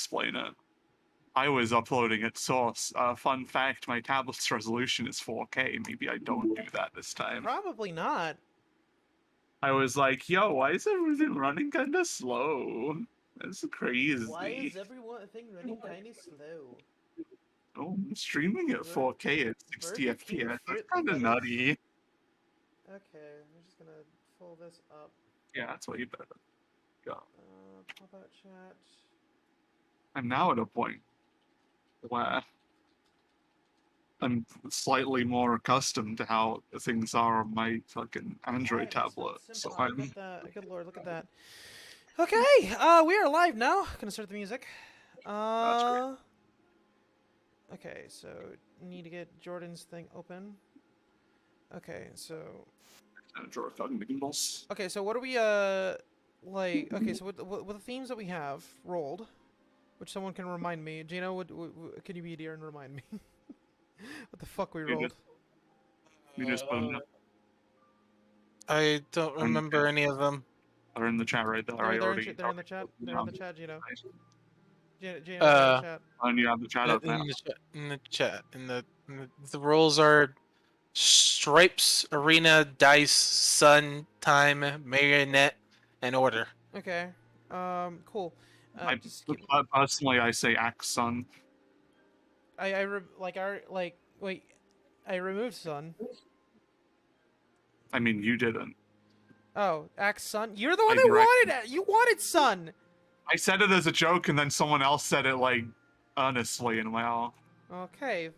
explain it. I was uploading at source. Fun fact, my tablet's resolution is 4K. Maybe I don't do that this time. Probably not. I was like, yo, why is everything running kind of slow? That's crazy. Why is everything running kind of slow? Oh, I'm streaming at 4K at 60 Burger King FPS. That's fruit kind of lettuce. nutty. Okay, I'm just gonna pull this up. Yeah, that's what you better go. Pop out chat. I'm now at a point where I'm slightly more accustomed to how things are on my fucking Android tablet. So I'm. Look at that. Good lord, look at that. Okay, we are live now. Gonna start the music. That's great. Okay, so need to get Jordan's thing open. Okay, so. Draw a fucking Mickey Mouse. Okay, so what are we like? Okay, so with the themes that we have rolled, which someone can remind me. Gino, can you be here and remind me? What the fuck we rolled? You just put them. I don't remember any of them. They're in the chat right there. They're in the chat. They're in the chat, Gino. Gino, in the chat. And you have the chat up now. In the chat. The rules are stripes, arena, dice, sun, time, marionette, and order. Okay. Cool. Personally, I say axe sun. I removed sun. I mean, you didn't. Oh, axe sun. You're the one that wanted it. You wanted sun. I said it as a joke, and then someone else said it like earnestly, and well. Okay,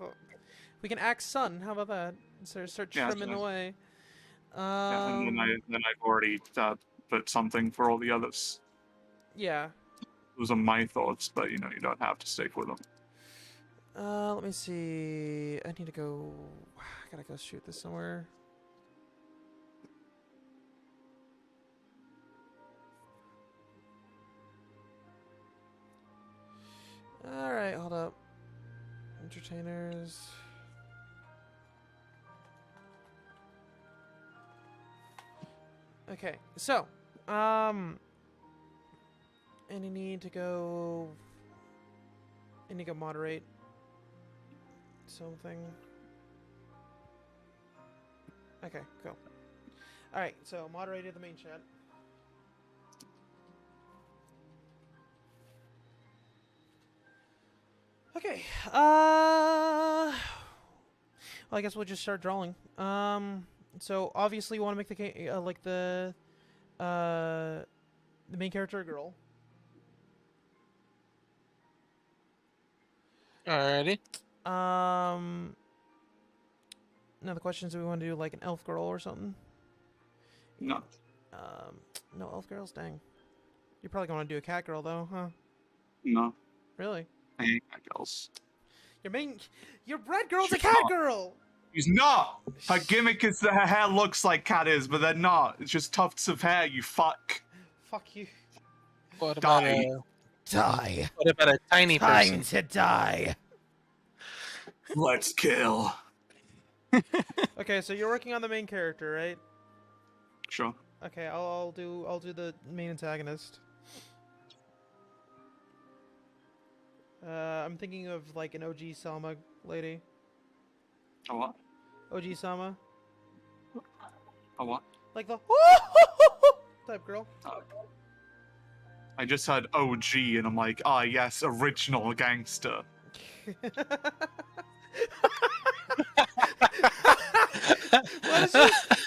we can axe sun. How about that? Start trimming away. And then I've already put something for all the others. Yeah. Those are my thoughts, but you don't have to stick with them. Let me see. I need to go. I gotta go shoot this somewhere. All right, hold up. Entertainers. Okay, so, and you need to go. I need to go moderate something. Okay, go. All right, so moderated the main chat. Okay. Well, I guess we'll just start drawing. So obviously, you want to make the main character a girl. Alrighty. Now the question is, do we want to do like an elf girl or something? No. No elf girls. Dang. You're probably gonna do a cat girl though, huh? No. Really? I hate cat girls. Your bread girl's a cat girl. She's not. Her gimmick is that her hair looks like cat is, but they're not. It's just tufts of hair. You fuck. Fuck you. What about Die. What about a tiny person? Time to die. Let's kill. Okay, so you're working on the main character, right? Sure. Okay, I'll do the main antagonist. I'm thinking of like an OG Sama lady. A what? OG Sama. A what? Like the type girl. I just heard OG and I'm like, ah, yes, original gangster. What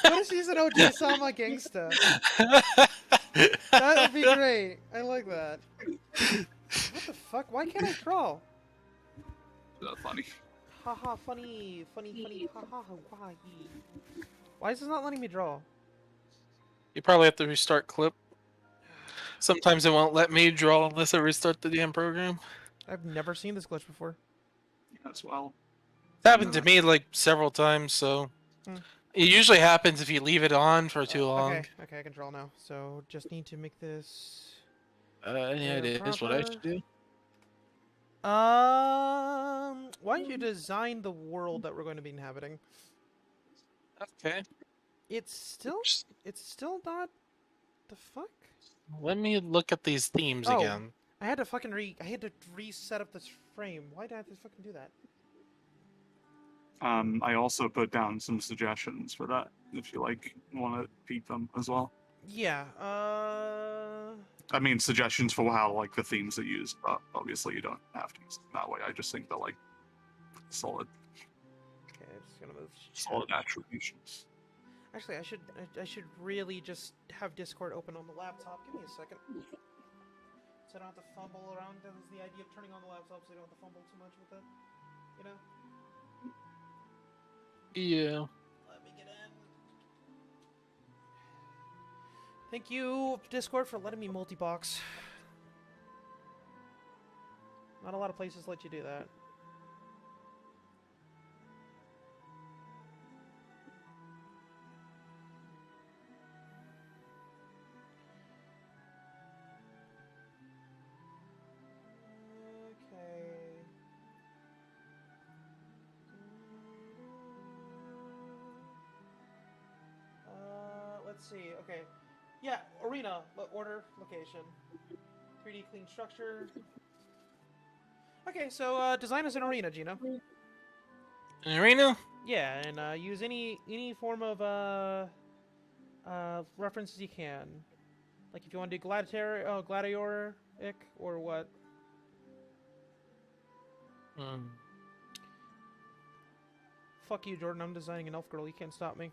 if she's an OG Sama gangsta? That would be great. I like that. What the fuck? Why can't I draw? That's funny. Haha, funny, haha, why? Why is this not letting me draw? You probably have to restart clip. Sometimes it won't let me draw unless I restart the damn program. I've never seen this glitch before. As well. It's happened to me like several times, so it usually happens if you leave it on for too long. Okay, I can draw now. So just need to make this. Yeah, it is what I should do. Why don't you design the world that we're going to be inhabiting? Okay. It's still not. The fuck? Let me look at these themes again. I had to fucking I had to reset up this frame. Why did I have to fucking do that? I also put down some suggestions for that if you want to peep them as well. Yeah. I mean, suggestions for how the themes are used, but obviously you don't have to use them that way. I just think they're solid, Okay, I'm just gonna move. solid attributions. Actually, I should really just have Discord open on the laptop. Give me a second. So I don't have to fumble around. That was the idea of turning on the laptop, so I don't have to fumble too much with it. You know? Yeah. Let me get in. Thank you, Discord, for letting me multi-box. Not a lot of places let you do that. Okay. Let's see. Okay. Yeah, arena. Order, location. 3D clean structure. Okay, so design as an arena, Gino. An arena? Yeah, and use any form of references you can. Like if you want to do gladiator-ic, or what? Hmm. Fuck you, Jordan. I'm designing an elf girl. You can't stop me.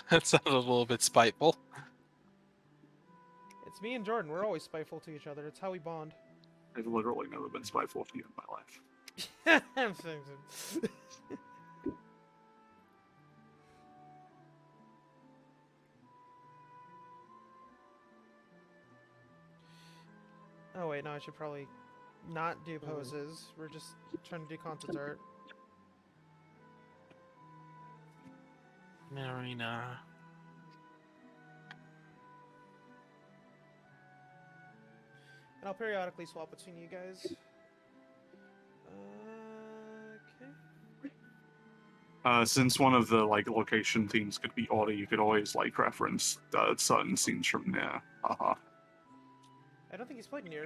That sounded a little bit spiteful. It's me and Jordan. We're always spiteful to each other. It's how we bond. I've literally never been spiteful to you in my life. I'm saying. Oh wait, no, I should probably not do poses. We're just trying to do concept art. An arena. And I'll periodically swap between you guys. Okay. Since one of the location themes could be order, you could always reference certain scenes from there. Haha. I don't think he's played near.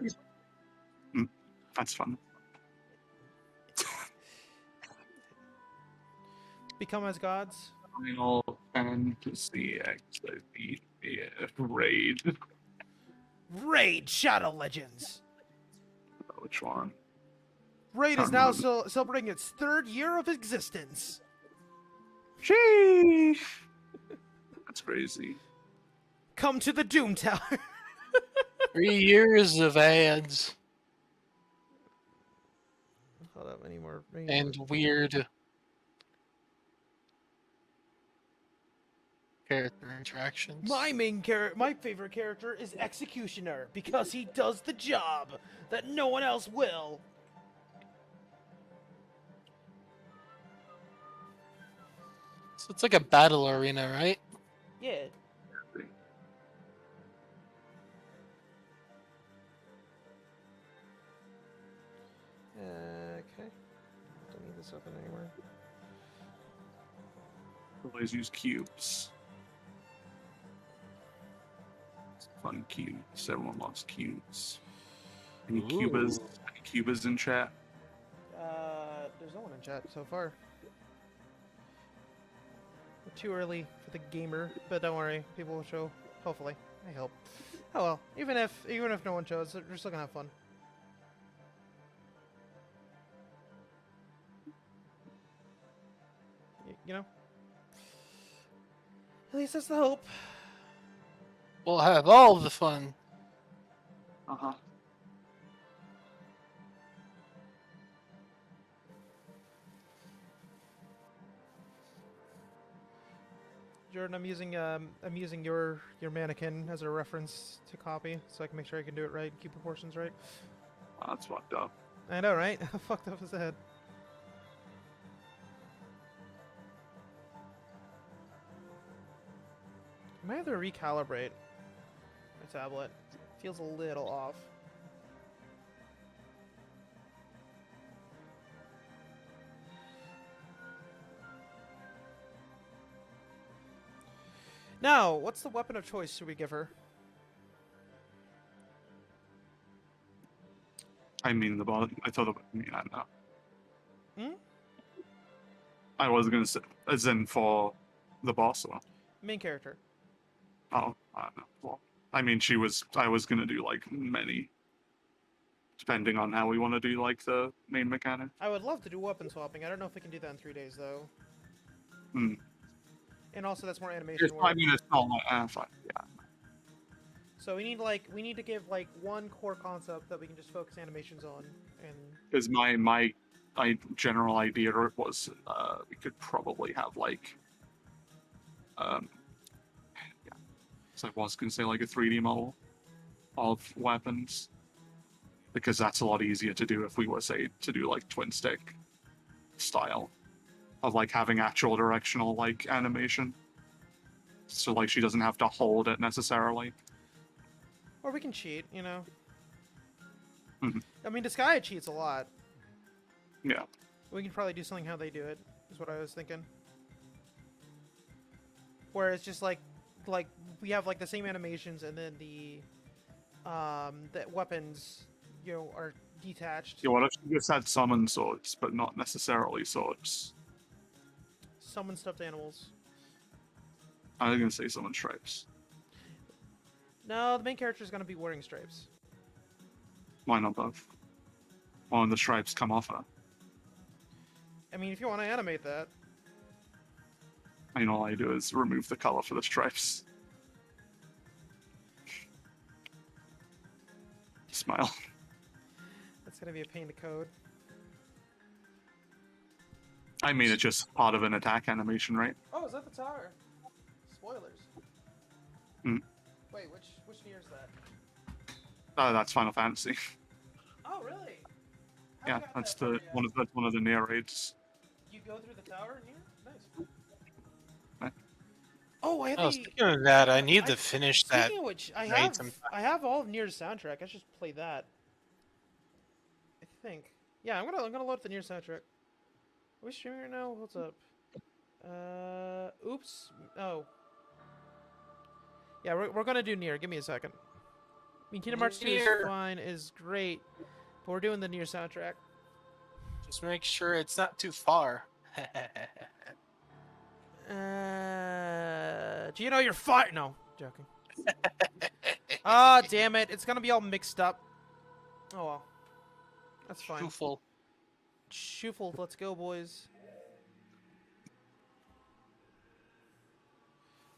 That's fun. Become as gods. Final Fantasy XIV Raid. Raid Shadow Legends. Which one? Raid is now celebrating its 3rd year of existence. Sheesh. That's crazy. Come to the Doom Tower. 3 years of ads Hold up, any more? and weird character interactions. My favorite character is Executioner because he does the job that no one else will. So it's like a battle arena, right? Yeah. Okay. Don't need this open anywhere. Always use cubes. Fun cubes. Everyone loves cubes. Any cubas? Any cubas in chat? There's no one in chat so far. We're too early for the gamer, but don't worry, people will show. Hopefully, I hope. Oh well, even if no one shows, we're still gonna have fun. You know. At least that's the hope. We'll have all the fun. Uh-huh. Jordan, I'm using your mannequin as a reference to copy, so I can make sure I can do it right, keep proportions right. That's fucked up. I know, right? How fucked up is that? I might have to recalibrate my tablet. Feels a little off. Now, what's the weapon of choice should we give her? I mean, I thought. I mean, I don't know. Hmm? I was gonna say, as in for the boss one. Main character. Oh, I don't know. Well, I mean, I was gonna do like many, depending on how we want to do like the main mechanic. I would love to do weapon swapping. I don't know if we can do that in 3 days though. Hmm. And also, that's more animation I work. mean, it's not like fine. Yeah. So we need to give like one core concept that we can just focus animations on, and Because my general idea was we could probably have like yeah. So I was gonna say like a 3D model of weapons, because that's a lot easier to do if we were say to do like twin stick style of like having actual directional like animation. So like she doesn't have to hold it necessarily. or we can cheat. You know. Mhm. I mean, Disgaea cheats a lot. Yeah. We can probably do something how they do it. Is what I was thinking. Where it's just like we have like the same animations, and then the weapons, you know, are detached. Yeah, what if she just had summon swords, but not necessarily swords? Summon stuffed animals. I was gonna say summon stripes. No, the main character is gonna be wearing stripes. Why not both? Why don't the stripes come off her? I mean, if you want to animate that. I mean, all I do is remove the color for the stripes. Smile. That's gonna be a pain to code. I mean, it's just part of an attack animation, right? Oh, is that the tower? Spoilers. Hmm. Wait, which year is that? That's Final Fantasy. Oh, really? Yeah, that's one of the narrates. You go through the tower in here? Nice. Right. Oh, I have Oh, speaking of that, I need to finish that. Speaking of which, I raid have all of Nier's soundtrack. I should just play that. I think. Yeah, I'm gonna load up the Nier soundtrack. Are we streaming right now? What's up? Oops. Oh. Yeah, we're gonna do Nier. Give me a second. I mean, Kingdom Hearts 2 is fine, is great, but we're doing the Nier soundtrack. Just make sure it's not too far. Gino, you're fired. No, joking. Ah, damn it! It's gonna be all mixed up. Oh well, that's fine. Shoofle. Shoofle, let's go, boys.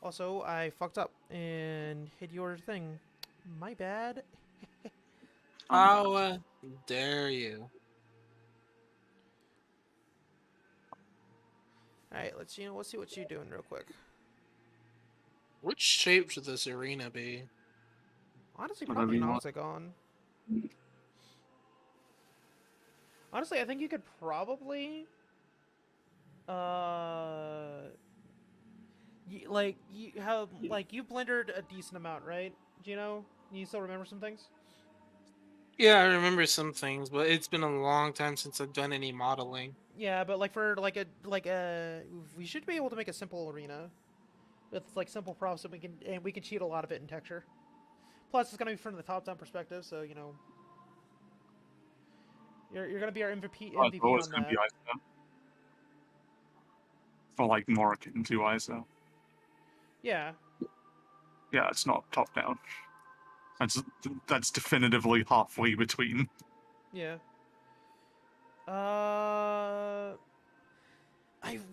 Also, I fucked up and hit your thing. My bad. How dare you? Alright, let's see what you're doing real quick. Which shape should this arena be? Honestly, Whatever probably you an want. octagon. Honestly, I think you could probably you blendered a decent amount, right? Gino, you still remember some things? Yeah, I remember some things, but it's been a long time since I've done any modeling. Yeah, but like for we should be able to make a simple arena with like simple props that we can cheat a lot of it in texture. Plus, it's gonna be from the top-down perspective, so you know you're gonna be our MVP Oh, it's always on gonna that. be ISO. For like more akin to ISO. Yeah. Yeah, it's not top down. That's definitively halfway between. Yeah. I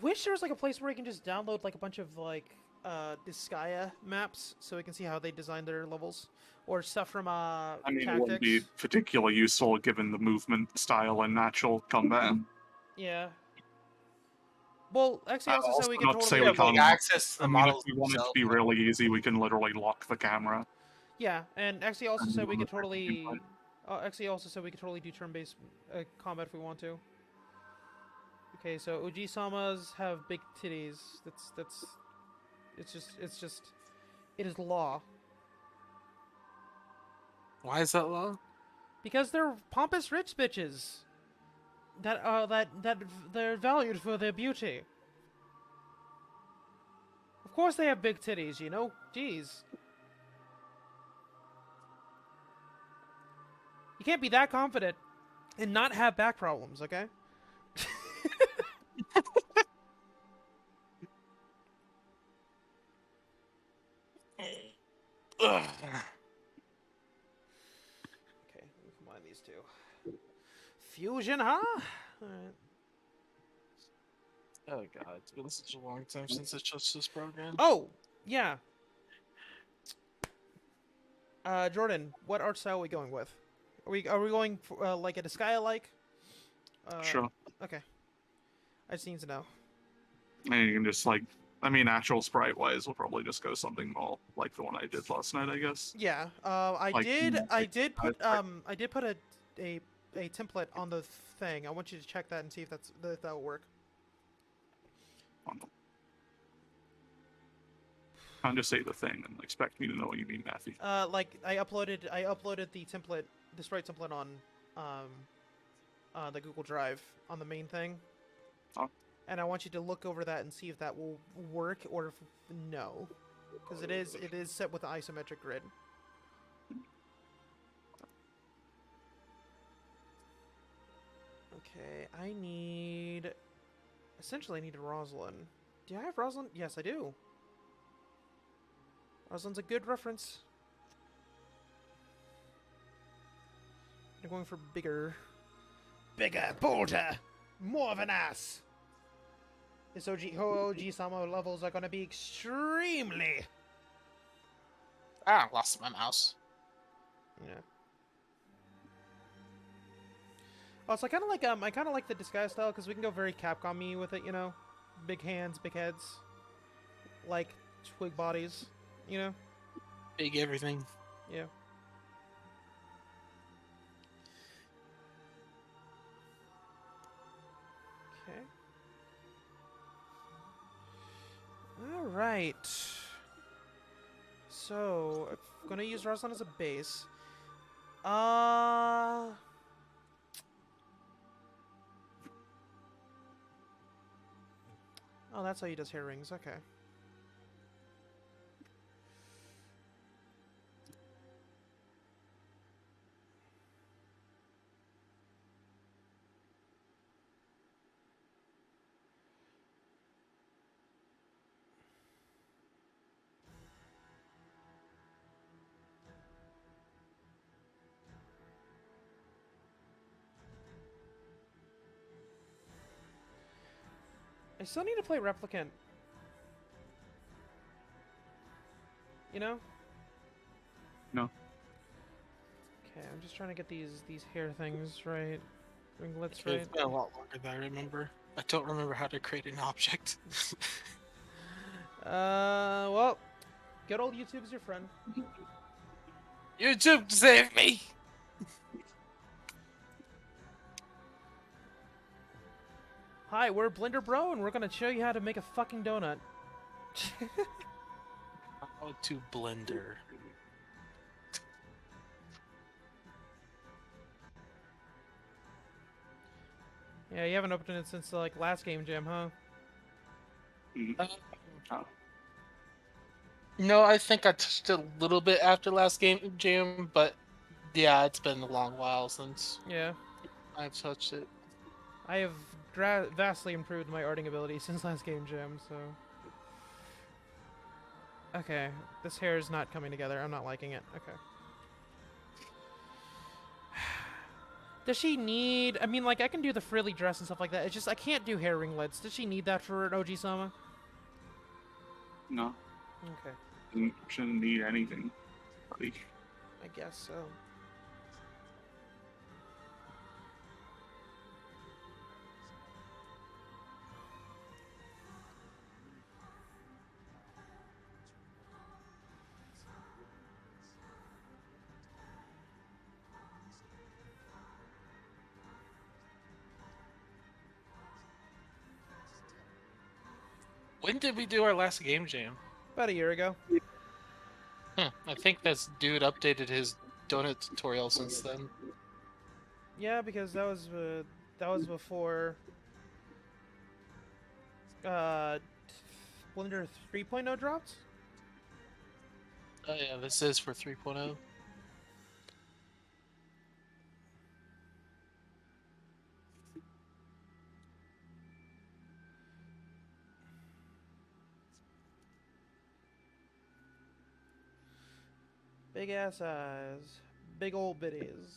wish there was like a place where you can just download like a bunch of like Disgaea maps so we can see how they design their levels or stuff from I mean, it tactics. wouldn't be particularly useful given the movement style and natural combat. Yeah. Well, actually, also said we can not to say totally we can't. access to the I mean, if models we want it to themselves. be really easy, we can literally lock the camera. Yeah, and actually also said we could on the totally. gameplay. Actually also said we could totally do turn-based combat if we want to. Okay, so Oji-samas have big titties. It is law. Why is that low? Because they're pompous rich bitches. That they're valued for their beauty. Of course they have big titties, you know? Jeez. You can't be that confident and not have back problems, okay? Ugh. Okay, let me combine these two. Fusion, huh? Alright. Oh god, it's been such a long time since I touched this program. Oh, yeah. Jordan, what art style are we going with? Are we going for, like a Disgaea like? Sure. Okay. I just need to know. And you can just like, I mean, actual sprite wise, we'll probably just go something more like the one I did last night, I guess. Yeah. Like, I did put like- a template on the thing. I want you to check that and see if if that will work. Can't just say the thing and expect me to know what you mean, Matthew. Like I uploaded the template, the sprite template on the Google Drive on the main thing. Oh. And I want you to look over that and see if that will work or if no, because it is set with the isometric grid. Okay, essentially I need a Rosalind. Do I have Rosalind? Yes, I do. Rosalind's a good reference. I'm going for bigger. Bigger, bolder, more of an ass. This OG-sama levels are gonna be extremely. Ah, I lost my mouse. Yeah. Also, I kind of like the Disgaea style because we can go very Capcom-y with it, you know, big hands, big heads, like twig bodies, you know. Big everything. Yeah. Okay. All right. So, I'm gonna use Rosalind as a base. Oh, that's how he does hair rings. Okay. I still need to play Replicant. You know? No. Okay, I'm just trying to get these hair things right. Ringlets right. It's been a lot longer than I remember. I don't remember how to create an object. Well, good old YouTube's your friend. YouTube, save me! Hi, we're Blender Bro, and we're gonna show you how to make a fucking donut. How to Blender. Yeah, you haven't opened it since like last Game Jam, huh? Oh. No, I think I touched it a little bit after last game jam, but yeah, it's been a long while since Yeah. I've touched it. I have vastly improved my arting ability since last Game Jam, so... Okay, this hair is not coming together. I'm not liking it. Okay. Does she need... I mean, like, I can do the frilly dress and stuff like that. It's just, I can't do hair ringlets. Does she need that for an OG-sama? No. Okay. Shouldn't need anything, buddy. I guess so. When did we do our last game jam? About a year ago. I think this dude updated his donut tutorial since then. Yeah, because that was before Blender 3.0 dropped? Oh yeah, this is for 3.0. Big ass eyes. Big old bitties.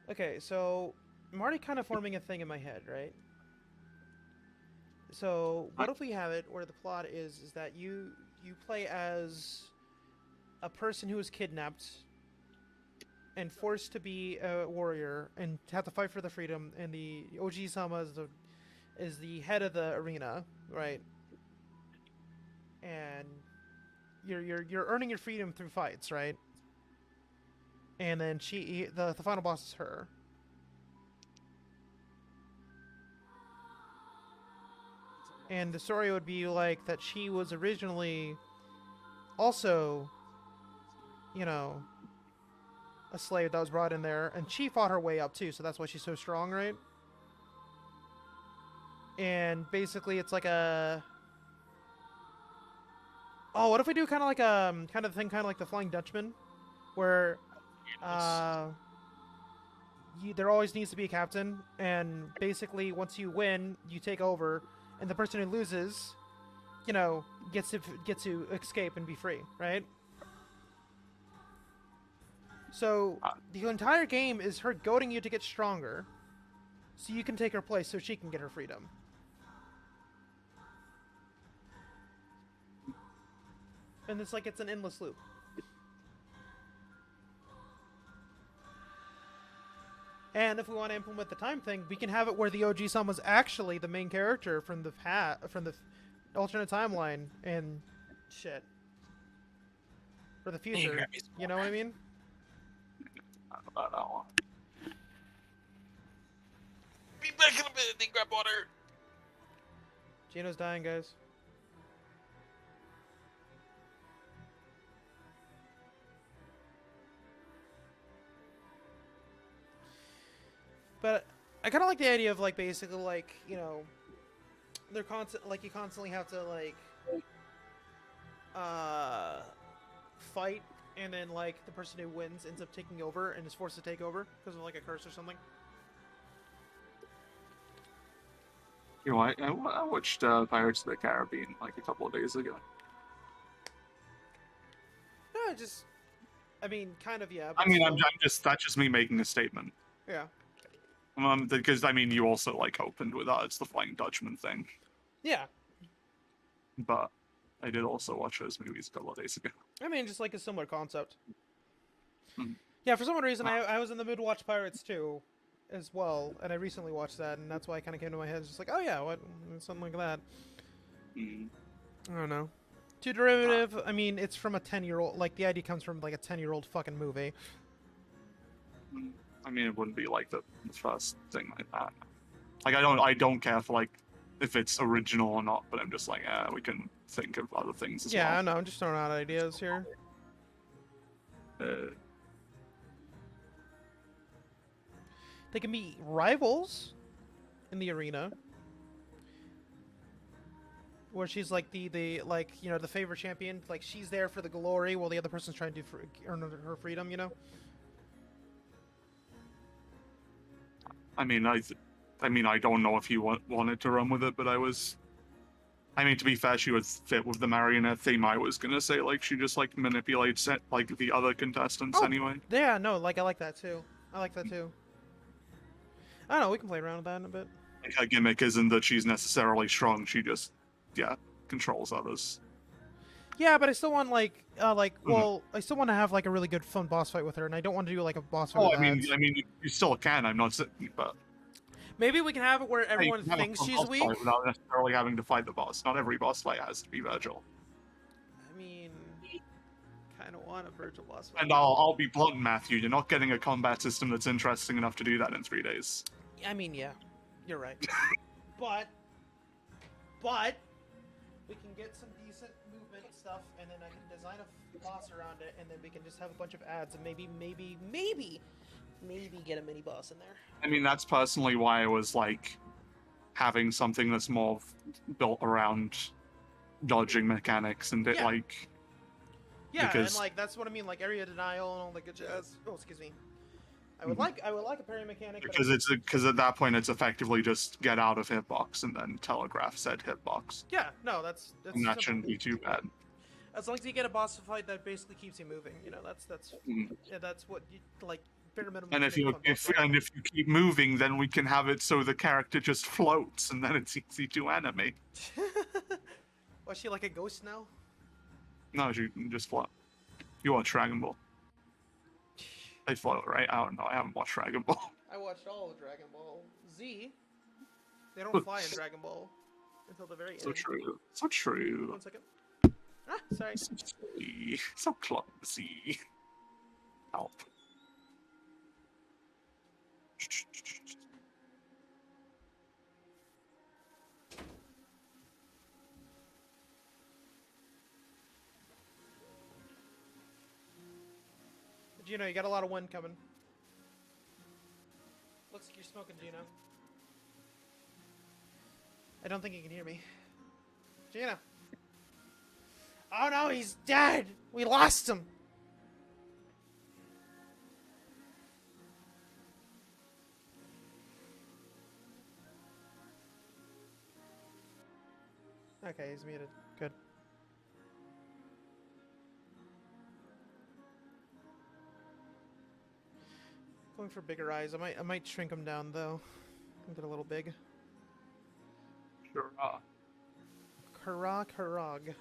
Okay, so I'm already kind of forming a thing in my head, right? So what if we have it where the plot is that you play as a person who was kidnapped and forced to be a warrior and have to fight for the freedom, and the Oji-sama is the head of the arena, right? And you're earning your freedom through fights, right? And then the final boss is her. And the story would be like that she was originally also, you know, a slave that was brought in there, and she fought her way up too, so that's why she's so strong, right? And basically, it's like a. Oh, what if we do kind of like kind of thing, kind of like the Flying Dutchman, where there always needs to be a captain, and basically once you win, you take over, and the person who loses, you know, gets to escape and be free, right? So the entire game is her goading you to get stronger, so you can take her place, so she can get her freedom. And it's like it's an endless loop. And if we want to implement the time thing, we can have it where the OG-san was actually the main character from the alternate timeline and shit. For the future. You know what I mean? I don't know about that one. Be back in a minute, need grab water. Gino's dying, guys. But I kind of like the idea of like basically like, you know, they're you constantly have to like fight, and then like the person who wins ends up taking over and is forced to take over because of like a curse or something. You know, I watched Pirates of the Caribbean like a couple of days ago. No, I mean, kind of, yeah. But I mean, still. that's just me making a statement. Yeah. Because I mean, you also like opened with it's the Flying Dutchman thing. Yeah. But I did also watch those movies a couple of days ago. I mean, just like a similar concept. Hmm. Yeah, for some reason, I was in the mood to watch Pirates 2 as well, and I recently watched that, and that's why it kind of came to my head. It's just like, oh yeah, what, something like that. Mm. I don't know. Too derivative. I mean, it's from a 10-year-old. Like, the idea comes from like a 10-year-old fucking movie. I mean, it wouldn't be like the first thing like that. Like, I don't care for like if it's original or not, but I'm just like, we can think of other things as well. Yeah, I know. I'm just throwing out ideas here. They can be rivals in the arena, where she's like the like, you know, the favorite champion. Like, she's there for the glory while the other person's trying to earn her freedom. You know. I mean, I don't know if you wanted to run with it, but I mean, to be fair, she would fit with the marionette theme. I was gonna say, like, she just like manipulates it, like the other contestants anyway. Yeah, no, like I like that too. I like that too. I don't know. We can play around with that in a bit. Like, her gimmick isn't that she's necessarily strong. She just, controls others. Yeah, but I still want well, I still want to have like a really good fun boss fight with her, and I don't want to do like a boss fight. Oh, with I mean, you still can. I'm not saying, but maybe we can have it where everyone thinks she's weak without necessarily having to fight the boss. Not every boss fight has to be Virgil. I mean, kind of want a Virgil boss fight. And I'll be blunt, Matthew. You're not getting a combat system that's interesting enough to do that in 3 days. I mean, yeah, you're right. but we can get some decent movement stuff, and then I can design a boss around it, and then we can just have a bunch of ads, and maybe get a mini boss in there. I mean, that's personally why I was like having something that's more built around dodging mechanics and it Yeah. like. Yeah, Because- and like that's what I mean, like area denial and all that good jazz. Oh, excuse me. I would Mhm. like a parry mechanic. Because at that point it's effectively just get out of hitbox and then telegraph said hitbox, Yeah, no, that's and that simple. shouldn't be too bad. As long as you get a boss fight that basically keeps you moving, you know, that's Mhm. yeah, that's what you like bare minimum. And to if make a you fun boss fight. and if you keep moving, then we can have it so the character just floats, and then it's easy to animate. Was she like a ghost now? No, you can just float. You watch Dragon Ball? They float, right? I don't know. I haven't watched Dragon Ball. I watched all of Dragon Ball Z. They don't fly in Dragon Ball until the very So end. true. So true. 1 second. Ah, sorry. So silly. So clumsy. Help. Gino, you got a lot of wind coming. Looks like you're smoking, Gino. I don't think he can hear me. Gino. Oh no, he's dead! We lost him! Okay, he's muted. Good. Going for bigger eyes. I might shrink them down though. Get a little big. Sure. Karag.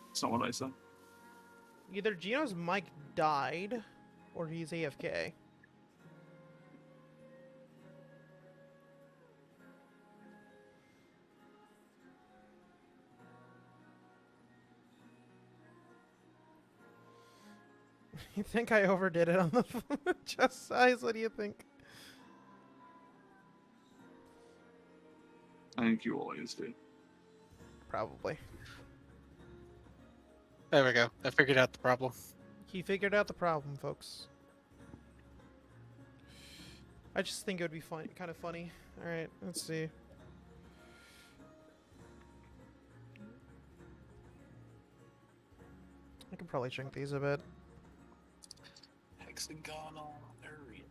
That's not what I said. Either Gino's mic died, or he's AFK. You think I overdid it on the chest size? What do you think? I think you always do. Probably. There we go. I figured out the problem. He figured out the problem, folks. I just think it would be fun, kind of funny. All right, let's see. I could probably shrink these a bit. Hexagonal arena.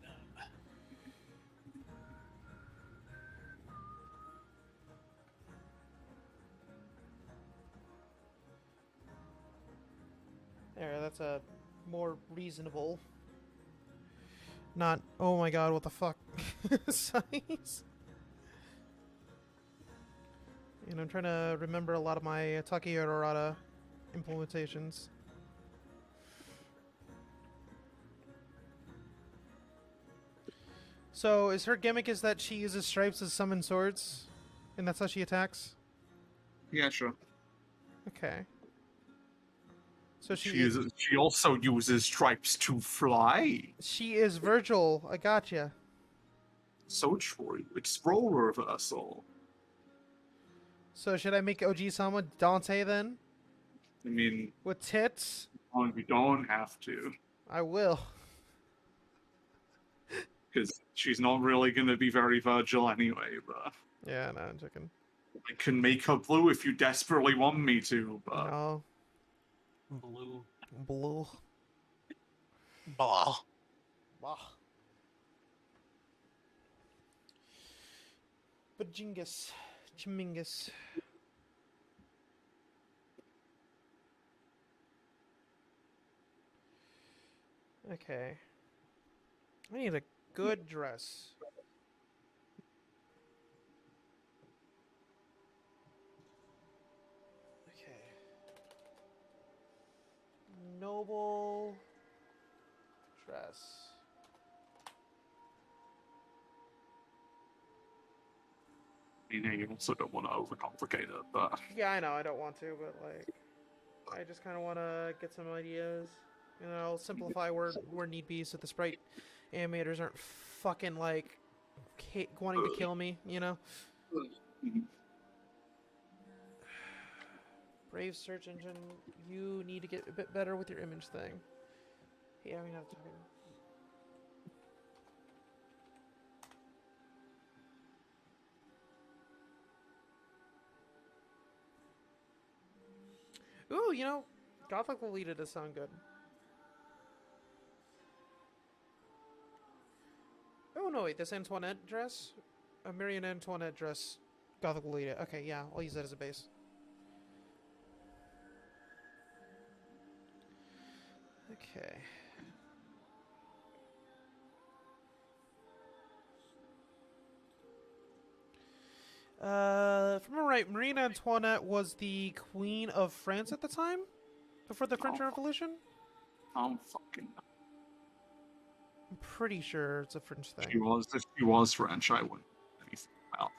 There, that's a more reasonable. Not, oh my god, what the fuck size. And I'm trying to remember a lot of my Takiyororata implementations. So, is her gimmick is that she uses stripes as summon swords? And that's how she attacks? Yeah, sure. Okay. So She also uses stripes to fly. She is Virgil. I gotcha. So true. It's role reversal. So should I make OG-sama Dante then? I mean, With tits? we don't have to, I will. because she's not really going to be very Virgil anyway, but Yeah, no, I'm joking. I can make her blue if you desperately want me to, but... No. Blue. Blue. Blah. Bah. Bajingus. Chimingus. Okay. I need a good dress. Okay. Noble dress. I mean, you also don't want to overcomplicate it, but... Yeah, I know, I don't want to, but like, I just kind of want to get some ideas. You know, simplify where need be so the sprite animators aren't fucking like wanting to kill me, you know? Mhm. Brave search engine, you need to get a bit better with your image thing. Hey, I mean, not talking. Ooh, you know, Gothic Lolita does sound good. Oh no, wait, this Antoinette dress? A Marion Antoinette dress. Gothic Lolita. Okay, yeah, I'll use that as a base. Okay. If I'm right, Marine Antoinette was the Queen of France at the time? Before the French Revolution? I don't fucking know. I'm pretty sure it's a French thing. If she was French, I wouldn't know anything about.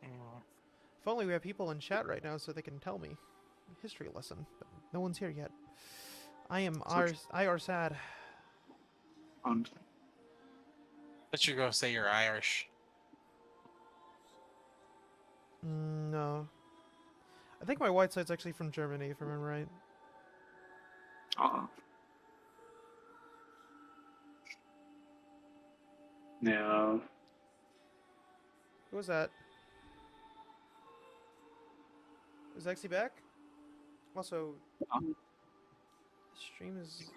If only we have people in chat right now so they can tell me. A history lesson, but no one's here yet. I are sad. And But you're gonna say you're Irish. No. I think my white side's actually from Germany, if I remember right. yeah. Who was that? Is Exy back? Also, the stream is...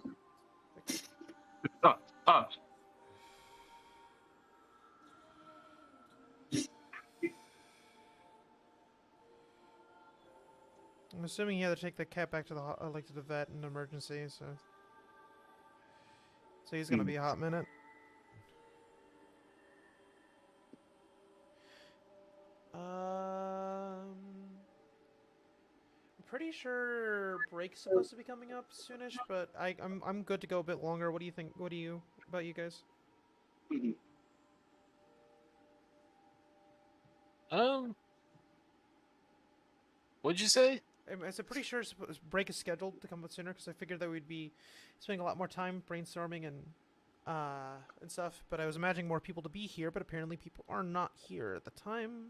I'm assuming he had to take the cat back to the to the vet in an emergency, so he's gonna be a hot minute. I'm pretty sure break's supposed to be coming up soonish, but I'm good to go a bit longer. What do you think? What do you about you guys? What'd you say? I'm pretty sure break is scheduled to come out sooner because I figured that we'd be spending a lot more time brainstorming and stuff. But I was imagining more people to be here, but apparently people are not here at the time.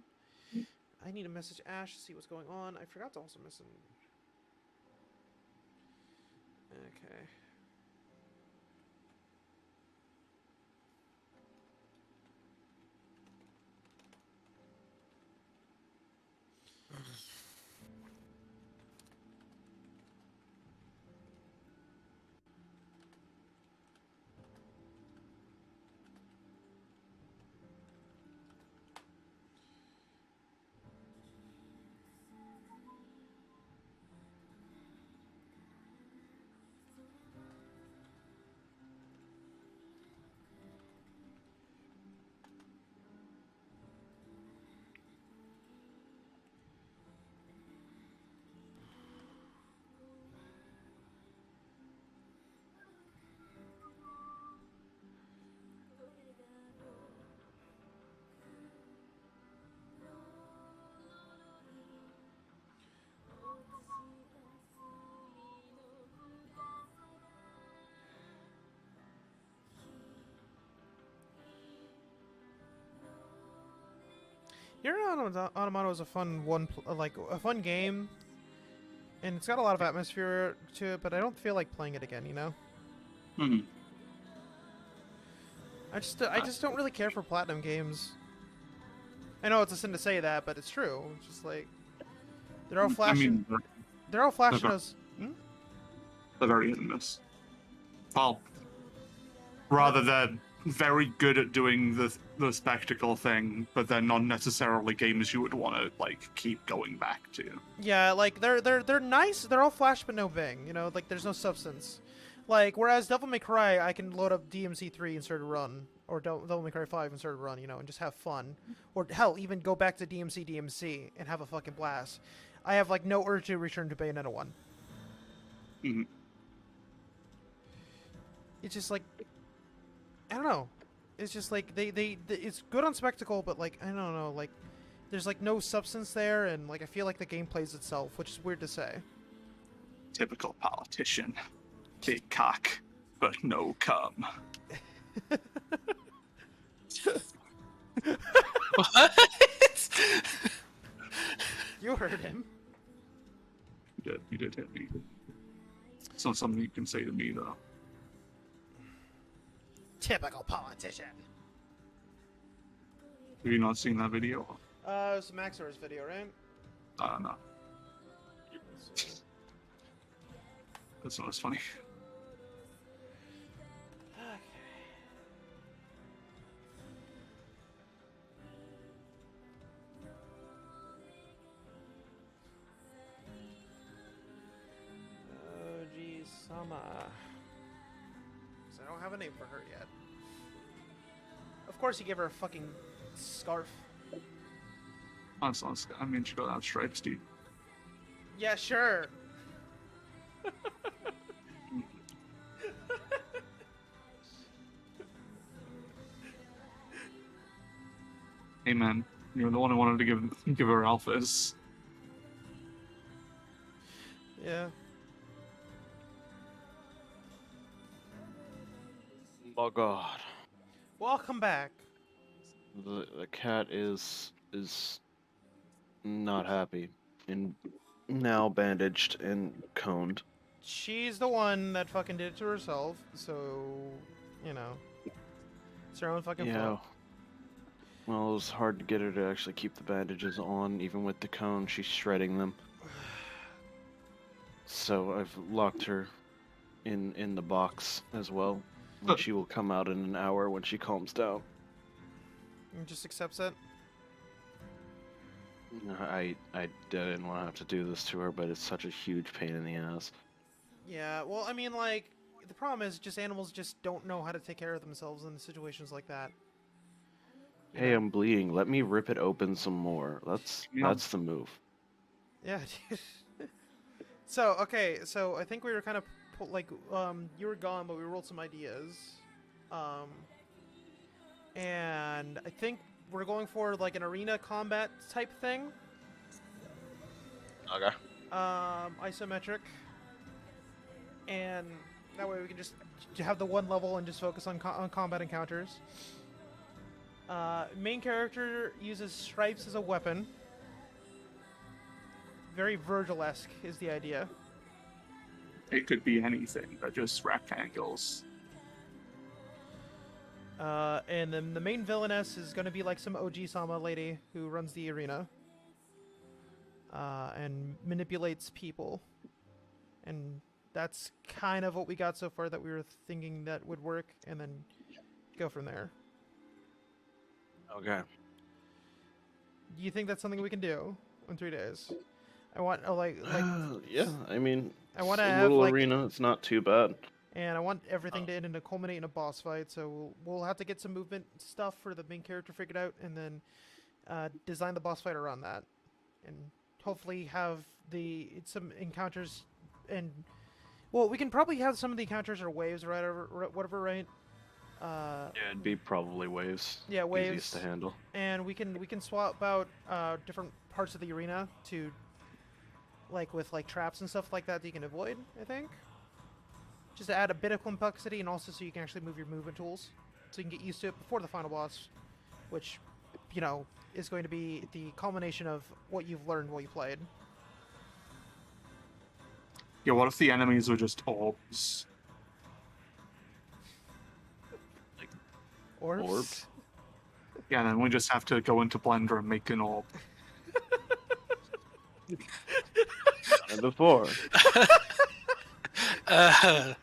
I need to message Ash to see what's going on. I forgot to also message. Okay. Your Automata is a fun a fun game, and it's got a lot of atmosphere to it. But I don't feel like playing it again. You know. I just don't really care for platinum games. I know it's a sin to say that, but it's true. It's just like they're all flashing. They're all flashing us. They're very hit and miss. Well, rather than very good at doing the spectacle thing, but they're not necessarily games you would want to like keep going back to. Yeah, like they're nice. They're all flash but no bang. You know, like there's no substance. Like whereas Devil May Cry, I can load up DMC3 and start a run, or Devil May Cry 5 and start a run, you know, and just have fun, or hell, even go back to DMC and have a fucking blast. I have like no urge to return to Bayonetta 1. It's just like, I don't know. It's just like it's good on spectacle, but like I don't know, like there's like no substance there, and like I feel like the game plays itself, which is weird to say. Typical politician. Big cock, but no cum. What? You heard him. You did hit me. It's not something you can say to me, though. Typical politician. Have you not seen that video? It's Maxor's video, right? I don't know. That's not as funny. Okay. Oh, geez, Sama. 'Cause I don't have a name for her yet. Of course, you gave her a fucking scarf. That's not. I mean, she got out stripes, dude. Yeah, sure. Hey, man, you're the one who wanted to give her alphas. Yeah. Oh god. Welcome back. The cat is not happy and now bandaged and coned. She's the one that fucking did it to herself, so, you know. It's her own fucking Yeah. fault. Well, it was hard to get her to actually keep the bandages on, even with the cone. She's shredding them. So I've locked her in the box as well. And she will come out in an hour when she calms down. And just accepts it. I didn't want to have to do this to her, but it's such a huge pain in the ass. Yeah, well, I mean, like, the problem is just animals just don't know how to take care of themselves in situations like that. You Hey, know? I'm bleeding. Let me rip it open some more. That's the move. Yeah, dude. So, okay, so I think we were kind of, like, you were gone, but we rolled some ideas. And I think we're going for, like, an arena combat type thing. Okay. Isometric. And that way we can just have the one level and just focus on, on combat encounters. Main character uses stripes as a weapon. Very Virgil-esque is the idea. It could be anything, but just rectangles. And then the main villainess is going to be like some OG Sama lady who runs the arena. And manipulates people. And that's kind of what we got so far that we were thinking that would work, and then go from there. Okay. Do you think that's something we can do in 3 days? I want Yeah, I mean, I want to a have little like, arena. It's not too bad. and I want everything to end and to culminate in a boss fight. So we'll have to get some movement stuff for the main character figured out, and then design the boss fight around that, and hopefully have some encounters. And well, we can probably have some of the encounters or waves, right? Or whatever, right? Yeah, it'd be probably waves. Yeah, waves. Easiest to handle. And we can swap out different parts of the arena to, like, with like traps and stuff like that you can avoid, I think. Just to add a bit of complexity, and also so you can actually move your movement tools, so you can get used to it before the final boss, which, you know, is going to be the culmination of what you've learned while you played. Yeah, what if the enemies were just orbs? Orbs? Orbs? Yeah, then we just have to go into Blender and make an orb. Done it before. Gotta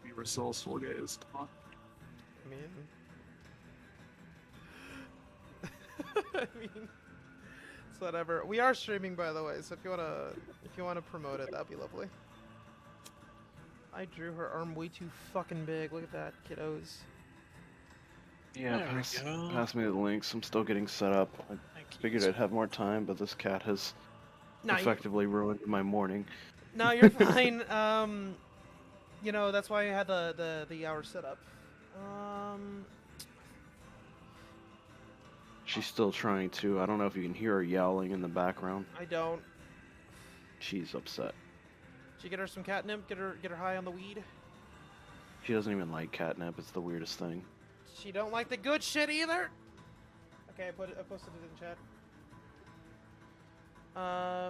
be resourceful, guys. Come on. I mean, it's whatever. We are streaming, by the way, so if you wanna promote it, that'd be lovely. I drew her arm way too fucking big. Look at that, kiddos. Yeah, There we go. pass me the links. I'm still getting set up. I figured I'd have more time, but this cat has effectively ruined my morning. No, you're fine. You know, that's why I had the hour set up. She's still trying to. I don't know if you can hear her yowling in the background. I don't. She's upset. Did you get her some catnip? Get her high on the weed? She doesn't even like catnip. It's the weirdest thing. She don't like the good shit either? Okay, I posted it in chat.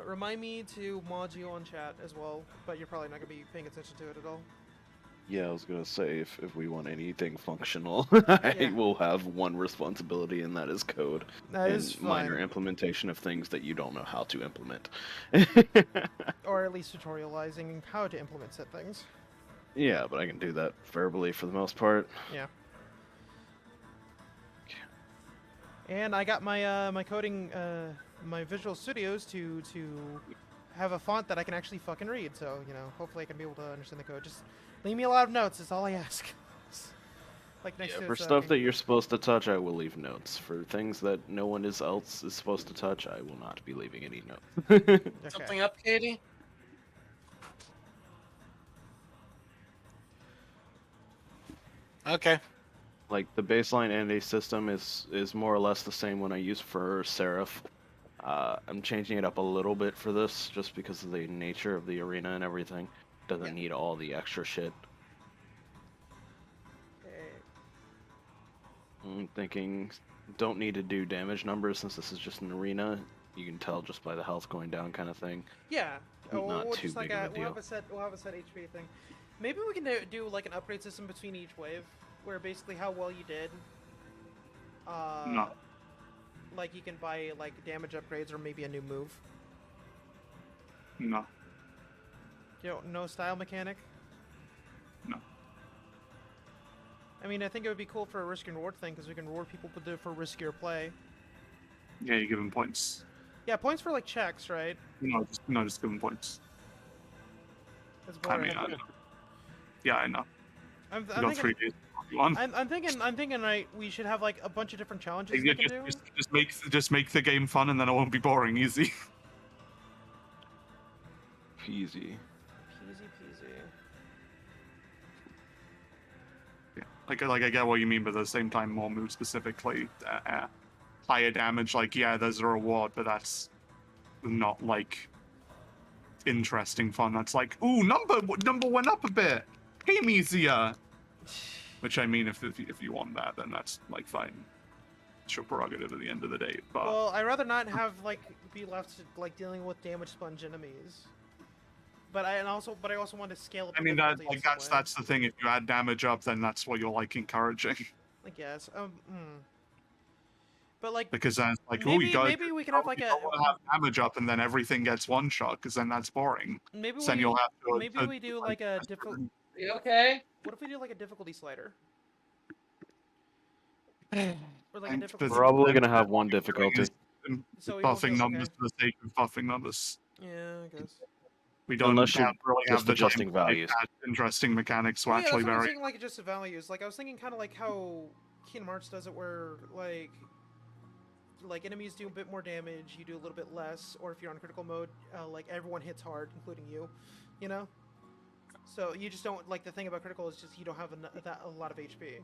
Remind me to mod you on chat as well, but you're probably not gonna be paying attention to it at all. Yeah, I was gonna say if we want anything functional, Yeah. I will have one responsibility, and that is code That and is fine. minor implementation of things that you don't know how to implement. Or at least tutorializing how to implement said things. Yeah, but I can do that verbally for the most part. Yeah. And I got my my coding my Visual Studios to have a font that I can actually fucking read. So hopefully I can be able to understand the code. Just leave me a lot of notes. That's all I ask. Like next Yeah, to for its, stuff thing. that you're supposed to touch, I will leave notes. For things that no one else is supposed to touch, I will not be leaving any notes. Okay. Something up, Katie? Okay. Like the baseline NA system is more or less the same one I use for Seraph. I'm changing it up a little bit for this just because of the nature of the arena and everything. Doesn't need all the extra shit. Okay. I'm thinking don't need to do damage numbers since this is just an arena. You can tell just by the health going down kind of thing. Yeah. Not We'll too just like big of a we'll deal. have a set HP thing. Maybe we can do like an upgrade system between each wave, where basically how well you did. No. Like you can buy like damage upgrades or maybe a new move. No. No style mechanic. No. I mean, I think it would be cool for a risk and reward thing because we can reward people for riskier play. Yeah, you give them points. Yeah, points for like checks, right? No, just give them points. That's I boring. mean, I know. Yeah, I know. I'm You got 3 thinking. days. One. I'm thinking. Right, we should have like a bunch of different challenges Yeah, we can do. just make the game fun, and then it won't be boring. Easy. Easy. Peasy peasy. Yeah. Like I get what you mean, but at the same time, more move specifically, higher damage. Like, yeah, there's a reward, but that's not like interesting fun. That's like, ooh, number went up a bit. Game easier. Which I mean, if you want that, then that's like fine. It's your prerogative at the end of the day. But Well, I'd rather not have like be left to, like dealing with damage sponge enemies. But I also want to scale up. I the mean, difficulty in some way. that's the thing. If you add damage up, then that's what you're like encouraging. I guess. But like, Because then it's like, oh, maybe you got maybe we can have like a have damage up, and then everything gets one shot. Because then that's boring. maybe So then you'll have to. maybe we do like a difficulty. You okay? What if we do like a difficulty slider? Or like a And difficulty. there's- Probably gonna have one difficulty. So we won't Buffing go- numbers okay. for the sake of buffing numbers. Yeah, I guess. We don't Unless you're really just have the adjusting time to make values. that interesting mechanics to Well, yeah, actually that's what I'm vary. saying, like just the values. Like I was thinking, kind of like how Kingdom Hearts does it, where like enemies do a bit more damage, you do a little bit less, or if you're on critical mode, like everyone hits hard, including you. You know. So you just don't like the thing about critical is just you don't have a lot of HP.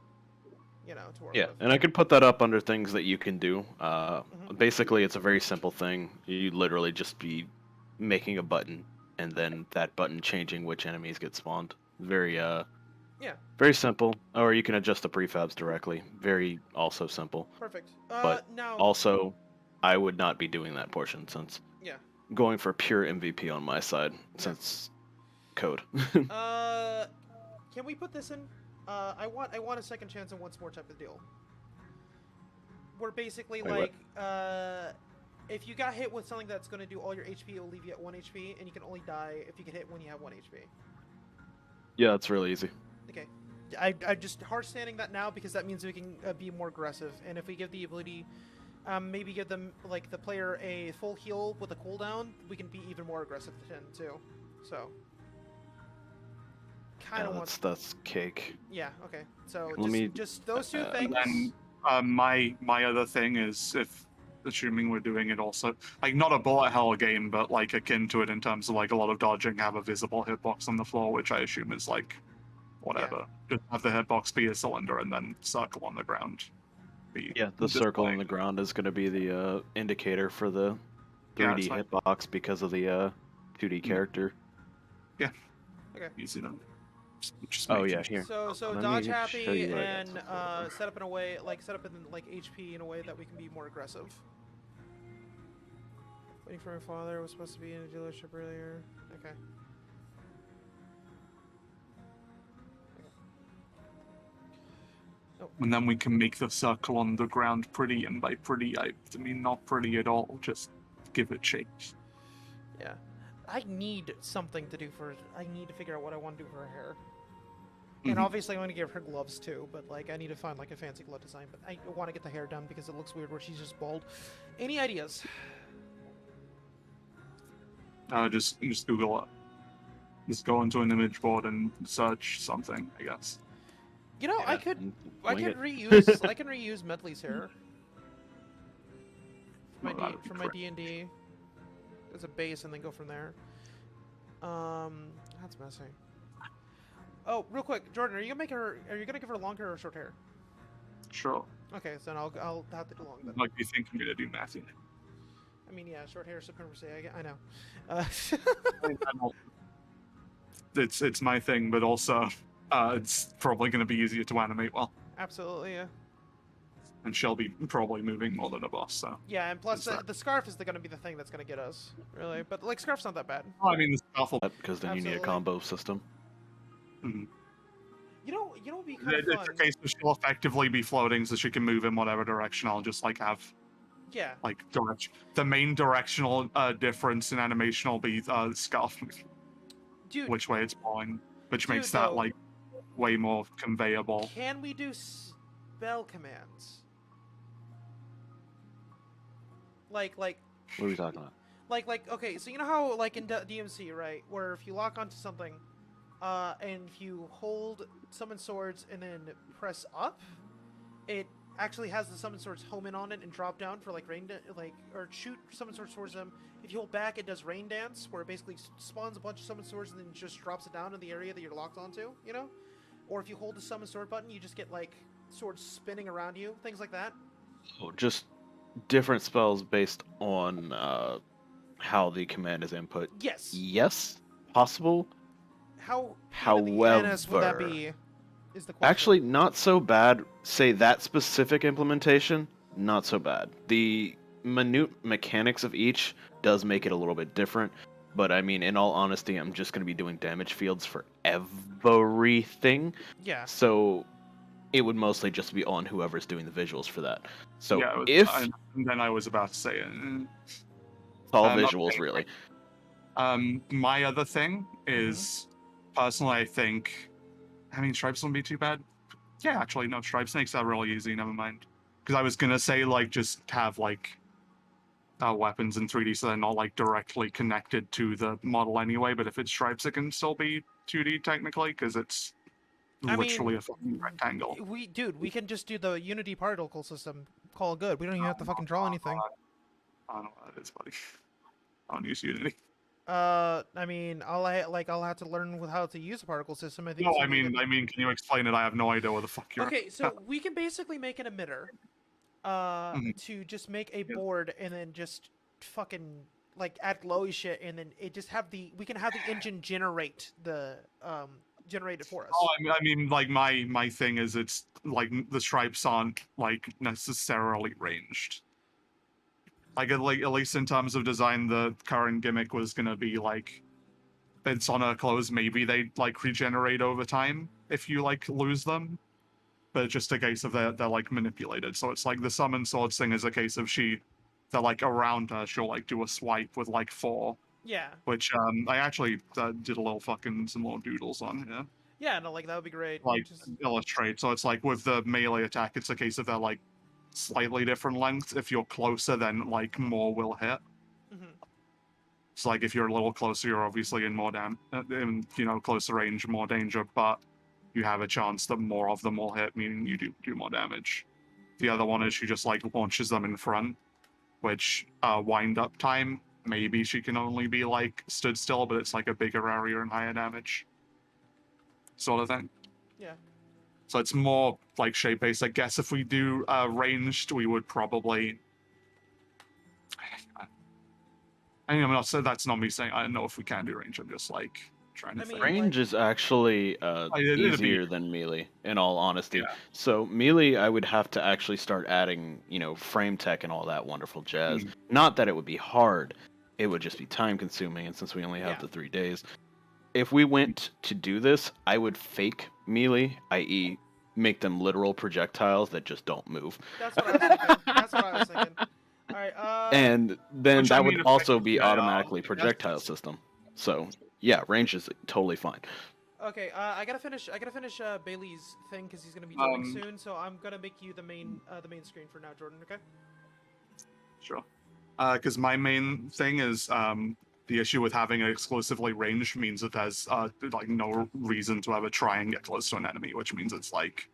You know, to work Yeah, with. and I could put that up under things that you can do. Mhm. Basically, it's a very simple thing. You literally just be making a button, and then that button changing which enemies get spawned. Very very simple. Or you can adjust the prefabs directly. Very also simple. Perfect. But Now. Also, I would not be doing that portion since Yeah. going for pure MVP on my side since code. Can we put this in? I want a second chance and once more type of deal. Where basically Wait, what? like if you got hit with something that's going to do all your HP, it'll leave you at 1 HP, and you can only die if you get hit when you have 1 HP. Yeah, it's really easy. Okay. I just hard standing that now because that means we can be more aggressive, and if we give the ability, maybe give them like the player a full heal with a cooldown, we can be even more aggressive then too. So. Kind of that's cake. Yeah. Okay. So Let me- just those two And things. then my other thing is, if assuming we're doing it also like not a bullet hell game, but like akin to it in terms of like a lot of dodging, have a visible hitbox on the floor, which I assume is like whatever. Just have the hitbox be a cylinder and then circle on the ground. Yeah, the circle on the ground is going to be the indicator for the Yeah, 3D it's like- hitbox because of the 2D character. Easy then. Just Oh making yeah, sure. here. So Let dodge me show happy you what I got and so far. set up in a way, set up in like HP in a way that we can be more aggressive. Waiting for my father. Was supposed to be in a dealership earlier. Okay. And then we can make the circle on the ground pretty, and by pretty, I mean not pretty at all, just give it shapes. Yeah. I need something to do for... I need to figure out what I want to do for her hair. And obviously I want to give her gloves too, but like I need to find like a fancy glove design, but I want to get the hair done because it looks weird where she's just bald. Any ideas? Just Google it. Just go into an image board and search something, I guess. You know, Yeah, I could wing it. reuse I can reuse Medley's hair Well, that would be for my great. D&D as a base and then go from there. That's messy. Oh, real quick, Jordan, are you gonna give her long hair or short hair? Sure. Okay, so then I'll have to do long then. Like you think I'm gonna do Matthew. I mean, yeah, short hair, supremacy. I know. It's my thing, but also it's probably gonna be easier to animate well. Absolutely, yeah. And she'll be probably moving more than a boss, so. Yeah, and plus Is that- the scarf is going to be the thing that's going to get us, really. But like, scarf's not that bad. Well, I mean, the stuff will. Because then you need a Absolutely. combo system. Mhm. You know, would be kind of It's fun. a case of she'll effectively be floating, so she can move in whatever direction. I'll just like have Yeah, like direction. The main directional difference in animation will be scarf, dude. which way it's blowing, which Dude, makes that though, like way more conveyable. Can we do spell commands? Like, What are we talking about? okay, so you know how, like, in DMC, right, where if you lock onto something, and if you hold summon swords and then press up, it actually has the summon swords home in on it and drop down for, like, or shoot summon swords towards them. If you hold back, it does rain dance, where it basically spawns a bunch of summon swords and then just drops it down in the area that you're locked onto, you know? Or if you hold the summon sword button, you just get, like, swords spinning around you, things like that. Oh, just different spells based on how the command is input. Yes. Yes, possible. How However, NS would that be? Is the question. Actually, not so bad. Say that specific implementation, not so bad. The minute mechanics of each does make it a little bit different. But I mean, in all honesty, I'm just going to be doing damage fields for everything. Yeah. So it would mostly just be on whoever's doing the visuals for that. So yeah, then I was about to say it. It's all okay. visuals, really. My other thing is, personally, I think, I mean, stripes wouldn't be too bad. Yeah, actually, no, stripes makes that really easy. Never mind. Because I was gonna say like just have like weapons in 3D, so they're not like directly connected to the model anyway. But if it's stripes, it can still be 2D technically because it's literally a fucking rectangle. We can just do the Unity particle system. Call it good. We don't even have to fucking draw anything. I don't know what that is, buddy. I don't use Unity. I mean, I'll have to learn how to use a particle system. I think. No, I mean, can you explain it? I have no idea what the fuck you're. Okay, so we can basically make an emitter, to just make a board and then just fucking like add glowy shit, and then it just we can have the engine generate it for us. Oh, I mean, like my thing is it's like the stripes aren't like necessarily ranged. Like at least in terms of design, the current gimmick was gonna be like it's on her clothes. Maybe they like regenerate over time if you like lose them, but it's just a case of they're like manipulated. So it's like the summon swords thing is a case of they're like around her. She'll like do a swipe with like 4. Yeah. Which I actually did a little fucking some little doodles on here. Yeah, no, like that would be great. Like illustrate. So it's like with the melee attack, it's a case of they're like slightly different lengths. If you're closer, then like more will hit. So like if you're a little closer, you're obviously in more closer range, more danger, but you have a chance that more of them will hit, meaning you do more damage. The other one is she just like launches them in front, which wind up time, maybe she can only be like stood still, but it's like a bigger area and higher damage. Sort of thing. Yeah. So it's more like shape based. I guess if we do ranged, we would probably. I mean, I'm not saying that's not me saying I don't know if we can do range. I'm just like Trying to I mean, think. Range is actually It'd be- easier than melee, in all honesty. Yeah. So melee, I would have to actually start adding, frame tech and all that wonderful jazz. Not that it would be hard, it would just be time consuming, and since we only have Yeah. the 3 days, if we went to do this, I would fake melee, i.e., make them literal projectiles that just don't move. That's what I was thinking. That's what I was thinking. All right. And then Which, I that mean, would also be effectively, automatically yes. projectile system. So yeah, range is totally fine. Okay. I gotta finish. Bailey's thing because he's gonna be joining soon. So I'm gonna make you the main screen for now, Jordan. Okay. Sure. Because my main thing is the issue with having it exclusively ranged means that there's like no reason to ever try and get close to an enemy, which means it's like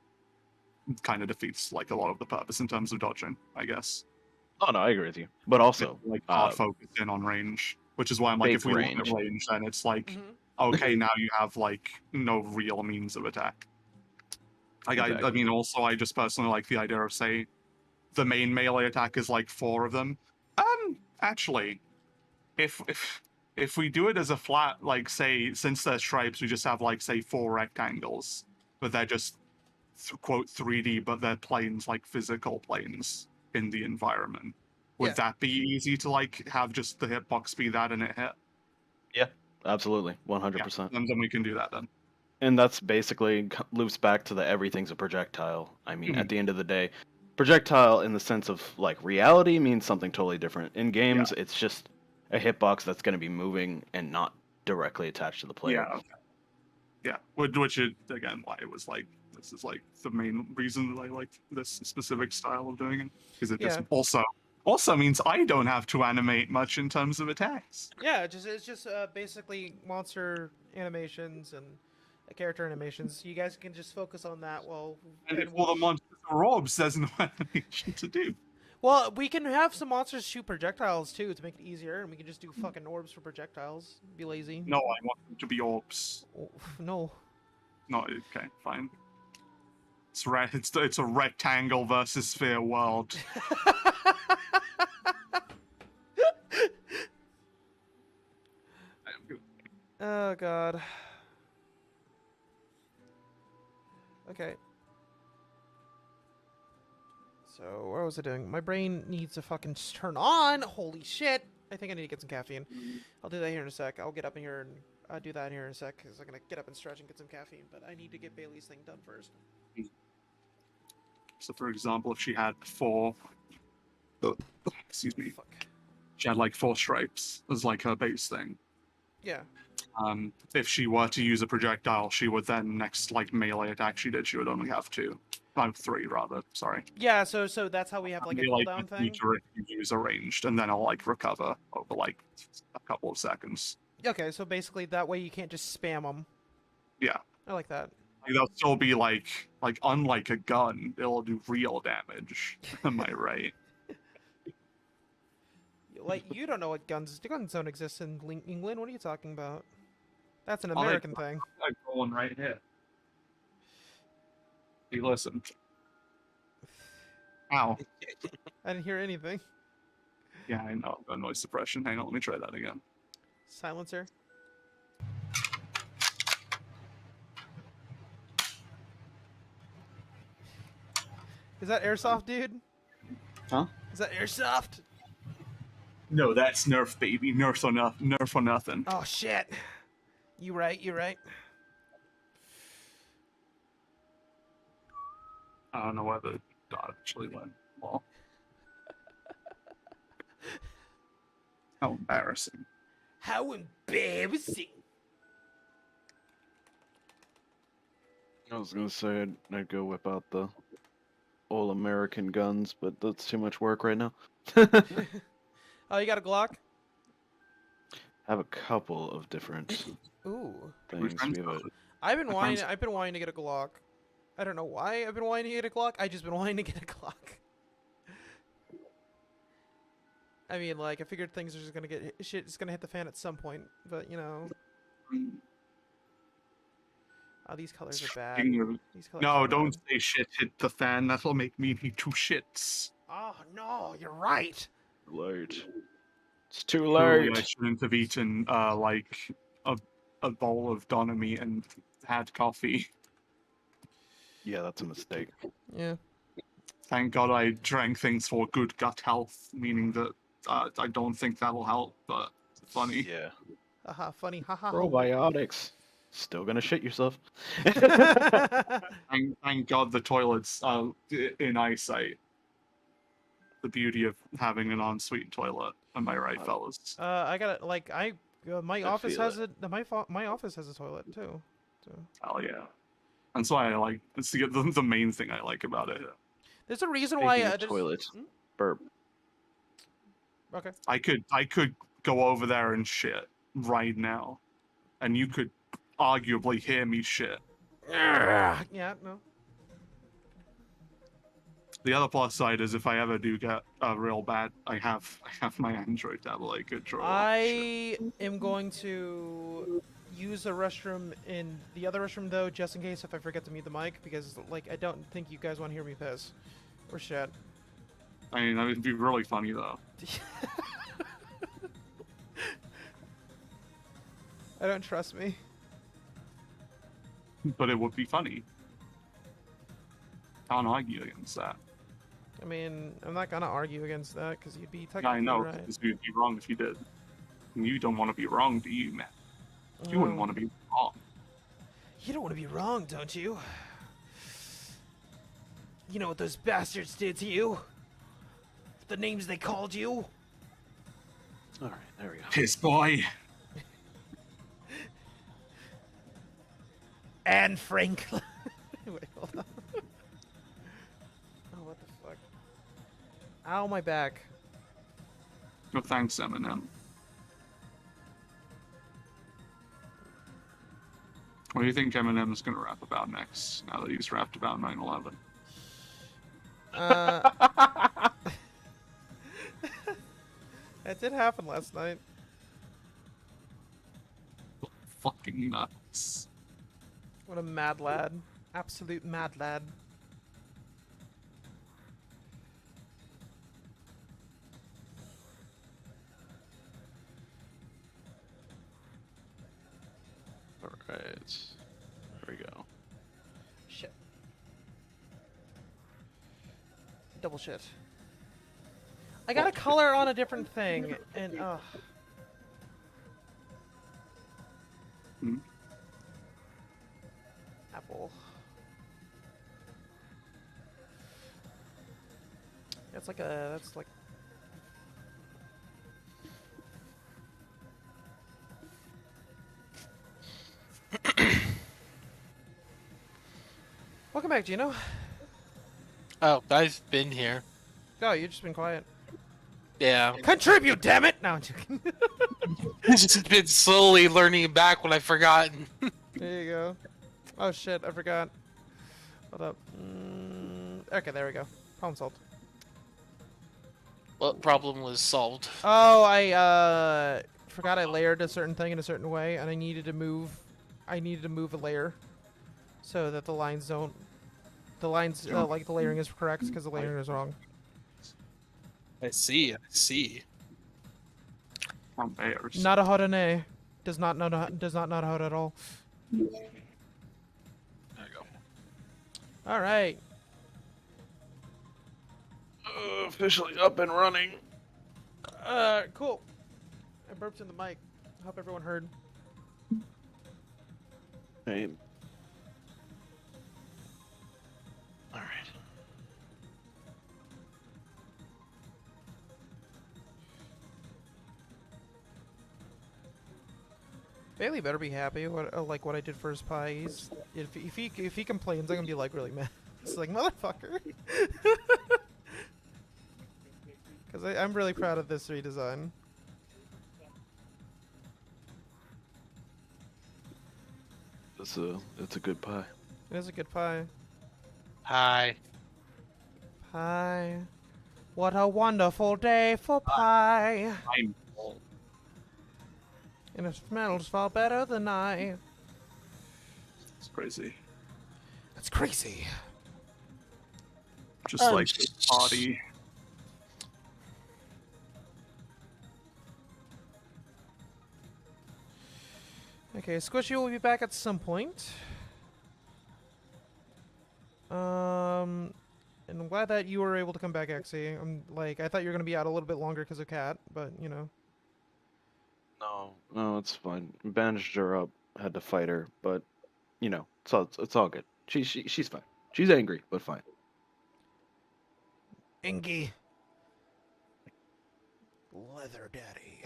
kind of defeats like a lot of the purpose in terms of dodging, I guess. Oh no, I agree with you. But also, like hard focus in on range, which is why I'm like, if we look at range, then it's like, okay, now you have like no real means of attack. Like Exactly. I mean, also I just personally like the idea of, say, the main melee attack is like 4 of them. Actually, if we do it as a flat, like say, since they're stripes, we just have like say 4 rectangles, but they're just quote 3D, but they're planes, like physical planes in the environment. Would that be easy to like have just the hitbox be that and it hit? Yeah, absolutely, 100%. And then we can do that then. And that's basically loops back to the everything's a projectile. I mean, at the end of the day, projectile in the sense of like reality means something totally different. In games, it's just a hitbox that's going to be moving and not directly attached to the player. Yeah. Okay. Yeah. Which is again why it was like, this is like the main reason that I like this specific style of doing it, because it just also means I don't have to animate much in terms of attacks. Yeah, it's just basically monster animations and character animations. You guys can just focus on that while. And if all the monsters are orbs, there's no animation to do. Well, we can have some monsters shoot projectiles too to make it easier, and we can just do fucking orbs for projectiles. Be lazy. No, I want them to be orbs. Oh, no. No, okay, fine. It's a rectangle versus sphere world. Oh god. Okay. So, what was I doing? My brain needs to fucking turn on! Holy shit! I think I need to get some caffeine. I'll do that here in a sec. I'll get up in here and do that here in a sec, because I'm gonna get up and stretch and get some caffeine, but I need to get Bailey's thing done first. So, for example, if she had 4... excuse me. Fuck. She had like 4 stripes as like her base thing. Yeah. If she were to use a projectile, she would then, next like melee attack she did, she would only have 2. 3 rather, sorry. Yeah, so that's how we have like a cooldown thing? Use a ranged, and then I'll like recover over like a couple of seconds. Okay, so basically that way you can't just spam them. Yeah. I like that. Like, they'll still be like unlike a gun, it'll do real damage. Am I right? Like, you don't know what guns don't exist in England. What are you talking about? That's an American thing. I got one right here. Hey, listen. Ow. I didn't hear anything. Yeah, I know. I've got noise suppression. Hang on, let me try that again. Silencer. Is that airsoft, dude? Huh? Is that airsoft? No, that's Nerf, baby. Nerf or nothing. Oh shit. You right. I don't know where the dot actually went. Well. How embarrassing. How embarrassing. I was gonna say I'd go whip out the all-American guns, but that's too much work right now. Oh, you got a Glock? I have a couple of different Ooh. things. I've been wanting to get a Glock. I don't know why I've been wanting to get a Glock. I just been wanting to get a Glock. I mean, like, I figured things are just gonna get shit. It's gonna hit the fan at some point, but you know. Oh, these colors are bad. No, don't say shit hit the fan. That'll make me need 2 shits. Oh no, you're right. Late. It's too late. I shouldn't have eaten like a a bowl of doner meat and had coffee. Yeah, that's a mistake. Yeah. Thank God I drank things for good gut health, meaning that I don't think that'll help, but funny. Yeah. Haha, funny. Haha. Probiotics. Still gonna shit yourself. Thank God the toilet's in eyesight. The beauty of having an ensuite toilet. Am I right, fellas? I got like my I office feel has it. My office has a toilet too. So Hell yeah. That's why I like. It's the main thing I like about it. there's a reason Speaking why of toilets, burp. Okay. I could go over there and shit right now, and you could arguably hear me shit. Yeah. No. The other plus side is if I ever do get real bad, I have my Android tablet I could draw. I am going to use the restroom in the other restroom though, just in case if I forget to mute the mic, because like I don't think you guys want to hear me piss or shit. I mean, that would be really funny though. I don't trust me. But it would be funny. Can't argue against that. I mean, I'm not gonna argue against that because you'd be technically I know, right. because you'd be wrong if you did. And you don't want to be wrong, do you, man? You wouldn't want to be wrong. You don't want to be wrong, don't you? You know what those bastards did to you? The names they called you? Alright, there we go. Piss boy. Anne Franklin. Wait, hold on. Oh, what the fuck? Ow, my back. No thanks, Eminem. What do you think Eminem's gonna rap about next, now that he's rapped about 9/11? That did happen last night. Fucking nuts. What a mad lad. Absolute mad lad. Alright. There we go. Shit. Double shit. I got a color on a different thing, and Hmm? Apple. That's like a. That's like. Welcome back, Gino. Oh, I've been here. Oh, you've just been quiet. Yeah. Contribute, damn it! No, I'm joking. Just been slowly learning back what I've forgotten. There you go. Oh shit, I forgot. Hold up. Okay, there we go. Problem solved. What problem was solved? Oh, I forgot I layered a certain thing in a certain way, and I needed to move a layer so that the lines don't. The lines like the layering is correct because the layering is wrong. I see. I see. From bears. Not a hodane. Does not know how at all. There you go. All right. Officially up and running. Cool. I burped in the mic. I hope everyone heard. Same. Alright. Bailey better be happy like what I did for his pie. He's, if he complains, I'm gonna be like really mad. It's like motherfucker. Because I'm really proud of this redesign. It's a good pie. It is a good pie. Hi. Pie. What a wonderful day for pie. I'm And it smells far better than I. It's crazy. That's crazy. Just like this party. Okay, Squishy will be back at some point. And I'm glad that you were able to come back, Exy. I thought you were gonna be out a little bit longer because of Cat, but you know. No, it's fine. Bandaged her up. Had to fight her, but you know, it's all good. She's fine. She's angry, but fine. Ingy. Leather Daddy.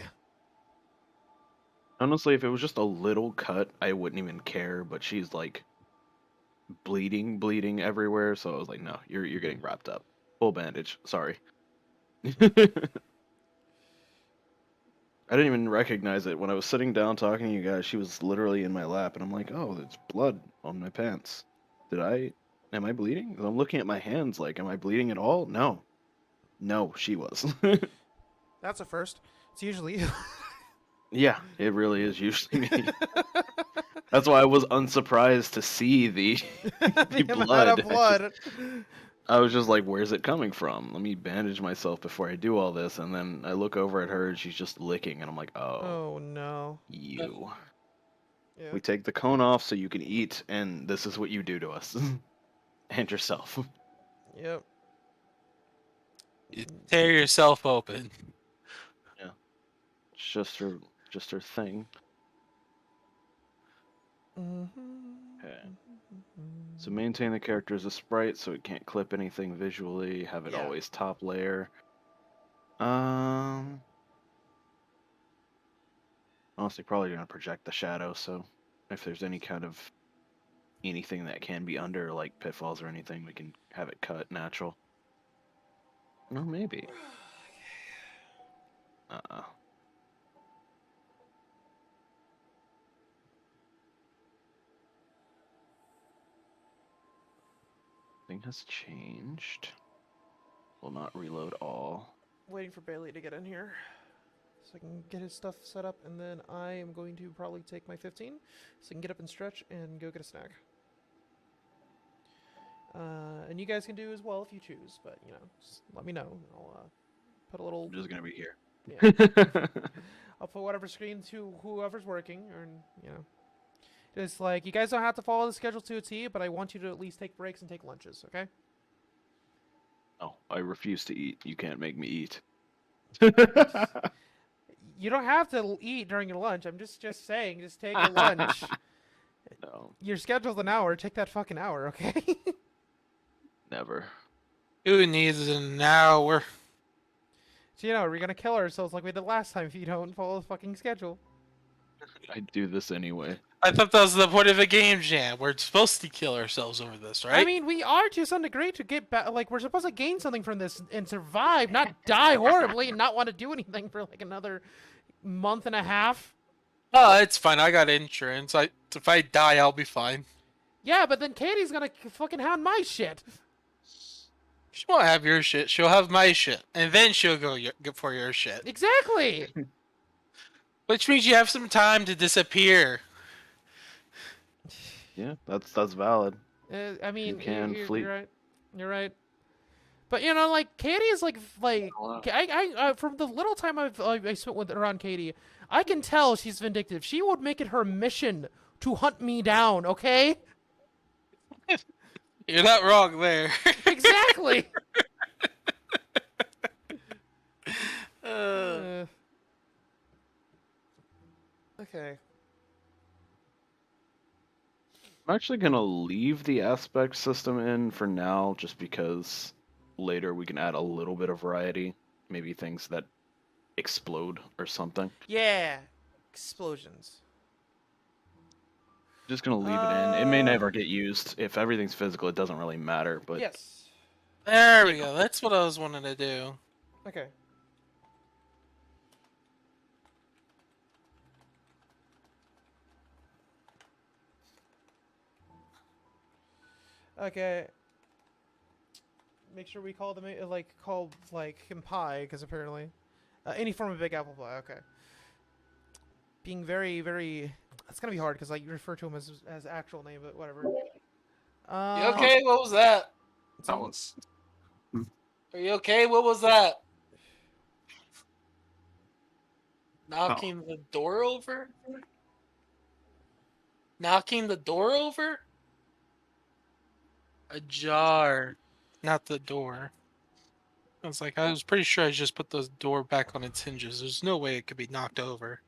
Honestly, if it was just a little cut, I wouldn't even care. But she's like bleeding everywhere. So I was like, no, you're getting wrapped up. Full bandage. Sorry. I didn't even recognize it when I was sitting down talking to you guys. She was literally in my lap, and I'm like, oh, there's blood on my pants. Am I bleeding? 'Cause I'm looking at my hands like, am I bleeding at all? No, she was. That's a first. It's usually you. Yeah, it really is usually me. That's why I was unsurprised to see the the amount blood. of blood. I was just like, where's it coming from? Let me bandage myself before I do all this. And then I look over at her and she's just licking. And I'm like, Oh no. you. Yeah. We take the cone off so you can eat. And this is what you do to us. And yourself. Yep. You tear yourself open. Yeah. It's just her thing. Okay. So maintain the character as a sprite so it can't clip anything visually. Have it always top layer. Honestly, probably gonna project the shadow. So if there's any kind of anything that can be under, like pitfalls or anything, we can have it cut natural. No, maybe. Thing has changed. Will not reload all. Waiting for Bailey to get in here so I can get his stuff set up, and then I am going to probably take my 15 so I can get up and stretch and go get a snack. And you guys can do as well if you choose, but you know, just let me know. I'll put a little. I'm just gonna be here. Yeah. I'll put whatever screen to whoever's working, or you know, just like you guys don't have to follow the schedule to a T, but I want you to at least take breaks and take lunches, okay? Oh, I refuse to eat. You can't make me eat. You don't have to eat during your lunch. I'm just saying, just take a lunch. No. Your schedule's an hour. Take that fucking hour, okay? Never. Who needs an hour? So, you know, we're gonna kill ourselves like we did last time if you don't follow the fucking schedule. I do this anyway. I thought that was the point of a game jam. We're supposed to kill ourselves over this, right? I mean, we are to some degree to get back. Like, we're supposed to gain something from this and survive, not die horribly and not want to do anything for like another month and a half. Oh, it's fine. I got insurance. If I die, I'll be fine. Yeah, but then Katie's gonna fucking hound my shit. She won't have your shit. She'll have my shit, and then she'll go for your shit. Exactly. Which means you have some time to disappear. Yeah, that's valid. I mean, You can flee. You're right. You're right. But you know, like Katie is like I from the little time I spent with around Katie, I can tell she's vindictive. She would make it her mission to hunt me down. Okay. You're not wrong there. Exactly. Okay. I'm actually gonna leave the aspect system in for now, just because later we can add a little bit of variety. Maybe things that explode or something. Yeah. Explosions. Just gonna leave it in. It may never get used. If everything's physical, it doesn't really matter. But yes. There we go. That's what I was wanting to do. Okay. Okay. Make sure we call them him pie, because apparently, any form of Big Apple pie. Okay. Being very, very. It's gonna be hard because like you refer to him as actual name, but whatever. You okay? What was that? That was. Are you okay? What was that? Knocking the door over? Knocking the door over? Ajar, not the door. I was pretty sure I just put the door back on its hinges. There's no way it could be knocked over.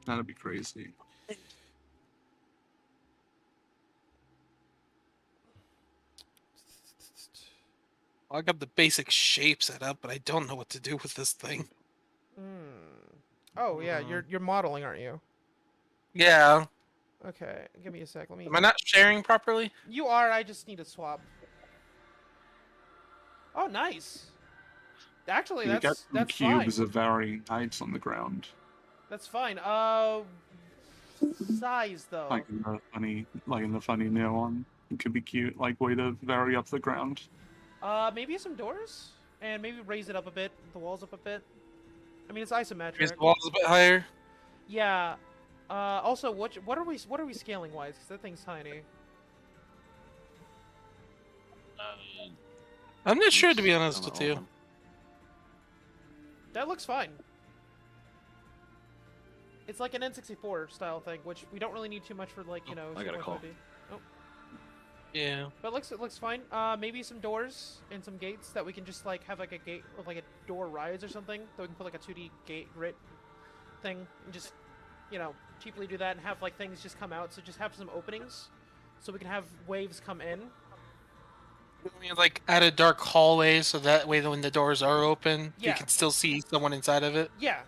That'd be crazy. I got the basic shape set up, but I don't know what to do with this thing. Oh yeah, you're modeling, aren't you? Yeah. Okay, give me a sec. Let me. Am I not sharing properly? You are. I just need to swap. Oh, nice. Actually, You get some that's cubes fine. of varying heights on the ground. That's fine. Size though. Like in the funny neon one. It could be cute, like way to vary up the ground. Maybe some doors, and maybe raise it up a bit, the walls up a bit. I mean, it's isometric. Raise the walls a bit higher. Yeah. Also, what are we scaling wise? Because that thing's tiny. I'm not sure, to be honest with you. That looks fine. It's like an N64 style thing, which we don't really need too much for, like, you know. I got a call. Oh. Yeah. But it looks fine. Maybe some doors and some gates that we can just like have like a gate or like a door rise or something. That we can put like a 2D gate grit thing and just, you know, cheaply do that and have like things just come out. So just have some openings, so we can have waves come in. I mean, like add a dark hallway so that way when the doors are open, you can still see someone inside of it. Yeah.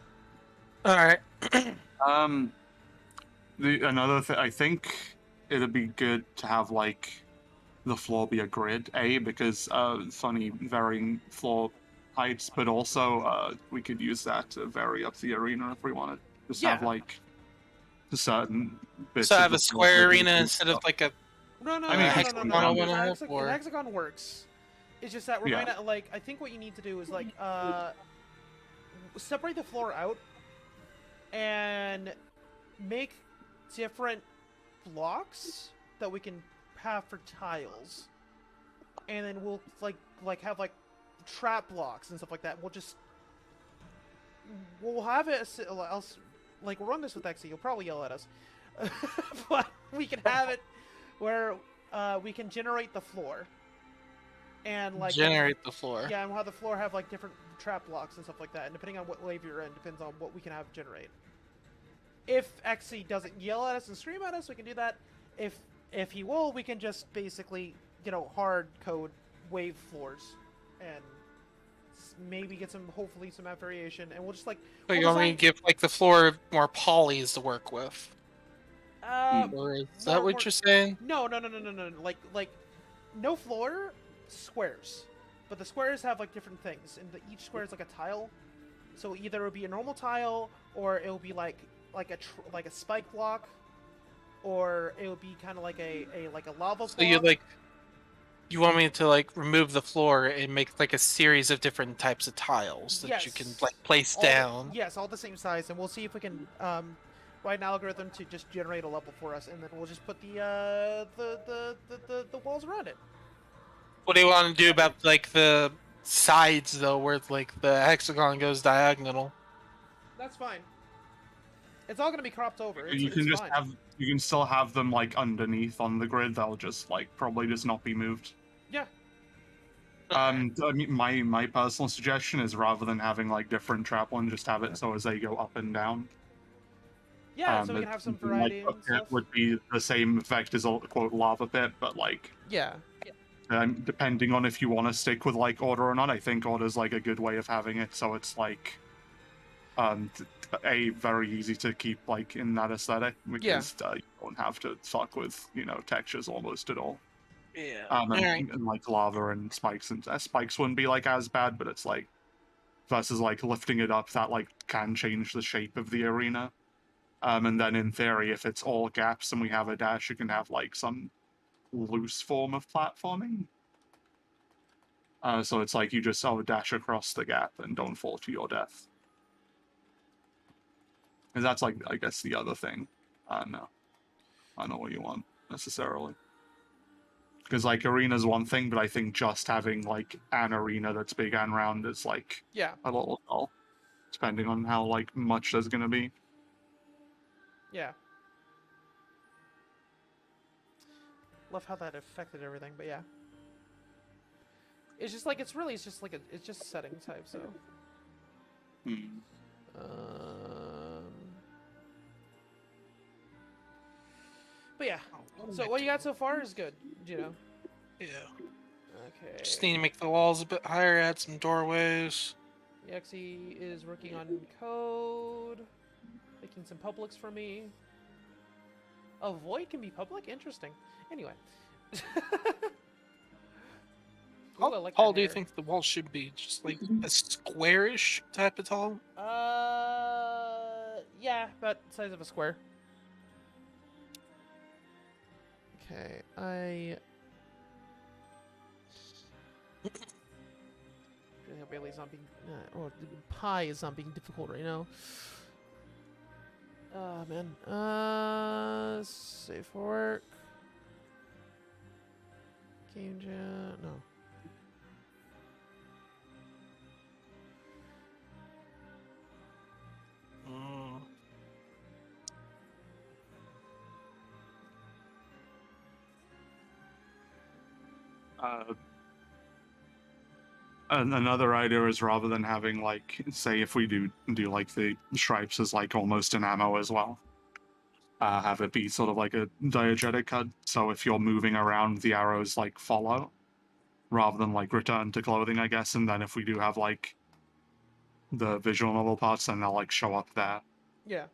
All right. Another thing, I think it'd be good to have like the floor be a grid, because funny varying floor heights, but also we could use that to vary up the arena if we wanted. Just have like a certain bits. So have a square arena instead of like a. No, I mean, an hexagon works. It's just that we're going to, like, I think what you need to do is, like, separate the floor out and make different blocks that we can have for tiles. And then we'll, like have, like, trap blocks and stuff like that. We'll have it, else, like, we'll run this with Xe. You'll probably yell at us. But we can have it where we can generate the floor, and like generate the floor. Yeah, and we'll have the floor have like different trap blocks and stuff like that. And depending on what wave you're in, depends on what we can have generate. If Xe doesn't yell at us and scream at us, we can do that. If he will, we can just basically, you know, hard code wave floors, and maybe get hopefully some variation. And we'll just like. So you want me to give like the floor more polys to work with? Or is that what you're saying? No. Like, no floor, squares. But the squares have, like, different things. And each square is, like, a tile. So either it'll be a normal tile, or it'll be, like a spike block, or it'll be kind of like a lava block. So you want me to, like, remove the floor and make, like, a series of different types of tiles that you can, like, place down? Yes, all the same size. And we'll see if we can, write an algorithm to just generate a level for us, and then we'll just put the walls around it. What do you want to do about like the sides though, where like the hexagon goes diagonal? That's fine. It's all gonna be cropped over. You can still have them like underneath on the grid. They'll just like probably just not be moved. Yeah. I mean, my personal suggestion is rather than having like different trap ones, just have it so as they go up and down. Yeah, so we can have some variety. Like, a pit would be the same effect as a quote lava pit, but like depending on if you want to stick with like order or not, I think order's like a good way of having it, so it's like very easy to keep like in that aesthetic, because you don't have to fuck with, you know, textures almost at all. Yeah. And like lava and spikes, and spikes wouldn't be like as bad, but it's like versus like lifting it up, that like can change the shape of the arena. And then in theory, if it's all gaps and we have a dash, you can have like some loose form of platforming. So it's like you just dash across the gap and don't fall to your death. And that's like, I guess, the other thing. No. I don't know what you want, necessarily. Because like arena's one thing, but I think just having like an arena that's big and round is like a little dull, depending on how like much there's gonna be. Yeah. Love how that affected everything, but yeah. It's just like it's just setting type, so. Hmm. But yeah. So what you got so far is good, you know. Yeah. Okay. Just need to make the walls a bit higher, add some doorways. Yaxie is working on code, making some publics for me. A void can be public? Interesting. Anyway. Ooh, I like How tall that do you hair. think the wall should be? Just like a squarish type of tall? Yeah, about the size of a square. Okay, I really hope Bailey's not being, or the pie is not being difficult right now. Oh man. Save for work. Game Jam. No. Another idea is rather than having like, say, if we do like the stripes as like almost an ammo as well, have it be sort of like a diegetic cut. So if you're moving around, the arrows like follow, rather than like return to clothing, I guess. And then if we do have like the visual novel parts, then they'll like show up there. Yeah.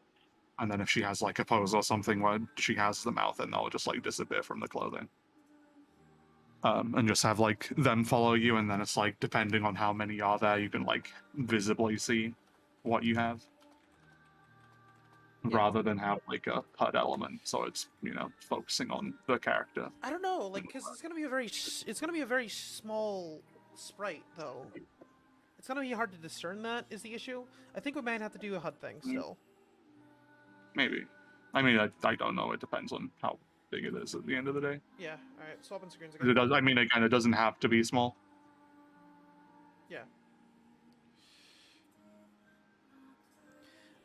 And then if she has like a pose or something where she has the mouth, then they'll just like disappear from the clothing. And just have like them follow you, and then it's like depending on how many are there, you can like visibly see what you have, rather than have like a HUD element. So it's focusing on the character. I don't know, like, because it's gonna be a very small sprite though. It's gonna be hard to discern. That is the issue. I think we might have to do a HUD thing still. Maybe. I mean, I don't know. It depends on how big it is at the end of the day. Yeah. All right. Swapping screens It again. does. I mean, again, it doesn't have to be small. Yeah.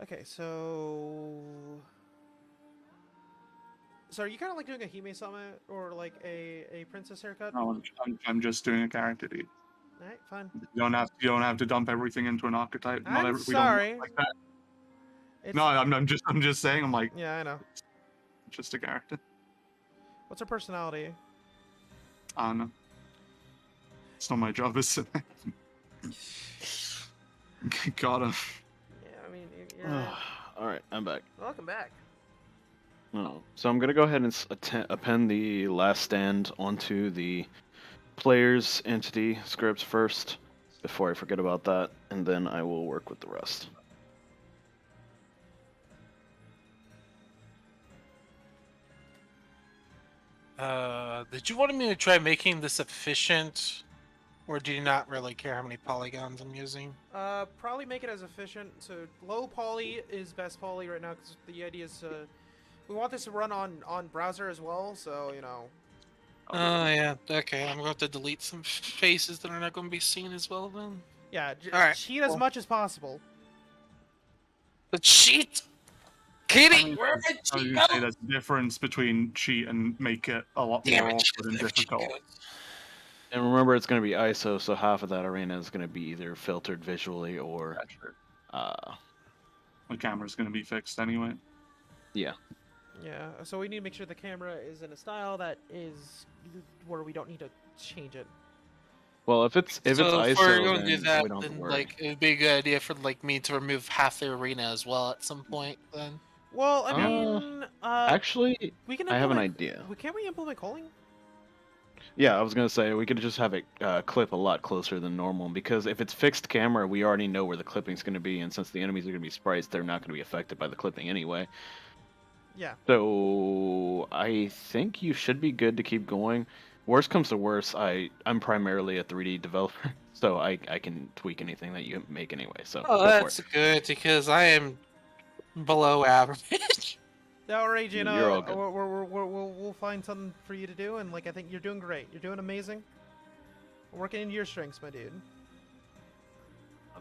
Okay, so are you kind of like doing a Hime summit or like a princess haircut? No, I'm just doing a character deed. All right, fine. You don't have to dump everything into an archetype. I'm We don't sorry. work like that. It's... No, I'm just saying. I'm like, yeah, I know. It's just a character. What's her personality? I don't know. It's not my job, is it? Got him. Yeah, I mean, you're right. All right, I'm back. Welcome back. Oh, so I'm gonna go ahead and append the last stand onto the player's entity scripts first, before I forget about that, and then I will work with the rest. Did you want me to try making this efficient, or do you not really care how many polygons I'm using? Probably make it as efficient. So low poly is best poly right now because the idea is we want this to run on browser as well. So Oh yeah, okay. I'm going to delete some faces that are not going to be seen as well then. Yeah, Alright, cheat as much as possible. The cheat! Kitty, I mean, where did I she would go? say there's a difference between cheat and make it a lot Damn more it, awkward and there she difficult. goes. And remember, it's going to be ISO, so half of that arena is going to be either filtered visually or, The camera's going to be fixed anyway. yeah. Yeah, so we need to make sure the camera is in a style that is where we don't need to change it. Well, if it's So if ISO, we're going to then do that, we don't have to then worry. like it would be a good idea for like me to remove half the arena as well at some point. Then. Well, I mean, Actually, we can. I have an implement- idea. Can't we implement calling? Yeah, I was gonna say we could just have it clip a lot closer than normal, because if it's fixed camera, we already know where the clipping's gonna be, and since the enemies are gonna be sprites, they're not gonna be affected by the clipping anyway. Yeah. So I think you should be good to keep going. Worst comes to worst, I'm primarily a 3D developer, so I can tweak anything that you make anyway. So Oh, go for that's it. good because I am below average. Alright, You're all good. we'll find something for you to do, and like I think you're doing great. You're doing amazing. Working into your strengths, my dude.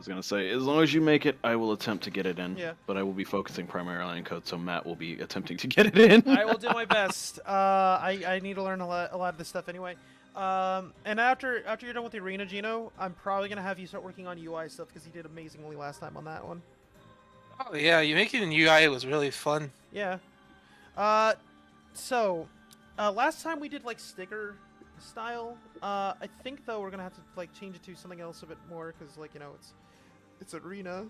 was gonna say, as long as you make it, I will attempt to get it in. Yeah. But I will be focusing primarily on code, so Matt will be attempting to get it in. I will do my best. I need to learn a lot of this stuff anyway. And after you're done with the arena, Gino, I'm probably gonna have you start working on UI stuff because you did amazingly last time on that one. Oh yeah, you making UI was really fun. Yeah. So, last time we did like sticker style. I think though we're gonna have to like change it to something else a bit more because like it's arena.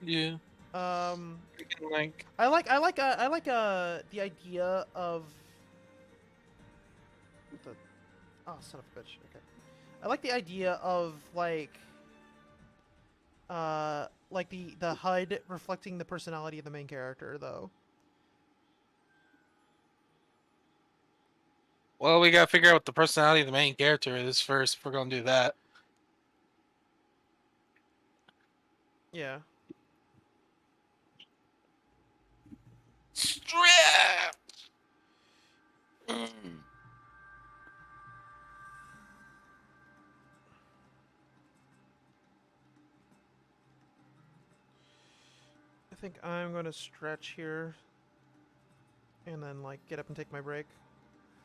Yeah. Like I like the idea of the son of a bitch. Okay. I like the idea of like the HUD reflecting the personality of the main character though. Well, we gotta figure out what the personality of the main character is first if we're gonna do that. Yeah. Strap! I think I'm gonna stretch here and then like get up and take my break.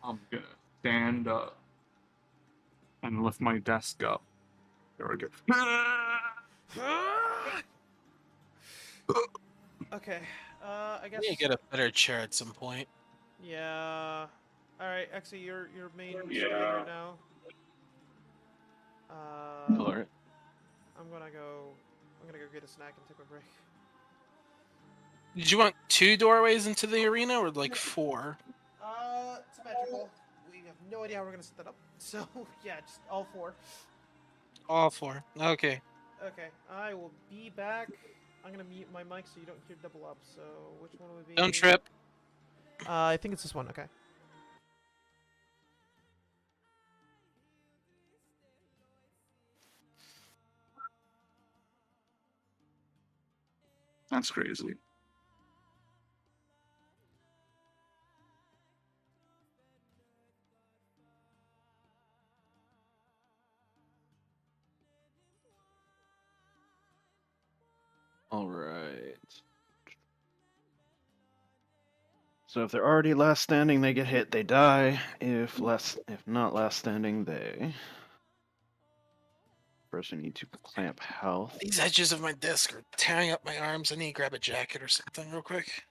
I'm gonna stand up and lift my desk up. There we go. Okay. I guess. We need to get a better chair at some point. Yeah. All right. Actually, you're main screen Yeah. right now. Alright. I'm gonna go get a snack and take a break. Did you want 2 doorways into the arena or like 4? Symmetrical. We have no idea how we're gonna set that up. So yeah, just all 4. All 4. Okay. Okay. I will be back. I'm gonna mute my mic so you don't hear double up. So which one would be? Don't trip. I think it's this one. Okay. That's crazy. Alright. So if they're already last standing, they get hit, they die. If not last standing, they... First we need to clamp health. These edges of my desk are tearing up my arms. I need to grab a jacket or something real quick.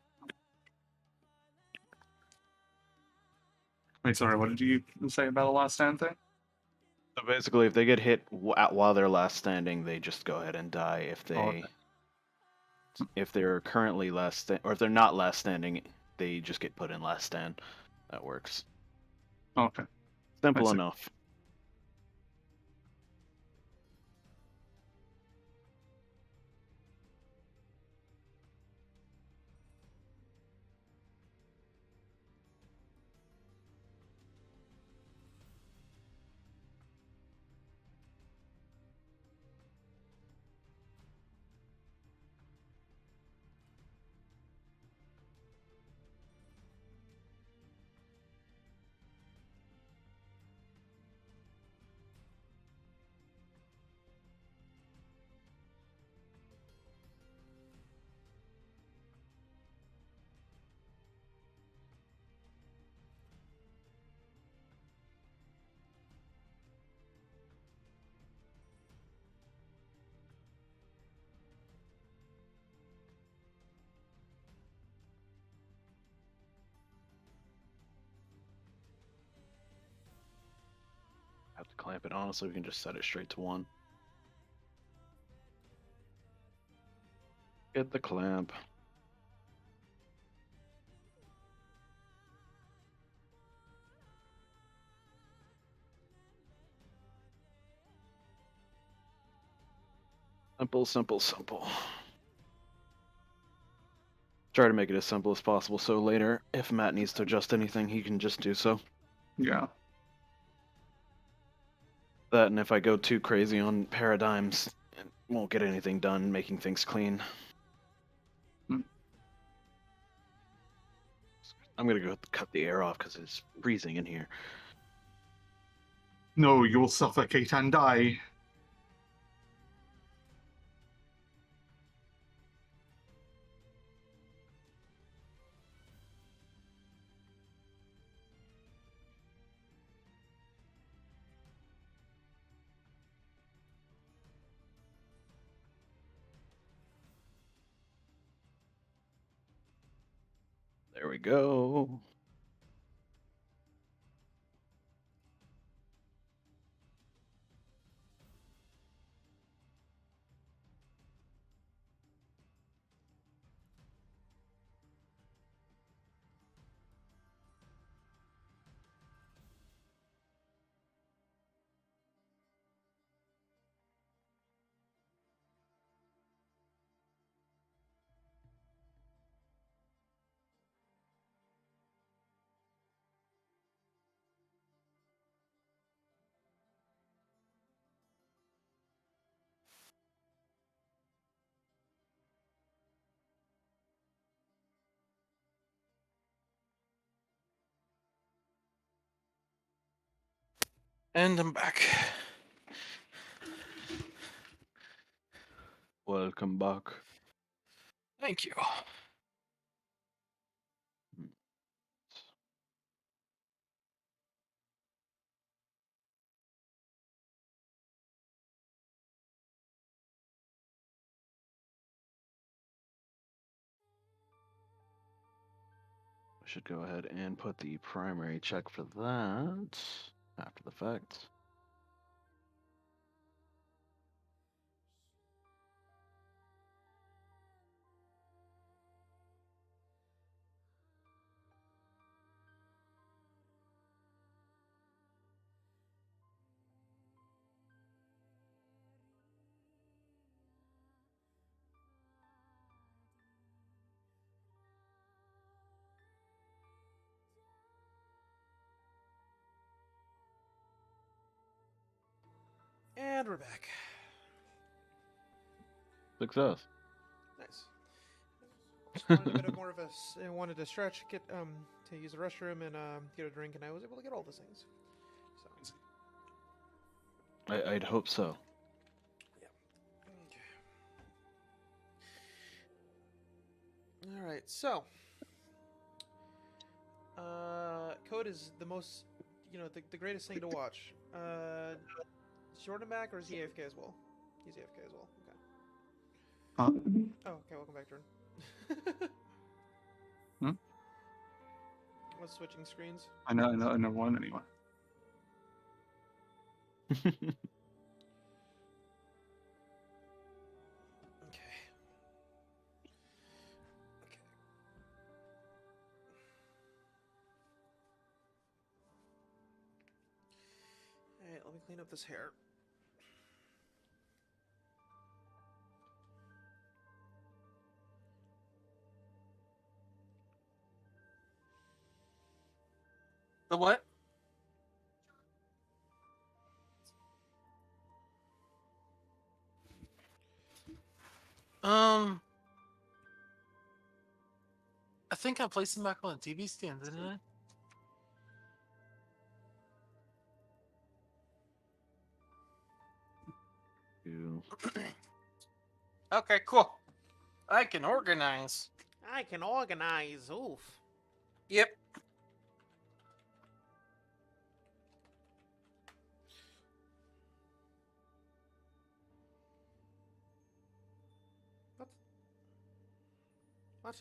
Wait, sorry, what did you say about a last stand thing? So basically, if they get hit while they're last standing, they just go ahead and die. If they... okay. If they're currently or if they're not last standing, they just get put in last stand. That works. Okay. Simple I see. enough. Have to clamp it on so we can just set it straight to 1. Get the clamp. Simple, simple, simple. Try to make it as simple as possible so later, if Matt needs to adjust anything, he can just do so. Yeah. That, and if I go too crazy on paradigms, it won't get anything done making things clean. Hmm. I'm gonna go cut the air off because it's freezing in here. No, you will suffocate and die. There we go. And I'm back. Welcome back. Thank you. I should go ahead and put the primary check for that after the fact. And we're back. Success. Nice. Just wanted a bit of more of I wanted to stretch, get to use the restroom, and get a drink, and I was able to get all those things. So. I'd hope so. Yeah. Okay. All right. So. Code is the most, the greatest thing to watch. Jordan back or is he AFK as well? He's AFK as well. Okay. Huh? Oh, okay. Welcome back, Jordan. What's switching screens? I know one anyway. Okay. Alright, let me clean up this hair. The what? I think I placed him back on the TV stand, didn't I? Okay, cool. I can organize. I can organize. Oof. Yep. What?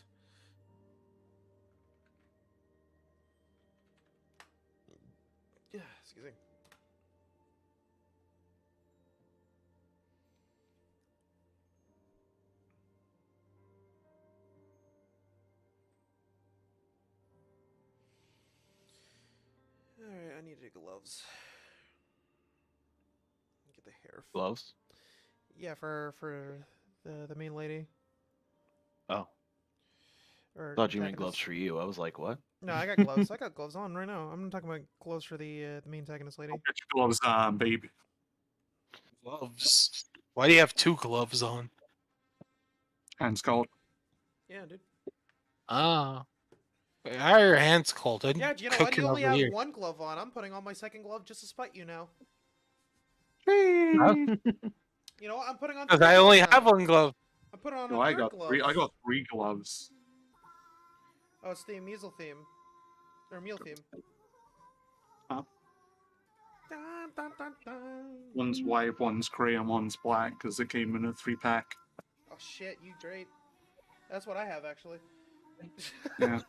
Yeah, excuse me. Alright, I need gloves. Get the hair. Gloves? Yeah, for the main lady. Oh. Or Thought you meant gloves for you. I was like, what? No, I got gloves. I got gloves on right now. I'm talking about gloves for the main antagonist lady. I'll get your gloves on, baby. Gloves? Why do you have two gloves on? Hands cold. Yeah, dude. Ah. How are your hands cold? I'm Yeah, you know what? You cooking only over have here. one glove on. I'm putting on my second glove just to spite you now. Huh? You know what? I'm putting on. Because I only have one glove. I put on No, a I third got glove. three. I got three gloves. Oh, it's the measle theme, or meal theme. Huh? Dun, dun, dun, dun. One's white, one's grey, and one's black because it came in a 3-pack. Oh shit, you great. That's what I have actually. Yeah.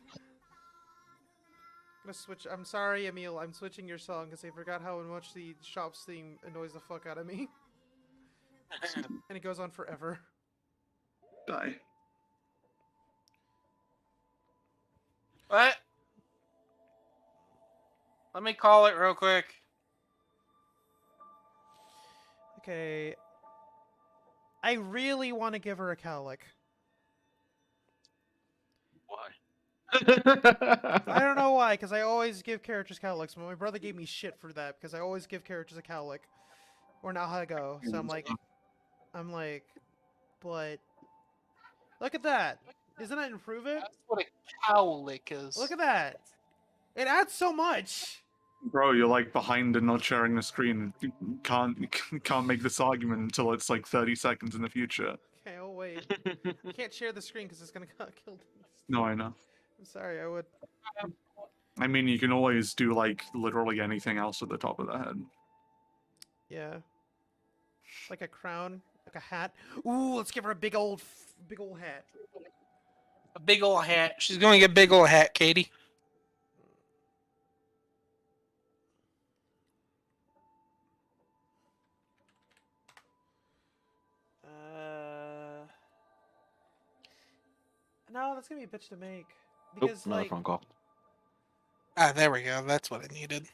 gonna switch. I'm sorry, Emil. I'm switching your song because I forgot how much the shop's theme annoys the fuck out of me. And it goes on forever. Die. What? Let me call it real quick. Okay. I really want to give her a cowlick. Why? I don't know why, because I always give characters cowlicks. But my brother gave me shit for that because I always give characters a cowlick, or now how I go. So I'm like, but look at that! Doesn't that improve it? That's what a cowlick is. Look at that! It adds so much. Bro, you're like behind and not sharing the screen. You can't make this argument until it's like 30 seconds in the future. Okay, oh wait. I can't share the screen because it's gonna kill me. No, I know. I'm sorry. I would. I mean, you can always do like literally anything else at the top of the head. Yeah. Like a crown, like a hat. Ooh, let's give her a big old hat. A big old hat. She's going to get a big old hat, Katie. No, that's gonna be a bitch to make because Another like. phone call. Ah, there we go. That's what I needed.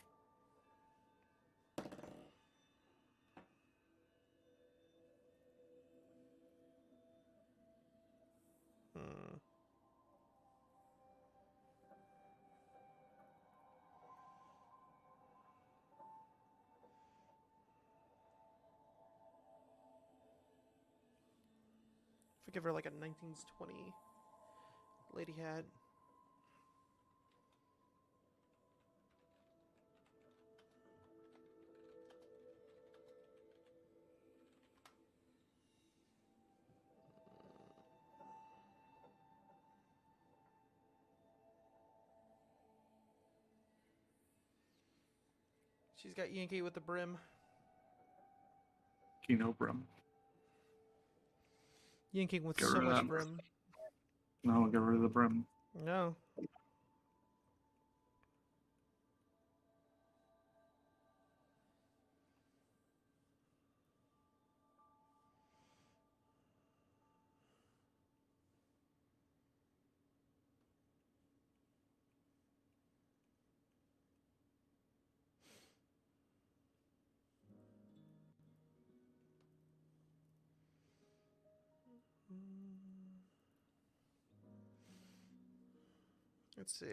If I give her like a 1920 lady hat. She's got Yankee with the brim. Kino brim. Yanking with Get so rid of much that. brim. No, get rid of the brim. No. Let's see.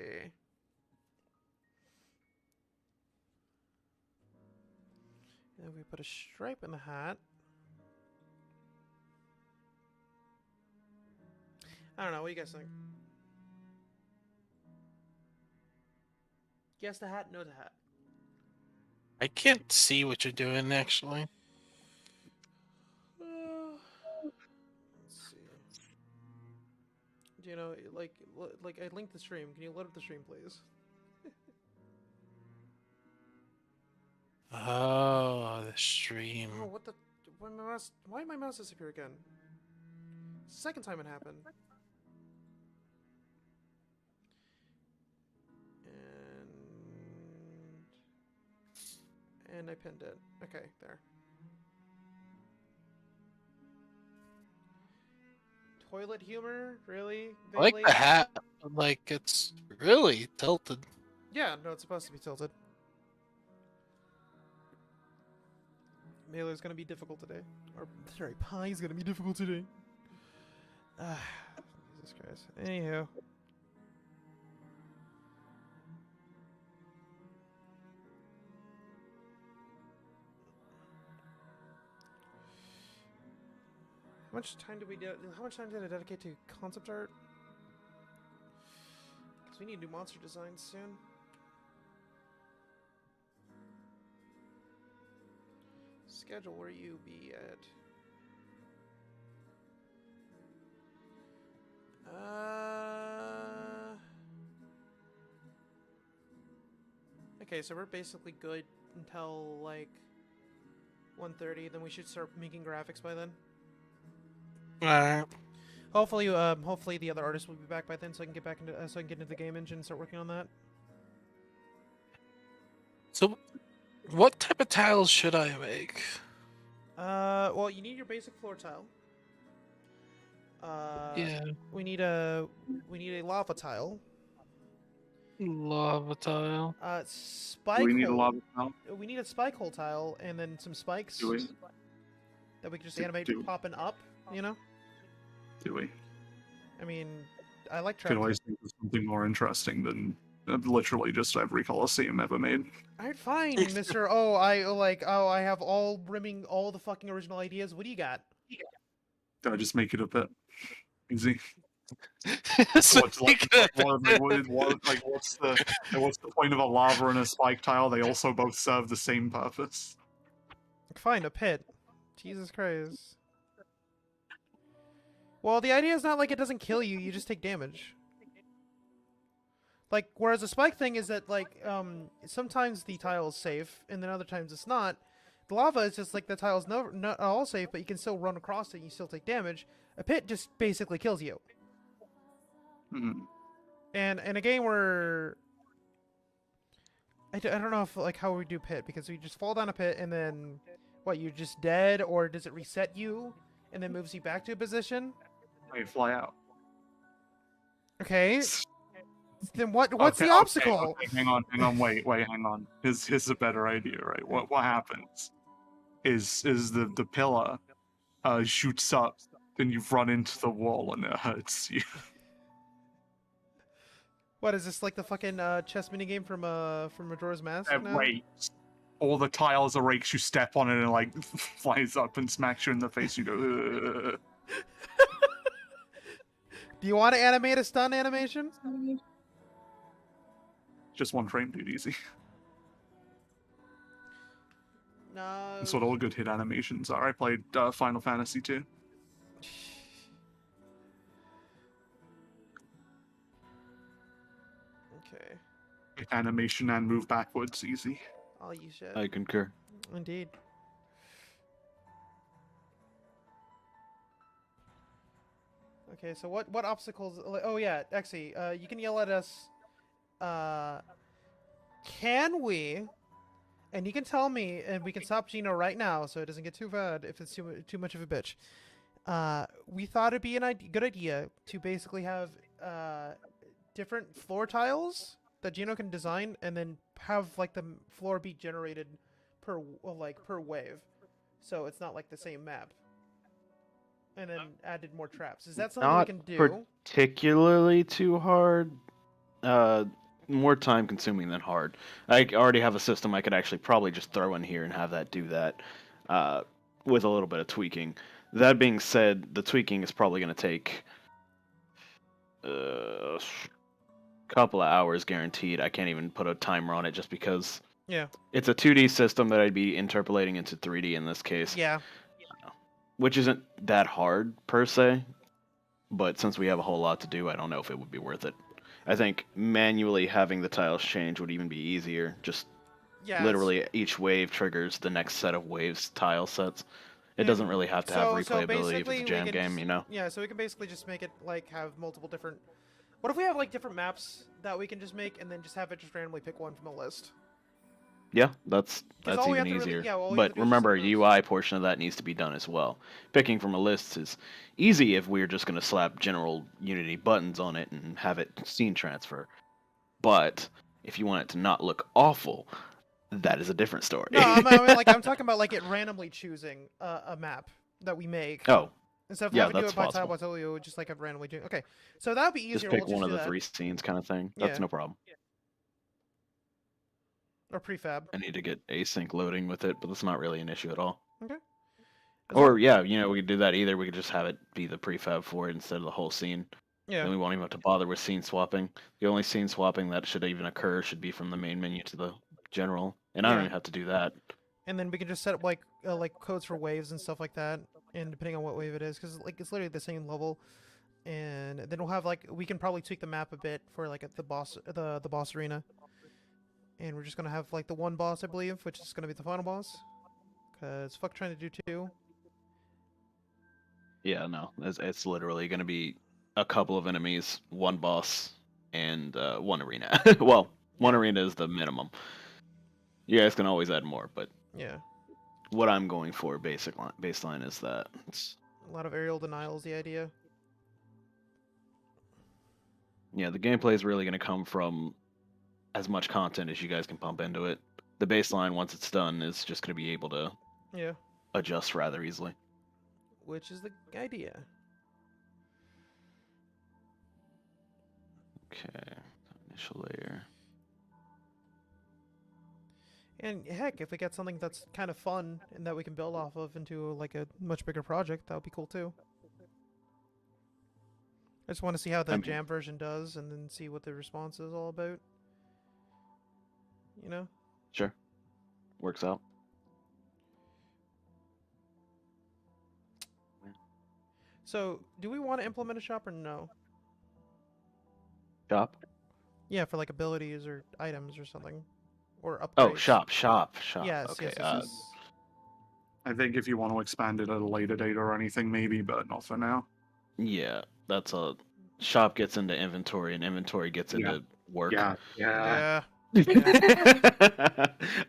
And we put a stripe in the hat. I don't know. What do you guys think? Yes to hat, no to hat. I can't see what you're doing, actually. Let's see. Do you know, like I linked the stream. Can you load up the stream, please? Oh, the stream. Oh, what the? Why did my mouse disappear again? Second time it happened. And I pinned it. Okay, there. Toilet humor? Really? I like the hat. Like, it's really tilted. Yeah, no, it's supposed to be tilted. Mailer's gonna be difficult today. Or, sorry, Pie's gonna be difficult today. Ah, Jesus Christ. Anywho. How much time did How much time did I dedicate to concept art? Because we need new monster designs soon. Schedule where you be at. Okay, so we're basically good until like 1:30. Then we should start making graphics by then. Alright. Hopefully the other artist will be back by then, so I can get back into so I can get into the game engine and start working on that. So, what type of tiles should I make? Well, you need your basic floor tile. Yeah, We need a lava tile. lava tile. Do Spike we need a hole. lava tile? We need a spike hole tile, and then some spikes Do we? that we can just Do- animate do- popping up. You know. Do we? I mean, I like Could trap. always think of something more interesting than literally just every Coliseum ever made. Alright, fine, Mister. I have all the fucking original ideas. What do you got? I just make it a bit easy. So What's you could- what's the point of a lava and a spike tile? They also both serve the same purpose. Fine, a pit. Jesus Christ. Well, the idea is not like it doesn't kill you, you just take damage. Like, whereas a spike thing is that, like, sometimes the tile is safe, and then other times it's not. The lava is just like the tile's not all safe, but you can still run across it and you still take damage. A pit just basically kills you. Mm-hmm. And in a game where... I don't know if, like, how we do pit, because we just fall down a pit and then... What, you're just dead, or does it reset you and then moves you back to a position? You fly out. Okay. Then what's Okay, the obstacle? Okay, hang on, wait, hang on. Here's a better idea, right? What happens is the pillar shoots up, then you run into the wall and it hurts you. What is this, like the fucking chess minigame from Majora's Mask? It now? rakes. All the tiles are rakes. You step on it and it, like flies up and smacks you in the face. You go. Ugh. Do you want to animate a stun animation? Just one frame, dude. Easy. No. That's what all good hit animations are. I played Final Fantasy 2. Okay. Hit animation and move backwards, easy. All you shit. I concur. Indeed. Okay, so what obstacles? Oh yeah, Exy, you can yell at us. Can we? And you can tell me, and we can stop Gino right now, so it doesn't get too bad if it's too much of a bitch. We thought it'd be good idea to basically have different floor tiles that Gino can design, and then have like the floor be generated per wave, so it's not like the same map. And then added more traps. Is that something we can do? Particularly too hard. More time consuming than hard. I already have a system I could actually probably just throw in here and have that do that with a little bit of tweaking. That being said, the tweaking is probably going to take a couple of hours guaranteed. I can't even put a timer on it just because it's a 2D system that I'd be interpolating into 3D in this case. Yeah. Which isn't that hard per se, but since we have a whole lot to do, I don't know if it would be worth it. I think manually having the tiles change would even be easier. Just literally each wave triggers the next set of waves tile sets. It doesn't really have to have replayability if it's a jam game, you know? Yeah, so we can basically just make it like have multiple different... What if we have like different maps that we can just make and then just have it just randomly pick one from a list? Yeah, that's even easier. But remember, UI portion of that needs to be done as well. Picking from a list is easy if we're just going to slap general Unity buttons on it and have it scene transfer. But if you want it to not look awful, that is a different story. No, I mean, like I'm talking about like it randomly choosing a map that we make. Oh. Instead of having to do it by tile by tile, we would just like have randomly do. Okay, so that would be easier. Just pick one of the 3 scenes kind of thing. That's no problem. Or prefab. I need to get async loading with it, but that's not really an issue at all. Okay. Or yeah, we could do that either. We could just have it be the prefab for it instead of the whole scene. Yeah. Then we won't even have to bother with scene swapping. The only scene swapping that should even occur should be from the main menu to the general, and I don't even have to do that. And then we can just set up like codes for waves and stuff like that, and depending on what wave it is, because like it's literally the same level. And then we'll have like we can probably tweak the map a bit for like the boss arena. And we're just gonna have like the one boss, I believe, which is gonna be the final boss. Cause fuck trying to do 2. Yeah, no, it's literally gonna be a couple of enemies, one boss, and one arena. Well, one arena is the minimum. You guys can always add more, but Yeah. what I'm going for baseline is that. A lot of aerial denial is the idea. Yeah, the gameplay is really going to come from as much content as you guys can pump into it. The baseline, once it's done, is just going to be able to adjust rather easily. Which is the idea. Okay, initial layer. And heck, if we get something that's kind of fun and that we can build off of into like a much bigger project, that would be cool too. I just want to see how the Jam version does and then see what the response is all about. You know? Sure. Works out. So, do we want to implement a shop or no? Shop? Yeah, for like abilities or items or something. Or upgrades. Oh, shop. Yes, okay. yes. I think if you want to expand it at a later date or anything, maybe, but not for now. Yeah, that's a shop gets into inventory, and inventory gets into work. Yeah.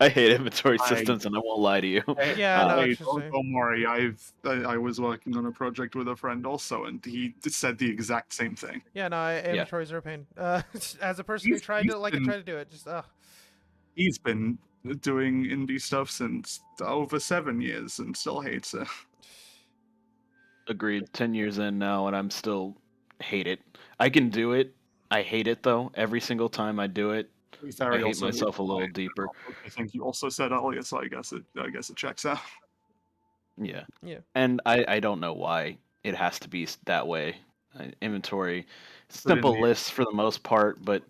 I hate inventory systems, and I won't lie to you. Don't worry. I was working on a project with a friend also, and he said the exact same thing. Yeah, no, inventories are a pain. As a person who tried to do it, just He's been doing indie stuff since over 7 years and still hates it. Agreed. 10 years in now, and I'm still hate it. I can do it. I hate it though. Every single time I do it, I hate myself a little deeper. I think you also said earlier, so I guess it checks out. Yeah. Yeah. And I don't know why it has to be that way. Inventory, simple lists for the most part, but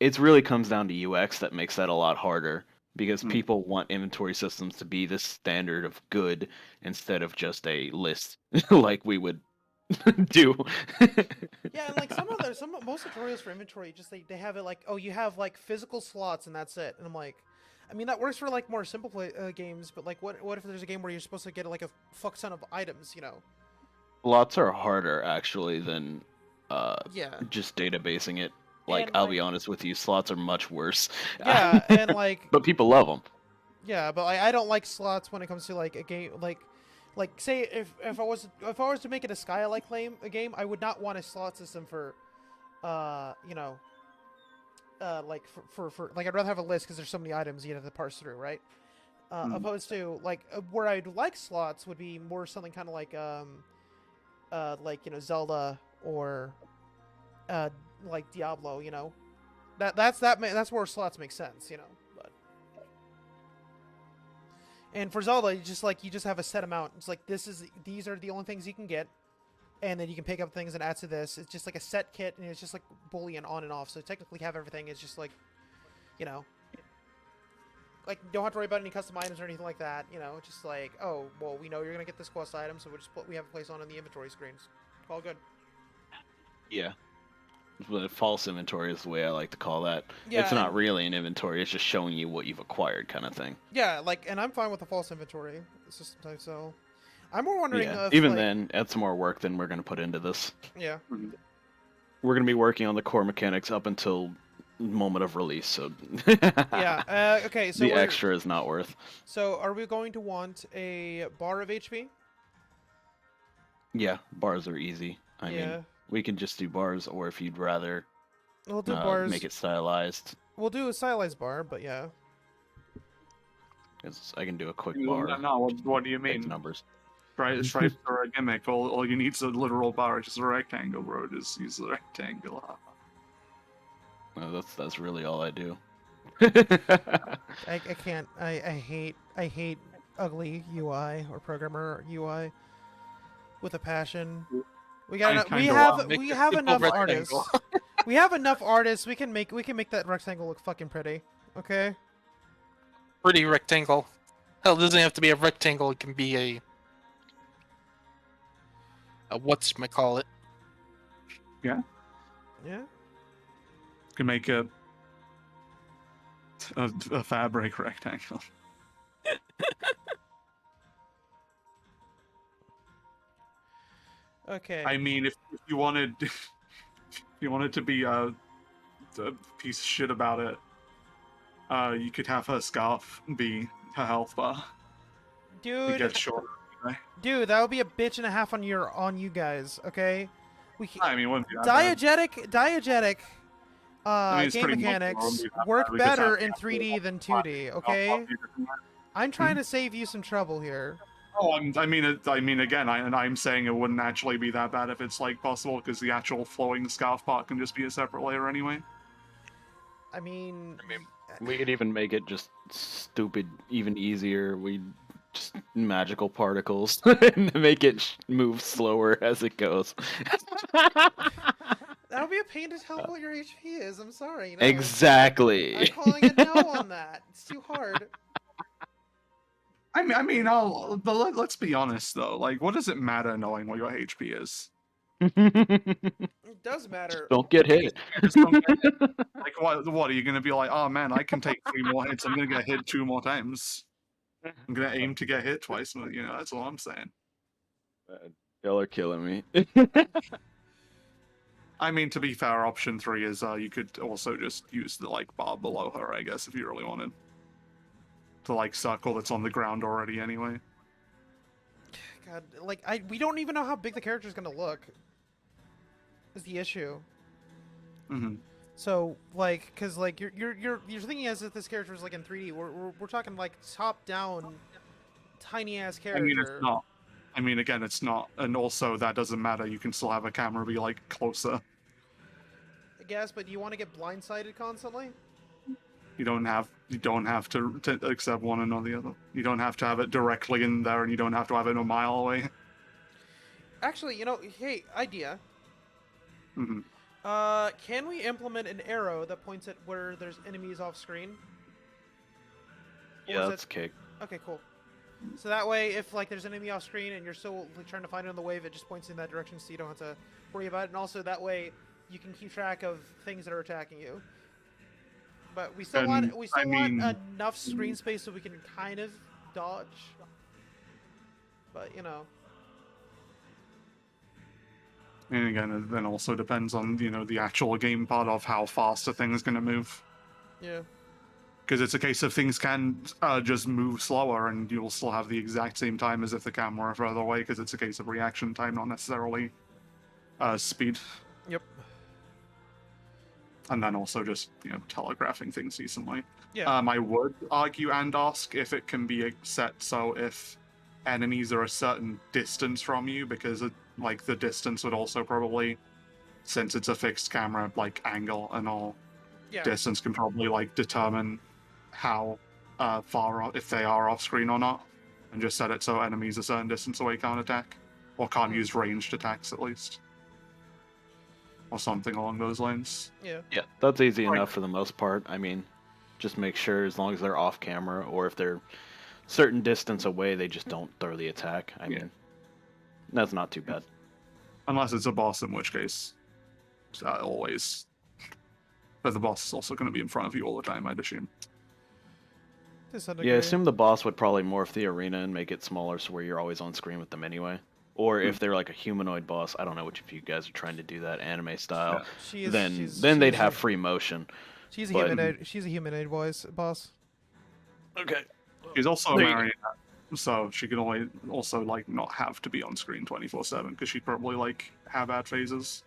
it really comes down to UX that makes that a lot harder because people want inventory systems to be the standard of good instead of just a list like we would do. Yeah, and like most tutorials for inventory just they have it like, oh, you have like physical slots and that's it. And I'm like, I mean that works for like more simple games, but like what if there's a game where you're supposed to get like a fuck ton of items, you know? Slots are harder actually than just databasing it. Like, and, I'll be honest with you, slots are much worse. Yeah, and like but people love them. Yeah, but I don't like slots when it comes to like a game like say if I was to make it a Sky-like game, I would not want a slot system for like for like I'd rather have a list because there's so many items you have to parse through, right? Opposed to like where I'd like slots would be more something kind of like Zelda or like Diablo, you know. That's where slots make sense, you know. But and for Zelda, you just have a set amount. It's like these are the only things you can get, and then you can pick up things and add to this. It's just like a set kit, and it's just like Boolean on and off. So technically, have everything. It's just like, you know, like don't have to worry about any custom items or anything like that. You know, just like, oh well, we know you're gonna get this quest item, so we have a place on in the inventory screens. All good. Yeah. But false inventory is the way I like to call that. Yeah, it's not really an inventory; it's just showing you what you've acquired, kind of thing. Yeah, like, and I'm fine with the false inventory system type. So, I'm more wondering. Yeah. If, even then, that's more work than we're going to put into this. Yeah. We're going to be working on the core mechanics up until moment of release. So. Yeah. Okay. So the extra is not worth. So, are we going to want a bar of HP? Yeah, bars are easy. I mean. We can just do bars, or if you'd rather we'll do bars. Make it stylized. We'll do a stylized bar, but yeah. I can do a quick bar. No, what do you mean? Numbers. Stripes are a gimmick. All you need is a literal bar. It's just a rectangle, bro. Just use the rectangle. No, that's really all I do. I can't. I hate ugly UI or programmer UI with a passion. We have enough artists. We have enough artists. We can make that rectangle look fucking pretty. Okay. Pretty rectangle. Hell, it doesn't have to be a rectangle. It can be a whatchamacallit. Yeah. Yeah. You can make a fabric rectangle. Okay. I mean, if you wanted, to be a piece of shit about it, You could have her scarf be her health bar. It Dude, gets shorter. Anyway. dude, that would be a bitch and a half on you guys. Okay, I mean, it wouldn't be that bad. diegetic I mean, it's game pretty much mechanics that work bad because better that- in 3D than 2D. Okay, I'm Hmm? trying to save you some trouble here. Oh, I mean, again, I'm saying it wouldn't actually be that bad if it's like possible because the actual flowing scarf part can just be a separate layer anyway. I mean, We could even make it just stupid, even easier. We just magical particles and make it move slower as it goes. that would be a pain to tell what your HP is. I'm sorry. No. Exactly. I'm calling a no on that. It's too hard. But let's be honest though. Like, what does it matter knowing what your HP is? It does matter. Don't get hit. Just don't get hit. Like, what are you gonna be like? Oh man, I can take 3 more hits. I'm gonna get hit 2 more times. I'm gonna aim to get hit twice. You know, that's all I'm saying. Y'all are killing me. I mean, to be fair, option 3 is you could also just use the like bar below her, I guess, if you really wanted. The like circle that's on the ground already anyway. God, like we don't even know how big the character's gonna look. Is the issue. Mm-hmm. So like, cause like you're thinking as if this character is like in 3D. We're talking like top down, tiny ass character. I mean, it's not. I mean, again, it's not, and also that doesn't matter. You can still have a camera be like closer. I guess, but do you want to get blindsided constantly? You don't have to accept one and not the other. You don't have to have it directly in there, and you don't have to have it a mile away. Actually, you know, hey, idea. Mm-hmm. Can we implement an arrow that points at where there's enemies off screen? Yeah, that's cake. Okay, cool. So that way, if like there's an enemy off screen and you're still like, trying to find it on the wave, it just points in that direction, so you don't have to worry about it. And also that way, you can keep track of things that are attacking you. But we still want enough screen space so we can kind of dodge. But you know. And again, it then also depends on the actual game part of how fast a thing is going to move. Yeah. Because it's a case of things can just move slower, and you'll still have the exact same time as if the camera were further away. Because it's a case of reaction time, not necessarily speed. Yep. And then also just telegraphing things decently. Yeah. I would argue and ask if it can be set so if enemies are a certain distance from you, because like the distance would also probably, since it's a fixed camera, like angle and all, distance can probably like determine how far off, if they are off screen or not, and just set it so enemies a certain distance away can't attack, or can't use ranged attacks at least, or something along those lines. Yeah. Yeah, that's easy enough for the most part. I mean, just make sure as long as they're off camera, or if they're certain distance away, they just don't thoroughly attack. I mean, that's not too bad. Unless it's a boss, in which case, always. But the boss is also going to be in front of you all the time, I'd assume. Yeah, I assume the boss would probably morph the arena and make it smaller so where you're always on screen with them anyway. Or if they're like a humanoid boss, I don't know which if you guys are trying to do that anime style, then they'd have free motion. She's a humanoid boss. Okay. She's also a marionette, so she can also like not have to be on screen 24/7 because she'd probably like have bad phases.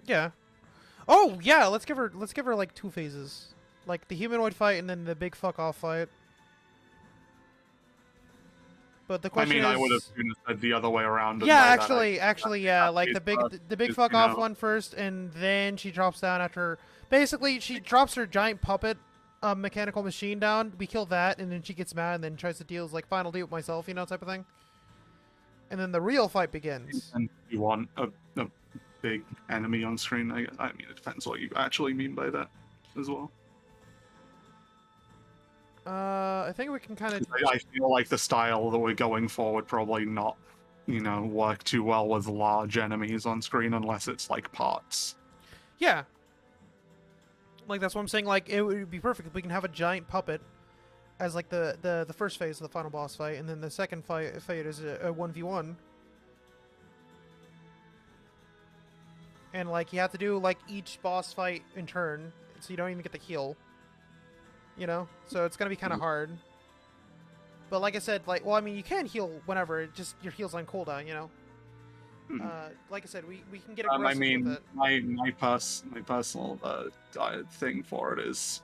Yeah. Oh yeah, let's give her like 2 phases, like the humanoid fight and then the big fuck off fight. But the question is, I would have said the other way around. Yeah, actually, yeah, like the big fuck off one first, and then she drops down after. Basically, she drops her giant puppet mechanical machine down. We kill that, and then she gets mad, and then tries to deal like final deal with myself, type of thing. And then the real fight begins. And you want a big enemy on screen? I mean, it depends what you actually mean by that, as well. I think we can kind of. I feel like the style that we're going for would probably not, work too well with large enemies on screen unless it's like parts. Yeah. Like that's what I'm saying. Like it would be perfect if we can have a giant puppet as like the first phase of the final boss fight, and then the second fight is a 1v1. And like you have to do like each boss fight in turn, so you don't even get the heal. you know, so it's gonna be kind of hard. But like I said, like, well, I mean, you can heal whenever. It just your heal's on cooldown, you know. Like I said, we can get aggressive I mean, with it. my personal thing for it is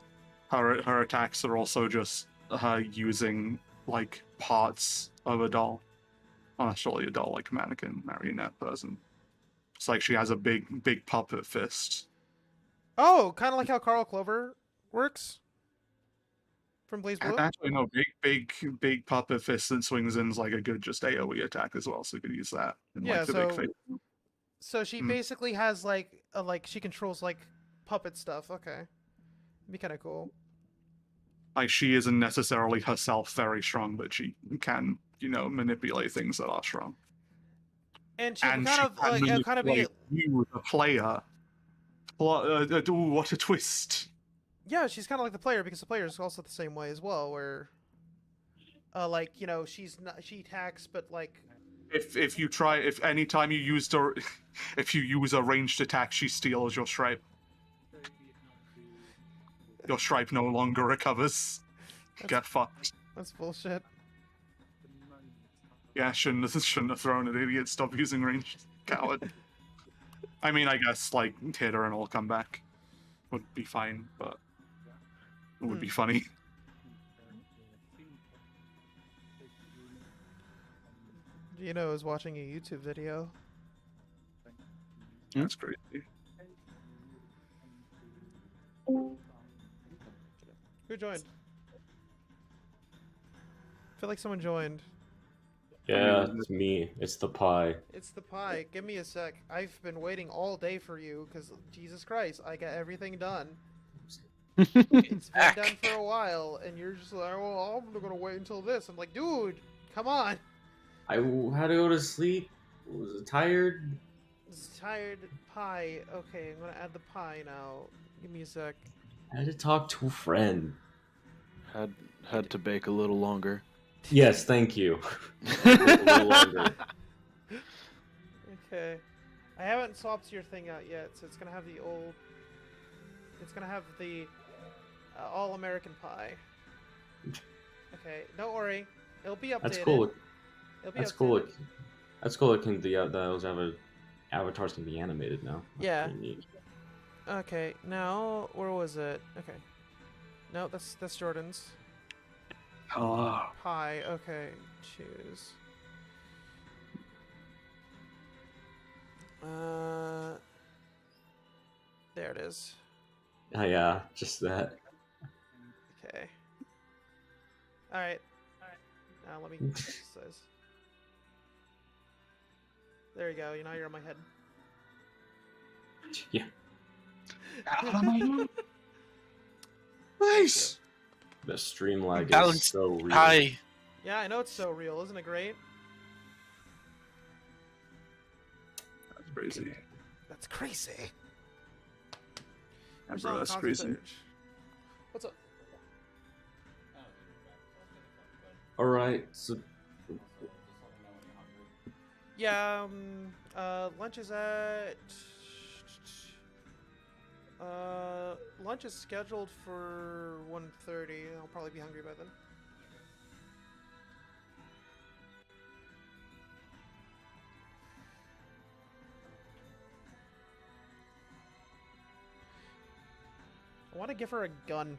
her attacks are also just her using like parts of a doll. Well, not surely a doll, like mannequin, marionette person. It's like she has a big puppet fist. Oh, kind of like how Carl Clover works from Blaze Blue. Actually, no, big puppet fist and swings in is like a good just AOE attack as well, so you could use that. And, Yeah, like, the so big face. so she basically has like she controls like puppet stuff. Okay, be kind of cool. Like she isn't necessarily herself very strong, but she can, manipulate things that are strong. And she can kind of be you, the player. Ooh, what a twist! Yeah, she's kind of like the player because the player is also the same way as well, where, like she attacks, but like. If anytime you used her, if you use a ranged attack, she steals your stripe. Your stripe no longer recovers. Get fucked. That's bullshit. Yeah, shouldn't have thrown it, idiot. Stop using ranged. Coward. I mean, I guess, like, hit her and it'll come back. Would be fine, but it would be funny. Gino is watching a YouTube video. That's crazy. Who joined? I feel like someone joined. Yeah, it's me. It's the pie. It's the pie. Give me a sec. I've been waiting all day for you because, Jesus Christ, I got everything done. It's been done for a while, and you're just like, well, I'm gonna wait until this. I'm like, dude, come on. I had to go to sleep. Was tired. Tired pie. Okay, I'm gonna add the pie now. Give me a sec. I had to talk to a friend. Had to bake a little longer. Yes, thank you. A little longer. Okay. I haven't swapped your thing out yet, so it's gonna have the old. It's gonna have the all-American pie. Okay, don't worry. It'll be updated. That's cool. That's cool. That's cool. It can those avatars can be animated now. That's yeah. pretty neat. Okay, now where was it? Okay. No, that's Jordan's. Hello. Pie. Okay, choose. There it is. Oh yeah, just that. Okay. All right. Now let me get this size. There you go. Now you're on my head. Yeah. Nice. The stream lag is Balance so real. Hi. Yeah, I know it's so real. Isn't it great? That's crazy. That's crazy. Yeah, bro, that's crazy. What's up? All right. So Yeah. Lunch is at. Lunch is scheduled for 1:30. I'll probably be hungry by then. I want to give her a gun.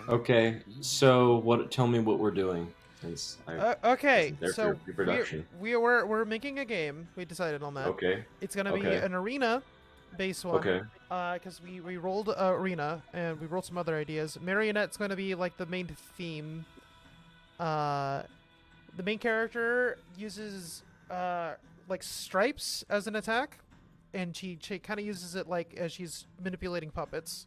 okay. So what? Tell me what we're doing. Okay, so production. we're making a game. We decided on that. Okay. It's gonna be an arena-based one. Okay. Because we rolled arena and we rolled some other ideas. Marionette's gonna be like the main theme. The main character uses like stripes as an attack, and she kind of uses it like as she's manipulating puppets,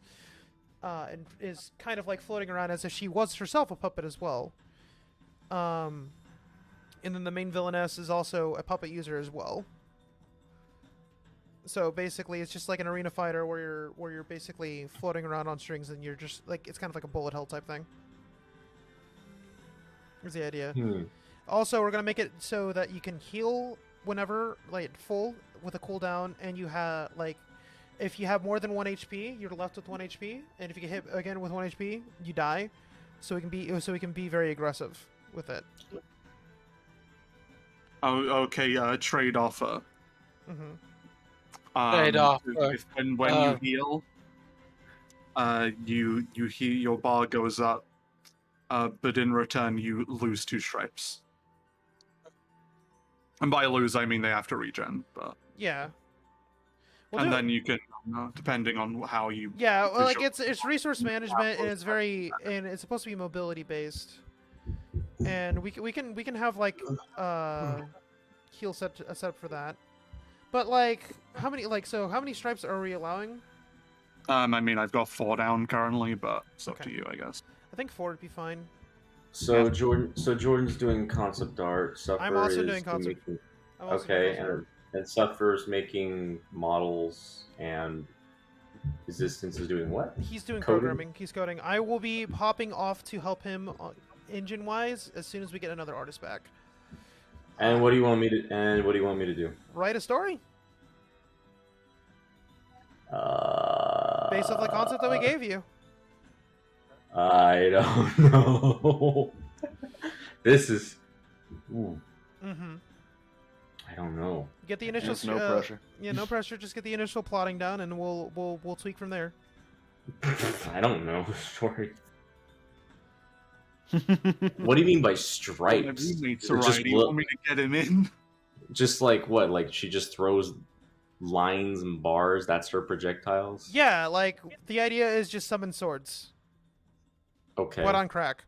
and is kind of like floating around as if she was herself a puppet as well. And then the main villainess is also a puppet user as well. So basically, it's just like an arena fighter where you're basically floating around on strings, and you're just like it's kind of like a bullet hell type thing. Here's the idea. Also, we're gonna make it so that you can heal whenever, like full with a cooldown, and you have like If you have more than 1 HP, you're left with 1 HP, and if you get hit again with 1 HP, you die. So we can be very aggressive with it. Oh, okay. Trade offer. Trade offer. When you heal, you heal, your bar goes up, but in return you lose 2 stripes. And by lose, I mean they have to regen. But yeah. And then you can, depending on how you. Yeah, well, like it's resource management, and it's supposed to be mobility based, and we can have like heal set for that. But like, how many stripes are we allowing? I mean, I've got 4 down currently, but it's up to you, I guess. I think 4 would be fine. So Jordan's doing concept art. Suffer I'm also is doing concept. And Suffer's making models, and Resistance is doing what? He's doing programming. He's coding. I will be hopping off to help him engine-wise as soon as we get another artist back. And what do you want me to? Do? Write a story. Based off the concept that we gave you. I don't know. This is. Ooh. I don't know. Get the initial. No pressure. Yeah, no pressure. Just get the initial plotting down, and we'll tweak from there. I don't know the story. What do you mean by stripes? Do you want me to get him in? Just like what? Like she just throws lines and bars? That's her projectiles? Yeah, like the idea is just summon swords. Okay. What on crack?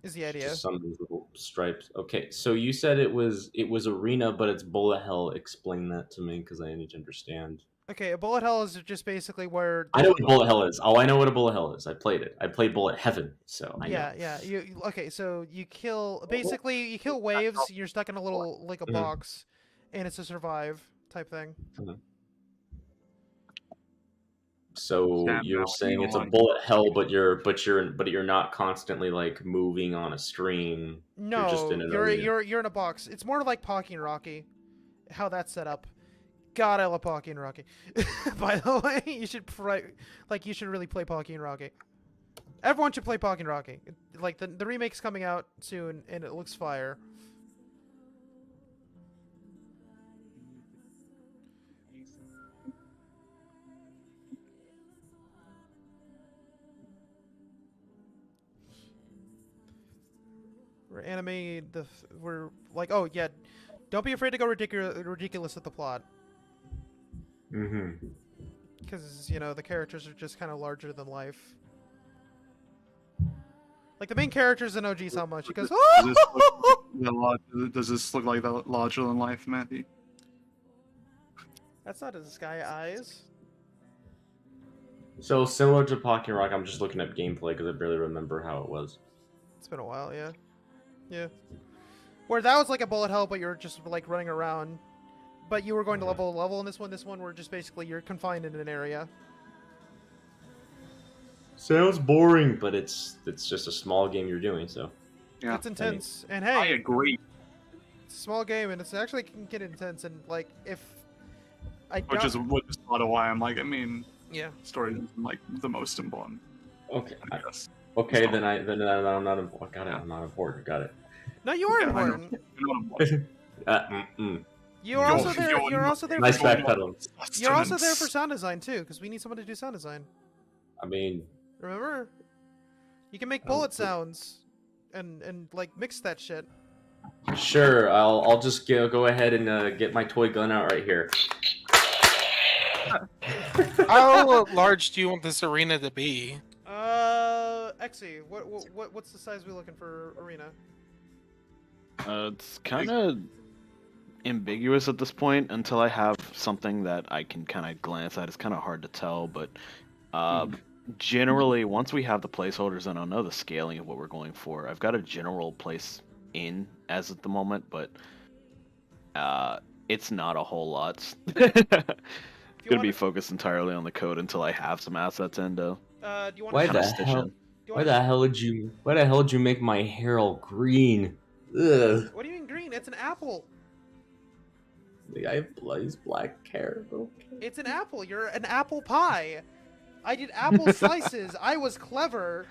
Is the idea. Just some of these little stripes. Okay, so you said it was arena, but it's bullet hell. Explain that to me, because I need to understand. Okay, a bullet hell is just basically where... I know what a bullet hell is. Oh, I know what a bullet hell is. I played it. I played Bullet Heaven, so I know. Yeah. Okay, so you kill... Basically, you kill waves, you're stuck in a little, like a box, and it's a survive type thing. So you're saying it's a bullet hell, but you're not constantly like moving on a screen. No, you're just in an arena. you're in a box. It's more like Pocky and Rocky, how that's set up. God, I love Pocky and Rocky. By the way, you should really play Pocky and Rocky. Everyone should play Pocky and Rocky. Like the remake's coming out soon, and it looks fire. We're like, oh yeah, don't be afraid to go ridiculous with the plot. Because the characters are just kind of larger than life. Like the main characters in OG so much because does this look like the larger than life, Matthew? That's not his sky eyes. So similar to Pocky Rock, I'm just looking at gameplay because I barely remember how it was. It's been a while, yeah. Yeah. Where that was like a bullet hell, but you're just like running around. But you were going to level to level in this one. This one, we're just basically you're confined in an area. Sounds boring, but it's just a small game you're doing, so. Yeah. It's intense, and hey, I agree. It's a small game, and it's actually can get intense, and like if I which is part of why I'm like, I mean, yeah, story is like the most important. Okay. I guess. Okay, then I'm not important. Got it. I'm not important. Got it. No, you are important. You're also there. You're also there. Nice backpedaling. You're also there for sound design too, because we need someone to do sound design. I mean, remember, you can make bullet sounds, and like mix that shit. Sure, I'll just go ahead and get my toy gun out right here. How large do you want this arena to be? Exy, what's the size we're looking for arena? It's kind of ambiguous at this point until I have something that I can kind of glance at. It's kind of hard to tell, but generally, once we have the placeholders and I'll know the scaling of what we're going for, I've got a general place in as at the moment, but it's not a whole lot. Gonna be focused entirely on the code until I have some assets in, though. Why the hell did you make my hair all green? Ugh. What do you mean green? It's an apple. I have he's black hair. Okay. It's an apple. You're an apple pie. I did apple slices. I was clever.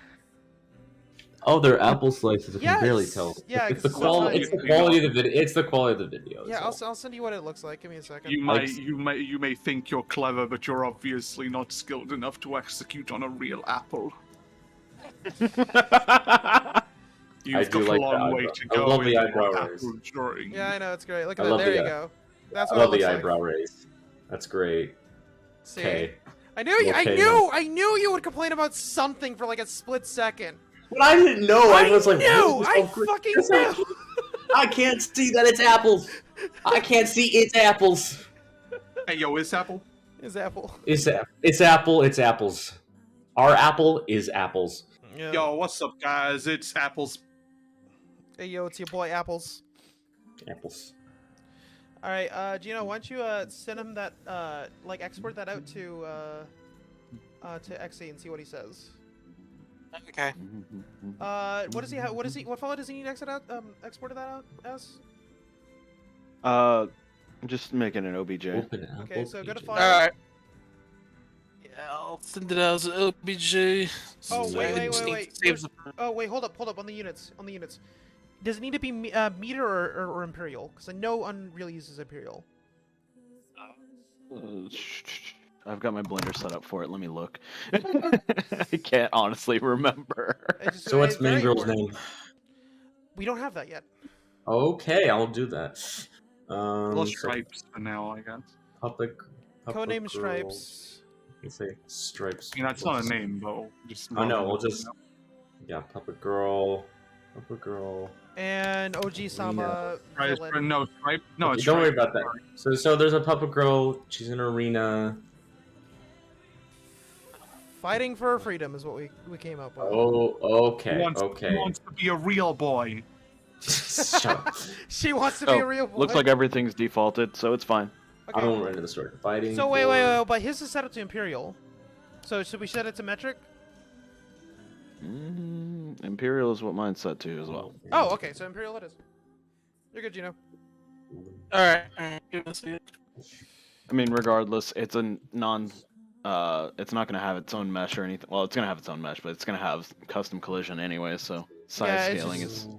Oh, they're apple slices. I can barely Yes! tell. Yeah, it's 'cause the it's so quality. It's tiny. the quality of the video. It's the quality of the video. Yeah, that's all. I'll send you what it looks like. Give me a second. You may think you're clever, but you're obviously not skilled enough to execute on a real apple. You've got a long way to go. I love the in eyebrow your raise. apple drawing. Yeah, I know, it's great. Look at I that. love There the, you go. That's I what love it looks the like. eyebrow raise. That's great. See? Okay. I knew you, Okay, I knew you would complain about something for like a split second. But I didn't know. I was like, knew! what I is so great? fucking knew! I can't see that it's apples. I can't see it's apples. Hey, yo, is apple? Is apple. It's apple. It's apples. Our apple is apples. Yeah. Yo, what's up, guys? It's apples. Hey, yo, it's your boy Apples. Apples. Alright, Gino, why don't you send him that, like, export that out to XE and see what he says. Okay. What does he have? What file does he need exported that out as? I'm just making an OBJ. Open apple. Okay, so go to PJ. file. Alright. Yeah, I'll send it out as an OBJ. Oh, So wait, I wait, just wait, need wait. to save the- Oh, wait, hold up, on the units, Does it need to be meter or imperial? Because I know Unreal uses imperial. I've got my blender set up for it. Let me look. I can't honestly remember. So what's it's very main girl's important. name? We don't have that yet. Okay, I'll do that. Well, So stripes for now, I guess. puppet Codename girl. Stripes. Let's say stripes. I mean, that's not a name, though. Just I know. We'll just puppet girl. And OG Sama villain. No, stripe. No, it's Don't worry stripe. about that. So there's a puppet girl. She's in an arena. Fighting for her freedom is what we came up with. Oh, okay, He wants to be a real boy. Shut up. She wants to be a real boy. Looks like everything's defaulted, so it's fine. I don't run into the story. Fighting. So wait, but his is set up to Imperial. So should we set it to metric? Imperial is what mine's set to as well. Oh, okay, so Imperial it is. You're good, Gino. Alright, give us a I mean, regardless, it's a non. It's not gonna have its own mesh or anything. Well, it's gonna have its own mesh, but it's gonna have custom collision anyway. So size Yeah, it's scaling just- is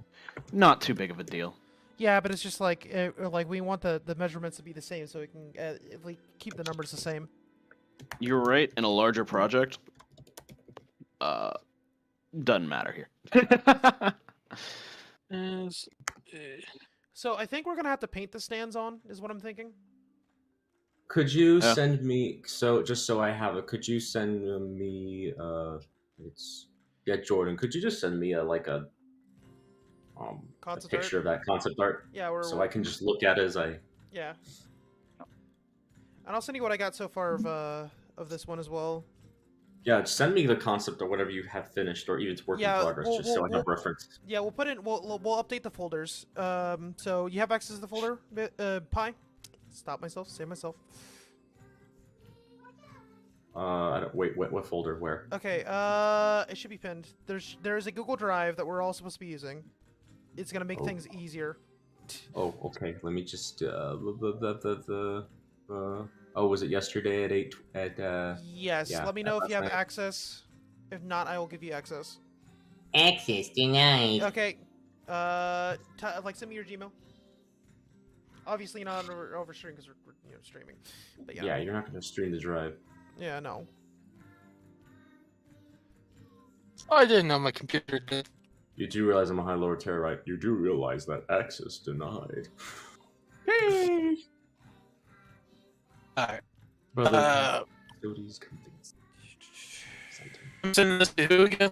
not too big of a deal. Yeah, but it's just like we want the measurements to be the same, so we can if we keep the numbers the same. You're right. In a larger project, doesn't matter here. So I think we're gonna have to paint the stands on, is what I'm thinking. Could you Yeah. send me just so I have it? Could you send me Jordan? Could you just send me a Concept picture art? of that concept art Yeah, so I can just look at it as I. Yeah. And I'll send you what I got so far of this one as well. Yeah, just send me the concept or whatever you have finished, or even it's work in progress, just so I have reference. Yeah, we'll put in. We'll update the folders. So you have access to the folder, Pi? Stop myself. Save myself. I don't, wait. What folder? Where? Okay. It should be pinned. There's a Google Drive that we're all supposed to be using. It's gonna make things easier. Oh, okay. Let me just. Oh, was it yesterday at 8? Yes. yeah, Let me know if you have night. access. If not, I will give you access. Access denied. Okay. Send me your Gmail. Obviously not over stream because we're streaming. But yeah. Yeah, you're not going to stream the drive. Yeah, no. I didn't know my computer did. You do realize I'm a high lower tier, right? You do realize that access denied. Alright. Brother, facilities convince. I'm sending this to who again?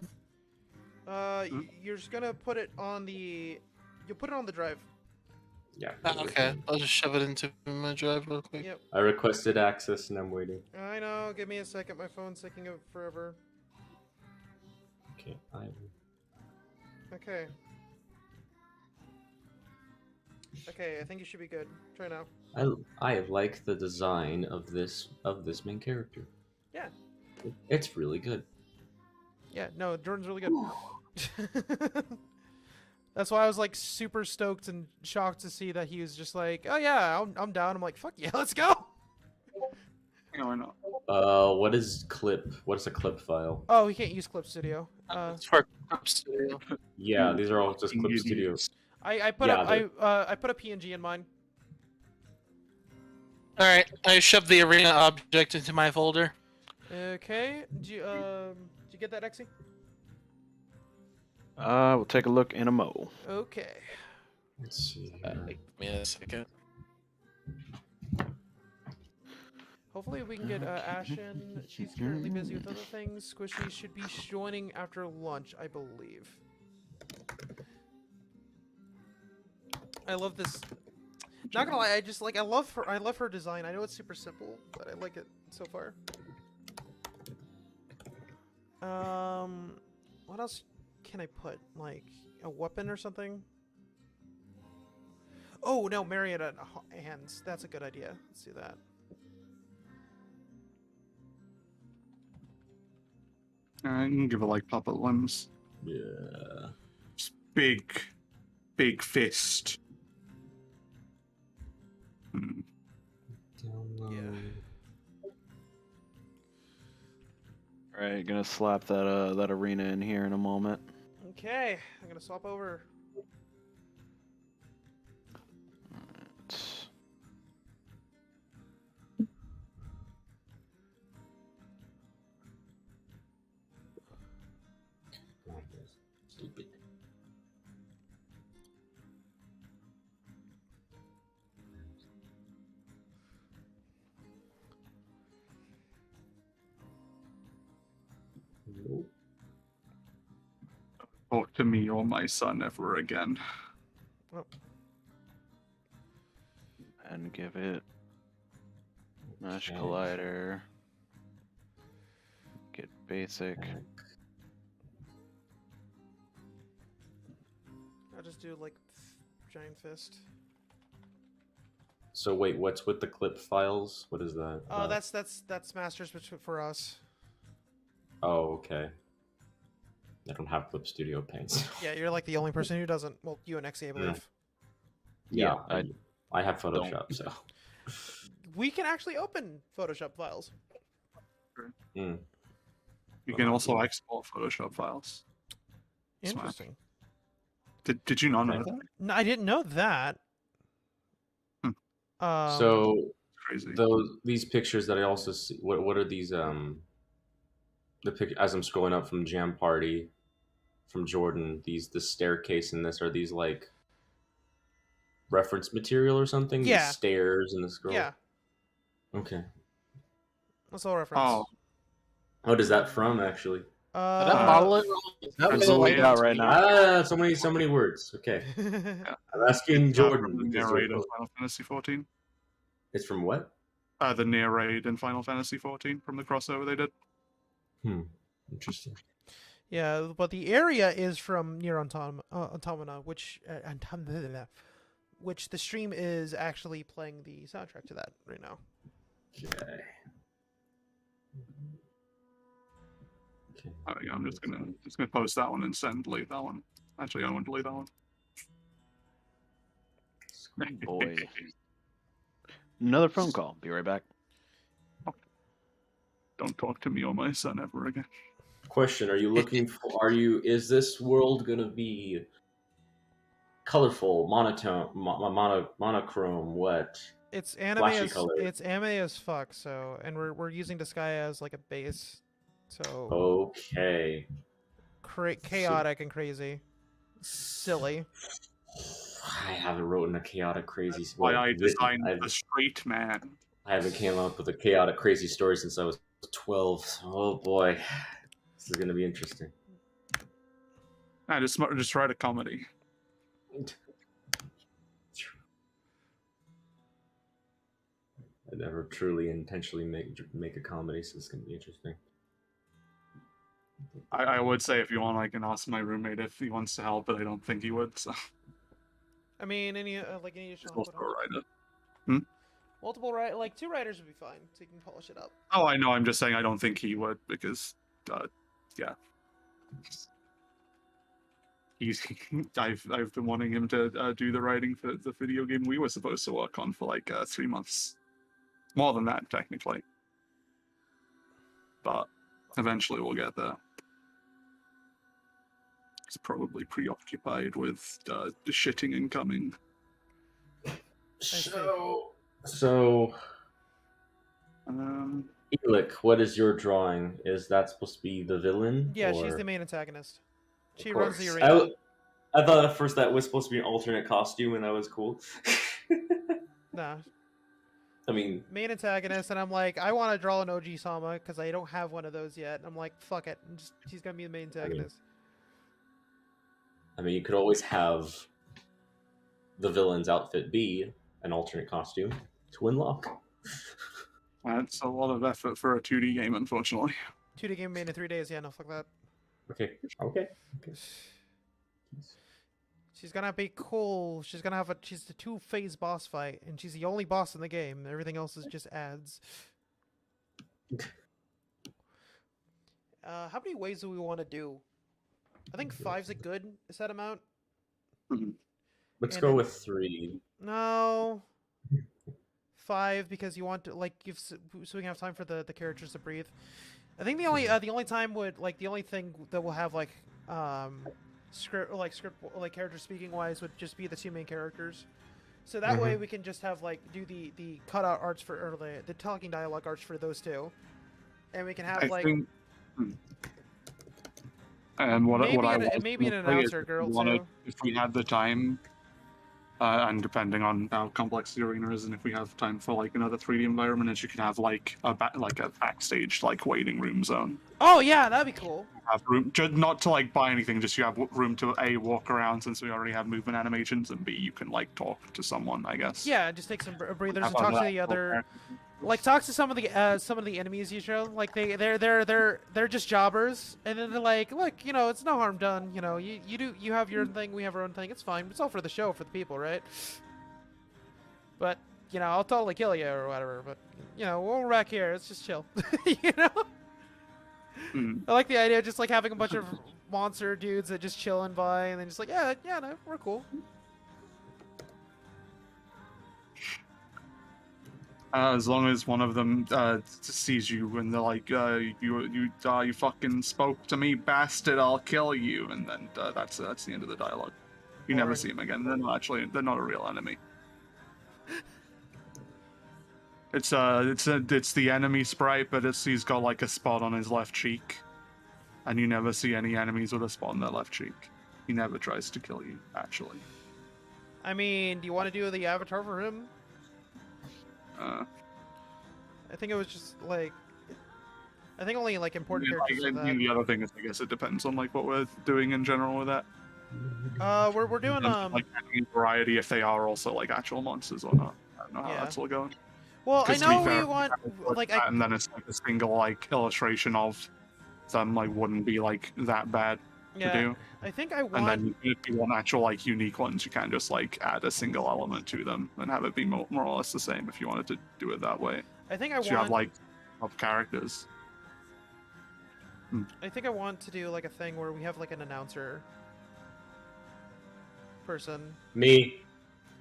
You're just gonna put it on the. You'll put it on the drive. Yeah. Okay, I'll just shove it into my drive real quick. Yep. I requested access and I'm waiting. I know. Give me a second. My phone's taking up forever. Okay, Okay. Okay, I think you should be good. Try now. I like the design of this main character. Yeah. It's really good. Yeah. No, Jordan's really good. That's why I was like super stoked and shocked to see that he was just like, "Oh yeah, I'm down." I'm like, "Fuck yeah, let's go." No, I know. What is clip? What is a clip file? Oh, we can't use Clip Studio. It's for Clip Studio. Yeah, these are all just clip Idiots. studios. I put Yeah, I put a PNG in mine. All right, I shoved the arena object into my folder. Okay. Did you get that, Exy? We'll take a look in a mo. Okay. Let's see. Give me a second. Hopefully we can get Ashen. She's currently busy with other things. Squishy should be joining after lunch, I believe. I love this. Not gonna lie, I love her. I love her design. I know it's super simple, but I like it so far. What else can I put? Like a weapon or something? Oh no, marionette hands. That's a good idea. Let's do that. I can give it like puppet limbs. Yeah. Just big fist. Hmm. Yeah. All right, gonna slap that arena in here in a moment. Okay, I'm gonna swap over. Stupid. Nope. Talk to me or my son ever again. Oh. And give it Mesh Okay. Collider. Get basic. I'll just do like giant fist. So wait, what's with the clip files? What is that? Oh, that's masters for us. Oh, okay. I don't have Clip Studio paints. Yeah, you're like the only person who doesn't. Well, you and Exy, I believe. Yeah, Yeah, I have Photoshop, so. We can actually open Photoshop files. Mm. You can also export Photoshop files. Smart. Interesting. Did you not know Okay. that? No, I didn't know that. Hmm. So Crazy. these pictures that I also see. What are these? The pic as I'm scrolling up from Jam Party, from Jordan. The staircase and this, are these like reference material or something? Yeah. These stairs and the scroll. Yeah, Okay. that's all reference. Oh, What is that from actually? Did I model it wrong? Is that I'm what so it laid was? out right now. Ah, so many words. Okay. I'm asking Jordan. the because narrate in Final Fantasy 14. It's from what? The narrate in Final Fantasy 14 from the crossover they did. Interesting. Yeah, but the area is from Nier Automata, which which the stream is actually playing the soundtrack to that right now. Okay. Okay. There we go. I'm just gonna post that one and delete that one. Actually, I don't want to delete that one. Boy. Another phone call. Be right back. Don't talk to me or my son ever again. Question: Are you looking for? Is this world gonna be colorful, monotone, monochrome? What? It's anime Flashy as color. it's anime as fuck. So, and we're using Disgaea as like a base. So Okay. chaotic and crazy, silly. I haven't written a chaotic, crazy. Why well, I written- designed I've- the straight man. I haven't came up with a chaotic, crazy story since I was 12. Oh boy, this is gonna be interesting. I just write a comedy. I never truly intentionally make a comedy, so it's gonna be interesting. I would say if you want, I can ask my roommate if he wants to help, but I don't think he would. So I mean, any he's additional also input a on writer. multiple like 2 writers would be fine, so you can polish it up. Oh, I know. I'm just saying I don't think he would because, yeah. I've been wanting him to do the writing for the video game we were supposed to work on for like 3 months, more than that technically, but eventually we'll get there. He's probably preoccupied with shitting and coming. So, Um, Elik, what is your drawing? Is that supposed to be the villain? Yeah, or... she's the main antagonist. She Of runs the course. arena. I thought at first that was supposed to be an alternate costume, and that was cool. Nah. I mean, Main antagonist, and I'm like, I want to draw an OG Sama because I don't have one of those yet. I'm like, fuck it, she's gonna be the main antagonist. I mean, you could always have the villain's outfit be an alternate costume to unlock. That's a lot of effort for a 2D game, unfortunately. 2D game made in 3 days. Yeah, no, fuck that. Okay. She's gonna be cool. She's gonna have she's the 2-phase boss fight, and she's the only boss in the game. Everything else is just ads. How many ways do we want to do? I think 5's a good set amount. Let's And go then- with 3. No. 5 because you want to so we can have time for the characters to breathe. I think the only time would the only thing that will have script character speaking wise would just be the 2 main characters. So that way we can just have do the cutout arts for or the talking dialogue arts for those 2, and we can have And maybe an announcer girl too. If we had the time, and depending on how complex the arena is, and if we have time for another 3D environment, and you can have a backstage waiting room zone. Oh yeah, that'd be cool. Have room, just not to buy anything, just you have room to A, walk around since we already have movement animations, and B, you can talk to someone, I guess. Yeah, just take some breathers and Have talk to that the other. whole Talk to some of the enemies you show. They're just jobbers, and then they're like, look, it's no harm done. You have your own thing, we have our own thing. It's fine. It's all for the show, for the people, right? But I'll totally kill you or whatever. But we're back here. It's just chill. I like the idea of just having a bunch of monster dudes that just chilling by, and then just yeah, no, we're cool. As long as one of them sees you and they're like, you fucking spoke to me, bastard, I'll kill you, and then that's the end of the dialogue. You never see him again. They're not a real enemy. It's the enemy sprite, but he's got a spot on his left cheek, and you never see any enemies with a spot on their left cheek. He never tries to kill you, actually. I mean, do you want to do the avatar for him? I think it was just I think only important characters. The other thing is, I guess it depends on what we're doing in general with that. We're doing any variety if they are also actual monsters or not. I don't know how that's all going. Well, I know we want and then it's a single illustration of them wouldn't be that bad to do. I think I want. And then if you want actual unique ones, you can just add a single element to them and have it be more or less the same if you wanted to do it that way. I think I want. You have of characters. I think I want to do a thing where we have an announcer person. Me.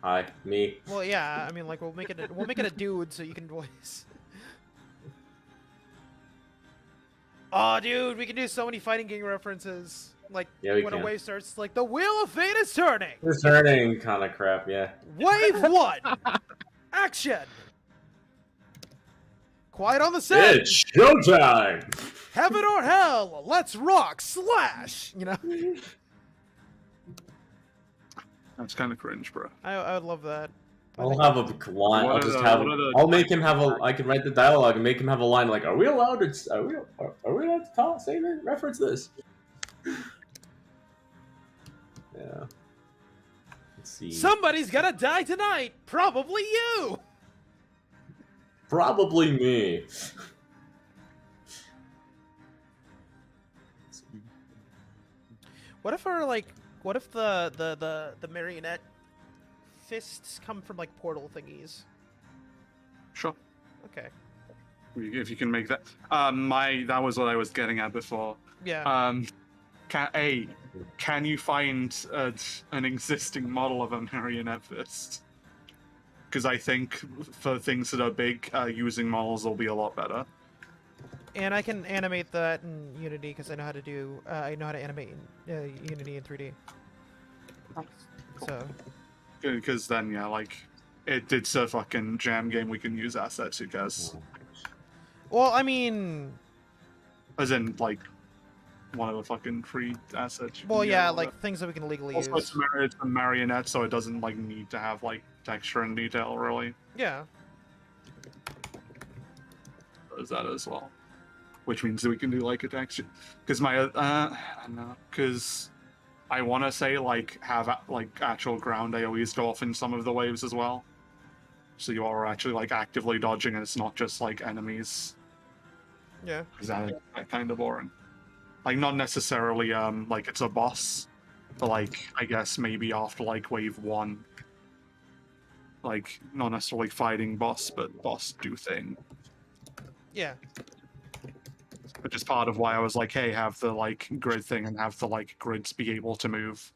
Hi, me. Well, yeah. I mean, we'll make it a dude so you can voice. Oh, dude, we can do so many fighting game references. When a wave starts, the wheel of fate is turning. It's turning, kind of crap. Yeah. Wave 1. Action. Quiet on the set. It's showtime. Heaven or hell, let's rock, slash. That's kind of cringe, bro. I would love that. I'll have a line. I'll make him have a. I can write the dialogue and make him have a line are we allowed to? Are we allowed to say this? Reference this? Yeah. Let's see. Somebody's gonna die tonight. Probably you. Probably me. What if what if the marionette fists come from portal thingies? Sure. Okay. If you can make that. That was what I was getting at before. Yeah. Can you find an existing model of a marionette fist? Because I think for things that are big, using models will be a lot better. And I can animate that in Unity because I know how to do. I know how to animate in Unity in 3D. So. Because then, yeah, like, it's a fucking jam game. We can use assets, who cares? Well, I mean. As in, like, one of the fucking free assets. Well, yeah, like things that we can legally also, use. it's a marionette, so it doesn't like need to have like texture and detail, really. Yeah. Does that as well, which means that we can do like a texture. Because my I don't know, because I want to say like have like actual ground AOE's go off in some of the waves as well, so you are actually like actively dodging, and it's not just like enemies. Yeah. Because that kind of boring. Like not necessarily like it's a boss, but like I guess maybe after like wave 1, like not necessarily fighting boss, but boss do thing. Yeah. Which is part of why I was like, hey, have the like grid thing and have the like grids be able to move.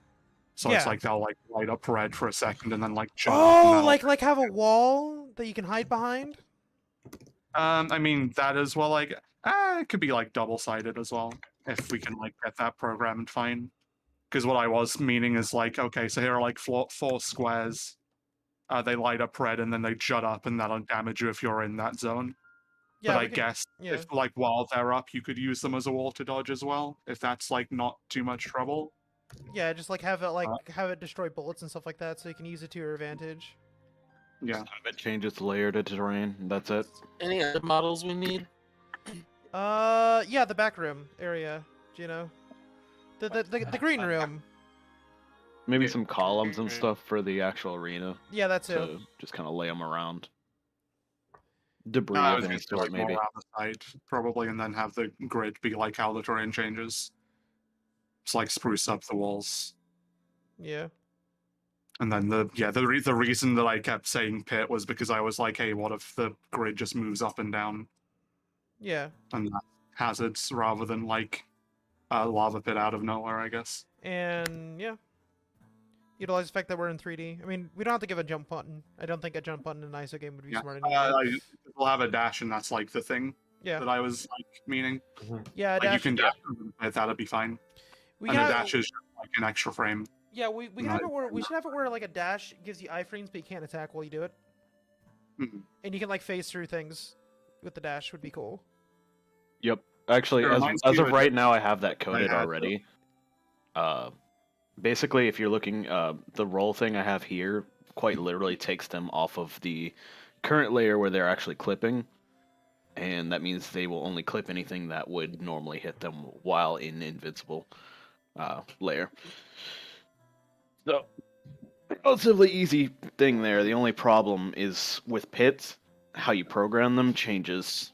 So it's Yeah. like they'll like light up red for a second and then like jump. Oh, like have a wall that you can hide behind? I mean that as well. Like it could be like double-sided as well if we can like get that programmed fine. Because what I was meaning is like, okay, so here are like 4 squares. They light up red and then they jut up, and that'll damage you if you're in that zone. Yeah, but I guess if like while they're up, you could use them as a wall to dodge as well, if that's like not too much trouble. Yeah, just like have it destroy bullets and stuff like that, so you can use it to your advantage. Yeah. Have it change its layer to terrain. That's it. Any other models we need? Yeah, the back room area. You know, the green room. Maybe some columns and stuff for the actual arena. Yeah, that's it. To just kind of lay them around. Debris of any sort, like maybe. More around the side, probably, and then have the grid be like how the terrain changes. It's like spruce up the walls. Yeah. And then the reason that I kept saying pit was because I was like, hey, what if the grid just moves up and down? Yeah. And that's hazards rather than like a lava pit out of nowhere, I guess. And yeah. Utilize the fact that we're in 3D. I mean, we don't have to give a jump button. I don't think a jump button in an ISO game would be smart anyway. We'll have a dash, and that's like the thing that I was like meaning. Yeah, like, you can dash, that'd be fine. And a dash is just like an extra frame. Yeah, we should have it where like a dash gives you iframes, but you can't attack while you do it. And you can like phase through things with the dash. Would be cool. Yep. Actually, as of right now, I have that coded already. Basically, if you're looking, the roll thing I have here quite literally takes them off of the current layer where they're actually clipping, and that means they will only clip anything that would normally hit them while in invincible layer. So, relatively easy thing there. The only problem is with pits, how you program them changes.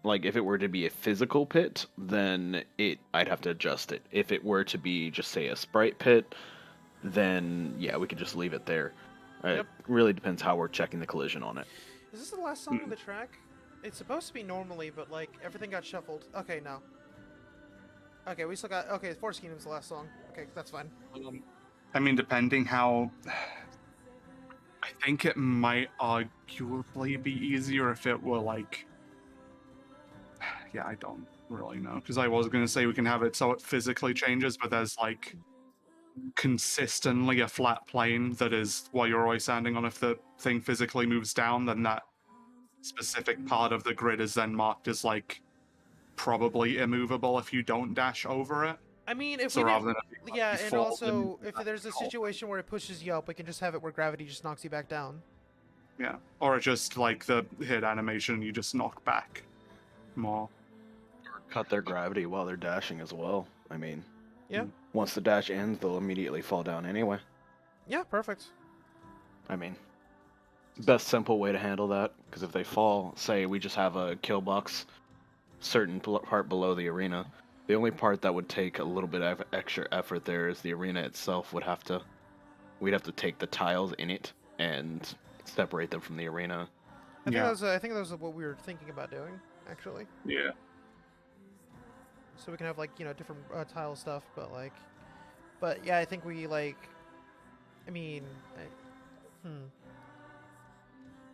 Like, if it were to be a physical pit, then I'd have to adjust it. If it were to be, just say, a sprite pit, then, yeah, we could just leave it there. It really depends how we're checking the collision on it. Is this the last song on the track? It's supposed to be normally, but, like, everything got shuffled. Okay, no. Okay, we still got... Okay, Forest Kingdom's the last song. Okay, that's fine. I mean, depending how... I think it might arguably be easier if it were, like... Yeah, I don't really know, because I was going to say we can have it so it physically changes, but there's like consistently a flat plane that is what you're always standing on. If the thing physically moves down, then that specific part of the grid is then marked as like probably immovable if you don't dash over it. I mean, if so we rather than and also if there's a situation where it pushes you up, we can just have it where gravity just knocks you back down. Yeah, or just like the hit animation, you just knock back more. Or cut their gravity while they're dashing as well. I mean, yeah. Once the dash ends, they'll immediately fall down anyway. Yeah, perfect. I mean, best simple way to handle that, because if they fall, say we just have a kill box, certain part below the arena, the only part that would take a little bit of extra effort there is the arena itself we'd have to take the tiles in it and separate them from the arena. I think that was what we were thinking about doing, actually. Yeah. so we can have like different tile stuff. But yeah, I think we like. I mean,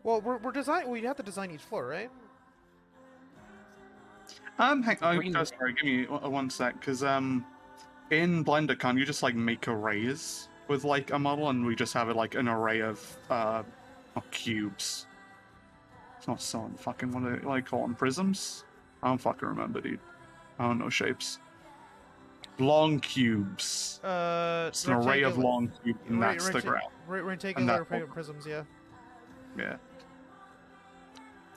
Well, we're design. We have to design each floor, right? Hang on, sorry, give me one sec, because in Blender, can't you just like make arrays with like a model, and we just have it like an array of cubes? It's not so fucking what do they call them, prisms? I don't fucking remember, dude. I don't know shapes. Long cubes. It's an array of long cubes, and that's the ground. Rectangular prisms, yeah. Yeah.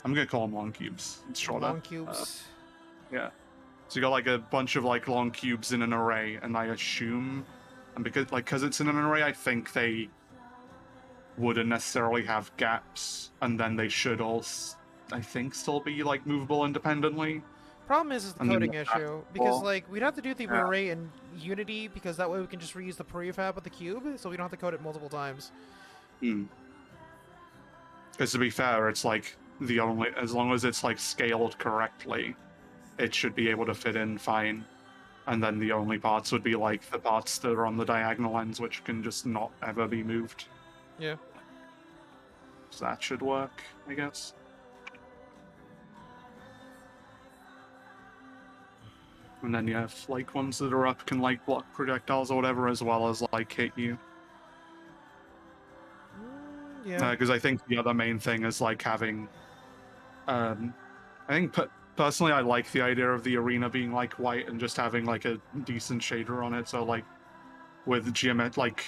I'm gonna call them long cubes. It's shorter. Long cubes. Yeah. So you got like a bunch of like long cubes in an array, and I assume, and because it's in an array, I think they wouldn't necessarily have gaps, and then they should all, I think, still be like movable independently. Problem is the coding issue, because like we'd have to do the array in Unity, because that way we can just reuse the prefab of the cube, so we don't have to code it multiple times. Because to be fair, it's like as long as it's like scaled correctly, it should be able to fit in fine. And then the only parts would be like the parts that are on the diagonal ends, which can just not ever be moved. Yeah. So that should work, I guess. And then you have like ones that are up can like block projectiles or whatever, as well as like hit you. Yeah. Because I think the other main thing is like having, I think personally I like the idea of the arena being like white and just having like a decent shader on it. So like with like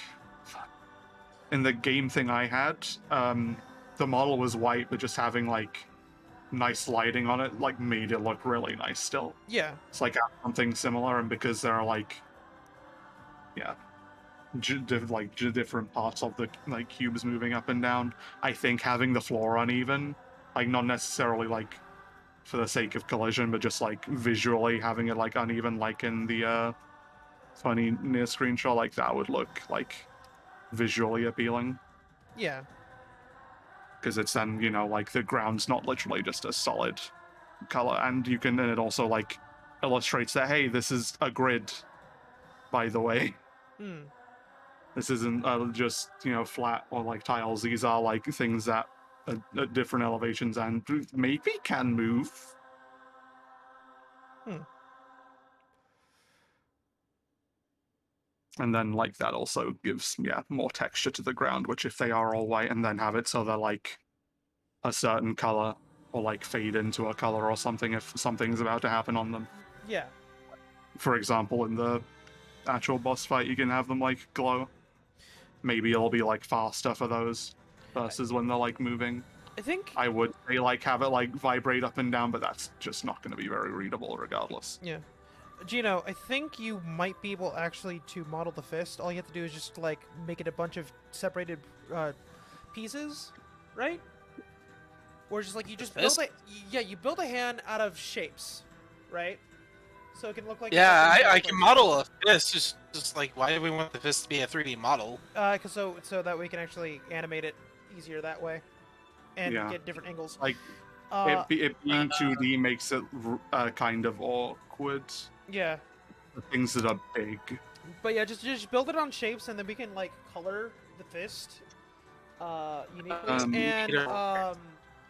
in the game thing I had, the model was white, but just having like nice lighting on it like made it look really nice still. Yeah. It's like something similar, and because there are like, yeah, different parts of the like cubes moving up and down, I think having the floor uneven, like not necessarily like for the sake of collision, but just like visually having it like uneven, like in the funny near screenshot, like that would look like visually appealing. Yeah. Because it's then, like the ground's not literally just a solid color, and it also like illustrates that, hey, this is a grid, by the way. This isn't just flat or like tiles. These are like things that at different elevations and maybe can move. And then like that also gives more texture to the ground, which if they are all white and then have it so they're like a certain color or like fade into a color or something if something's about to happen on them. Yeah. For example, in the actual boss fight, you can have them like glow. Maybe it'll be like faster for those versus when they're like moving. I would say like have it like vibrate up and down, but that's just not going to be very readable regardless. Yeah. Gino, I think you might be able actually to model the fist. All you have to do is just like make it a bunch of separated pieces, right? Or just like you just build you build a hand out of shapes, right? So it can look like I can model a fist. Just like why do we want the fist to be a 3D model? Cause so that way we can actually animate it easier that way, and get different angles. Like it being 2D makes it kind of awkward. Yeah. The things that are big. But yeah, just build it on shapes, and then we can like color the fist uniquely. And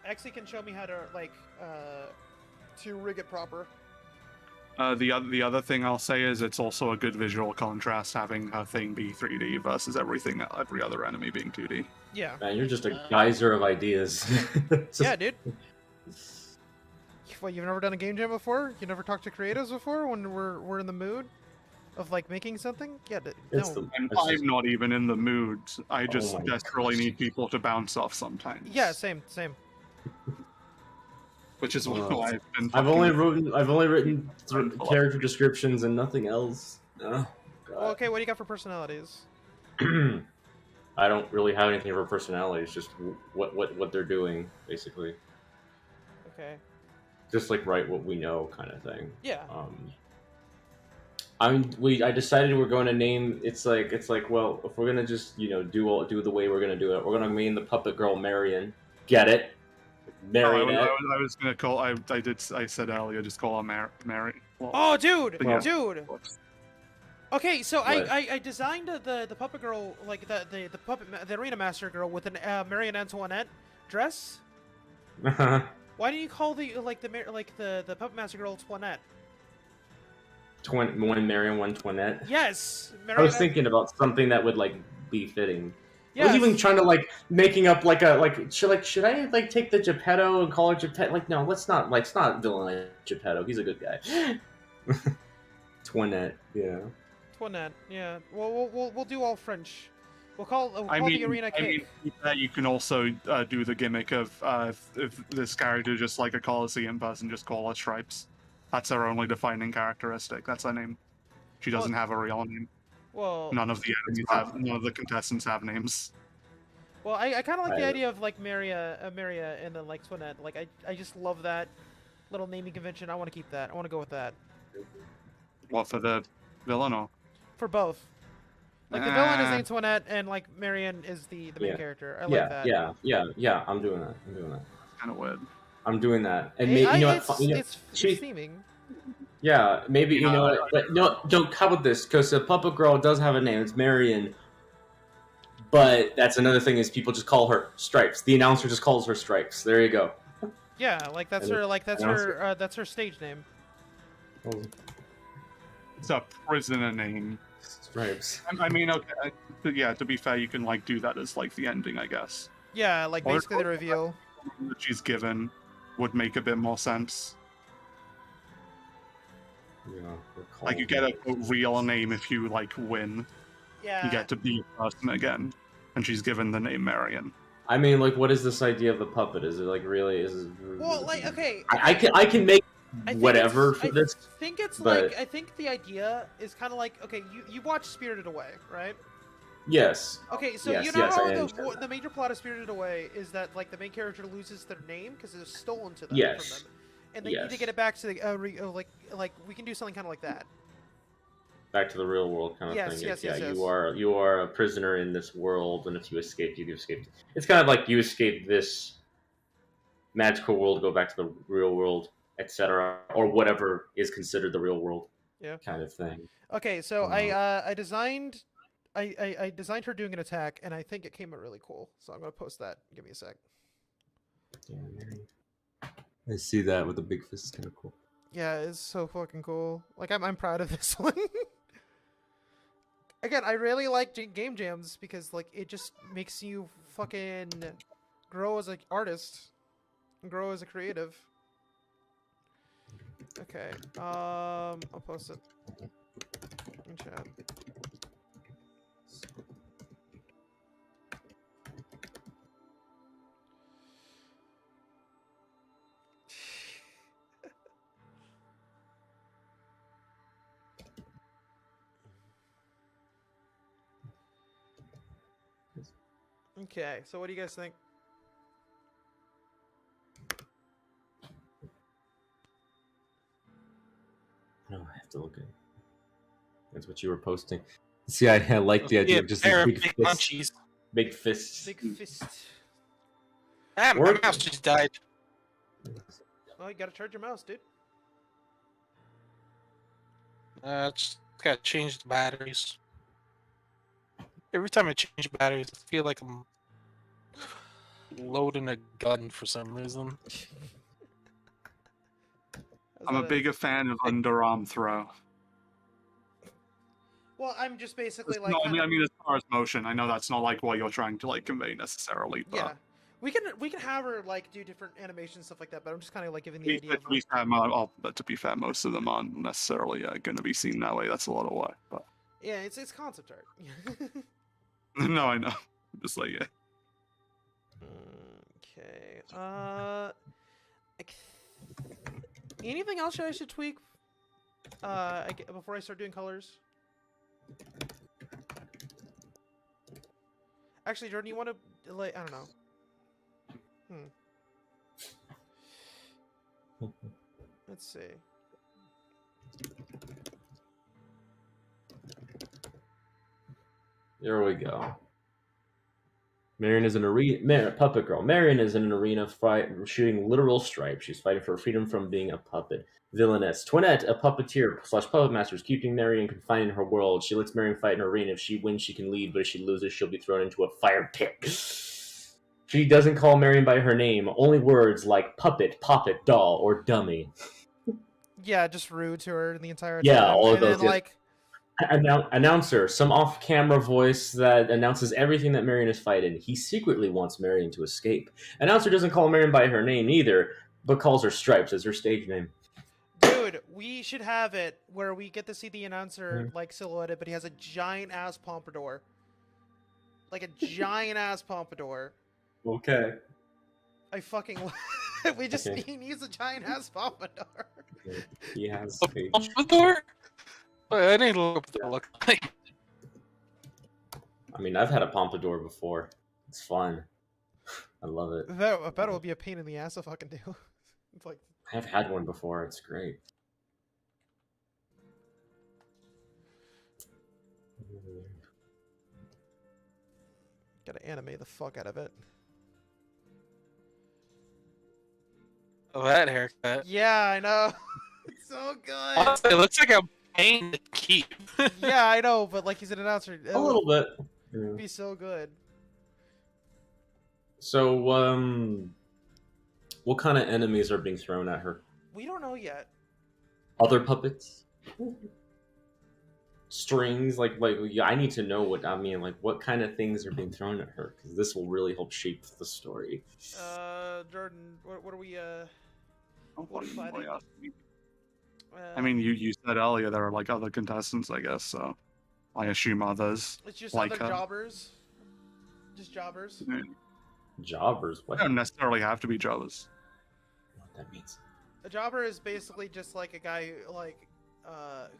Exy can show me how to like to rig it proper. The other thing I'll say is it's also a good visual contrast having her thing be 3D versus every other enemy being 2D. Yeah. Man, you're just a geyser of ideas. Yeah, dude. What, you've never done a game jam before? You never talked to creatives before when we're in the mood of like making something? Yeah, no. I'm not even in the mood. I just desperately need people to bounce off sometimes. Yeah, same. Which is why I've only written character descriptions and nothing else. Oh, God. Well, okay, what do you got for personalities? I don't really have anything for personalities. Just what they're doing, basically. Okay. Just like write what we know, kind of thing. Yeah. I decided we're going to name. It's like well, if we're gonna just do the way we're gonna do it, we're gonna name the puppet girl Marion. Get it? Marionette. I was gonna call. I said earlier, just call her Mary. Oh, dude, But yeah. dude. Okay, so What? I designed the puppet girl, like the arena master girl with an Marie Antoinette dress. Why do you call the the puppet master girl Toinette? One Marion, one Toinette. Yes, I was thinking about something that would like be fitting. Yes. I was even trying to like making up should I like take the Geppetto and call her Geppetto? Like no, let's not villainize Geppetto. He's a good guy. Toinette, yeah. Toinette, yeah. Well, we'll do all French. We'll call I mean, the arena cake. you can also do the gimmick of if this character just like a Coliseum person, just call her Stripes. That's her only defining characteristic. That's her name. She doesn't have a real name. Well, None of the contestants have names. Well, I kind of like the idea of like Maria, and then like Toinette. Like I just love that little naming convention. I want to keep that. I want to go with that. What, for the villain or? For both. Like the villain is Antoinette, and like Marion is the main character. I like that. Yeah. I'm doing that. Kind of weird. I'm doing that, and maybe it's theming. Yeah, maybe you know, but no, don't cover this because the puppet girl does have a name. It's Marion, but that's another thing is people just call her Stripes. The announcer just calls her Stripes. There you go. Yeah, like that's her stage name. It's a prisoner name. Stripes. I mean, okay, yeah. To be fair, you can like do that as like the ending, I guess. Yeah, like basically the reveal that she's given would make a bit more sense. Yeah, like you get a real name if you like win. Yeah. You get to be a person again, and she's given the name Marion. I mean, like, what is this idea of the puppet? Is it like really? Is it? Well, like, okay. I can make whatever for this. I think it's like I think the idea is kind of like okay, you watch Spirited Away, right? Yes. Okay, so you know how the major plot of Spirited Away is that like the main character loses their name because it was stolen to them from them, and they need to get it back to the like we can do something kind of like that. Back to the real world kind of thing. Yes. You are a prisoner in this world, and if you escape, you escape. It's kind of like you escape this magical world, go back to the real world, etc., or whatever is considered the real world. Yeah. Kind of thing. Okay, so I designed her doing an attack, and I think it came out really cool. So I'm gonna post that. Give me a sec. Yeah, I see that with the big fist. It's kind of cool. Yeah, it's so fucking cool. Like I'm proud of this one. Again, I really like game jams because like it just makes you fucking grow as an artist, and grow as a creative. Okay, I'll post it in chat. Okay, so what do you guys think? No, I have to look at it. That's what you were posting. See, I like the idea of just big fists. Big fists. Big fist. Ah, my mouse just died. Oh, you gotta charge your mouse, dude. Just gotta change the batteries. Every time I change batteries, I feel like I'm loading a gun for some reason. I'm a bigger fan of underarm throw. Well, I'm just basically like. No, I mean, as far as motion, I know that's not like what you're trying to like convey necessarily. But yeah, we can have her like do different animations stuff like that. But I'm just kind of like giving the idea. But to be fair, most of them aren't necessarily going to be seen that way. That's a lot of work. But yeah, it's concept art. No, I know. I'm just like yeah. Okay. Anything else I should tweak? Before I start doing colors. Actually, Jordan, you want to like? I don't know. Let's see. There we go. Marion is an arena puppet girl. Marion is in an arena fight, shooting literal stripes. She's fighting for freedom from being a puppet. Villainess. Twinette, a puppeteer / puppet master, is keeping Marion confined in her world. She lets Marion fight in her arena. If she wins, she can leave, but if she loses, she'll be thrown into a fire pit. She doesn't call Marion by her name. Only words like puppet, poppet, doll, or dummy. Yeah, just rude to her the entire time. Yeah, all of and those. then, like, Announcer, some off-camera voice that announces everything that Marion is fighting. He secretly wants Marion to escape. Announcer doesn't call Marion by her name either, but calls her Stripes as her stage name. Dude, we should have it where we get to see the announcer like silhouetted, but he has a giant ass pompadour, like a giant ass pompadour. Okay. I fucking. We just he needs a giant ass pompadour. Okay. He has a pompadour. I need to look up what they look like. I mean, I've had a pompadour before. It's fun. I love it. I bet it would be a pain in the ass to fucking do. It's like I've had one before. It's great. gotta animate the fuck out of it. Oh, that haircut. Yeah, I know. It's so good. Honestly, it looks like a pain to keep. Yeah, I know, but like he's an announcer. A little bit. It'd be so good. So, what kind of enemies are being thrown at her? We don't know yet. Other puppets? Strings? Like, yeah, I need to know what, I mean, like, what kind of things are being thrown at her? Because this will really help shape the story. Jordan, what are we, I mean, you said earlier there are, like, other contestants, I guess, so I assume others. It's just like other jobbers. Just jobbers. Yeah. Jobbers? What? They don't necessarily have to be jobbers. What that means? A jobber is basically just like a guy like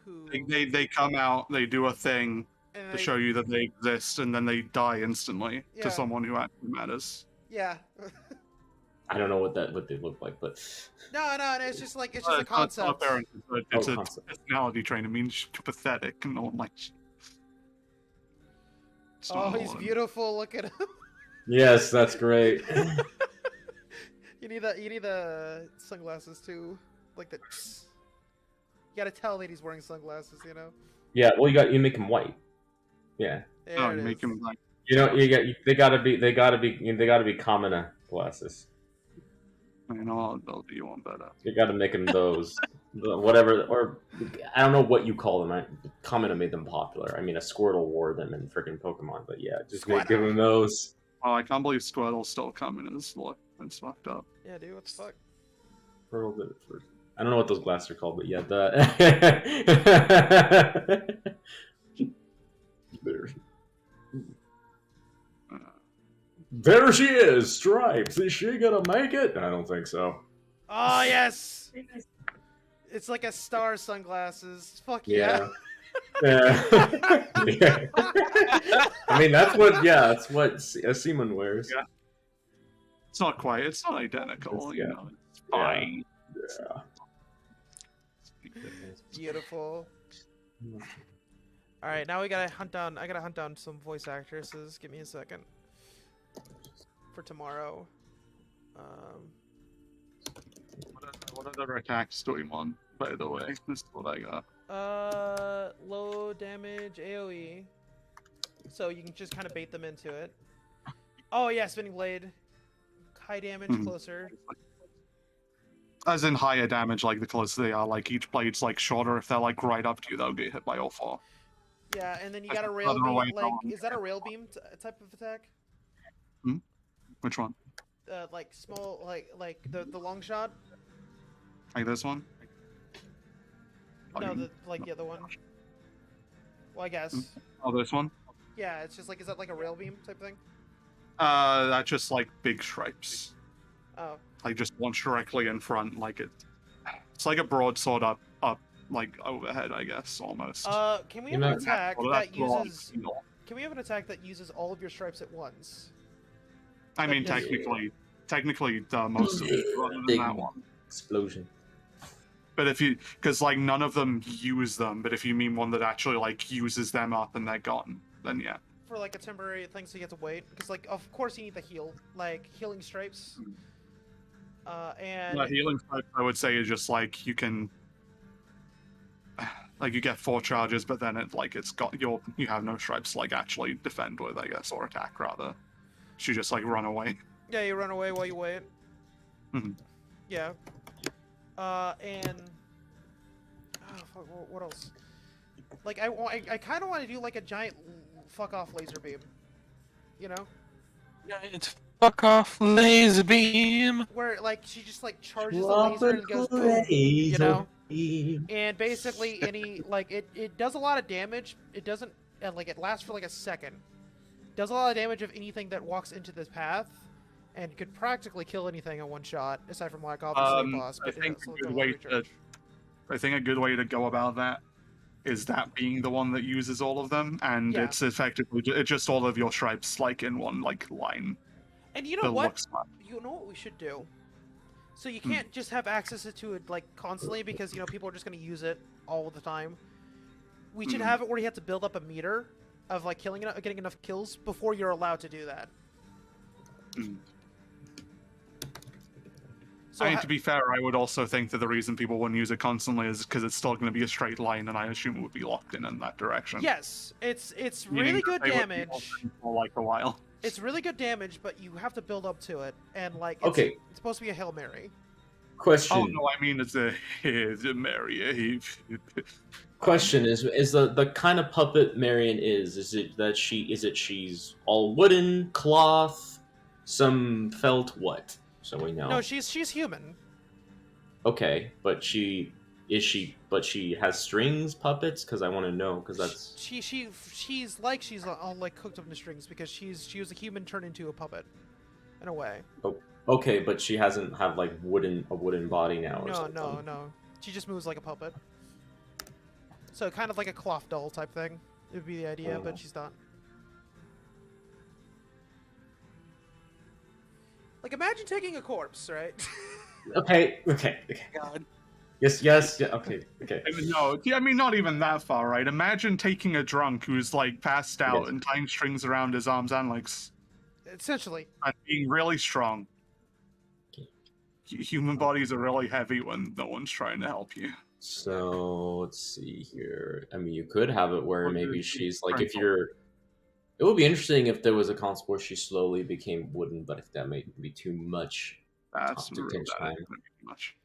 who They come out, they do a thing and to show you that they exist, and then they die instantly to someone who actually matters. Yeah. I don't know what they look like, but no, it's just like it's just a concept. It's a personality trait. It means pathetic, and no one likes. Oh, he's beautiful. Look at him. Yes, that's great. You need the sunglasses too, like the. You gotta tell that he's wearing sunglasses, you know. Yeah, well, you make him white. Yeah. Oh, you make him like. You know, they gotta be common glasses. I know they'll do you one better. You gotta make them those, whatever, or I don't know what you call them. Common made them popular. I mean, a Squirtle wore them in freaking Pokemon, but yeah, just give them those. Oh, I can't believe Squirtle's still coming in this look. It's fucked up. Yeah, dude, what the fuck? Squirtle did it first. I don't know what those glasses are called, but yeah, there she is, Stripes. Is she gonna make it? I don't think so. Oh yes, it's like a star sunglasses. Fuck yeah. Yeah. Yeah. I mean, that's what Seaman wears. Yeah. It's not quite. It's not identical. You know, it's fine. Yeah. Beautiful. All right, now we gotta hunt down. I gotta hunt down some voice actresses. Give me a second. For tomorrow. What other attacks do we want, by the way? This is what I got. Low damage AoE. So you can just kind of bait them into it. Oh yeah, spinning blade. High damage, closer. As in higher damage, like the closer they are. Like each blade's like shorter. If they're like right up to you, they'll get hit by all four. Yeah, and then you got a rail beam. Like, is that a rail beam type of attack? Which one? Like small, like the long shot. Like this one? No, the one. Well, I guess. Oh, this one? Yeah, it's just like, is that like a rail beam type thing? That's just like big stripes. Oh. Like just launch directly in front, like it's like a broadsword up, like overhead, I guess, almost. Can we have an attack that uses? Can we have an attack that uses all of your stripes at once? I mean, technically, most of it, rather than that one. Explosion. But if you, because like none of them use them, but if you mean one that actually like uses them up and they're gone, then yeah. for like a temporary thing, so you have to wait. Because like, of course, you need the heal, like healing stripes. And healing stripes, I would say, is just like you can, like you get 4 charges, but then you have no stripes to like actually defend with, I guess, or attack rather. You just like run away. Yeah, you run away while you wait. Yeah. And fuck, what else? Like I kind of want to do like a giant fuck off laser beam. You know? Giant fuck off laser beam. Where like she just like charges the laser and goes boom. You know? And basically it does a lot of damage. It doesn't like it lasts for like a second. Does a lot of damage of anything that walks into this path, and could practically kill anything in one shot, aside from like obviously boss. I think a good way to go about that is that being the one that uses all of them, and it's effectively just all of your stripes like in one like line. And you know what? You know what we should do? So you can't just have access to it like constantly because people are just going to use it all the time. We should have it where you have to build up a meter of like getting enough kills before you're allowed to do that. So to be fair, I would also think that the reason people wouldn't use it constantly is because it's still going to be a straight line, and I assume it would be locked in that direction. Yes, it's really good damage. For like a while. It's really good damage, but you have to build up to it, and like it's supposed to be a Hail Mary. Question. Oh no, I mean it's a Mary. Question is the kind of puppet Marion is it that she's all wooden, cloth, some felt, what? So we know. No, she's human. Okay, but she has strings puppets? Because I want to know, because that's she's all like cooked up into strings because she was a human turned into a puppet, in a way. Oh, okay, but she hasn't have like a wooden body now. Or something. No. She just moves like a puppet. So kind of like a cloth doll type thing. It would be the idea, but she's not. Like, imagine taking a corpse, right? Okay. God. Yes, yeah, okay. I mean, not even that far, right? Imagine taking a drunk who's, like, passed out and tying strings around his arms and legs. Essentially. And being really strong. Human bodies are really heavy when no one's trying to help you. So, let's see here. I mean, you could have it where maybe she's, like, if you're... It would be interesting if there was a concept where she slowly became wooden, but if that might be too much. That's too much time. Much.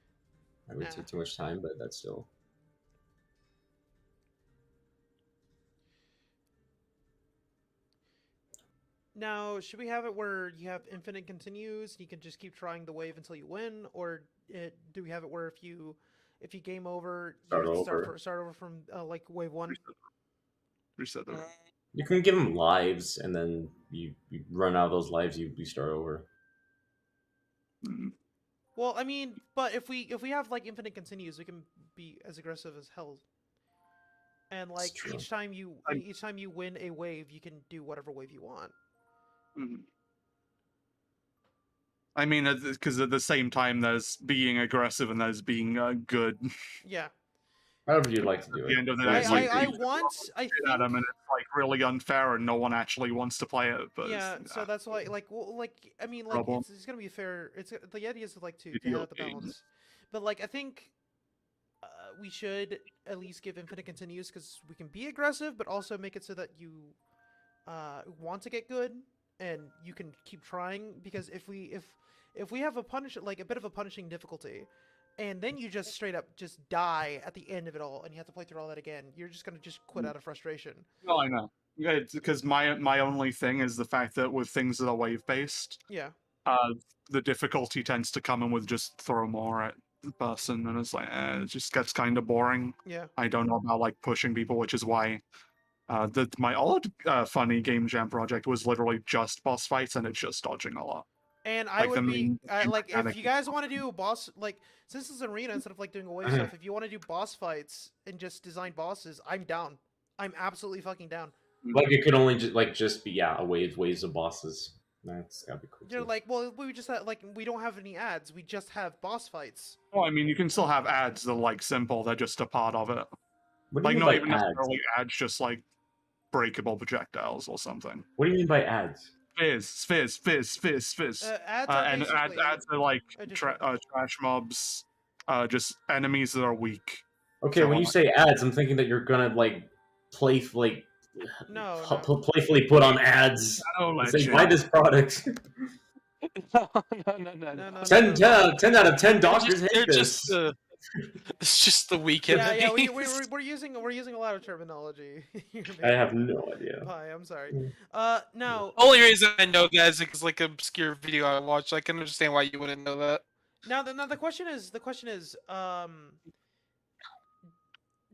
I would take too much time, but that's still. Now, should we have it where you have infinite continues, and you can just keep trying the wave until you win, or do we have it where if you game over, you start over from like wave 1? Reset the. You can give them lives, and then you run out of those lives, you start over. Well, I mean, but if we have like infinite continues, we can be as aggressive as hell. And like each time you win a wave, you can do whatever wave you want. I mean, because at the same time, there's being aggressive and there's being good. Yeah. However you'd like to do it. At the end of the day, I think at them and it's like really unfair, and no one actually wants to play it. But so that's why, I mean, like it's gonna be fair. It's the idea is like to have the balance, but like I think we should at least give infinite continues because we can be aggressive, but also make it so that you want to get good and you can keep trying. Because if we have a bit of a punishing difficulty, and then you just straight up just die at the end of it all, and you have to play through all that again, you're just gonna quit out of frustration. No, I know. Yeah, because my only thing is the fact that with things that are wave based, the difficulty tends to come in with just throw more at the person, and it's like it just gets kind of boring. Yeah. I don't know about like pushing people, which is why my old funny game jam project was literally just boss fights, and it's just dodging a lot. And I would be like, if you guys want to do a boss, like since it's an arena instead of like doing a wave stuff, if you want to do boss fights and just design bosses, I'm down. I'm absolutely fucking down. Like it could only just be a waves of bosses. That's gotta be cool. You're like, well, we just have, like we don't have any ads. We just have boss fights. Well, I mean, you can still have ads that are like simple. They're just a part of it. What do like you not mean even ads? necessarily ads, just like breakable projectiles or something. What do you mean by ads? Fizz. Ads are And basically ads are like additional. trash mobs, just enemies that are weak. Okay, So, when you say ads, I'm thinking that you're gonna like playfully put on ads and say buy this product. No. 10 out of 10 doctors hate this. It's just the weak Yeah, enemies. we're using a lot of terminology. I have no idea. Hi, I'm sorry. Now. Only reason I know that is because like obscure video I watched. I can understand why you wouldn't know that. Now the question is,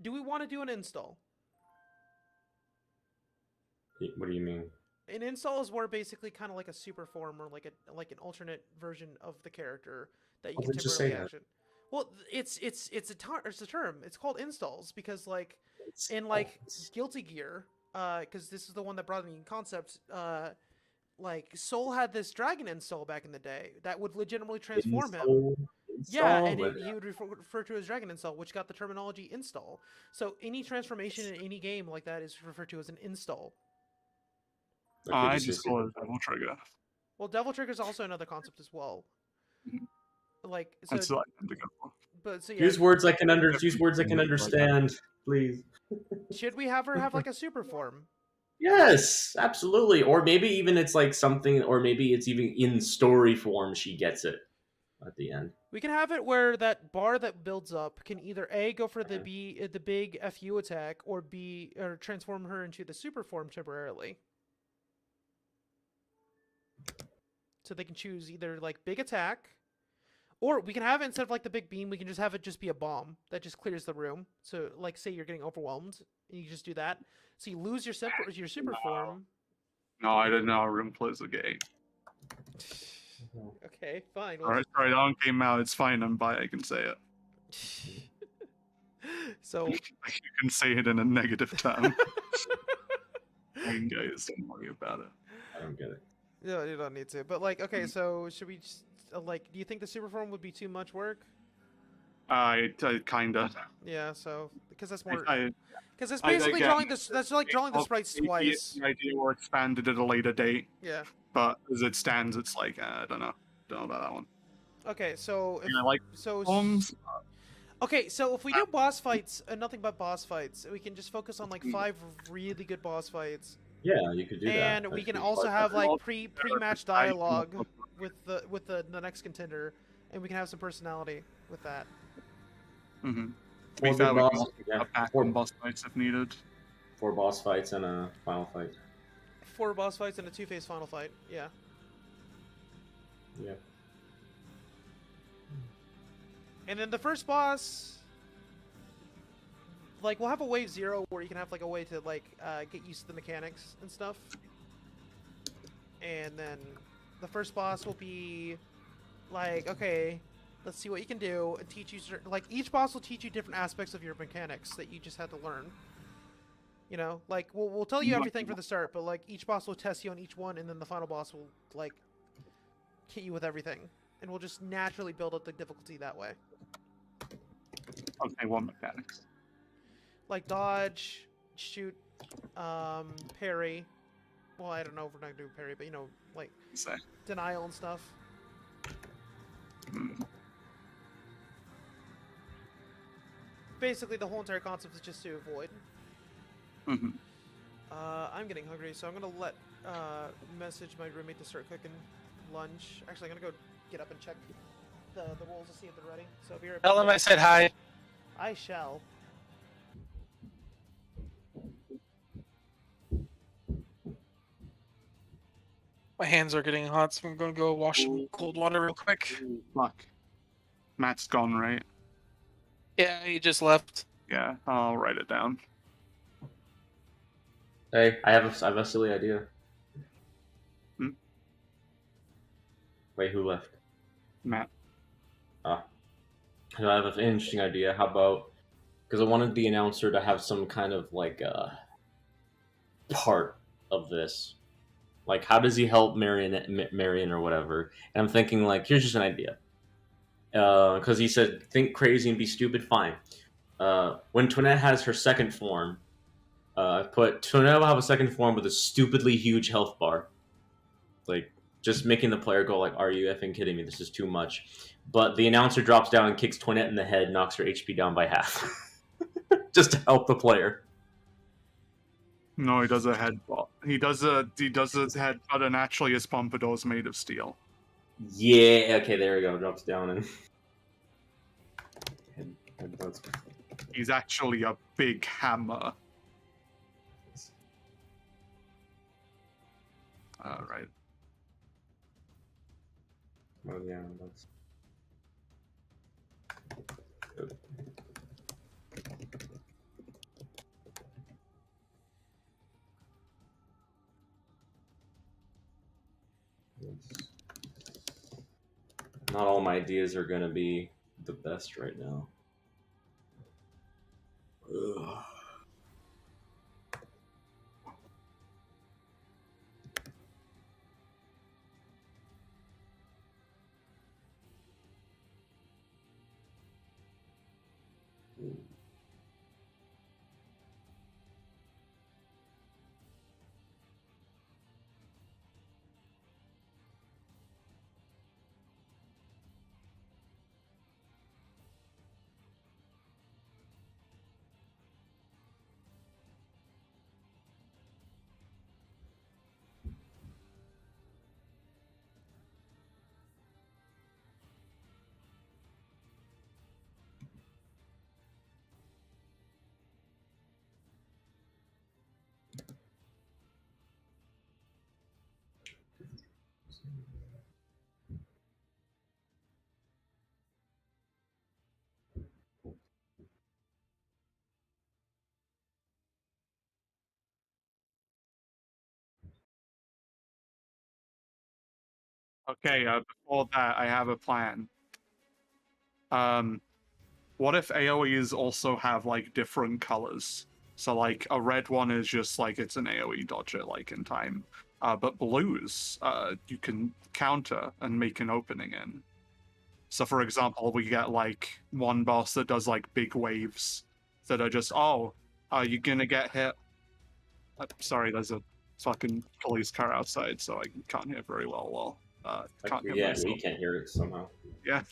do we want to do an install? What do you mean? An install is where basically kind of like a super form or like an alternate version of the character that you can temporarily action. Well, it's a term. It's called installs because like in like Guilty Gear, because this is the one that brought me in concept. Like Soul had this dragon install back in the day that would legitimately transform him. Yeah, and he would refer to as dragon install, which got the terminology install. So any transformation in any game like that is referred to as an install. I just call it Devil Trigger. Well, Devil Trigger is also another concept as well. Like so. That's what I go. But so yeah. Use words I can understand, please. Should we have her have like a super form? Yes, absolutely. Or maybe even it's like something, or maybe it's even in story form. She gets it at the end. We can have it where that bar that builds up can either A, go for the big FU attack, or B, or transform her into the super form temporarily. So they can choose either like big attack, or we can have it instead of like the big beam, we can just have it just be a bomb that just clears the room. So like say you're getting overwhelmed, and you just do that. So you lose your super form. No, I didn't know a room closed the gate. Okay, fine. Alright, sorry, that one came out. It's fine. I'm bi. I can say it. So you can say it in a negative term. Guys, don't worry about it. I don't get it. No, you don't need to. But like, okay, so should we just like? Do you think the super form would be too much work? Kinda. Yeah. So because that's more. Because it's basically drawing this. That's like drawing the sprites twice. The idea or expanded at a later date. Yeah. But as it stands, it's like I don't know about that one. Okay, so forms. Okay, so if we do boss fights and nothing but boss fights, we can just focus on like 5 really good boss fights. Yeah, you could do that. And we can also have like pre-match dialogue with the next contender, and we can have some personality with that. Mm-hmm. We can pack 4 boss fights if needed. 4 boss fights and a final fight. 4 boss fights and a 2-phase final fight. Yeah. Yeah. And then the first boss, like, we'll have a wave 0 where you can have like a way to like get used to the mechanics and stuff. And then the first boss will be like, okay, let's see what you can do and teach you like each boss will teach you different aspects of your mechanics that you just have to learn. You know, like we'll tell you everything from the start, but like each boss will test you on each one, and then the final boss will like hit you with everything, and we'll just naturally build up the difficulty that way. Okay, one mechanics. Like dodge, shoot, parry. Well, I don't know if we're not gonna do parry, but you know, like denial and stuff. Basically, the whole entire concept is just to avoid. Mm-hmm. I'm getting hungry, so I'm gonna message my roommate to start cooking lunch. Actually, I'm gonna go get up and check the rolls to see if they're ready. So be right back. Tell him I said hi. I shall. My hands are getting hot, so I'm gonna go wash them in cold water real quick. Fuck. Matt's gone, right? Yeah, he just left. Yeah, I'll write it down. Hey, I have a silly idea. Wait, who left? Matt. I have an interesting idea. How about, because I wanted the announcer to have some kind of like part of this. Like, how does he help Marion or whatever? And I'm thinking, like, here's just an idea. Because he said, think crazy and be stupid, fine. When Toinette has her second form, I put Tornado will have a second form with a stupidly huge health bar. Like, just making the player go like, are you effing kidding me? This is too much. But the announcer drops down and kicks Toinette in the head, knocks her HP down by half. Just to help the player. No, he does a headbutt. He does a headbutt, and actually his pompadour's made of steel. Yeah, okay, there we go. Drops down and headbutts. He's actually a big hammer. Right. Oh yeah, that's good. Not all my ideas are gonna be the best right now. Ugh. Okay, before that, I have a plan. What if AoEs also have like different colors? So like a red one is just like it's an AoE dodger like in time. But blues, you can counter and make an opening in. So for example, we get like one boss that does like big waves that are just, oh, are you gonna get hit? Sorry, there's a fucking police car outside, so I can't hear very well. Can't hear Yeah, myself. we can't hear it somehow. Yeah.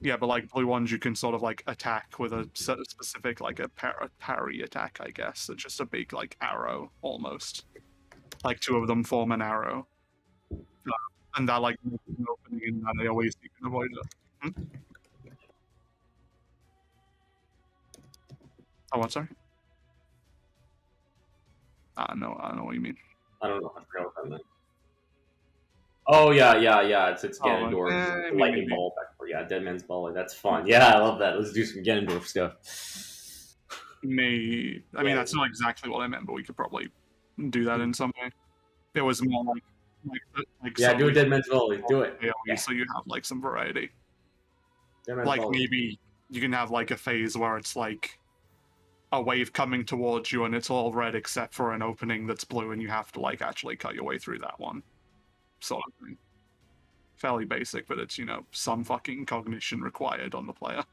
Yeah, but like blue ones, you can sort of like attack with a specific like a parry attack, I guess. It's just a big like arrow almost. Like two of them form an arrow, and that like makes an opening, and that they always you can avoid it. Hmm? Oh, what? Sorry. No, I don't know what you mean. I don't know. I forgot what that meant. Oh yeah. It's Ganondorf, lightning maybe. ball back for Dead Man's Ball. That's fun. Yeah, I love that. Let's do some Ganondorf stuff. I mean, that's not exactly what I meant, but we could probably do that in some way. It was more like yeah, do a Dead Man's Volley. Do it. Yeah. So you have like some variety. Like maybe you can have like a phase where it's like a wave coming towards you and it's all red except for an opening that's blue, and you have to like actually cut your way through that one. Sort of thing. Fairly basic, but it's, some fucking cognition required on the player.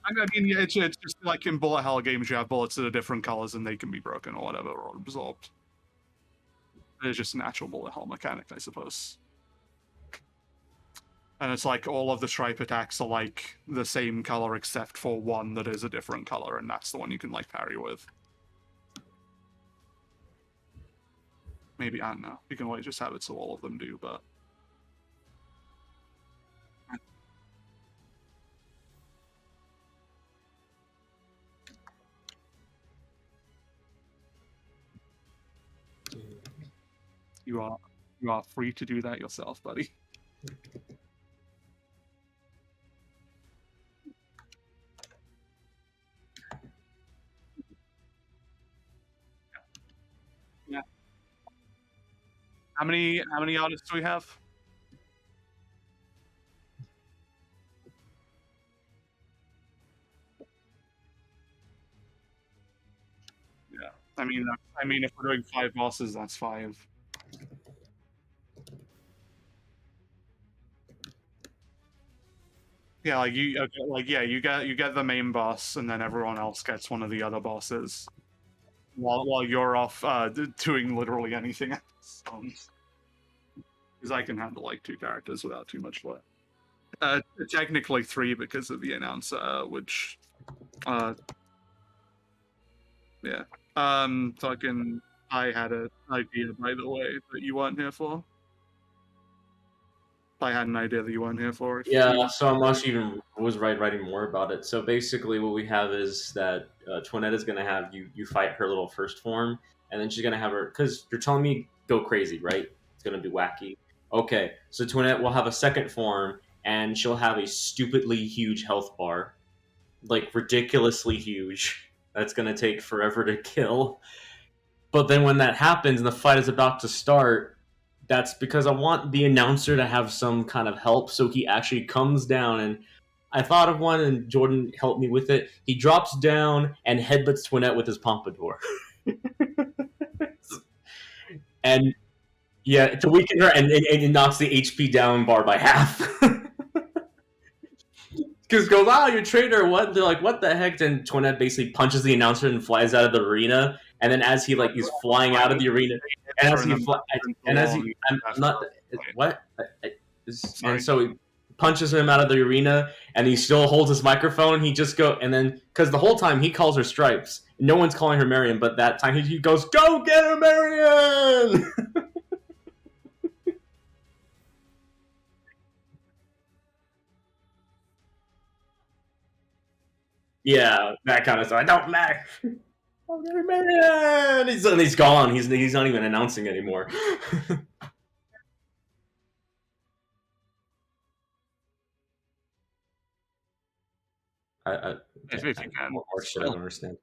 I mean, it's just like in bullet hell games, you have bullets that are different colors and they can be broken or whatever, or absorbed. It's just a natural bullet hell mechanic, I suppose. And it's like all of the stripe attacks are like the same color except for one that is a different color, and that's the one you can like parry with. Maybe, I don't know. You can always just have it so all of them do, but... You are free to do that yourself, buddy. Yeah. How many artists do we have? Yeah. I mean, if we're doing 5 bosses, that's 5. Yeah, like you get the main boss, and then everyone else gets one of the other bosses, while you're off doing literally anything else. Because I can handle like 2 characters without too much work. Technically 3 because of the announcer, which, yeah. Fucking, I had an idea, by the way, that you weren't here for. I had an idea that you weren't here for. Yeah, so I'm actually was writing more about it. So basically, what we have is that Toinette is gonna have you fight her little first form, and then she's gonna have her, because you're telling me go crazy, right? It's gonna be wacky. Okay, so Toinette will have a second form, and she'll have a stupidly huge health bar, like ridiculously huge. That's gonna take forever to kill. But then when that happens and the fight is about to start, that's because I want the announcer to have some kind of help, so he actually comes down. And I thought of one, and Jordan helped me with it. He drops down and headbutts Toinette with his pompadour. And yeah, to weaken her, and it knocks the HP down bar by half. Because goes, "Ah, you're a traitor, what?" They're like, "What the heck?" And Toinette basically punches the announcer and flies out of the arena. And then as he he's flying out of the arena, and as he I'm not what, and so he punches him out of the arena, and he still holds his microphone. He just and then because the whole time he calls her Stripes, no one's calling her Marion, but that time he goes, "Go get her, Marion!" Yeah, that kind of stuff. I don't matter. Oh, man! He's gone. He's not even announcing anymore. If you can. More shit I don't understand.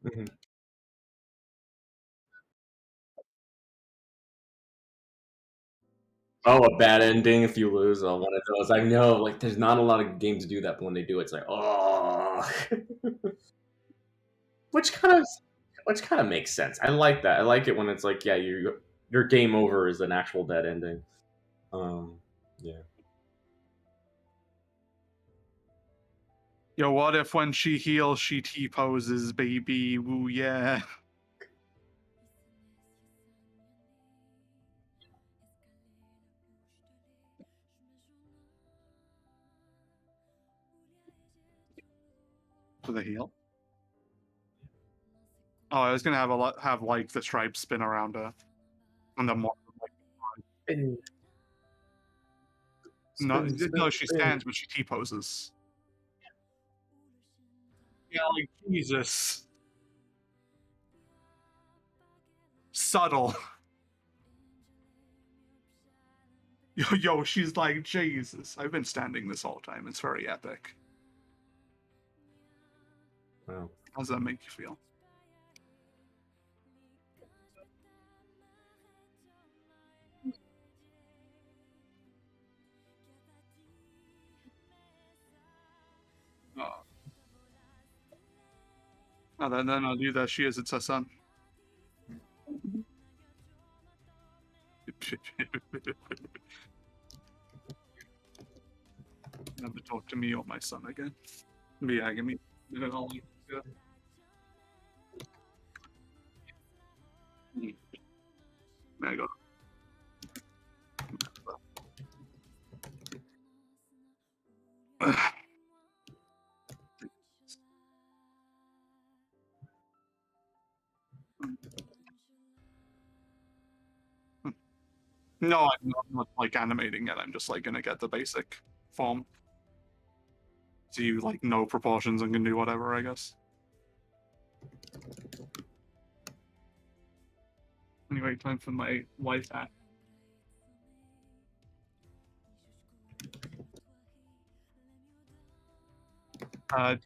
Mm-hmm. Oh, a bad ending if you lose. Oh, one of those. I know, like, there's not a lot of games do that, but when they do, it's like, oh. which kind of makes sense. I like that. I like it when it's like, yeah, your game over is an actual dead ending. Yeah. Yo, what if when she heals, she T-poses, baby? Woo, yeah. For the heal? Oh, I was gonna have like the stripes spin around her, and then more like. No, she stands, but she T-poses. Yeah, like Jesus. Subtle. Yo, she's like, Jesus. I've been standing this whole time. It's very epic. Wow. How does that make you feel? Oh, then I'll do that. She is. It's her son. Never talk to me or my son again. Be agony. I go. No, I'm not like animating it. I'm just like gonna get the basic form. So you like know proportions and can do whatever, I guess. Anyway, time for my life hack.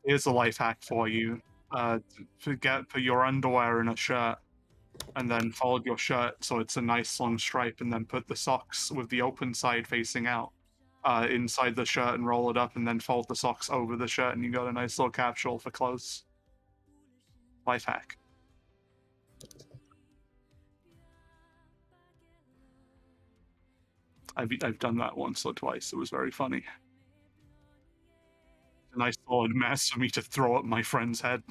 Here's a life hack for you. Put your underwear in a shirt, and then fold your shirt so it's a nice long stripe, and then put the socks with the open side facing out inside the shirt and roll it up, and then fold the socks over the shirt, and you got a nice little capsule for clothes. Life hack. I've done that once or twice. It was very funny. A nice solid mess for me to throw at my friend's head,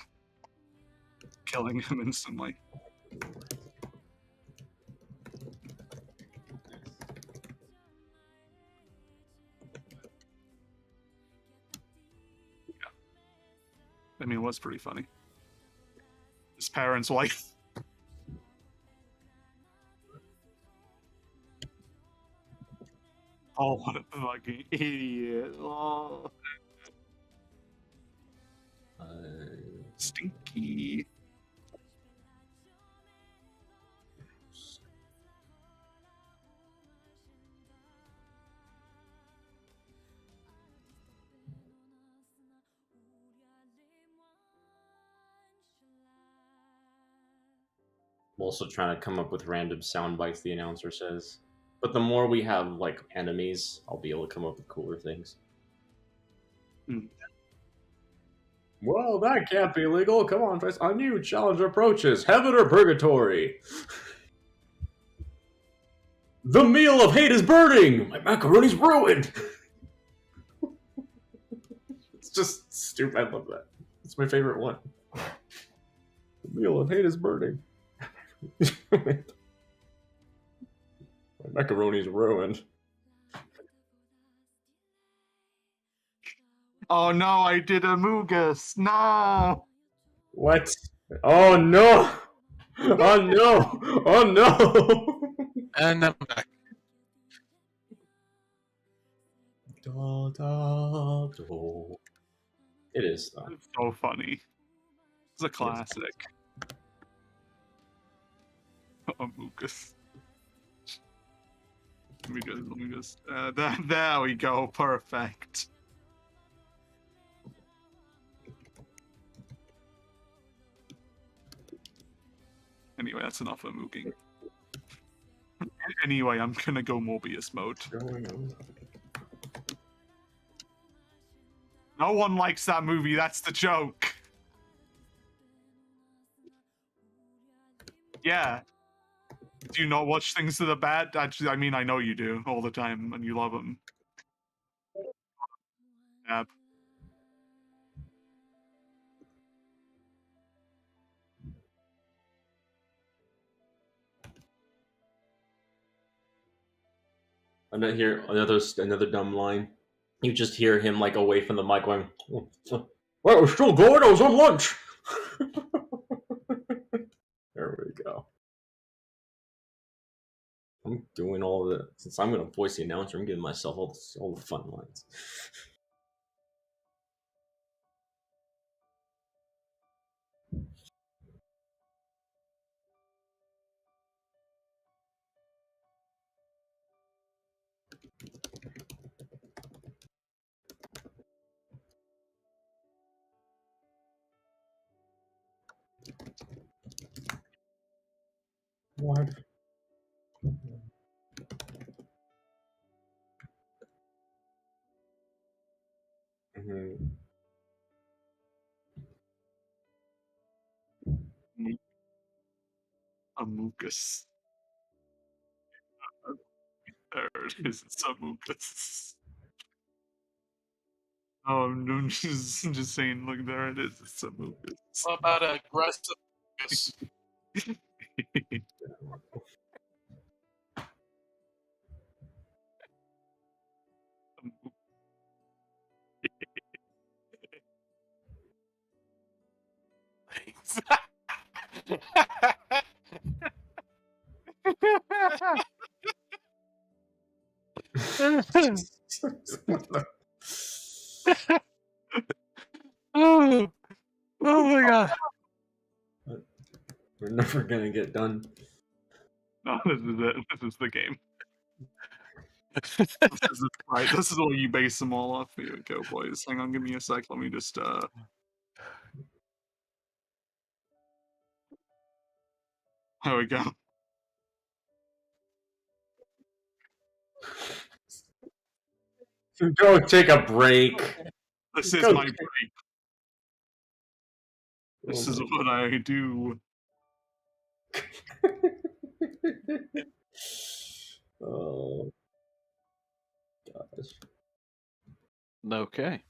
killing him instantly. Yeah. I mean, it was pretty funny. His parents' wife. Oh, what a fucking idiot. Oh. Stinky. I'm also trying to come up with random sound bites, the announcer says. But the more we have, like, enemies, I'll be able to come up with cooler things. Hmm. Well, that can't be legal. Come on, Trace. A new challenge approaches. Heaven or purgatory? The meal of hate is burning! My macaroni's ruined! It's just stupid. I love that. It's my favorite one. The meal of hate is burning. My macaroni's ruined. Oh no, I did a Moogus. No! What? Oh no! Oh no! Oh no! And I'm back. It is, though. It's so funny. It's a classic. Moogus. Let me just. There we go. Perfect. Anyway, that's enough of mooking. Anyway, I'm gonna go Morbius mode. No one likes that movie, that's the joke. Yeah. Do you not watch things that are bad? Actually, I mean, I know you do all the time, and you love them. Yeah. And then here, another dumb line. You just hear him, like, away from the mic going, well, it was still going, I was on lunch! There we go. I'm doing all the... Since I'm going to voice the announcer, I'm giving myself all the fun lines. What? Mm-hmm. Amogus. There it is, it's Amogus. Oh, I'm just saying, look, there it is, it's Amogus. What about aggressive? Oh, oh my god. We're never gonna get done. No, this is it. This is the game. Right, this is what you base them all off. Here we go, boys. Hang on, give me a sec. Let me just there we go. Go take a break. This is Go my break. This is what I do. Oh. gosh. Okay.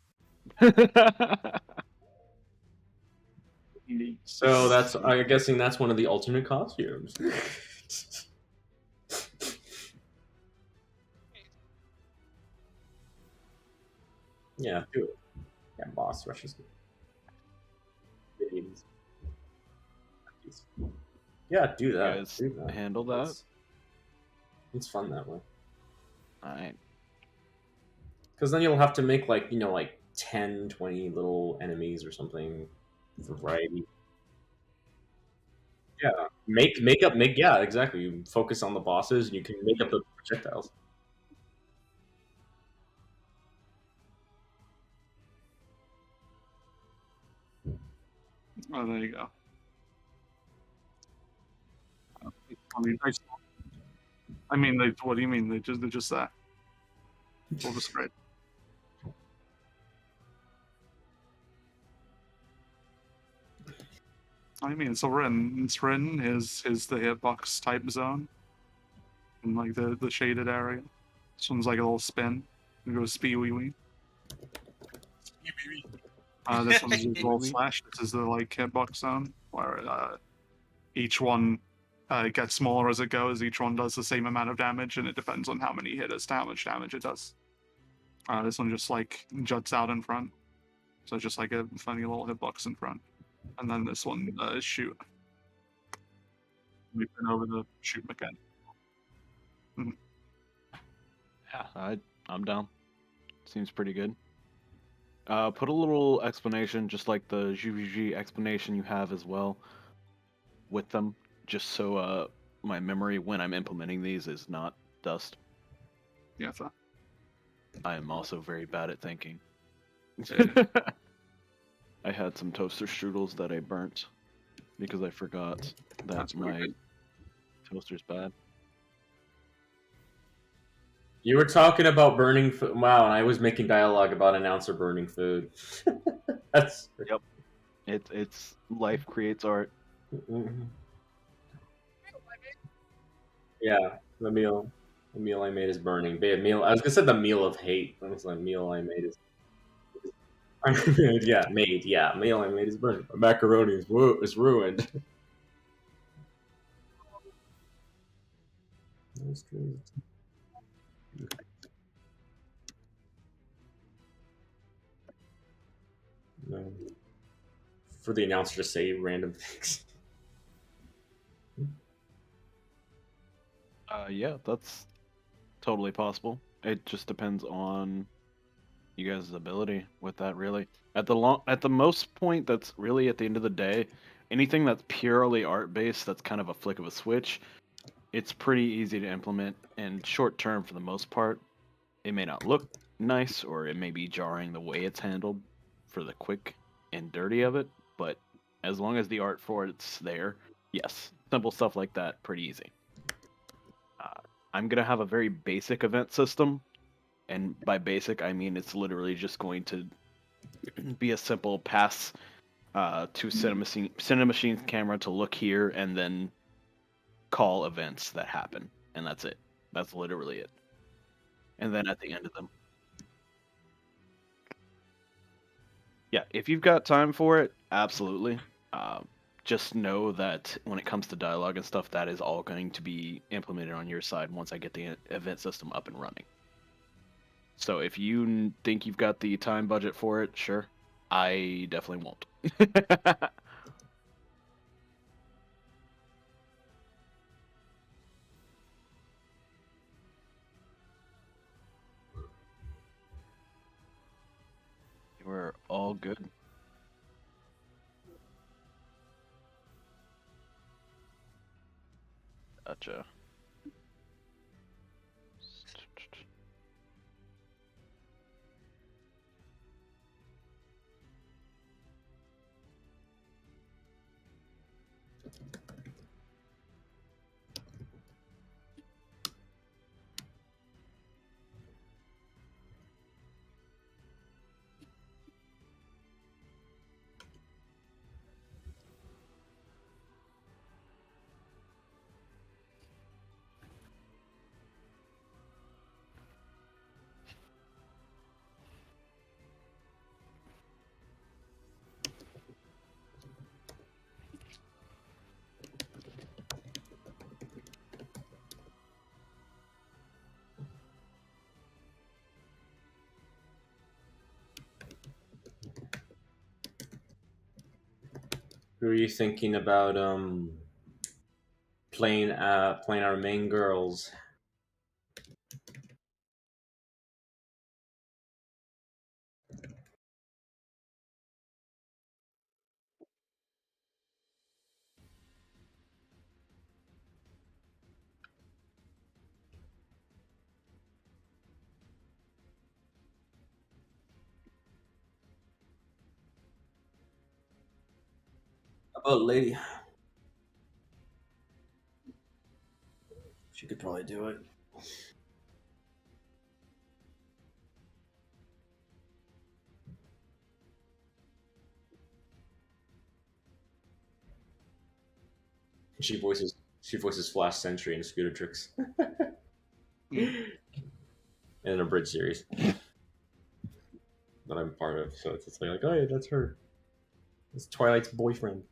So I'm guessing that's one of the alternate costumes. Yeah, do it. Yeah, boss rushes. Yeah, do You that. guys Do that. handle that? It's fun that way. Alright. Because then you'll have to make like 10, 20 little enemies or something for variety. Yeah, yeah, exactly. You focus on the bosses, and you can make up the projectiles. Oh, there you go. What do you mean? They're just there. All just great. I mean, it's all written. It's written. Here's the hitbox type zone. In like the shaded area. This one's like a little spin. You go spee wee wee. This one's a roll slash. This is the like hitbox zone where each one gets smaller as it goes. Each one does the same amount of damage, and it depends on how many hit us to how much damage it does. This one just like juts out in front, so it's just like a funny little hitbox in front. And then this one is shoot. We've been over the shoot mechanic. Yeah, I'm down. Seems pretty good. Put a little explanation, just like the GVG explanation you have as well, with them, just so my memory when I'm implementing these is not dust. Yeah, so. I am also very bad at thinking. Yeah. I had some toaster strudels that I burnt because I forgot that my toaster's bad. You were talking about burning food. Wow, and I was making dialogue about announcer burning food. That's Yep. It's life creates art. Yeah, the meal I made is burning. Meal. I was gonna say the meal of hate. That was the meal I made is. Yeah, made. Yeah, meal I made is burning. My macaroni is ruined. That's crazy. No. For the announcer to say random things. Yeah, that's totally possible. It just depends on you guys' ability with that, really. At the most point, that's really at the end of the day, anything that's purely art based, that's kind of a flick of a switch. It's pretty easy to implement and short term for the most part. It may not look nice, or it may be jarring the way it's handled for the quick and dirty of it, but as long as the art for it's there, yes, simple stuff like that, pretty easy. I'm gonna have a very basic event system, and by basic I mean it's literally just going to be a simple pass to Cinemachine's camera to look here and then call events that happen, and that's it. That's literally it. And then at the end of them, yeah, if you've got time for it, absolutely. Just know that when it comes to dialogue and stuff, that is all going to be implemented on your side once I get the event system up and running. So if you think you've got the time budget for it, sure. I definitely won't. We're all good. Gotcha. Who are you thinking about playing our main girls? How about Lady? She could probably do it. She voices Flash Sentry in Scooter Tricks in a bridge series that I'm part of. So it's like, oh yeah, that's her. It's Twilight's boyfriend.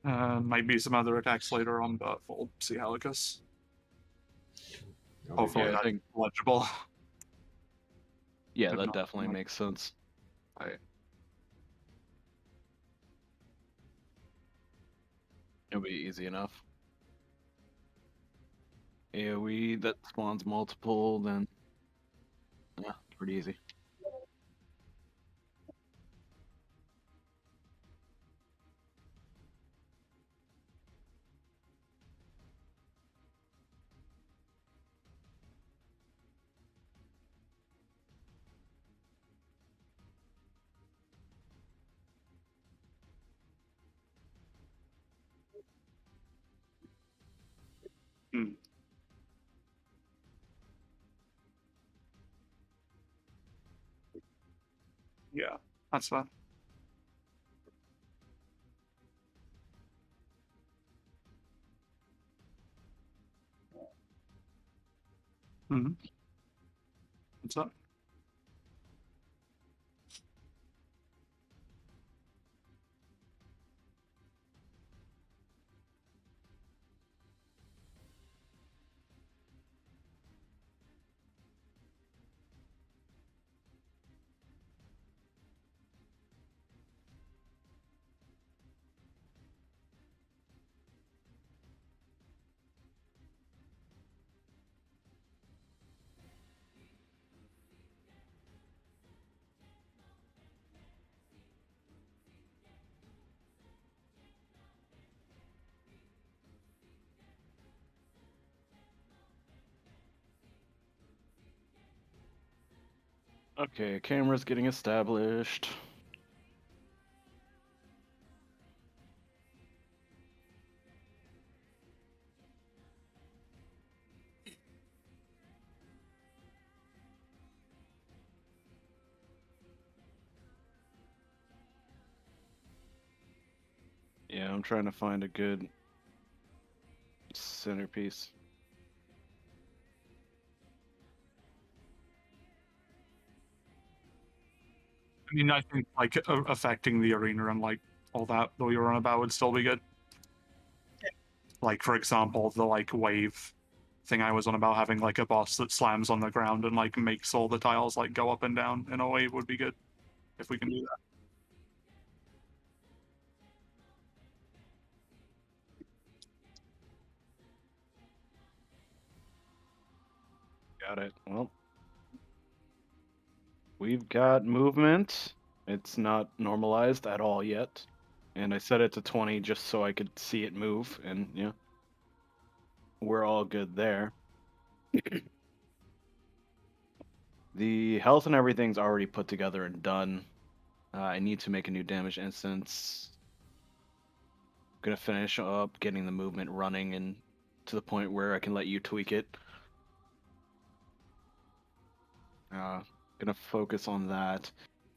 Might be some other attacks later on, but we'll see how it goes. Hopefully Yeah, I that's think- legible. Yeah, If that not, definitely like- makes sense. I- It'll be easy enough. AoE that spawns multiple, then yeah, pretty easy. Hmm. Yeah, that's fine. Mm-hmm. What's up? Okay, camera's getting established. Yeah, I'm trying to find a good centerpiece. I mean, I think like affecting the arena and like all that that we were on about would still be good. Like for example, the like wave thing I was on about, having like a boss that slams on the ground and like makes all the tiles like go up and down in a wave would be good if we can do that. Got it. Well, we've got movement. It's not normalized at all yet. And I set it to 20 just so I could see it move, and yeah, we're all good there. The health and everything's already put together and done. I need to make a new damage instance. Gonna finish up getting the movement running and to the point where I can let you tweak it. Gonna focus on that.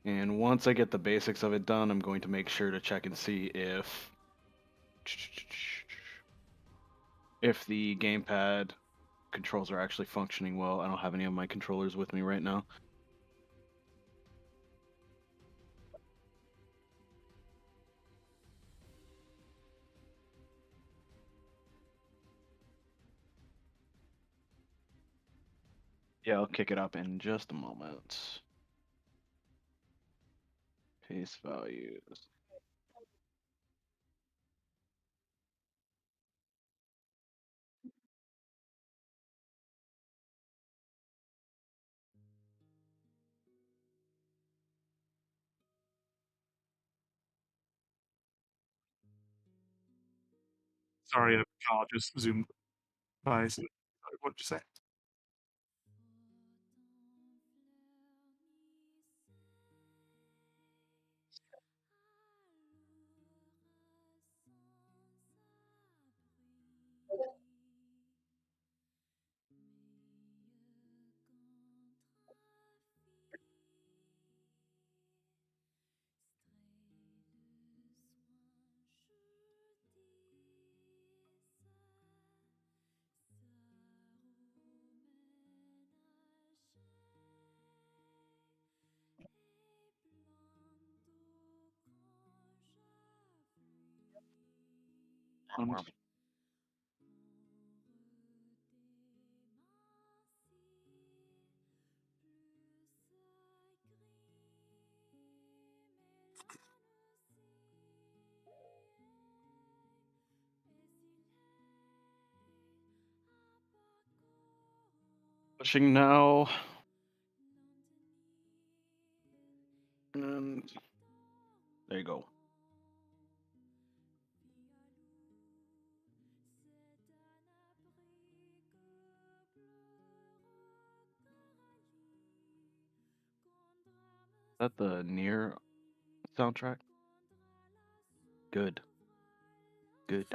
And once I get the basics of it done, I'm going to make sure to check and see if the gamepad controls are actually functioning well. I don't have any of my controllers with me right now. Yeah, I'll kick it up in just a moment. Paste values. Sorry, a car just zoomed by. So, what'd you say? Pushing now. And there you go. Is that the Near soundtrack? Good. Good.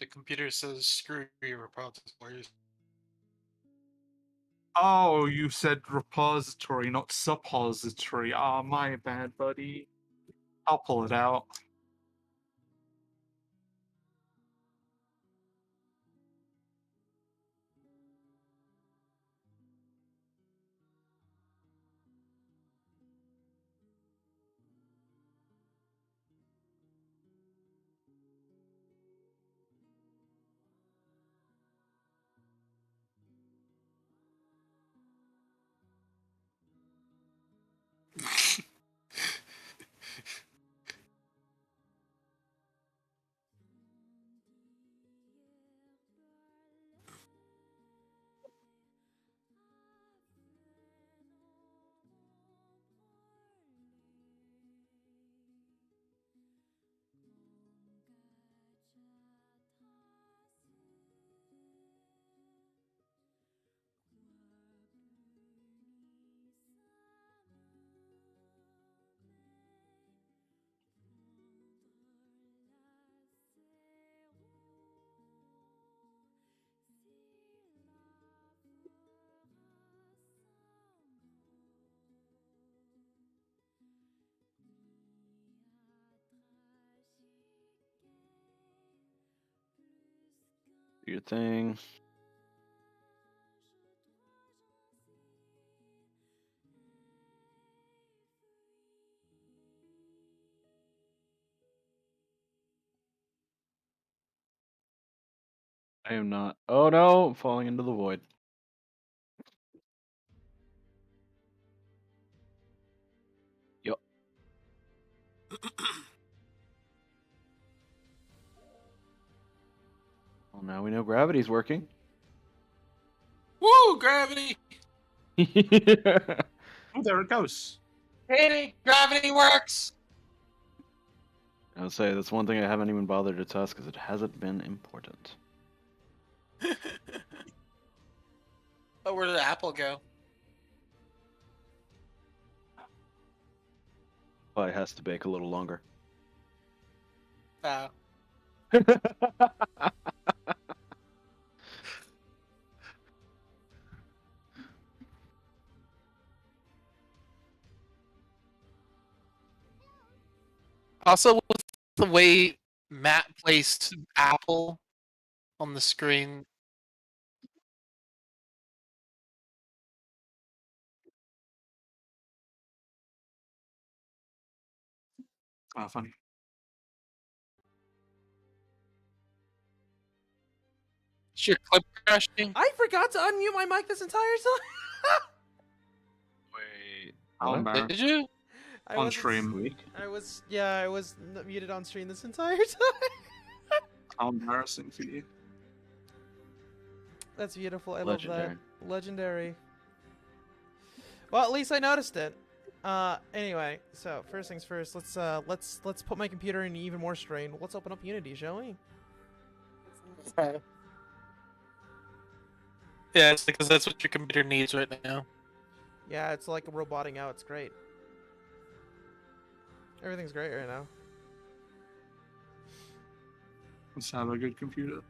The computer says screw your repositories. Oh, you said repository, not suppository. Ah, my bad, buddy. I'll pull it out. Do your thing. I am not. Oh no, I'm falling into the void. Yup. Well, now we know gravity's working. Woo, gravity! Oh, there it goes. Hey, gravity works! I would say that's one thing I haven't even bothered to test because it hasn't been important. Oh, where did the apple go? Probably has to bake a little longer. Oh. Also, with the way Matt placed apple on the screen, Funny. Is your clip crashing? I forgot to unmute my mic this entire time. Wait. How embarrassing. Did you? On stream. I was muted on stream this entire time. How embarrassing for you. That's beautiful. I Legendary. love that. Legendary. Well, at least I noticed it. Anyway, so first things first, let's put my computer in even more strain. Let's open up Unity, shall we? Yeah, it's because that's what your computer needs right now. Yeah, it's like roboting out. It's great. Everything's great right now. Let's have a good computer.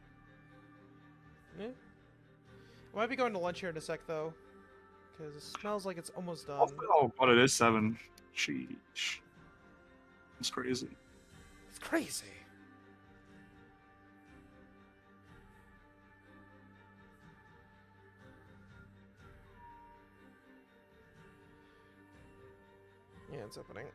Yeah. I might be going to lunch here in a sec, though. Because it smells like it's almost done. Oh, God, it is 7. Sheesh. It's crazy. It's crazy. Yeah, it's opening.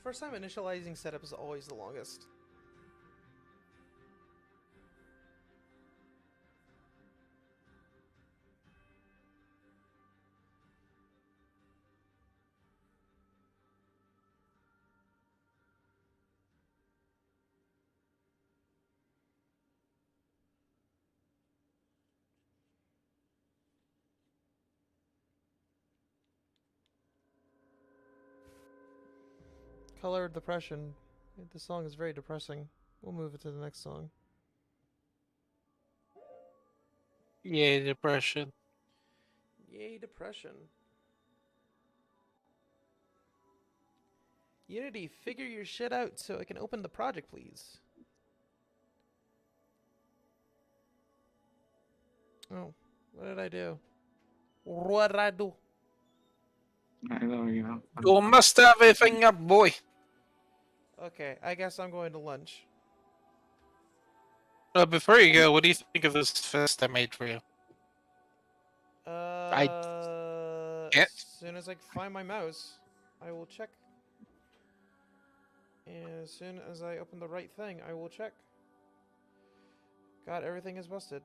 First time initializing setup is always the longest. Color depression. This song is very depressing. We'll move it to the next song. Yeah, depression. Yay, depression. Unity, figure your shit out so I can open the project, please. Oh, what did I do? What did I do? I know, you know. You must have a finger, boy. Okay, I guess I'm going to lunch. Before you go, what do you think of this fist I made for you? As soon as I find my mouse, I will check. And as soon as I open the right thing, I will check. God, everything is busted.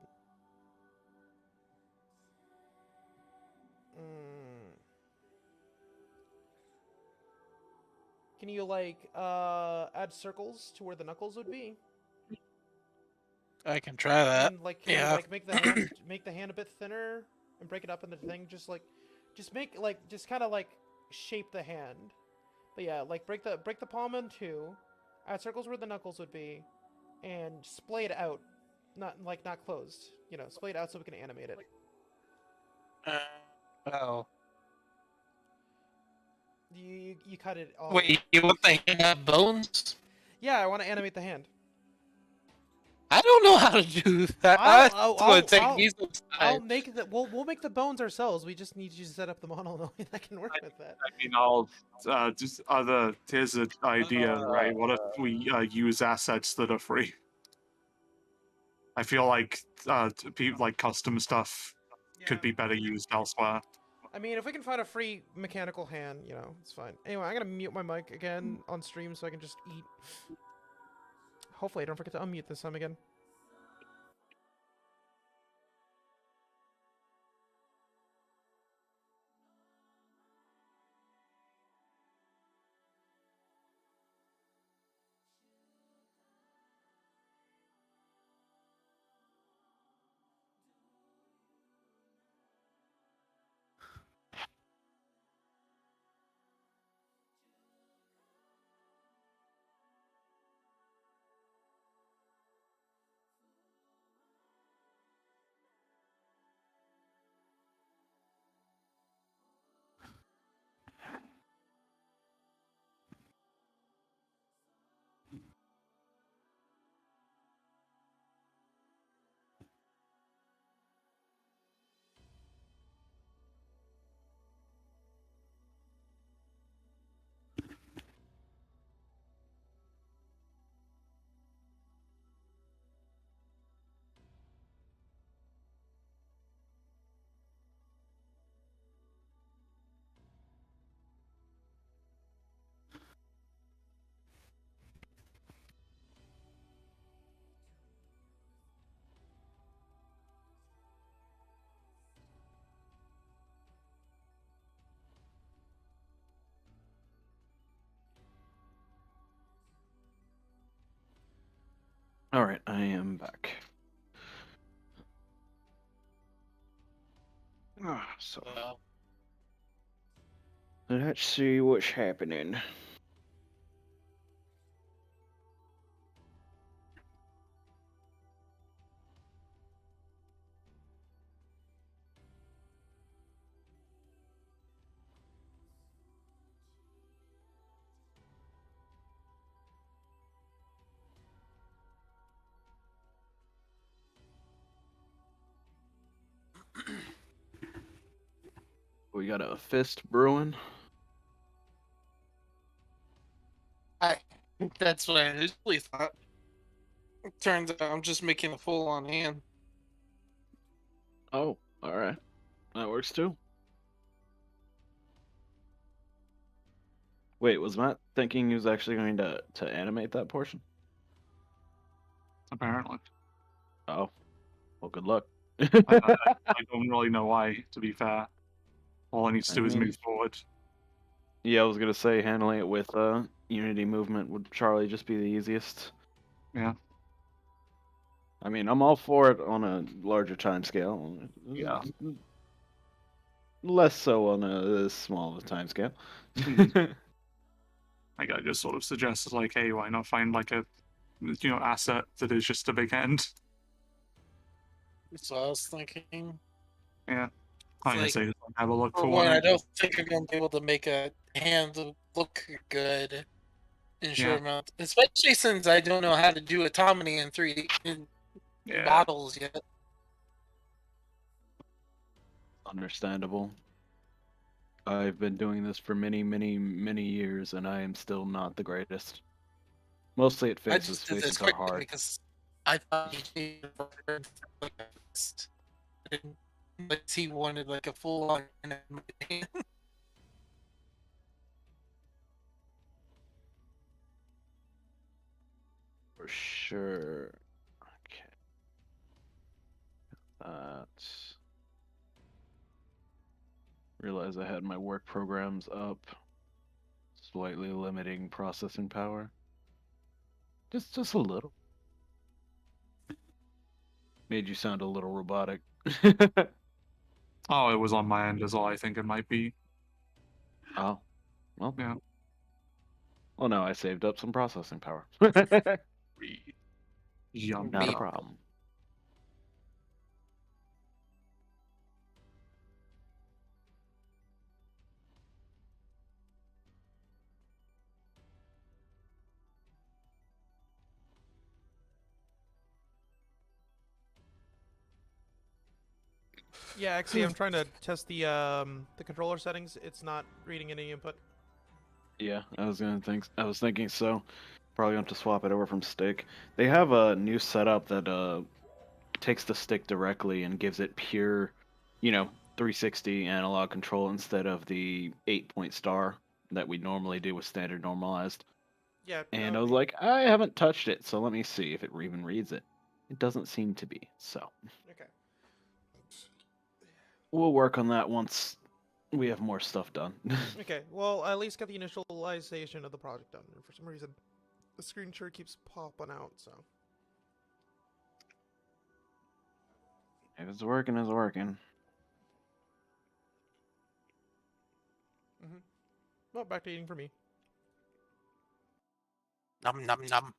Can you, like, add circles to where the knuckles would be? I can try that. And, like, can you, like, make the hand a bit thinner and break it up into the thing? Just kind of, like, shape the hand. But yeah, like, break the palm in two, add circles where the knuckles would be, and splay it out. Not closed. You know, splay it out so we can animate it. Oh. You cut it all. Wait, you want the hand have bones? Yeah, I want to animate the hand. I don't know how to do that. I'll make the we'll make the bones ourselves. We just need you to set up the model that can work with that. I mean, here's an idea, right? What if we use assets that are free? I feel like custom stuff could be better used elsewhere. I mean, if we can find a free mechanical hand, you know, it's fine. Anyway, I'm gonna mute my mic again on stream so I can just eat. Hopefully I don't forget to unmute this time again. All right, I am back. So let's see what's happening. We got a fist brewing. That's what I initially thought. Turns out I'm just making a full-on hand. Oh, all right, that works too. Wait, was Matt thinking he was actually going to animate that portion? Apparently. Oh, well, good luck. I don't really know why, to be fair. All I need to do is move forward. Yeah, I was gonna say handling it with Unity movement would Charlie just be the easiest. Yeah. I mean, I'm all for it on a larger time scale. Yeah. Less so on a small time scale. Like I just sort of suggested, like, hey, why not find like a, asset that is just a big hand? That's what I was thinking. Yeah. I Like, say, have a look for for one, one. I don't think I'm going to be able to make a hand look good in short amount, especially since I don't know how to do autonomy in 3D in models yet. Understandable. I've been doing this for many, many, many years, and I am still not the greatest. Mostly at faces. I just did Faces this are hard. because I thought he wanted like a full-on hand. For sure. Okay. That's... Realize I had my work programs up. Slightly limiting processing power. Just a little. Made you sound a little robotic. Oh, it was on my end as well. I think it might be. Oh. Well. Yeah. Well, no, I saved up some processing power. Yum. Not a problem. Yeah, actually, I'm trying to test the controller settings. It's not reading any input. Yeah, I was thinking so. Probably going to swap it over from stick. They have a new setup that takes the stick directly and gives it pure, 360 analog control instead of the 8-point star that we normally do with standard normalized. Yeah. And I was like, I haven't touched it, so let me see if it even reads it. It doesn't seem to be, so. Okay. We'll work on that once we have more stuff done. Okay, well, I at least got the initialization of the project done, and for some reason, the screen sure keeps popping out, so. If it's working, it's working. Well, back to eating for me. Num num num.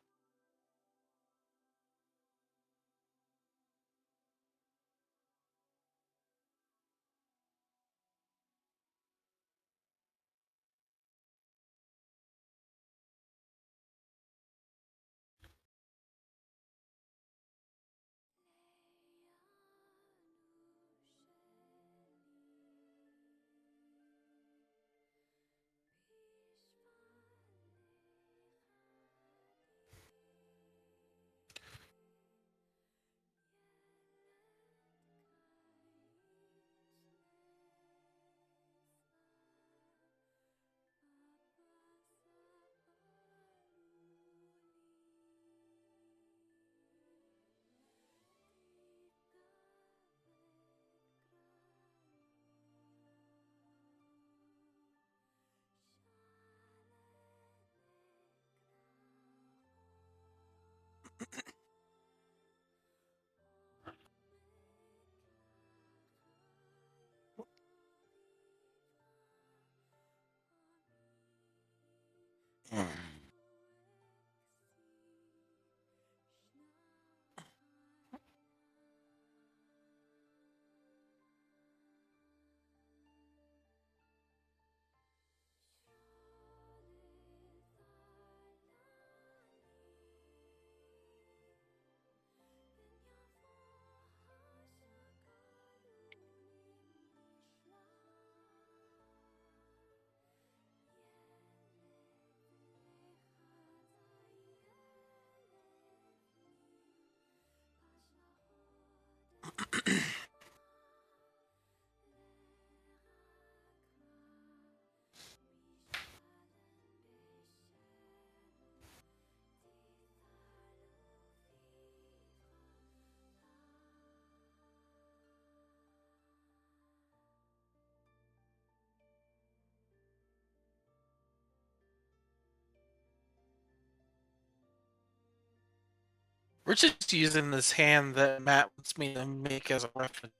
We're just using this hand that Matt wants me to make as a reference.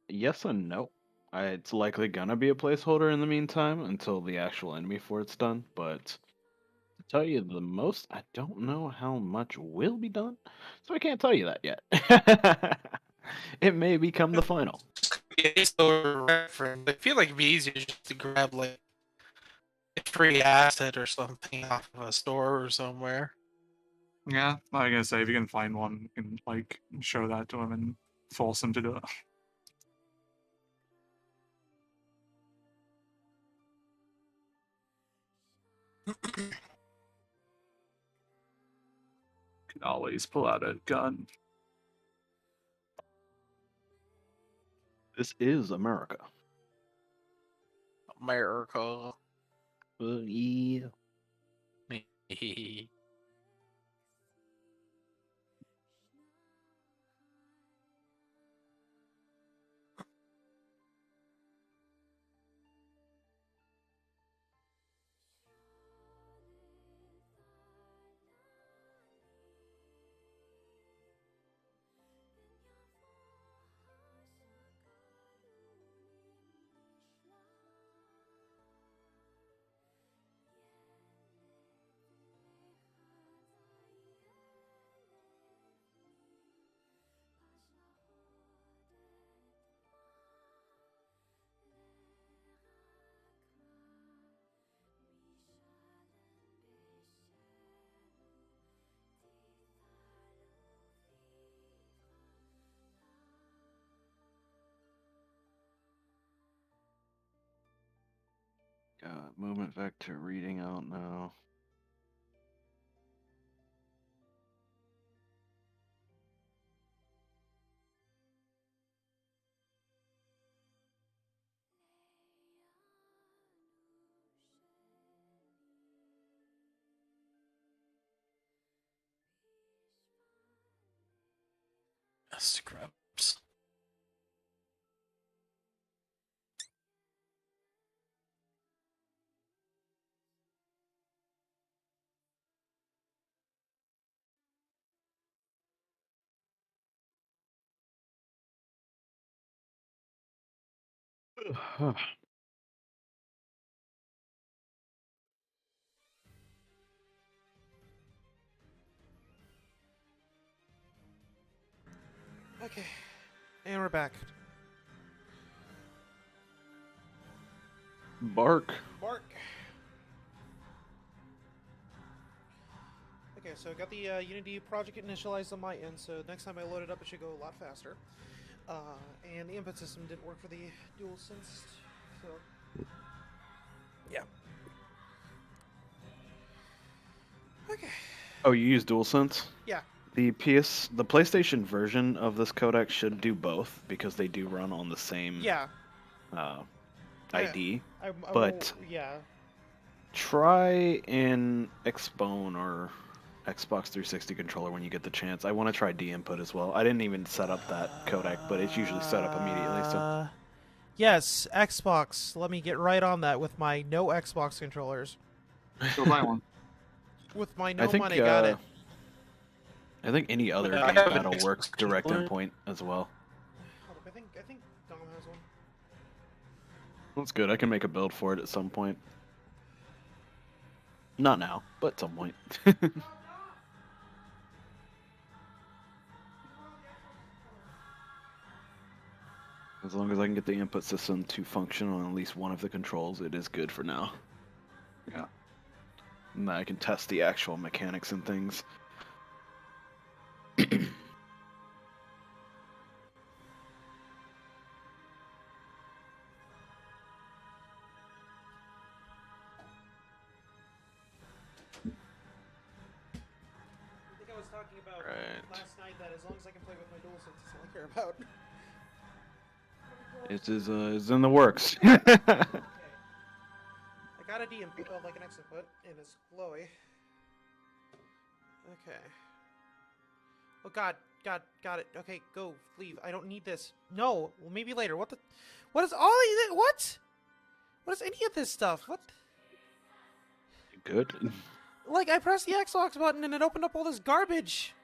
Yes and no. It's likely gonna be a placeholder in the meantime until the actual enemy for it's done, but to tell you the most, I don't know how much will be done, so I can't tell you that yet. It may become the final. Reference. I feel like it'd be easier just to grab like a free asset or something off of a store or somewhere. Yeah, like I say, if you can find one, you can like show that to him and force him to do it. Can always pull out a gun. This is America. America. Yeah. Movement vector reading out now. Scrubs. Okay, and we're back. Bark. Bark. Okay, so I got the Unity project initialized on my end, so next time I load it up, it should go a lot faster. And the input system didn't work for the DualSense, so yeah. Okay. Oh, you use DualSense? Yeah. The PlayStation version of this codec should do both because they do run on the same ID. But yeah. Try an Xbone or Xbox 360 controller when you get the chance. I want to try D-input as well. I didn't even set up that codec, but it's usually set up immediately. So. Yes, Xbox. Let me get right on that with my no Xbox controllers. Go buy one. With my no money, got it. I think any other gamepad will work direct endpoint as well. Hold up, I think Dom has one. That's good. I can make a build for it at some point. Not now, but at some point. As long as I can get the input system to function on at least one of the controls, it is good for now. Yeah. And then I can test the actual mechanics and things. Talking about Right. last night that as long as I can play with my DualSense, that's all I care about. It is in the works. Okay. I got a D input, like an X input, and it's glowy. Okay. Oh God, got it. Okay, go, leave. I don't need this. No, well maybe later. What the? What is all of this? What? What is any of this stuff? What? Good. Like, I pressed the Xbox button and it opened up all this garbage.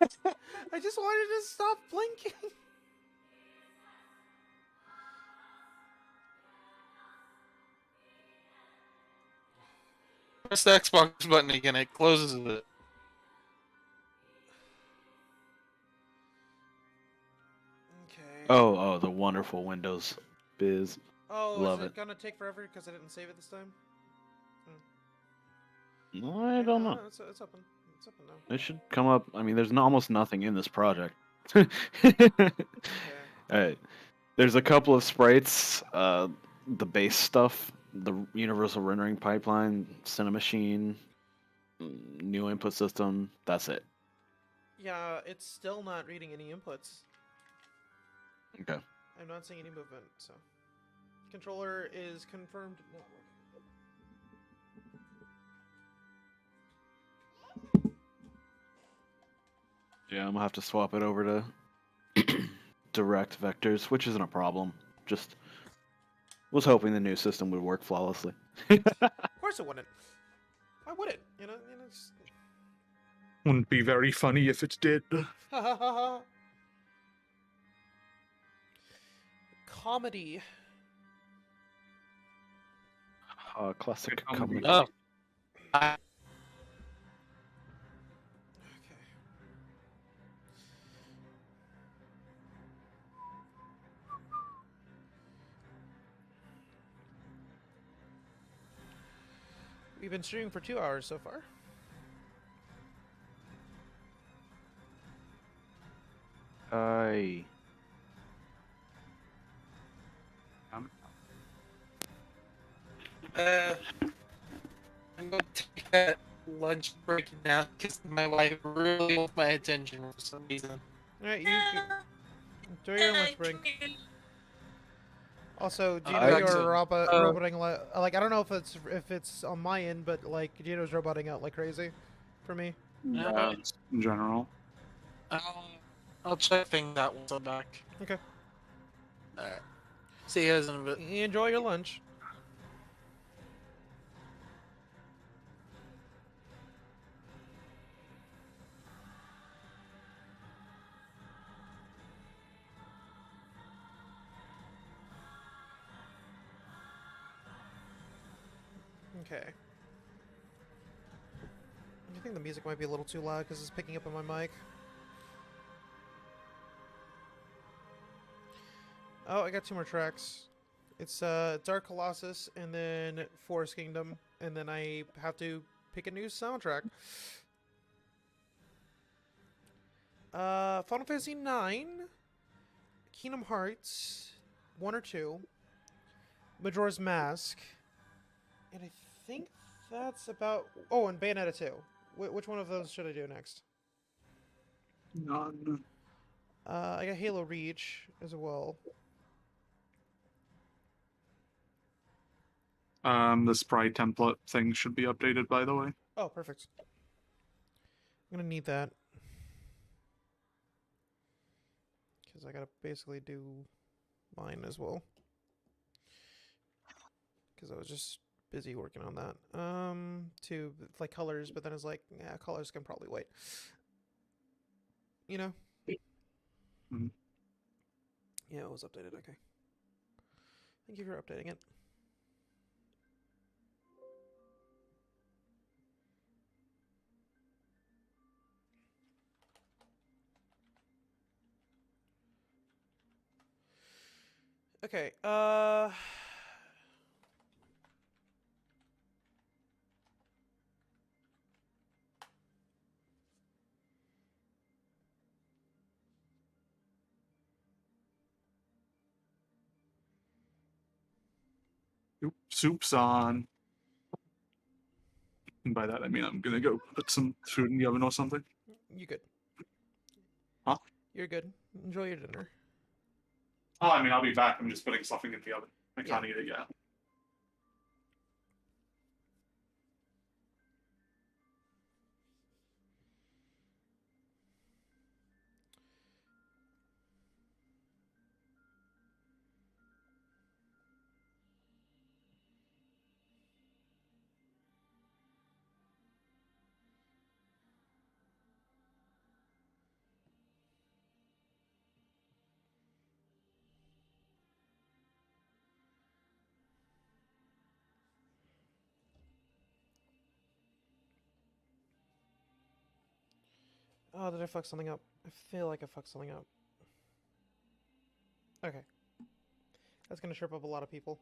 I just wanted to stop blinking. Press the Xbox button again, it closes it. Okay. Oh, the wonderful Windows biz. Oh, Love is it. it gonna take forever because I didn't save it this time? I don't know. It's open. It's open now. It should come up. I mean, there's almost nothing in this project. Alright. There's a couple of sprites, the base stuff, the universal rendering pipeline, Cinemachine, new input system. That's it. Yeah, it's still not reading any inputs. Okay. I'm not seeing any movement, so. Controller is confirmed not working. Yeah, I'm gonna have to swap it over to direct vectors, which isn't a problem. Just was hoping the new system would work flawlessly. Of course it wouldn't. Why would it? You know, it's... Wouldn't be very funny if it did. Comedy. Classic Comedy. comedy. Oh. Okay. We've been streaming for 2 hours so far. Hi. I'm going to take that lunch break now because my wife really wants my attention for some reason. Alright, you enjoy your lunch break. Also, Gino, I- you're roboting like I don't know if it's on my end, but like Gino's roboting out like crazy for me. Yeah, in general. I'll check things out once I'm back. Okay. Alright. See you guys in a bit. Enjoy your lunch. Okay. I think the music might be a little too loud because it's picking up on my mic. Oh, I got 2 more tracks. It's Dark Colossus and then Forest Kingdom, and then I have to pick a new soundtrack. Final Fantasy IX, Kingdom Hearts 1 or 2, Majora's Mask, and I think that's about... Oh, and Bayonetta 2. Which one of those should I do next? None. I got Halo Reach as well. The sprite template thing should be updated, by the way. Oh, perfect. I'm gonna need that. Because I gotta basically do mine as well. Because I was just busy working on that. To like colors, but then it's like, yeah, colors can probably wait. You know? Mhm. Yeah, it was updated. Okay. Thank you for updating it. Okay, Soup's on. And by that I mean I'm gonna go put some food in the oven or something. you good. Huh? You're good. Enjoy your dinner. Oh, I mean, I'll be back. I'm just putting something in the oven. I can't eat it yet. Oh, did I fuck something up? I feel like I fucked something up. Okay. That's gonna trip up a lot of people.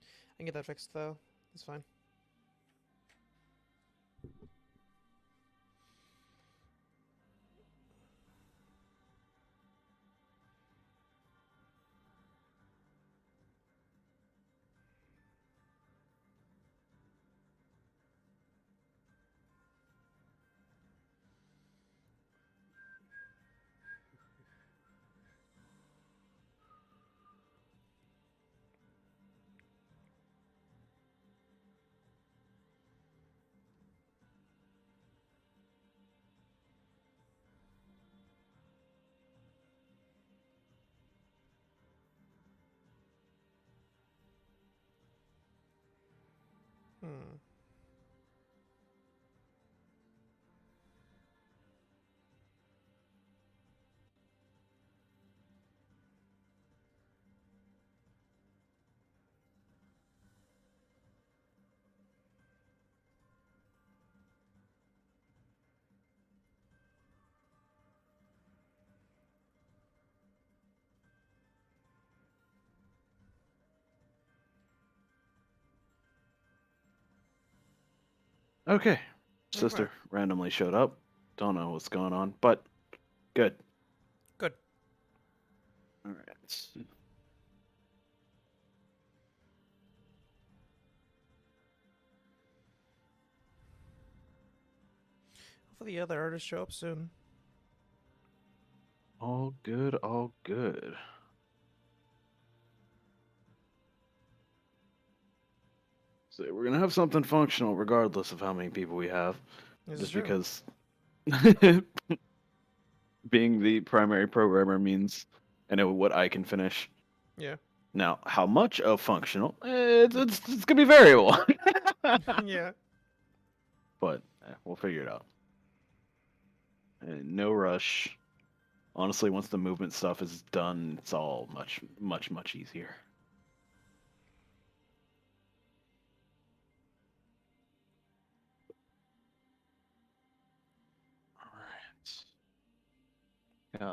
I can get that fixed, though. It's fine. Hmm. Okay. Sister randomly showed up. Don't know what's going on, but good. Good. All right. Hopefully the other artists show up soon. All good, all good. So we're gonna have something functional regardless of how many people we have. Just because being the primary programmer means I know what I can finish. Yeah. Now, how much of functional? It's gonna be variable. Yeah. But we'll figure it out. And no rush. Honestly, once the movement stuff is done, it's all much easier. All right.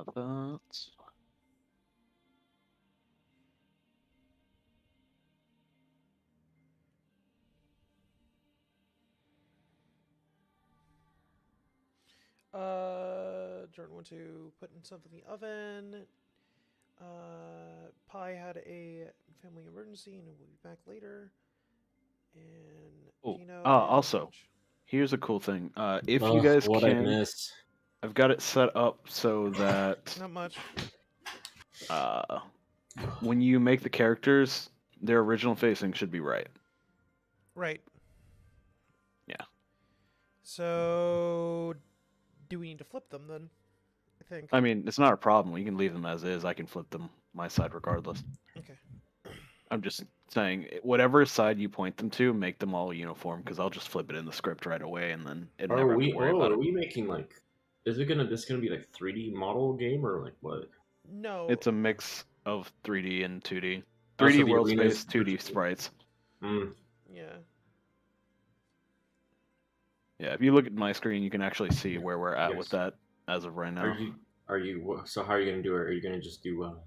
Got that. Jordan went to put in something in the oven. Pi had a family emergency and will be back later. And Gino also, here's a cool thing. If you guys what can, I missed. I've got it set up so that not much. When you make the characters, their original facing should be right. Right. Yeah. So, do we need to flip them then? I think. I mean, it's not a problem. You can leave them as is. I can flip them my side regardless. Okay. I'm just saying, whatever side you point them to, make them all uniform, because I'll just flip it in the script right away, and then it never have to worry about it. Are we making like? Is it gonna? This gonna be like 3D model game or like what? No. It's a mix of 3D and 2D. Oh, so 3D the world arenas- space, 2D sprites. Mm. Yeah. Yeah, if you look at my screen, you can actually see where we're at Yes. with that as of right now. So how are you gonna do it? Are you gonna just do?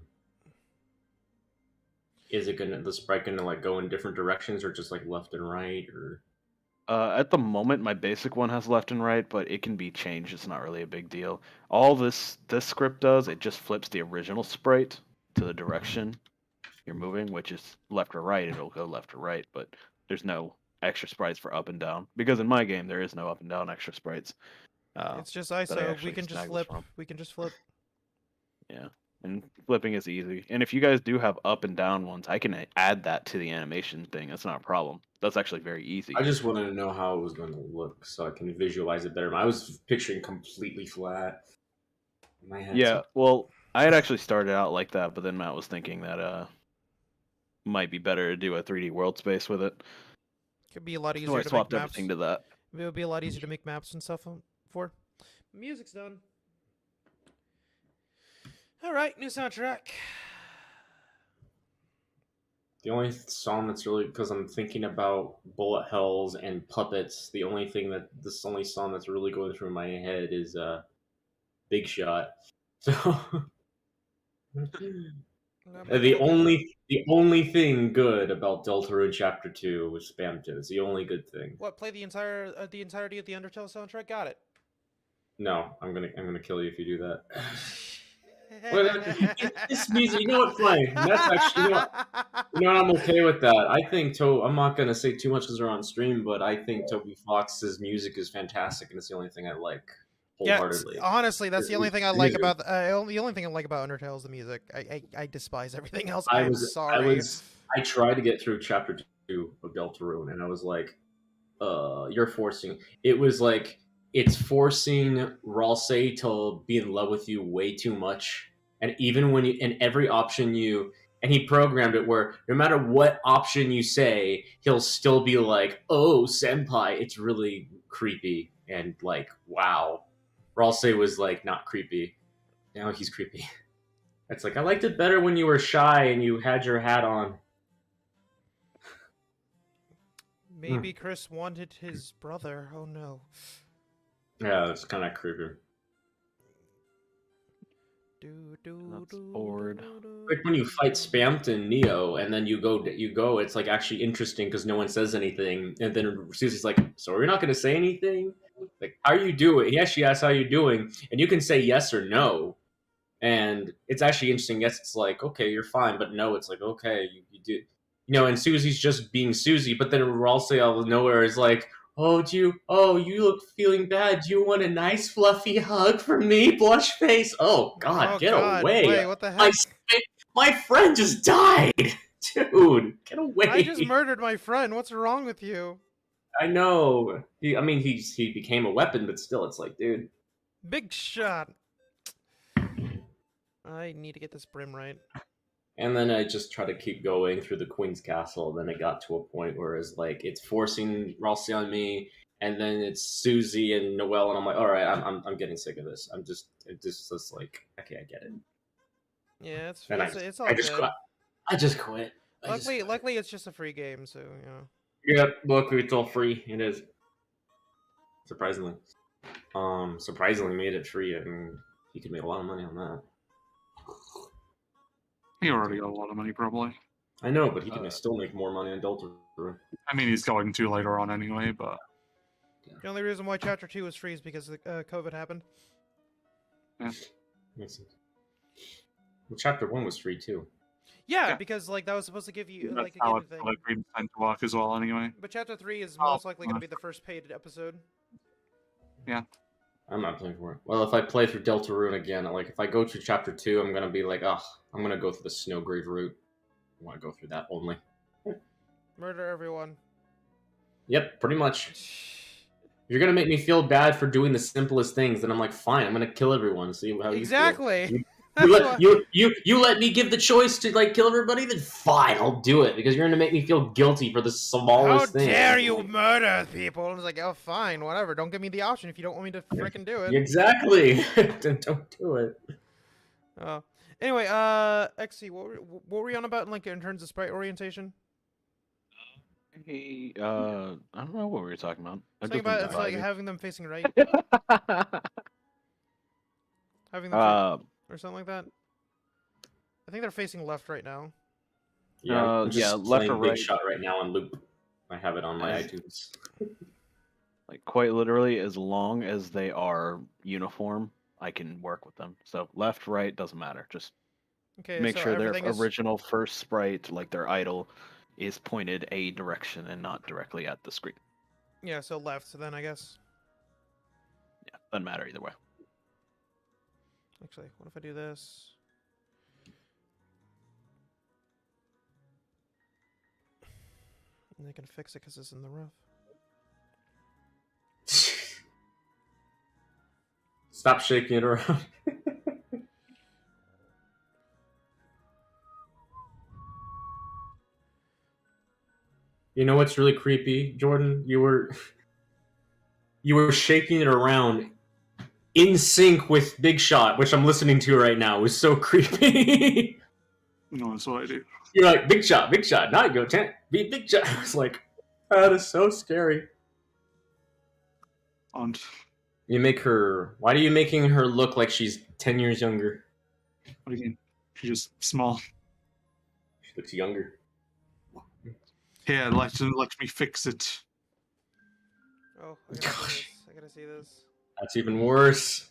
Is the sprite gonna like go in different directions or just like left and right or? At the moment, my basic one has left and right, but it can be changed. It's not really a big deal. All this script does, it just flips the original sprite to the direction you're moving, which is left or right. It'll go left or right, but there's no extra sprites for up and down because in my game there is no up and down extra sprites. It's just that I ISO. We actually can just snagged this flip. from. We can just flip. Yeah, and flipping is easy. And if you guys do have up and down ones, I can add that to the animation thing. That's not a problem. That's actually very easy. I just wanted to know how it was going to look so I can visualize it better. I was picturing completely flat. In my head. Yeah, well, I had actually started out like that, but then Matt was thinking that might be better to do a 3D world space with it. Could be a lot So easier I to swapped make maps. everything to that. It would be a lot easier to make maps and stuff for. Music's done. All right, new soundtrack. The only song that's really, because I'm thinking about bullet hells and puppets, the only song that's really going through my head is Big Shot. So the only thing good about Deltarune Chapter 2 was Spamton. It's the only good thing. What? Play the entirety of the Undertale soundtrack? Got it. No, I'm gonna kill you if you do that. This music, you know what's funny? That's actually, you know what, I'm okay with that. I think I'm not gonna say too much because we're on stream, but I think Toby Fox's music is fantastic, and it's the only thing I like wholeheartedly. Yeah, honestly, that's the only thing I like about the only thing I like about Undertale is the music. I despise everything else. I'm sorry. I tried to get through Chapter 2 of Deltarune, and I was like, you're forcing. It was like it's forcing Ralsei to be in love with you way too much. And even when and every option and he programmed it where no matter what option you say, he'll still be like, oh, senpai, it's really creepy. And like, wow. Ralsei was like, not creepy. Now he's creepy. It's like, I liked it better when you were shy and you had your hat on. Maybe Chris wanted his brother. Oh no. Yeah, it's kind of creepy. Forward. Like when you fight Spamton Neo, and then you go, it's like actually interesting because no one says anything, and then Susie's like, "So we're not going to say anything? Like, how are you doing?" He actually asks how you're doing, and you can say yes or no, and it's actually interesting. Yes, it's like okay, you're fine, but no, it's like okay, you do, and Susie's just being Susie, but then Ralsei out of nowhere is like, oh, you look feeling bad. Do you want a nice fluffy hug from me, blush face? Oh God, get away! Wait, what the heck? My friend just died, dude. Get away! I just murdered my friend. What's wrong with you? I know. He became a weapon, but still, it's like, dude. Big Shot. I need to get this brim right. And then I just try to keep going through the Queen's Castle. Then it got to a point where it's like it's forcing Ralsei on me, and then it's Susie and Noelle, and I'm like, all right, I'm getting sick of this. It's just like, okay, I get it. Yeah, it's all I just quit. Luckily, it's just a free game, so you know. Yeah, luckily it's all free. It is. Surprisingly, made it free, and you could make a lot of money on that. He already got a lot of money, probably. I know, but he can still make more money on Deltarune. I mean, he's going to later on anyway, but... The only reason why Chapter 2 was free is because COVID happened. Yeah. Makes sense. Well, Chapter 1 was free, too. Yeah, because like that was supposed to give you That's like a how given thing. it tend to work as well, anyway. But Chapter 3 is most likely going to be the first paid episode. Yeah. I'm not playing for it. Well, if I play through Deltarune again, like if I go through Chapter 2, I'm gonna be like, I'm gonna go through the Snowgrave route. I want to go through that only. Murder everyone. Yep, pretty much. If you're gonna make me feel bad for doing the simplest things, then I'm like, fine, I'm gonna kill everyone. See how you exactly. You let me give the choice to like kill everybody, then fine, I'll do it because you're gonna make me feel guilty for the smallest thing. How dare you murder people? It's like, oh, fine, whatever. Don't give me the option if you don't want me to freaking do it. Exactly. Then don't do it. Anyway, XC, what were we on about, like, in terms of sprite orientation? Hey, I don't know what we were talking about. Something about it's like having them facing right, having them or something like that. I think they're facing left right now. Yeah, I'm just left or playing right. Big Shot right now on loop. I have it on my iTunes. Like, quite literally, as long as they are uniform, I can work with them. So left, right, doesn't matter. Just make so sure their everything original first sprite, like their idle, is pointed a direction and not directly at the screen. Yeah, so left, so then I guess. Yeah, doesn't matter either way. Actually, what if I do this? And they can fix it because it's in the rough. Stop shaking it around. You know what's really creepy, Jordan? You were shaking it around in sync with Big Shot, which I'm listening to right now. It was so creepy. No, that's what I do. You're like, Big Shot, now you go, be Big Shot. I was like, that is so scary. And you make her. Why are you making her look like she's 10 years younger? What do you mean? She's just small. She looks younger. Here, let me fix it. Oh, I gotta see this. That's even worse.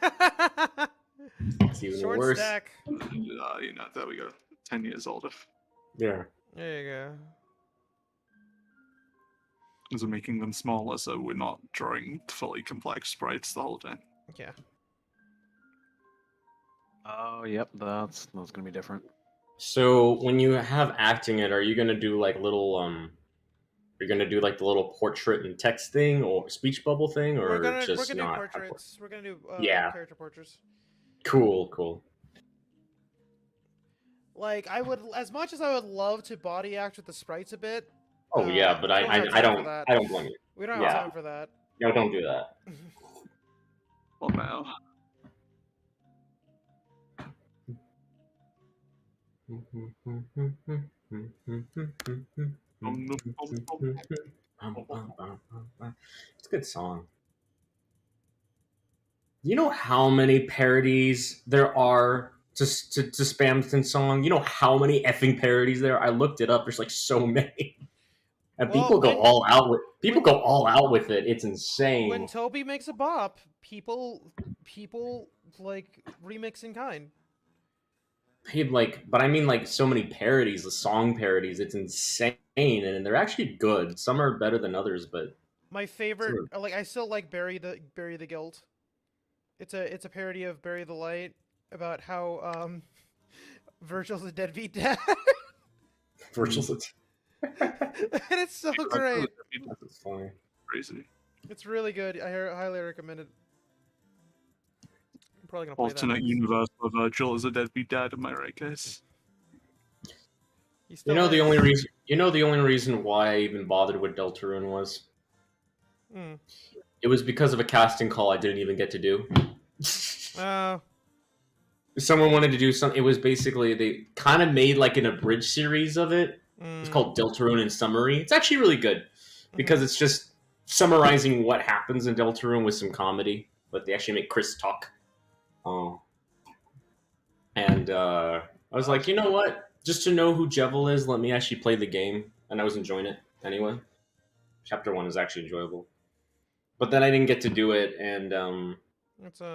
That's even Short worse. stack. There we go. 10 years older. Yeah. There you go. Because we're making them smaller, so we're not drawing fully complex sprites the whole time. Yeah. Oh, yep, that's gonna be different. So when you have acting it, are you gonna do like little You're gonna do like the little portrait and text thing, or speech bubble thing, or we're gonna just do not? portraits. We're gonna do character portraits. Cool. Like I would, as much as I would love to body act with the sprites a bit. Oh yeah, but I don't blame you. We don't have time for that. No, don't do that. Well, now. It's a good song. You know how many parodies there are to Spamton song? You know how many effing parodies there are? I looked it up. There's like so many. And people go all out with it. It's insane. When Toby makes a bop, people like remix in kind. But I mean like so many parodies, the song parodies. It's insane, and they're actually good. Some are better than others, but my favorite, I still like Bury the Guilt. It's a parody of Bury the Light about how Virgil's a deadbeat dad. Virgil's a and it's so great. That's funny. Crazy. It's really good. I highly recommend it. I'm probably gonna play alternate universe where Virgil is a deadbeat dad. Am I right, guys? You know the only reason why I even bothered with Deltarune was it was because of a casting call I didn't even get to do. Someone wanted to do something. It was basically they kind of made like an abridged series of it. It's called Deltarune in Summary. It's actually really good because it's just summarizing what happens in Deltarune with some comedy. But they actually make Chris talk. And I was like, you know what? Just to know who Jevil is, let me actually play the game. And I was enjoying it anyway. Chapter 1 is actually enjoyable. But then I didn't get to do it, and I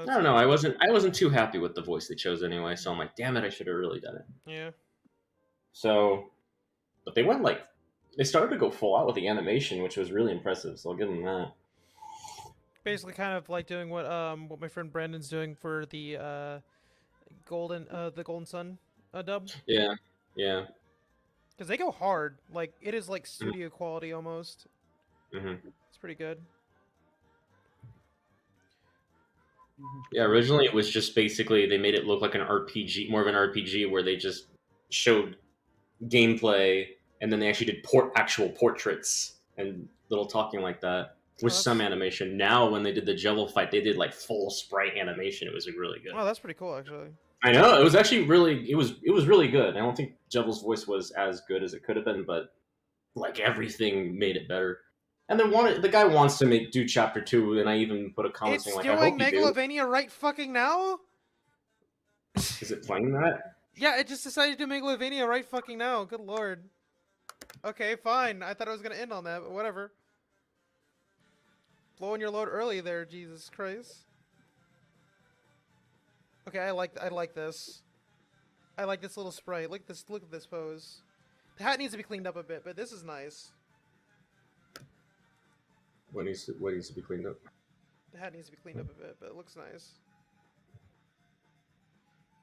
don't know. I wasn't too happy with the voice they chose anyway. So I'm like, damn it, I should have really done it. Yeah. So, but they started to go full out with the animation, which was really impressive. So I'll give them that. Basically, kind of like doing what my friend Brandon's doing for the Golden Sun dub. Yeah. Because they go hard. Like it is like studio quality almost. It's pretty good. Yeah, originally it was just basically they made it look like an RPG, more of an RPG, where they just showed gameplay and then they actually did actual portraits and little talking like that with some animation. Now, when they did the Jevil fight, they did like full sprite animation. It was really good. Oh, that's pretty cool, actually. I know, it was actually really, it was really good. I don't think Jebel's voice was as good as it could have been, but like everything made it better. And then the guy wants to do chapter 2, and I even put a comment saying like, I hope you do. It's doing Megalovania right fucking now? Is it playing that? Yeah, it just decided to do Megalovania right fucking now. Good lord. Okay, fine. I thought I was gonna end on that, but whatever. Blowing your load early there, Jesus Christ. Okay, I like this. I like this little sprite. Look at this pose. The hat needs to be cleaned up a bit, but this is nice. What needs to be cleaned up? The hat needs to be cleaned up a bit, but it looks nice.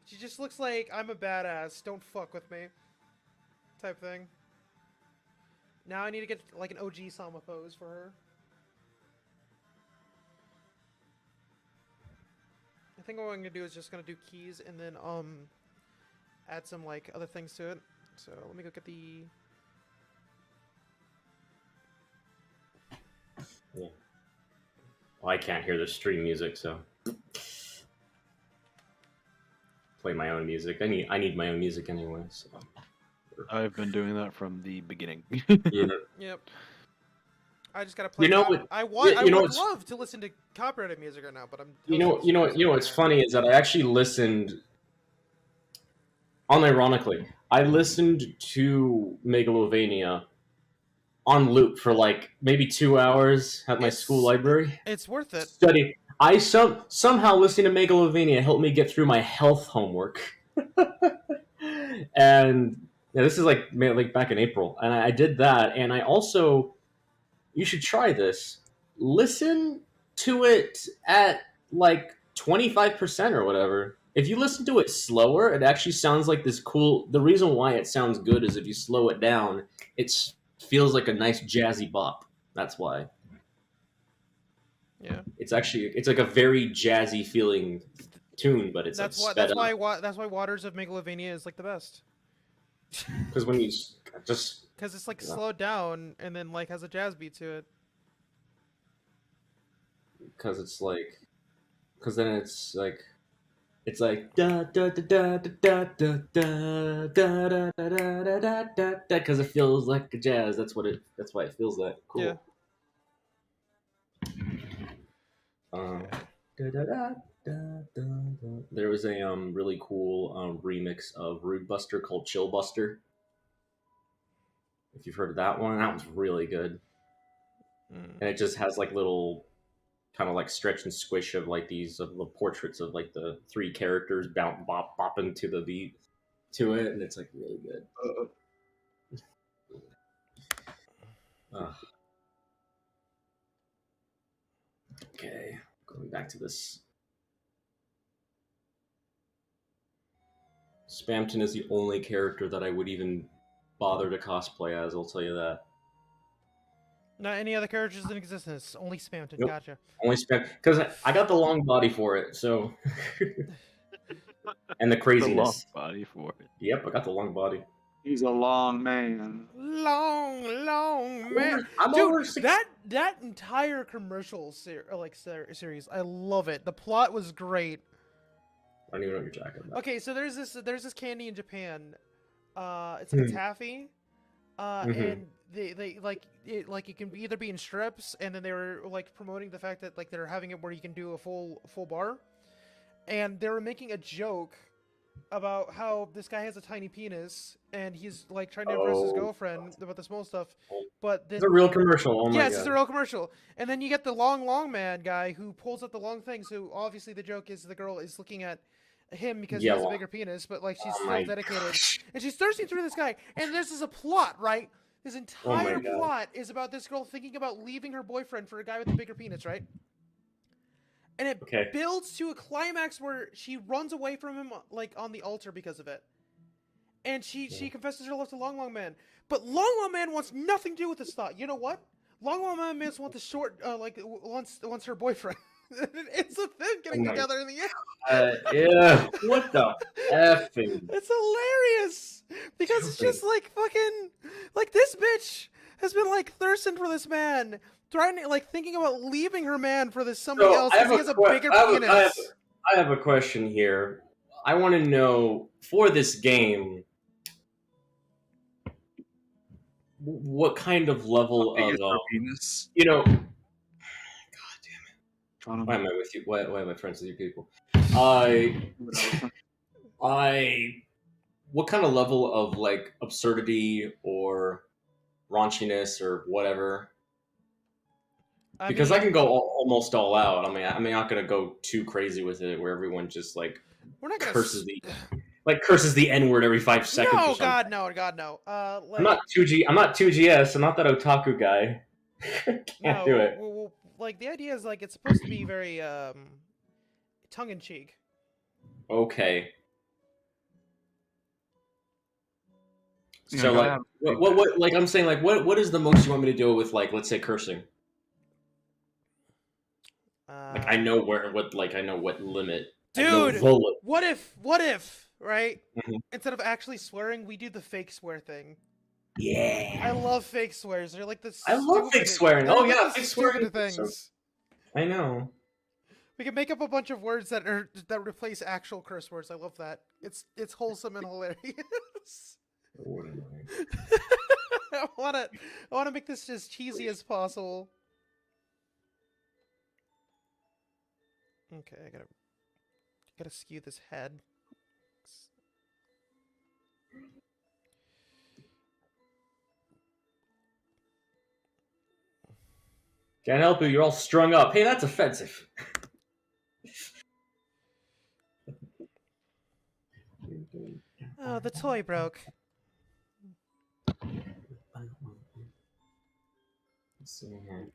She just looks like I'm a badass, don't fuck with me type thing. Now I need to get like an OG Sama pose for her. I think what I'm gonna do is just gonna do keys and then add some like other things to it. So let me go get the. Yeah. Well, I can't hear the stream music, so play my own music. I need my own music anyway. So I've been doing that from the beginning. Yeah. Yep. I just gotta play. I would love to listen to copyrighted music right now, but I'm. You know what's funny is that I actually listened. Unironically, I listened to Megalovania on loop for like maybe 2 hours at my school library. It's worth it. Study. I somehow listening to Megalovania helped me get through my health homework. And yeah, this is like back in April, and I did that, and I also. You should try this. Listen to it at like 25% or whatever. If you listen to it slower, it actually sounds like this cool. The reason why it sounds good is if you slow it down, it feels like a nice jazzy bop. That's why. Yeah. It's like a very jazzy feeling tune, but it's that's why Waters of Megalovania is like the best. Because when you just. Because it's like slowed down and then like has a jazz beat to it. Because then it's like da da da da da da da da da da da da da because it feels like a jazz. That's why it feels that cool. Yeah. There was a really cool remix of Rude Buster called Chill Buster. If you've heard of that one, that was really good. And it just has like little kind of like stretch and squish of like these the portraits of like the 3 characters bopping to the beat to it, and it's like really good. Okay, going back to this. Spamton is the only character that I would even bother to cosplay as, I'll tell you that. Not any other characters in existence, only Spamton. Nope. Gotcha. Only Spamton, because I got the long body for it, so. And the craziness. The long body for it. Yep, I got the long body. He's a long man. Long man. Dude, that entire commercial series, I love it. The plot was great. I don't even know what you're talking about. Okay, so there's this candy in Japan. It's like a taffy, and they like it can either be in strips, and then they were like promoting the fact that like they're having it where you can do a full bar, and they were making a joke about how this guy has a tiny penis and he's like trying to impress his girlfriend about the small stuff, but then it's a real commercial. Oh my God. It's a real commercial, and then you get the long man guy who pulls out the long thing. So obviously the joke is the girl is looking at him because he has a bigger penis, but like she's still dedicated, and she's thirsting through this guy. And this is a plot, right? This entire plot is about this girl thinking about leaving her boyfriend for a guy with a bigger penis, right? And it builds to a climax where she runs away from him, like on the altar because of it. And she confesses her love to Long Man, but Long Man wants nothing to do with this thought. You know what? Long Man wants the short, wants her boyfriend. It's a thing getting together in the end. Yeah. What the effing? It's hilarious because it's just like fucking like this bitch has been like thirsting for this man, trying to like thinking about leaving her man for this somebody else because he has a bigger penis. I have a question here. I want to know for this game, what kind of level of you know? God damn it! Why am I with you? Why am I friends with you people? What kind of level of like absurdity or raunchiness or whatever? Because I can go almost all out. I mean, I'm not gonna go too crazy with it, where everyone just like curses the N word every 5 seconds. No, or something. God, no, God, no. I'm not 2GS. I'm not that otaku guy. Can't do it. Well, like the idea is like it's supposed to be very tongue in cheek. Okay. So like, what like I'm saying, like, what is the most you want me to do with, like, let's say cursing? Like I know what limit. Dude, what if, right? Mm-hmm. Instead of actually swearing, we do the fake swear thing. Yeah. I love fake swears. They're like this. I love fake swearing. Oh yeah, fake swearing things. So, I know. We can make up a bunch of words that replace actual curse words. I love that. It's wholesome and hilarious. I want to make this as cheesy as possible. Okay, I gotta skew this head. Can't help you. You're all strung up. Hey, that's offensive. Oh, the toy broke. Let's see here.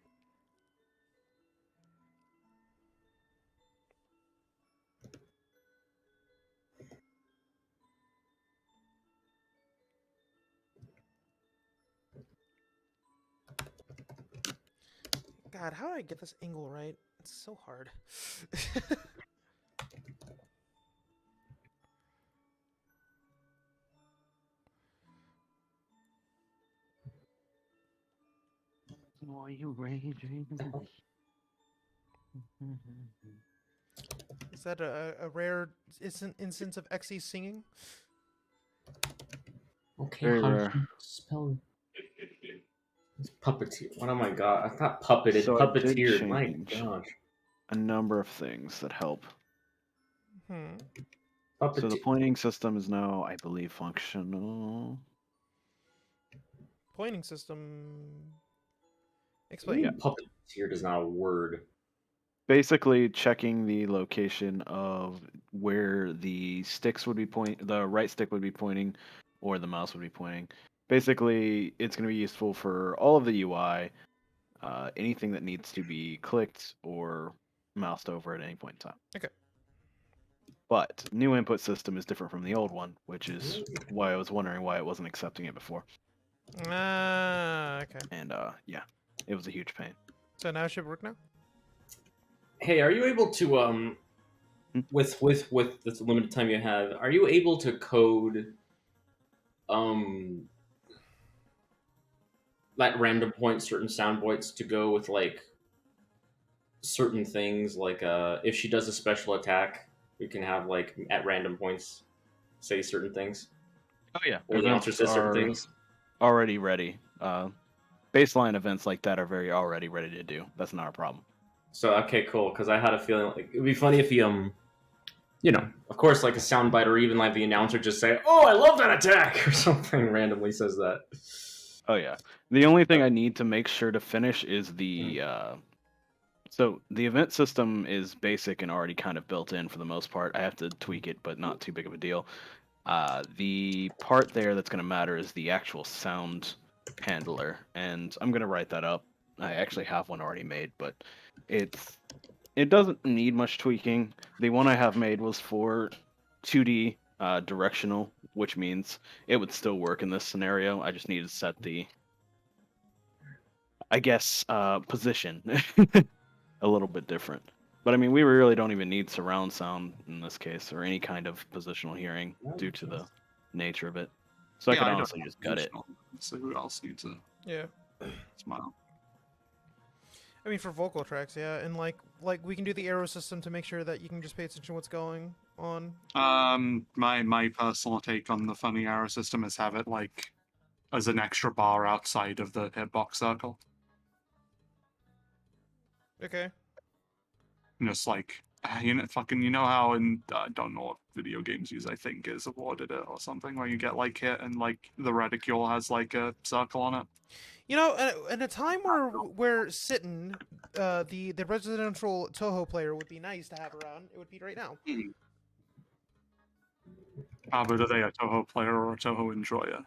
God, how do I get this angle right? It's so hard. Are you raging? Is that a rare instance of Xe singing? Okay, how do you spell it? It's puppeteer. Oh my god, I thought puppeted. So puppeteer. My gosh. A number of things that help. So the pointing system is now, I believe, functional. Pointing system. Explain. Yeah. Puppeteer is not a word. Basically, checking the location of where the sticks would be the right stick would be pointing, or the mouse would be pointing. Basically, it's going to be useful for all of the UI, anything that needs to be clicked or moused over at any point in time. Okay. But new input system is different from the old one, which is why I was wondering why it wasn't accepting it before. Okay. And yeah, it was a huge pain. So now it should work now? Hey, are you able to with this limited time you have, are you able to code like random points, certain sound bites to go with like certain things, like if she does a special attack, we can have like at random points say certain things. Oh yeah, or the answer says certain things. Already ready. Baseline events like that are already ready to do. That's not a problem. So okay, cool. Because I had a feeling like it'd be funny if he you know, of course, like a soundbite or even like the announcer just say, "Oh, I love that attack" or something randomly says that. Oh yeah. The only thing I need to make sure to finish is the so the event system is basic and already kind of built in for the most part. I have to tweak it, but not too big of a deal. The part there that's going to matter is the actual sound handler, and I'm going to write that up. I actually have one already made, but it doesn't need much tweaking. The one I have made was for 2D directional, which means it would still work in this scenario. I just need to set the, I guess, position a little bit different. But I mean, we really don't even need surround sound in this case, or any kind of positional hearing due to the nature of it. So I could honestly just gut it. So who else needs to smile? I mean, for vocal tracks, yeah, and like we can do the arrow system to make sure that you can just pay attention to what's going on. My personal take on the funny arrow system is have it like as an extra bar outside of the hitbox circle. Okay. Just like you know how in I don't know what video games use, I think is awarded it or something, where you get like hit and like the reticule has like a circle on it. You know, in a time where sitting, the residential Toho player would be nice to have around. It would be right now. But are they a Toho player or a Toho enjoyer?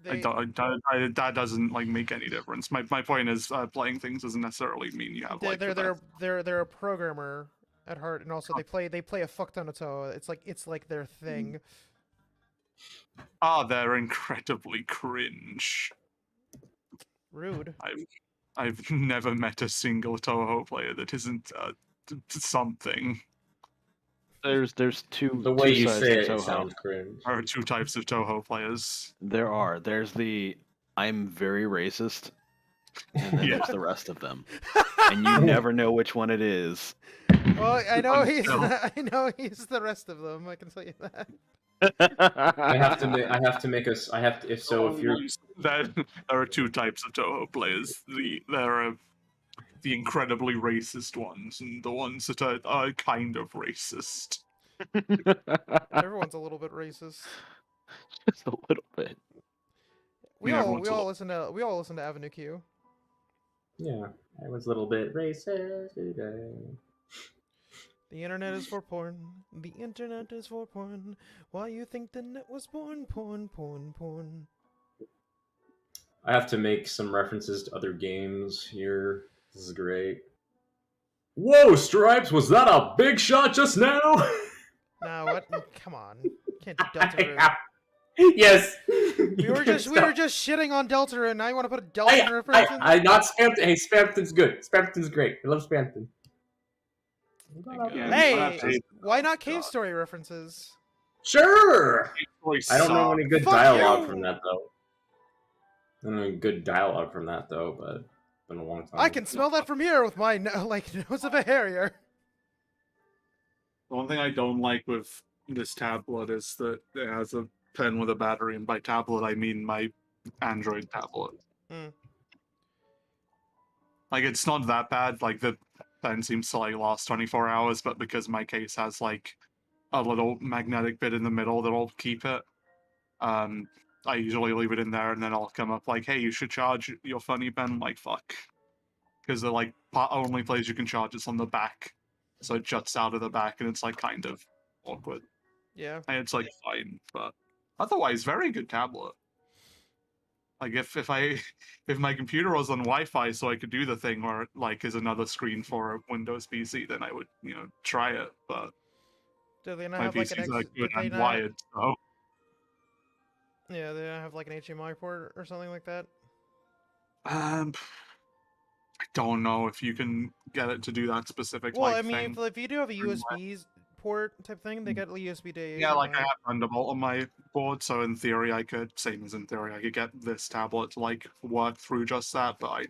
That doesn't like make any difference. My point is playing things doesn't necessarily mean you have they're a programmer at heart, and also they play a fuck ton of Toho. It's like their thing. They're incredibly cringe. Rude. I've never met a single Toho player that isn't something. There's two. The way two you sides say to it, Toho. it sounds cringe. There are two types of Toho players. There are. There's the I'm very racist, and then there's the rest of them, and you never know which one it is. Well, I know he's the rest of them. I can tell you that. If you're there are two types of Toho players. There are the incredibly racist ones, and the ones that are kind of racist. Everyone's a little bit racist. Just a little bit. We all listen to Avenue Q. Yeah, everyone's a little bit racist today. The internet is for porn. The internet is for porn. Why you think the net was born? Porn, porn, porn. I have to make some references to other games here. This is great. Whoa, Stripes! Was that a big shot just now? Nah, what? Come on, can't do Delta. Yes. We were just shitting on Delta, and now you want to put a Delta reference in? I not Spampton. Hey, Spampton's good. Spampton's great. I love Spampton. Hey, why not Cave Story references? Sure. I don't know any good dialogue you! from that though. I don't know any good dialogue from that though, but it's been a long time. I can smell that from here with my nose of a harrier. The one thing I don't like with this tablet is that it has a pen with a battery, and by tablet I mean my Android tablet. Like, it's not that bad. Like, the pen seems to like last 24 hours, but because my case has like a little magnetic bit in the middle that'll keep it, I usually leave it in there, and then I'll come up like, hey, you should charge your funny pen. I'm like, fuck. Because the like only place you can charge is on the back. So it juts out of the back, and it's like kind of awkward. Yeah. And it's like fine, but otherwise very good tablet. Like if my computer was on Wi-Fi so I could do the thing where it like is another screen for a Windows PC, then I would, try it, but do they not my have like PC's an not good and wired, so yeah, they don't have like an HDMI port or something like that? I don't know if you can get it to do that specific well, I thing. mean, if you do have a USB port type thing, they got USB to yeah, like I have Thunderbolt on my board, so in theory I could get this tablet to like work through just that, but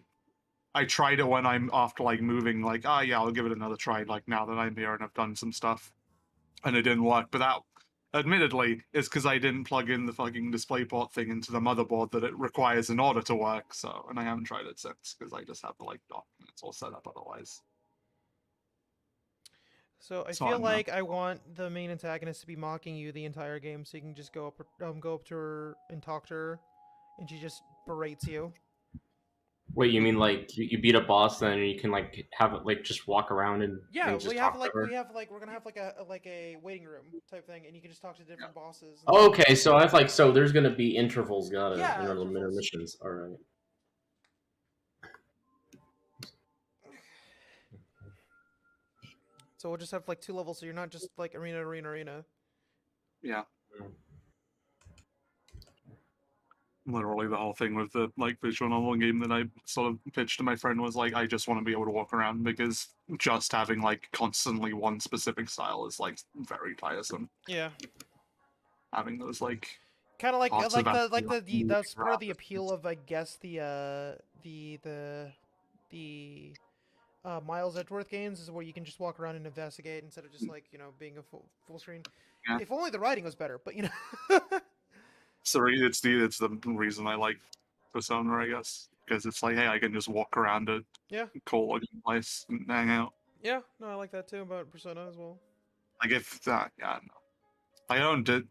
I tried it when I'm after like moving, like, yeah, I'll give it another try, like now that I'm here and I've done some stuff. And it didn't work, but that admittedly is because I didn't plug in the fucking DisplayPort thing into the motherboard that it requires in order to work, so, and I haven't tried it since, because I just have to like dock and it's all set up otherwise. So I feel like I want the main antagonist to be mocking you the entire game, so you can just go up to her and talk to her, and she just berates you. Wait, you mean like you beat a boss, then you can like have it like just walk around and just we're gonna have like a waiting room type thing, and you can just talk to different bosses. Okay, so so there's gonna be intervals, intervals. intermissions. All right. So we'll just have like 2 levels, so you're not just like arena. Yeah. Literally the whole thing with the like visual novel game that I sort of pitched to my friend was like, I just want to be able to walk around, because just having like constantly one specific style is like very tiresome. Yeah. Having those like kind of that's part of the appeal of, I guess, the Miles Edgeworth games is where you can just walk around and investigate instead of just like being a full screen. Yeah. If only the writing was better, but It's the reason I like Persona, I guess, because it's like, hey, I can just walk around a cool looking place and hang out. Yeah, no, I like that too about Persona as well. Like if that, I don't do.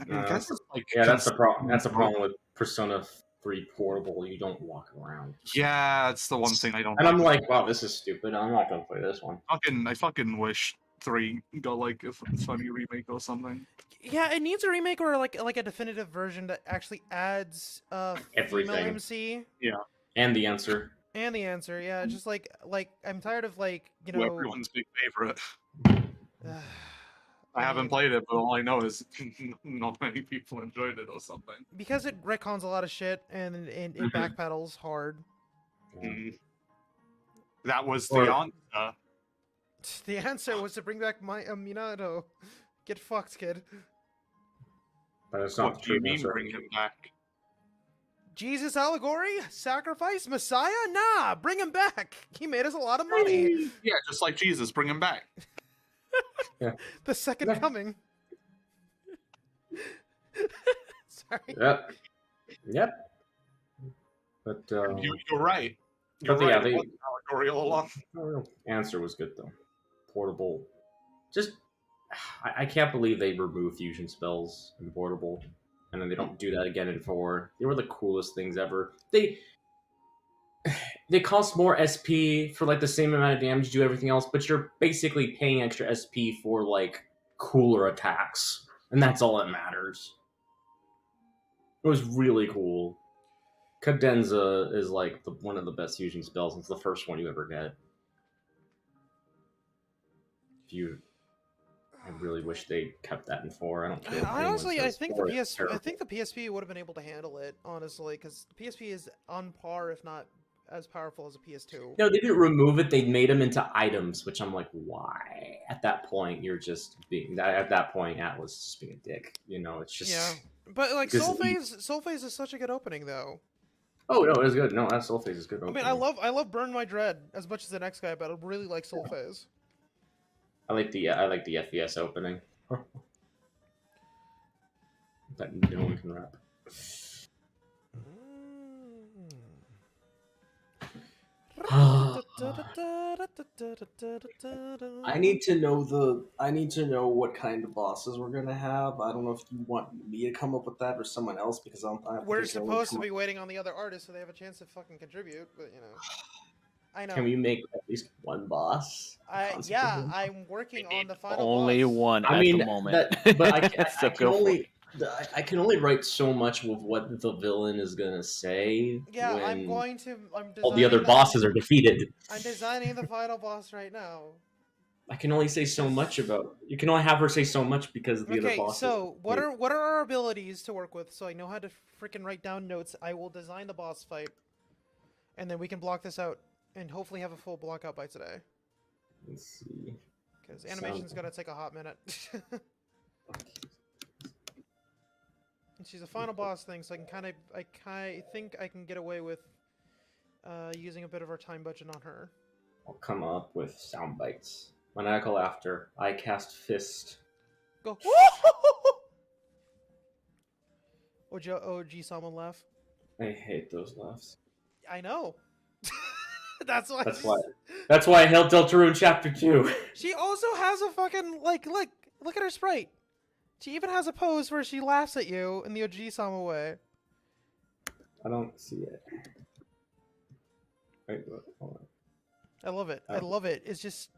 I guess it's like that's the problem. That's the problem with Persona 3 Portable. You don't walk around. Yeah, it's the one thing I don't. And I'm like, wow, this is stupid. I'm not gonna play this one. I fucking wish 3 got like a funny remake or something. Yeah, it needs a remake or like a definitive version that actually adds everything. female MC. Yeah. And the answer. And the answer, yeah. Just like I'm tired of everyone's big favorite. I haven't played it, but all I know is not many people enjoyed it or something. Because it retcons a lot of shit and it backpedals hard. Mm. That was the answer. The answer was to bring back my Minato. Get fucked, kid. But it's not what do you mean bring him back? Jesus allegory? Sacrifice? Messiah? Nah, bring him back. He made us a lot of money. Yeah, just like Jesus, bring him back. Yeah. The second coming. Sorry. Yep. But you're right. You're right. The allegory all along. Answer was good though. Portable. Just I can't believe they remove fusion spells in Portable, and then they don't do that again in 4. They were the coolest things ever. They cost more SP for like the same amount of damage, do everything else, but you're basically paying extra SP for like cooler attacks, and that's all that matters. It was really cool. Cadenza is like one of the best fusion spells. It's the first one you ever get. I really wish they kept that in 4. I don't care. Honestly, I think the PSP would have been able to handle it. Honestly, because the PSP is on par, if not as powerful as a PS2. No, they didn't remove it. They made them into items, which I'm like, why? At that point, you're just being. At that point, Atlas is just being a dick. It's just But like Soulphase is such a good opening though. Oh no, it is good. No, that Soulphase is good. Opening. I mean, I love Burn My Dread as much as the next guy, but I really like Soulphase. I like the FES opening. That no one can rap. I need to know what kind of bosses we're gonna have. I don't know if you want me to come up with that or someone else, because we're supposed to be waiting on the other artists so they have a chance to fucking contribute, but I know. Can we make at least one boss? I'm working on the final only boss. one at the moment. But I can only write so much with what the villain is gonna say. Yeah, when all the other bosses are defeated. I'm designing the final boss right now. I can only say so much about. You can only have her say so much because of the other bosses. Okay, so what are our abilities to work with? So I know how to freaking write down notes. I will design the boss fight, and then we can block this out and hopefully have a full block out by today. Let's see. Because animation's gonna take a hot minute. And she's a final boss thing, so I think I can get away with using a bit of our time budget on her. I'll come up with sound bites. Maniacal laughter. I cast fist. Go. OG someone laugh. I hate those laughs. I know. That's why. That's why I held Deltarune Chapter 2. She also has a fucking look at her sprite. She even has a pose where she laughs at you in the OG-sama way. I don't see it. Wait, hold on. I love it. I love it. It's just.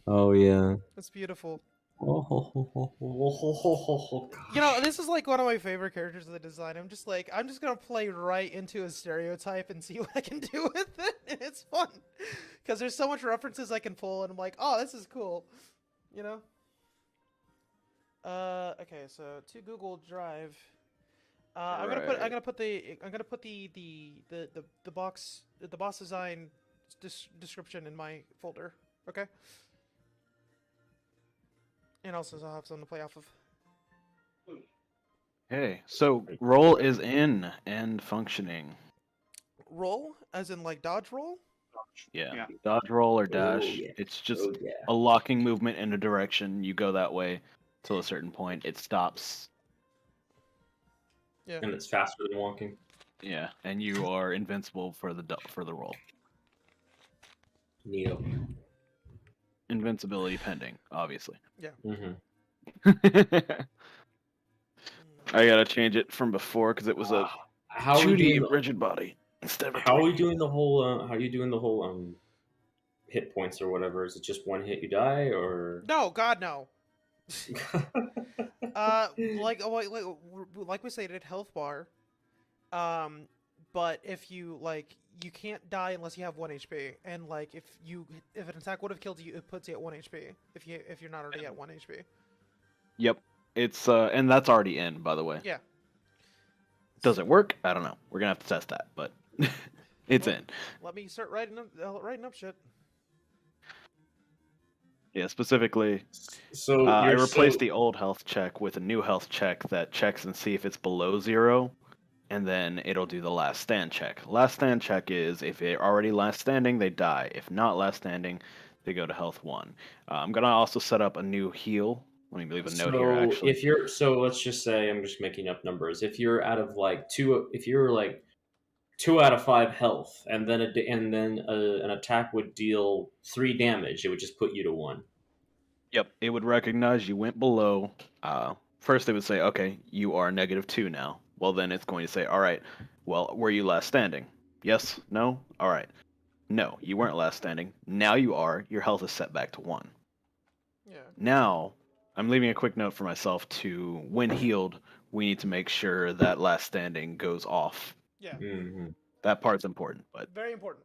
Oh yeah. It's beautiful. Oh. This is like one of my favorite characters of the design. I'm just gonna play right into a stereotype and see what I can do with it, and it's fun because there's so much references I can pull, and I'm like, oh, this is cool, Okay, so to Google Drive, I'm gonna put the box design description in my folder. Okay. And also, I'll have something to play off of. Okay, so roll is in and functioning. Roll, as in like dodge roll? Yeah. Dodge, roll, or dash. Oh, yeah. It's just Oh, yeah. a locking movement in a direction. You go that way till a certain point. It stops. Yeah. And it's faster than walking. Yeah, and you are invincible for the roll. Neato. Invincibility pending, obviously. Yeah. Mm-hmm. I gotta change it from before because it was a How are we 2D doing the, rigid body instead of a How are 3D. we doing the whole? How are you doing the whole hit points or whatever? Is it just one hit you die or? No, God, no. Like we stated, health bar. But if you you can't die unless you have 1 HP, and if an attack would have killed you, it puts you at 1 HP. If you're not already at 1 HP. Yep, it's and that's already in, by the way. Yeah. Does it work? I don't know. We're gonna have to test that, but it's in. Let me start writing up shit. Yeah, specifically. So I replaced the old health check with a new health check that checks and see if it's below 0, and then it'll do the last stand check. Last stand check is if they're already last standing, they die. If not last standing, they go to health 1. I'm gonna also set up a new heal. Let me leave a note here. Actually, if you're let's just say I'm just making up numbers. If you're out of if you're 2 out of 5 health, and then an attack would deal 3 damage, it would just put you to 1. Yep, it would recognize you went below. First, it would say, okay, you are -2 now. Well, then it's going to say, all right, well, were you last standing? Yes? No? All right. No, you weren't last standing. Now you are. Your health is set back to 1. Yeah. Now, I'm leaving a quick note for myself to, when healed, we need to make sure that last standing goes off. Yeah. Mm-hmm. That part's important, but very important.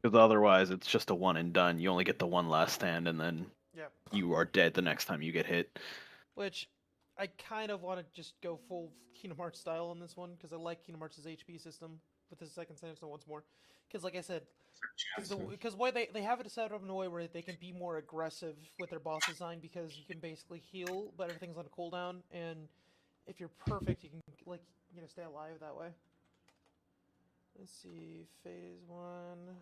because otherwise it's just a one and done. You only get the one last stand, and then you are dead the next time you get hit. Which I kind of want to just go full Kingdom Hearts style on this one because I like Kingdom Hearts' HP system with the second sandstorm once more. Because like I said, because why they have it set up in a way where they can be more aggressive with their boss design because you can basically heal, but everything's on cooldown, and if you're perfect, you can stay alive that way. Let's see, phase 1.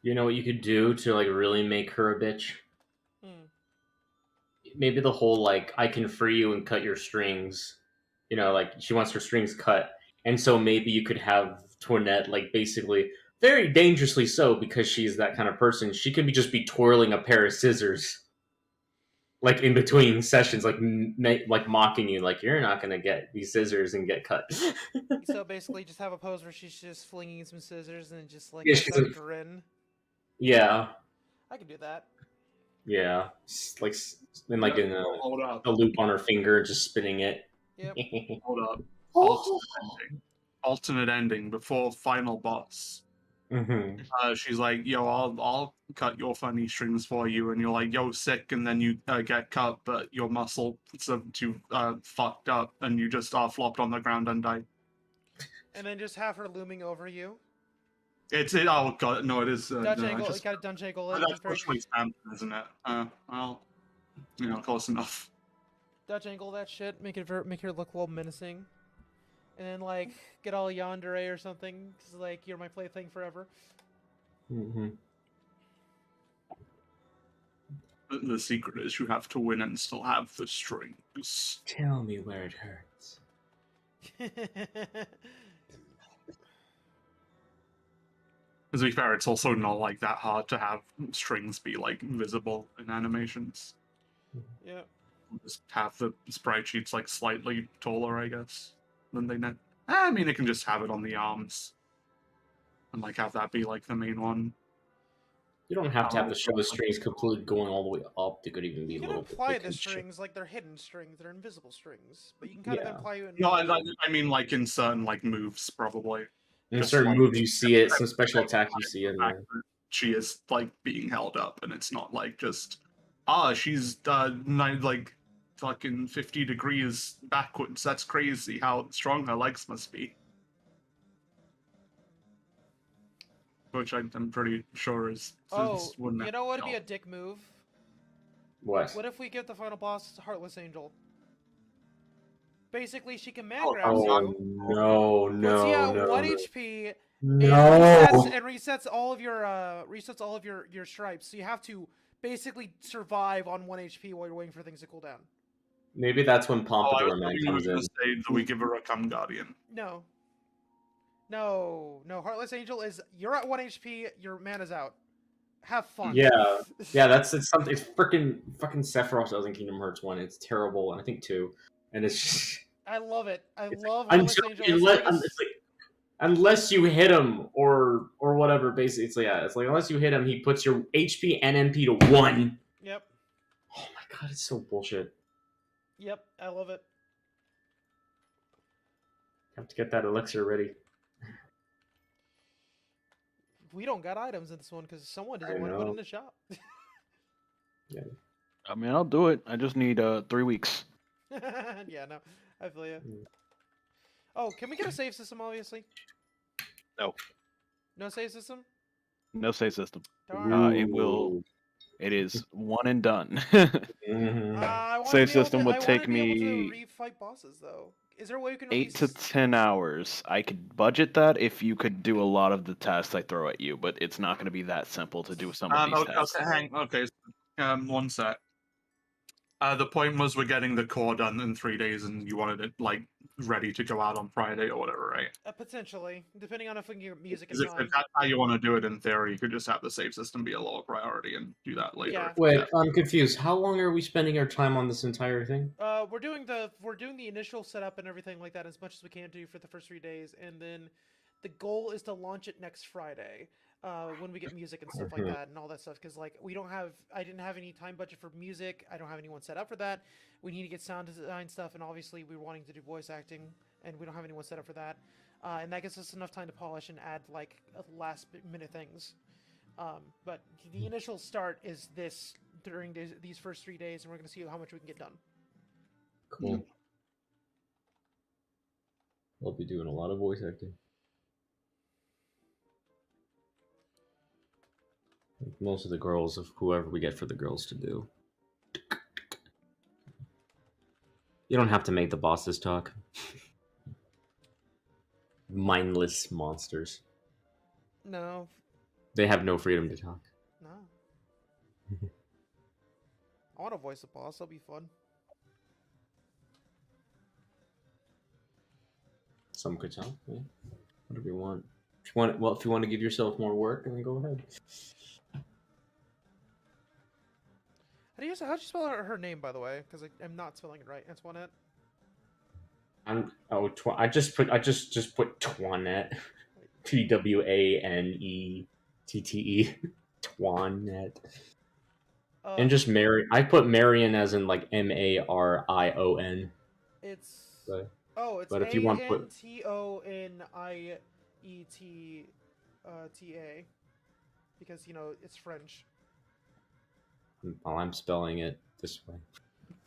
You know what you could do to really make her a bitch? Maybe the whole I can free you and cut your strings. She wants her strings cut, and so maybe you could have Toinette basically very dangerously so because she's that kind of person. She could just be twirling a pair of scissors, in between sessions, mocking you, you're not gonna get these scissors and get cut. So basically, just have a pose where she's just flinging some scissors and just she's that grin. Yeah, I could do that. Yeah, in a loop on her finger, just spinning it. Yep. Hold up. Alternate ending before final boss. Mm-hmm. She's like, "Yo, I'll cut your funny strings for you," and you're like, "Yo, sick," and then you get cut, but your muscle too fucked up, and you just are flopped on the ground and die. And then just have her looming over you. Oh god, no, it is. Dutch angle. You got a Dutch angle. That's pushing Stampin', isn't it? Well, close enough. Dutch angle that shit. Make her look a little menacing. And then get all yandere or something. Cause you're my plaything forever. Mm-hmm. The secret is you have to win and still have the strings. Tell me where it hurts. To be fair, it's also not like that hard to have strings be like visible in animations. Yeah. Just have the sprite sheets like slightly taller, I guess, than they net. I mean, it can just have it on the arms, and like have that be like the main one. You don't have to have the show strings completely going all the way up. They could even be You a can little bit. imply the strings like they're hidden strings, they're invisible strings, but you can kind of imply it. No, I mean like in certain like moves, probably. In certain moves, you see it. Some special attack, you see it. She is like being held up, and it's not like just she's like fucking 50 degrees backwards. That's crazy. How strong her legs must be. Which I'm pretty sure is. Oh, you know what would be a dick move? What? What if we give the final boss Heartless Angel? Basically, she can man grab you. No, puts you at no, 1 HP. No. And resets all of your stripes. So you have to basically survive on 1 HP while you're waiting for things to cool down. Maybe that's when Pompadour Man comes in. Say that we give her a cum guardian. No, Heartless Angel is you're at 1 HP. Your mana's out. Have fun. Yeah, it's something. It's fucking Sephiroth does in Kingdom Hearts 1. It's terrible, and I think 2, and it's just. I love it. I love Heartless Angel. It's like, unless you hit him or whatever, basically, it's like unless you hit him, he puts your HP and MP to 1. Yep. Oh my god, it's so bullshit. Yep, I love it. Have to get that elixir ready. We don't got items in this one because someone doesn't want to put in the shop. Yeah. I mean, I'll do it. I just need 3 weeks. Yeah, no, I feel you. Oh, can we get a save system, obviously? No. No save system? No save system. Darn. It is one and done. Save system would take me me re-fight bosses, though. Is there a way we can 8 to 10 hours. I could budget that if you could do a lot of the tasks I throw at you, but it's not going to be that simple to do some of these tasks. Okay, one sec. The point was we're getting the core done in 3 days, and you wanted it like ready to go out on Friday or whatever, right? Potentially, depending on if we can get music in time. If that's how you want to do it, in theory, you could just have the save system be a lower priority and do that later. Yeah. Wait, I'm confused. How long are we spending our time on this entire thing? We're doing the initial setup and everything like that as much as we can do for the first 3 days, and then the goal is to launch it next Friday. When we get music and stuff like that and all that stuff, because like I didn't have any time budget for music. I don't have anyone set up for that. We need to get sound design stuff, and obviously we're wanting to do voice acting, and we don't have anyone set up for that. And that gives us enough time to polish and add like last minute things. But the initial start is this during these first 3 days, and we're going to see how much we can get done. Cool. I'll be doing a lot of voice acting. Most of the girls, of whoever we get for the girls to do. You don't have to make the bosses talk. Mindless monsters. No. They have no freedom to talk. No. I want to voice a boss. That'll be fun. Some could talk. Yeah. Whatever you want. If you want to give yourself more work, then go ahead. How'd you spell her name, by the way? Because I'm not spelling it right. Antoinette. I just put Twanette. Twanette. Twanette. And just Mary. I put Marion as in like Marion. It's. But, it's if you want to put Antonieta, because it's French. Well, I'm spelling it this way.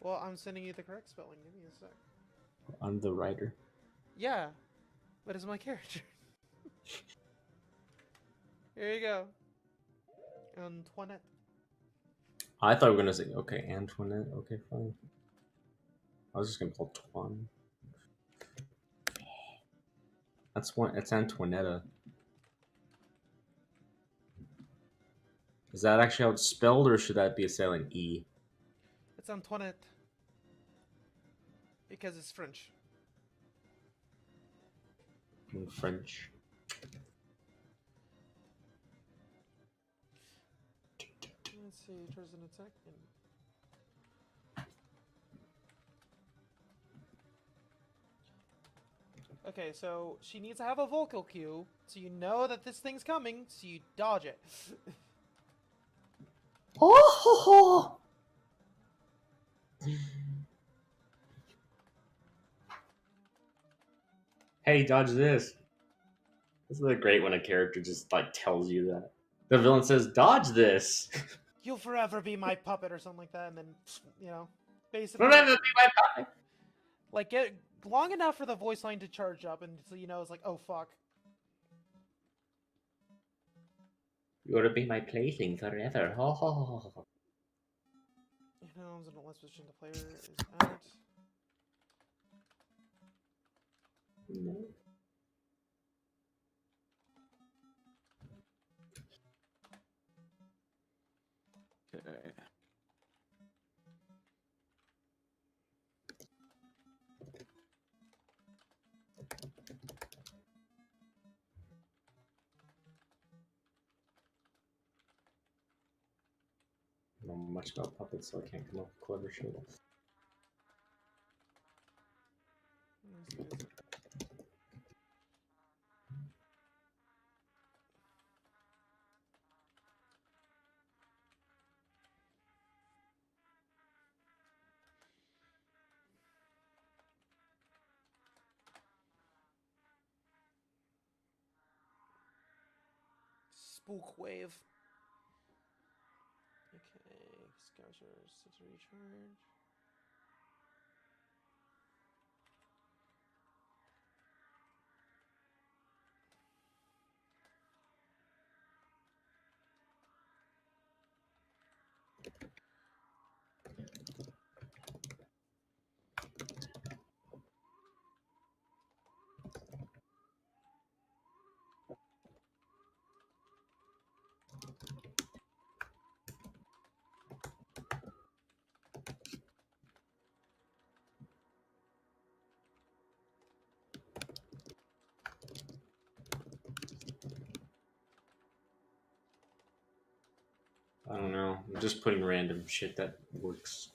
Well, I'm sending you the correct spelling. Give me a sec. I'm the writer. Yeah, but it's my character. Here you go. Antoinette. I thought we were going to say, okay, Antoinette. Okay, fine. I was just going to call Twan. It's Antoinetta. Is that actually how it's spelled, or should that be a silent E? It's Antoinette. Because it's French. In French. Let's see, there's an attack. Okay, so she needs to have a vocal cue, so you know that this thing's coming, so you dodge it. Oh ho ho! Hey, dodge this. This is great when a character just like tells you that. The villain says, "Dodge this." You'll forever be my puppet or something like that, and then, you know, basically, Remember to be my puppet. like, get long enough for the voice line to charge up, and so you know it's like, oh fuck. You're to be my plaything forever. Ho ho ho ho. You know, in the last position the player is at. No. Okay. I don't know much about puppets, so I can't come up with clever shit. Spook wave. Okay, Scouser sets a recharge. I don't know. I'm just putting random shit that works.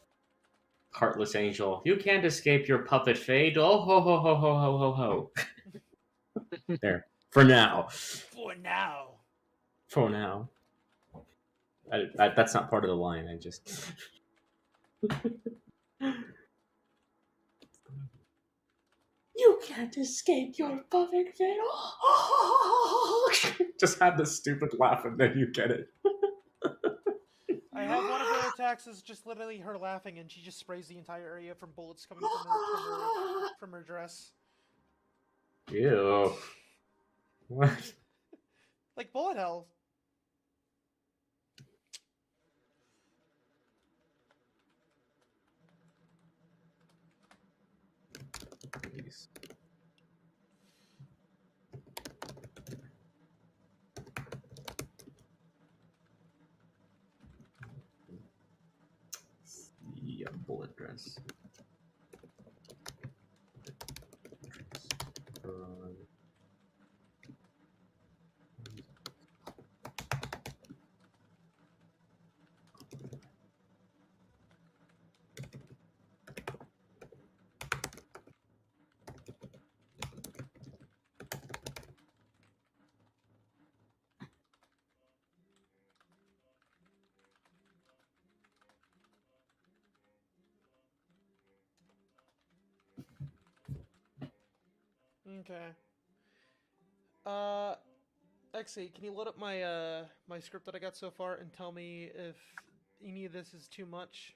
Heartless Angel. You can't escape your puppet fate. Oh ho ho ho ho ho ho ho. There. For now. For now. For now. That's not part of the line. I just. You can't escape your puppet fate. Just have this stupid laugh and then you get it. I have one of her attacks is just literally her laughing, and she just sprays the entire area from bullets coming from her dress. Ew. What? Like bullet hell. Please. Yeah, bullet dress. Okay. Actually, can you load up my my script that I got so far and tell me if any of this is too much,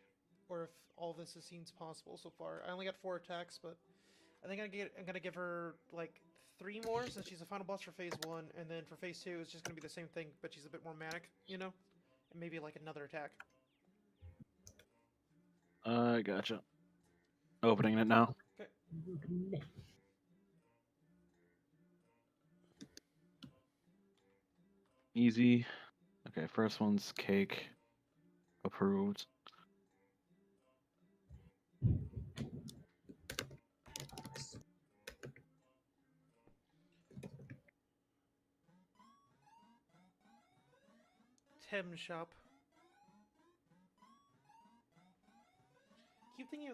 or if all this seems possible so far? I only got 4 attacks, but I think I'm gonna give her like 3 more since she's the final boss for phase 1, and then for phase 2 it's just gonna be the same thing, but she's a bit more manic, you know, and maybe like another attack. Gotcha. Opening it now. Okay. Easy. Okay, first one's cake. Approved. Tem shop.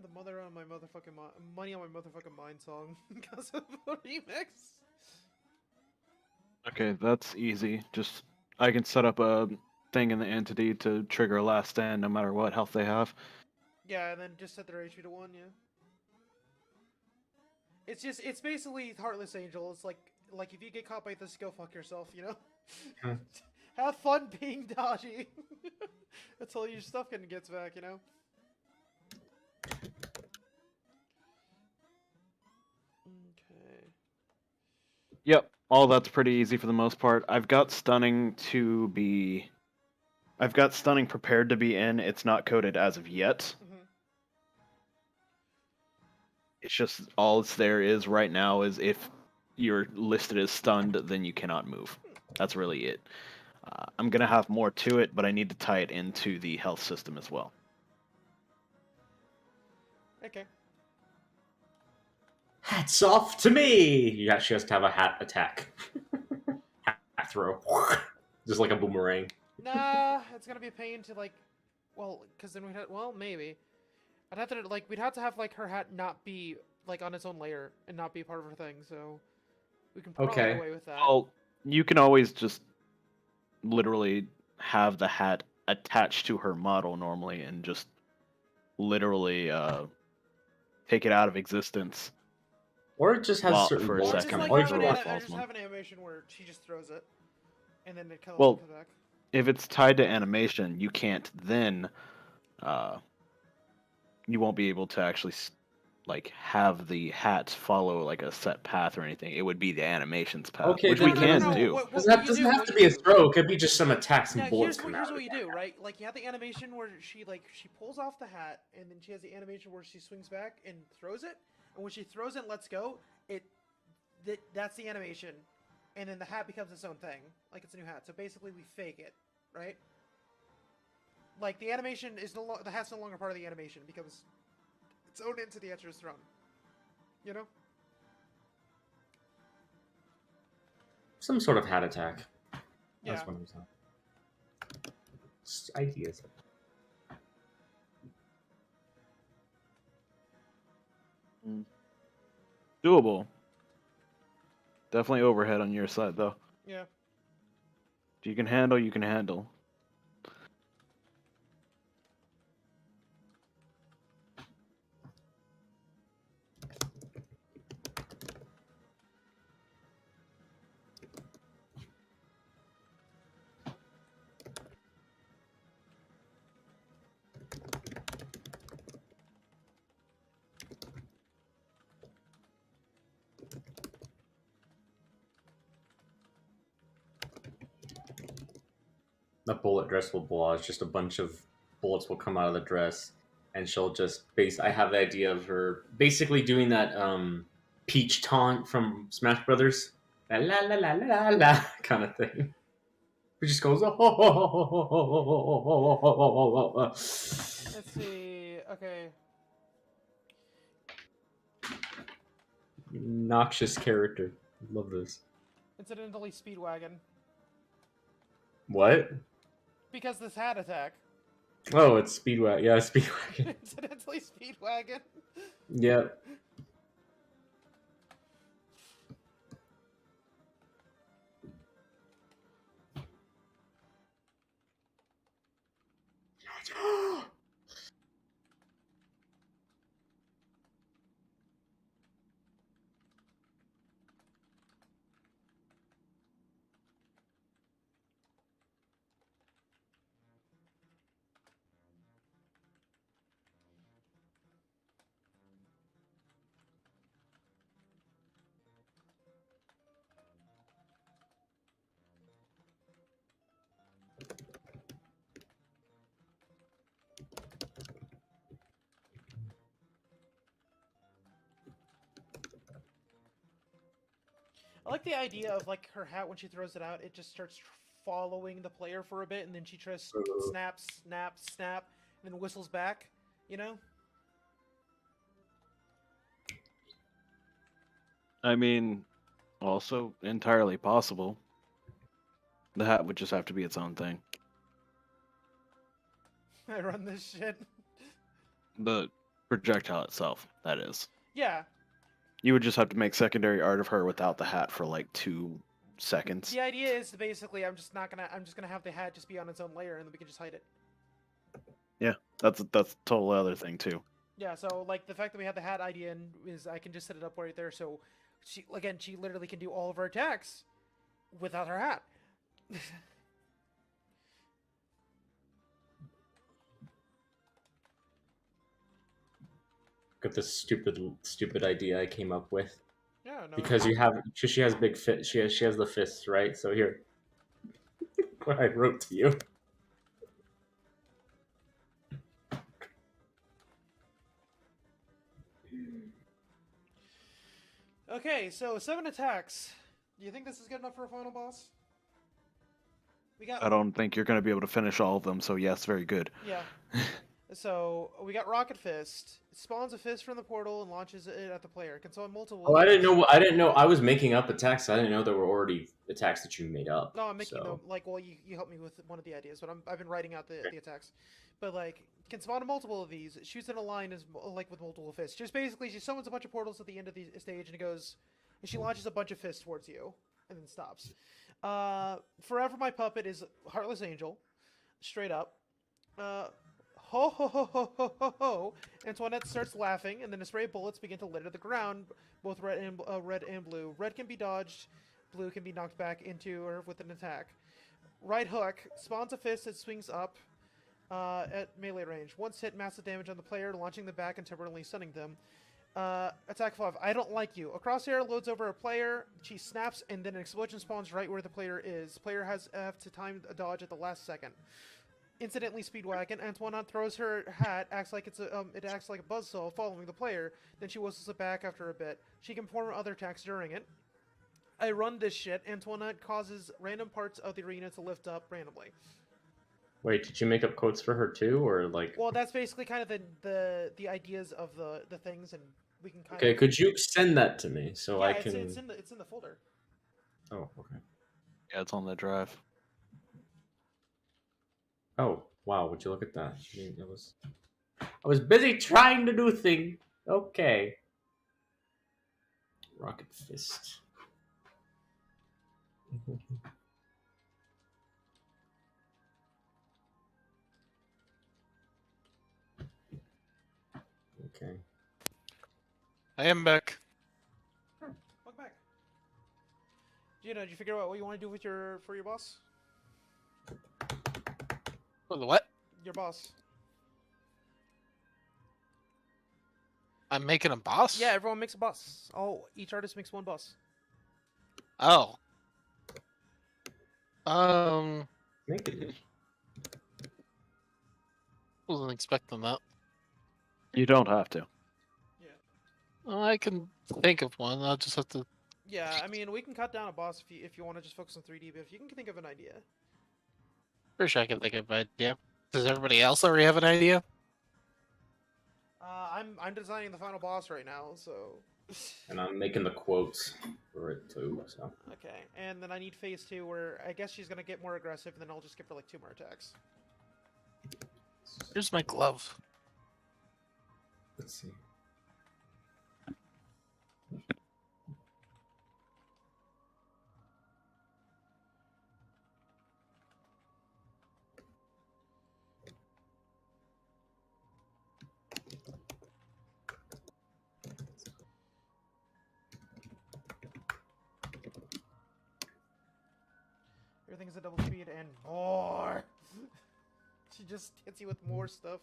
have the mother on my motherfucking money on my motherfucking mind song because of the remix. Okay, that's easy. Just I can set up a thing in the entity to trigger a last stand no matter what health they have. Yeah, and then just set their HP to 1, yeah. It's basically Heartless Angel. It's like if you get caught by this, go fuck yourself, you know? Have fun being dodgy. Until your stuff gets back, you know? Okay. Yep, all that's pretty easy for the most part. I've got stunning prepared to be in. It's not coded as of yet. It's just all it's there is right now is if you're listed as stunned, then you cannot move. That's really it. I'm gonna have more to it, but I need to tie it into the health system as well. Okay. Hats off to me! You actually has to have a hat attack. Hat throw. Just like a boomerang. Nah, it's gonna be a pain to because then maybe. We'd have to have her hat not be on its own layer and not be part of her thing, so we can probably get away with that. Well, you can always just literally have the hat attached to her model normally and just literally take it out of existence. Or it just has certain for a or second. just have an animation where she just throws it, and then it comes back. If it's tied to animation, you can't then you won't be able to actually have the hats follow a set path or anything. It would be the animation's path, which we can do. Doesn't have to be a throw. It could be just some attacks and bullets come out. Here's what you do, right? You have the animation where she pulls off the hat, and then she has the animation where she swings back and throws it. And when she throws it and lets go, that's the animation, and then the hat becomes its own thing, like it's a new hat. So basically, we fake it, right? The animation is the hat's no longer part of the animation because it's owned into the Etcher's throne. You know? Some sort of hat attack. Yeah. That's what I'm saying. Just ideas. Doable. Definitely overhead on your side, though. Yeah. If you can handle, you can handle. The bullet dress will blow. It's just a bunch of bullets will come out of the dress, and she'll just I have the idea of her basically doing that Peach taunt from Smash Brothers, la la la la la la kind of thing. It just goes. Let's see. Okay. Noxious character. Love this. Incidentally, Speedwagon. What? Because this hat attack. Oh, it's Speedwagon. Yeah, Speedwagon. Incidentally, Speedwagon. Yep. I like the idea of her hat when she throws it out. It just starts following the player for a bit, and then she tries snap, snap, snap, and then whistles back. You know? I mean, also entirely possible. The hat would just have to be its own thing. I run this shit. But projectile itself, that is. Yeah. You would just have to make secondary art of her without the hat for like 2 seconds. The idea is to basically, I'm just gonna have the hat just be on its own layer, and then we can just hide it. Yeah, that's a totally other thing too. Yeah, so like the fact that we had the hat idea and is I can just set it up right there, so she literally can do all of her attacks without her hat. Got this stupid idea I came up with. Yeah, no. Because she has big fit. She has the fists, right? So here, what I wrote to you. Okay, so 7 attacks. Do you think this is good enough for a final boss? I don't think you're going to be able to finish all of them, so yes, very good. Yeah. So we got Rocket Fist. It spawns a fist from the portal and launches it at the player. It can summon multiple. Oh, I didn't know. I was making up attacks. I didn't know there were already attacks that you made up. No, I'm making them. Like, well, you helped me with one of the ideas, but I've been writing out the attacks. But like, can spawn multiple of these. It shoots in a line as like with multiple fists. Just basically, she summons a bunch of portals at the end of the stage, and it goes, and she launches a bunch of fists towards you, and then stops. Forever My Puppet is Heartless Angel, straight up. Ho ho ho ho ho ho ho! Antoinette starts laughing, and then a spray of bullets begin to litter the ground, both red and blue. Red can be dodged, blue can be knocked back into her with an attack. Right hook spawns a fist that swings up at melee range. Once hit, massive damage on the player, launching them back and temporarily stunning them. Attack 5. I don't like you. A crosshair loads over a player. She snaps, and then an explosion spawns right where the player is. Player has to time a dodge at the last second. Incidentally, Speedwagon. Antoinette throws her hat. Acts like it acts like a buzzsaw following the player. Then she whistles it back after a bit. She can perform other attacks during it. I run this shit. Antoinette causes random parts of the arena to lift up randomly. Wait, did you make up quotes for her too, or like? Well, that's basically kind of the ideas of the things, and we can kind Okay, of. could you send that to me so I can? It's in the folder. Oh, okay. Yeah, it's on the drive. Oh, wow, would you look at that? I was busy trying to do thing. Okay. Rocket Fist. Okay. I am back. Welcome back. Did you figure out what you want to do with your boss? For the what? Your boss. I'm making a boss? Yeah, everyone makes a boss. Each artist makes one boss. Oh. Make it. Wasn't expecting that. You don't have to. Yeah. Well, I can think of one. I'll just have to. Yeah, I mean, we can cut down a boss if you want to just focus on 3D, but if you can think of an idea. For sure I can think of an idea. Does everybody else already have an idea? I'm designing the final boss right now, so. And I'm making the quotes for it too. So. Okay, and then I need phase 2, where I guess she's gonna get more aggressive, and then I'll just give her like 2 more attacks. Here's my glove. Let's see. Everything's at double speed and more. She just hits you with more stuff.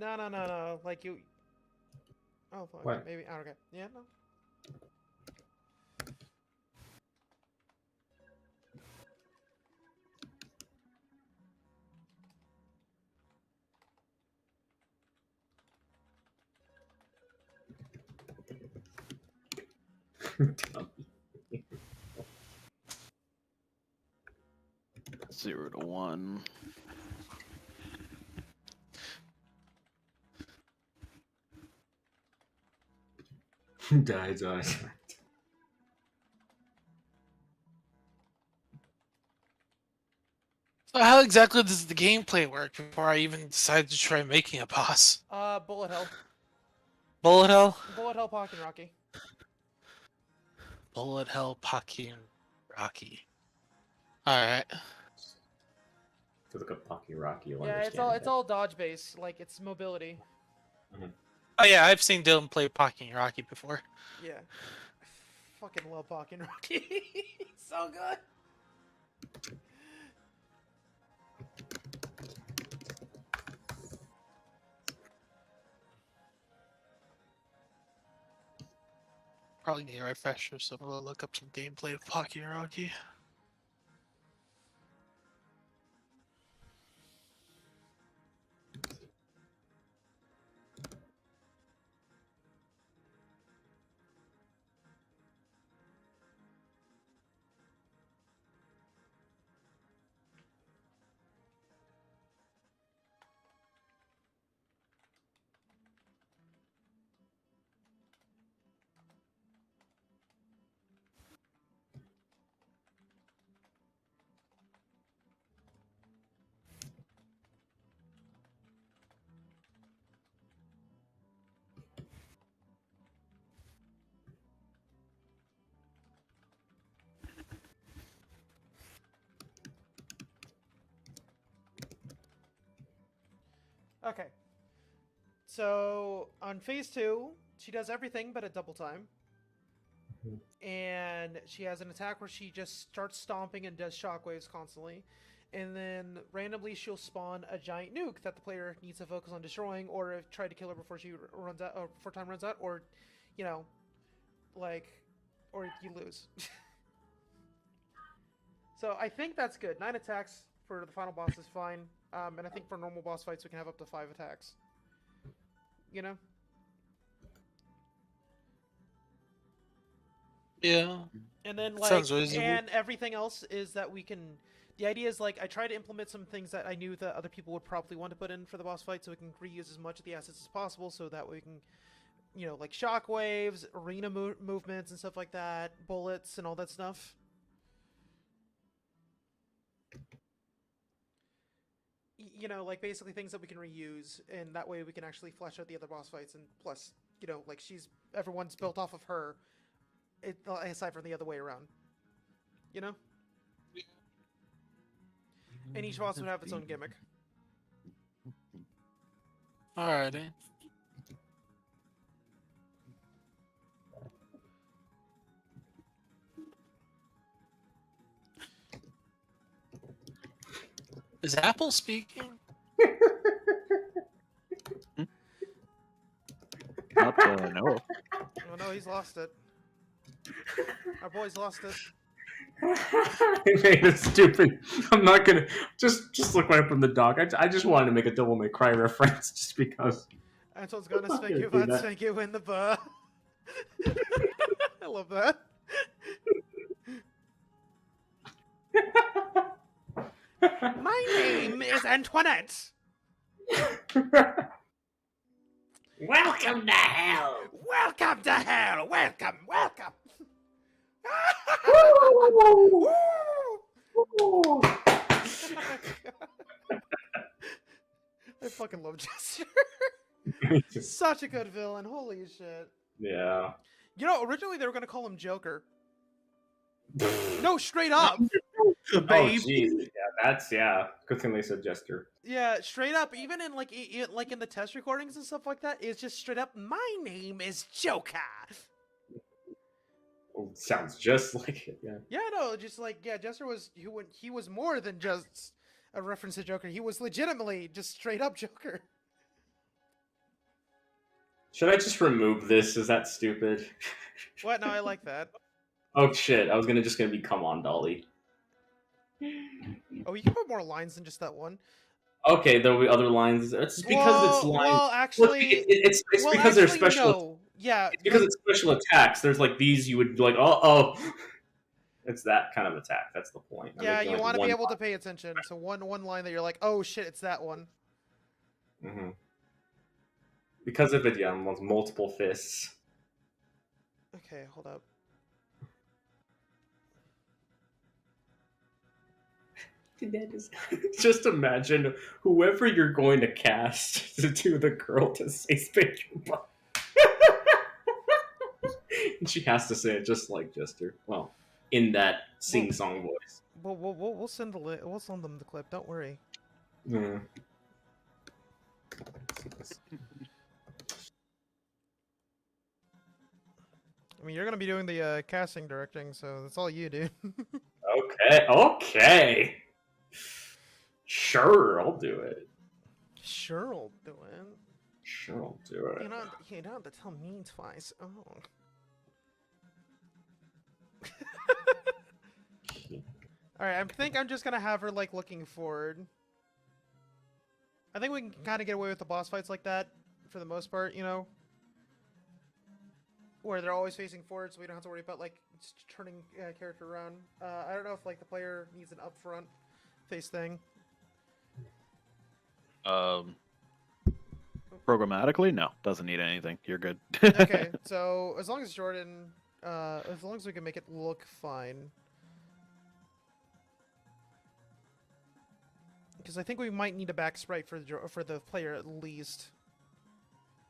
No. Like you. Oh, fuck. What? Maybe. Oh, okay. Yeah, no. Zero to one. Die. So how exactly does the gameplay work before I even decide to try making a boss? Bullet hell. Bullet hell? Bullet hell, Pocky and Rocky. Bullet hell, Pocky and Rocky. Alright. To look up Pocky Rocky, you'll Yeah, understand. it's all dodge based, like it's mobility. Oh yeah, I've seen Dylan play Pocky and Rocky before. Yeah. I fucking love Pocky and Rocky. So good. Probably need a refresher, so I'm gonna look up some gameplay of Pocky and Rocky. Okay. So on phase 2, she does everything but a double time. And she has an attack where she just starts stomping and does shockwaves constantly. And then randomly she'll spawn a giant nuke that the player needs to focus on destroying, or try to kill her before she runs out, or before time runs out, or, you know, like, or you lose. So I think that's good. 9 attacks for the final boss is fine. And I think for normal boss fights we can have up to 5 attacks. You know? Yeah. And then, like, Sounds reasonable. and everything else is that we can... The idea is, like, I try to implement some things that I knew that other people would probably want to put in for the boss fight, so we can reuse as much of the assets as possible, so that we can, you know, like shockwaves, arena movements and stuff like that, bullets and all that stuff. You know, like, basically things that we can reuse, and that way we can actually flesh out the other boss fights, and plus, you know, like, everyone's built off of her, aside from the other way around. You know? And each boss would have its own gimmick. Alrighty. Is Apple speaking? Not that I know of. Oh no, he's lost it. Our boy's lost it. I made a stupid. I'm not gonna just look right up in the dock. I just wanted to make a Devil May Cry reference just because. Antoine's gonna spank you if I spank you in the butt. I love that. My name is Antoinette. Welcome to hell. Welcome to hell. Welcome. I fucking love Jester. Such a good villain. Holy shit. Yeah. You know, originally they were gonna call him Joker. No, straight up. Oh, jeez. Yeah. Good thing they said Jester. Yeah, straight up. Even in like in the test recordings and stuff like that, it's just straight up. My name is Joker. Oh, sounds just like it. Yeah. Yeah, no, just like Jester he was more than just a reference to Joker. He was legitimately just straight up Joker. Should I just remove this? Is that stupid? What? No, I like that. Oh shit! I was gonna be come on, Dolly. Oh, you can put more lines than just that one. Okay, there'll be other lines. It's because it's lines. Well, actually, it's because they're special. No. Yeah, It's because it's special attacks. There's like these you would like, oh. It's that kind of attack. That's the point. Yeah, you want to be able to pay attention. So one line that you're like, oh shit, it's that one. Mm-hmm. Because of it, yeah, multiple fists. Okay, hold up. Just imagine whoever you're going to cast to do the girl to say "spit your butt," and she has to say it just like Jester. Well, in that sing-song voice. We'll send we'll send them the clip. Don't worry. Yeah. I mean, you're gonna be doing the casting directing, so that's all you do. Okay. Sure, I'll do it. Sure, I'll do it. Sure, I'll do it. You don't have to tell me twice. Oh. Alright, I think I'm just gonna have her, like, looking forward. I think we can kind of get away with the boss fights like that, for the most part, you know? Where they're always facing forward, so we don't have to worry about, like, turning character around. I don't know if, like, the player needs an upfront face thing. Programmatically, no. Doesn't need anything. You're good. Okay, so as long as Jordan, as long as we can make it look fine. Because I think we might need a back sprite for the player at least.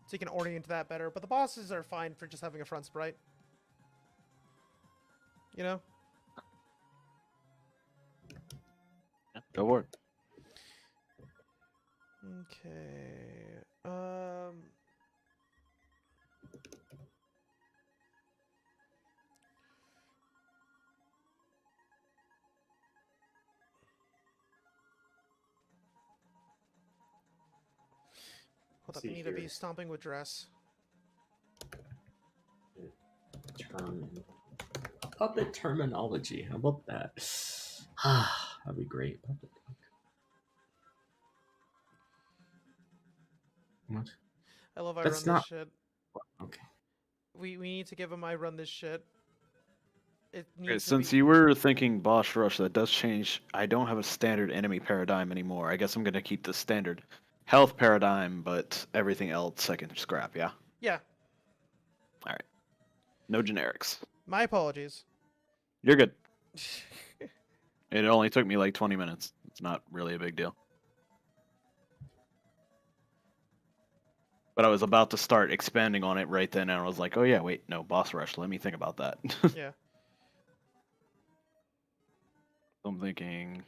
So you can orient that better. But the bosses are fine for just having a front sprite. You know? Yeah, go for it. Okay. Hold up, I need to be stomping with dress. Puppet terminology. How about that? That'd be great. Puppet. What? I love I run this shit. Okay. We need to give him I run this shit. It needs Okay, since you were thinking boss rush, that does change. I don't have a standard enemy paradigm anymore. I guess I'm gonna keep the standard health paradigm, but everything else I can scrap. Yeah. Yeah. All right. No generics. My apologies. You're good. It only took me like 20 minutes. It's not really a big deal. But I was about to start expanding on it right then, and I was like, oh yeah, wait, no, boss rush. Let me think about that. Yeah. I'm thinking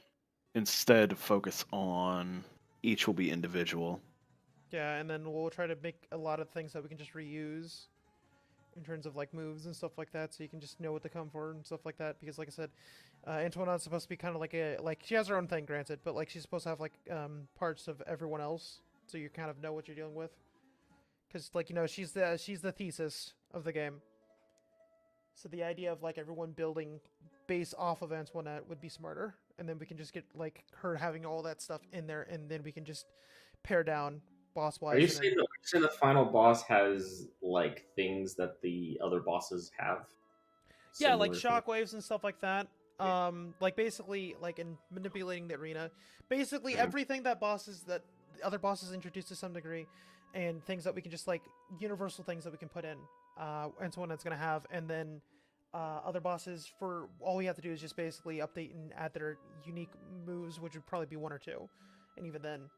instead focus on each will be individual. Yeah, and then we'll try to make a lot of things that we can just reuse in terms of like moves and stuff like that, so you can just know what to come for and stuff like that. Because like I said, Antoinette's supposed to be kind of like she has her own thing, granted, but like she's supposed to have like parts of everyone else, so you kind of know what you're dealing with. Because like she's the thesis of the game. So the idea of like everyone building base off of Antoinette would be smarter, and then we can just get like her having all that stuff in there, and then we can just pare down boss wise. Are you saying the final boss has like things that the other bosses have? Yeah, like shockwaves and stuff like that. Like basically like in manipulating the arena, basically everything that other bosses introduce to some degree, and things that we can just like universal things that we can put in. Antoinette's gonna have, and then other bosses, for all we have to do is just basically update and add their unique moves, which would probably be one or two, and even then,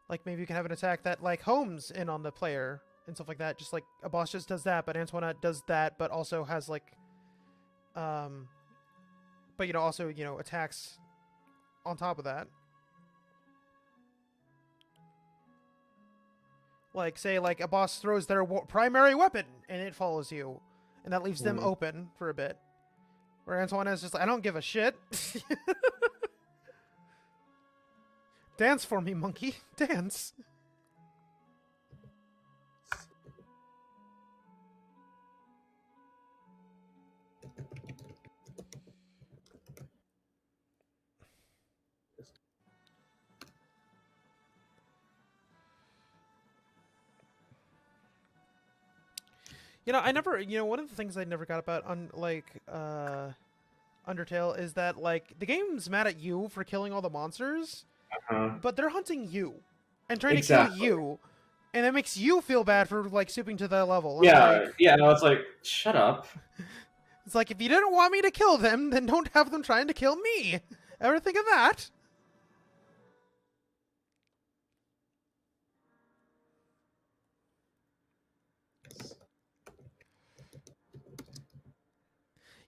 like maybe you can have an attack that like homes in on the player and stuff like that. Just like a boss just does that, but Antoinette does that, but also has like, but also attacks on top of that. Like, say, like, a boss throws their primary weapon, and it follows you. And that leaves them open for a bit. Where Antoinette's just like, I don't give a shit. Dance for me, monkey. Dance. You know, I never. You know, one of the things I never got about Undertale is that like the game's mad at you for killing all the monsters, but they're hunting you and trying to kill you, and it makes you feel bad for like stooping to their level. Yeah, no, it's like shut up. It's like if you didn't want me to kill them, then don't have them trying to kill me. Ever think of that?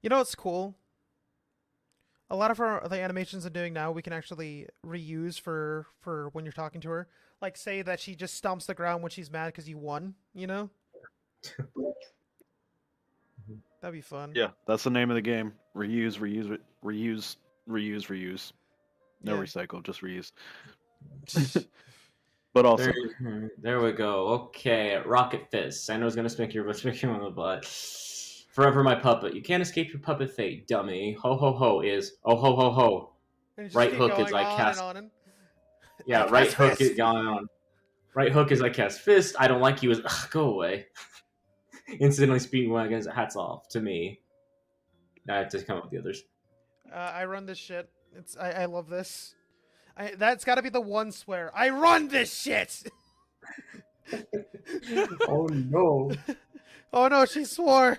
You know what's cool? A lot of the animations I'm doing now, we can actually reuse for when you're talking to her. Like, say that she just stomps the ground when she's mad because you won, you know? That'd be fun. Yeah, that's the name of the game. Reuse, reuse, reuse, reuse, reuse. No recycle, just reuse. But also, there we go. Okay, Rocket Fist. I know it's gonna spank you on the butt. Forever my puppet. You can't escape your puppet fate, dummy. Ho ho ho is oh ho ho ho. Right hook is I cast. Yeah, right hook is going on. Right hook is I cast fist. I don't like you is go away. Incidentally speeding wagons. Hats off to me. Now I have to come up with the others. I run this shit. I love this. That's got to be the one swear. I run this shit. Oh no! Oh no, she swore.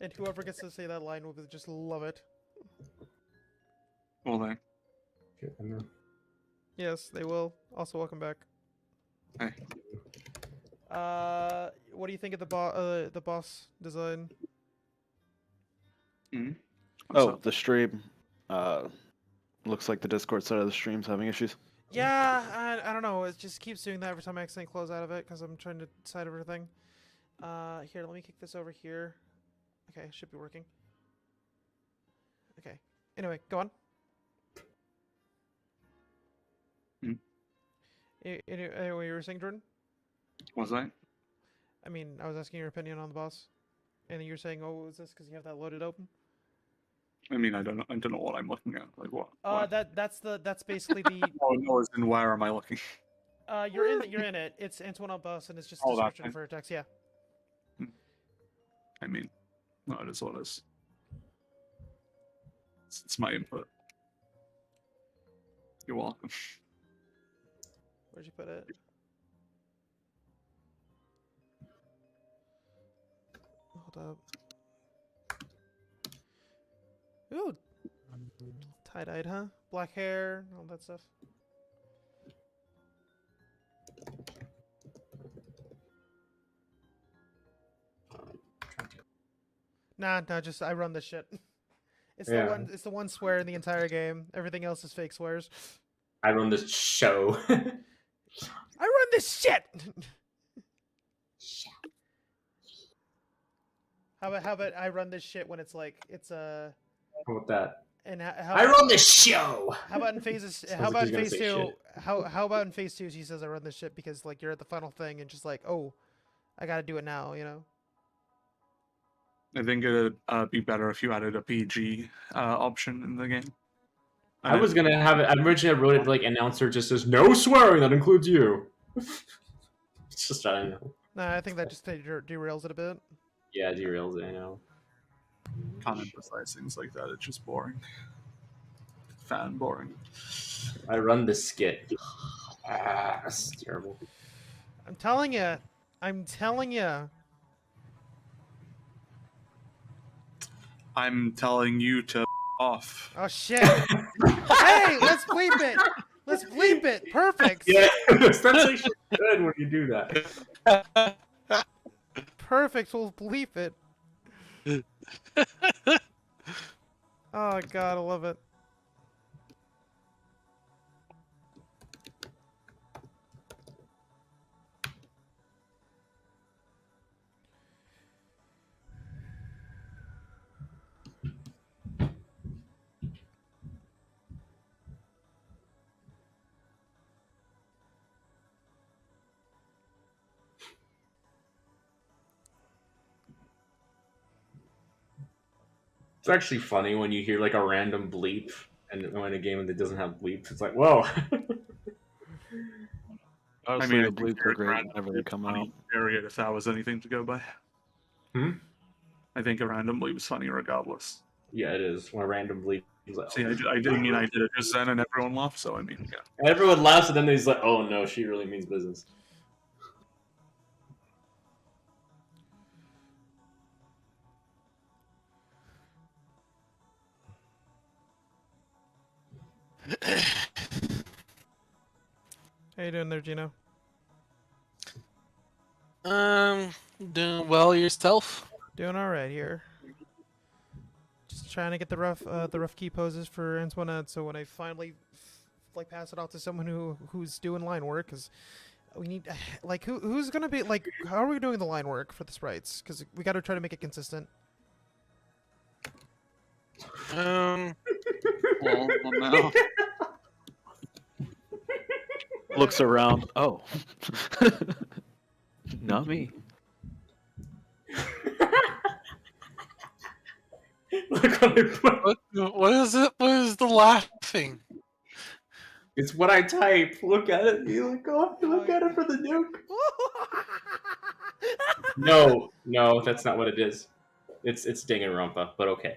And whoever gets to say that line will just love it. Will they? Yes, they will. Also, welcome back. Hey. What do you think of the boss design? Mm-hmm. Oh, the stream. Looks like the Discord side of the stream's having issues. Yeah, I don't know. It just keeps doing that every time I accidentally close out of it because I'm trying to decide everything. Here, let me kick this over here. Okay, should be working. Okay. Anyway, go on. What you were saying, Jordan? What was that? I mean, I was asking your opinion on the boss, and you were saying, "Oh, what was this?" Because you have that loaded open. I mean, I don't know what I'm looking at. Like what? That's basically the. Oh no, as in where am I looking? You're in it. It's Antoine boss, and it's just a description for text. Yeah. I mean, no, it is what it is. It's my input. You're welcome. Where'd you put it? Hold up. Ooh. Tie-dyed, huh? Black hair, all that stuff. Nah, just I run this shit. It's the one swear in the entire game. Everything else is fake swears. I run this show. I run this shit. How about I run this shit when it's like it's a. How about that? And I run this show. How about in phases? How about in phase 2? How about in phase 2? She says I run this shit because like you're at the final thing and just like I gotta do it now, you know. I think it'd be better if you added a PG option in the game. I was gonna have it. I originally wrote it like announcer just says no swearing. That includes you. It's just I don't know. Nah, I think that just derails it a bit. Yeah, derails it. I know. Can't emphasize things like that. It's just boring. Fan boring. I run the skit. That's terrible. I'm telling you. I'm telling you. I'm telling you to off. Oh shit! Hey, let's bleep it. Let's bleep it. Perfect. Yeah, that's actually good when you do that. Perfect. We'll bleep it. Oh god, I love it. It's actually funny when you hear like a random bleep and in a game that doesn't have bleeps. It's like, whoa. Honestly, I the think Bleeds are Eric great Random whenever they was come funny, out. period, if that was anything to go by. I think a randomly was funny regardless. Yeah, it is. When I randomly he's like, See, oh. I didn't mean I did it just then and everyone laughed, so I mean, yeah. And everyone laughs, and then he's like, oh no, she really means business. How you doing there, Gino? Doing well yourself? Doing all right here. Just trying to get the rough key poses for Antoinette, so when I finally like pass it off to someone who's doing line work, because we need like who's gonna be like, how are we doing the line work for the sprites? Because we got to try to make it consistent. All of them now. Looks around. Oh, not me. Look what I put. What is it? What is the laughing? It's what I type. Look at it. You look at it for the nuke. No, that's not what it is. It's Danganronpa, but okay.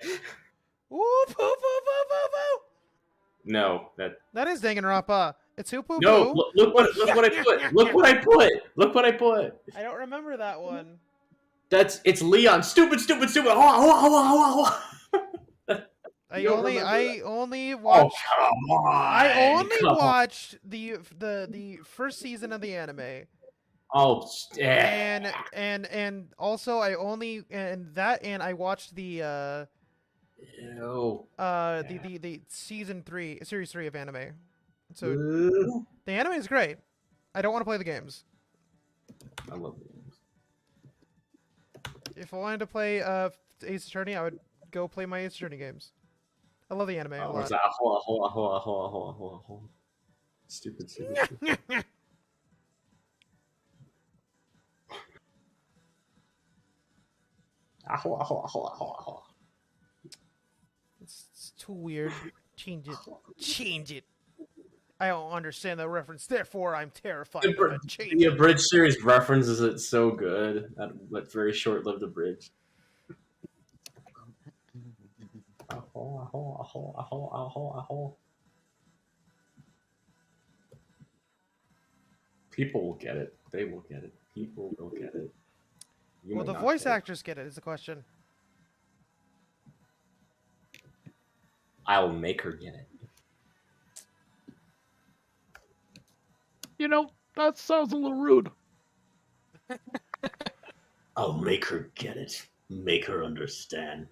No, that is Danganronpa. It's Hoopoopoo. No, look what I put. Look what I put. Look what I put. I don't remember that one. It's Leon. Stupid. I only watched. Oh, come on. I only watched the first season of the anime. Oh, and also I only and I watched the series 3 of anime. So the anime is great. I don't want to play the games. I love the games. If I wanted to play Ace Attorney, I would go play my Ace Attorney games. I love the anime a lot. Hold on. Stupid. It's too weird. Change it. I don't understand the reference, therefore I'm terrified of it. The abridged series references it so good. That very short-lived abridged. People will get it. They will get it. People will get it. Well, the voice actors get it, is the question. I'll make her get it. You know, that sounds a little rude. I'll make her get it. Make her understand.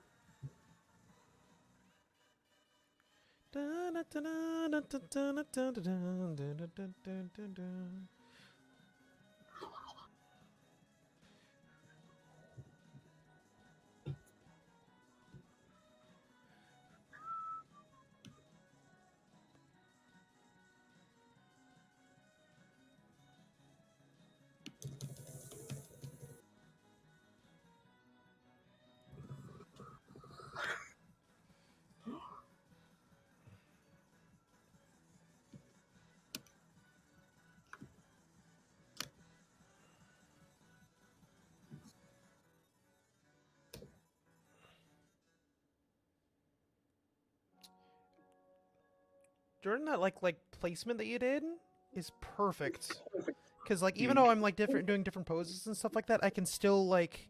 Jordan, that like placement that you did is perfect. Because like even though I'm like doing different poses and stuff like that, I can still like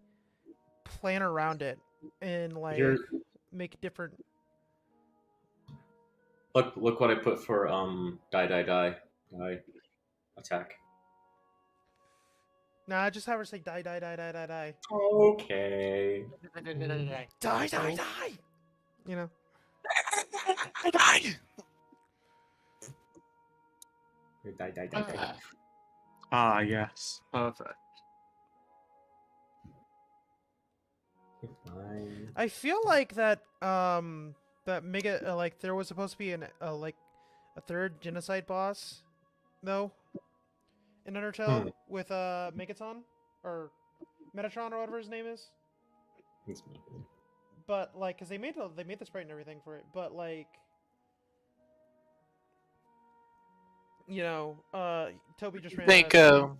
plan around it and like make different. Look what I put for die attack. Nah, just have her say die. Okay. Die. You know. Die. Die. Ah, yes. Perfect. Fine. I feel like that that Mega like there was supposed to be like a third genocide boss, though, in Undertale with Megaton or Metatron or whatever his name is. But like, cause they made the sprite and everything for it, but like, you know, Toby just ran think out of time.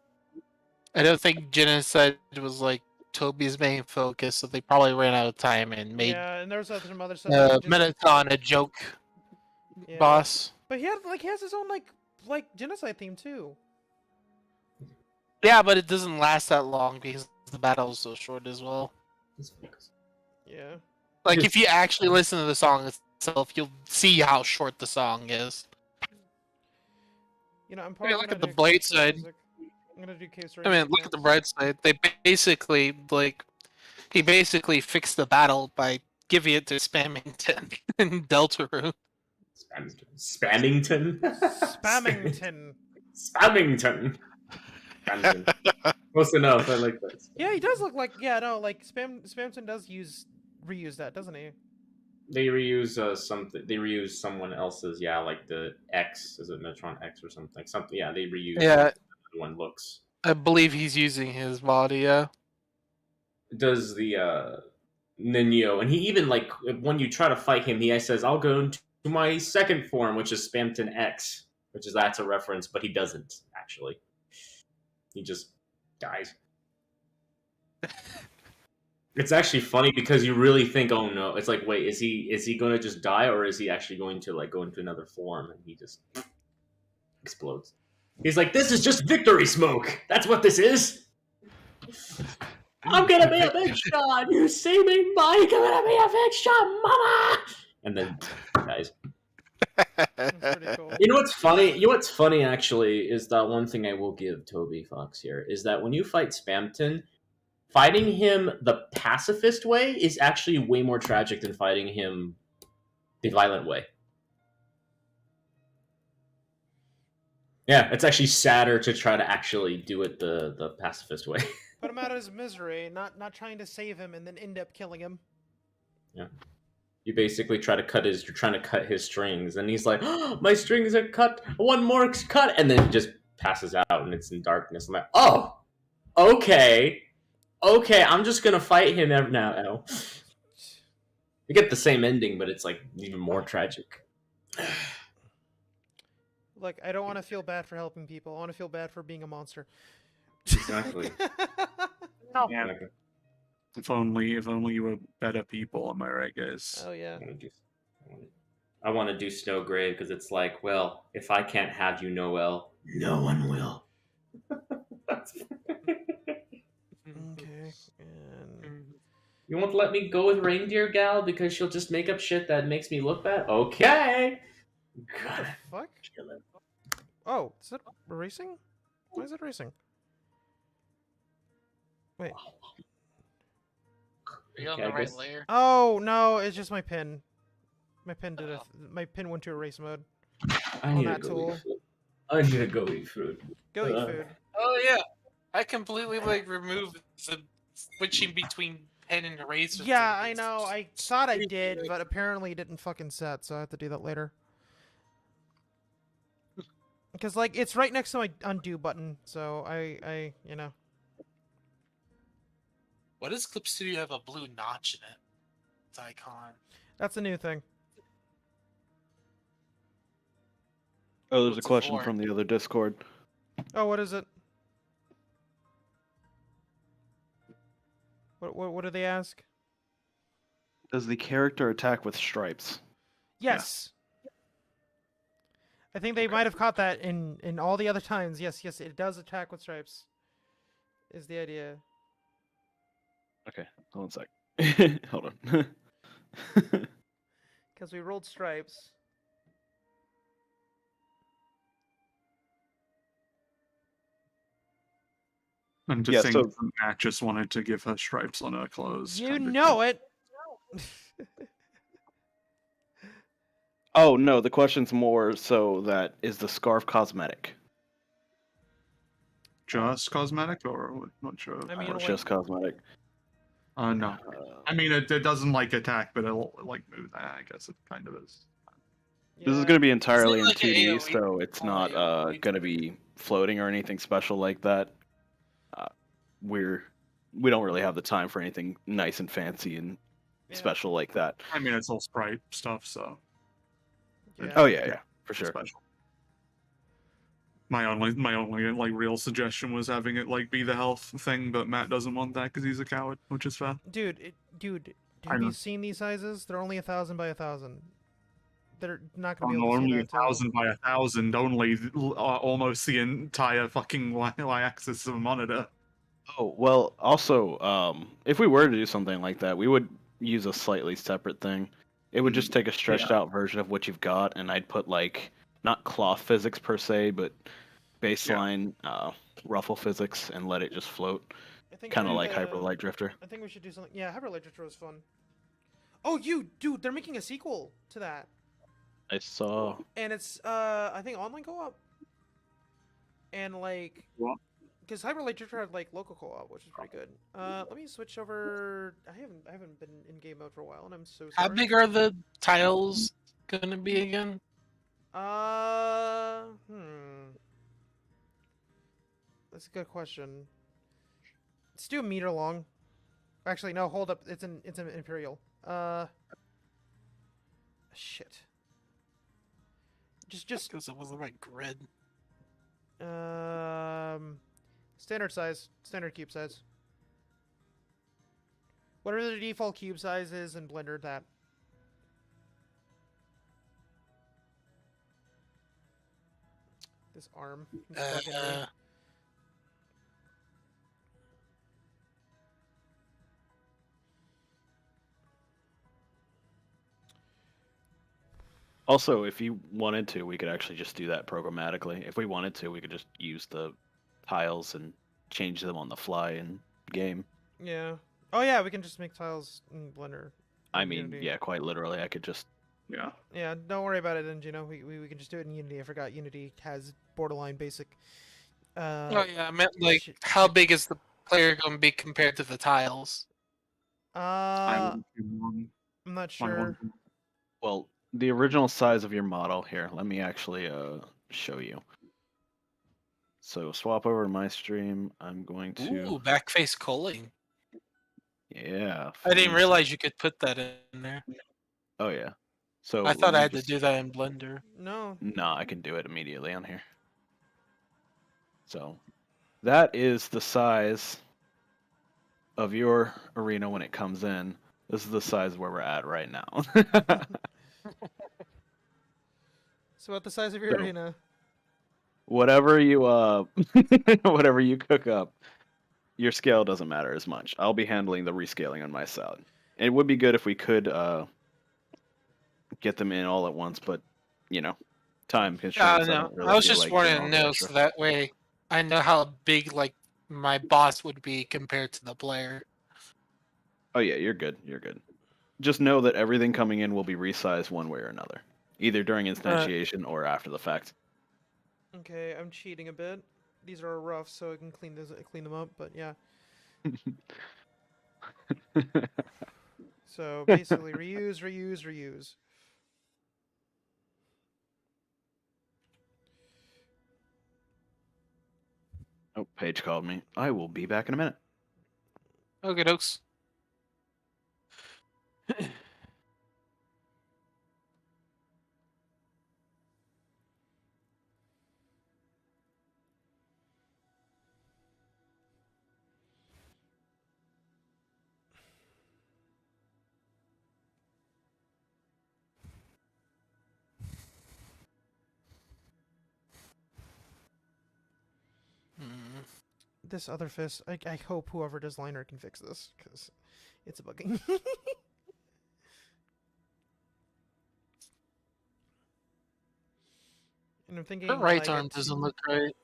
I don't think genocide was like Toby's main focus, so they probably ran out of time and made Yeah, and there's some other stuff. That just... Menaton a joke boss. But he has his own like genocide theme too. Yeah, but it doesn't last that long because the battle is so short as well. Yeah. Like if you actually listen to the song itself, you'll see how short the song is. You know, I'm probably look at the bright side. I'm gonna do case. I mean, look at the bright side. They basically he basically fixed the battle by giving it to Spammington in Deltarune. Spammington. Spammington. Spammington. Close enough. I like that. Yeah, he does look like like Spamton does reuse that, doesn't he? They reuse something. They reuse someone else's. Yeah, like the X. Is it Metron X or something? Something. Yeah, they reuse. Yeah. One looks. I believe he's using his body. Yeah. Does the Ninyo, and he even like when you try to fight him, he says, "I'll go into my second form, which is Spamton X," that's a reference, but he doesn't actually. He just dies. It's actually funny because you really think, oh no, it's like, wait, is he going to just die, or is he actually going to like go into another form, and he just explodes. He's like, this is just victory smoke. That's what this is. I'm gonna be a big shot. You see me, Mike? I'm gonna be a big shot, mama. And then dies. That's pretty cool. You know what's funny? You know what's funny actually is that one thing I will give Toby Fox here is that when you fight Spamton, fighting him the pacifist way is actually way more tragic than fighting him the violent way. Yeah, it's actually sadder to try to actually do it the pacifist way. Put him out of his misery, not trying to save him and then end up killing him. Yeah. You basically you're trying to cut his strings, and he's like, oh, my strings are cut, one more cut, and then he just passes out, and it's in darkness. I'm like, oh, okay, I'm just gonna fight him now. You get the same ending, but it's like even more tragic. Look, I don't want to feel bad for helping people. I want to feel bad for being a monster. Exactly. No. Yeah. If only you were better people, am I right, guys? Oh yeah. I want to do Snowgrave because it's like, well, if I can't have you, Noel, no one will. Okay. And... You won't let me go with Reindeer Gal because she'll just make up shit that makes me look bad? Okay. What the fuck? Oh, is it erasing? Why is it erasing? Wait. Are you on the right layer? Oh no, it's just my pin. My pin my pin went to erase mode. On that tool. I need to go eat food. Go eat food. Oh yeah, I completely removed the switching between pen and eraser. Yeah, I know. I thought I did, but apparently it didn't fucking set, so I have to do that later. Because like it's right next to my undo button, so I you know. Why does Clip Studio have a blue notch in it? It's icon. That's a new thing. Oh, there's What's a question it for? from the other Discord. Oh, what is it? What do they ask? Does the character attack with stripes? Yes. I think they might have caught that in all the other times. Yes, it does attack with stripes. Is the idea. Okay, hold on a sec. Hold on. Because we rolled stripes. And to think that Matt just wanted to give her stripes on her clothes. You know it! Oh, no, the question's more so that, is the scarf cosmetic? Just cosmetic, or not sure? I mean, or just cosmetic? No. I mean, it doesn't, like, attack, but it'll, like, move. I guess it kind of is. Yeah. This is going to be entirely in like 2D, AoE? so it's not going to be floating or anything special like that. We don't really have the time for anything nice and fancy and special like that. I mean, it's all sprite stuff, so. Yeah. Oh, yeah, for sure. Special. My only like real suggestion was having it like be the health thing, but Matt doesn't want that because he's a coward, which is fair. Dude, have you seen these sizes? They're only 1,000 by 1,000. They're not gonna be able to see Only that too. 1,000 by 1,000, only almost the entire fucking y-axis of a monitor. Oh, well, also, if we were to do something like that, we would use a slightly separate thing. It would just take a stretched out version of what you've got, and I'd put, like, not cloth physics per se, but baseline ruffle physics and let it just float. Kind of like Hyperlight Drifter. I think we should do something. Yeah, Hyperlight Drifter was fun. Oh, dude, they're making a sequel to that. I saw. And it's, I think online co-op. And, like... What? Because Hyperlight Drifter had, like, local co-op, which is pretty good. Let me switch over... I haven't been in game mode for a while, and I'm so sorry. How big are the tiles gonna be again? That's a good question. Let's do a meter long. Actually, no, hold up. It's an Imperial. Shit. Just because it wasn't the right grid. Standard size, standard cube size. What are the default cube sizes in Blender? That. This arm. Also, if you wanted to, we could actually just do that programmatically. If we wanted to, we could just use the tiles and change them on the fly in game. Yeah. Oh yeah, we can just make tiles in Blender. I mean, Unity. Yeah, quite literally. I could just. Yeah. Yeah, don't worry about it, and you know, we can just do it in Unity. I forgot Unity has borderline basic. Oh yeah, I meant like how big is the player going to be compared to the tiles? I'm not sure. Well, the original size of your model here. Let me actually show you. So swap over to my stream. I'm going to. Ooh, backface culling. Yeah. I didn't realize you could put that in there. Oh yeah. So I thought I had to do that in Blender. No. No, I can do it immediately on here. So that is the size of your arena when it comes in. This is the size where we're at right now. So about the size of your arena. Whatever you whatever you cook up, your scale doesn't matter as much. I'll be handling the rescaling on my side. It would be good if we could get them in all at once, but you know, time constraints. I was just wanting to know so that way I know how big like my boss would be compared to the player. Oh yeah, you're good. You're good. Just know that everything coming in will be resized one way or another, either during instantiation or after the fact. Okay, I'm cheating a bit. These are rough, so I can clean them up. But yeah. So basically, reuse. Oh, Paige called me. I will be back in a minute. Okay, dokes. This other fist, I hope whoever does liner can fix this, because it's bugging. And I'm thinking her right arm doesn't look right.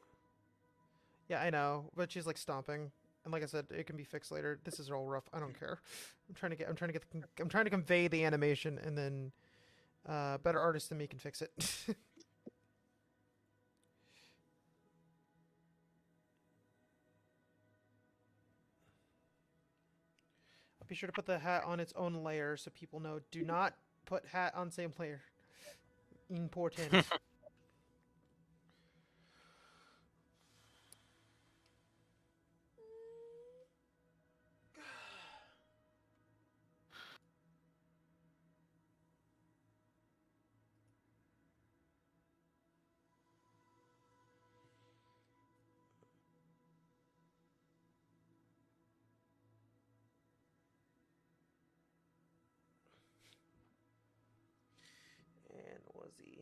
Yeah, I know, but she's like stomping, and like I said, it can be fixed later. This is all rough. I don't care. I'm trying to convey the animation, and then better artists than me can fix it. Be sure to put the hat on its own layer so people know. Do not put hat on same layer. Important. fuzzy.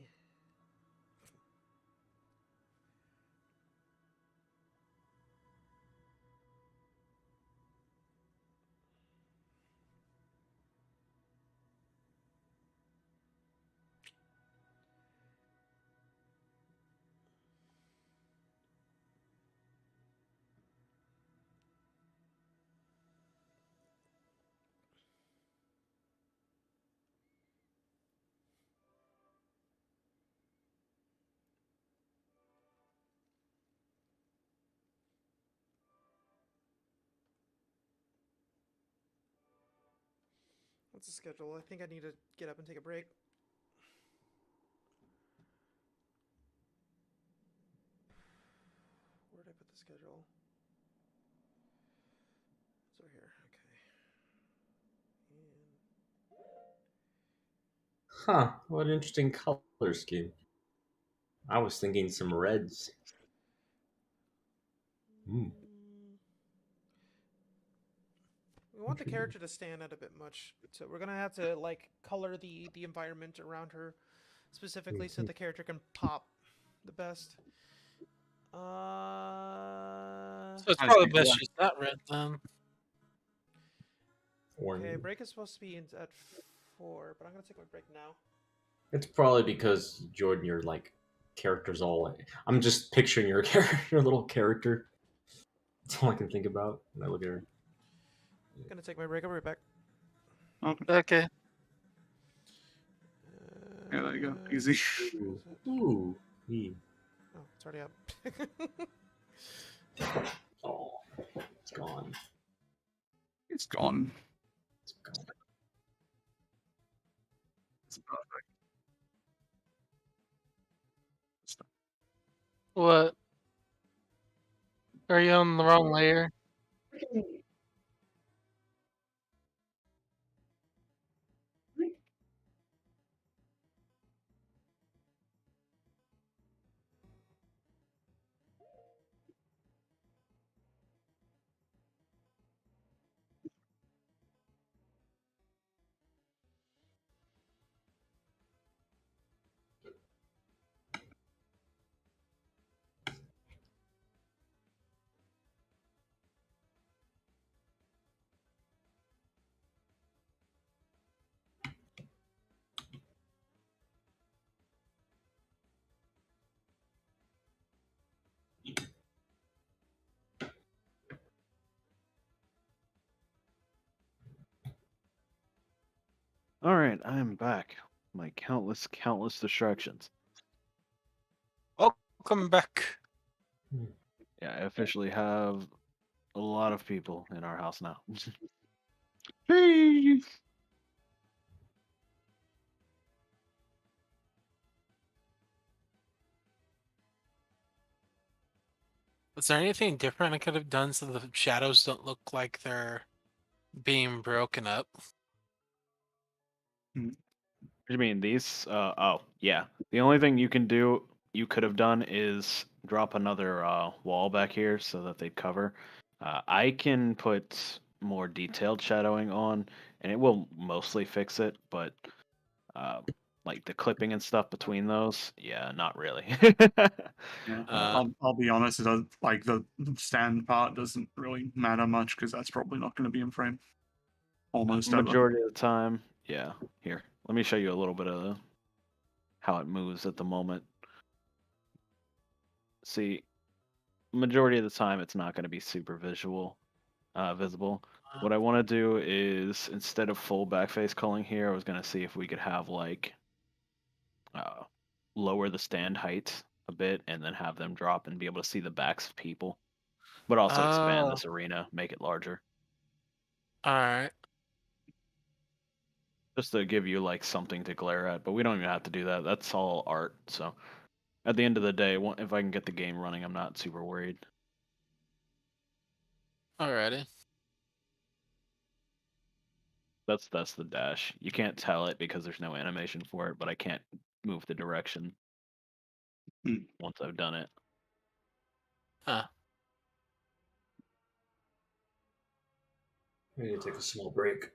What's the schedule? I think I need to get up and take a break. Where did I put the schedule? It's over here. Okay. Huh, what an interesting color scheme. I was thinking some reds. We want the character to stand out a bit much, so we're gonna have to like color the environment around her specifically so the character can pop the best. So it's probably best she's not red then. Okay, break is supposed to be at 4, but I'm gonna take my break now. It's probably because Jordan, your like character's all. I'm just picturing your character, your little character. That's all I can think about when I look at her. I'm gonna take my break. I'll be right back. Okay. Yeah, there you go. Easy. Ooh. Oh, it's already up. Oh, it's gone. It's gone. It's gone. It's perfect. What? Are you on the wrong layer? All right, I am back. My countless distractions. Welcome back. Yeah, I officially have a lot of people in our house now. Hey! Is there anything different I could have done so the shadows don't look like they're being broken up? What do you mean these? Oh, yeah. The only thing you could have done is drop another wall back here so that they cover. I can put more detailed shadowing on, and it will mostly fix it. But like the clipping and stuff between those, yeah, not really. Yeah, I'll be honest. It does, like the stand part doesn't really matter much because that's probably not going to be in frame. Almost ever. Majority of the time, yeah. Here, let me show you a little bit of how it moves at the moment. See, majority of the time, it's not going to be super visible. What I want to do is instead of full backface culling here, I was going to see if we could have like lower the stand height a bit and then have them drop and be able to see the backs of people, but also expand this arena, make it larger. All right. Just to give you like something to glare at, but we don't even have to do that. That's all art. So at the end of the day, if I can get the game running, I'm not super worried. Alrighty. That's the dash. You can't tell it because there's no animation for it, but I can't move the direction once I've done it. Huh. I need to take a small break.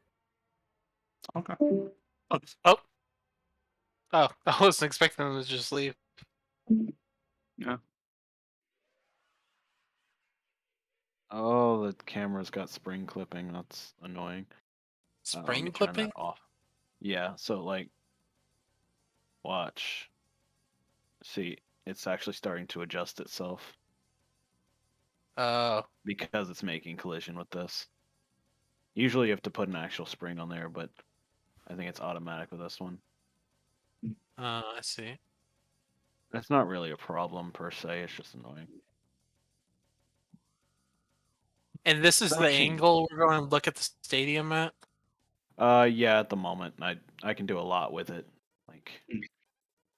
Okay. Oh. Oh, I wasn't expecting them to just leave. Yeah. Oh, the camera's got spring clipping. That's annoying. Let Spring me turn clipping? that off. Yeah, so like, watch. See, it's actually starting to adjust itself Oh. because it's making collision with this. Usually you have to put an actual spring on there, but I think it's automatic with this one. I see. That's not really a problem per se, it's just annoying. And this is the angle we're going to look at the stadium at? Yeah, at the moment. I can do a lot with it. Like,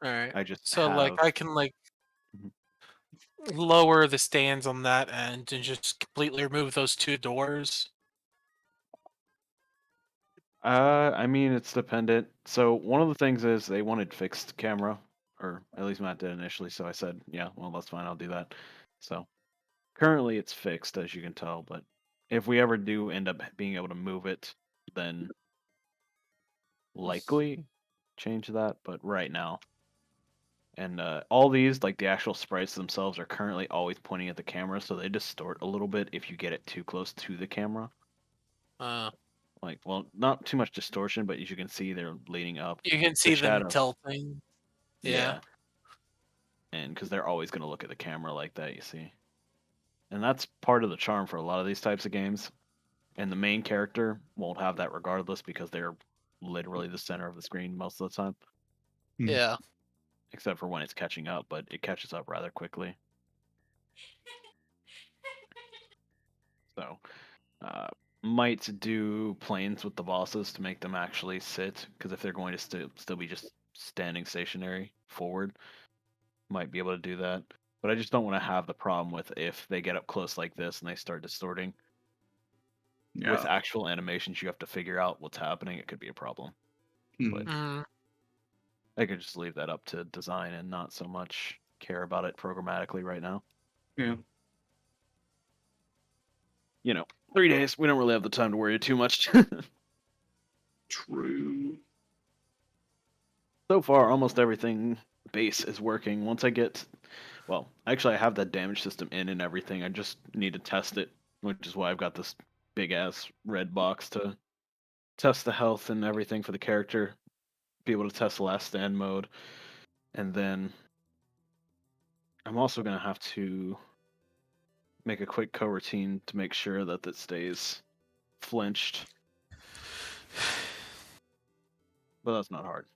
Alright. I just So, have... like, I can, like, lower the stands on that end and just completely remove those two doors? I mean, it's dependent. So one of the things is they wanted fixed camera, or at least Matt did initially. So I said, yeah, well, that's fine. I'll do that. So currently it's fixed, as you can tell. But if we ever do end up being able to move it, then likely change that. But right now, and all these, like the actual sprites themselves, are currently always pointing at the camera, so they distort a little bit if you get it too close to the camera. Like, well, not too much distortion, but as you can see, they're leaning up. You can see them tilting. Yeah. And because they're always going to look at the camera like that, you see. And that's part of the charm for a lot of these types of games. And the main character won't have that regardless because they're literally the center of the screen most of the time. Yeah. Except for when it's catching up, but it catches up rather quickly. So, might do planes with the bosses to make them actually sit, because if they're going to still be just standing stationary forward, might be able to do that. But I just don't want to have the problem with if they get up close like this and they start distorting. Yeah. With actual animations, you have to figure out what's happening. It could be a problem. But I could just leave that up to design and not so much care about it programmatically right now. Yeah. 3 days. We don't really have the time to worry too much. True. So far, almost everything base is working. Once I get... Well, actually, I have that damage system in and everything. I just need to test it, which is why I've got this big-ass red box to test the health and everything for the character, be able to test the last stand mode, and then I'm also going to have to make a quick coroutine to make sure that it stays flinched. But that's not hard.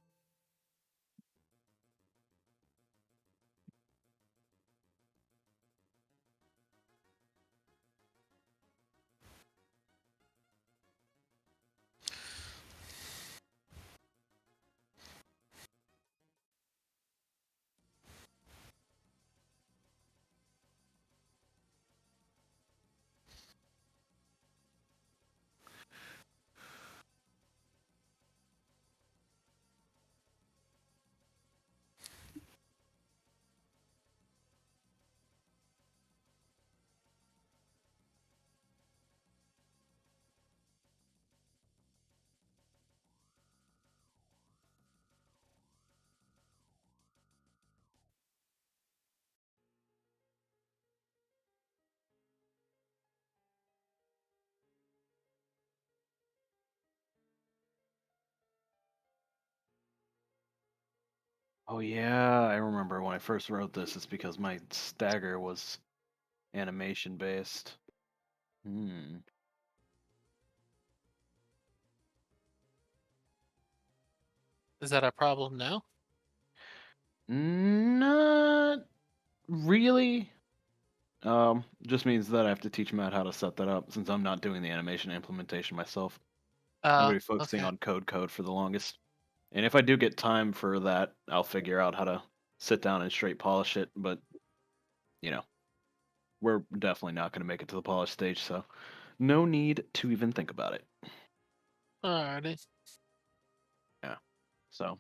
Oh yeah, I remember when I first wrote this, it's because my stagger was animation based. Is that a problem now? Not really. Just means that I have to teach Matt how to set that up since I'm not doing the animation implementation myself. I'm going to be focusing on code for the longest. And if I do get time for that, I'll figure out how to sit down and straight polish it. But, we're definitely not going to make it to the polish stage, so no need to even think about it. Alrighty. Yeah. So,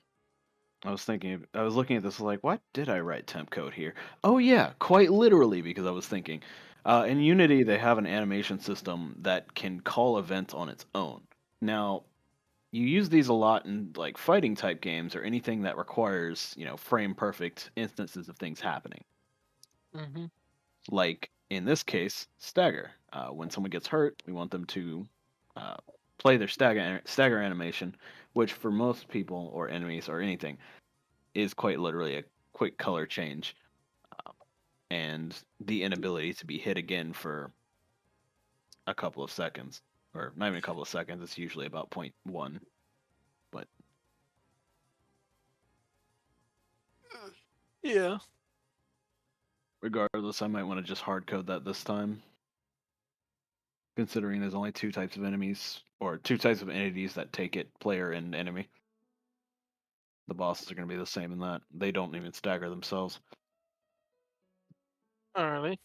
I was looking at this like, why did I write temp code here? Oh yeah, quite literally because I was thinking. In Unity, they have an animation system that can call events on its own. Now, you use these a lot in like fighting type games or anything that requires, frame perfect instances of things happening. Mm-hmm. Like in this case, stagger. When someone gets hurt, we want them to play their stagger animation, which for most people or enemies or anything is quite literally a quick color change, and the inability to be hit again for a couple of seconds, or not even a couple of seconds. It's usually about 0.1, but yeah. Regardless, I might want to just hard code that this time, considering there's only two types of enemies, or two types of entities that take it, player and enemy. The bosses are going to be the same in that. They don't even stagger themselves. Alright.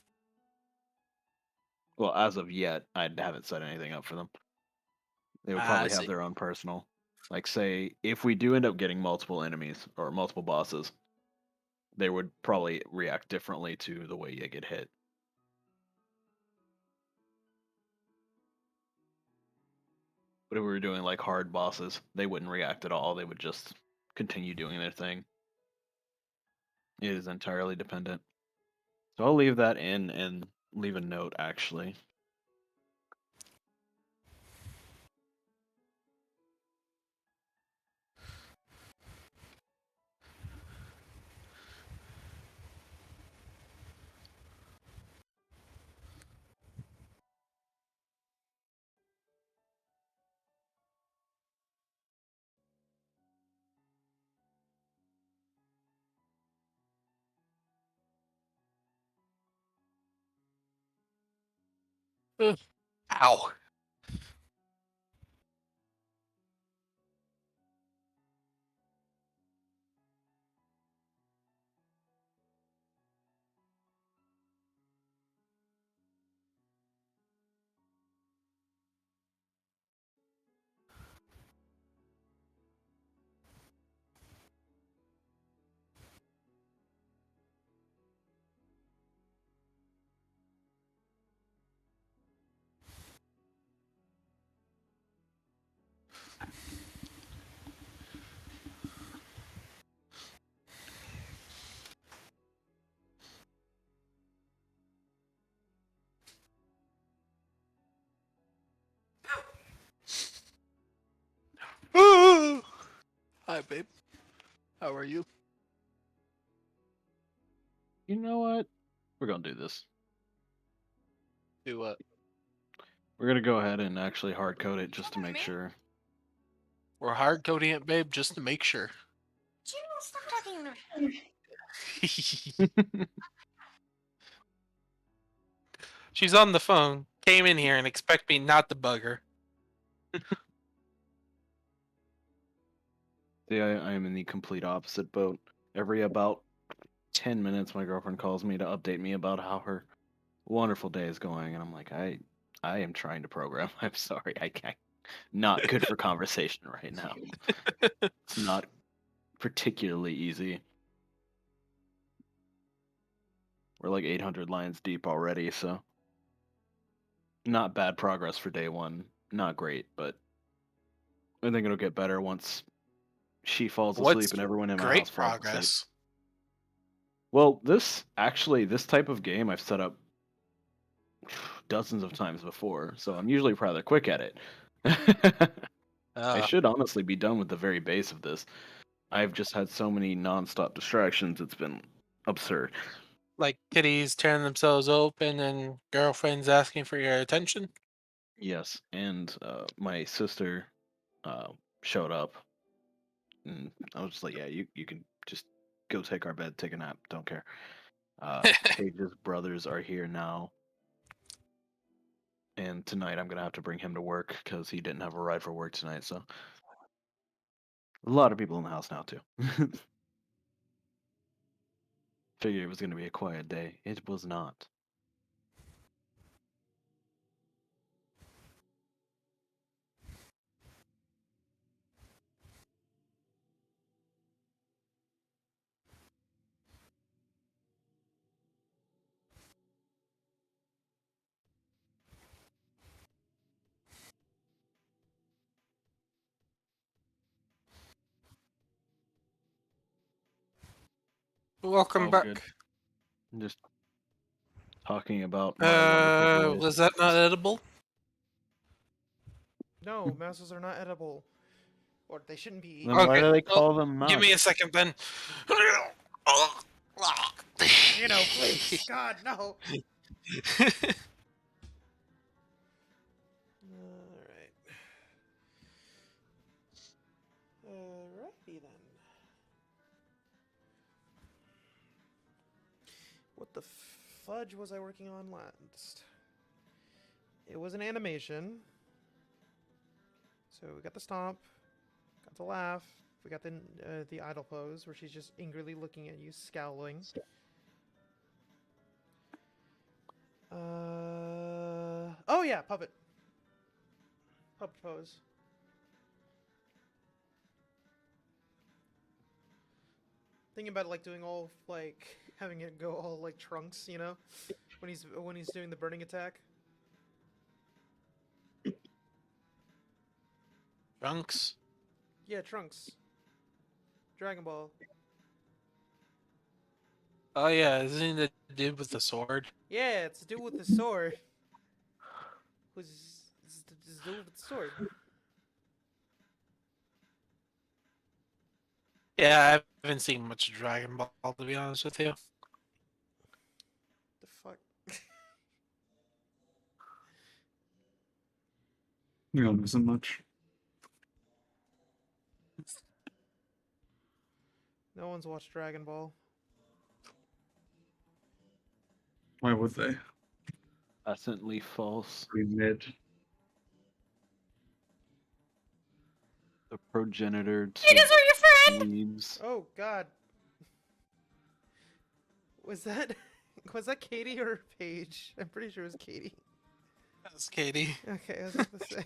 Well, as of yet, I haven't set anything up for them. They would probably have their own personal. Like, say, if we do end up getting multiple enemies, or multiple bosses, they would probably react differently to the way you get hit. But if we were doing like hard bosses, they wouldn't react at all. They would just continue doing their thing. It is entirely dependent. So I'll leave that in and leave a note actually. Ow. Hi, babe. How are you? You know what? We're gonna do this. Do what? We're gonna go ahead and actually hard code it just to make sure. We're hard coding it, babe, just to make sure. Stop talking to me. She's on the phone. Came in here and expect me not to bug her. See, I am in the complete opposite boat. Every about 10 minutes, my girlfriend calls me to update me about how her wonderful day is going, and I'm like, I am trying to program. I'm sorry, I can't. Not good for conversation right now. It's not particularly easy. We're like 800 lines deep already, so not bad progress for day one. Not great, but I think it'll get better once she falls asleep and everyone in my house great falls asleep. progress? Well, this type of game I've set up dozens of times before, so I'm usually rather quick at it. I should honestly be done with the very base of this. I've just had so many non-stop distractions, it's been absurd. Like kitties tearing themselves open and girlfriends asking for your attention? Yes, and my sister showed up, and I was just like, yeah, you can just go take our bed, take a nap, don't care. Paige's brothers are here now, and tonight I'm gonna have to bring him to work because he didn't have a ride for work tonight, so a lot of people in the house now too. Figured it was gonna be a quiet day. It was not. Welcome back. Good. I'm just talking about my wonderful Was that not edible? No, mouses are not edible. Or they shouldn't be Then eaten. why do they call them Give me a nuts? second then. Please. God, no. Alright. Alrighty then. What the fudge was I working on last? It was an animation. So we got the stomp, got the laugh, we got the idle pose where she's just angrily looking at you, scowling. Oh yeah, puppet pose. Thinking about it, like doing all like having it go all like Trunks, you know, when he's doing the burning attack. Trunks? Yeah, Trunks. Dragon Ball. Oh yeah, isn't he the dude with the sword? Yeah, it's the dude with the sword. Who's the dude with the sword? Yeah, I haven't seen much Dragon Ball, to be honest with you. The fuck? You don't miss much. No one's watched Dragon Ball. Why would they? Patently false. Pretty mid. The progenitor Hey, guys, are your friend? leaves. Oh God. Was that Katie or Paige? I'm pretty sure it was Katie. That's Katie. Okay, I was about to say.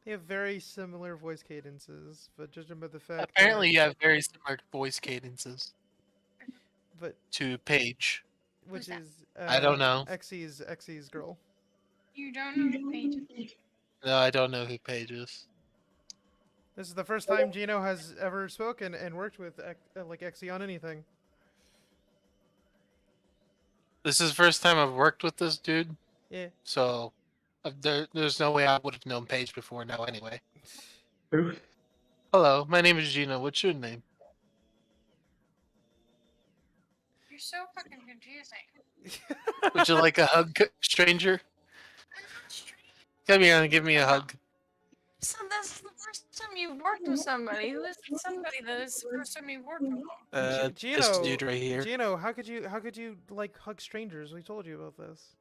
They have very similar voice cadences, but judging by the fact Apparently, you have very similar voice cadences but to Paige. which is I don't know. Xy's girl. You don't know who Paige is. No, I don't know who Paige is. This is the first time Gino has ever spoken and worked with like Xe on anything. This is the first time I've worked with this dude. Yeah. So, there's no way I would have known Paige before now anyway. Who? Hello, my name is Gino. What's your name? You're so fucking confusing. Would you like a hug, stranger? Come here and give me a hug. So this is the first time you've worked with somebody. Who is somebody that is the first time you've worked with? This dude right here. Gino, how could you like hug strangers? We told you about this.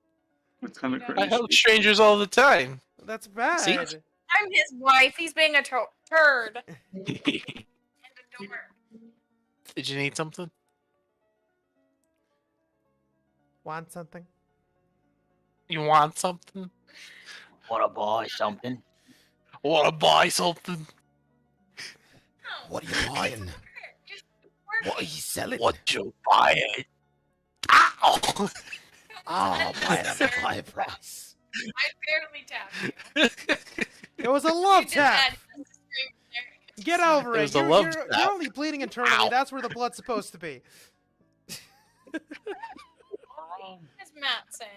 It's kind of I I crazy. hug strangers all the time. That's bad. See? I'm his wife. He's being a turd. And a dork. Did you need something? Want something? You want something? Wanna buy something? Want to buy something? No. What are you buying? Just What are you selling? What you buying? Ow! Oh, buy it at a high price. I barely tapped you. It was a love You just tap. had the scream there. Get over It it. was a You're, love you're, tap. you're only bleeding internally. Ow. That's where the blood's supposed to be. What is Matt saying?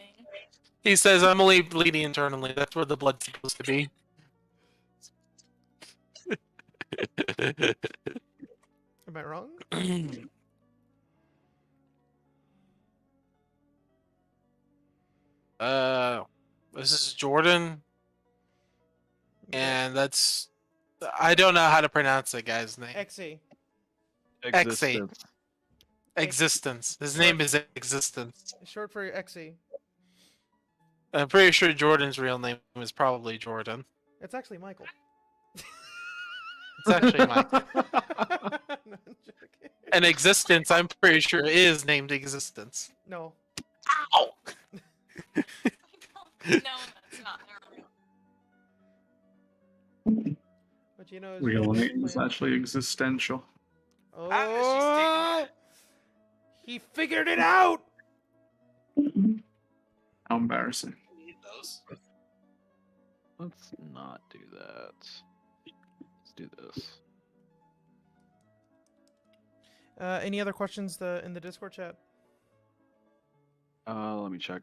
He says I'm only bleeding internally. That's where the blood's supposed to be. Am I wrong? This is Jordan, and that's I don't know how to pronounce that guy's name. Xe. Existence. Existence. His name is Existence. Short for Xe. I'm pretty sure Jordan's real name is probably Jordan. It's actually Michael. It's actually Michael. No, I'm joking. And Existence, I'm pretty sure, is named Existence. No. Ow! No, that's not normal. But you know, is Real really name is playing- actually existential. Oh, he figured it out. How embarrassing. Let's not do that. Let's do this. Any other questions in the Discord chat? Let me check.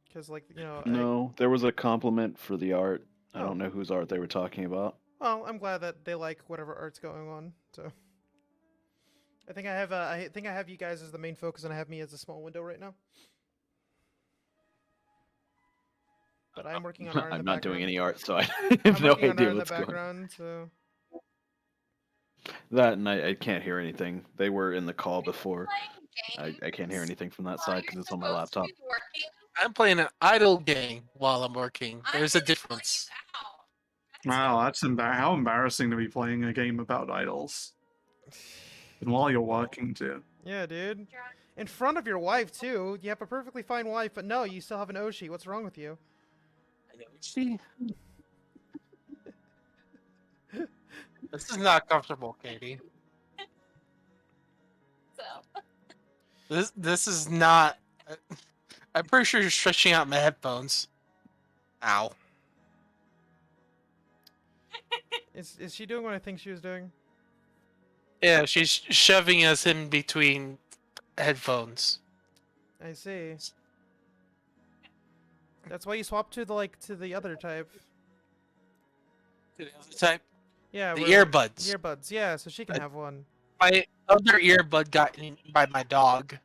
Because, like, you know... No, there was a compliment for the art. I don't know whose art they were talking about. Well, I'm glad that they like whatever art's going on, so... I think I have you guys as the main focus, and I have me as a small window right now. But I'm working on art in the I'm not background. doing any art, so I have no idea what's going on. So... That, and I can't hear anything. They were in the call before. I can't hear anything from that side because it's on my laptop. I'm playing an idle game while I'm working. There's a difference. Wow, that's how embarrassing to be playing a game about idols. And while you're working, too. Yeah, dude. In front of your wife, too. You have a perfectly fine wife, but no, you still have an Oshi. What's wrong with you? See? This is not comfortable, Katie. This is not... I'm pretty sure you're stretching out my headphones. Ow. Is she doing what I think she was doing? Yeah, she's shoving us in between headphones. I see. That's why you swap to the other type. To the other type? Yeah, the earbuds. Earbuds, yeah, so she can have one. My other earbud got eaten by my dog.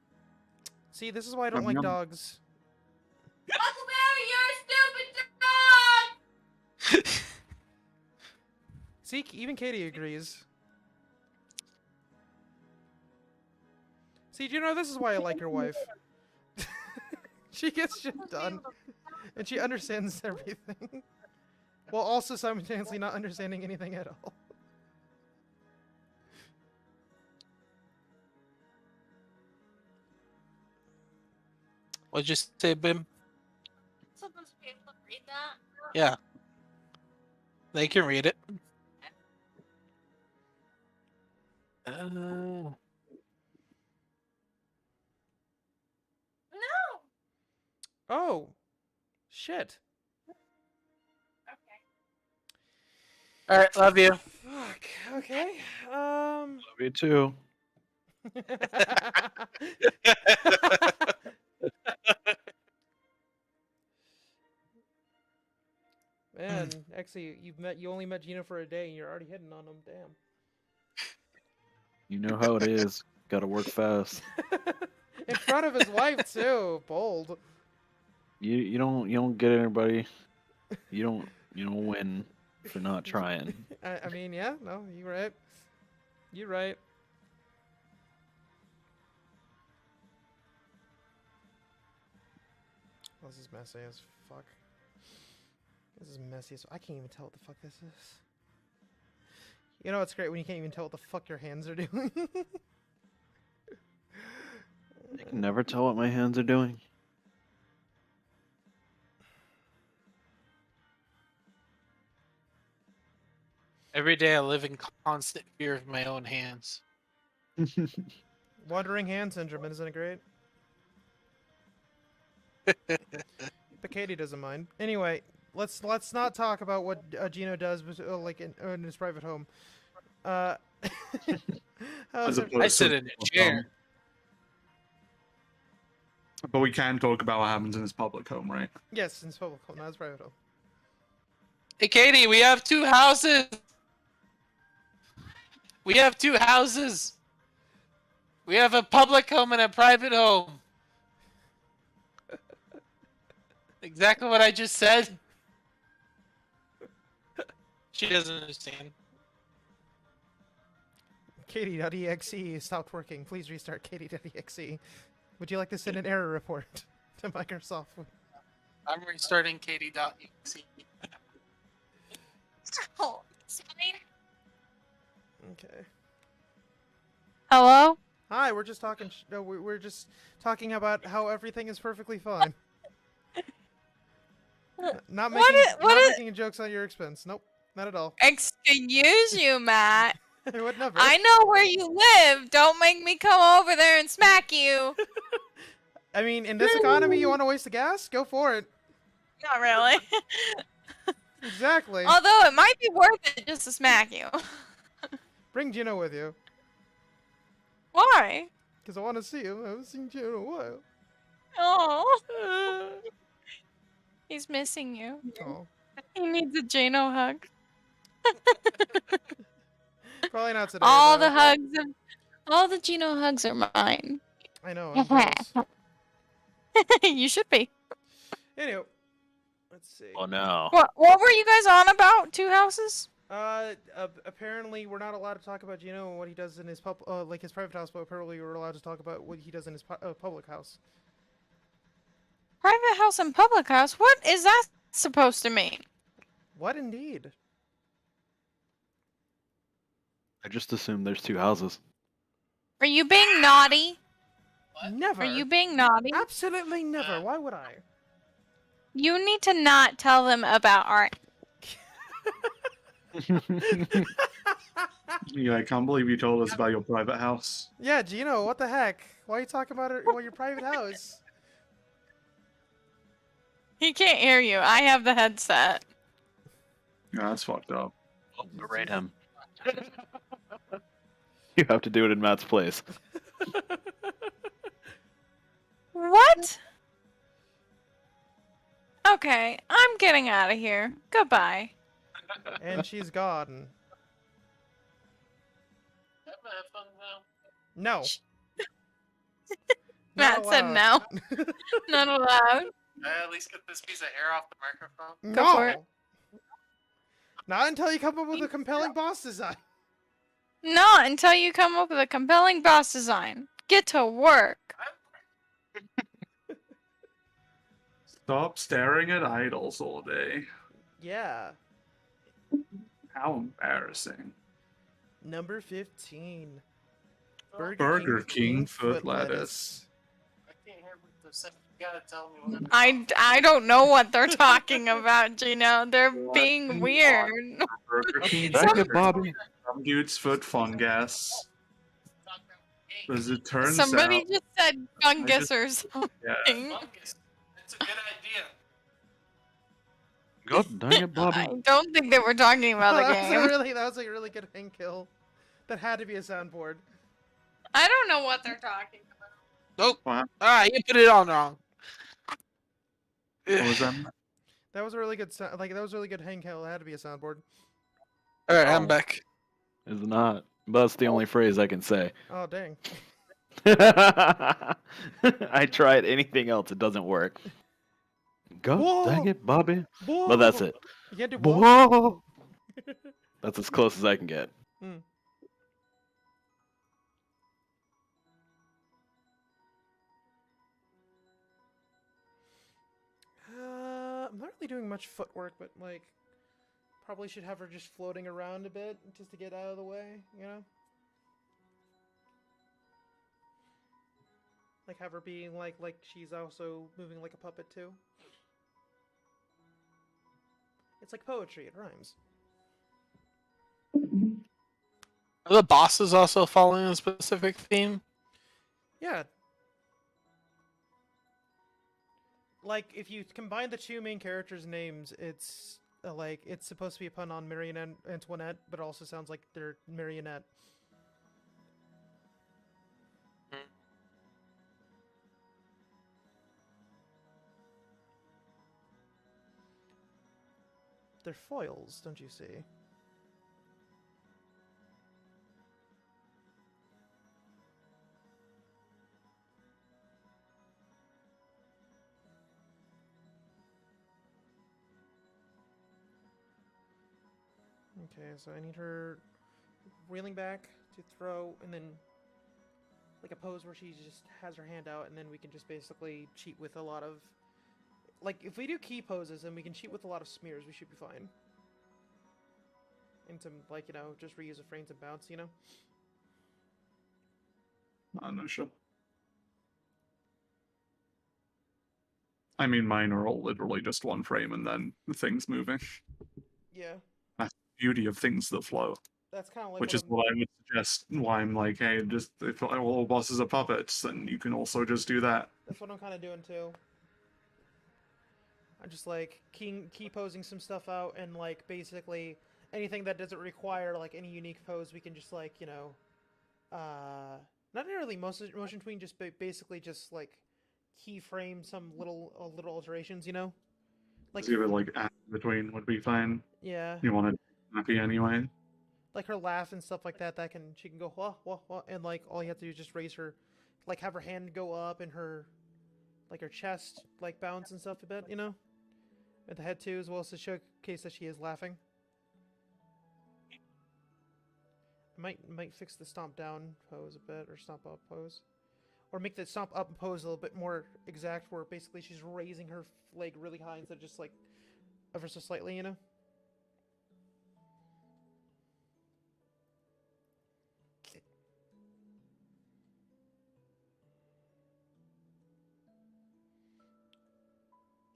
See, this is why I don't like dogs. Huckleberry, you're a stupid dog! See, even Katie agrees. See, do you know, this is why I like your wife. She gets shit done. And she understands everything. While also simultaneously not understanding anything at all. What'd you say, Bim? Supposed to be able to read that? Yeah. They can read it. No! Oh! Shit. Alright, love you. Fuck, okay. Love you too. Man, actually, you only met Gino for a day and you're already hitting on him. Damn. You know how it is. Gotta work fast. In front of his wife too. Bold. You don't get anybody. You don't win for not trying. I mean, yeah, no, you're right. You're right. This is messy as fuck. This is messy as... I can't even tell what the fuck this is. You know, it's great when you can't even tell what the fuck your hands are doing. I can never tell what my hands are doing. Every day I live in constant fear of my own hands. Wandering hand syndrome, isn't it great? But Katie doesn't mind. Anyway, let's not talk about what Gino does, like in his private home. I sit in a chair. But we can talk about what happens in his public home, right? Yes, in his public home, not his private home. Hey, Katie, we have 2 houses. We have 2 houses. We have a public home and a private home. Exactly what I just said. She doesn't understand. Katie.exe stopped working. Please restart Katie.exe. Would you like to send an error report to Microsoft? I'm restarting Katie.exe. Oh, it's fine. Okay. Hello? Hi, we're just talking. No, we're just talking about how everything is perfectly fine. Not making jokes on your expense. Nope, not at all. Excuse you, Matt. I would never. I know where you live. Don't make me come over there and smack you. I mean, in this economy, you want to waste the gas? Go for it. Not really. Exactly. Although it might be worth it just to smack you. Bring Gino with you. Why? Because I want to see him. I haven't seen Gino in a while. Oh. He's missing you. Oh. He needs a Jano hug. Probably not today. All though. the hugs of all the Gino hugs are mine. I know, I'm jealous. You should be. Anyway, let's see. Oh no. What were you guys on about? Two houses? Apparently we're not allowed to talk about Gino and what he does in his like his private house, but apparently we're allowed to talk about what he does in his public house. Private house and public house? What is that supposed to mean? What indeed? I just assumed there's two houses. Are you being naughty? Never. Are you being naughty? Absolutely never. Why would I? You need to not tell them about our... Yeah, I can't believe you told us about your private house. Yeah, Gino, what the heck? Why are you talking about your private house? He can't hear you. I have the headset. Yeah, that's fucked up. Oh, berate him. You have to do it in Matt's place. What? Okay, I'm getting out of here. Goodbye. And she's gone. No. Matt said no. Not allowed. At least get this piece of hair off the microphone. No. for it. Not until you come up with a compelling boss design. Not until you come up with a compelling boss design. Get to work. Stop staring at idols all day. Yeah. How embarrassing. Number 15. Burger King foot lettuce. I can't hear what they're saying. You gotta tell me what I don't know what they're talking about, Gino. They're being weird. Burger King Back foot at Bobby. Some dude's foot fungus. As it turns Somebody out, just said fungus or something. yeah, fungus. It's a good idea. God dang it, Bobby. I don't think they were talking about the that game. was a really good hang kill. That had to be a soundboard. I don't know what they're talking about. Nope. Wow. Alright, you put it on wrong. what was that? That was a really good that was a really good hang kill. It had to be a soundboard. Alright, I'm back. It's not. But that's the only phrase I can say. Oh dang. I tried anything else, it doesn't work. God Whoa. dang it, Bobby. Whoa. But that's it. You can't do Whoa. That's as close as I can get. I'm not really doing much footwork, but like, probably should have her just floating around a bit just to get out of the way, you know? Like have her being like she's also moving like a puppet too. It's like poetry, it rhymes. Are the bosses also following a specific theme? Yeah. Like, if you combine the two main characters' names, it's like it's supposed to be a pun on Marie and Antoinette, but it also sounds like they're marionette. They're foils, don't you see? Okay, so I need her reeling back to throw, and then like a pose where she just has her hand out, and then we can just basically cheat with a lot of... Like, if we do key poses and we can cheat with a lot of smears, we should be fine. And some, like, you know, just reuse the frames and bounce, you know? I'm not sure. I mean, mine are all literally just one frame and then the thing's moving. Yeah. That's the beauty of things that flow. That's kind of like Which is what I would suggest. Why I'm like, hey, just if all bosses are puppets, then you can also just do that. That's what I'm kind of doing too. I'm just like key posing some stuff out and like basically anything that doesn't require like any unique pose, we can just like not really motion tween, just basically just like keyframe some little alterations, like Even like between would be fine. Yeah. You want it happy anyway. Like her laugh and stuff like that. She can go wah wah wah, and like all you have to do is just raise her, like have her hand go up and her, like her chest like bounce and stuff a bit, at the head too, as well as to showcase that she is laughing. I might fix the stomp down pose a bit, or stomp up pose, or make the stomp up pose a little bit more exact, where basically she's raising her leg really high instead of just like ever so slightly,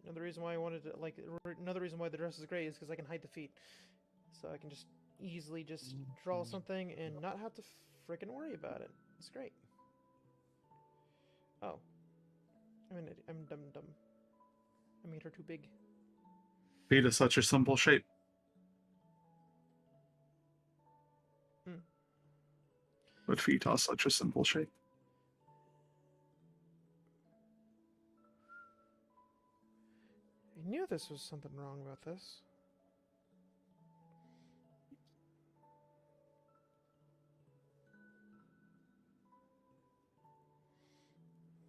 Another reason why I wanted to, another reason why the dress is great is because I can hide the feet. So I can just easily just draw something and not have to freaking worry about it. It's great. Oh. I'm dumb. I made her too big. Feet is such a simple shape. But feet are such a simple shape. I knew this was something wrong about this.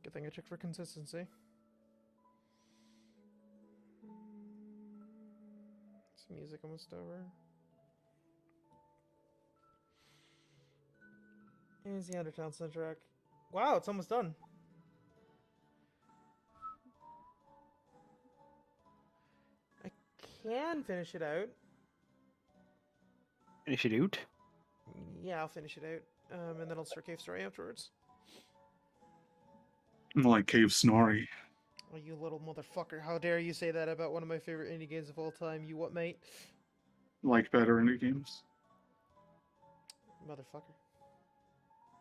Good thing I checked for consistency. Is the music almost over? Here's the Undertale soundtrack. Wow, it's almost done. I can finish it out. Finish it out? Yeah, I'll finish it out. And then I'll start Cave Story afterwards. Like Cave Snorri. Oh, you little motherfucker. How dare you say that about one of my favorite indie games of all time. You what, mate? Like better indie games. Motherfucker.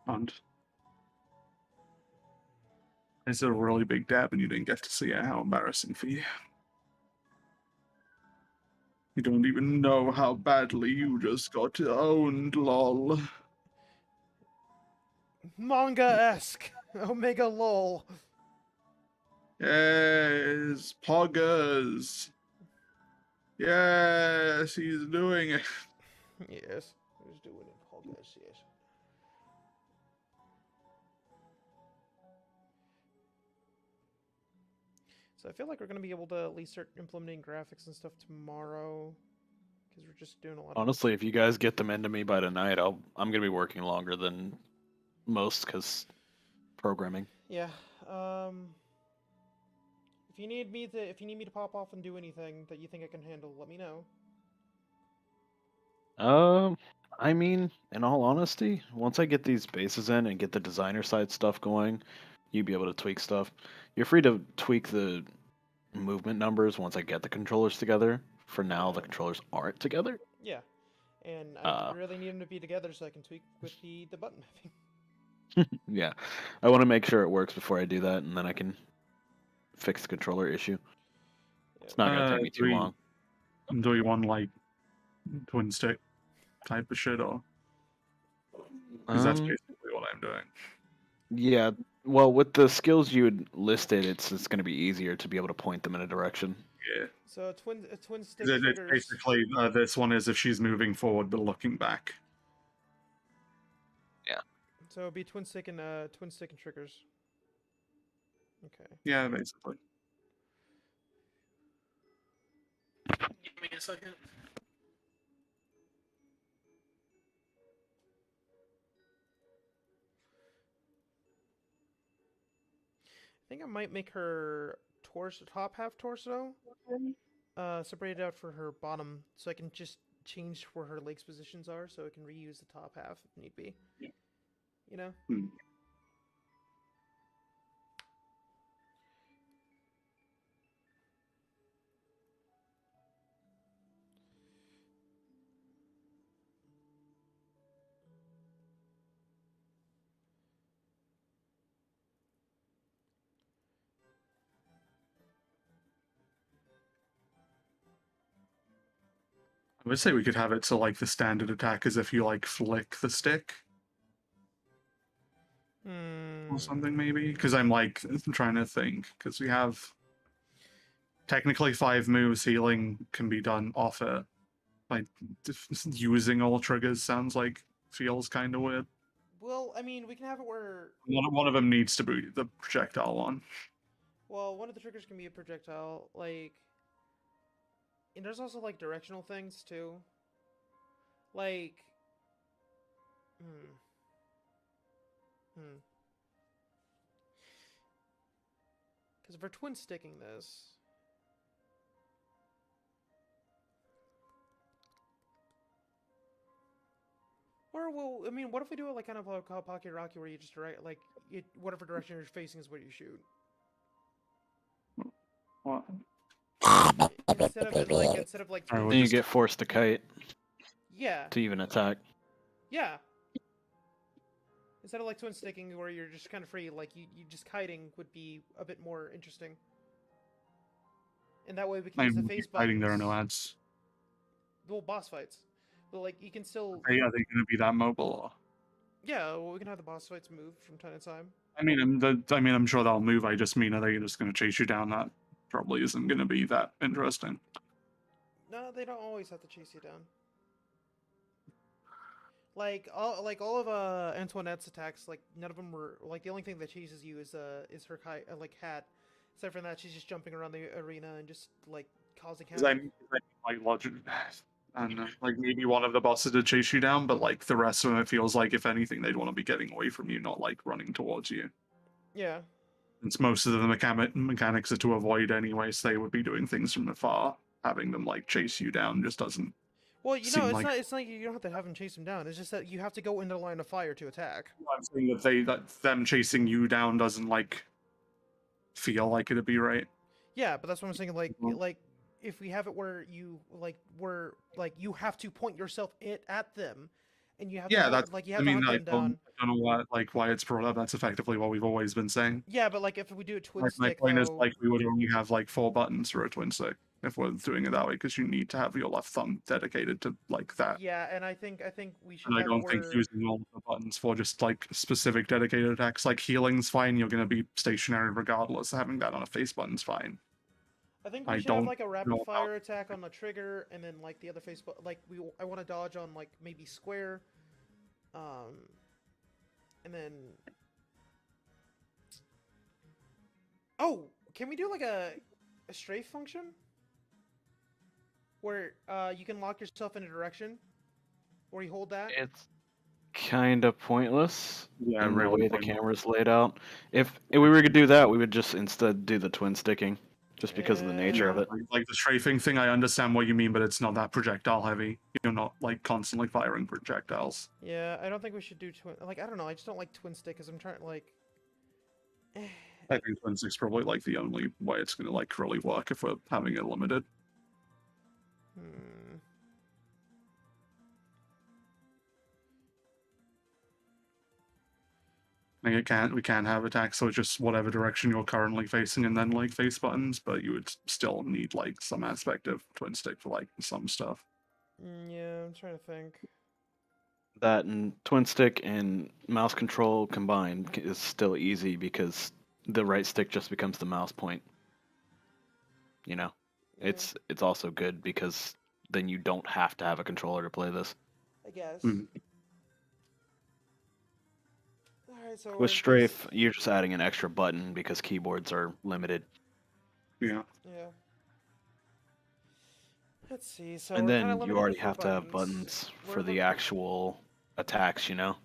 And it's a really big dab and you didn't get to see it. How embarrassing for you. You don't even know how badly you just got owned, lol. Manga-esque. Omega lol. Yes, poggers. Yes, he's doing it. Yes, he's doing it. Poggers, yes. So I feel like we're going to be able to at least start implementing graphics and stuff tomorrow. Because we're just doing a lot of... Honestly, if you guys get them into me by tonight, I'm going to be working longer than most because programming. Yeah. If you need me to pop off and do anything that you think I can handle, let me know. I mean, in all honesty, once I get these bases in and get the designer side stuff going, you'd be able to tweak stuff. You're free to tweak the movement numbers once I get the controllers together. For now, the controllers aren't together. Yeah, and I really need them to be together so I can tweak with the button mapping. Yeah, I want to make sure it works before I do that, and then I can fix the controller issue. It's not gonna take me too long. Do you want like twin stick type of shit, or because that's basically what I'm doing. Yeah, well, with the skills you had listed, it's going to be easier to be able to point them in a direction. Yeah. So a twin stick. It's basically this one is if she's moving forward but looking back. Yeah. So it'd be twin stick and triggers. Okay. Yeah, basically. Give me a second. I think I might make her top half torso separated out for her bottom, so I can just change where her legs positions are, so I can reuse the top half if need be. Yeah. You know. I would say we could have it so like the standard attack is if you like flick the stick. Or something maybe, because I'm like trying to think, because we have technically 5 moves. Healing can be done off it. Like using all triggers feels kind of weird. Well, I mean, we can have it where one of them needs to be the projectile one. Well, one of the triggers can be a projectile, like, and there's also like directional things too. Like, Because if we're twin sticking this, or well, I mean, what if we do it like kind of like Pocket Rocky, where you just direct like whatever direction you're facing is what you shoot. What? Instead of like. Then you get forced to kite. Yeah. To even attack. Yeah. Instead of like twin sticking, where you're just kind of free, like you just kiting would be a bit more interesting. And that way we can use the face buttons. Kiting, there are no ads. Well, boss fights, but like you can still. Are they going to be that mobile? Or? Yeah, well, we can have the boss fights move from time to time. I'm sure they'll move. I just mean, are they just going to chase you down? That probably isn't going to be that interesting. No, they don't always have to chase you down. Like all of Antoinette's attacks, like none of them were like the only thing that chases you is her like hat. Aside from that, she's just jumping around the arena and just like causing havoc. Like logic, and like maybe one of the bosses to chase you down, but like the rest of them, it feels like if anything, they'd want to be getting away from you, not like running towards you. Yeah. Since most of the mechanics are to avoid anyway, so they would be doing things from afar. Having them like chase you down just doesn't. Well, you know, it's not you don't have to have them chase them down. It's just that you have to go into line of fire to attack. I'm saying that them chasing you down doesn't like feel like it'd be right. Yeah, but that's what I'm saying. Like if we have it where you you have to point yourself at them, and you have to hunt them down. I don't know why it's brought up. That's effectively what we've always been saying. Yeah, but like if we do a twin stick, my point is like we would only have like 4 buttons for a twin stick if we're doing it that way, because you need to have your left thumb dedicated to like that. Yeah, and I think we should. And I don't think using all the buttons for just like specific dedicated attacks, like healing's fine. You're going to be stationary regardless. Having that on a face button's fine. I think we should have like a rapid fire attack on the trigger, and then like the other face button. Like I want to dodge on like maybe square, and then. Oh, can we do like a strafe function? Where you can lock yourself in a direction, where you hold that. It's kind of pointless. Yeah, in the way the camera's laid out. If we were to do that, we would just instead do the twin sticking, just because of the nature of it. Like the strafing thing, I understand what you mean, but it's not that projectile heavy. You're not like constantly firing projectiles. Yeah, I don't think we should do twin. Like I don't know, I just don't like twin stick because I'm trying like. I think twin stick's probably like the only way it's gonna like really work if we're having it limited. Like we can have attacks, so it's just whatever direction you're currently facing, and then like face buttons. But you would still need like some aspect of twin stick for like some stuff. Yeah, I'm trying to think. That and twin stick and mouse control combined is still easy because the right stick just becomes the mouse point. You know, yeah. It's also good because then you don't have to have a controller to play this. I guess. Alright, so with strafe, you're just adding an extra button because keyboards are limited. Yeah. Yeah. Let's see. So and then you already have to have buttons for the actual attacks, you know,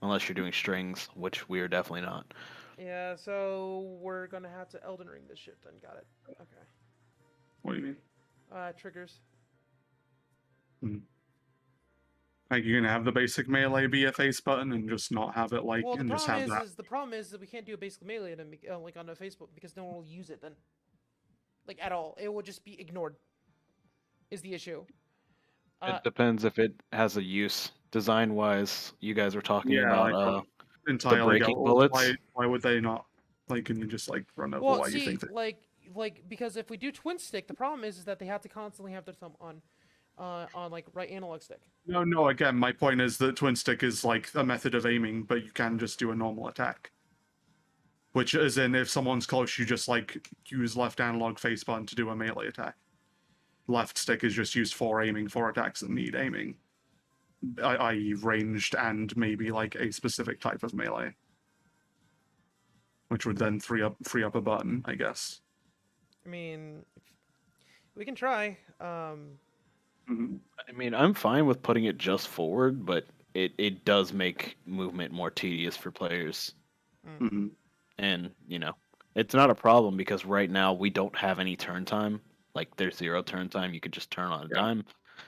unless you're doing strings, which we are definitely not. Yeah, so we're gonna have to Elden Ring this shit then. Got it. Okay. What do you mean? Triggers. Like you're gonna have the basic melee be a face button and just not have it like well, and just have that. The problem is that we can't do a basic melee like on a Facebook because no one will use it then. Like at all, it will just be ignored. Is the issue. It depends if it has a use. Design-wise, you guys were talking about the breaking bullets. Why would they not? Like, can you just like run over well, why see, you think that? Like because if we do twin stick, the problem is that they have to constantly have their thumb on. on like right analog stick. No. Again, my point is that twin stick is like a method of aiming, but you can just do a normal attack. Which is in if someone's close, you just like use left analog face button to do a melee attack. Left stick is just used for aiming for attacks that need aiming, i.e., ranged and maybe like a specific type of melee, which would then free up a button, I guess. I mean, we can try. I mean, I'm fine with putting it just forward, but it does make movement more tedious for players. Mm-hmm. And, you know, it's not a problem because right now we don't have any turn time. Like, there's 0 turn time. You could just turn on a dime.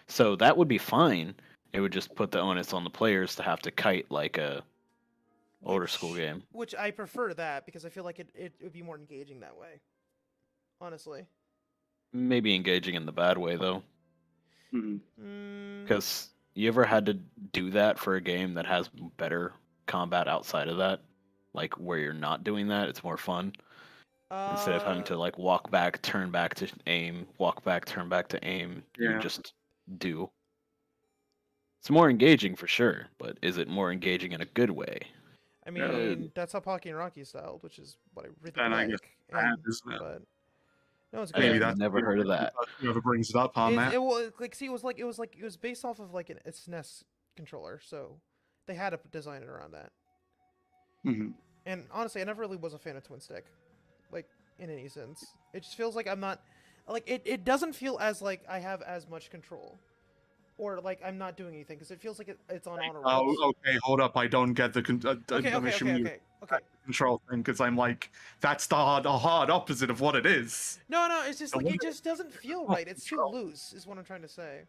So that would be fine. It would just put the onus on the players to have to kite like a older school game. Which I prefer that because I feel like it would be more engaging that way. Honestly. Maybe engaging in the bad way, though. Because you ever had to do that for a game that has better combat outside of that? Like, where you're not doing that, it's more fun. Instead of having to, like, walk back, turn back to aim, walk back, turn back to aim, you just do. It's more engaging for sure, but is it more engaging in a good way? I mean, that's how Pocky and Rocky styled, which is what I really and like. I guess that, isn't it? But no, it's good. Maybe that's never heard of that. Whoever brings it up on that. It was like, see, it was based off of like a SNES controller, so they had to design it around that. Mm-hmm. And honestly, I never really was a fan of twin stick, like in any sense. It just feels like I'm not, like it doesn't feel as like I have as much control, or like I'm not doing anything because it feels like it's on honor rolls. Oh, okay, hold up. I don't get the Okay. control thing because I'm like that's the hard opposite of what it is. No, it's just like it just doesn't feel right. It's too loose, is what I'm trying to say.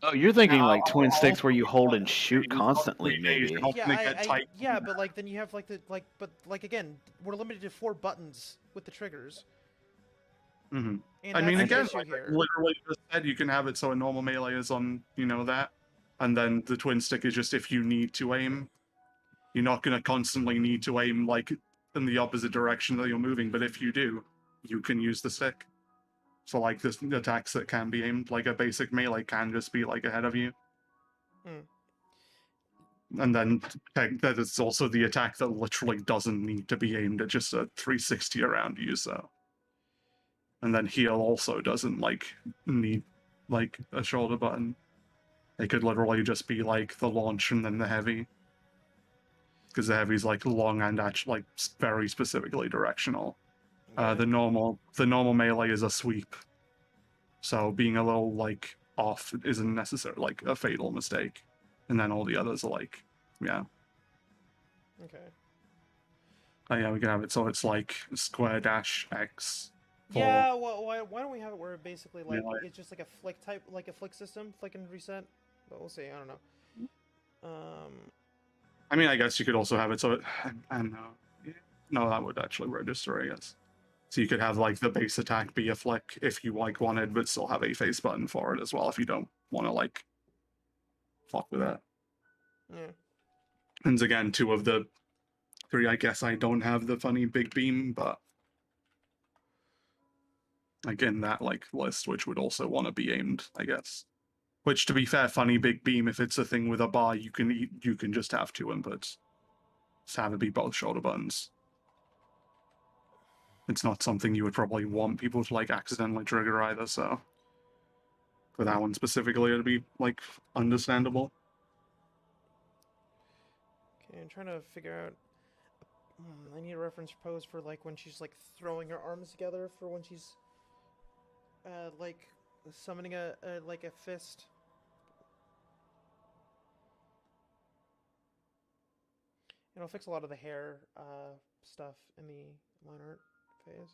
Oh, you're thinking like twin sticks where you hold and shoot constantly, maybe. Yeah, but like then you have like but again, we're limited to 4 buttons with the triggers. Mm-hmm. And I mean, again, like literally just said you can have it so a normal melee is on, that, and then the twin stick is just if you need to aim. You're not going to constantly need to aim like in the opposite direction that you're moving, but if you do, you can use the stick. So like this attacks that can be aimed, like a basic melee can just be like ahead of you. And then that is also the attack that literally doesn't need to be aimed at just a 360 around you, so. And then heal also doesn't need like a shoulder button. It could literally just be like the launch and then the heavy. Because the heavy's like long and actually like very specifically directional. The normal melee is a sweep. So being a little like off isn't necessarily like a fatal mistake. And then all the others are like, yeah. Okay. Oh yeah, we can have it so it's like square dash X. Yeah, well, why don't we have it where basically like it's just like a flick type, like a flick system, flick and reset? But we'll see. I don't know. I mean, I guess you could also have it so I don't know. No, that would actually register, I guess. So you could have like the base attack be a flick if you like wanted, but still have a face button for it as well if you don't want to like fuck with that. Yeah. And again, 2 of the 3, I guess I don't have the funny big beam, but like in that like list, which would also want to be aimed, I guess. Which, to be fair, funny big beam, if it's a thing with a bar, you can just have 2 inputs. Just have it be both shoulder buttons. It's not something you would probably want people to like accidentally trigger either, so for that one specifically it'd be like understandable. Okay, I'm trying to figure out I need a reference pose for like when she's like throwing her arms together for when she's like summoning a fist. And I'll fix a lot of the hair stuff in the line art phase.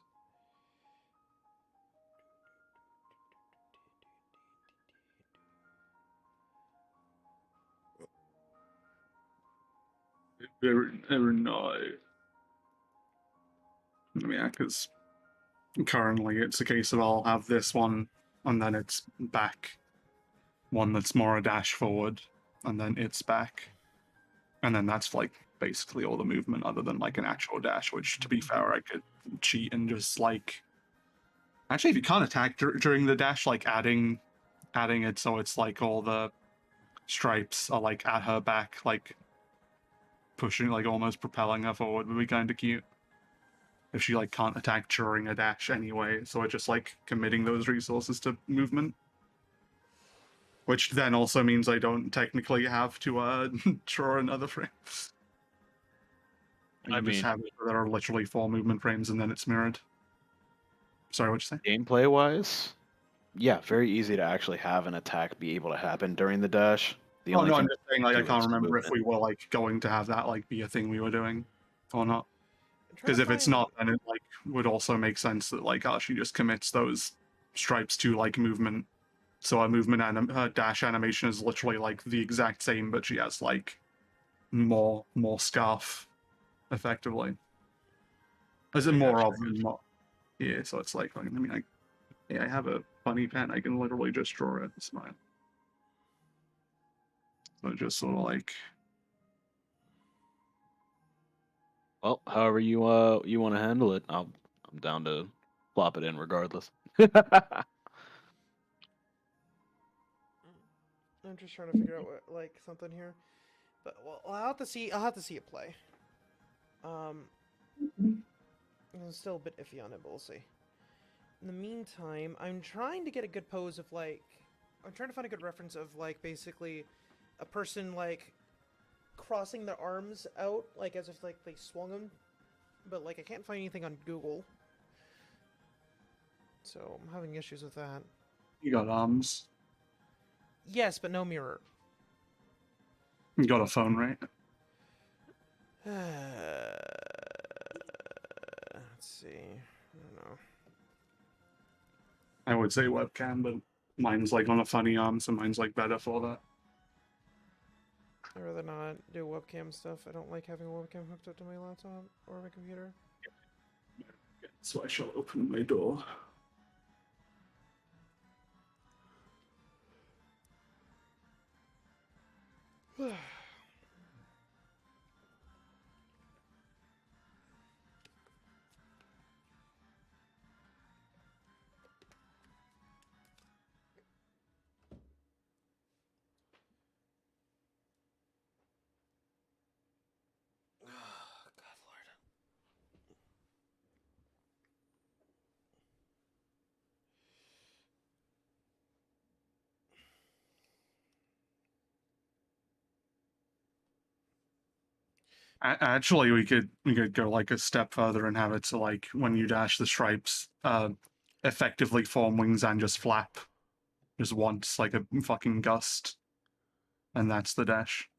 Very nice. Yeah, because currently it's a case of I'll have this one, and then it's back. One that's more a dash forward, and then it's back. And then that's like basically all the movement other than like an actual dash, which to be fair, I could cheat and just like... Actually, if you can't attack during the dash, like adding adding it so it's like all the stripes are like at her back, like pushing, like almost propelling her forward would be kind of cute. If she like can't attack during a dash anyway, so it's just like committing those resources to movement. Which then also means I don't technically have to draw another frame. I mean, just have it that are literally 4 movement frames and then it's mirrored. Sorry, what'd you say? Gameplay wise, yeah, very easy to actually have an attack be able to happen during the dash. The only no, thing I'm just saying, like, I do can't is remember if movement. we were like going to have that like be a thing we were doing or not. Because if it's not, then it like would also make sense that like she just commits those stripes to like movement. So her movement and her dash animation is literally like the exact same, but she has like more scarf, effectively. As in more of them, not. Yeah, so it's like I mean, I have a funny pen. I can literally just draw it. Smile. So just sort of like. Well, however you want to handle it, I'm down to plop it in regardless. I'm just trying to figure out what, like something here, but well, I'll have to see. I'll have to see it play. I'm still a bit iffy on it, but we'll see. In the meantime, I'm trying to get a good pose of like, I'm trying to find a good reference of like basically a person like crossing their arms out like as if like they swung them, but like I can't find anything on Google, so I'm having issues with that. You got arms. Yes, but no mirror. You got a phone, right? Let's see. I don't know. I would say webcam, but mine's like on a funny arm, so mine's like better for that. I'd rather not do webcam stuff. I don't like having a webcam hooked up to my laptop or my computer. So I shall open my door. Actually, we could go like a step further and have it so like when you dash the stripes, effectively form wings and just flap, just once like a fucking gust, and that's the dash.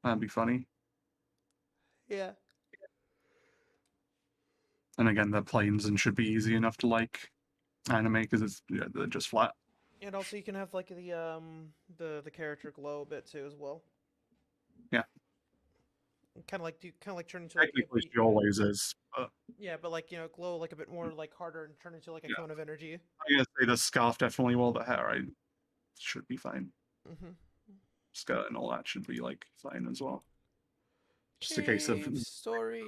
That'd be funny. Yeah. And again, they're planes and should be easy enough to like animate because they're just flat. And also, you can have like the character glow a bit too as well. Yeah. Kind of like turn into technically like she always is. But yeah, but like glow like a bit more like harder and turn into like a cone of energy. I'm gonna say the scarf definitely will. The hair should be fine. Skirt and all that should be like fine as well. Just a case of story.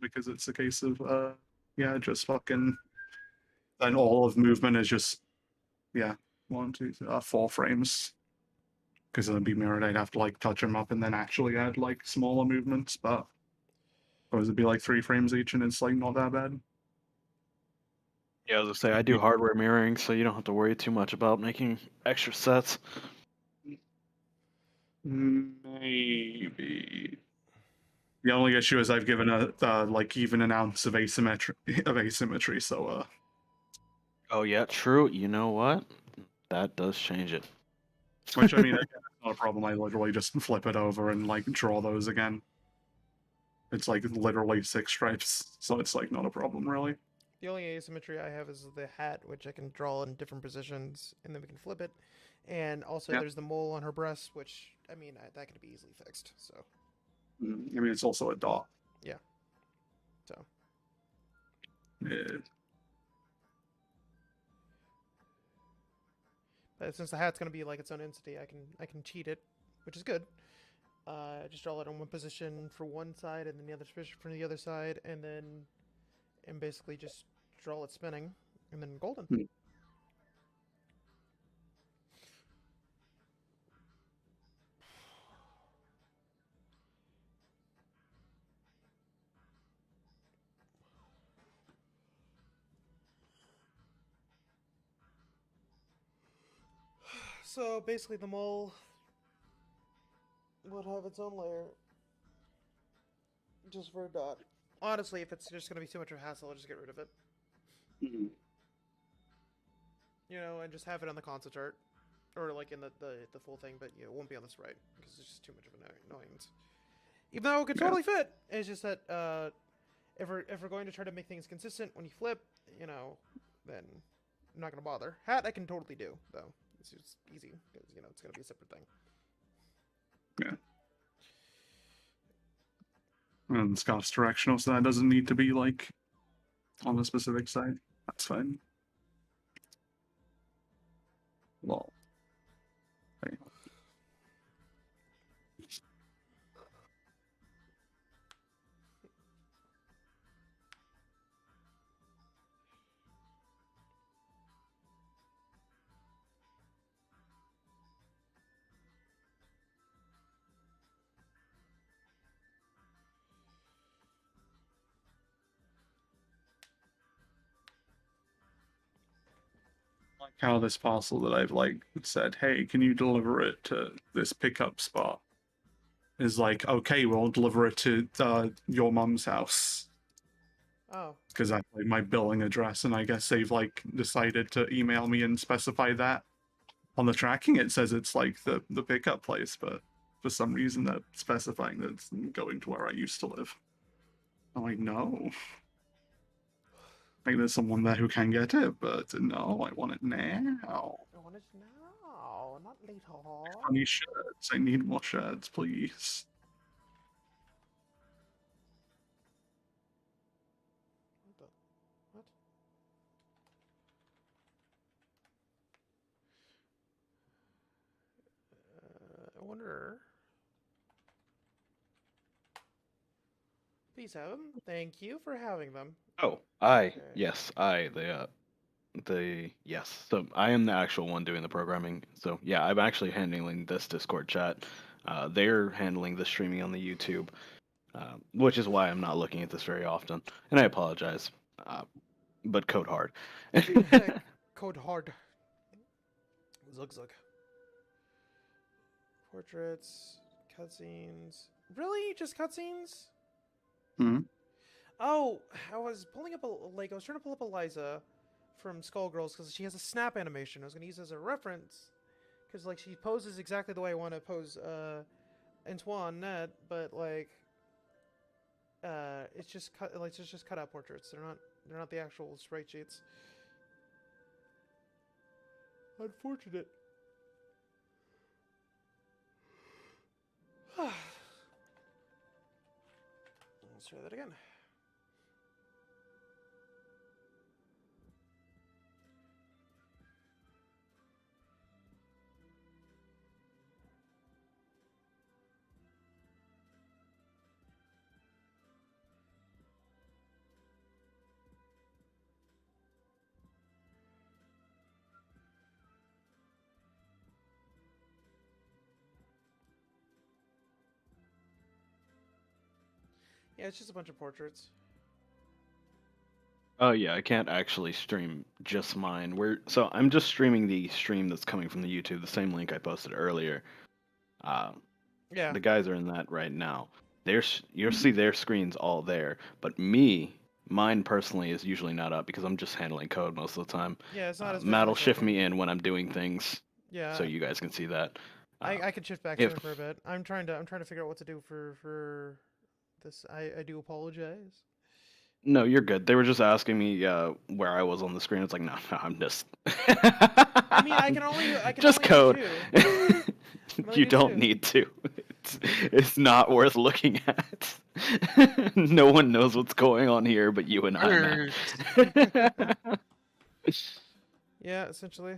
Because it's a case of just fucking. Then all of movement is just 1, 2, 3, 4 frames. Because it'd be mirrored, I'd have to like touch them up and then actually add like smaller movements, but suppose it'd be like 3 frames each, and it's like not that bad. Yeah, I was gonna say I do hardware mirroring, so you don't have to worry too much about making extra sets. Maybe. The only issue is I've given like even an ounce of asymmetry, so Oh yeah, true. You know what? That does change it. Which I mean, again, that's not a problem. I literally just flip it over and like draw those again. It's like literally 6 stripes, so it's like not a problem really. The only asymmetry I have is the hat, which I can draw in different positions, and then we can flip it. And also, there's the mole on her breast, which I mean that could be easily fixed. So. I mean, it's also a dot. Yeah. So. Yeah. But since the hat's gonna be like its own entity, I can cheat it, which is good. Just draw it on one position for one side, and then the other position for the other side, and basically just draw it spinning, and then golden. So basically, the mole would have its own layer, just for a dot. Honestly, if it's just gonna be too much of a hassle, I'll just get rid of it. Mm-hmm. You know, and just have it on the concept art, or like in the full thing, but it won't be on the sprite because it's just too much of an annoyance. Even though it could totally fit, it's just that if we're going to try to make things consistent when you flip, then I'm not gonna bother. Hat I can totally do though. It's just easy because it's gonna be a separate thing. Yeah. And Scott's directional, so that doesn't need to be like on the specific side. That's fine. Well. Okay. Like how this parcel that I've said, hey, can you deliver it to this pickup spot? Is like, okay, we'll deliver it to your mum's house. Oh. Because that's like my billing address, and I guess they've decided to email me and specify that. On the tracking, it says it's like the pickup place, but for some reason they're specifying that it's going to where I used to live. I'm like, no. Like, there's someone there who can get it, but no, I want it now. I want it now, not later. I need shirts. I need more shirts, please. What? I wonder. Please have them. Thank you for having them. Oh, yes, yes. So I am the actual one doing the programming. So yeah, I'm actually handling this Discord chat. They're handling the streaming on the YouTube, which is why I'm not looking at this very often. And I apologize, but code hard. Code hard. Zug zug. Portraits, cutscenes. Really? Just cutscenes? Hmm. Oh, I was trying to pull up Eliza from Skullgirls because she has a snap animation. I was going to use it as a reference because she poses exactly the way I want to pose Antoinette, but it's just cut out portraits. They're not the actual sprite sheets. Unfortunate. Let's try that again. Yeah, it's just a bunch of portraits. Oh yeah, I can't actually stream just mine. So I'm just streaming the stream that's coming from the YouTube, the same link I posted earlier. Yeah. The guys are in that right now. You'll see their screens all there, but mine personally is usually not up because I'm just handling code most of the time. Yeah, it's not as Matt will shift me in when I'm doing things. Yeah. So you guys can see that. I can shift back to him for a bit. I'm trying to figure out what to do for this. I do apologize. No, you're good. They were just asking me where I was on the screen. It's like, no, I'm just. I mean, I can just only code. You don't need to. It's not worth looking at. No one knows what's going on here but you and I. Yeah, essentially.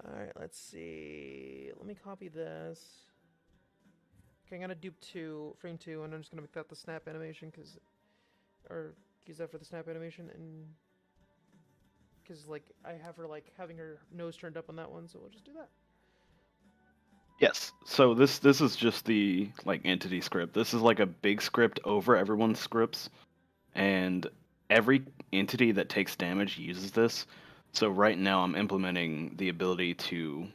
Alright, let's see. Let me copy this. Okay, I'm gonna dupe frame 2, and I'm just gonna make that the snap animation, or use that for the snap animation, and because I have her having her nose turned up on that one, so we'll just do that. Yes. So this is just the entity script. This is like a big script over everyone's scripts, and every entity that takes damage uses this. So right now I'm implementing the ability to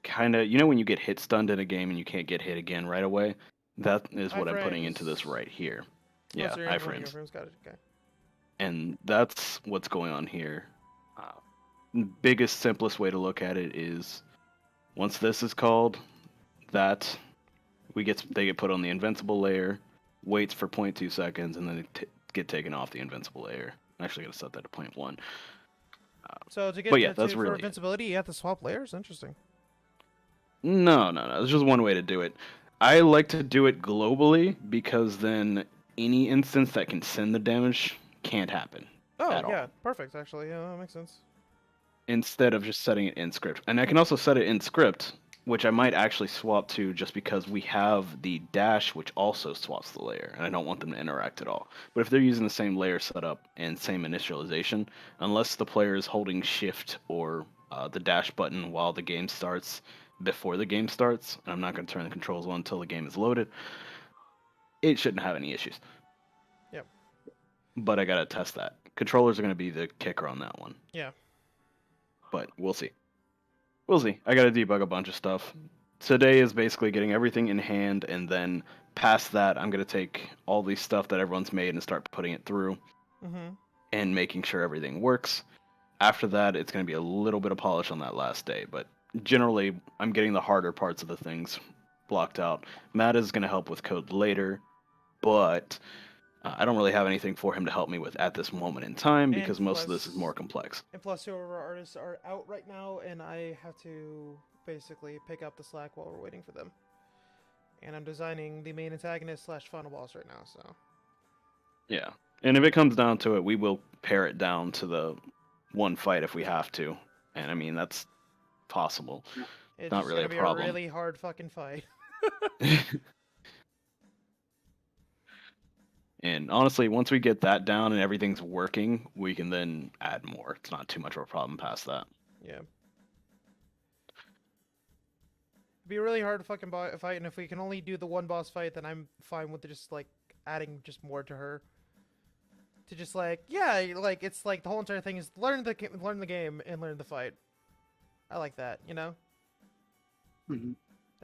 kind of, when you get hit stunned in a game and you can't get hit again right away? That is what I'm putting into this right here. Yeah, so iframes. Got it. Okay. And that's what's going on here. Biggest, simplest way to look at it is once this is called, that they get put on the invincible layer, waits for 0.2 seconds, and then they get taken off the invincible layer. I'm actually going to set that to 0.1. So to get that's for really invincibility, you have to swap layers? Interesting. No. There's just one way to do it. I like to do it globally because then any instance that can send the damage can't happen. Oh, yeah. All. Perfect, actually. Yeah, that makes sense. Instead of just setting it in script. And I can also set it in script, which I might actually swap to just because we have the dash, which also swaps the layer, and I don't want them to interact at all. But if they're using the same layer setup and same initialization, unless the player is holding shift or the dash button while the game starts, before the game starts, and I'm not going to turn the controls on until the game is loaded, it shouldn't have any issues. Yep. But I got to test that. Controllers are going to be the kicker on that one. Yeah. But we'll see. I got to debug a bunch of stuff. Today is basically getting everything in hand, and then past that, I'm going to take all these stuff that everyone's made and start putting it through and making sure everything works. After that, it's going to be a little bit of polish on that last day, but generally, I'm getting the harder parts of the things blocked out. Matt is going to help with code later, but I don't really have anything for him to help me with at this moment in time because most of this is more complex. And plus, two of our artists are out right now, and I have to basically pick up the slack while we're waiting for them. And I'm designing the main antagonist / final boss right now, so. Yeah, and if it comes down to it, we will pare it down to the one fight if we have to, and I mean that's possible. It's not really gonna be problem. A really hard fucking fight. And honestly, once we get that down and everything's working, we can then add more. It's not too much of a problem past that. Yeah. It'd be really hard to fucking fight, and if we can only do the one boss fight, then I'm fine with just like adding just more to her. To just like, yeah, like it's like the whole entire thing is learn the game and learn the fight. I like that, you know.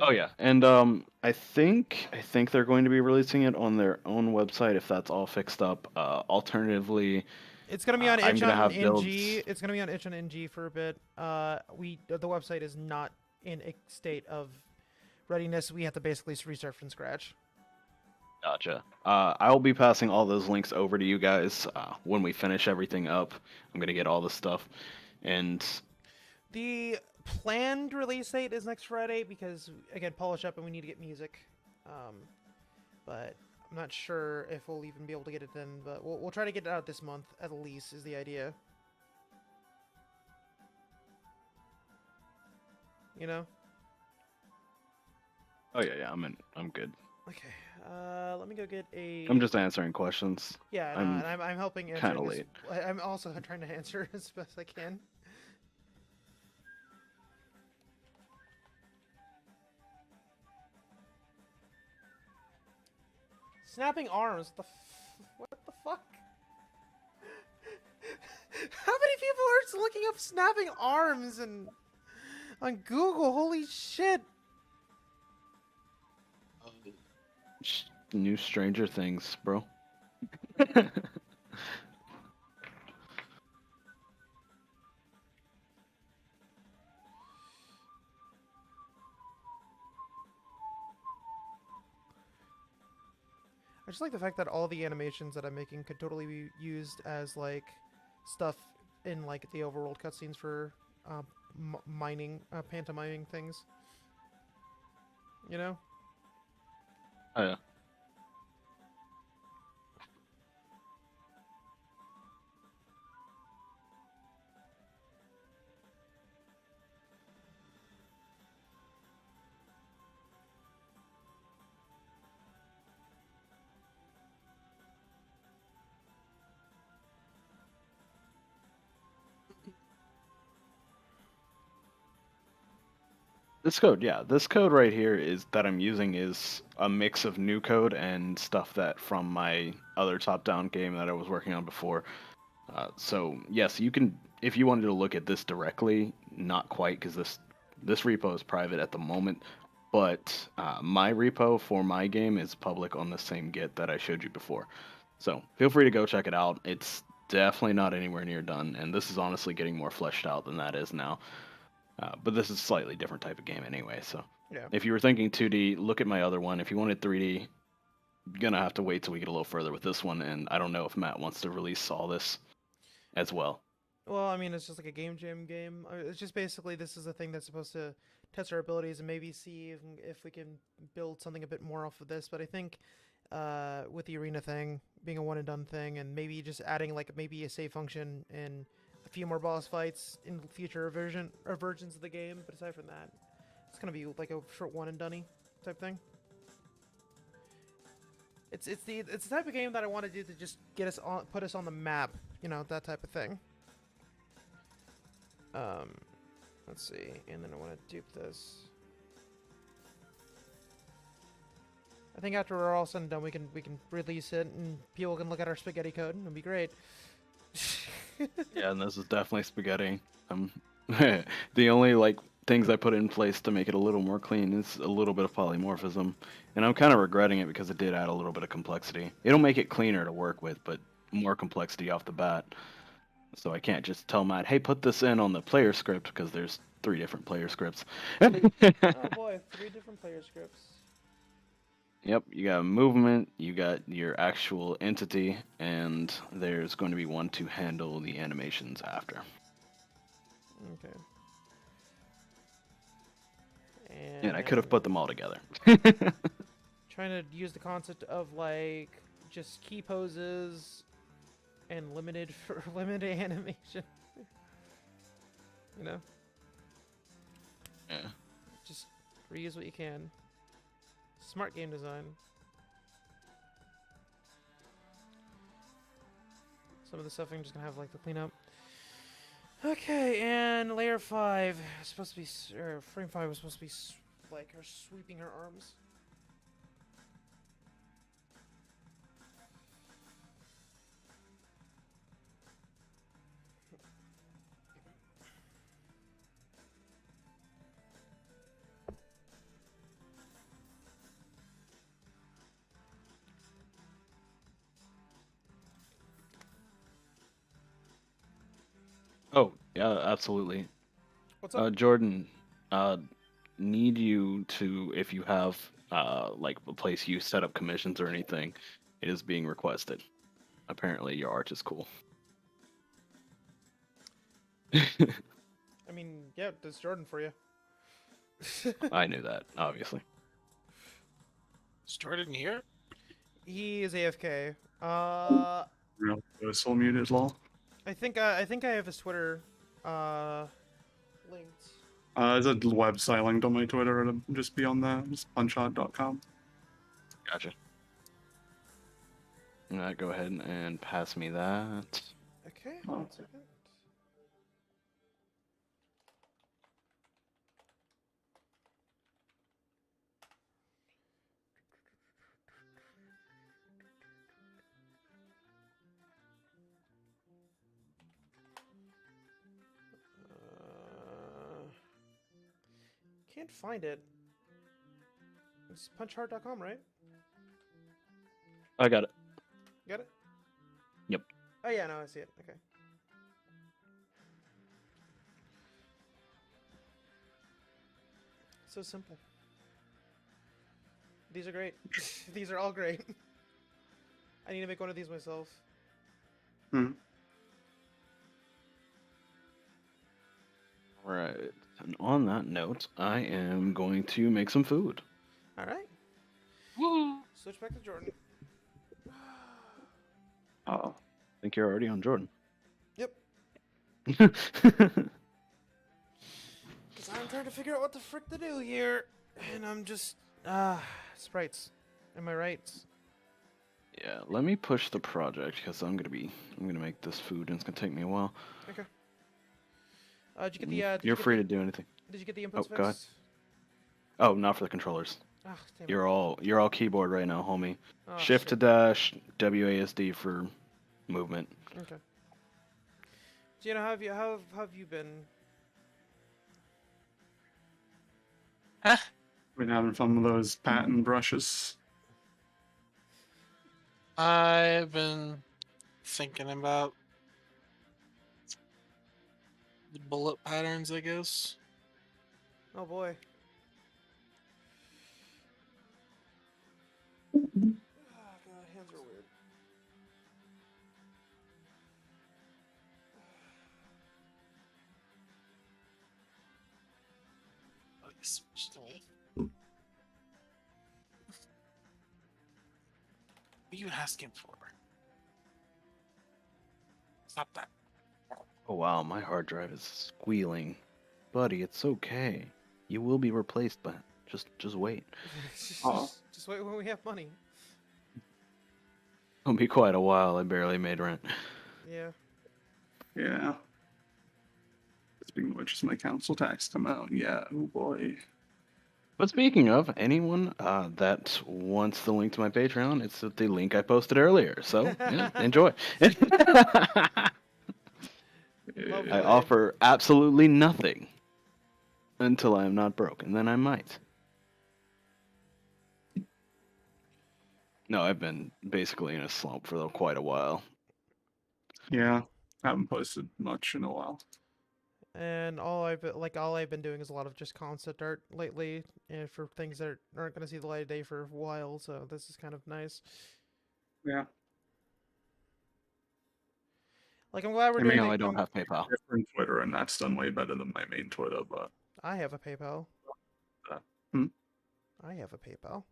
Oh yeah, and I think they're going to be releasing it on their own website if that's all fixed up. Alternatively, it's gonna be on itch on NG. builds. It's gonna be on itch on NG for a bit. The website is not in a state of readiness. We have to basically restart from scratch. Gotcha. I'll be passing all those links over to you guys when we finish everything up. I'm gonna get all the stuff, and the planned release date is next Friday because again, polish up and we need to get music. But I'm not sure if we'll even be able to get it then. But we'll try to get it out this month at least is the idea. You know. Oh yeah, I'm good. Okay. Let me go get a. I'm just answering questions. Yeah, and I'm helping answer. Kind of late. I'm also trying to answer as best I can. Snapping arms. What the fuck? How many people are looking up snapping arms on Google? Holy shit! New Stranger Things, bro. I just like the fact that all the animations that I'm making could totally be used as like stuff in like the overworld cutscenes for mining, pantomiming things. You know? Oh yeah. This code, yeah. This code right here is that I'm using is a mix of new code and stuff that from my other top-down game that I was working on before. So yes, you can if you wanted to look at this directly, not quite because this repo is private at the moment. But my repo for my game is public on the same Git that I showed you before. So feel free to go check it out. It's definitely not anywhere near done, and this is honestly getting more fleshed out than that is now. But this is a slightly different type of game anyway, so Yeah. if you were thinking 2D, look at my other one. If you wanted 3D, gonna have to wait till we get a little further with this one, and I don't know if Matt wants to release all this as well. Well, I mean, it's just like a game jam game. It's just basically this is a thing that's supposed to test our abilities and maybe see if we can build something a bit more off of this. But I think with the arena thing being a one and done thing, and maybe just adding like maybe a save function and a few more boss fights in future versions of the game. But aside from that, it's gonna be like a short one and done type thing. It's the type of game that I want to do to just get us on, put us on the map, you know, that type of thing. Let's see, and then I want to dupe this. I think after we're all said and done, we can release it, and people can look at our spaghetti code, and it'll be great. Yeah, and this is definitely spaghetti. The only like things I put in place to make it a little more clean is a little bit of polymorphism, and I'm kind of regretting it because it did add a little bit of complexity. It'll make it cleaner to work with, but more complexity off the bat. So I can't just tell Matt, hey, put this in on the player script, because there's 3 different player scripts. Oh boy, 3 different player scripts. Yep, you got movement, you got your actual entity, and there's going to be one to handle the animations after. Okay. And I could have put them all together. Trying to use the concept of like just key poses and limited animation. You know? Yeah. Just reuse what you can. Smart game design. Some of the stuff I'm just gonna have like to clean up. Okay, and layer 5 is supposed to be, or frame 5 was supposed to be like her sweeping her arms. Oh, yeah, absolutely. What's up? Jordan, need you to, if you have, like, a place you set up commissions or anything, it is being requested. Apparently, your art is cool. I mean, yeah, that's Jordan for you. I knew that, obviously. Is Jordan here? He is AFK. Real still muted, lol. I think I have his Twitter linked. There's a website linked on my Twitter. It'll just be on there. It's punchot.com. Gotcha. Go ahead and pass me that. Okay, 1 second. Can't find it. It's punchhard.com, right? I got it. Got it? Yep. Oh yeah, no, I see it. Okay. So simple. These are great. These are all great. I need to make one of these myself. Hmm. Right. And on that note, I am going to make some food. All right. Woo! Switch back to Jordan. Oh, I think you're already on Jordan. Yep. Yeah, Because I'm trying to figure out what the frick to do here. And I'm just... sprites. Am I right? let me push the project because I'm gonna make this food and it's gonna take me a while. Okay. Did you get the... You're free to do anything. Did you get the inputs fixed? Go ahead. Oh, not for the controllers. Oh, damn it. You're all keyboard right now, homie. Oh, Shift shit. to dash, WASD for movement. Okay. Gina, how have you been? Huh? Been having fun with those pattern brushes. I've been thinking about the bullet patterns, I guess. Oh boy. Oh god, hands are weird. Oh, you switched to me. What are you asking for? Stop that. Oh wow, my hard drive is squealing. Buddy, it's okay. You will be replaced, but just wait. Just wait when we have money. It'll be quite a while. I barely made rent. Yeah. Yeah. Speaking of which, is my council tax come out? Yeah, oh boy. But speaking of, anyone that wants the link to my Patreon, it's the link I posted earlier. So, yeah, enjoy. I offer absolutely nothing until I am not broke, and then I might. No, I've been basically in a slump for quite a while. Yeah, I haven't posted much in a while. And all I've been doing is a lot of just concept art lately, and for things that aren't going to see the light of day for a while. So this is kind of nice. Yeah. Like, I'm glad we're doing. I don't have PayPal. Different Twitter, and that's done way better than my main Twitter. But I have a PayPal. Hmm? I have a PayPal.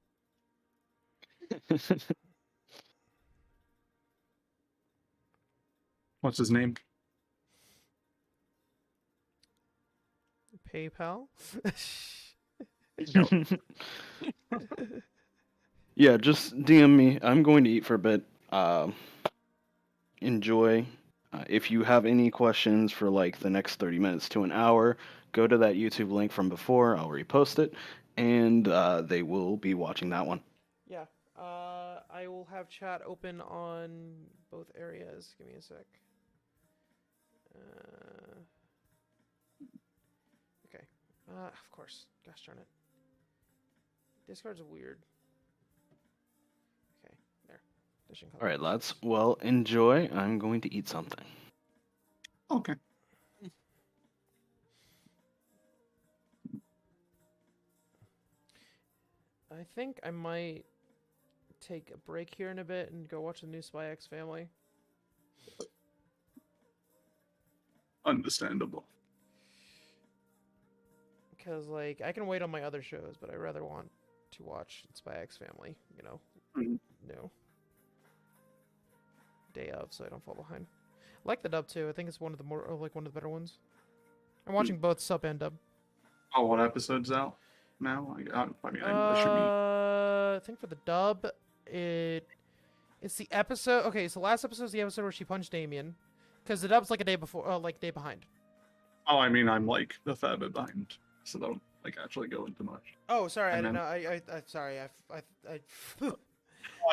What's his name? PayPal. Yeah, just DM me. I'm going to eat for a bit. Enjoy. If you have any questions for like the next 30 minutes to an hour, go to that YouTube link from before. I'll repost it, and they will be watching that one. Yeah. I will have chat open on both areas. Give me a sec. Okay. Of course. Gosh darn it. Discord's weird. Okay, there. All right, lads. Well, enjoy. I'm going to eat something. Okay. I think I might take a break here in a bit and go watch the new Spy X Family. Understandable. Because, like, I can wait on my other shows, but I rather want to watch Spy X Family, you know. No. Day of, so I don't fall behind. I like the dub, too. I think it's one of the one of the better ones. I'm watching both sub and dub. Oh, what episode's out now? I mean, I think for the dub, it's the episode. Okay, so last episode is the episode where she punched Damien, because the dub's like a day before, like day behind. Oh, I mean, I'm like a fair bit behind, so don't like actually go into much. Oh, sorry, And I didn't then- know. I sorry, I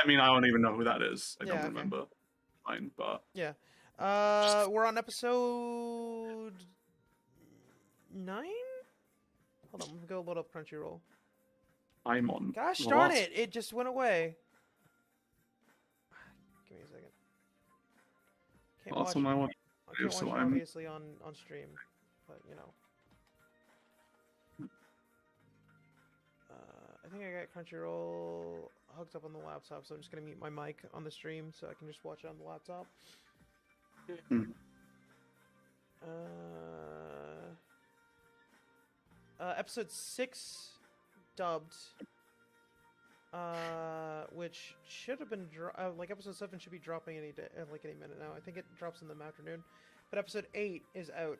mean, I don't even know who that is. I Yeah, don't okay. remember. Fine, but Yeah. We're on episode 9. Hold on, let me go load up Crunchyroll. I'm on. Gosh the darn last- it! It just went away. Give me a second. Can't Last watch. one I watched, I can't so watch it I'm- obviously on stream, but you know. I think I got Crunchyroll hooked up on the laptop, so I'm just gonna mute my mic on the stream so I can just watch it on the laptop. Episode 6 dubbed, which should have been like episode 7 should be dropping any day, like any minute now. I think it drops in the afternoon, but episode 8 is out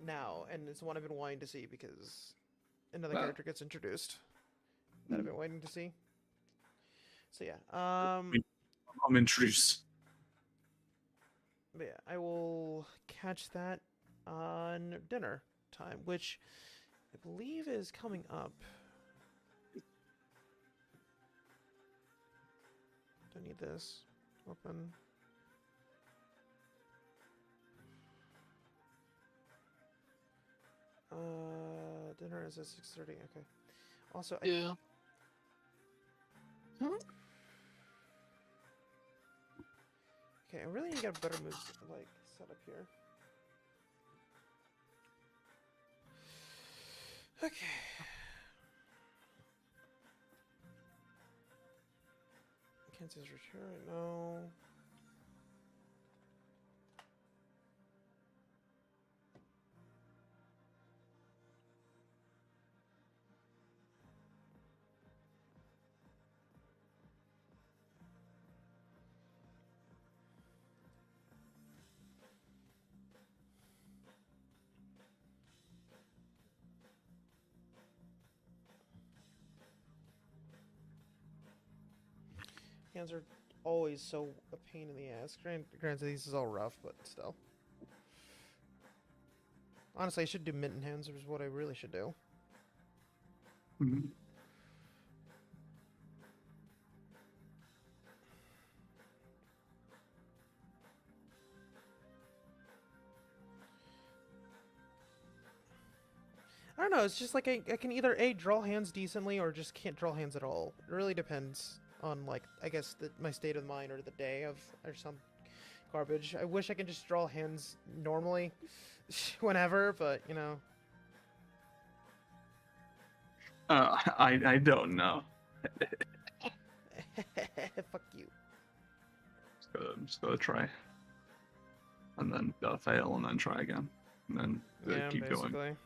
now, and it's the one I've been wanting to see because another character gets introduced that I've been waiting to see. So yeah, I'm introduced. but yeah, I will catch that on dinner time, which I believe is coming up I need this. Open. Dinner is at 6:30. Okay. Also, yeah. Okay, I really need to get a better moves like set up here. Okay. Kansas return. No. Hands are always so a pain in the ass. Granted, these is all rough, but still. Honestly, I should do mitten hands, is what I really should do. Mm-hmm. I don't know, it's just like I can either A, draw hands decently, or just can't draw hands at all. It really depends on, like, I guess, my state of mind or the day or some garbage. I wish I could just draw hands normally whenever, but, you know. I don't know. Fuck you. Just gotta try. And then gotta fail, and then try again. And then Yeah, keep basically. going.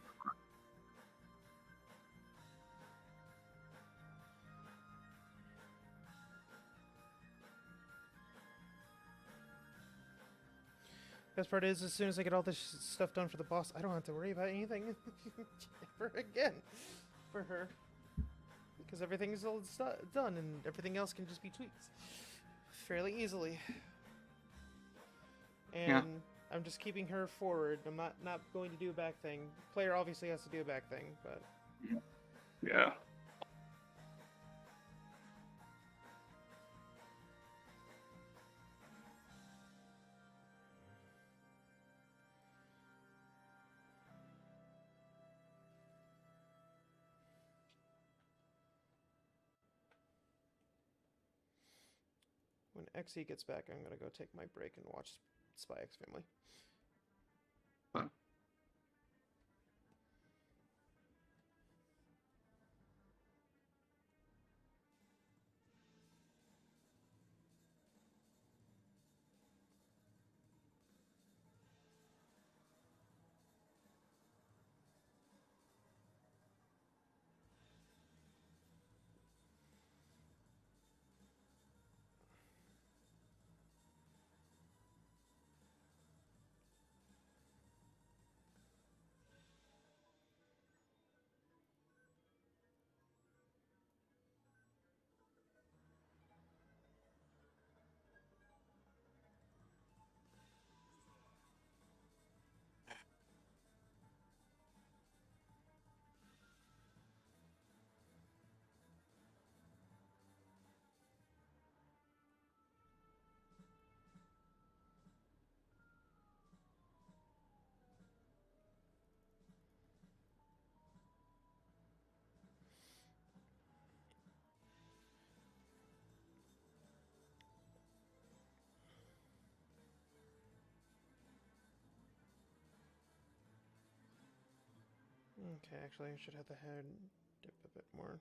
Best part is, as soon as I get all this stuff done for the boss, I don't have to worry about anything ever again for her. Because everything's all done, and everything else can just be tweaks fairly easily. And yeah. I'm just keeping her forward. I'm not going to do a back thing. Player obviously has to do a back thing, but... Yeah. When XE gets back, I'm gonna go take my break and watch Spy X Family. Huh. Okay, actually, I should have the head dip a bit more.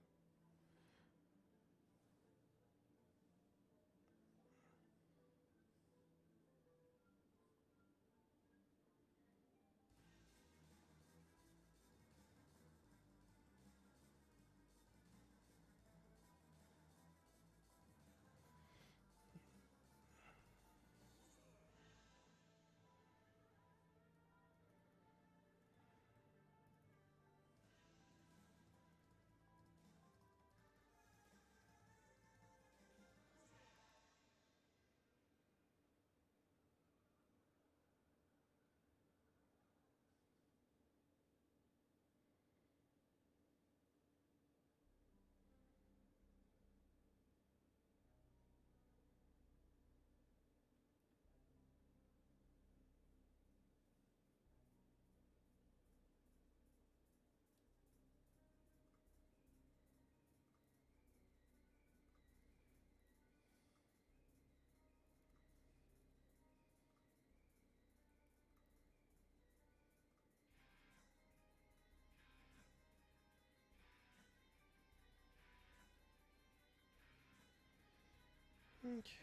Okay.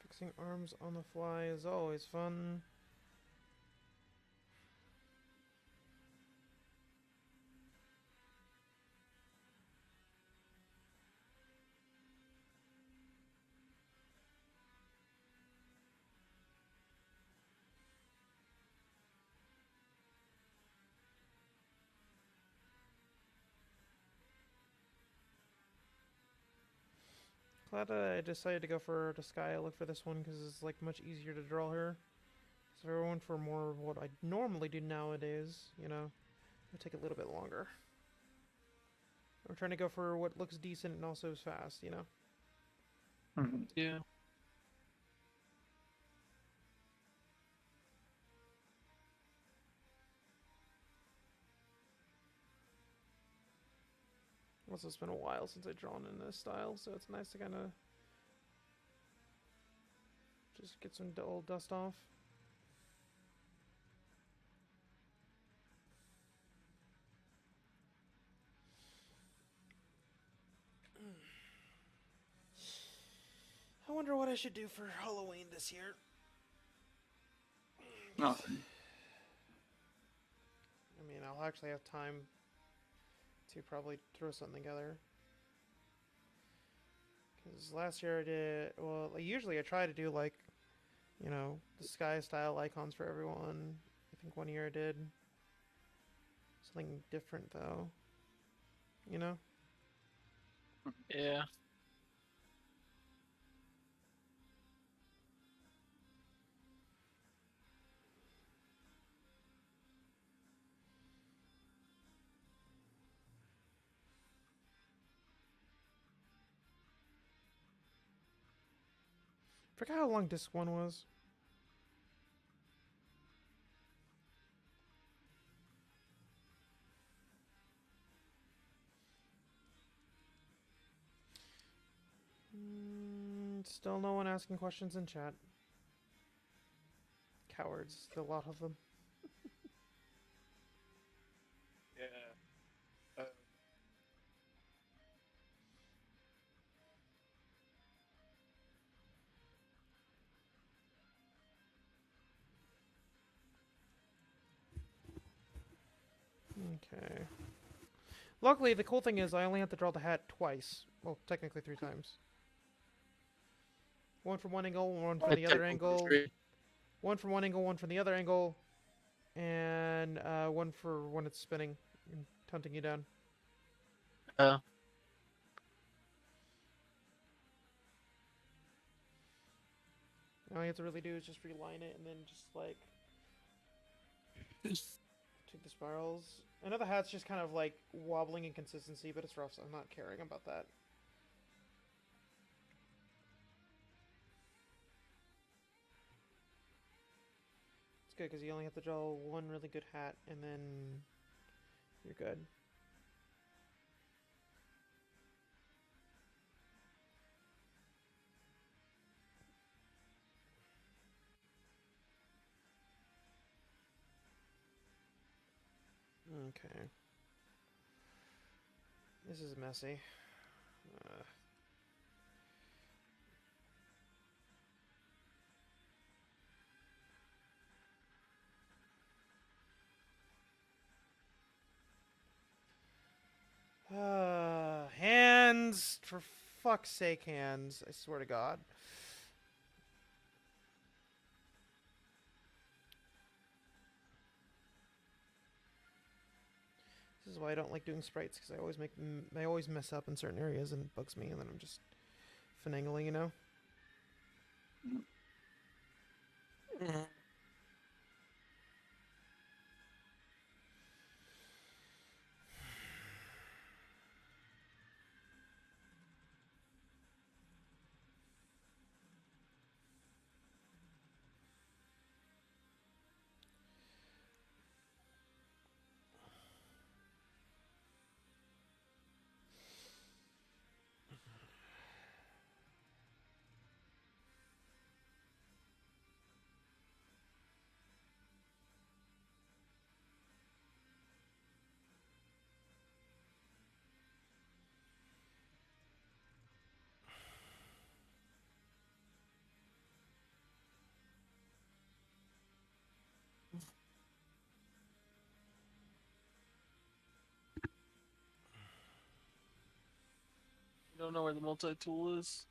Fixing arms on the fly is always fun. Glad I decided to go for the sky look for this one because it's like much easier to draw her. So if I went for more of what I normally do nowadays, you know, it'll take a little bit longer. I'm trying to go for what looks decent and also is fast, you know? Yeah. Also, it's been a while since I've drawn in this style, so it's nice to kind of just get some old dust off. I wonder what I should do for Halloween this year. Nothing. I mean, I'll actually have time to probably throw something together. Because last year I did, well, usually I try to do like, you know, the sky style icons for everyone. I think one year I did something different though. You know? Yeah. Forgot how long disc 1 was. Still no one asking questions in chat. Cowards, still a lot of them. Yeah. Okay. Luckily, the cool thing is I only have to draw the hat twice. Well, technically 3 times. One from one angle, one from the other angle. One from one angle, one from the other angle. And one for when it's spinning and hunting you down. Oh. All you have to really do is just reline it and then just like take the spirals. I know the hat's just kind of like wobbling in consistency, but it's rough, so I'm not caring about that. It's good because you only have to draw one really good hat and then you're good. Okay. This is messy. Hands! For fuck's sake, hands. I swear to God. This is why I don't like doing sprites, because I always mess up in certain areas and it bugs me, and then I'm just finagling, you know? You don't know where the multi-tool is?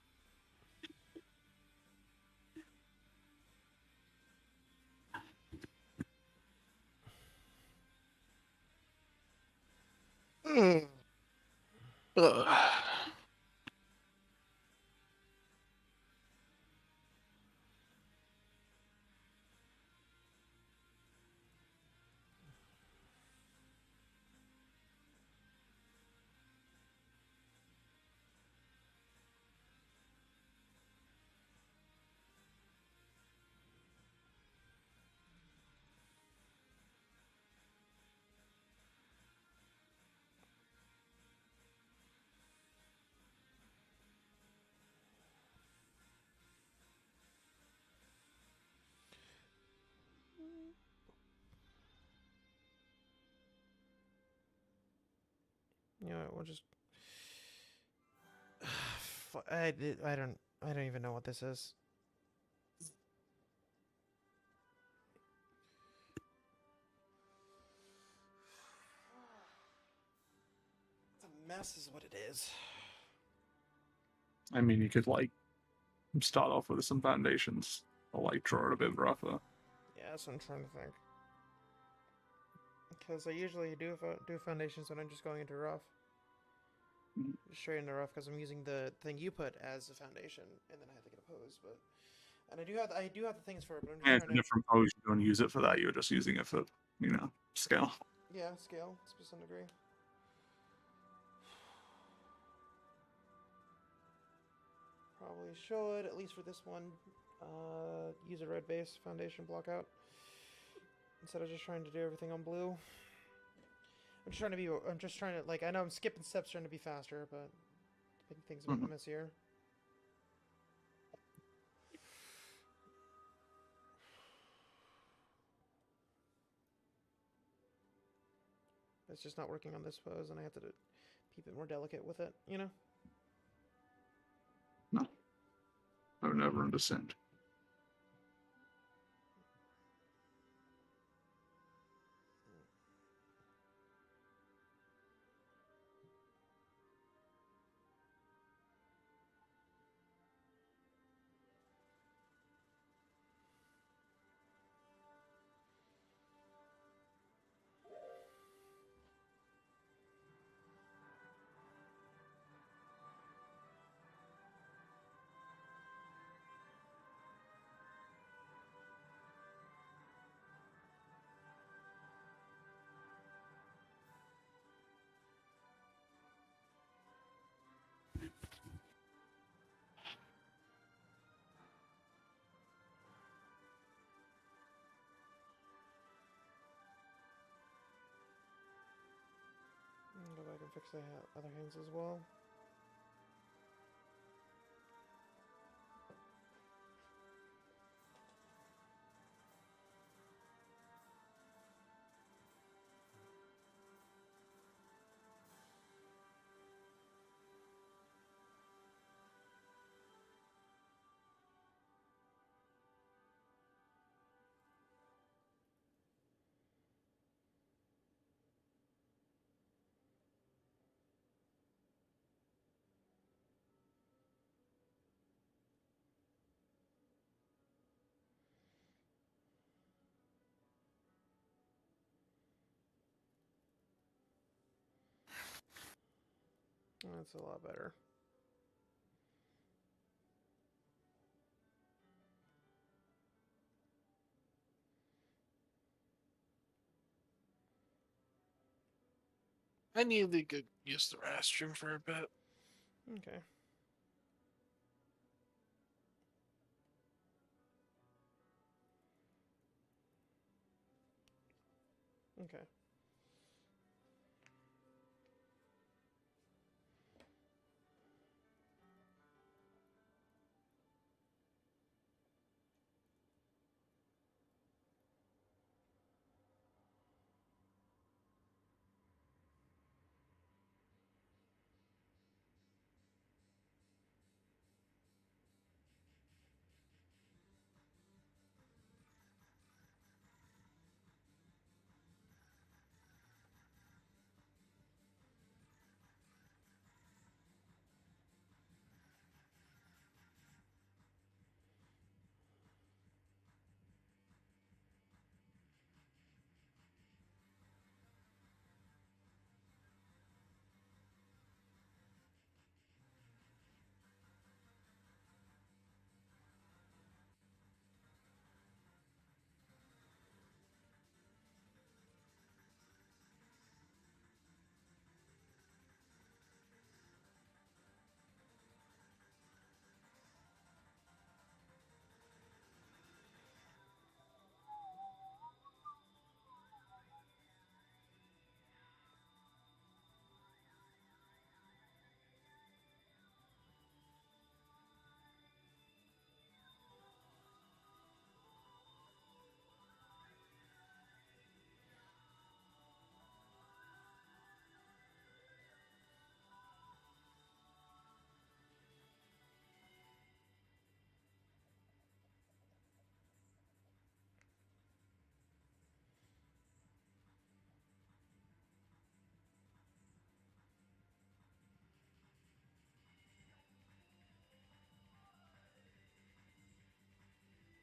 Ugh. You know what, we'll just... I don't even know what this is. It's a mess is what it is. I mean, you could, like, start off with some foundations, or, like, draw it a bit rougher. Yeah, that's what I'm trying to think. Because I usually do foundations when I'm just going into rough. Straight into rough, because I'm using the thing you put as a foundation, and then I have to get a pose, but... And I do have the things for it, but I'm just Yeah, trying it's a to... different pose. You don't use it for that. You're just using it for, you know, scale. Yeah, scale, to some degree. Probably should, at least for this one, use a red base foundation block out. Instead of just trying to do everything on blue. I'm just trying to, like, I know I'm skipping steps trying to be faster, but making things a bit messier. It's just not working on this pose, and I have to keep it more delicate with it, you know? No. I would never understand. Go back and fix the other hands as well. That's a lot better. I need to go use the restroom for a bit. Okay. Okay.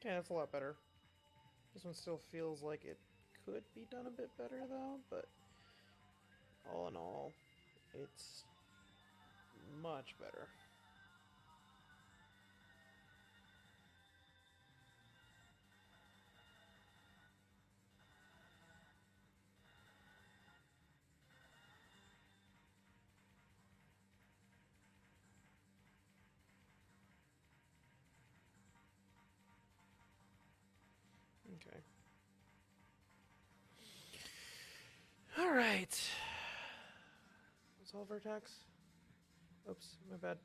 Okay, that's a lot better. This one still feels like it could be done a bit better, though, but all in all, it's much better. Okay. Alright. What's all vertex? Oops, my bad.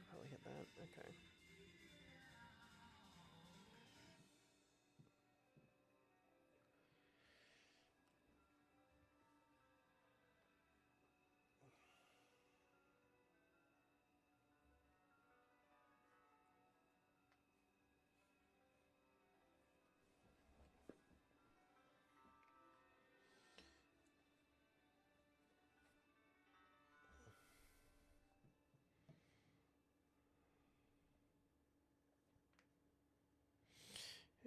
Probably hit that. Okay.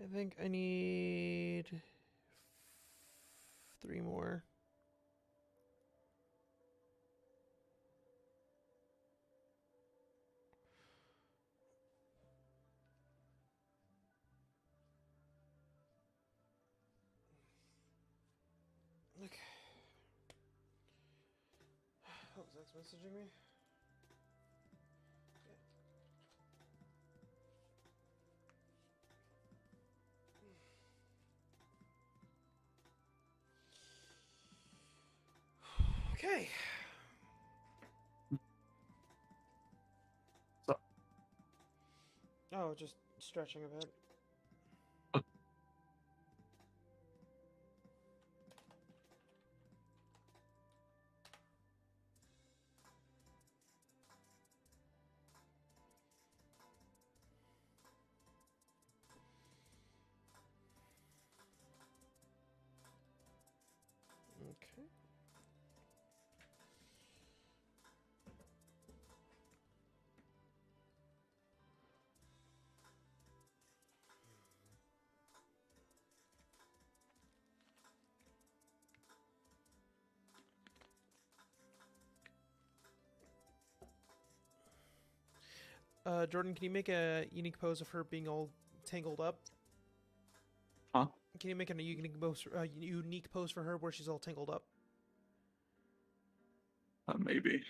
I think I need 3 more. Okay. Oh, Zach's messaging me? Okay. So, Oh, just stretching a bit. Okay. Jordan, can you make a unique pose of her being all tangled up? huh? Can you make a unique pose for her where she's all tangled up? Maybe.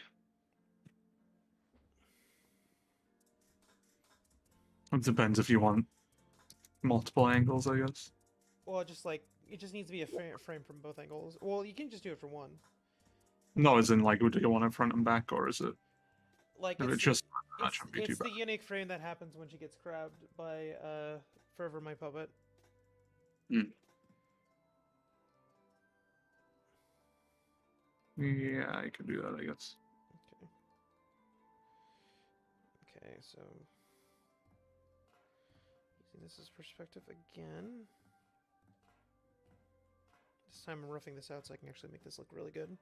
It depends if you want multiple angles, I guess. Well, just like it just needs to be a frame from both angles. Well, you can just do it for one. No, as in like, do you want it front and back, or is it? Like If it's it's just that it's, shouldn't be too it's bad. the unique frame that happens when she gets grabbed by Forever My Puppet. Yeah, I could do that, I guess. Okay. Okay, so using this as perspective again. This time I'm roughing this out so I can actually make this look really good.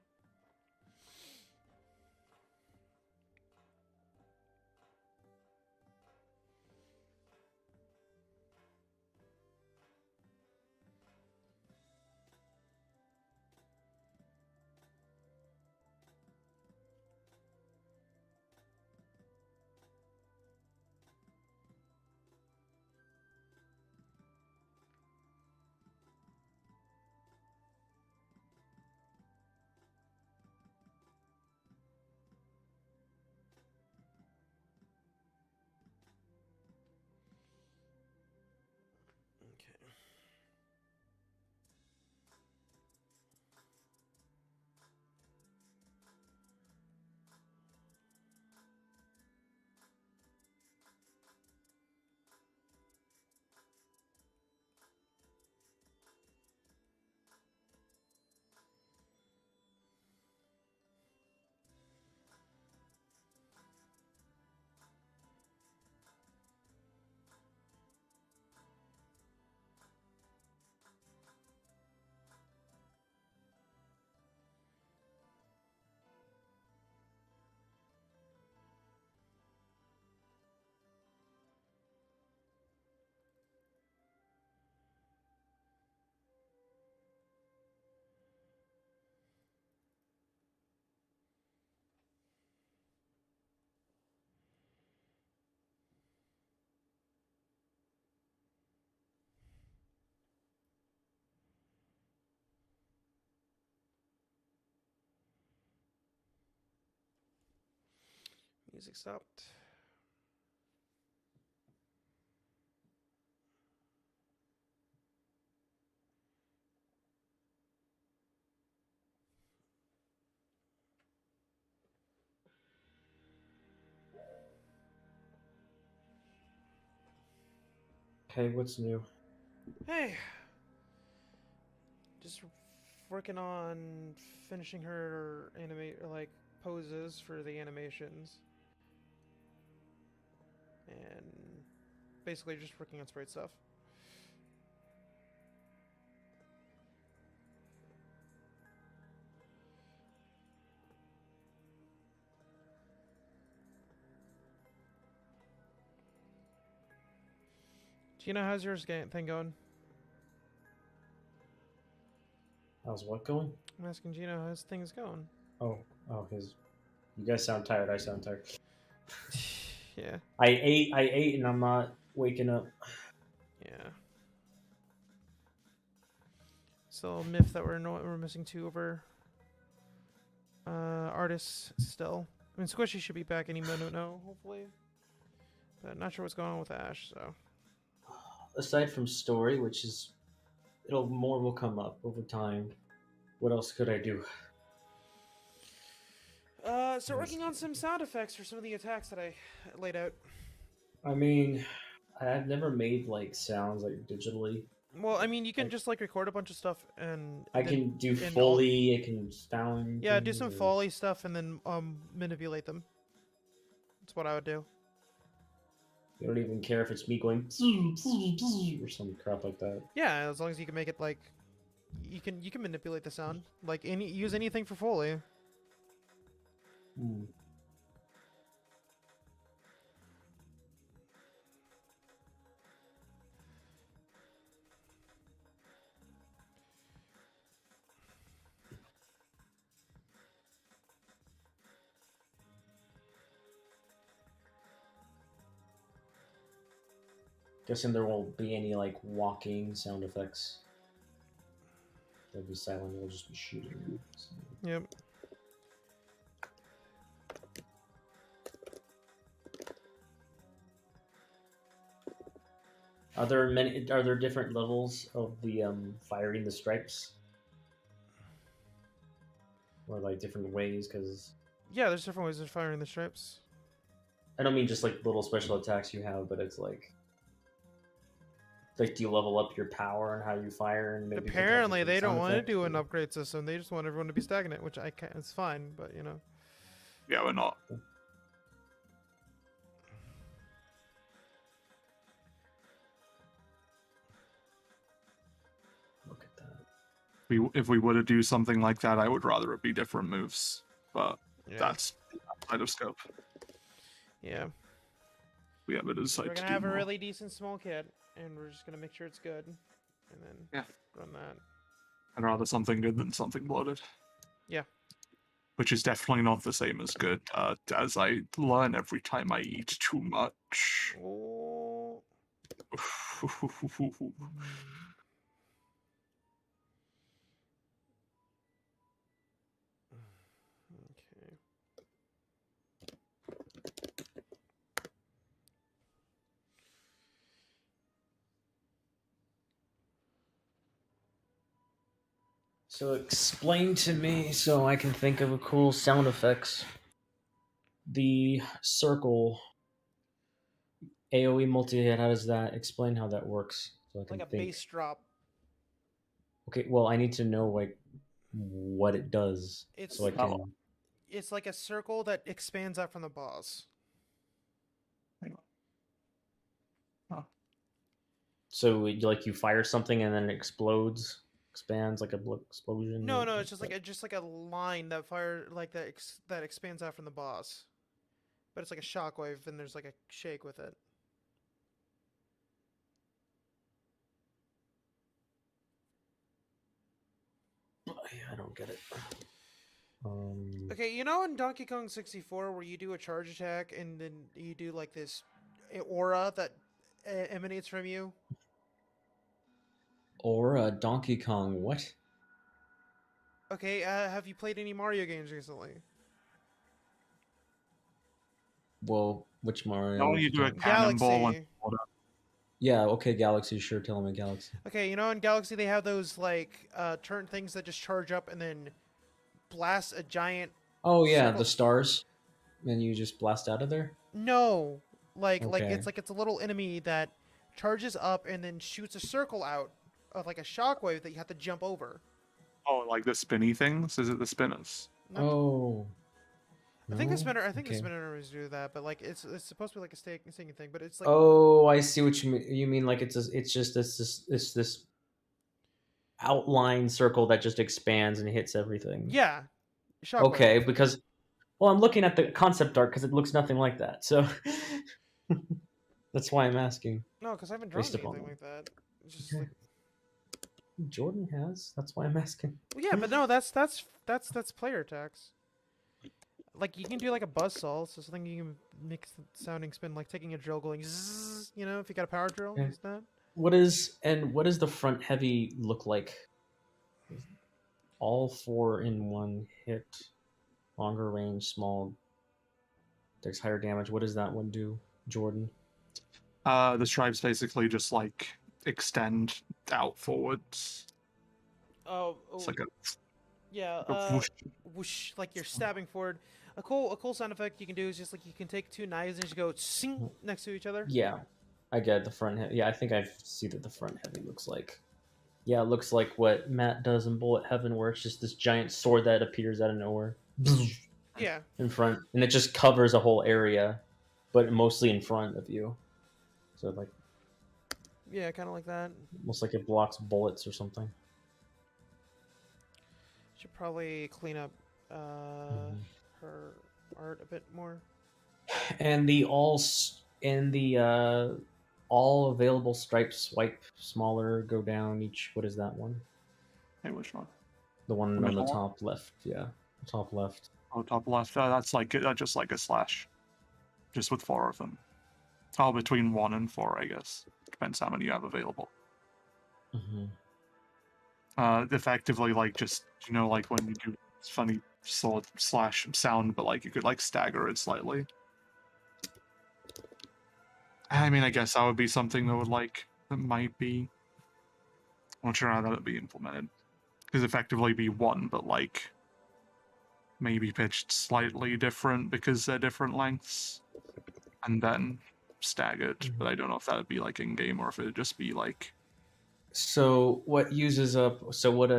Music stopped. Hey, what's new? Hey, just working on finishing her poses for the animations, and basically just working on sprite stuff. Gina, how's yours thing going? How's what going? I'm asking Gino how's things going. Oh, his. You guys sound tired. I sound tired. Yeah. I ate, and I'm not waking up. Yeah. So myth that we're missing two over artists still. I mean, Squishy should be back any minute now, hopefully. But not sure what's going on with Ash, so. Aside from story, which is, more will come up over time. What else could I do? So working on some sound effects for some of the attacks that I laid out. I mean, I've never made sounds digitally. Well, I mean, you can just record a bunch of stuff and I can do Foley. I can sound. Yeah, do some Foley stuff and then manipulate them. That's what I would do. You don't even care if it's me going or some crap like that. Yeah, as long as you can make it you can manipulate the sound. Use anything for Foley. Hmm. Guessing there won't be any walking sound effects. They'll be silent. We'll just be shooting. So. Yep. Are there different levels of the firing the stripes? Or different ways? Because yeah, there's different ways of firing the stripes. I don't mean just little special attacks you have, but it's do you level up your power and how you fire? And maybe apparently they don't want to do an upgrade system. They just want everyone to be stacking it, which I can. It's fine, but you know. Yeah, we're not. Look at that. If we were to do something like that, I would rather it be different moves, but that's outside of scope. Yeah. We have it as We're gonna have a really decent small kit, and we're just gonna make sure it's good, and then run that. I'd rather something good than something bloated. Yeah. Which is definitely not the same as good, as I learn every time I eat too much. Oh. Okay. So explain to me so I can think of a cool sound effects. The circle AoE multi-hit, how does that explain how that works? So I can Like a think. bass drop. Okay, well I need to know what it does. It's so I can it's like a circle that expands out from the boss. Huh. So you fire something and then it explodes, expands like a explosion. No, it's just like a line that that expands out from the boss. But it's like a shockwave, and there's like a shake with it. I don't get it. Okay, you know in Donkey Kong 64 where you do a charge attack and then you do this aura that emanates from you? Aura Donkey Kong, what? Okay, have you played any Mario games recently? Well, which Mario? Now you do a cannonball and water. Yeah, okay, Galaxy, sure, tell me Galaxy. Okay, you know in Galaxy they have those like turn things that just charge up and then blast a giant Oh yeah, circle. the stars. And you just blast out of there? No. Like Okay. it's a little enemy that charges up and then shoots a circle out of like a shockwave that you have to jump over. Oh, like the spinny things? Is it the spinners? Oh. I think the No? spinner. I think Okay. the spinners do that, but like it's supposed to be like a stinging thing, but it's like. Oh, I see what you mean. You mean like it's this outline circle that just expands and hits everything. Yeah. Shockwave. Okay, because I'm looking at the concept art because it looks nothing like that. So that's why I'm asking. No, because I haven't drawn anything like that. It's just like Jordan has. That's why I'm asking. Well, yeah, but no, that's player attacks. Like you can do like a buzzsaw, so something you can make sounding spin, like taking a drill going zzz, you know, if you got a power drill, use that. What does the front heavy look like? All 4 in one hit, longer range, small. There's higher damage. What does that one do, Jordan? The stripes basically just like extend out forwards. Oh, it's like a whoosh. Whoosh, like you're stabbing forward. A cool sound effect you can do is just like you can take 2 knives and just go sing next to each other. Yeah, I get the front heavy. Yeah, I think I see that the front heavy looks like. Yeah, it looks like what Matt does in Bullet Heaven, where it's just this giant sword that appears out of nowhere. Yeah. In front, and it just covers a whole area, but mostly in front of you. So like. Yeah, kind of like that. Almost like it blocks bullets or something. Should probably clean up her art a bit more. And the all available stripes swipe smaller, go down each. What is that one? Hey, which one? The one on the top left. Yeah, top left. Oh, top left. That's like just like a slash, just with 4 of them. Oh, between 1 and 4, I guess. Depends how many you have available. Mm-hmm. Effectively, like just like when you do funny sword slash sound, but like you could like stagger it slightly. I mean, I guess that would be something that might be. I'm not sure how that would be implemented, because effectively be 1, but like maybe pitched slightly different because they're different lengths, and then staggered. Mm-hmm. But I don't know if that would be like in game or if it would just be like. So what uses up? So what?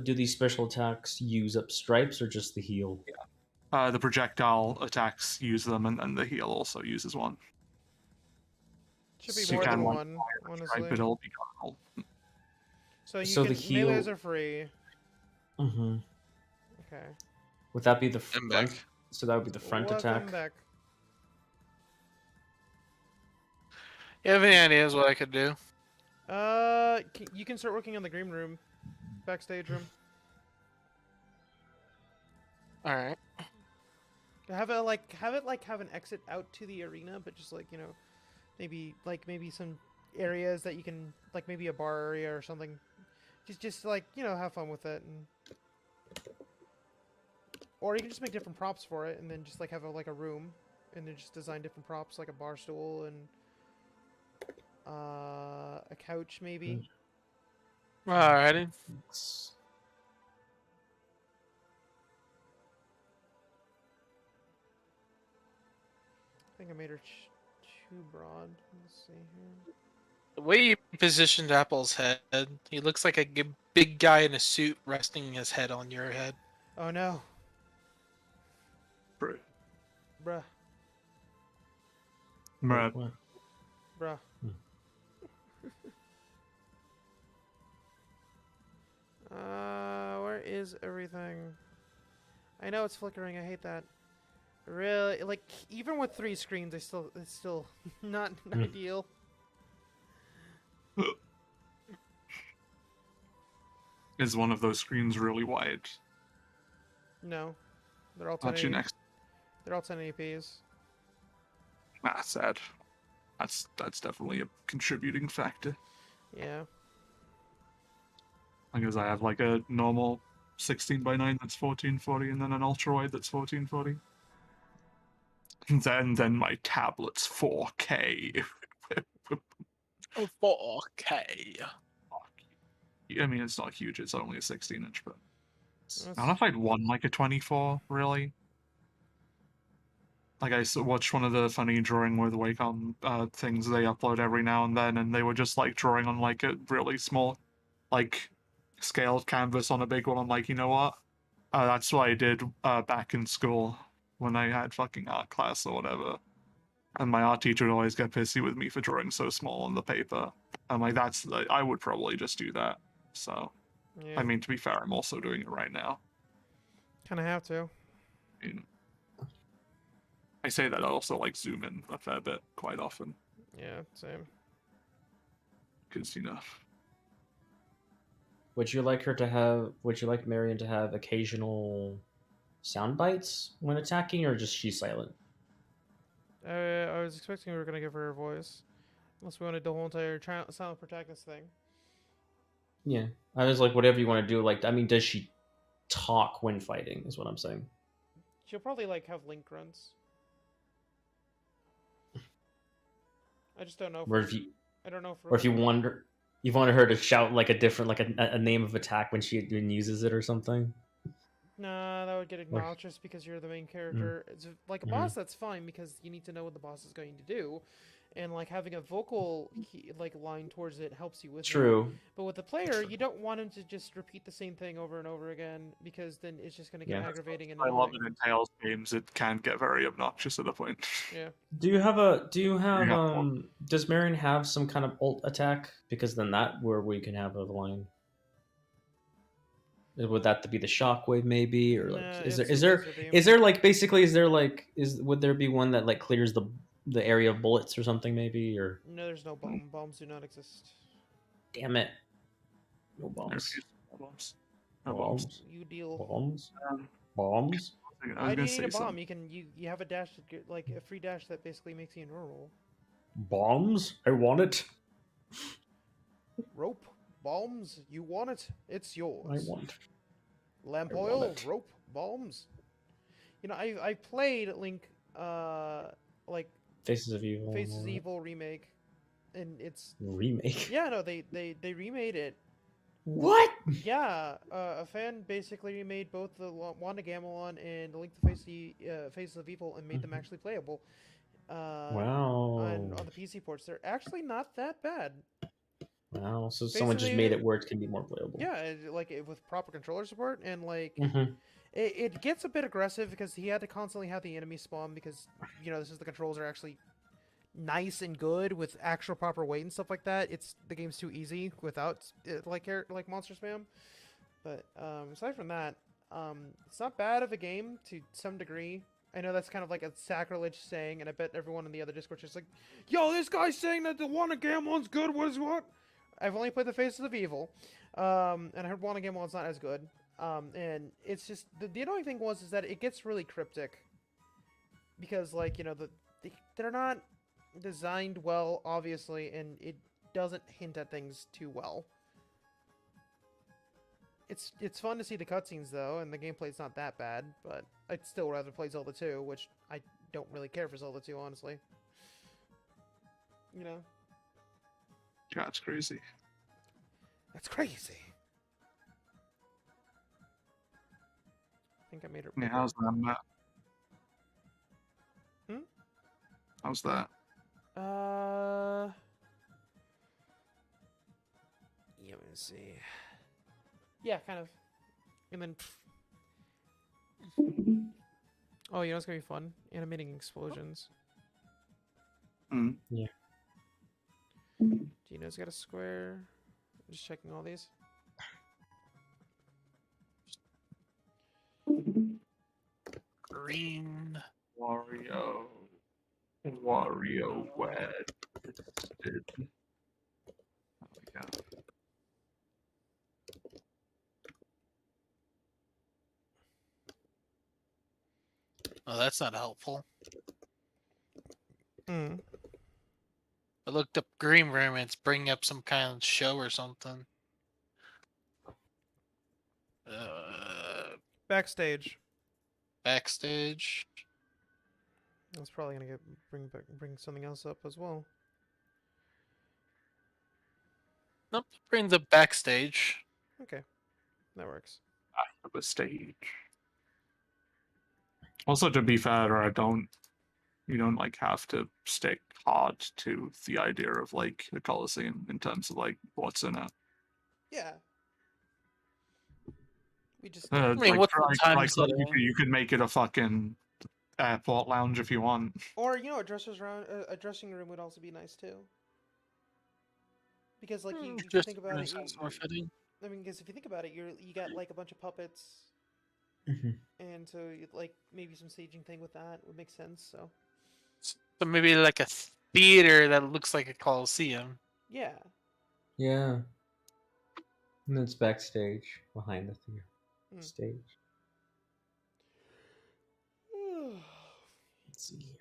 Do these special attacks use up stripes or just the heal? Yeah. The projectile attacks use them, and then the heal also uses 1. Should be more than 1, honestly. But it'll be cardinal. So the heal... melees are free. Mm-hmm. Okay. Would that be the front? So that would be the front attack. Back. You have any ideas what I could do? You can start working on the green room, backstage room. All right. Have an exit out to the arena, but just like maybe some areas that you can maybe a bar area or something. Just like have fun with it, or you can just make different props for it, and then just have a room, and then just design different props like a bar stool and a couch maybe. Alrighty. I think I made her too broad. Let's see here. The way you positioned Apple's head, he looks like a big guy in a suit resting his head on your head. Oh no. Bruh. Bruh. Bruh. Bruh. Where is everything? I know it's flickering. I hate that. Really, like even with 3 screens, it's still not ideal. Is one of those screens really wide? No, they're all 1080. They're all 1080p's. Ah, sad. That's definitely a contributing factor. Yeah. Because I have like a normal 16:9 that's 1440, and then an ultra wide that's 1440. then my tablet's 4K. 4K. I mean, it's not huge. It's only a 16-inch, but I That's... don't know if I'd want like a 24 really. Like I watched one of the funny drawing with Wacom things they upload every now and then, and they were just like drawing on like a really small, like scaled canvas on a big one. I'm like, you know what? That's what I did back in school when I had fucking art class or whatever. And my art teacher would always get pissy with me for drawing so small on the paper. I'm like, I would probably just do that. So, Yeah. I mean, to be fair, I'm also doing it right now. Kind of have to. I say that I also like zoom in a fair bit quite often. Yeah, same. Because, you know. Would you like Marion to have occasional sound bites when attacking, or just she's silent? I was expecting we were gonna give her a voice, unless we wanted the whole entire silent protagonist thing. Yeah, I was like, whatever you want to do. Like, I mean, does she talk when fighting? Is what I'm saying. She'll probably like have link grunts. I just don't know. I don't know. Or if you wanted her to shout like a different, like a name of attack when she uses it or something. Nah, that would get obnoxious because you're the main character. It's like a boss, that's fine because you need to know what the boss is going to do, and like having a vocal line towards it helps you with True. That. But with the player, you don't want him to just repeat the same thing over and over again because then it's just going to get aggravating and annoying. I love it in Tales games. It can get very obnoxious at a point. Yeah. Does Marion have some kind of ult attack? Because then where we can have a line. Would that be the shockwave maybe, or like would there be one that like clears the area of bullets or something maybe, or no? There's no bomb. Bombs do not exist. Damn it! No bombs. Bombs. You deal. Bombs. Bombs. Why do you need a bomb? You have a dash like a free dash that basically makes you normal. Bombs. I want it. Rope. Bombs, you want it? It's yours. I want. Lamp oil, rope, bombs. You know, I played Link, like Faces of Evil remake, and it's remake. Yeah, no, they remade it. What? Yeah, a fan basically remade both the Wanda Gamelon and Link the Faces of Evil and made them actually playable. Wow. On the PC ports, they're actually not that bad. Wow, so someone just made it where it can be more playable. Yeah, with proper controller support, and it gets a bit aggressive because he had to constantly have the enemy spawn because, you know, the controls are actually nice and good with actual proper weight and stuff like that. The game's too easy without like monster spam. But aside from that, it's not bad of a game to some degree. I know that's kind of like a sacrilege saying, and I bet everyone in the other Discord is like, "Yo, this guy's saying that the Wanda Gamelon's good. What?" I've only played the Faces of Evil, and I heard Wanda Gamelon's not as good. And it's just the annoying thing is that it gets really cryptic because, like, you know, they're not designed well, obviously, and it doesn't hint at things too well. It's fun to see the cutscenes though, and the gameplay's not that bad, but I'd still rather play Zelda 2, which I don't really care for Zelda 2, honestly. You know. Yeah, it's crazy. That's crazy. I think I made it. Yeah, how's that, Matt? How's that? Yeah, let me see. Yeah, kind of. And then. Oh, you know what's gonna be fun? Animating explosions. Yeah. Do you know it's got a square? I'm just checking all these. Green. Wario Wed. Oh my god. Oh, that's not helpful. Hmm. I looked up Green Room and it's bringing up some kind of show or something. Backstage. Backstage. That's probably gonna bring something else up as well. Nope, bring the backstage. Okay, that works. After the stage. Also, to be fair, you don't like have to stick hard to the idea of like a coliseum in terms of like what's in it. Yeah. We just. I mean, what's the time you could make it a fucking airport lounge if you want. Or a dressing room would also be nice too. Because like you think about it, I mean, because if you think about it, you got like a bunch of puppets, and so like maybe some staging thing with that would make sense. So maybe like a theater that looks like a coliseum. Yeah. Yeah. And it's backstage behind the theater stage. Let's see here.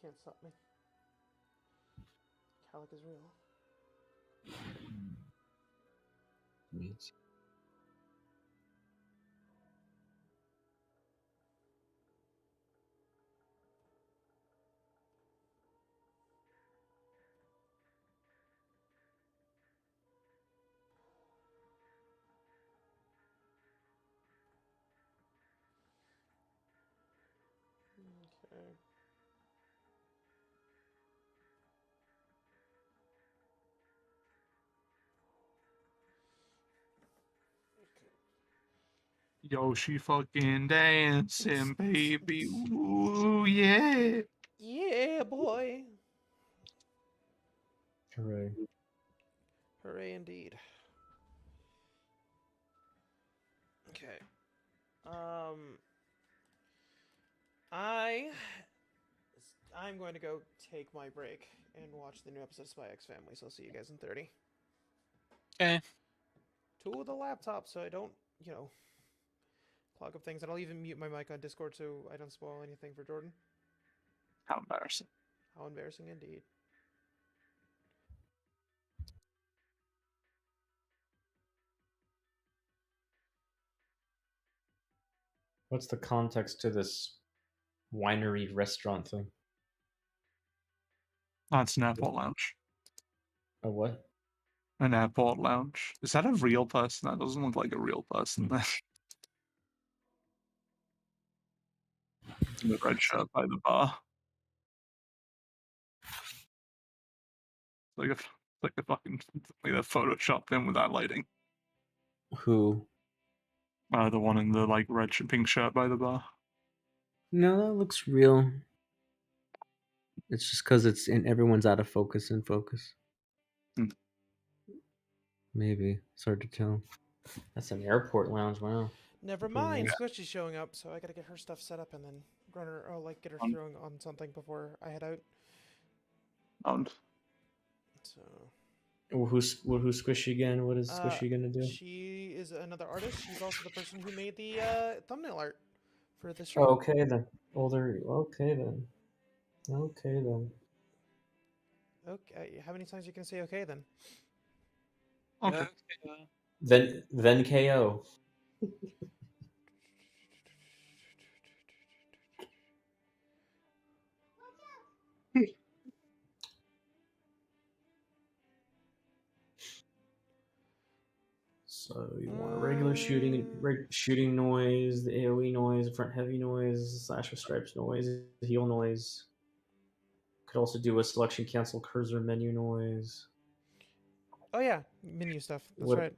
Can't stop me. Calic is real. Means. Okay. Yo, she fucking dancing, baby. Ooh, yeah. Yeah, boy. Hooray. Hooray indeed. Okay. I'm going to go take my break and watch the new episode of Spy X Family, so I'll see you guys in 30. Okay. To the laptop so I don't, clog up things, and I'll even mute my mic on Discord so I don't spoil anything for Jordan. How embarrassing. How embarrassing indeed. What's the context to this winery restaurant thing? That's an airport lounge. A what? An airport lounge. Is that a real person? That doesn't look like a real person there. The red shirt by the bar. Like a fucking like they're photoshopped in with that lighting. Who? The one in the like red pink shirt by the bar. No, that looks real. It's just because everyone's out of focus in focus. Maybe. It's hard to tell. That's an airport lounge, wow. Never mind, Squishy's showing up, so I gotta get her stuff set up and then run her, get her thrown on something before I head out. So. Well, who's Squishy again? What is Squishy gonna do? She is another artist. She's also the person who made the thumbnail art for this show. Okay then. Okay then. Okay then. Okay. How many times are you gonna say okay then? Okay. Then KO. So you want a regular shooting noise, the AoE noise, front heavy noise, slash with stripes noise, heal noise. Could also do a selection cancel cursor menu noise. Oh yeah, menu stuff. That's right.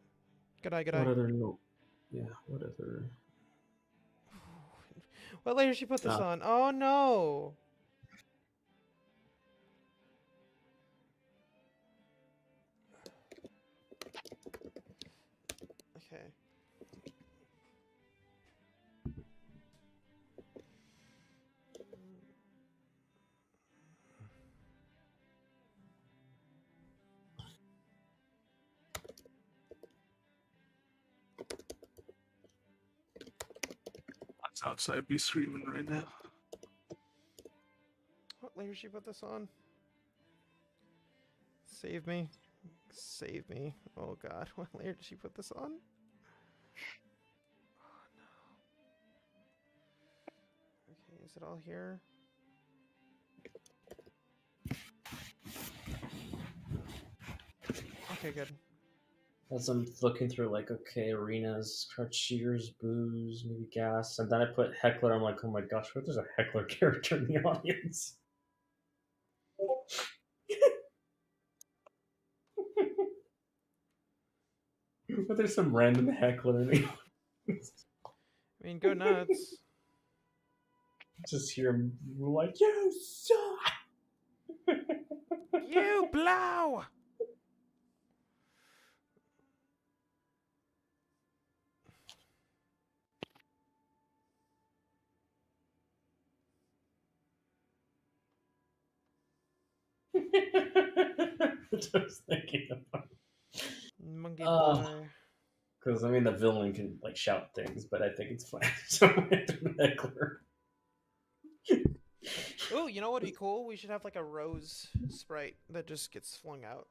Good eye. What other what other? What layer did she put this on? Oh no! outside be screaming right now. What layer did she put this on? Save me. Save me. Oh god, what layer did she put this on? Oh no. Okay, is it all here? Okay, good. As I'm looking through, like, okay, arenas, crouch shears, booze, maybe gas, and then I put heckler. I'm like, oh my gosh, what if there's a heckler character in the audience? But there's some random heckler in the audience. I mean, go nuts. Just hear him like, you suck! You blow! Just thinking about Monkey boy. Because, I mean, the villain can, like, shout things, but I think it's fine. So, random heckler. Oh, you know what would be cool? We should have, like, a rose sprite that just gets flung out.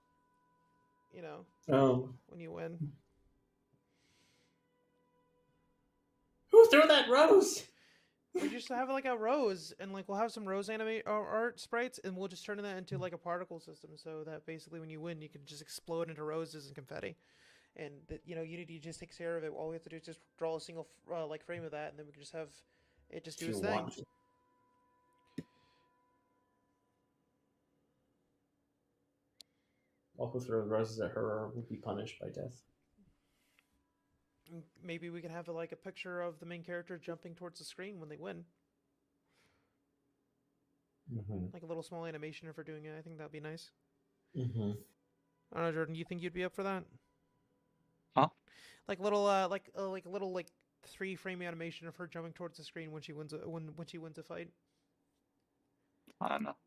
You know? When you win. Who threw that rose? We just have like a rose, and like we'll have some rose anime art sprites, and we'll just turn that into like a particle system, so that basically when you win, you can just explode into roses and confetti, and that Unity just takes care of it. All we have to do is just draw a single like frame of that, and then we can just have it just do its thing. All who throw roses at her will be punished by death. Maybe we can have like a picture of the main character jumping towards the screen when they win. Like a little small animation of her doing it. I think that'd be nice. I don't know, Jordan. You think you'd be up for that? Huh? Like little, like a little 3-frame animation of her jumping towards the screen when she wins when she wins a fight. I don't know.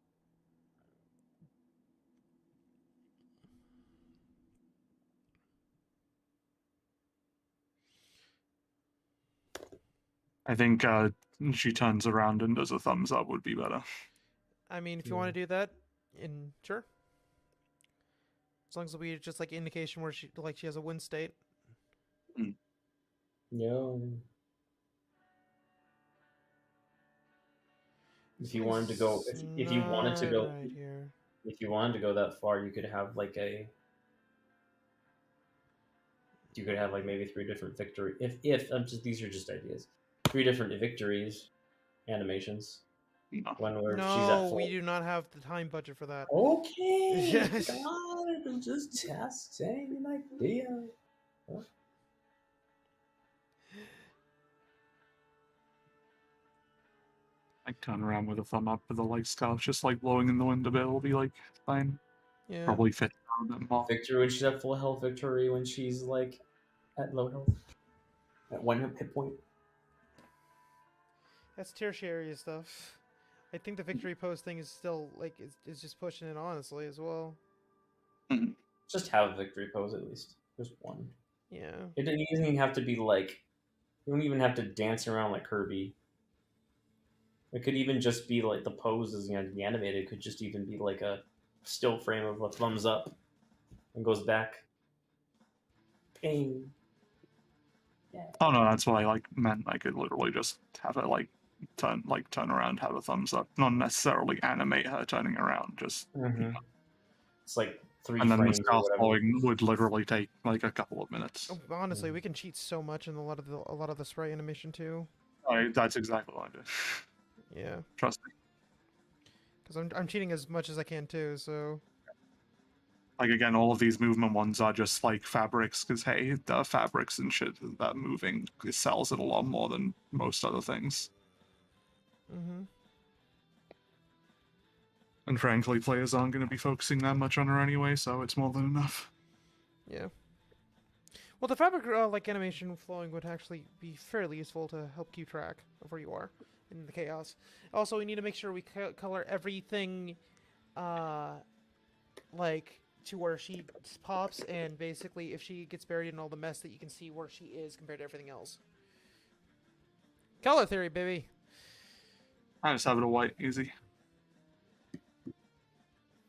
I think she turns around and does a thumbs up would be better. I mean, if you want to do that, sure. As long as it'll be just like indication where she has a win state. No. If you wanted to go, if you wanted to go, if you wanted to go that far, you could have like like maybe 3 different victory. These are just ideas. 3 different victories, animations. No, we do not have the time budget for that. Okay. God, I'm just saying an idea. Huh? Like turn around with a thumb up with the light stuff, just like blowing in the wind a bit will be like fine. Yeah. Probably fit a bit more. Victory when she's at full health. Victory when she's like at low health. At 1 hit point. That's tertiary stuff. I think the victory pose thing is still like is just pushing it honestly as well. Just have a victory pose at least. Just one. Yeah. It doesn't even have to be like. You don't even have to dance around like Kirby. It could even just be like the pose is going to be animated. It could just even be like a still frame of a thumbs up and goes back. Bang. Yeah. Oh no, that's what I meant. I could literally just have it turn around, have a thumbs up, not necessarily animate her turning around. Just it's like 3 and then frames the scarf blowing would literally take like a couple of minutes. Oh, honestly, we can cheat so much in a lot of the spray animation too. That's exactly what I do. Yeah. Trust me. Because I'm cheating as much as I can too, so. Like again, all of these movement ones are just like fabrics, because hey, the fabrics and shit that moving sells it a lot more than most other things. And frankly, players aren't going to be focusing that much on her anyway, so it's more than enough. Yeah. Well, the fabric like animation flowing would actually be fairly useful to help keep track of where you are in the chaos. Also, we need to make sure we color everything, like to where she pops, and basically if she gets buried in all the mess, that you can see where she is compared to everything else. Color theory, baby. I just have it a white, easy.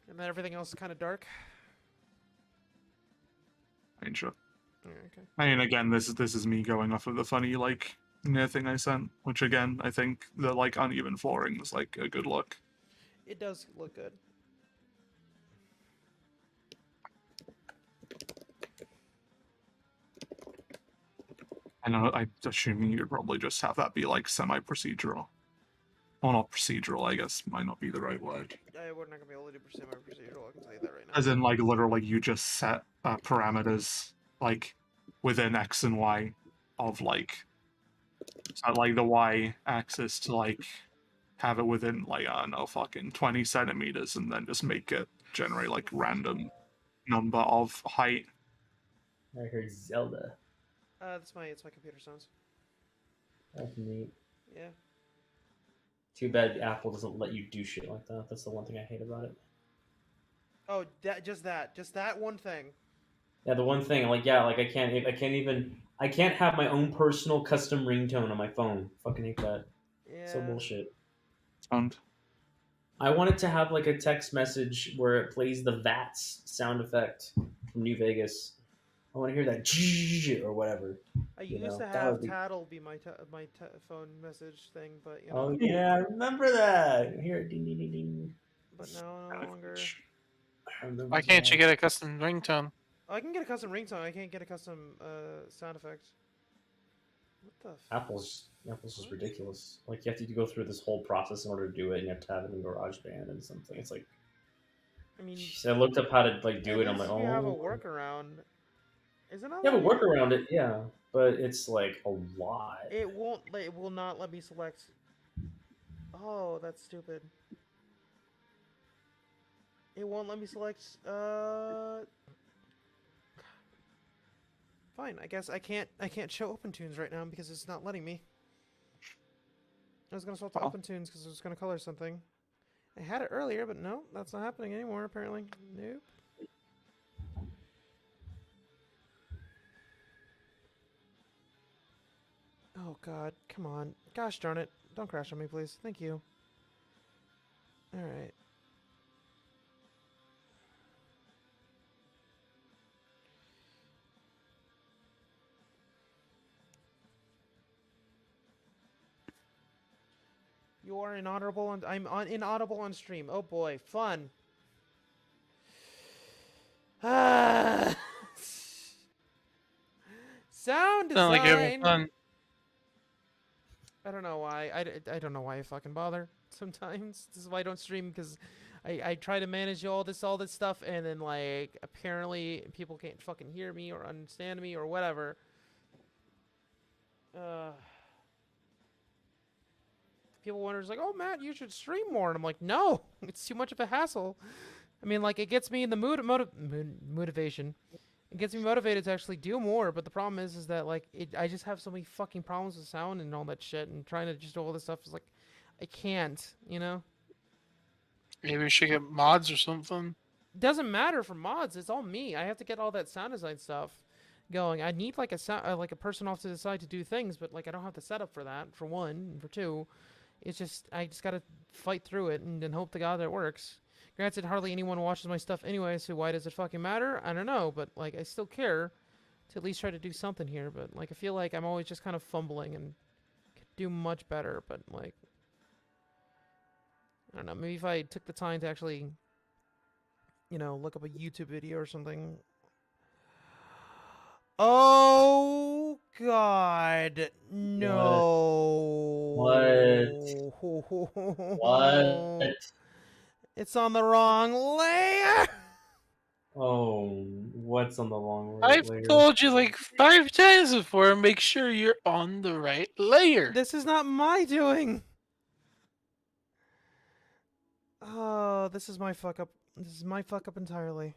And then everything else is kind of dark. I mean, sure. Okay. I mean, again, this is me going off of the funny like near thing I sent, which again, I think the like uneven flooring is like a good look. It does look good. I know. I'm assuming you'd probably just have that be like semi-procedural. Well, not procedural. I guess might not be the right word. We're not gonna be able to do semi-procedural. I can tell you that right now. As in, like literally, you just set parameters like within X and Y of like, so like the Y axis to like have it within like I don't know, fucking 20 centimeters, and then just make it generate like random number of height. I heard Zelda. It's my computer sounds. That's neat. Yeah. Too bad Apple doesn't let you do shit like that. That's the one thing I hate about it. Oh, just that one thing. Yeah, the one thing, like, yeah, like I can't have my own personal custom ringtone on my phone. Fucking hate that. Yeah. So bullshit. Sound. I want it to have like a text message where it plays the VATS sound effect from New Vegas. I want to hear that or whatever. I used to that have would be... Tattle be my phone message thing, but you know. Oh yeah, I remember that. Here, ding ding ding ding. But no longer. Why can't you get a custom ringtone? I can get a custom ringtone. I can't get a custom sound effect. What the? Apple's is ridiculous. Like you have to go through this whole process in order to do it, and you have to have it in GarageBand and something. It's like, I mean, geez, I looked up how to like do it. I'm like, oh, you have a workaround. Isn't it? You have a workaround it, yeah, but it's like a lot. It won't. It will not let me select. Oh, that's stupid. It won't let me select. Fine. I guess I can't show OpenTunes right now because it's not letting me. I was gonna swap to OpenTunes because I was gonna color something. I had it earlier, but no, that's not happening anymore. Apparently, nope. Oh god, come on. Gosh darn it. Don't crash on me, please. Thank you. Alright. You are inaudible on... I'm inaudible on stream. Oh boy, fun. Ah. Sound design. Sound like having fun. I don't know why. I don't know why I fucking bother sometimes. This is why I don't stream, because I try to manage all this stuff, and then, like, apparently people can't fucking hear me or understand me or whatever. People wonder, like, oh, Matt, you should stream more. And I'm like, no, it's too much of a hassle. I mean, like, it gets me in the motivation. It gets me motivated to actually do more, but the problem is that, like, I just have so many fucking problems with sound and all that shit, and trying to just do all this stuff is, like, I can't, you know? Maybe we should get mods or something. Doesn't matter for mods, it's all me. I have to get all that sound design stuff going. I need, like, a person off to the side to do things, but, like, I don't have the setup for that, for one, and for two. It's just, I just gotta fight through it and hope to God that it works. Granted, hardly anyone watches my stuff anyway, so why does it fucking matter? I don't know, but, like, I still care to at least try to do something here, but, like, I feel like I'm always just kind of fumbling and could do much better, but, like, I don't know, maybe if I took the time to actually, you know, look up a YouTube video or something. Oh, God, no. What? It's on the wrong layer! Oh, what's on the wrong layer? I've told you like 5 times before, make sure you're on the right layer. This is not my doing! Oh, this is my fuck up. This is my fuck up entirely.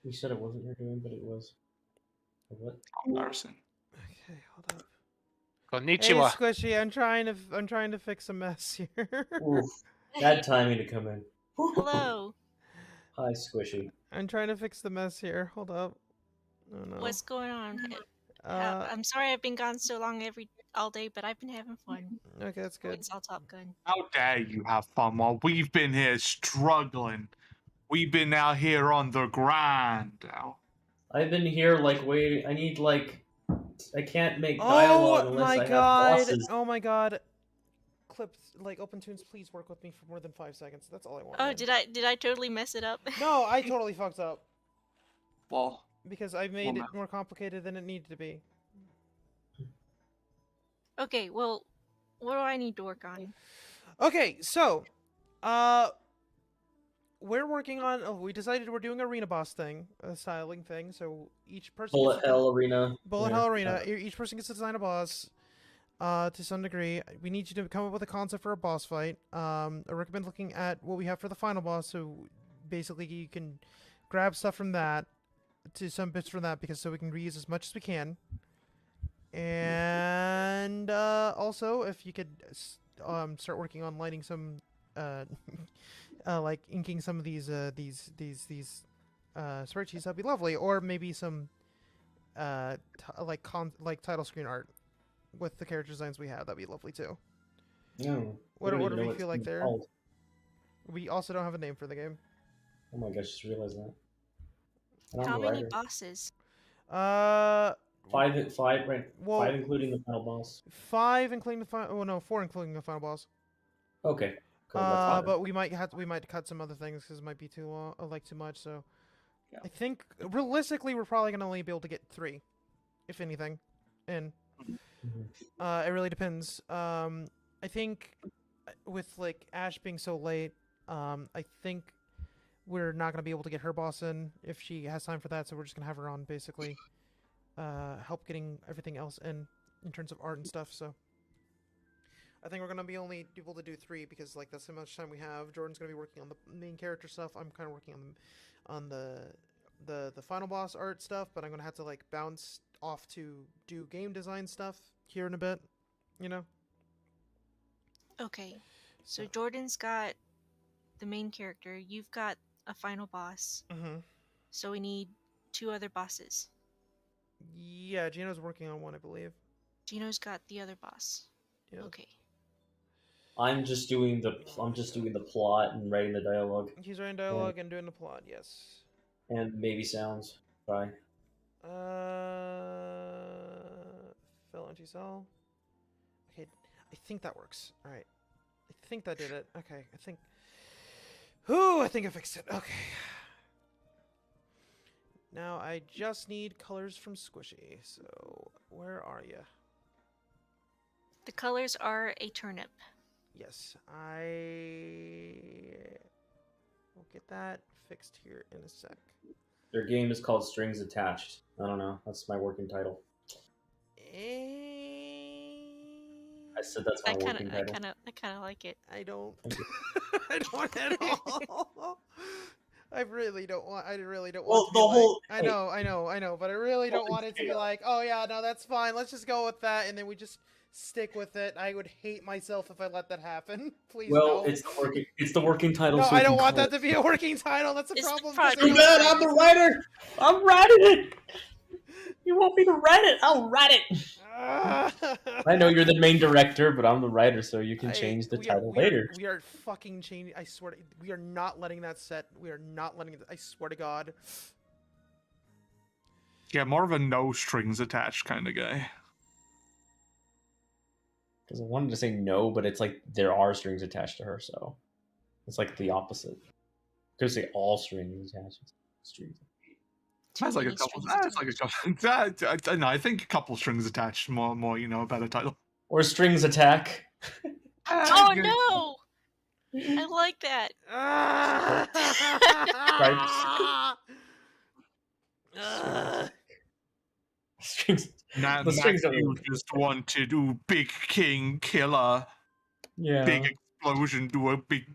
You said it wasn't your doing, but it was. What? Embarrassing. Okay, hold up. Konnichiwa. Hey, Squishy, I'm trying to fix a mess here. Oof. Bad timing to come in. Hello. Hi, Squishy. I'm trying to fix the mess here. Hold up. Oh no. What's going on? I'm sorry I've been gone so long all day, but I've been having fun. Okay, that's good. It's all Top Gun. How dare you have fun while we've been here struggling? We've been out here on the grind now. I've been here like waiting. I can't make dialogue unless I have bosses. Oh my god. Clips like OpenTunes, please work with me for more than 5 seconds. That's all I want. Oh, did I totally mess it up? No, I totally fucked up. Well, because I made it more complicated than it needed to be. Okay, well, what do I need to work on? Okay, so, we're working on. We decided we're doing arena boss thing, a styling thing. So each person. Bullet Hell Arena. Hell Arena. Each person gets to design a boss. To some degree, we need you to come up with a concept for a boss fight. I recommend looking at what we have for the final boss. So basically, you can grab stuff from that, to some bits from that, because so we can reuse as much as we can. And also, if you could start working on lighting some, like inking some of these spreadsheets, that'd be lovely. Or maybe some like title screen art with the character designs we have. That'd be lovely too. No. What do we feel like there? Called. We also don't have a name for the game. Oh my gosh! Just realized that. How many bosses? 5, right? Well, 5 including the final boss. 5 including the final. Oh no, 4 including the final boss. Okay. Cool, but we might cut some other things because it might be too long, too much. So, yeah. I think realistically we're probably gonna only be able to get 3, if anything, in. It really depends. I think with like Ash being so late, I think we're not gonna be able to get her boss in if she has time for that. So we're just gonna have her on basically, help getting everything else in terms of art and stuff. So I think we're gonna be only able to do 3 because like that's how much time we have. Jordan's gonna be working on the main character stuff. I'm kind of working on the final boss art stuff, but I'm gonna have to like bounce off to do game design stuff here in a bit, you know. Okay, so Jordan's got the main character. You've got a final boss. Mm-hmm. So we need 2 other bosses. Yeah, Gino's working on one, I believe. Gino's got the other boss. Yeah. Okay. I'm just doing the plot and writing the dialogue. He's writing dialogue and doing the plot, yes. And maybe sounds. Bye. Fill empty cell. Okay, I think that works. All right, I think that did it. Okay, I think. Ooh, I think I fixed it. Okay. Now I just need colors from Squishy. So where are you? The colors are a turnip. Yes, I will get that fixed here in a sec. Their game is called Strings Attached. I don't know. That's my working title. I said that's my working title. I kind of like it. I don't. I don't at all. I really don't want. I really don't want. Well, the whole. I know, but I really don't want it to be like, oh yeah, no, that's fine. Let's just go with that, and then we just stick with it. I would hate myself if I let that happen. Please. Well, no. It's the working title. No, so I don't want that to be a working title. That's a problem. Too bad. I'm the writer. I'm writing it. You want me to write it? I'll write it. I know you're the main director, but I'm the writer, so you can change the title later. We are fucking changing. I swear to, we are not letting that set. We are not letting it. I swear to God. Yeah, more of a no strings attached kind of guy. Because I wanted to say no, but it's like there are strings attached to her, so it's like the opposite. Could say all strings attached. Strings. That's like a couple. That's like a couple. No, I think a couple strings attached. More, you know, a better title. Or strings attack. Oh no! I like that. Strings. Now, you just want to do big king killer. Yeah. Big explosion. Do a big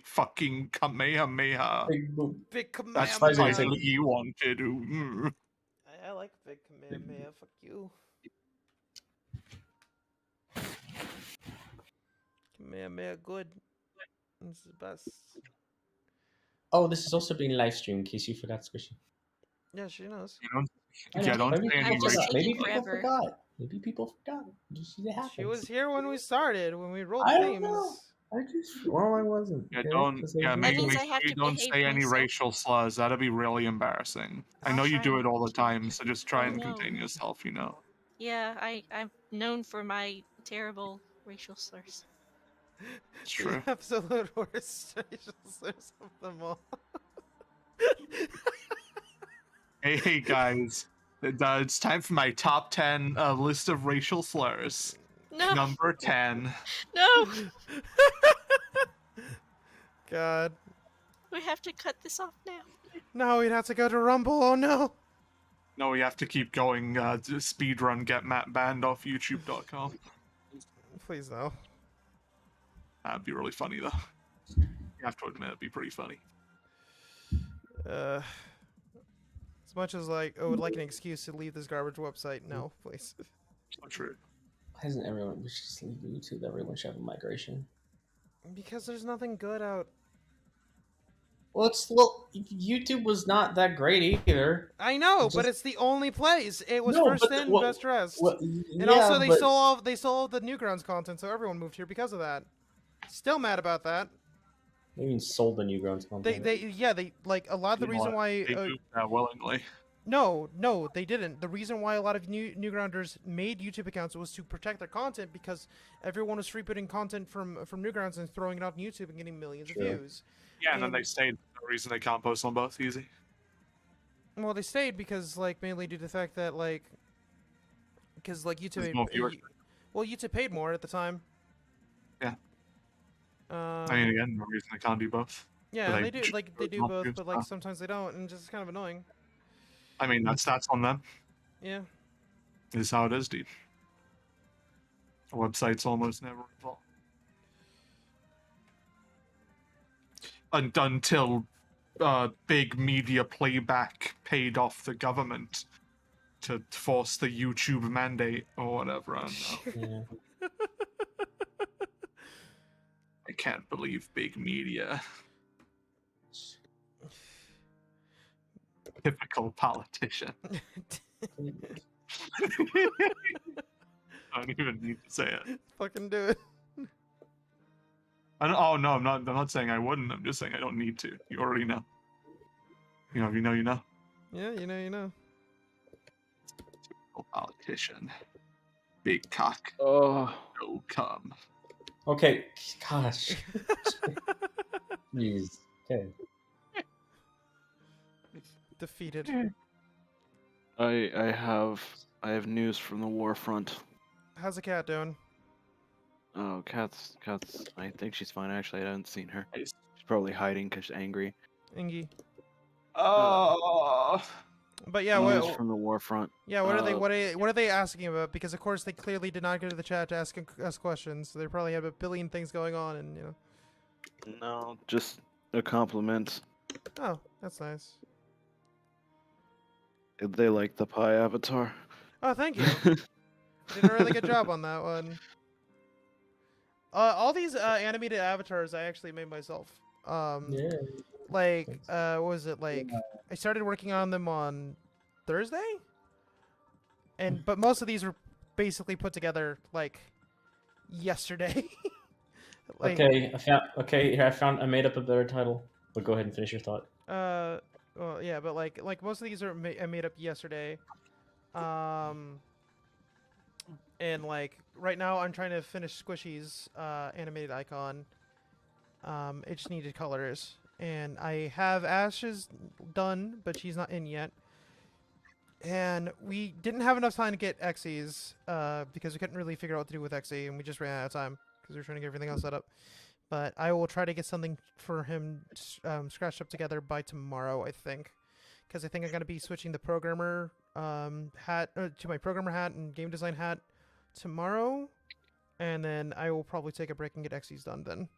fucking Kamehameha. Big Kamehameha. That's the title you want to do. I like big Kamehameha. Fuck you. Kamehameha good. It's the best. Oh, this is also being live streamed in case you forgot, Squishy. Yeah, she knows. Yeah, don't say any racial. Maybe people forgot. Maybe people forgot. It happens. She was here when we started, when we rolled I don't themes. know. Well, I wasn't. Yeah, okay? make sure you don't say any racial slurs. That'd be really embarrassing. I know you do it all the time, so just try and contain yourself, you know. Yeah, I'm known for my terrible racial slurs. It's true. The absolute worst racial slurs of them all. Hey guys, it's time for my top 10 list of racial slurs. No. Number 10. No. God. We have to cut this off now. No, we'd have to go to Rumble. Oh no. No, we have to keep going. Speedrun get Matt banned off YouTube.com. Please no. That'd be really funny though. You have to admit it'd be pretty funny. As much as like, I would like an excuse to leave this garbage website. No, please. So true. Why isn't everyone? We should just leave YouTube. Everyone should have a migration. Because there's nothing good out. Well, YouTube was not that great either. I know, but it's the only place. It was first in, best dressed. And yeah, also they stole all the Newgrounds content, so everyone moved here because of that. Still mad about that. They even sold the Newgrounds content. They like a lot of the reason why they do that willingly. No, they didn't. The reason why a lot of Newgrounders made YouTube accounts was to protect their content because everyone was freeputting content from Newgrounds and throwing it out on YouTube and getting millions of views. Yeah, and then they stayed. The reason they can't post on both easy. Well, they stayed because mainly due to the fact that YouTube. YouTube paid more at the time. Yeah. I mean, again, no reason they can't do both. Yeah, and they do both, but sometimes they don't, and just kind of annoying. I mean, that's on them. Yeah. This is how it is, dude. A website's almost never involved. Until big media playback paid off the government to force the YouTube mandate or whatever. I don't know. Yeah. I can't believe big media. Typical politician. I don't even need to say it. Fucking do it. Oh no, I'm not saying I wouldn't. I'm just saying I don't need to. You already know. You know, if you know, you know. Yeah, you know. Typical politician. Big cock. Oh. No cum. Okay, gosh. Jeez. Okay. Defeated. I have news from the war front. How's the cat doing? Oh, cat's. I think she's fine. Actually, I haven't seen her. She's probably hiding because she's angry. Ingy. Oh. But yeah, news from the war front. Yeah, what are they asking about? Because of course they clearly did not go to the chat to ask us questions. So they probably have a billion things going on, and you know. No, just a compliment. Oh, that's nice. They like the pie avatar. Oh, thank you. Did a really good job on that one. All these animated avatars I actually made myself. Yeah. What was it like? I started working on them on Thursday, but most of these were basically put together yesterday. I made up a better title. But go ahead and finish your thought. Well, yeah, but most of these are I made up yesterday. And right now I'm trying to finish Squishy's animated icon. It just needed colors. And I have Ash's done, but she's not in yet. And we didn't have enough time to get Xy's because we couldn't really figure out what to do with Xy, and we just ran out of time because we were trying to get everything else set up. But I will try to get something for him scratched up together by tomorrow, I think. Because I think I'm going to be switching the programmer hat to my programmer hat and game design hat tomorrow. And then I will probably take a break and get Xy's done then.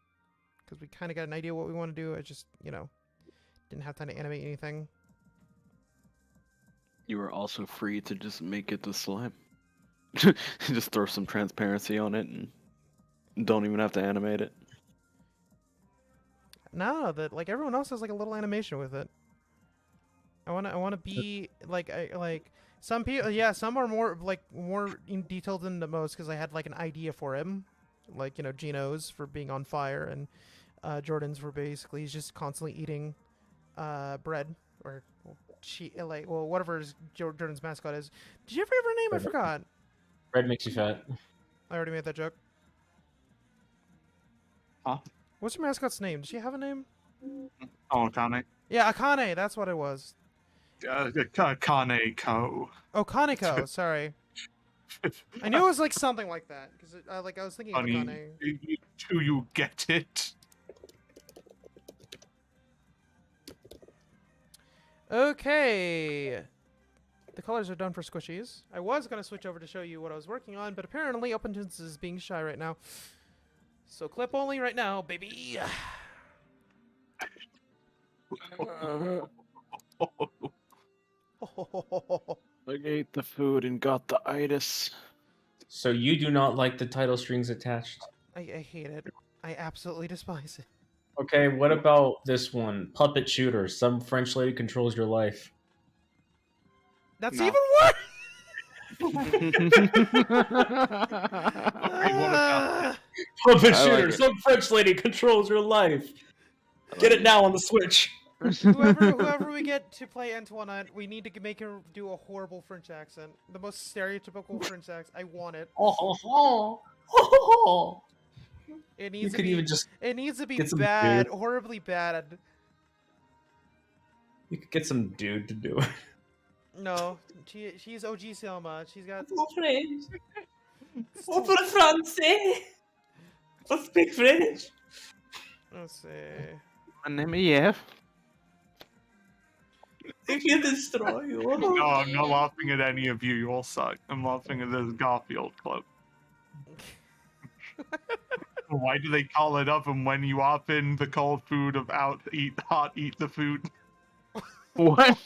Because we kind of got an idea what we want to do. I just, didn't have time to animate anything. You were also free to just make it the slime. Just throw some transparency on it and don't even have to animate it. No, that everyone else has a little animation with it. I want to be Some people, yeah, some are more in detailed than the most because I had like an idea for him, like Gino's for being on fire and Jordan's for basically he's just constantly eating bread or whatever Jordan's mascot is. Did you ever have her name? I forgot. Bread makes you fat. I already made that joke. Huh? What's your mascot's name? Does she have a name? Oh, Akane. Yeah, Akane. That's what it was. Kaneko. Oh, Kaneko. Sorry. I knew it was like something like that because I was thinking of Akane. Do you get it? Okay. The colors are done for squishies. I was going to switch over to show you what I was working on, but apparently OpenTunes is being shy right now. So clip only right now, baby. I ate the food and got the itis. So you do not like the title strings attached? I hate it. I absolutely despise it. Okay, what about this one? Puppet Shooter. Some French lady controls your life. That's even worse! Puppet Shooter. Some French lady controls your life. Get it now on the Switch. Whoever we get to play Antoinette, we need to make her do a horrible French accent. The most stereotypical French accent. I want it. It needs to be. It needs to be bad, horribly bad. You could get some dude to do it. No, she's OG Selma. She's got. French. Open France. I speak French. Let's see. My name is Jeff. I can destroy you. No, I'm not laughing at any of you. You all suck. I'm laughing at this Garfield clip. Why do they call it oven when you open the cold food of hot, eat the food? What?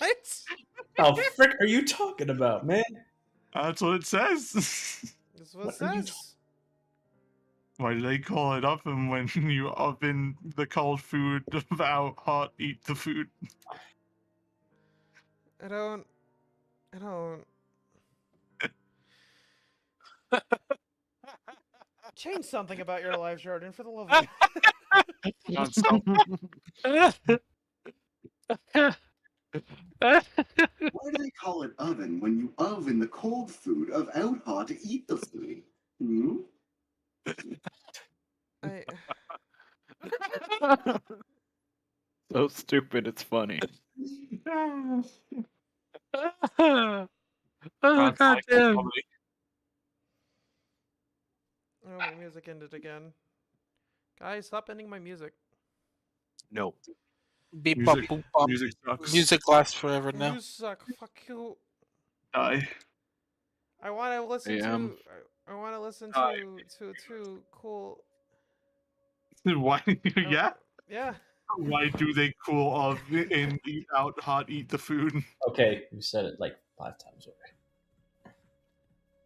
How frick are you talking about, man? That's what it says. That's what it says. Why do they call it oven when you oven the cold food of hot, eat the food? I don't. Change something about your life, Jordan, for the love of Why do they call it oven when you oven the cold food of out hot to eat the food? Hmm? So stupid, it's funny. Oh, god damn. Oh, my music ended again. Guys, stop ending my music. No. Beep bop boop bop. Music sucks. Music lasts forever now. You suck. Fuck you. Die. I want to listen to. I want to listen to cool. Why? Yeah. Yeah. Why do they cool off and eat out hot? Eat the food. Okay, you said it like 5 times already.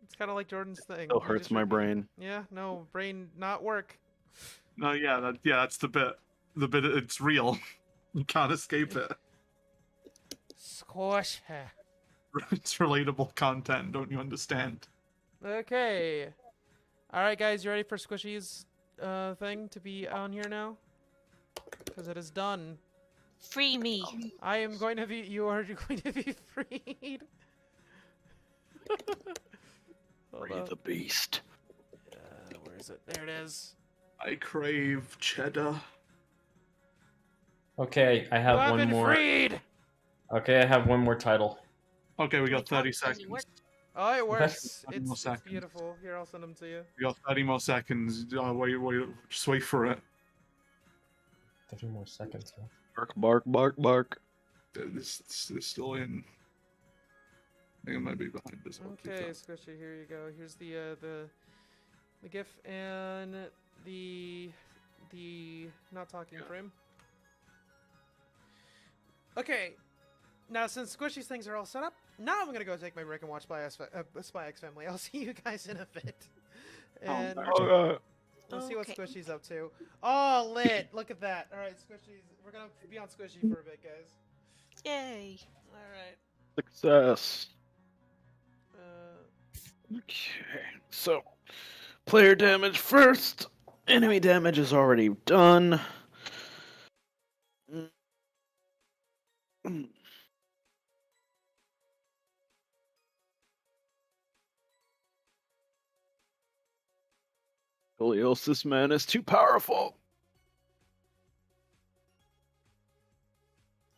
It's kind of like Jordan's thing. Still hurts my brain. Yeah. No, brain not work. No, yeah, that's the bit. The bit. It's real. You can't escape it. Squash. It's relatable content. Don't you understand? Okay. All right, guys, you ready for Squishy's thing to be on here now? Because it is done. Free me. I am going to be. You are going to be freed. Free the beast. Where is it? There it is. I crave cheddar. Okay, I have one more. Freed! Okay, I have one more title. Okay, we got 30 seconds. Oh, it works. 30 more It's seconds. beautiful. Here, I'll send them to you. We got 30 more seconds. Wait, just wait for it. 30 more seconds. Huh? Bark, bark, bark, bark. This is still in. I think it might be behind this one. Okay, Squishy, here you go. Here's the GIF and the not talking frame. Okay, now since Squishy's things are all set up, now I'm gonna go take my break and watch Spy X Family. I'll see you guys in a bit. And we'll see what Squishy's up to. Oh, lit! Look at that. All right, Squishy's. We're gonna be on Squishy for a bit, guys. Yay! All right. Success. Okay, so player damage first. Enemy damage is already done. Scoliosis man is too powerful.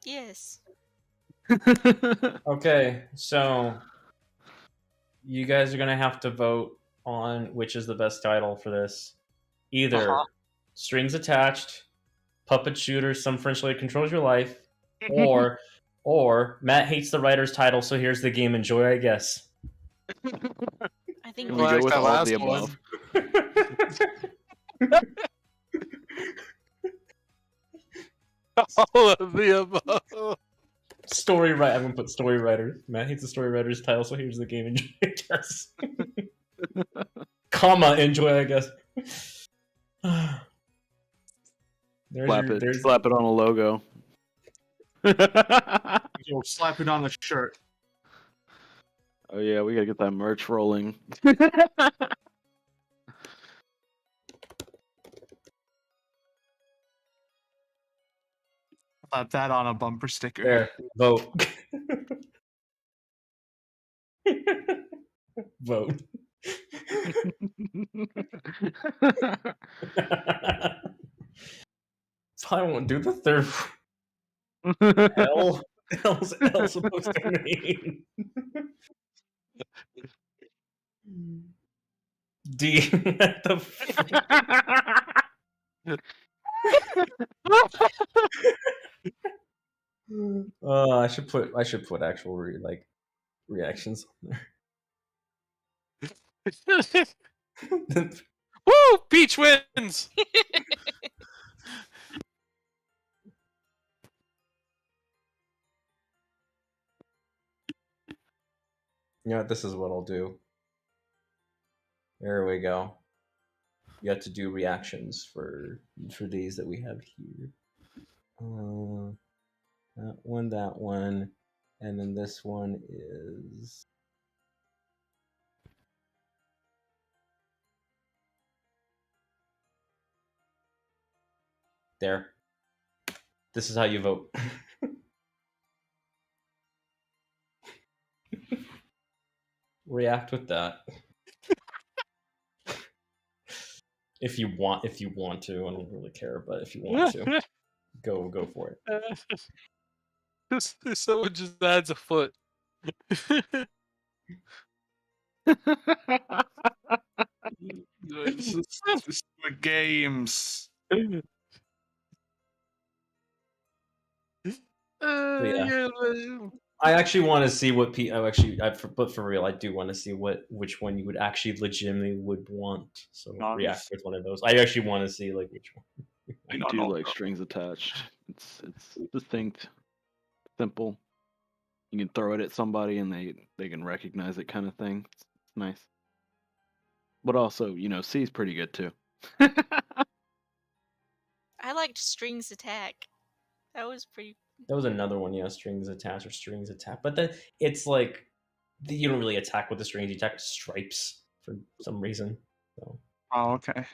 Yes. Okay, so you guys are gonna have to vote on which is the best title for this. Either Strings Attached, Puppet Shooter, Some French Lady Controls Your Life, or Matt hates the writer's title, so here's the game. Enjoy, I guess. I think we go with all of the above. All of the above. Story writer. I'm gonna put story writer. Matt hates the story writer's title, so here's the game. Enjoy, I guess. Comma. Enjoy, I guess. Slap it on a logo. Yo, slap it on the shirt. Oh yeah, we gotta get that merch rolling. Slap that on a bumper sticker. There, vote. Vote. I won't do the third. L supposed to mean? D. What the I should put actual reactions on there. Woo! Peach wins. You know what? This is what I'll do. There we go. You have to do reactions for these that we have here. That one, and then this one is. There. This is how you vote. React with that. If you want to, I don't really care, but if you want to, go for it. Someone just adds a foot. This is for games. Yeah. I actually want to see what but for real, I do want to see which one you would actually legitimately would want. So react with one of those. I actually want to see which one. I do like strings attached. It's distinct, simple. You can throw it at somebody and they can recognize it, kind of thing. It's nice. But also, C is pretty good too. I liked Strings Attack. That was pretty. That was another one, strings attached or strings attack. But then it's like you don't really attack with the strings; you attack with stripes for some reason. So. Oh, okay.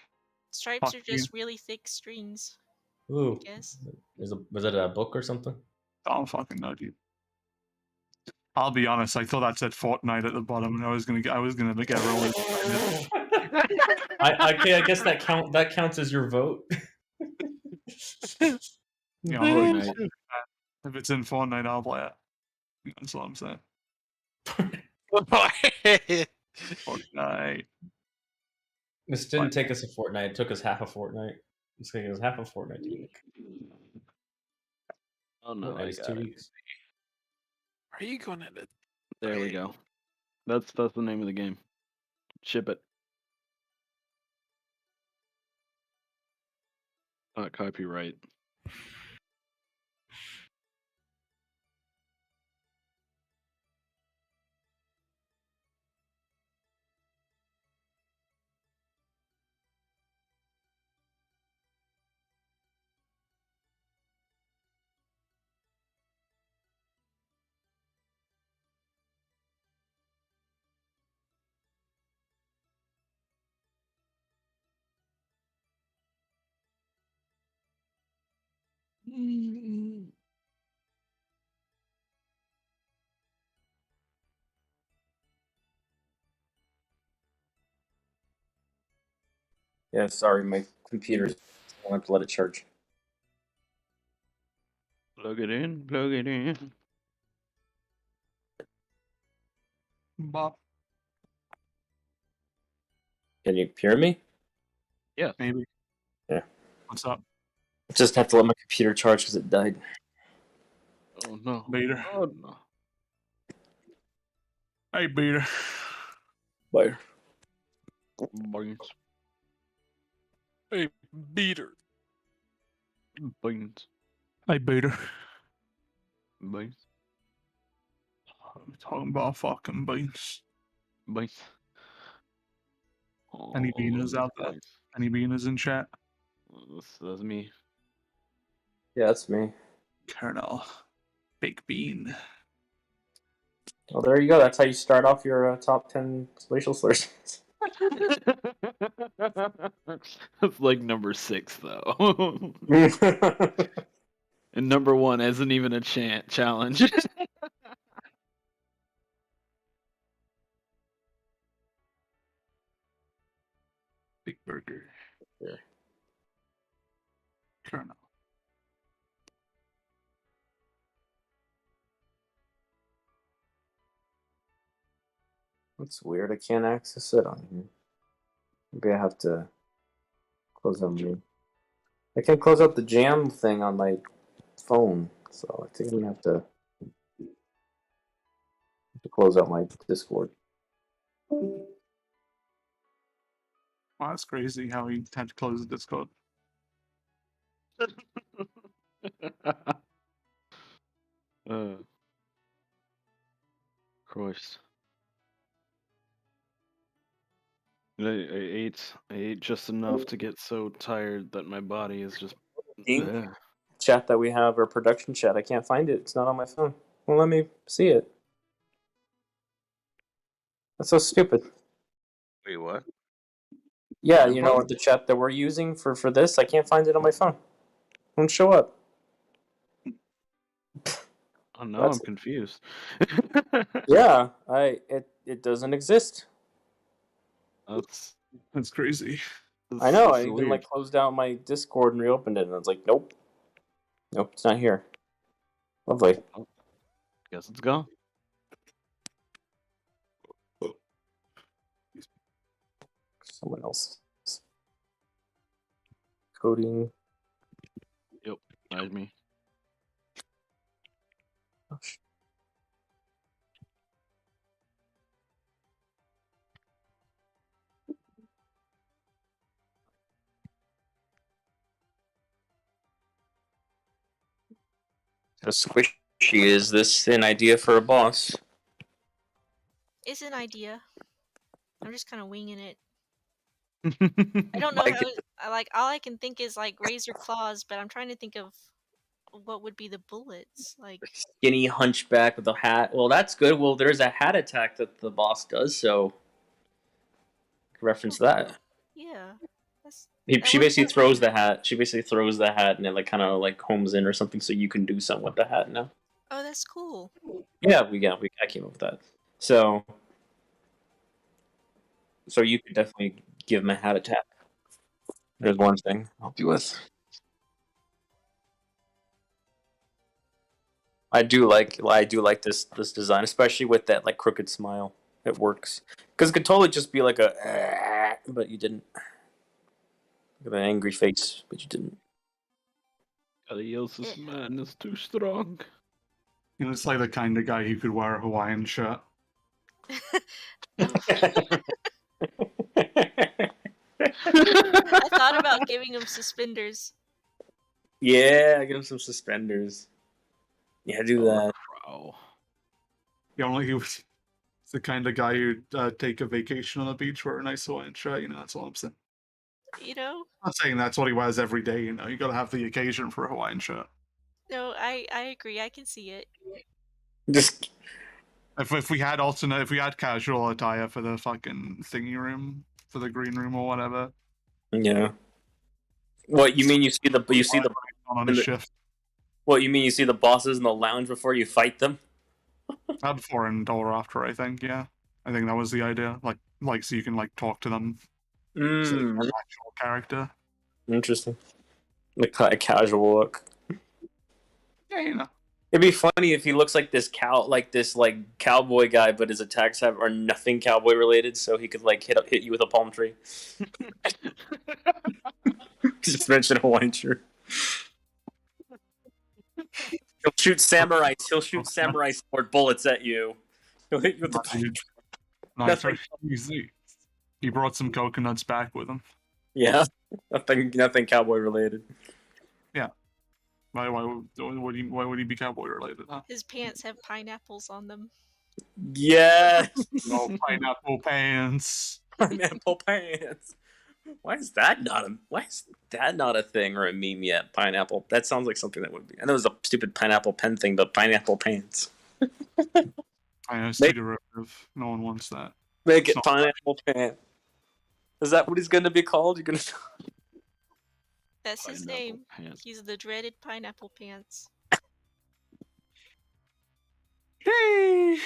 Stripes are just really thick strings. Ooh. I guess. Was it a book or something? I don't fucking know, dude. I'll be honest. I thought that said Fortnite at the bottom, and I was gonna get rolling. I guess that counts as your vote. If it's in Fortnite, I'll play it. That's all I'm saying. Fortnite. This didn't take us a fortnight. It took us half a fortnight. It's taking us half a fortnight to make. Oh no, it's 2 weeks. Are you going to? There we go. That's the name of the game. Ship it. Not copyright. Yeah, sorry, my computer's. I want to let it charge. Plug it in. Plug it in. Bob. Can you hear me? Yeah. Maybe. Yeah. What's up? I just have to let my computer charge because it died. Oh no. Beater. Oh no. Hey, Beater. Bye. Beans. Hey, Beater. Beans. Hey, Beater. Beans. I'm talking about fucking beans. Beans. Any beaners out there? Beans. Any beaners in chat? That's me. Yeah, that's me. Colonel. Big bean. Well, there you go. That's how you start off your top 10 racial slurs. That's like number 6, though. And number 1 isn't even a challenge. Big burger. Yeah. Colonel. That's weird. I can't access it on here. Maybe I have to close out my. I can't close out the jam thing on my phone, so I think we have to close out my Discord. Wow, that's crazy how he had to close the Discord. Christ. I ate just enough to get so tired that my body is just. Chat that we have, our production chat. I can't find it. It's not on my phone. Well, let me see it. That's so stupid. Wait, what? Yeah, you know the chat that we're using for this. I can't find it on my phone. It won't show up. Oh, now I'm confused. Yeah, it doesn't exist. That's crazy. I know. I even like closed out my Discord and reopened it, and I was like, nope, it's not here. Lovely. Oh, guess it's gone. Someone else. Coding. Yep, that's me. Oh, How squishy is this an idea for a boss? It's an idea. I'm just kind of winging it. I don't know how. All I can think is like razor claws, but I'm trying to think of what would be the bullets like. Skinny hunchback with a hat. Well, that's good. Well, there's a hat attack that the boss does, so reference that. Yeah. She basically throws the hat. She basically throws the hat, and it like kind of like homes in or something, so you can do something with the hat now. Oh, that's cool. Yeah, I came up with that. So you could definitely give him a hat attack. There's one thing I'll help you with. I do like this design, especially with that like crooked smile. It works because it could totally just be like a, but you didn't. With an angry face, but you didn't. Adios, man is too strong. You know, it's like the kind of guy who could wear a Hawaiian shirt. I thought about giving him suspenders. Yeah, give him some suspenders. Yeah, do that. Bro. Yeah, only he was the kind of guy who'd take a vacation on the beach, wear a nice Hawaiian shirt. You know, that's all I'm saying. You know? I'm not saying that's what he wears every day. You know, you got to have the occasion for a Hawaiian shirt. No, I agree. I can see it. Just if we had casual attire for the fucking thingy room, for the green room or whatever. Yeah. What you mean? You see the on a shift. What, you mean you see the bosses in the lounge before you fight them? Before and or after, I think. Yeah, I think that was the idea. Like so you can like talk to them. So an actual character. Interesting. Like a casual look. Yeah, you know. It'd be funny if he looks like this cowboy guy, but his attacks are nothing cowboy related, so he could like hit you with a palm tree. Just mention Hawaiian shirt. He'll shoot samurai sword bullets at you. He'll hit you with the palm tree. Nothing. He brought some coconuts back with him. Yeah, nothing cowboy related. Yeah. Why would he be cowboy related? Huh? His pants have pineapples on them. Yeah. No pineapple pants. Pineapple pants. Why is that not a thing or a meme yet? Pineapple. That sounds like something that would be. I know it was a stupid pineapple pen thing, but pineapple pants. I know, it's too derivative. No one wants that. Make it pineapple pants. Is that what he's going to be called? You're going to. That's his name. He's the dreaded pineapple pants. Hey,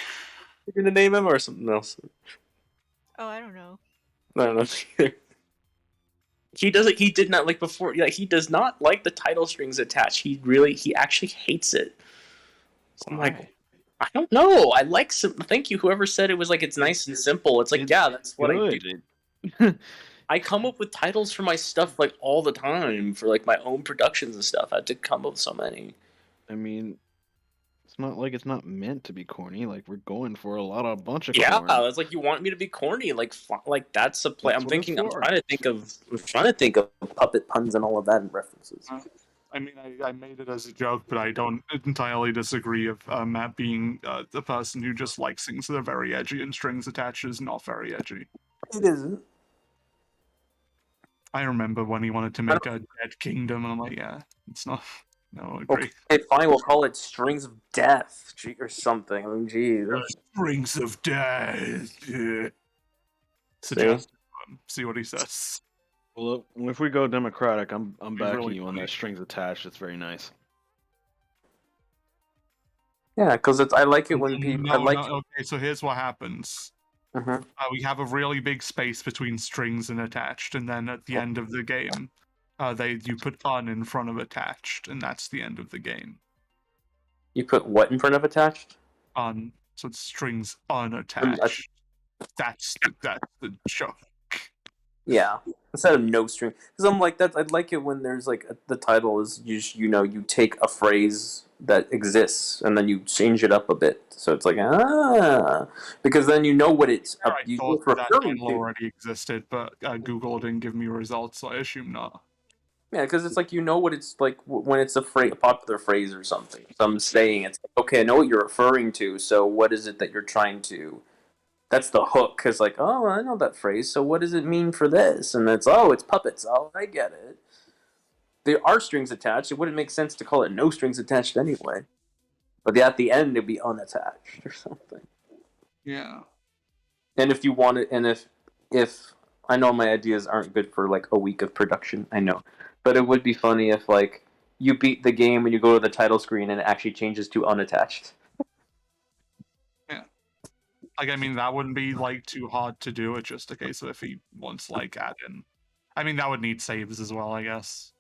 you're going to name him or something else? Oh, I don't know. I don't know either. He did not like before. Like he does not like the title strings attached. He actually hates it. So I'm like, I don't know. I like some. Thank you, whoever said it was like it's nice and simple. It's like that's what I do. I come up with titles for my stuff like all the time for like my own productions and stuff. I had to come up with so many. I mean, it's not like it's not meant to be corny. Like we're going for a bunch of corny. Yeah, it's like you want me to be corny. Like that's a play. I'm trying to think of puppet puns and all of that and references. I mean, I made it as a joke, but I don't entirely disagree of Matt being the person who just likes things that are very edgy and strings attached is not very edgy. It isn't. I remember when he wanted to make a Dead Kingdom, and I'm like, yeah, it's not. No, I agree. Okay, fine, we'll call it Strings of Death or something. I mean, geez. Strings of Death. Yeah. Suggest see what he says. Well, if we go democratic, I'm backing you on that strings attached. It's very nice. Yeah, because I like it when people. Okay, so here's what happens. We have a really big space between strings and attached, and then at the end of the game, you put un in front of attached, and that's the end of the game. You put what in front of attached? Un, so it's strings unattached. That's the joke. Yeah, instead of no string, because I'm like that. I'd like it when there's like the title is you take a phrase that exists and then you change it up a bit, so it's like because then you know what it's I thought that title already existed, but Google didn't give me results, so I assume not. Yeah, because it's like you know what it's like when it's a popular phrase or something. So I'm saying it's like, okay, I know what you're referring to. So what is it that you're trying to? That's the hook, because like, oh, I know that phrase, so what does it mean for this? And it's puppets. Oh, I get it. There are strings attached. It wouldn't make sense to call it no strings attached anyway. But at the end, it'd be unattached or something. Yeah. And if you want it, and if I know my ideas aren't good for like a week of production, I know. But it would be funny if like you beat the game and you go to the title screen and it actually changes to unattached. Like, I mean, that wouldn't be, like, too hard to do. It's just a case of if he wants, like, add in. I mean, that would need saves as well, I guess.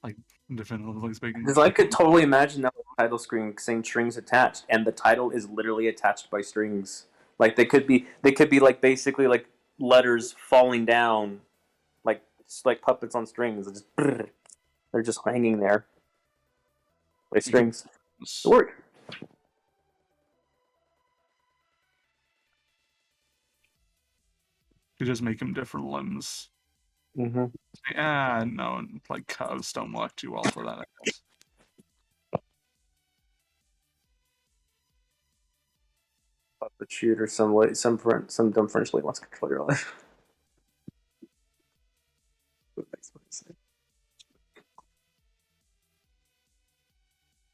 Like, definitively speaking. Because I could totally imagine that title screen saying strings attached, and the title is literally attached by strings. Like, they could be like, basically, like, letters falling down, like puppets on strings. They're just hanging there by strings. It worked. You just make them different limbs. Mm-hmm. No, like curves don't work too well for that, I guess. Puppet shooter, some dumb French lady wants to control your life.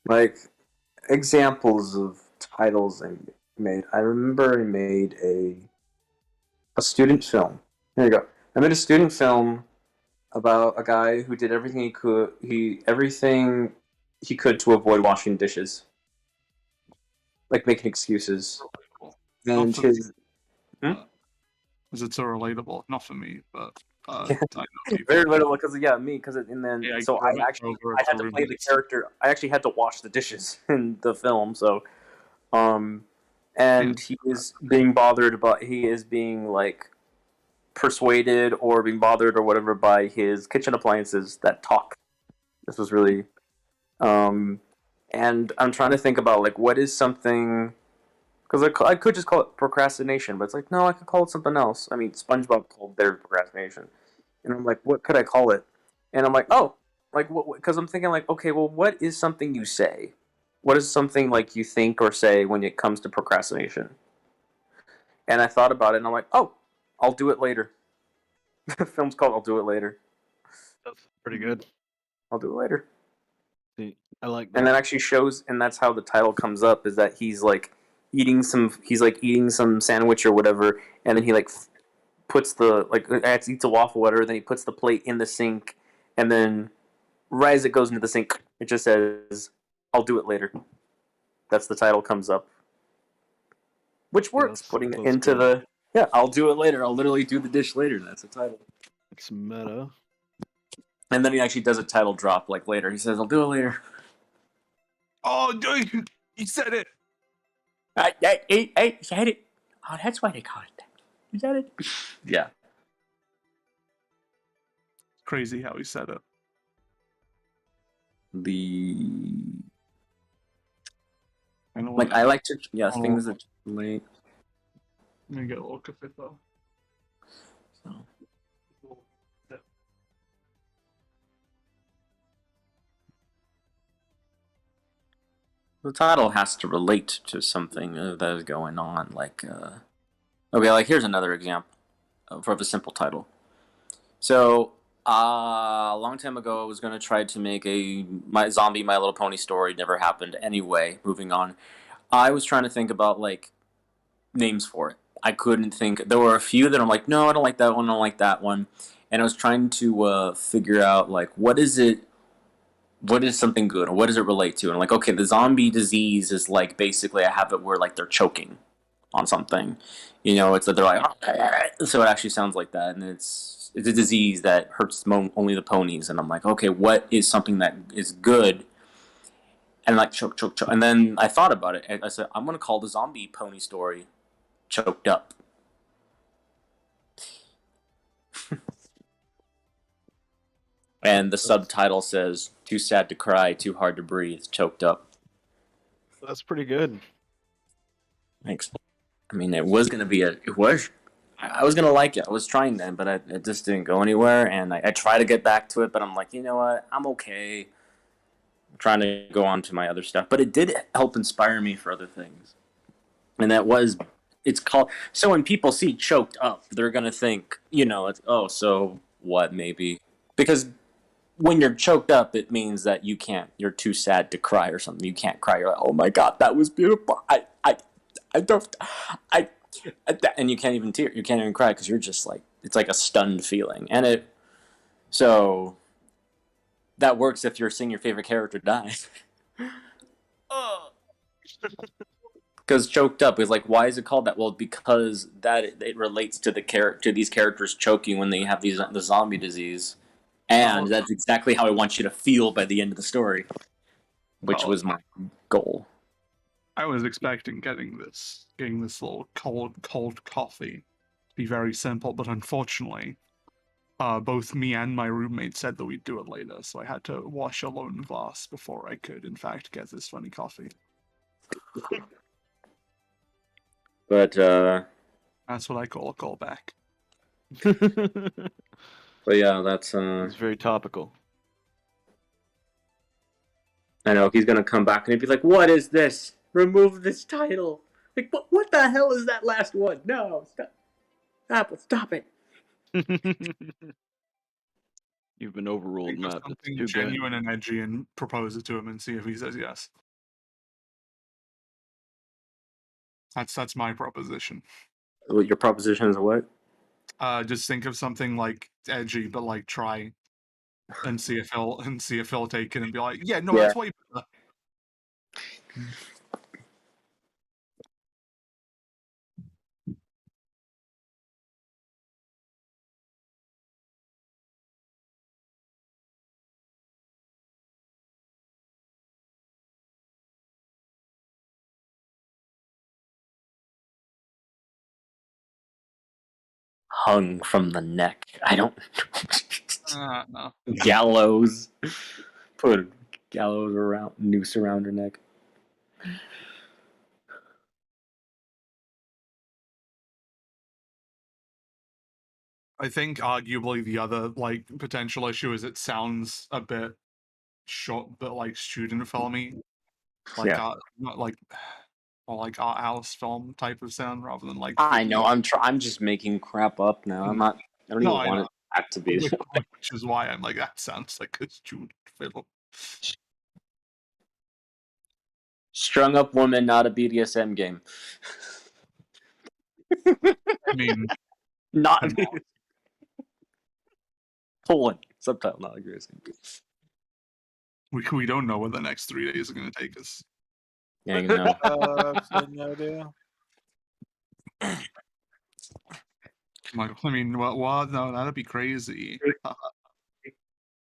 Like examples of titles I made. I remember I made a student film. Here you go. I made a student film about a guy who did everything he could. Everything he could to avoid washing dishes, like making excuses. And his Is it so relatable? Not for me, but I know people. Very relatable because me and then so I had to play the character. I actually had to wash the dishes in the film. So, and he is being bothered, but he is being like persuaded or being bothered or whatever by his kitchen appliances that talk. This was really, and I'm trying to think about like what is something. Because I could just call it procrastination, but it's like, no, I could call it something else. I mean, SpongeBob called their procrastination. And I'm like, what could I call it? And I'm like, oh, like, what? Because I'm thinking, like, okay, well, what is something you say? What is something, like, you think or say when it comes to procrastination? And I thought about it, and I'm like, oh, I'll do it later. The film's called I'll Do It Later. That's pretty good. I'll do it later. See, I like that. And that actually shows, and that's how the title comes up, is that he's eating some sandwich or whatever, and then he puts the eats a waffle, whatever, then he puts the plate in the sink, and then right as it goes into the sink, it just says, I'll do it later. That's the title comes up. Which works, putting it into the I'll do it later. I'll literally do the dish later. That's the title. It's meta. And then he actually does a title drop later. He says, I'll do it later. Oh, he said it. I said it. Oh, that's why they call it that. You said it? Yeah. Crazy how he said it. I like to things that late. I'm gonna get a little coffee though. So. The title has to relate to something that is going on. Here's another example for a simple title. So, a long time ago, I was going to try to make My Little Pony story. Never happened anyway. Moving on. I was trying to think about, names for it. I couldn't think. There were a few that I'm like, no, I don't like that one, I don't like that one. And I was trying to figure out, what is it? What is something good, or what does it relate to? And I'm like, okay, the zombie disease is basically I have it where they're choking on something, it's that they're like, so it actually sounds like that, and it's a disease that hurts only the ponies, and I'm like, okay, what is something that is good? And choke, and then I thought about it, and I said, I'm gonna call the zombie pony story Choked Up. And the subtitle says, too sad to cry, too hard to breathe, choked up. That's pretty good. Thanks. I mean, I was going to like it. I was trying then, but it just didn't go anywhere. And I try to get back to it, but I'm like, you know what? I'm okay. I'm trying to go on to my other stuff. But it did help inspire me for other things. And it's called, so when people see choked up, they're going to think, so what, maybe? Because when you're choked up, it means that you're too sad to cry or something. You can't cry. You're like, oh my God, that was beautiful. And you can't even tear. You can't even cry because you're just it's like a stunned feeling. And so that works if you're seeing your favorite character die. Because choked up is why is it called that? Well, because it relates to these characters choking when they have the zombie disease. And that's exactly how I want you to feel by the end of the story, which was my goal. I was expecting getting this little cold coffee to be very simple, but unfortunately, both me and my roommate said that we'd do it later, so I had to wash a lone glass before I could, in fact, get this funny coffee. But that's what I call a callback. But yeah, that's it's very topical. I know he's gonna come back and he'd be like, "What is this? Remove this title! What the hell is that last one? No, stop it!" You've been overruled, Matt. Something genuine and edgy, and propose it to him and see if he says yes. That's my proposition. Your proposition is what? Just think of something edgy, but try. and see if he'll take it and be like, yeah, no, Yeah. that's way better. Hung from the neck. I don't. No. Gallows. Put a gallows noose around her neck. I think arguably the other like potential issue is it sounds a bit short, but like student filmy, like Yeah. not like or like art house film type of sound rather than like. I know. I'm just making crap up now. I'm not. I don't even want it to be. Which is why I'm like, that sounds like a student film. Strung up woman, not a BDSM game. I mean, not. Subtitle, not a BDSM game. We don't know where the next 3 days are going to take us. Yeah, you know. Absolutely no idea. I mean, what? No, that'd be crazy.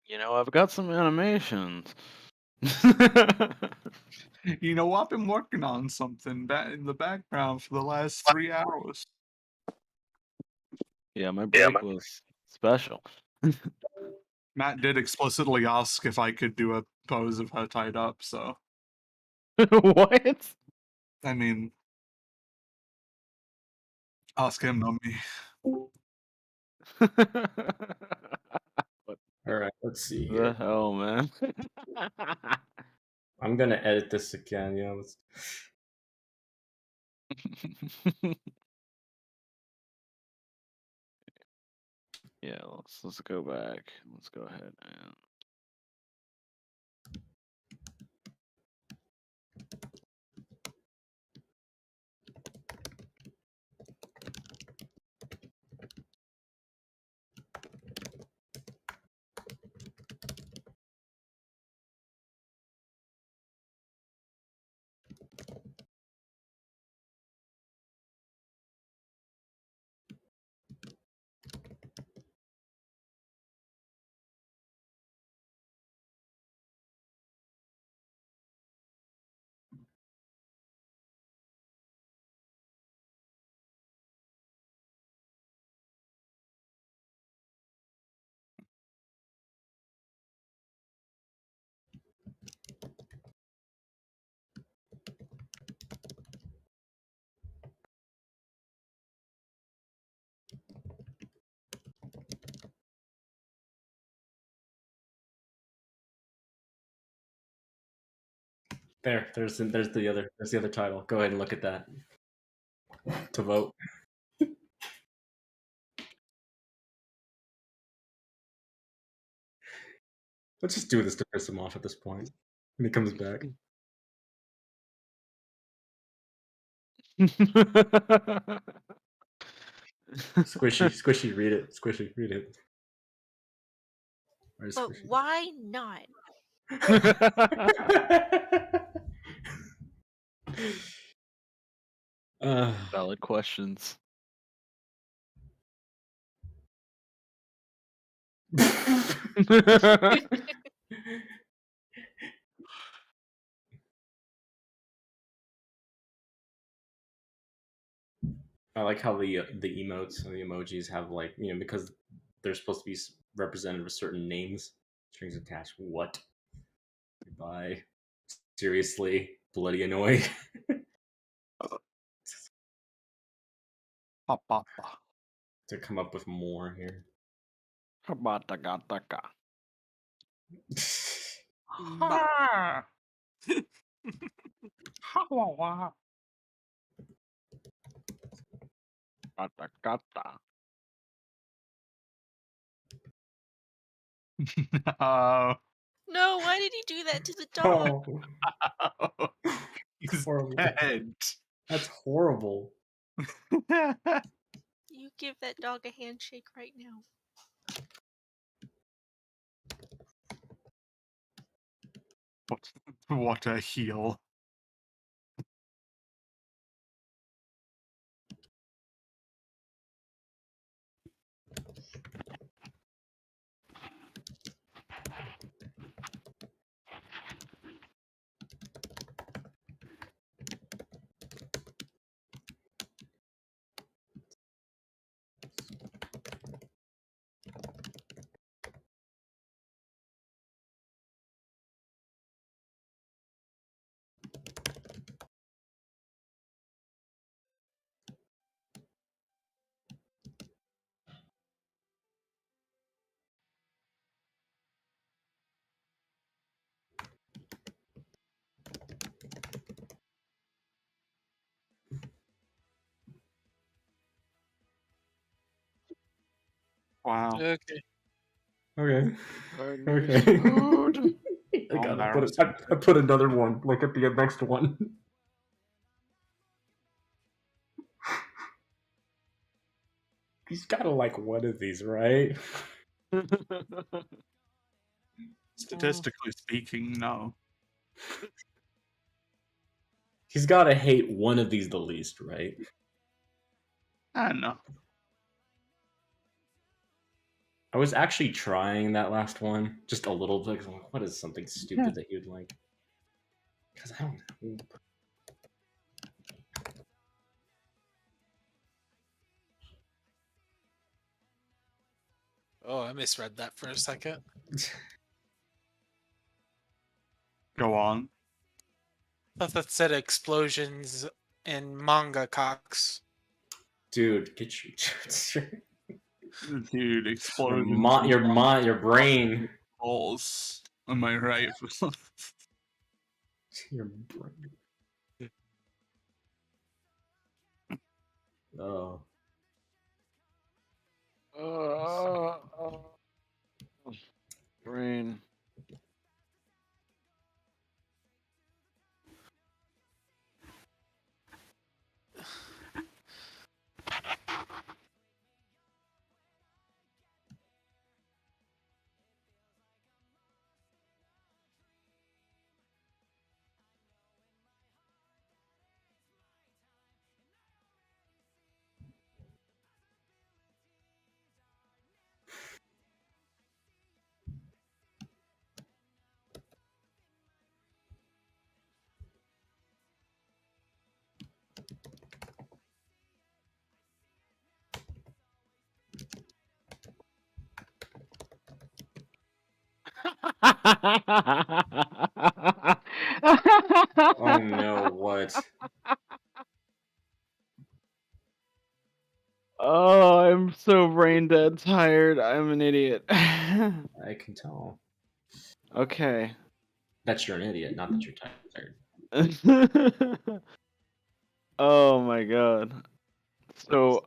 You know, I've got some animations. You know, I've been working on something in the background for the last 3 hours. Yeah, my break was special. Matt did explicitly ask if I could do a pose of her tied up, so. What? I mean, ask him, not me. Alright, let's see The here. hell, man. I'm gonna edit this again, yeah. Yeah, let's go back. Let's go ahead and there's the other title. Go ahead and look at that to vote. Let's just do this to piss him off at this point when he comes back. Squishy, read it. Squishy, read it. But Squishy? Why not? Valid questions. I like how the emotes and the emojis have like, you know, because they're supposed to be represented with certain names. Strings attached. What? Goodbye. Seriously, bloody annoying. To come up with more here. No. No, why did he do that to the dog? Oh. He's horrible. dead. That's horrible. You give that dog a handshake right now. What a heel. Wow. Okay. Okay. Okay. I put another one, like at the next one. He's gotta like one of these, right? Statistically speaking, no. He's gotta hate one of these the least, right? I don't know. I was actually trying that last one just a little bit. 'Cause I'm like, what is something stupid that you'd like? Because I don't know. Oh, I misread that for a second. Go on. I thought that said explosions and manga cocks. Dude, get your Dude, explosions. your brain. Balls. Am I right? Your brain. Oh. Brain. Oh no, what? Oh, I'm so brain dead tired. I'm an idiot. I can tell. Okay. That you're an idiot, not that you're tired. Oh my god. So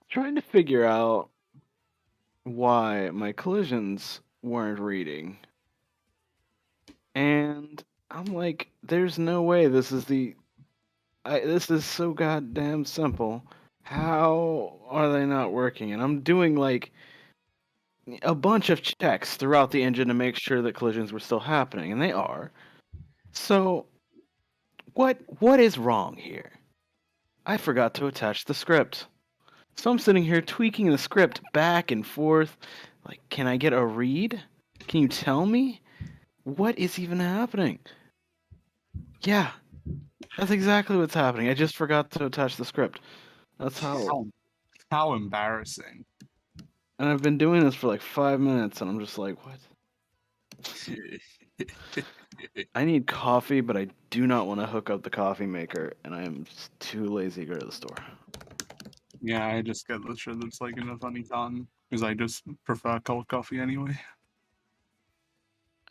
trying to figure out why my collisions weren't reading. And I'm like, there's no way this is this is so goddamn simple. How are they not working? And I'm doing like a bunch of checks throughout the engine to make sure that collisions were still happening, and they are. So what is wrong here? I forgot to attach the script. So I'm sitting here tweaking the script back and forth. Like, can I get a read? Can you tell me? What is even happening? Yeah, that's exactly what's happening. I just forgot to attach the script. That's How embarrassing. And I've been doing this for like 5 minutes, and I'm just like, what? I need coffee, but I do not want to hook up the coffee maker, and I am just too lazy to go to the store. Yeah, I just get the shit that's like in a funny tongue, because I just prefer cold coffee anyway.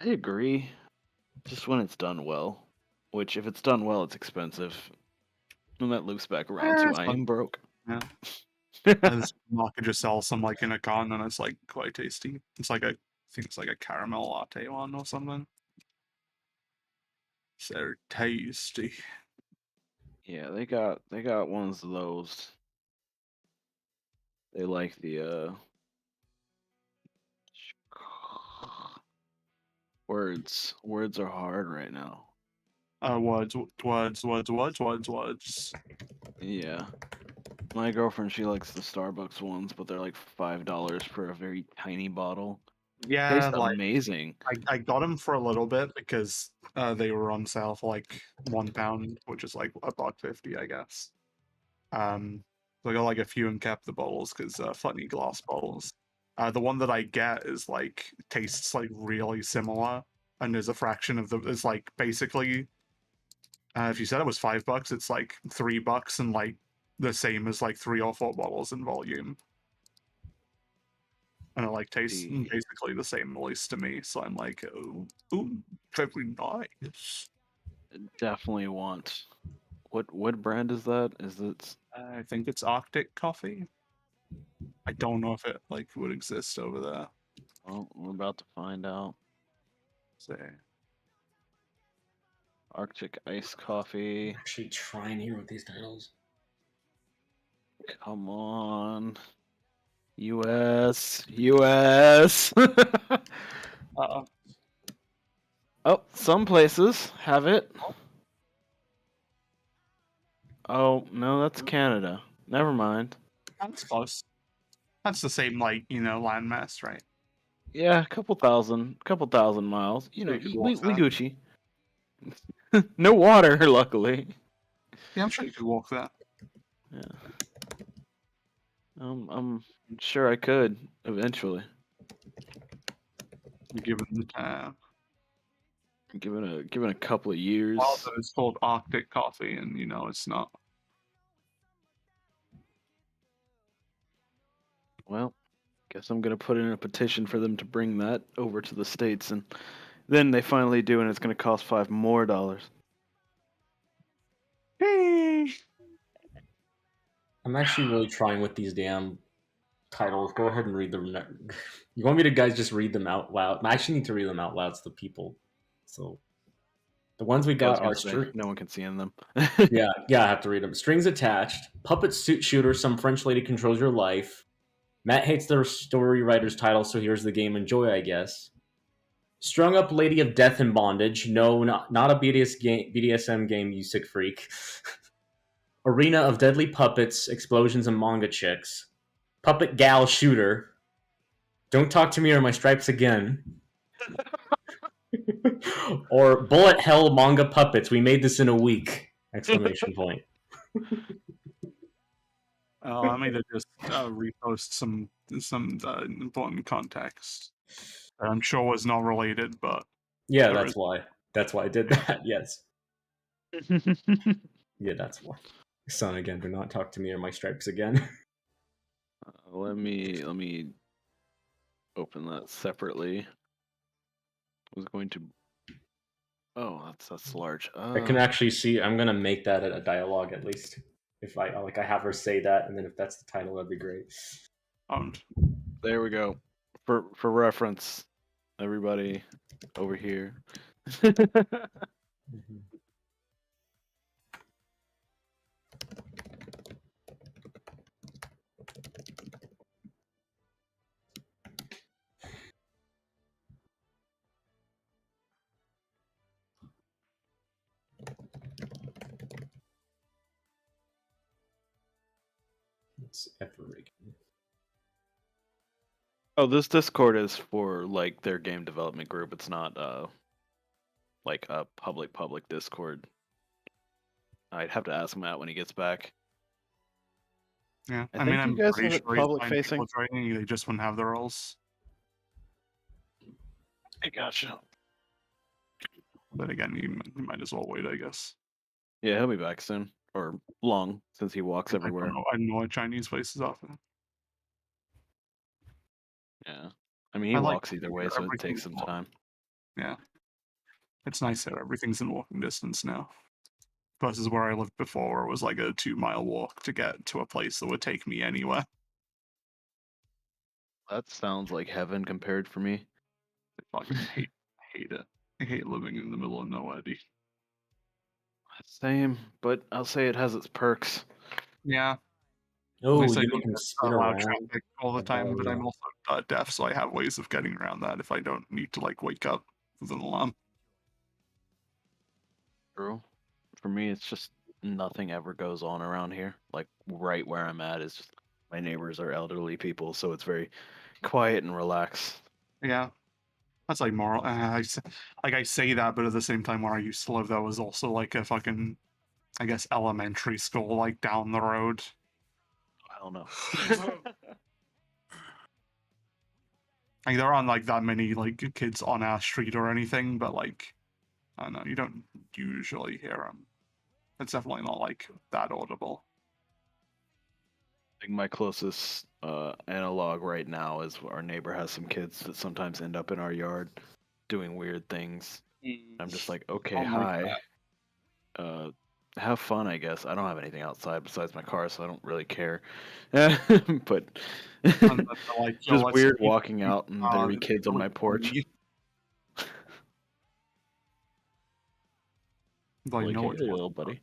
I agree. Just when it's done well. Which, if it's done well, it's expensive. And that loops back around to I am broke. Yeah. This market just sells some like in a con, and it's like quite tasty. It's like I think it's like a caramel latte one or something. So tasty. Yeah, they got ones of those. They like the Words are hard right now. Words. Yeah. My girlfriend, she likes the Starbucks ones, but they're like $5 for a very tiny bottle. Yeah, Tastes like amazing. I got them for a little bit because they were on sale for like £1, which is like $1.50, I guess. So I got like a few and kept the bottles because funny glass bottles. The one that I get is like tastes like really similar, and there's a fraction of the. It's like basically, if you said it was $5, it's like $3 and like the same as like 3 or 4 bottles in volume. And it like tastes basically the same, at least to me. So I'm like, oh, ooh, very nice. Definitely want. What brand is that? Is it? I think it's Arctic Coffee. I don't know if it like would exist over there. Well, we're about to find out. Say, Arctic Ice Coffee. I'm actually trying here with these titles. Come on. US. Uh-oh. Oh, some places have it. Oh, no, that's Canada. Never mind. That's close. That's the same, like, landmass, right? Yeah, a couple thousand miles. You know, You could we walk that. Gucci. No water, luckily. Yeah, I'm sure you could walk that. Yeah. I'm sure I could eventually. Given the time. Given a couple of years. Also, it's called Arctic Coffee, and it's not. Well, guess I'm gonna put in a petition for them to bring that over to the States, and then they finally do, and it's gonna cost $5 more. I'm actually really trying with these damn titles. Go ahead and read them. You want me to, guys, just read them out loud? I actually need to read them out loud to the people. So the ones we got are no one can see in them. yeah, I have to read them. Strings Attached, Puppet Suit Shooter, Some French Lady Controls Your Life. Matt hates the story writer's title, so here's the game. Enjoy, I guess. Strung Up Lady of Death and Bondage. No, not a BDSM game, you sick freak. Arena of Deadly Puppets, Explosions, and Manga Chicks. Puppet Gal Shooter. Don't Talk to Me or My Stripes Again. Or Bullet Hell Manga Puppets. We made this in a week! Exclamation point. I may just repost some important context that I'm sure was not related, but yeah, that's why. That's why I did that. Yes. Yeah, that's why. Son again. Do not talk to me or my stripes again. Let me open that separately. I was going to. Oh, that's large. I can actually see. I'm gonna make that a dialogue at least. If I have her say that, and then if that's the title, that'd be great. There we go. For reference, everybody over here. It's Everett. Oh, this Discord is for like their game development group. It's not like a public Discord. I'd have to ask Matt when he gets back. Yeah, I mean, I'm you guys pretty have it sure public facing. They just wouldn't have the roles. I gotcha. But again, you might as well wait, I guess. Yeah, he'll be back soon, or long, since he walks everywhere. I know a Chinese places often. Yeah, I mean, he walks either way, so it takes some time. Yeah, it's nice that everything's in walking distance now. Versus where I lived before, where it was like a 2-mile walk to get to a place that would take me anywhere. That sounds like heaven compared for me. I fucking hate it. I hate living in the middle of nowhere, dude. Same, but I'll say it has its perks. Yeah. Oh, you can spin loud around traffic all the time, but I'm also deaf, so I have ways of getting around that if I don't need to like wake up. with an alarm. True. For me, it's just nothing ever goes on around here. Like right where I'm at is just my neighbors are elderly people, so it's very quiet and relaxed. Yeah, that's like moral. I say that, but at the same time, where I used to live, there was also like a fucking, I guess, elementary school like down the road. I don't know. Like there aren't like that many like kids on our street or anything, but like I don't know, you don't usually hear them. It's definitely not like that audible. I think my closest analog right now is our neighbor has some kids that sometimes end up in our yard doing weird things. I'm just like, okay, hi. Have fun, I guess. I don't have anything outside besides my car, so I don't really care. But like, just weird walking out and there be kids on my porch. Like, Like, no, hey, little buddy.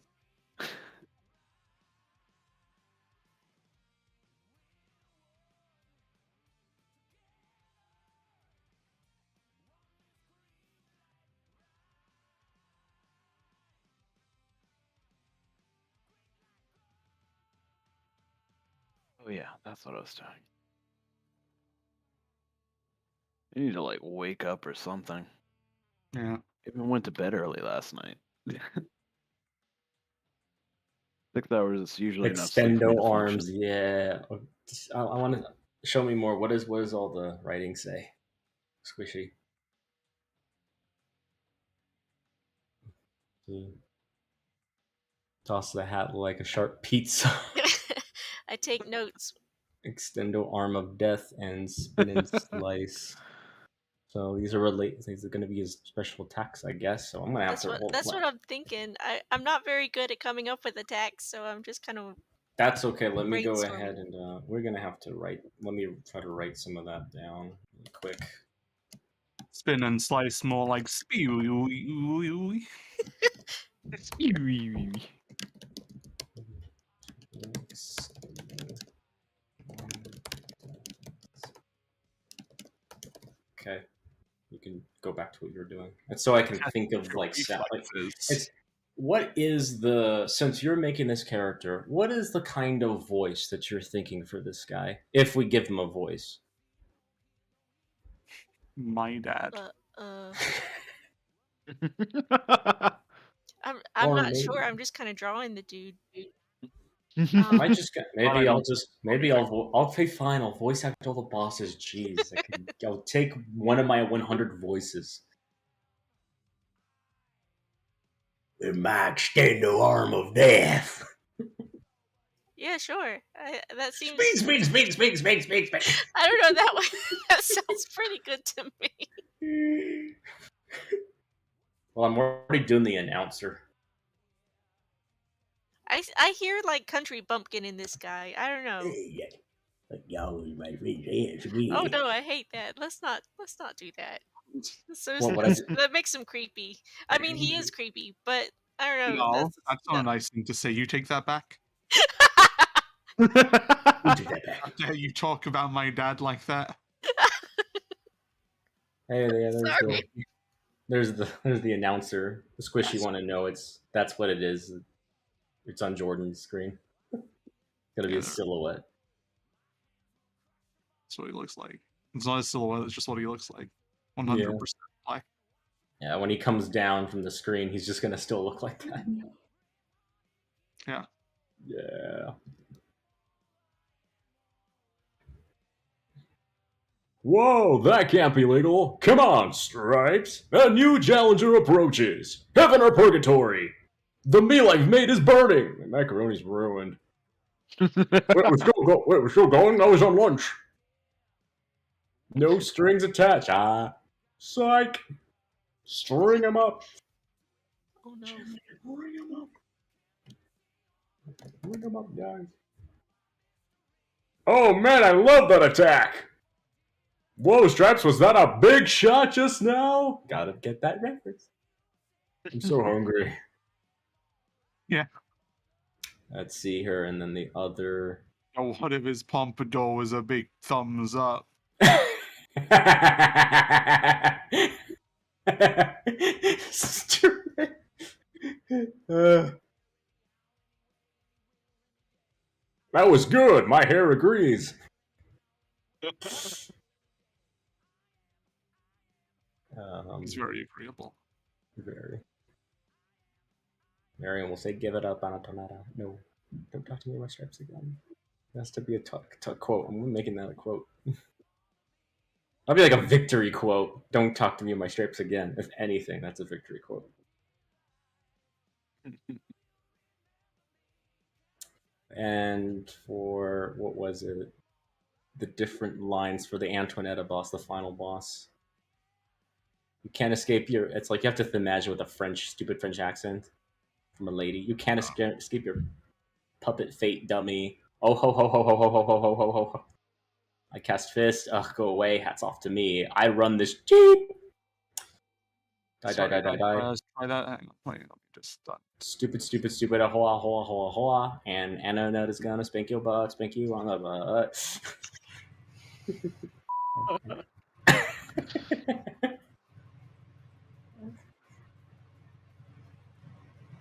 Oh yeah, that's what I was doing. You need to like wake up or something. Yeah. Even went to bed early last night. 6 hours is usually enough sleep for me to Extendo arms, function. yeah. I want to show me more. What does all the writing say? Squishy. Toss the hat like a sharp pizza. I take notes. Extendo arm of death and spin and slice. So these are these are going to be his special attacks, I guess. So I'm going to have to. That's what I'm thinking. I'm not very good at coming up with attacks, so I'm just kind of. That's okay. Let me go ahead and we're going to have to write. Let me try to write some of that down really quick. Spin and slice more like spew. Okay, you can go back to what you're doing, and so I can think of like sound. Like, what is the, since you're making this character, what is the kind of voice that you're thinking for this guy? If we give him a voice, my dad. I'm Or not maybe- sure. I'm just kind of drawing the dude. I just got, I'll say fine. I'll voice act all the bosses. Jeez, I'll take one of my 100 voices. With my extendo arm of death. Yeah, sure. That seems. Speak. I don't know that one. That sounds pretty good to me. Well, I'm already doing the announcer. I hear like country bumpkin in this guy. I don't know. Like y'all was my friends. Oh no, I hate that. Let's not do that. So Well, that makes him creepy. I mean, he is creepy, but I don't know. No, that's not a nice thing to say. You take that back. How dare you talk about my dad like that? Hey, yeah, there's the announcer. The squishy want to know that's what it is. It's on Jordan's screen. It's gonna be a silhouette. That's what he looks like. It's not a silhouette. It's just what he looks like. 100% black. Yeah, when he comes down from the screen, he's just gonna still look like that. Yeah. Yeah. Whoa, that can't be legal. Come on, Stripes. A new challenger approaches. Heaven or purgatory? The meal I've made is burning. My macaroni's ruined. Wait, we're still going? I was on lunch. No strings attached. Psych. String him up. Oh no. String him up. String him up, guys. Oh man, I love that attack. Whoa, Stripes, was that a big shot just now? Gotta get that reference. I'm so hungry. Yeah. Let's see her, and then the other. Oh, what if his pompadour was a big thumbs up? Stupid. That was good. My hair agrees. It's very agreeable. Very. Marion will say, "Give it up on a tomato." No, don't talk to me about stripes again. It has to be a quote. I'm making that a quote. That'll be like a victory quote. Don't talk to me about my stripes again. If anything, that's a victory quote. And for what was it? The different lines for the Antoinetta boss, the final boss. You can't escape your. It's like you have to imagine with a stupid French accent from a lady. You can't escape your puppet fate, dummy. Oh ho ho ho ho ho ho ho ho ho ho. I cast fist. Ugh, go away. Hats off to me. I run this jeep. Die. Try that. Hang on. Wait, let me just done. Stupid. Hoa. And Antonetta's gonna spank your butt. Spank you on the butt.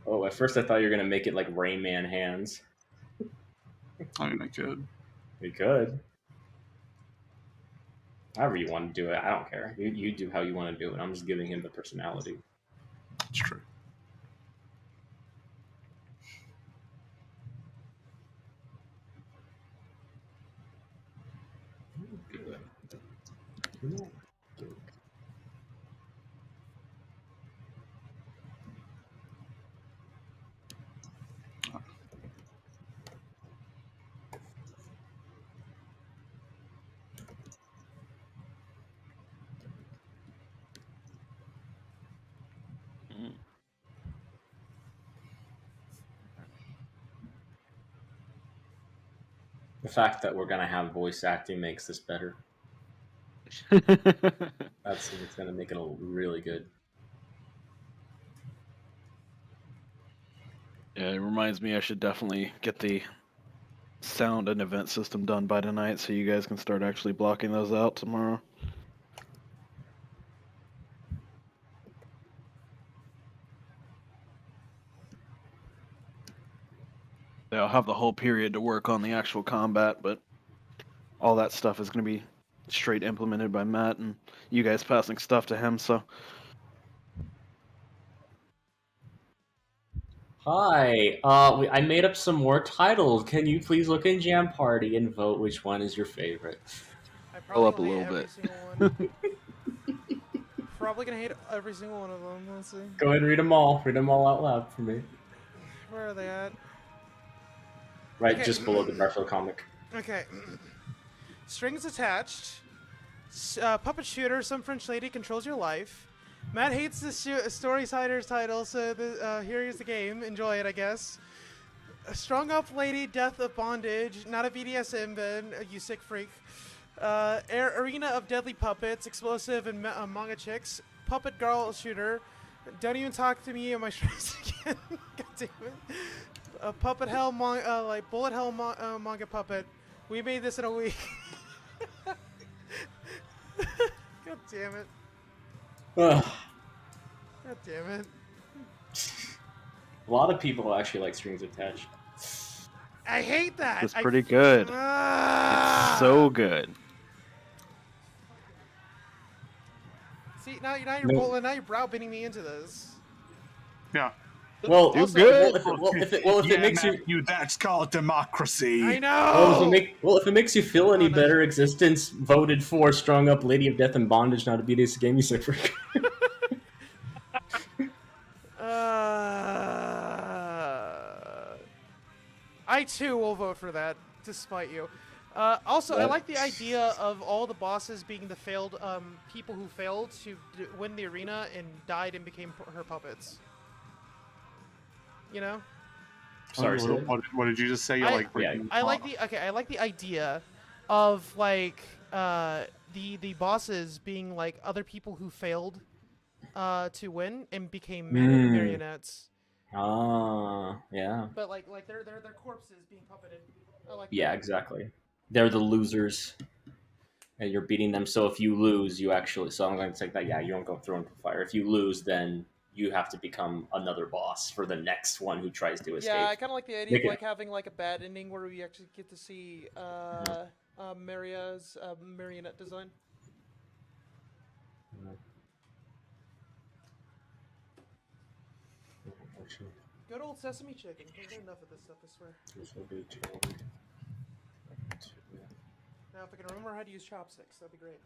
Oh, at first I thought you were gonna make it like Rain Man hands. I mean, I could. You could. However you want to do it, I don't care. You do how you want to do it. I'm just giving him the personality. That's true. The fact that we're gonna have voice acting makes this better. It's gonna make it really good. Yeah, it reminds me I should definitely get the sound and event system done by tonight so you guys can start actually blocking those out tomorrow. Yeah, I'll have the whole period to work on the actual combat, but all that stuff is going to be straight implemented by Matt and you guys passing stuff to him, so. Hi, I made up some more titles. Can you please look in Jam Party and vote which one is your favorite? Pull up a little bit. Probably gonna hate every single one of them. Let's see. Go ahead and read them all. Read them all out loud for me. Where are they at? Right, okay. just below the Garfield comic. Okay. Strings attached. Puppet shooter. Some French lady controls your life. Matt hates the Storysider's title, so here is the game. Enjoy it, I guess. A strong up lady, death of bondage. Not a BDSM, Ben. You sick freak. Arena of deadly puppets, explosive and manga chicks. Puppet girl shooter. Don't even talk to me on my strings again. God damn it. A puppet hell, like bullet hell manga puppet. We made this in a week. God damn it. God damn it. A lot of people actually like strings attached. I hate that. It's pretty good. It's so good. See, now you're browbeating me into this. Yeah. Well, also, good. If it makes you, that's called democracy. I know. Well, if it makes you feel any better, Existence voted for Strung Up Lady of Death and Bondage, not a BDS game you say. I too will vote for that, despite you. Also, I like the idea of all the bosses being the failed people who failed to win the arena and died and became her puppets. You know? Sorry. What did you just say? I like the idea of like the bosses being like other people who failed to win and became marionettes. Yeah. But like their corpses being puppeted. I like yeah, exactly. They're the losers. and you're beating them. So if you lose, you actually. So I'm going to take that. Yeah, you don't go through into the fire. If you lose, then you have to become another boss for the next one who tries to escape. Yeah, I kind of like the idea of like having like a bad ending where we actually get to see Maria's marionette design. Good old sesame chicken. Can't get enough of this stuff, I swear. Now, if I can remember how to use chopsticks, that'd be great.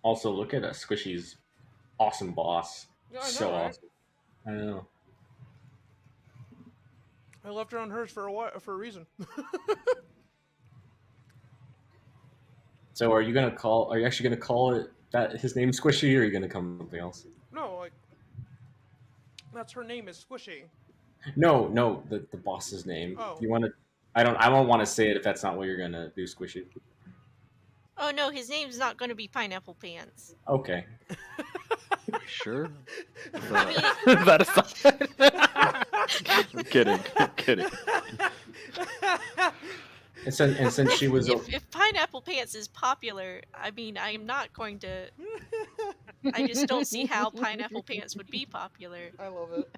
Also, look at Squishy's awesome boss. Yeah, I know, so right? awesome. I know. I left her on hers for a reason. So, are you actually gonna call it that his name's Squishy, or are you gonna come up with something else? No, like that's her name is Squishy. No, the boss's name. Oh. You want to? I don't want to say it if that's not what you're gonna do, Squishy. Oh no, his name's not going to be Pineapple Pants. Okay. Sure. That aside. I'm kidding. And since she was if Pineapple Pants is popular, I mean, I am not going to. I just don't see how Pineapple Pants would be popular. I love it.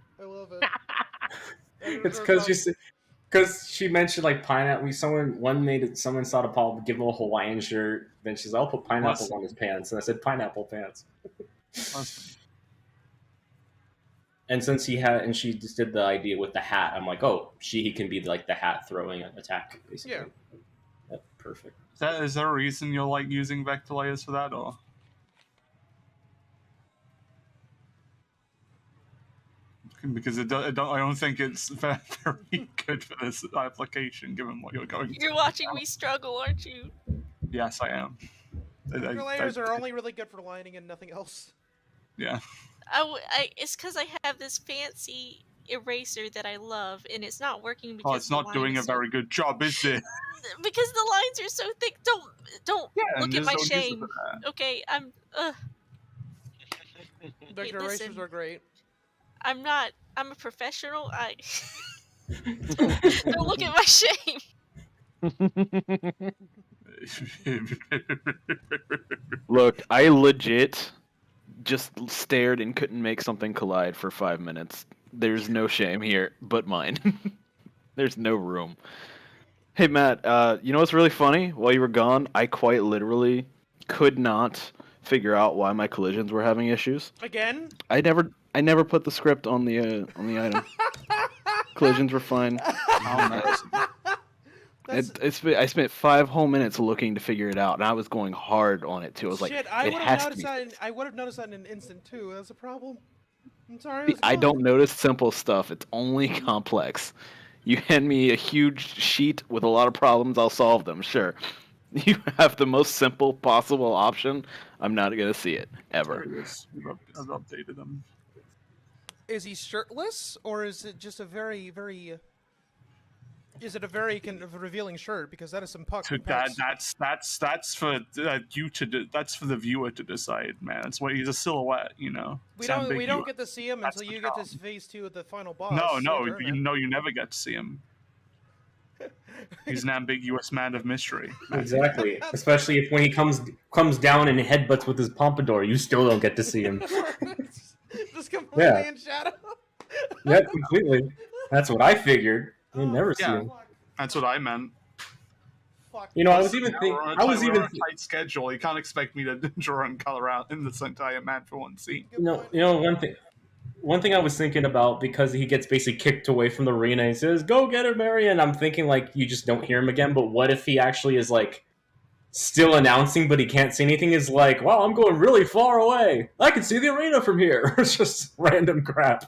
it's because she mentioned like pineapple. Someone saw the Paul give him a Hawaiian shirt. Then she's like, I'll put pineapple on his pants, and I said pineapple pants. And since she just did the idea with the hat, I'm like, oh, he can be like the hat throwing attack, basically. Yeah. That's perfect. Is there a reason you're like using vector layers for that, or? Because I don't think it's very good for this application, given what you're going. You're watching me struggle, aren't you? Yes, I am. Vector layers are only really good for lining and nothing else. Yeah. It's because I have this fancy eraser that I love, and it's not working because it's not doing a very good job, is it? Because the lines are so thick. Don't look at my shame. Okay, I'm. Vector erasers are great. I'm a professional. Don't look at my shame. Look, I legit just stared and couldn't make something collide for 5 minutes. There's no shame here but mine. There's no room. Hey Matt, you know what's really funny? While you were gone, I quite literally could not figure out why my collisions were having issues. Again? I never put the script on the item. Collisions were fine. I spent 5 whole minutes looking to figure it out, and I was going hard on it too. I was like, I would have noticed that in an instant too. That's a problem. I'm sorry. I don't notice simple stuff. It's only complex. You hand me a huge sheet with a lot of problems, I'll solve them. Sure. You have the most simple possible option. I'm not gonna see it ever. I've updated them. Is he shirtless, or is it just a very, very? Is it a very kind of revealing shirt? Because that is some puck. That's for you to. That's for the viewer to decide, man. It's what he's a silhouette, you know. We don't get to see him until you get to phase 2 of the final boss. No, you never get to see him. He's an ambiguous man of mystery. Exactly, especially if when he comes down and headbutts with his pompadour, you still don't get to see him. Just completely in shadow. Yeah, completely. That's what I figured. You never see him. That's what I meant. You know, I was even thinking. I was even on a tight schedule. You can't expect me to draw and color out in this entire map for one scene. You know, one thing I was thinking about, because he gets basically kicked away from the arena and he says, "Go get her, Mary," and I'm thinking like you just don't hear him again. But what if he actually is like still announcing, but he can't see anything? Is like, "Wow, I'm going really far away. I can see the arena from here." It's just random crap.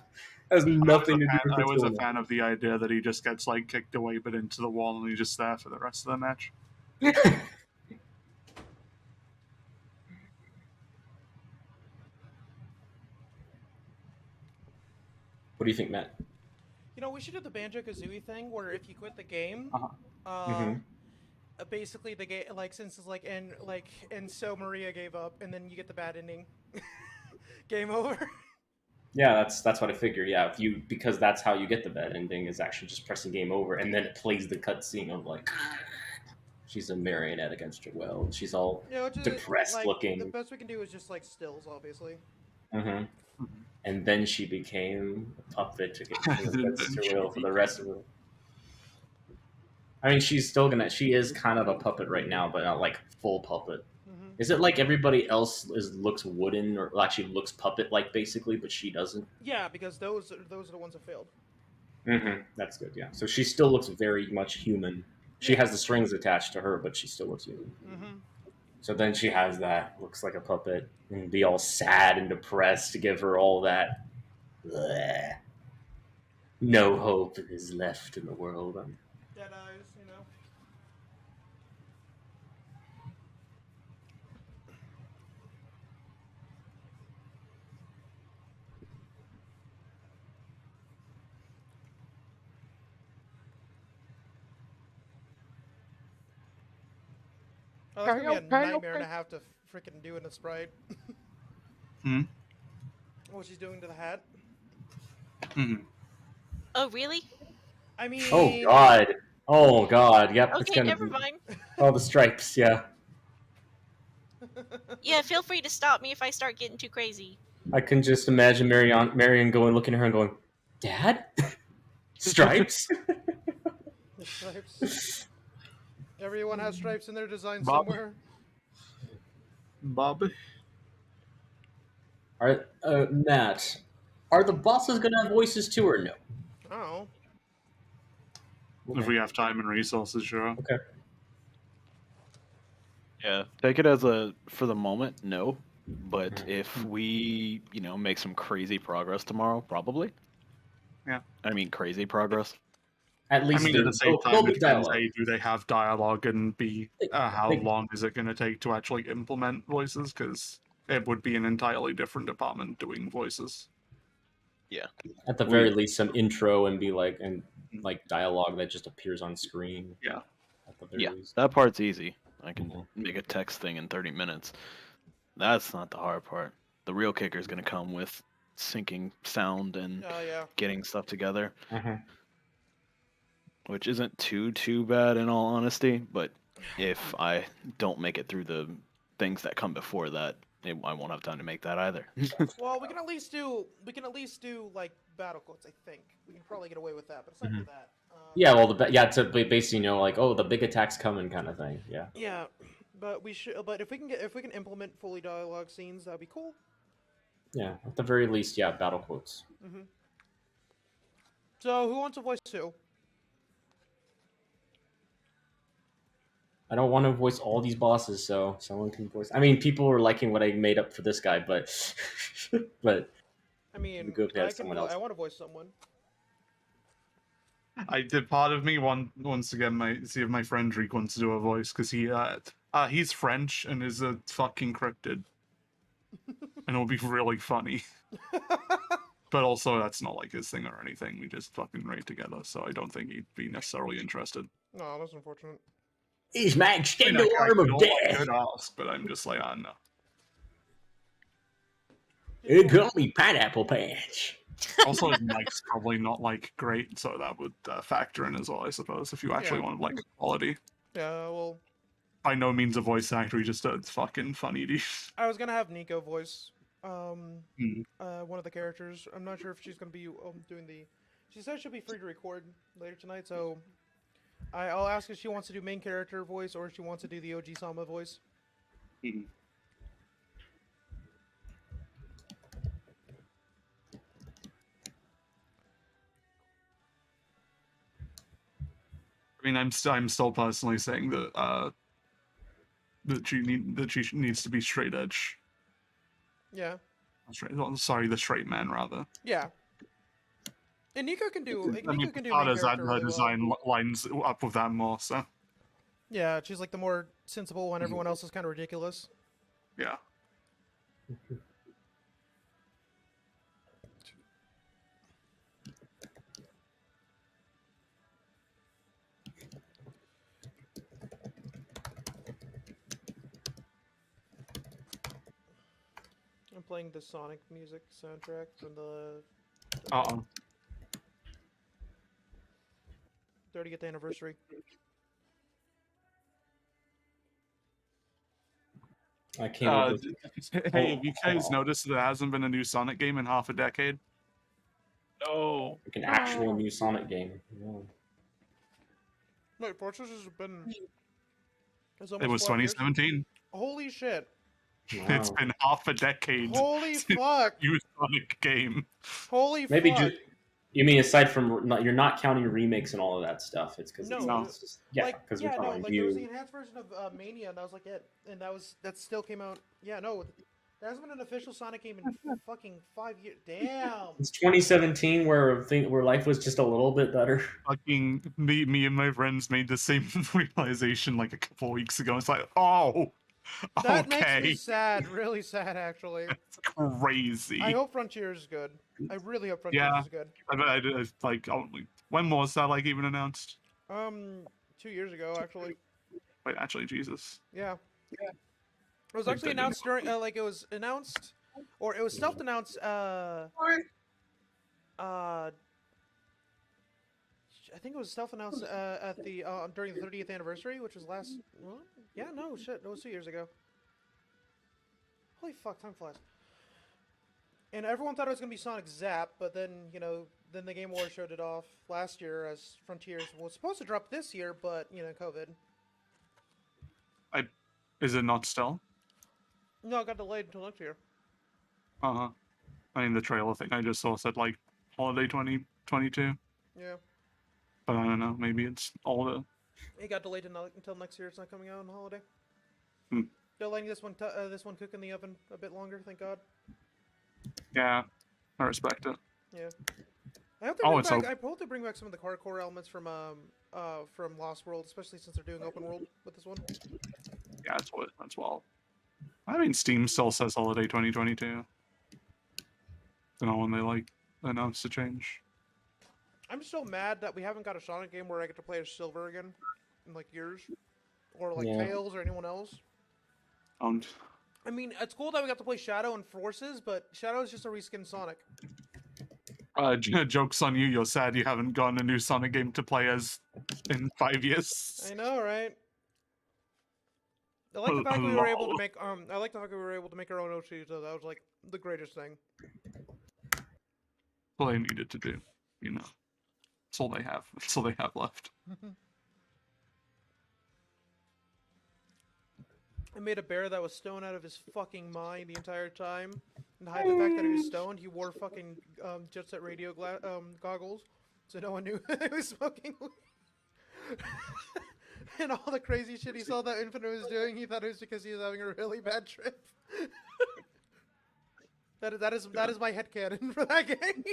Has nothing to do with it. I was a fan of the idea that he just gets like kicked away but into the wall and he's just there for the rest of the match. What do you think, Matt? You know, we should do the Banjo-Kazooie thing where if you quit the game, basically the game, like, since it's like, and so Maria gave up, and then you get the bad ending. Game over. Yeah, that's what I figured. Yeah, because that's how you get the bad ending is actually just pressing game over, and then it plays the cutscene of like she's a marionette against her will, and she's all depressed like, looking. The best we can do is just like stills, obviously. Mm-hmm. And then she became a puppet against her will for the rest of her. I mean, she is kind of a puppet right now, but not like full puppet. Mm-hmm. Is it like everybody else looks wooden or actually looks puppet like basically, but she doesn't? Yeah, because those are the ones that failed. Mm-hmm. That's good. Yeah. So she still looks very much human. She has the strings attached to her, but she still looks human. Mm-hmm. So then she has that, looks like a puppet, and be all sad and depressed to give her all that. Bleh. No hope is left in the world. Dead eyes, you know. Oh, that's gonna be a nightmare to have to freaking do in a sprite. What she's doing to the hat. Oh, really? I mean... Oh god, yep, okay, it's gonna never be... mind. Oh, the stripes, yeah. Yeah, feel free to stop me if I start getting too crazy. I can just imagine Marion going, looking at her and going, Dad? Stripes? The stripes. Everyone has stripes in their design Bob. somewhere. Bob. Matt, are the bosses gonna have voices too or no? Oh. If we have time and resources, sure. Okay. Yeah, take it as for the moment, no. But if we, make some crazy progress tomorrow, probably. Yeah. I mean, crazy progress. At least at the same time, it depends, dialogue. hey, do they have dialogue, and B, how long is it going to take to actually implement voices? Because it would be an entirely different department doing voices. Yeah. At the very least, some intro and dialogue that just appears on screen. Yeah. At the very least. That part's easy. I can make a text thing in 30 minutes. That's not the hard part. The real kicker is going to come with syncing sound and getting stuff together. Which isn't too bad in all honesty, but if I don't make it through the things that come before that, I won't have time to make that either. Well, we can at least do like battle quotes. I think we can probably get away with that, but aside from that. Yeah, well, to basically the big attack's coming kind of thing. Yeah. Yeah, but we should. But if we can implement fully dialogue scenes, that'd be cool. Yeah, at the very least, battle quotes. So, who wants to voice who? I don't want to voice all these bosses, so someone can voice. I mean, people are liking what I made up for this guy, but I mean, I want to voice someone. I did. Part of me wants to see if my friend Drake wants to do a voice, because he's French and is a fucking cryptid, and it'll be really funny. But also, that's not like his thing or anything. We just fucking write together, so I don't think he'd be necessarily interested. No, that's unfortunate. He's my extended arm of death. I could ask, but I'm just like, no. It call me Pineapple Patch. Also, his mic's probably not great, so that would factor in as well, I suppose, if you actually want quality. Yeah, well. By no means a voice actor, he just does fucking funny dude. I was gonna have Nico voice one of the characters. I'm not sure if she's gonna be doing the. She said she'll be free to record later tonight, so I'll ask if she wants to do main character voice or if she wants to do the OG Sama voice. I mean, I'm still personally saying that that she needs to be straight edge. Yeah. Sorry, the straight man rather. Yeah. And Nico can do. Nico can do. Her design lines up with that more, so. Yeah, she's like the more sensible one. Everyone else is kind of ridiculous. Yeah. I'm playing the Sonic music soundtrack from the 30th anniversary. I came up with... Hey, have you guys noticed there hasn't been a new Sonic game in half a decade? No. Like an actual new Sonic game. No. Wait, Fortress has been... It was 2017. Holy shit. Wow. It's been half a decade. Holy since fuck. New Sonic game. Holy Maybe fuck. You mean aside from... You're not counting remakes and all of that stuff. It's because it's just... Yeah, because we're talking there was the enhanced version of Mania, and that was like it. And that still came out... Yeah, no. There hasn't been an official Sonic game in fucking 5 years. Damn. It's 2017 where life was just a little bit better. Fucking me and my friends made the same realization like a couple weeks ago. It's like, oh, that makes me sad. Really sad, actually. It's crazy. I hope Frontier is good. I really hope Frontier is good. I did, like, when was that like even announced? 2 years ago, actually. Wait, actually, Jesus. Yeah. It was actually announced during, it was announced, or it was self-announced, I think it was self-announced, at the, during the 30th anniversary, which was last, well, yeah, no, shit, it was 2 years ago. Holy fuck, time flies. And everyone thought it was going to be Sonic Zap, but then, then the Game Awards showed it off last year as Frontiers was supposed to drop this year, but, COVID. Is it not still? No, it got delayed until next year. I mean, the trailer thing I just saw said, like, holiday 2022. Yeah. But I don't know, maybe it's all the... It got delayed until next year. It's not coming out on holiday. They're letting this one cook in the oven a bit longer, thank God. Yeah, I respect it. Yeah. I hope they bring back some of the hardcore elements from Lost World, especially since they're doing open world with this one. Yeah, that's wild. I mean, Steam still says holiday 2022. You know, when they announced the change. I'm still mad that we haven't got a Sonic game where I get to play as Silver again in years, or Tails or anyone else. I mean, it's cool that we got to play Shadow and Forces, but Shadow is just a reskinned Sonic. Joke's on you. You're sad you haven't gotten a new Sonic game to play as in 5 years. I know, right? I like the fact we were able to make I like the fact we were able to make our own OC, so that was the greatest thing. All they needed to do, That's all they have. That's all they have left. I made a bear that was stoned out of his fucking mind the entire time. And to hide the fact that he was stoned, he wore fucking Jet Set Radio goggles, so no one knew he was smoking weed. And all the crazy shit he saw that Infinite was doing, he thought it was because he was having a really bad trip. that is my headcanon for that game.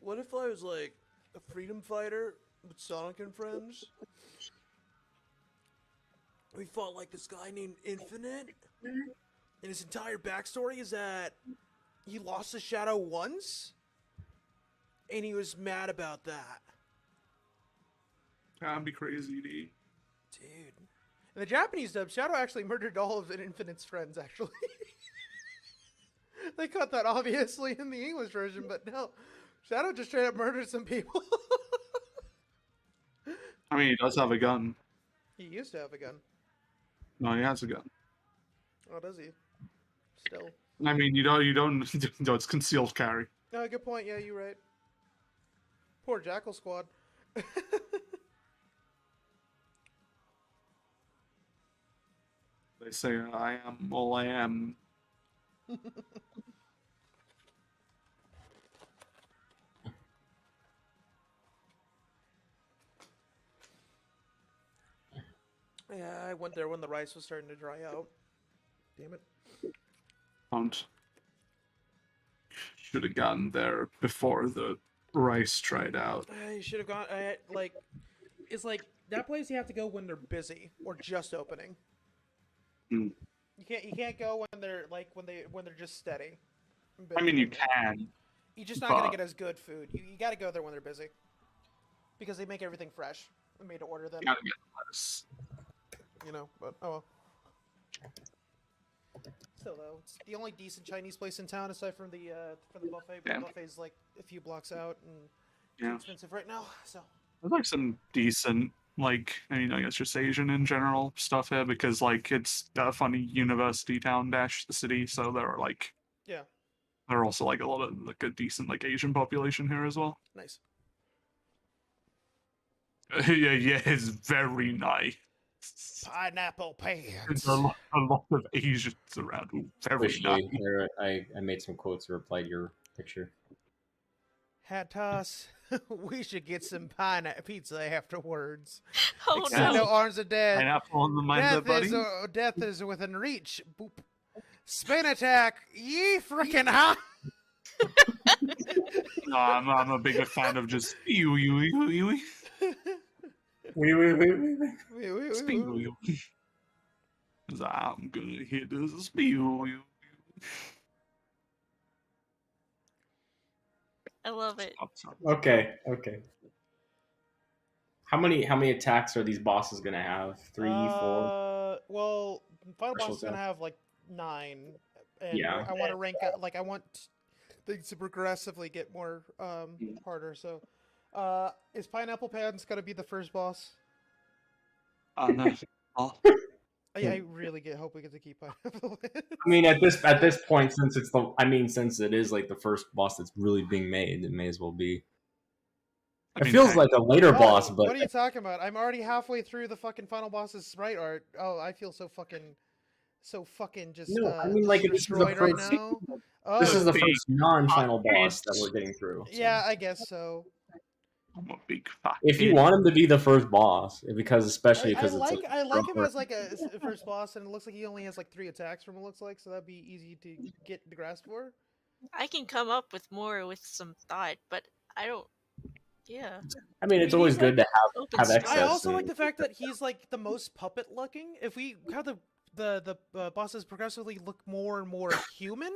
What if I was a freedom fighter with Sonic and friends? We fought this guy named Infinite, and his entire backstory is that he lost his shadow once, and he was mad about that. That'd be crazy, dude. In the Japanese dub, Shadow actually murdered all of Infinite's friends, actually. They cut that obviously in the English version, but no. Shadow just straight up murdered some people. I mean, he does have a gun. He used to have a gun. No, he has a gun. Oh, does he? Still. I mean, you don't. No, it's concealed carry. Oh, good point. Yeah, you're right. Poor Jackal Squad. They say I am all I am. Yeah, I went there when the rice was starting to dry out. Damn it. Should have gotten there before the rice dried out. You should have gone. It's that place you have to go when they're busy or just opening. You can't go when they're when they're just steady. I mean, you can. You're just not gonna get as good food. You gotta go there when they're busy, because they make everything fresh. They made to order them. Gotta get lettuce. You know, but oh well. Still though, it's the only decent Chinese place in town aside from the buffet. But the buffet's like a few blocks out and too expensive right now. So There's like some decent, like, I mean, I guess just Asian in general stuff here because like it's a funny university town dash the city, so there are like there are also like a lot of like a decent like Asian population here as well. Nice. Yeah, it's very nice. Pineapple pants. There's a lot of Asians around. Ooh, very nice. I made some quotes to reply to your picture. Hat toss. We should get some pineapple pizza afterwards. Oh no! Arms of death. Pineapple on the mind, buddy. Death is within reach. Boop. Spin attack. Ye freaking high. No, I'm a bigger fan of just you. I'm gonna hit this spew. I love it. Okay. How many attacks are these bosses gonna have? 3, 4? Well, final boss is gonna have like 9. And I want to rank up. Like I want things to progressively get more harder. So, is Pineapple Pants gonna be the first boss? No. I really hope we get to keep Pineapple. I mean, at this point, since it is like the first boss that's really being made, it may as well be. It feels like a later boss, but what are you talking about? I'm already halfway through the fucking final boss's sprite art. Oh, I feel so fucking just. No, I mean, like this is the first. Right now. This is the first non-final boss that we're getting through. So. Yeah, I guess so. I'm a big fuck. If you want him to be the first boss, especially because I like him as like a first boss, and it looks like he only has like 3 attacks from what it looks like, so that'd be easy to get the grasp for. I can come up with more with some thought, but I don't. Yeah. I mean, it's always good to have excess. I also like the fact that he's like the most puppet looking. If we have the bosses progressively look more and more human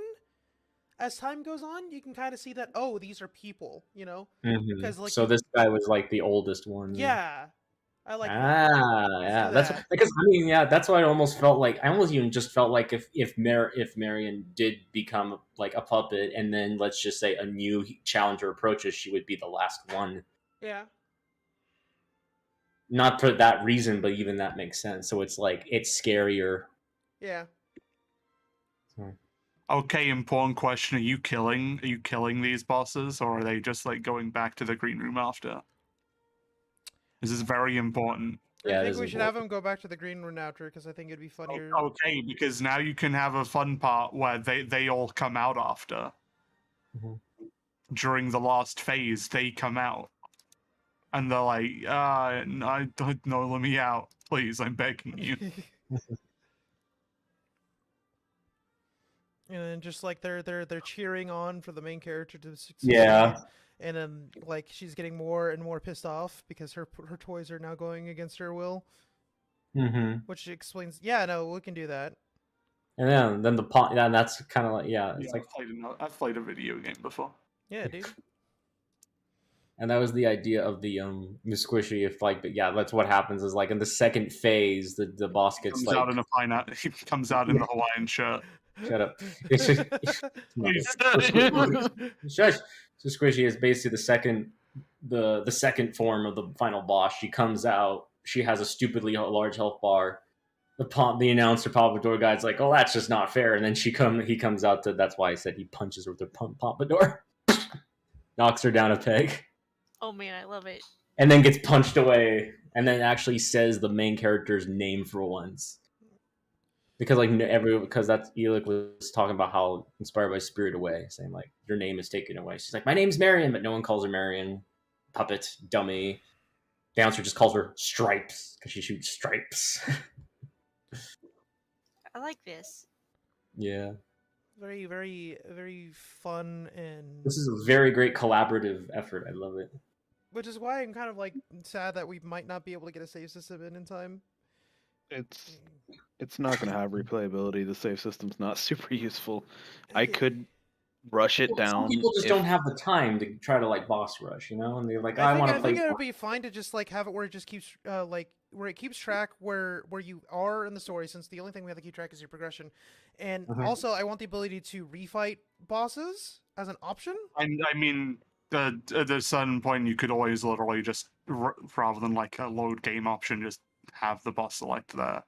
as time goes on, you can kind of see that, oh, these are people, you know? Because like, so this guy was like the oldest one. Yeah. I like that's because that's why I almost felt like I almost even just felt like if Marion did become like a puppet and then let's just say a new challenger approaches, she would be the last one. Yeah. Not for that reason, but even that makes sense. So it's like it's scarier. Yeah. Sorry. Okay, important question. Are you killing these bosses, or are they just like going back to the green room after? This is very important. I think we should have them go back to the green room after, because I think it'd be funnier. Okay, because now you can have a fun part where they all come out after. During the last phase, they come out. And they're like, I don't know, let me out. Please, I'm begging you. And then just like they're cheering on for the main character to succeed. Yeah. And then like she's getting more and more pissed off because her toys are now going against her will. Which explains, we can do that. And then that's kind of like it's like I've played a video game before. Yeah, dude. And that was the idea of the squishy. If like, but that's what happens is like in the second phase, the boss gets comes out in a pineapple. He comes out in the Hawaiian shirt. Shut up. It's just, shush. So Squishy is basically the second form of the final boss. She comes out. She has a stupidly large health bar. The announcer pompadour guy's like, "Oh, that's just not fair." And then he comes out to. That's why I said he punches her with her pompadour, knocks her down a peg. Oh man, I love it. And then gets punched away, and then actually says the main character's name for once. Because because that's Elic was talking about how inspired by Spirit Away, saying like your name is taken away. She's like, my name's Marion, but no one calls her Marion. Puppet, dummy. The announcer just calls her Stripes because she shoots stripes. I like this. Yeah. Very, very, very fun and. This is a very great collaborative effort. I love it. Which is why I'm kind of like sad that we might not be able to get a save system in time. It's not going to have replayability. The save system's not super useful. I could rush it down. Some people just don't have the time to try to like boss rush, you know, and they're like, I want to play. I think it would be fine to just like have it where it just keeps where it keeps track where you are in the story, since the only thing we have to keep track is your progression, and also I want the ability to refight bosses as an option. I mean, at a certain point, you could always literally just rather than like a load game option, just have the boss select there.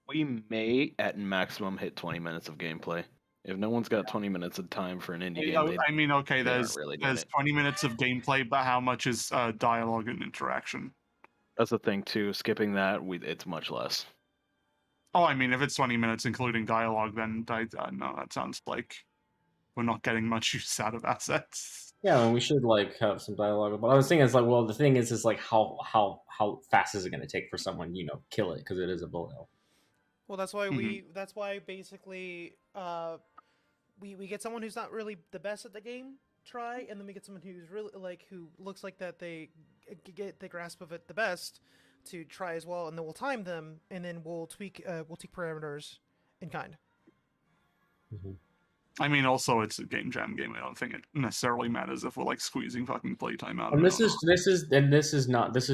We may, at maximum, hit 20 minutes of gameplay. If no one's got 20 minutes of time for an indie game, I mean, okay, there's 20 minutes of gameplay, but how much is dialogue and interaction? That's the thing too. Skipping that, it's much less. Oh, I mean, if it's 20 minutes including dialogue, then no, that sounds like we're not getting much use out of assets. Yeah, and we should like have some dialogue. But I was thinking, it's like, well, the thing is like how fast is it going to take for someone, kill it, because it is a bullet hell. Well, that's why that's why basically we get someone who's not really the best at the game try, and then we get someone who's really who looks like that they get the grasp of it the best to try as well, and then we'll time them, and then we'll tweak parameters in kind. I mean, also it's a game jam game. I don't think it necessarily matters if we're like squeezing fucking playtime out. And this is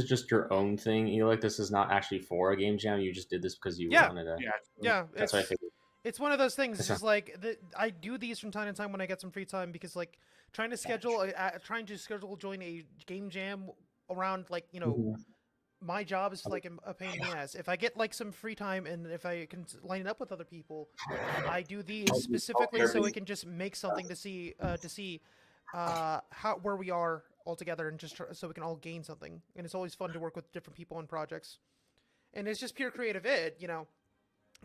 just your own thing. This is not actually for a game jam. You just did this because you wanted to. Yeah. That's what I figured. It's one of those things. It's just like I do these from time to time when I get some free time, because like trying to schedule join a game jam around my job is like a pain in the ass. If I get like some free time and if I can line it up with other people, I do these specifically so we can just make something to see where we are all together, and just so we can all gain something. And it's always fun to work with different people on projects. And it's just pure creative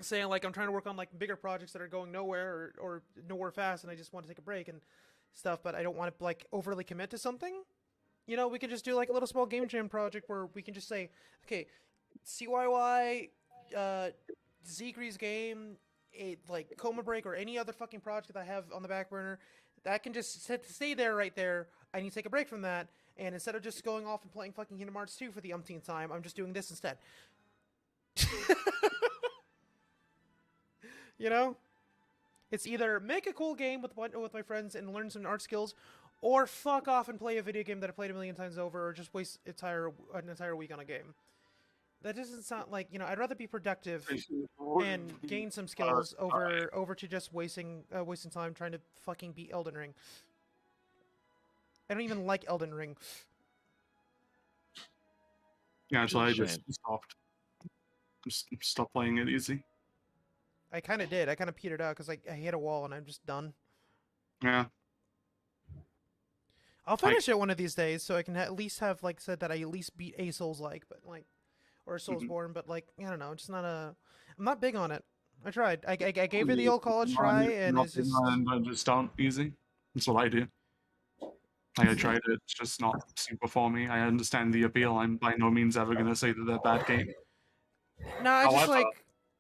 saying like I'm trying to work on like bigger projects that are going nowhere or nowhere fast, and I just want to take a break and stuff, but I don't want to like overly commit to something. We could just do like a little small game jam project where we can just say, okay, CYY, Zegre's game, like Coma Break, or any other fucking project that I have on the back burner, that can just stay there right there. I need to take a break from that, and instead of just going off and playing fucking Kingdom Hearts 2 for the umpteenth time, I'm just doing this instead. It's either make a cool game with my friends and learn some art skills, or fuck off and play a video game that I played a million times over, or just waste an entire week on a game. That doesn't sound like, I'd rather be productive and gain some skills over to just wasting time trying to fucking beat Elden Ring. I don't even like Elden Ring. Yeah, actually, I just stopped playing it easy. I kind of did. I kind of petered out because I hit a wall and I'm just done. Yeah. I'll finish it one of these days, so I can at least have said that I at least beat a Souls-like, but or a Soulsborne, but I don't know, it's not I'm not big on it. I tried. I gave it the old college try, and it's just just don't easy. That's what I do. I tried it. It's just not super for me. I understand the appeal. I'm by no means ever gonna say that they're bad game. No, I just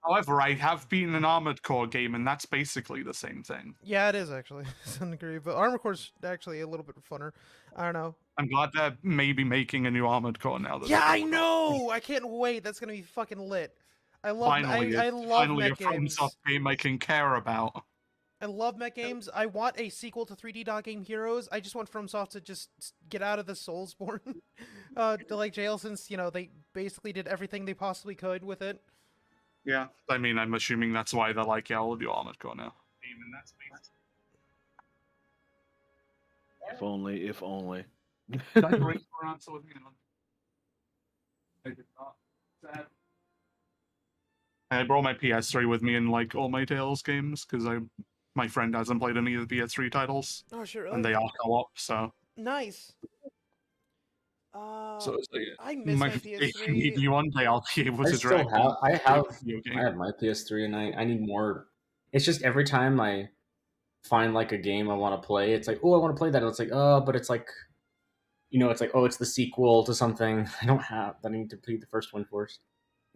However, I have beaten an Armored Core game, and that's basically the same thing. Yeah, it is actually, to some degree. But Armored Core's actually a little bit funner. I don't know. I'm glad they're maybe making a new Armored Core now. Yeah, I know! I can't wait. That's gonna be fucking lit. I love finally mech a FromSoft game I can care about. I love mech games. I want a sequel to 3D Dot Game Heroes. I just want FromSoft to just get out of the Soulsborne jail, since they basically did everything they possibly could with it. Yeah, I mean, I'm assuming that's why they're like, yeah, we'll do Armored Core now. If only, if only. Did I bring for answer with me? I did not. Sad. I brought my PS3 with me in all my Tales games, because my friend hasn't played any of the PS3 titles. Oh, sure. Really? And they are co-op, so. Nice. So it's I miss my PS3. Maybe one day I'll be able to drag. I have my PS3, and I need more. It's just every time I find a game I want to play, it's like, oh, I want to play that. And it's like, oh, but it's it's like, oh, it's the sequel to something I don't have. I need to play the first one first.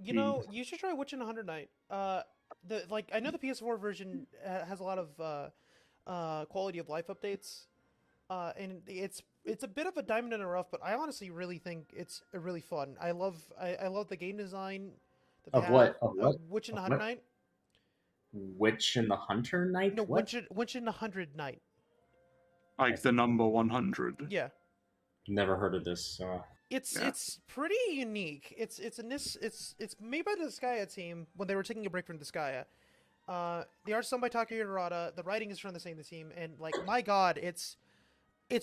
You should try Witch in 100 Night. I know the PS4 version has a lot of quality of life updates, and it's a bit of a diamond in the rough, but I honestly really think it's really fun. I love the game design. Of what? Witch in 100 Night. Witch and the Hunter Knight? No, What? Witch in the 100 Knight. Like the number 100. Yeah. Never heard of this. It's pretty unique. It's made by the Disgaea team when they were taking a break from Disgaea. The art's done by Takeru Narada. The writing is from the same team, and like my god, it's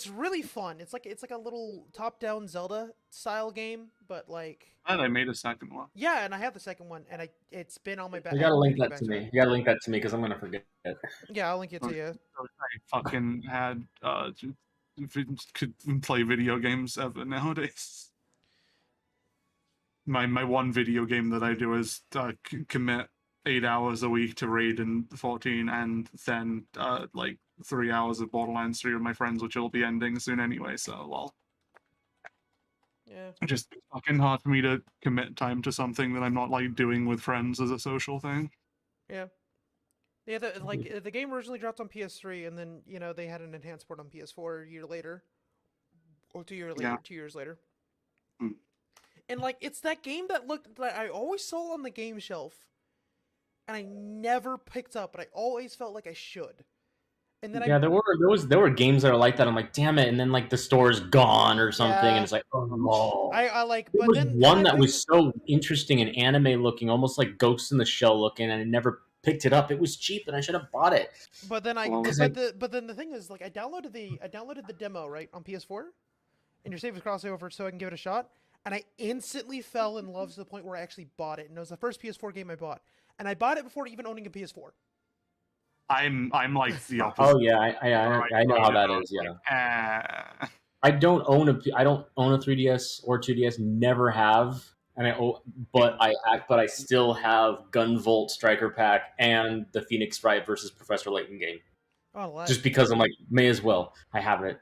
really fun. It's like a little top-down Zelda style game, but like. And I made a second one. Yeah, and I have the second one, and it's been on my back. You gotta link that to me. You gotta link that to me because I'm gonna forget it. Yeah, I'll link it to you. I fucking had could play video games ever nowadays. My one video game that I do is commit 8 hours a week to Raid and 14, and then like 3 hours of Borderlands 3 with my friends, which will be ending soon anyway. So well. Yeah. Just fucking hard for me to commit time to something that I'm not like doing with friends as a social thing. Yeah. Yeah, the game originally dropped on PS3, and then they had an enhanced port on PS4 a year later, or 2 years later. Yeah. 2 years later. Mm. And like it's that game that I always saw on the game shelf, and I never picked up, but I always felt like I should. And then there were games that are like that. I'm like, damn it, and then like the store's gone or something, and it's like, oh. I like, there but was then one that was so interesting and anime looking, almost like Ghost in the Shell looking, and I never picked it up. It was cheap, and I should have bought it. But then but then the thing is, like, I downloaded the demo right on PS4, and your save is crossed over so I can give it a shot, and I instantly fell in love to the point where I actually bought it, and it was the first PS4 game I bought, and I bought it before even owning a PS4. I'm like the opposite. Oh yeah, I know how that is. Yeah. I don't own a 3DS or 2DS. Never have, but I still have Gunvolt Striker Pack and the Phoenix Wright versus Professor Layton game. Oh, just because I'm like, may as well. I have it.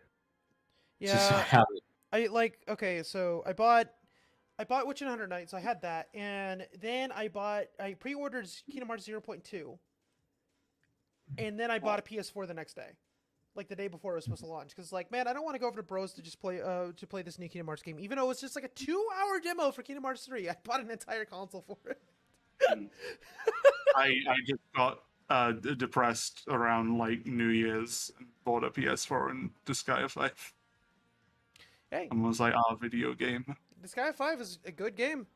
Yeah. Just so I have it. So I bought Witch and 100 Knights. So I had that, and then I pre-ordered Kingdom Hearts 0.2. And then I bought a PS4 the next day, like the day before it was supposed to launch. Because like, man, I don't want to go over to Bros to just play this new Kingdom Hearts game, even though it's just like a 2-hour demo for Kingdom Hearts 3. I bought an entire console for it. I just got depressed around like New Year's and bought a PS4 and Disgaea 5. Hey. And was like, video game. Disgaea 5 is a good game.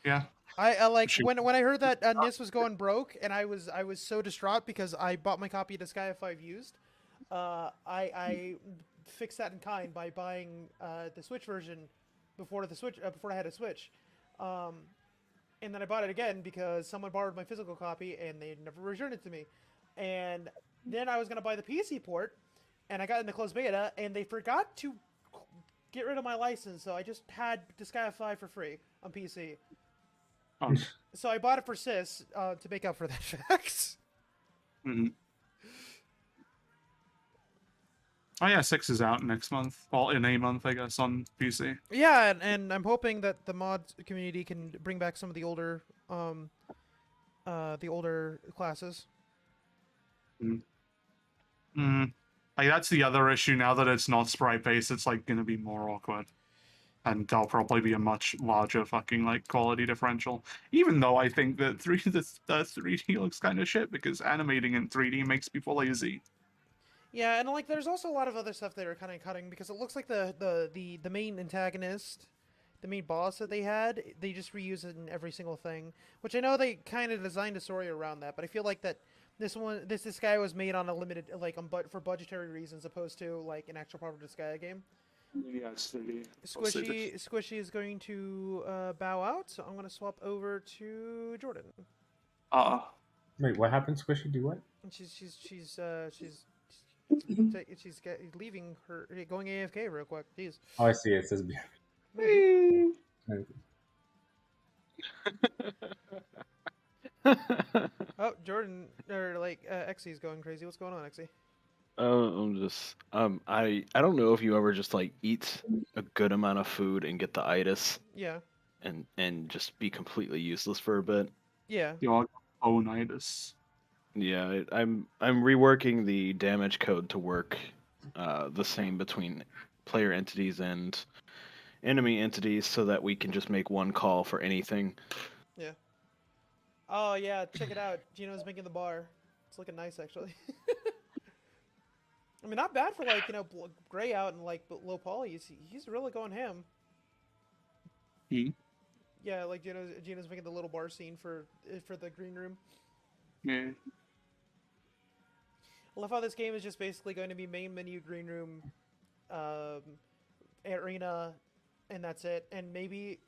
Yeah. I like when I heard that NIS was going broke, and I was so distraught because I bought my copy of Disgaea 5 used. I fixed that in kind by buying the Switch version before I had a Switch, and then I bought it again because someone borrowed my physical copy and they never returned it to me, and then I was gonna buy the PC port, and I got in the closed beta, and they forgot to get rid of my license, so I just had Disgaea 5 for free on PC. So I bought it for Sis to make up for that fact. Mm-hmm. Oh yeah, 6 is out next month. Well, in a month, I guess, on PC. Yeah, and I'm hoping that the mod community can bring back some of the older classes. Like that's the other issue now that it's not sprite based. It's like gonna be more awkward. And there'll probably be a much larger fucking like quality differential. Even though I think that 3D looks kind of shit because animating in 3D makes people lazy. Yeah, and like there's also a lot of other stuff they were kind of cutting because it looks like the main antagonist, the main boss that they had, they just reuse it in every single thing. Which I know they kind of designed a story around that, but I feel like that this guy was made on a limited for budgetary reasons, opposed to like an actual proper Disgaea game. Yeah, it's 3D. Squishy is going to bow out, so I'm going to swap over to Jordan. Wait, what happened? Squishy do what? She's leaving her, going AFK real quick. Jeez. Oh, I see. It says. Oh, Jordan or Exy's going crazy. What's going on, Exy? I'm just I don't know if you ever just like eat a good amount of food and get the itis. Yeah. And just be completely useless for a bit. Yeah. Your own itis. Yeah, I'm reworking the damage code to work the same between player entities and enemy entities so that we can just make one call for anything. Yeah. Oh yeah, check it out. Gino's making the bar. It's looking nice actually. I mean, not bad for like gray out and like low poly. He's really going ham. Yeah, like Gino's making the little bar scene for the green room. Yeah. I love how this game is just basically going to be main menu, green room, arena, and that's it. And maybe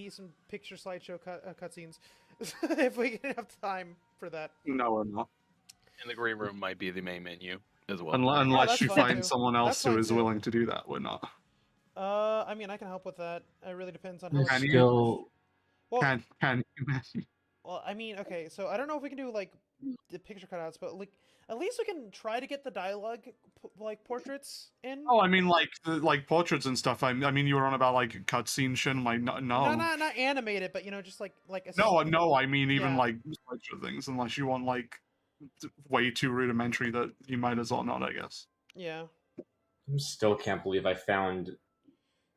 some picture slideshow cutscenes if we can have time for that. No, we're not. And the green room might be the main menu as well. Unless you find someone else who is willing to do that, we're not. I mean, I can help with that. It really depends on how. Can you? Well, can you imagine? Well, I mean, okay, so I don't know if we can do like the picture cutouts, but like at least we can try to get the dialogue like portraits in. Oh, I mean, like portraits and stuff. I mean, you were on about like cutscene shit. I'm like, no. Not animated, but just like a. No. I mean, even like slideshow things. Unless you want like way too rudimentary, that you might as well not, I guess. Yeah. I still can't believe I found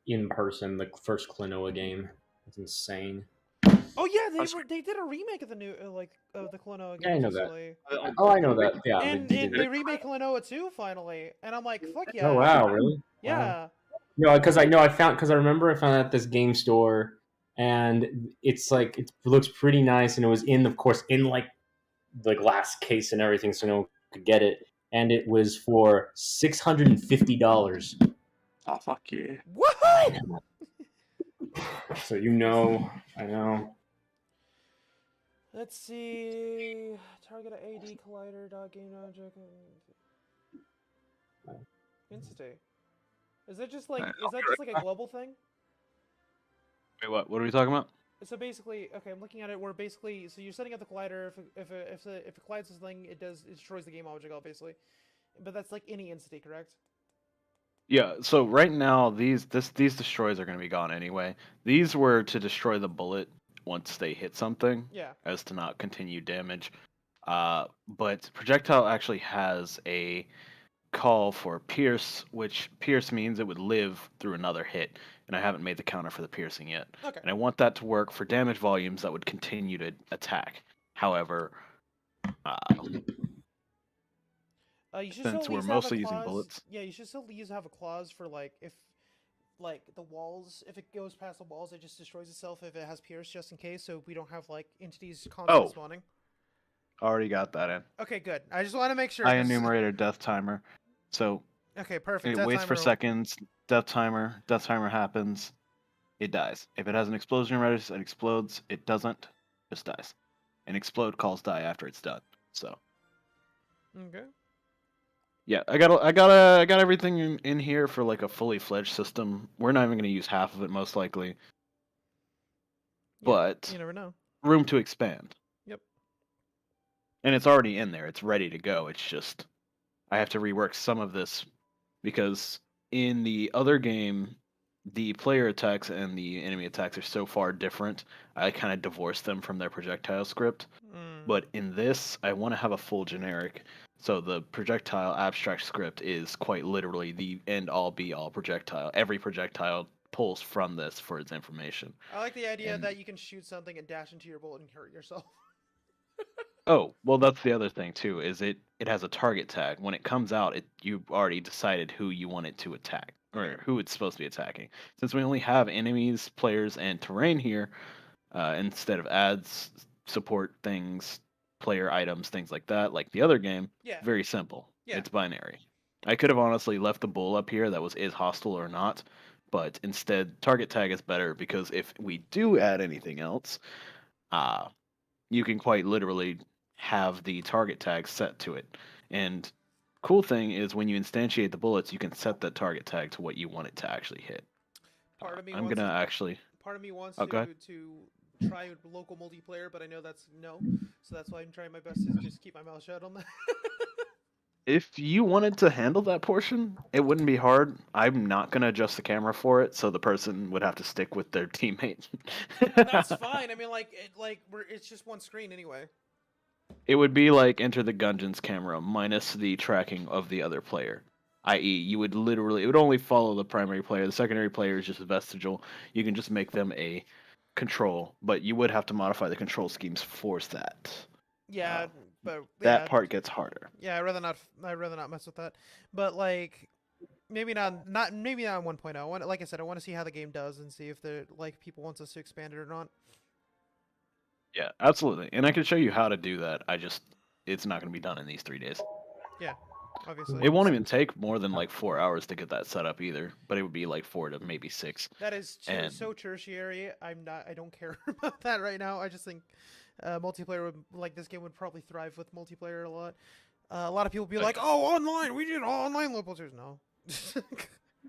in person the first Klonoa game. It's insane. Oh yeah, they did a remake of the new of the Klonoa game. Yeah, I know recently. that. Oh, I know that. Yeah, and they remake Klonoa 2 finally, and I'm like, fuck yeah. Oh wow, really? Yeah. Wow. No, because I remember I found it at this game store, and it's like it looks pretty nice, and it was of course in like the glass case and everything, so no one could get it, and it was for $650. Oh fuck yeah! Woohoo! So I know. Let's see. Target a AD collider. Game object. Instate. Is that just like a global thing? Wait, what? What are we talking about? So basically, okay, I'm looking at it. Where basically, so you're setting up the collider. If it collides this thing, it destroys the game object, obviously. But that's like any entity, correct? Yeah. So right now, these destroys are going to be gone anyway. These were to destroy the bullet once they hit something. Yeah. As to not continue damage. But projectile actually has a call for pierce, which pierce means it would live through another hit, and I haven't made the counter for the piercing yet. Okay. And I want that to work for damage volumes that would continue to attack. However, you should since we're mostly using bullets, yeah, you should still have a clause for like if like the walls, if it goes past the walls, it just destroys itself if it has pierce, just in case, so we don't have like entities constantly spawning. Already got that in. Okay, good. I just want to make sure. I enumerated death timer. So okay, perfect. It waits for seconds. Death timer happens. It dies. If it has an explosion radius, it explodes. It doesn't, just dies. And explode calls die after it's done. So. Okay. Yeah, I got everything in here for like a fully fledged system. We're not even going to use half of it most likely. But you never know. Room to expand. Yep. And it's already in there. It's ready to go. It's just I have to rework some of this because in the other game, the player attacks and the enemy attacks are so far different. I kind of divorced them from their projectile script. But in this, I want to have a full generic. So the projectile abstract script is quite literally the end-all be-all projectile. Every projectile pulls from this for its information. I like the idea that you can shoot something and dash into your bullet and hurt yourself. Oh, well, that's the other thing too. Is it has a target tag. When it comes out, you've already decided who you want it to attack or who it's supposed to be attacking. Since we only have enemies, players, and terrain here, instead of ads, support things, player items, things like that, like the other game, very simple. Yeah. It's binary. I could have honestly left the bull up here that is hostile or not, but instead target tag is better because if we do add anything else, you can quite literally have the target tag set to it. And cool thing is when you instantiate the bullets, you can set that target tag to what you want it to actually hit. Part of me Part of me wants to try local multiplayer, but I know that's no. So that's why I'm trying my best to just keep my mouth shut on that. If you wanted to handle that portion, it wouldn't be hard. I'm not going to adjust the camera for it, so the person would have to stick with their teammate. That's fine. I mean, it's just one screen anyway. It would be like Enter the Gungeon's camera minus the tracking of the other player. I.e., you would literally, it would only follow the primary player. The secondary player is just vestigial. You can just make them a control, but you would have to modify the control schemes for that. Yeah, but that part gets harder. Yeah, I'd rather not mess with that. But like, maybe not 1.0. Like I said, I want to see how the game does and see if the people wants us to expand it or not. Yeah, absolutely. And I can show you how to do that. It's not going to be done in these 3 days. Yeah, obviously. It won't even take more than like 4 hours to get that set up either, but it would be like 4 to maybe 6. That is so tertiary. I don't care about that right now. I just think multiplayer this game would probably thrive with multiplayer a lot. A lot of people be like, "Oh, online! We did online local series." No.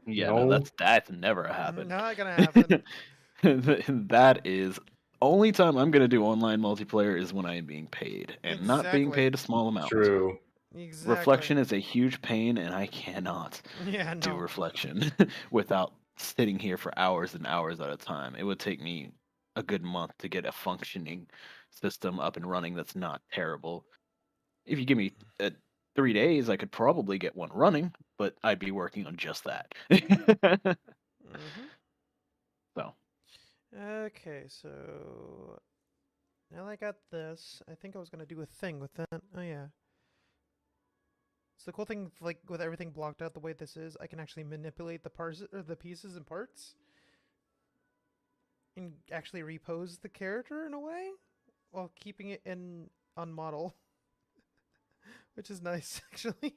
Yeah, no, that's never happened. Not gonna happen. That is only time I'm gonna do online multiplayer is when I am being paid, and not being paid a small amount. True. Exactly. Reflection is a huge pain, and I cannot do reflection without sitting here for hours and hours at a time. It would take me a good month to get a functioning system up and running that's not terrible. If you give me 3 days, I could probably get one running, but I'd be working on just that. So. Okay, so now that I got this, I think I was gonna do a thing with that. Oh yeah. So the cool thing, with everything blocked out the way this is, I can actually manipulate the pieces and parts, and actually repose the character in a way, while keeping it on model, which is nice actually.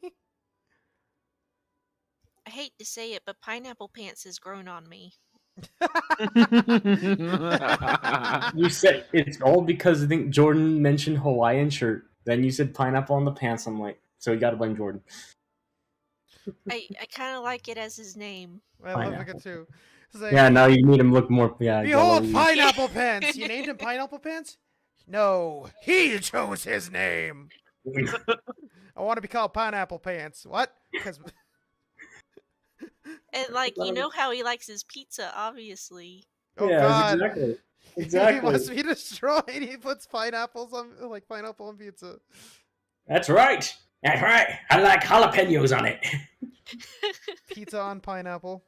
I hate to say it, but Pineapple Pants has grown on me. You said it's all because I think Jordan mentioned Hawaiian shirt. Then you said pineapple on the pants. I'm like, so you got to blame Jordan. I kind of like it as his name. I love it too. Yeah, now you need him look more. Yeah. Behold, Pineapple Pants. You named him Pineapple Pants? No, he chose his name. I want to be called Pineapple Pants. What? Because. And you know how he likes his pizza, obviously. Oh yeah, God! Exactly. He must be destroyed. He puts pineapple on pizza. That's right. That's right. I like jalapenos on it. Pizza on pineapple.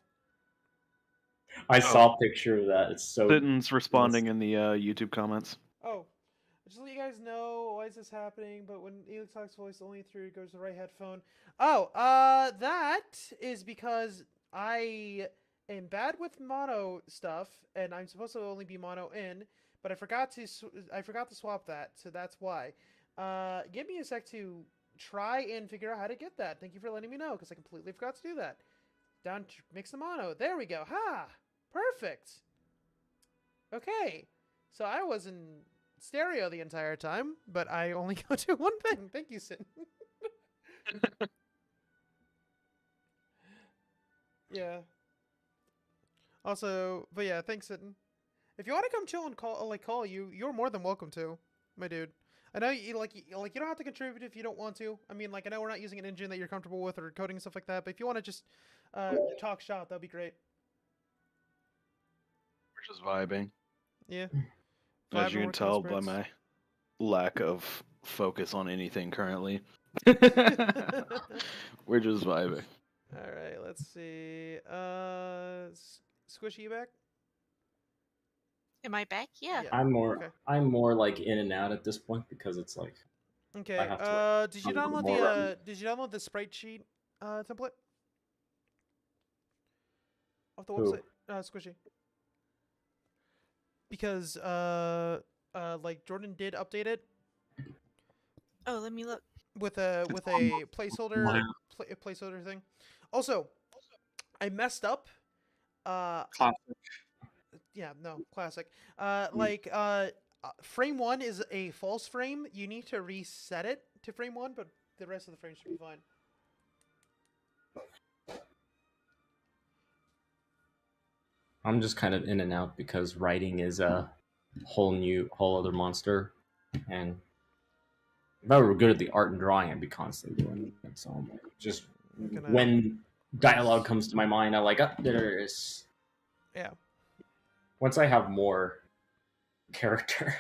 I saw a picture of that. It's so. Sitton's responding in the YouTube comments. Oh, just to let you guys know, why is this happening? But when Elix talks voice only through goes to the right headphone. Oh, that is because I am bad with mono stuff, and I'm supposed to only be mono in, but I forgot to swap that, so that's why. Give me a sec to try and figure out how to get that. Thank you for letting me know, because I completely forgot to do that. Down to mix the mono. There we go. Ha! Perfect. Okay. So I was in stereo the entire time, but I only go to one thing. Thank you, Sin. Yeah. Also, but yeah, thanks, Sitten. If you want to come chill and call you, you're more than welcome to, my dude. I know you don't have to contribute if you don't want to. I mean, I know we're not using an engine that you're comfortable with or coding and stuff like that, but if you want to just talk shop, that'd be great. We're just vibing. Yeah. As you can tell by my lack of focus on anything currently. We're just vibing. Alright, let's see. Squishy, you back? Am I back? Yeah. I'm more in and out at this point because it's like. Okay. Did you download the sprite sheet template off the website? Squishy. Because Jordan did update it. Oh, let me look. With a placeholder placeholder thing. Also, I messed up. Classic. Yeah, no, classic. Frame 1 is a false frame. You need to reset it to frame 1, but the rest of the frame should be fine. I'm just kind of in and out because writing is a whole other monster, and if I were good at the art and drawing, I'd be constantly doing it. So I'm just when dialogue comes to my mind, I'm like, oh, there it is. Yeah. Once I have more character.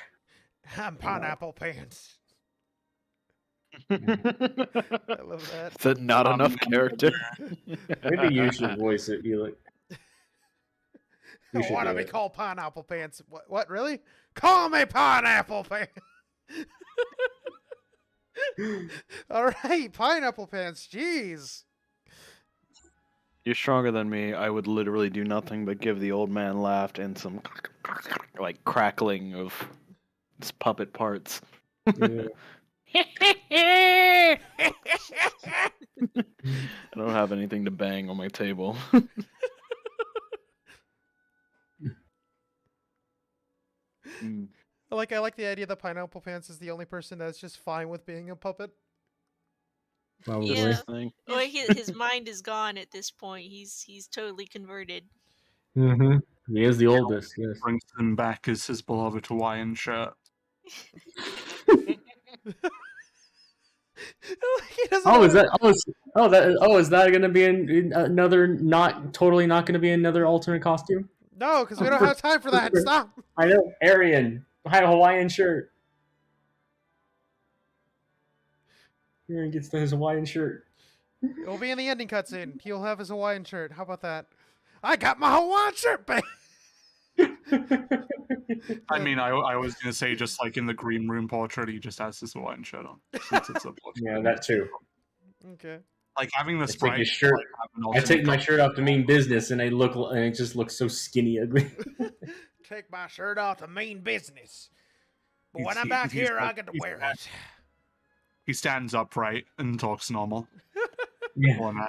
I'm Pineapple Pants. I love that. Is that not enough character? Maybe you should voice it, Elix. I want to be called Pineapple Pants. What, really? Call me Pineapple Pants! Alright, Pineapple Pants, jeez. You're stronger than me. I would literally do nothing but give the old man laughed and some like crackling of his puppet parts. Yeah. I don't have anything to bang on my table. I like the idea that Pineapple Pants is the only person that's just fine with being a puppet. Probably. Yeah. Well, his mind is gone at this point. He's totally converted. Mm-hmm. He is the oldest. Yes. Brings him back as his beloved Hawaiian shirt. Is that going to be another not going to be another alternate costume? No, because we don't have time for that. Stop. I know. Arian, Hawaiian shirt. Arian gets his Hawaiian shirt. It'll be in the ending cutscene. He'll have his Hawaiian shirt. How about that? I got my Hawaiian shirt back. I mean, I was gonna say just like in the green room portrait, he just has his Hawaiian shirt on. Since it's a yeah, that too. Okay. Like having the Take his shirt. I take my shirt off to mean business, and it just looks so skinny ugly. Take my shirt off to mean business, but when I'm back here, I get to wear it. He stands upright and talks normal. Yeah.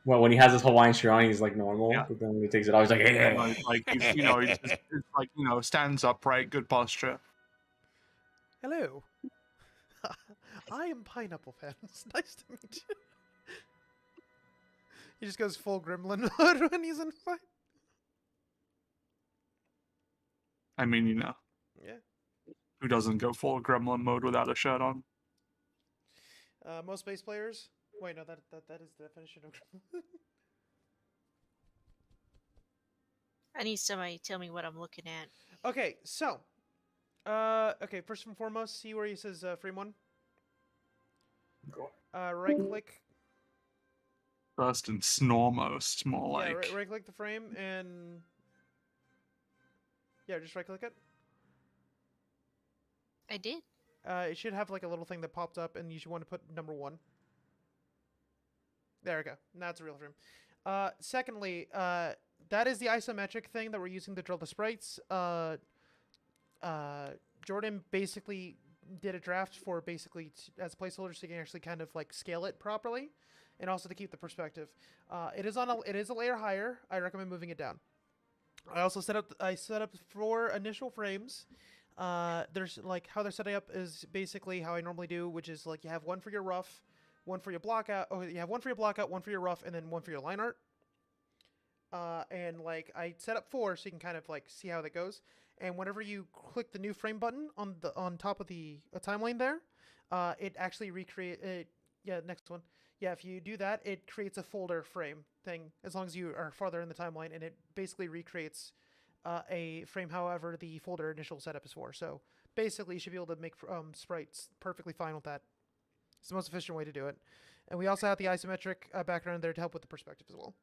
Well, when he has his Hawaiian shirt on, he's like normal. Yeah. But then when he takes it off, he's like, hey. Like he's, it's like stands upright, good posture. Hello. I am Pineapple Pants. Nice to meet you. He just goes full gremlin mode when he's in a fight. I mean, Yeah. Who doesn't go full gremlin mode without a shirt on? Most base players. Wait, no, that is the definition of gremlin. I need somebody to tell me what I'm looking at. Okay, so. Okay, first and foremost, see where he says frame 1? Right click. First and snormost, more like. Yeah, right click the frame and. Yeah, just right click it. I did. It should have like a little thing that popped up, and you should want to put number 1. There we go. Now it's a real frame. Secondly, that is the isometric thing that we're using to drill the sprites. Jordan basically did a draft for basically as placeholders so you can actually kind of like scale it properly, and also to keep the perspective. It is a layer higher. I recommend moving it down. I also set up 4 initial frames. There's like how they're setting up is basically how I normally do, which is like you have one for your rough, one for your blockout. Oh, you have one for your blockout, one for your rough, and then one for your line art. And like I set up 4 so you can kind of like see how that goes. And whenever you click the new frame button on top of the timeline there, it actually recreate. Yeah, next one. Yeah, if you do that, it creates a folder frame thing as long as you are farther in the timeline, and it basically recreates a frame however the folder initial setup is for. So basically, you should be able to make sprites perfectly fine with that. It's the most efficient way to do it. And we also have the isometric background there to help with the perspective as well.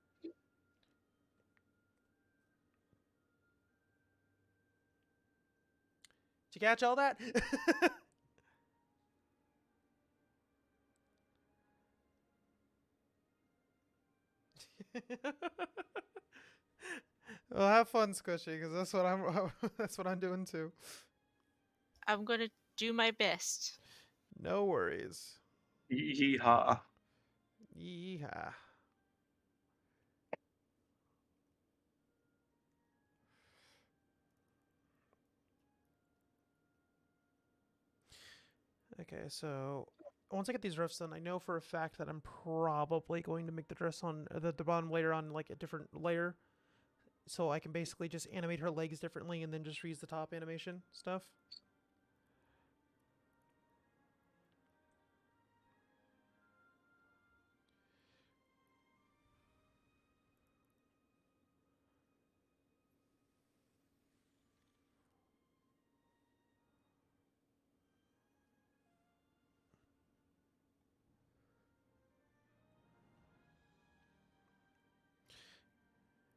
Did you catch all that? Well, have fun, Squishy, because that's what I'm doing too. I'm gonna do my best. No worries. Yeehaw. Yeehaw. Okay, so once I get these drifts done, I know for a fact that I'm probably going to make the dress on the bottom layer on like a different layer, so I can basically just animate her legs differently and then just reuse the top animation stuff.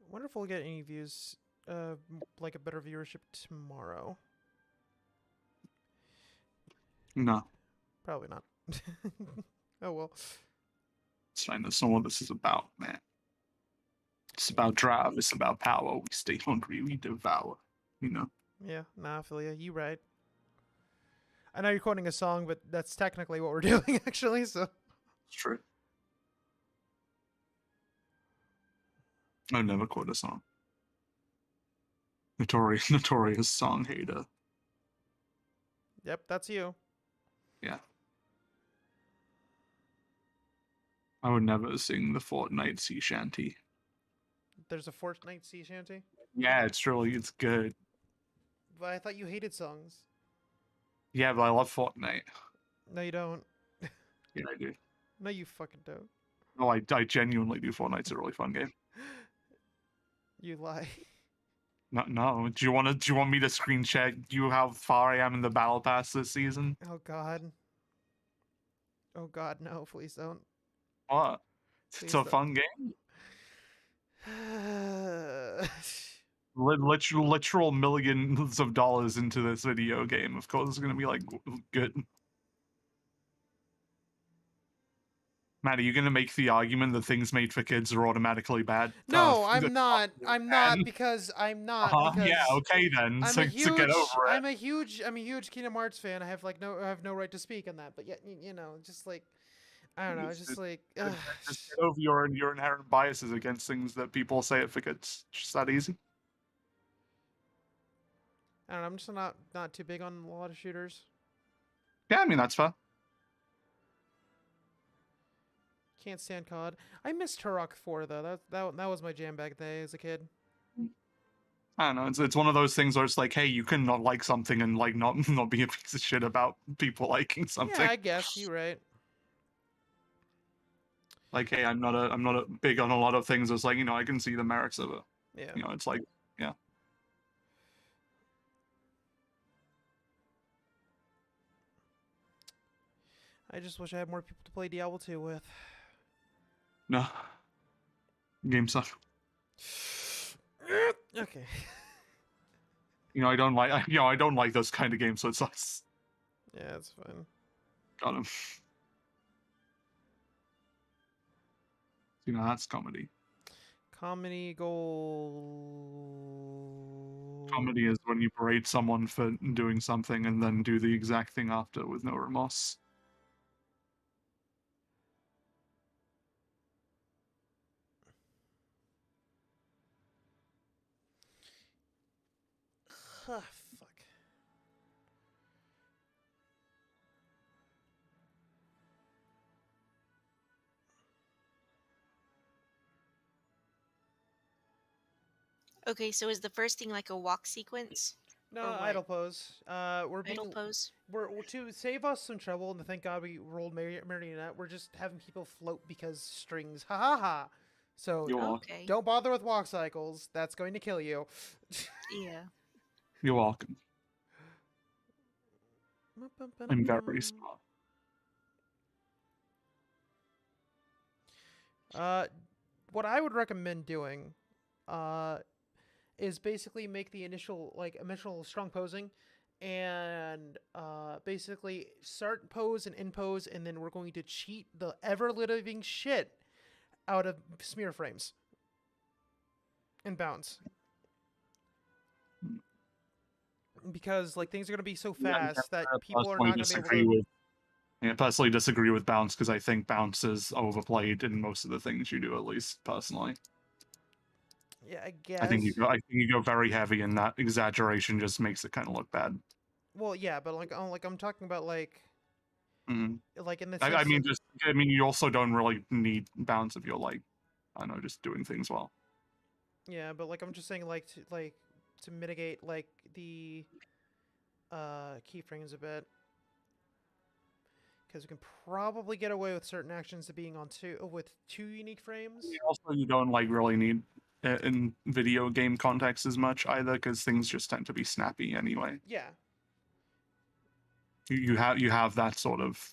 I wonder if we'll get any views like a better viewership tomorrow. No. Probably not. Oh well. It's fine. That's not what this is about, man. It's about drive. It's about power. We stay hungry. We devour. You know. Yeah. Nah, I feel you right. I know you're quoting a song, but that's technically what we're doing, actually. So. It's true. I never quote a song. Notorious song hater. Yep, that's you. Yeah. I would never sing the Fortnite sea shanty. There's a Fortnite sea shanty? Yeah, it's good. But I thought you hated songs. Yeah, but I love Fortnite. No, you don't. Yeah, I do. No, you fucking don't. No, I genuinely do. Fortnite's a really fun game. You lie. No. Do you want me to screen check you how far I am in the battle pass this season? Oh god. Oh god, no, please don't. What? Please It's a don't. fun game. Literal millions of dollars into this video game. Of course, it's gonna be like good. Matt, are you gonna make the argument that things made for kids are automatically bad? No, I'm not. I'm not because I'm not because yeah, okay then. So get over it. I'm a huge Kingdom Hearts fan. I have no right to speak on that. But yet, you know, just like I don't know, it's just like just get over your inherent biases against things that people say it for kids. Just that easy. I don't know. I'm just not too big on a lot of shooters. Yeah, I mean that's fair. Can't stand COD. I miss Turok 4 though. That was my jam back then as a kid. I don't know. It's one of those things where it's like, hey, you can not like something and like not be a piece of shit about people liking something. Yeah, I guess you're right. Like, hey, I'm not a big on a lot of things. It's like, you know, I can see the merits of it. Yeah. You know, it's like, yeah. I just wish I had more people to play Diablo 2 with. No. Game suck. Okay. You know, I don't like those kind of games, so it sucks. Yeah, that's fine. Got him. You know, that's comedy. Comedy gold. Comedy is when you berate someone for doing something and then do the exact thing after with no remorse. Fuck. Okay, so is the first thing like a walk sequence? No, idle pose. We're being, idle pose. We're to save us some trouble, and thank God we rolled Marionette. We're just having people float because strings. Ha ha ha. So don't bother with walk cycles. That's going to kill you. Yeah. You're welcome. I'm very smart. What I would recommend doing, is basically make the initial strong posing, and basically start pose and end pose, and then we're going to cheat the ever living shit out of smear frames and bounce. Because like things are gonna be so fast that people are not gonna be able to. I personally disagree with bounce because I think bounce is overplayed in most of the things you do, at least personally. Yeah, I guess. I think you go very heavy, and that exaggeration just makes it kind of look bad. Well, yeah, but I'm talking about like in the. I mean, you also don't really need bounce if you're like, I don't know, just doing things well. Yeah, but like I'm just saying to mitigate like the keyframes a bit, because we can probably get away with certain actions to being on two unique frames. Also, you don't like really need in video game context as much either, because things just tend to be snappy anyway. Yeah. You have that sort of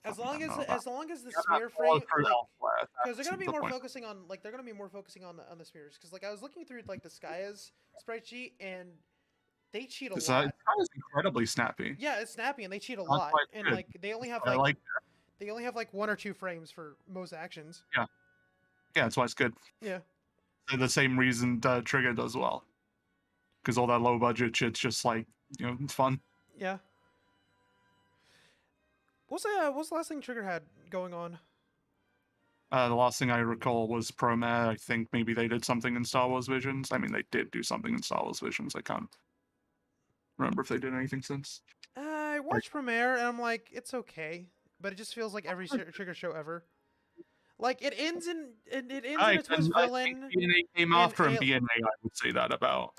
As long as the Yeah, smear that frame, falls through like, elsewhere. because they're gonna be That's the more point. focusing on the smears. Because like I was looking through like the Skaya's sprite sheet and they cheat a lot. It's incredibly snappy. Yeah, it's snappy and they cheat a That's lot. why it's And good. like they only have I like like 1 or 2 frames for most actions. Yeah, that's why it's good. Yeah. For the same reason Trigger does well, because all that low budget shit's just like, you know, it's fun. Yeah. What's the last thing Trigger had going on? The last thing I recall was Promare. I think maybe they did something in Star Wars Visions. I mean, they did do something in Star Wars Visions. I can't remember if they did anything since. I watched Premiere and I'm like, it's okay, but it just feels like every Trigger show ever. Like it ends in a twist villain. BNA came after, and BNA I would say that about.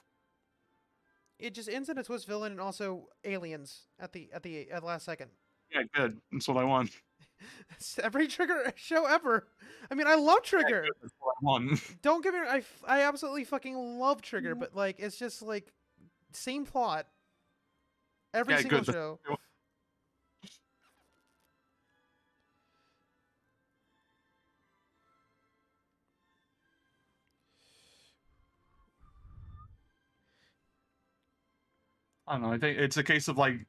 It just ends in a twist villain and also aliens at the last second. Yeah, good. That's what I want. It's every Trigger show ever. I mean, I love Trigger. Yeah, that's what I want. Don't get me wrong. I absolutely fucking love Trigger, but like it's just like same plot. Every single show. I don't know. I think it's a case of like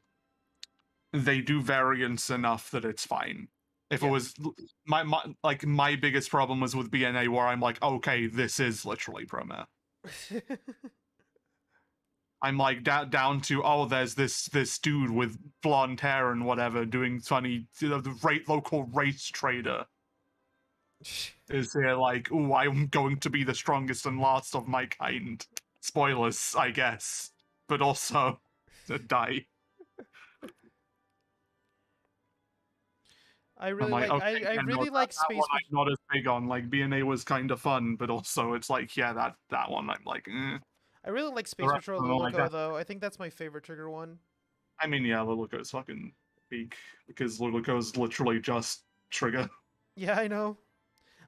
they do variance enough that it's fine. If it was my biggest problem was with BNA, where I'm like, okay, this is literally Promare. I'm like down to there's this dude with blonde hair and whatever doing funny, the local race trader is here like, ooh, I'm going to be the strongest and last of my kind. Spoilers, I guess, but also die. I really like I really like Space. One I'm not as big on. Like BNA was kind of fun, but also it's like, yeah, that one I'm like. I really like Space Patrol Lilico though. I think that's my favorite Trigger one. I mean, yeah, Lilico's fucking peak because Lilico's literally just Trigger. Yeah, I know.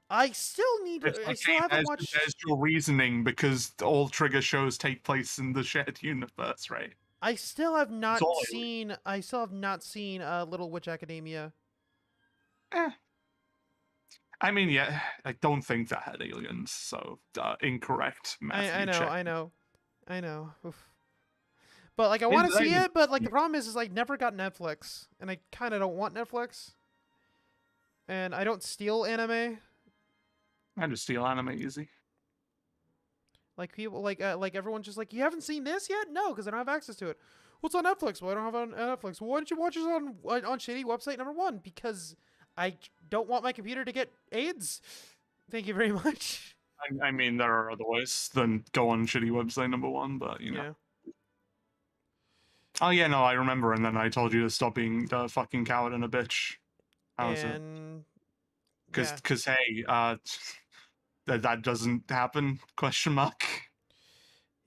I still need to. I still haven't watched. There's your reasoning because all Trigger shows take place in the shared universe, right? I still have not seen. Little Witch Academia. I mean, yeah, I don't think that had aliens, so incorrect. I know. Oof. But like, I want to see it, but like the problem is I never got Netflix, and I kind of don't want Netflix. And I don't steal anime. I just steal anime easy. Like people, like everyone's just like, you haven't seen this yet? No, because I don't have access to it. What's on Netflix? Well, I don't have it on Netflix. Well, why don't you watch it on shitty website number 1? Because I don't want my computer to get AIDS. Thank you very much. I mean, there are other ways than go on shitty website number 1, but you know. Yeah. Oh yeah, no, I remember, and then I told you to stop being the fucking coward and a bitch. How was it? Because hey, that doesn't happen? Question mark.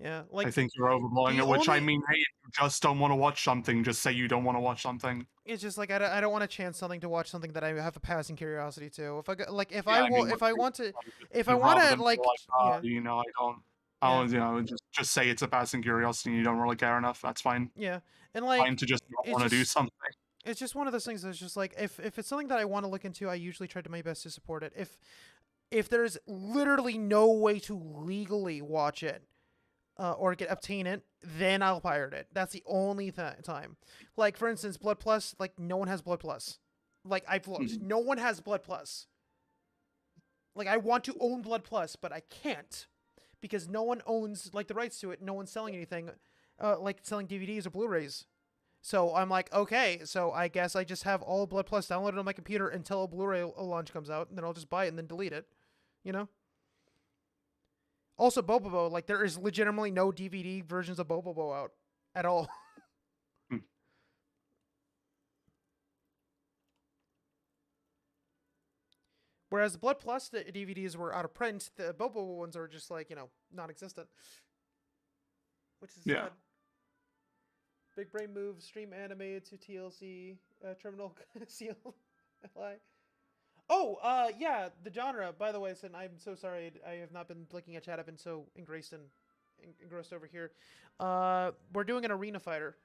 Yeah, like I think you're overblowing it. Which I mean, hey, if you just don't want to watch something, just say you don't want to watch something. It's just like I don't want to chance something to watch something that I have a passing curiosity to. If I like, if Yeah, I want to, like, yeah. You know, I don't. Oh, you know, just say it's a passing curiosity and you don't really care enough. That's fine. Yeah, and like, fine to just not want to do something. It's just one of those things that's just like, if it's something that I want to look into, I usually try to my best to support it. If there's literally no way to legally watch it, or obtain it, then I'll pirate it. That's the only time. Like, for instance, Blood Plus, like, no one has Blood Plus. Like, I've looked. No one has Blood Plus. Like, I want to own Blood Plus, but I can't. Because no one owns, like, the rights to it. No one's selling anything, like, selling DVDs or Blu-rays. So I'm like, okay, so I guess I just have all Blood Plus downloaded on my computer until a Blu-ray launch comes out, and then I'll just buy it and then delete it. You know? Also, Bobobo, like, there is legitimately no DVD versions of Bobobo out at all. Whereas the Blood Plus the DVDs were out of print, the Bobobo ones are just, like, you know, non-existent. Which is sad. Big Brain Move, stream anime to TLC, terminal seal. Oh, yeah, the genre, by the way, Sin, I'm so sorry, I have not been looking at chat, I've been so engrossed over here. We're doing an arena fighter.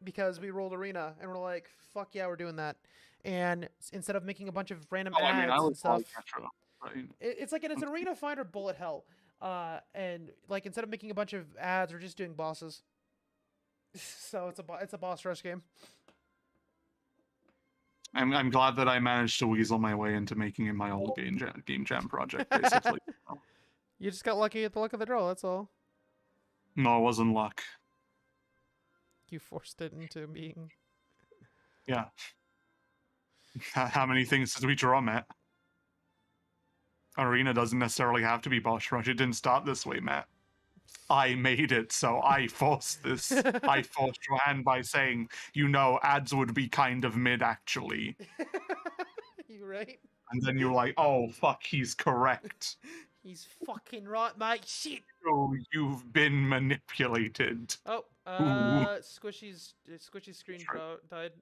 because we rolled arena and we're like, fuck yeah, we're doing that. And instead of making a bunch of random Oh, I mean, I ads like and stuff, retro, right? it's like it's arena finder bullet hell. And like instead of making a bunch of ads, we're just doing bosses. So it's a boss rush game. I'm glad that I managed to weasel my way into making it my old game jam project, basically. You just got lucky at the luck of the draw. That's all. No, it wasn't luck. You forced it into being. Yeah. How many things did we draw, Matt? Arena doesn't necessarily have to be boss rush. It didn't start this way, Matt. I made it, so I forced this. I forced your hand by saying, ads would be kind of mid, actually. You right? And then you're like, oh, fuck, he's correct. He's fucking right, mate. Shit. Oh, you've been manipulated. Oh, Squishy's screen died.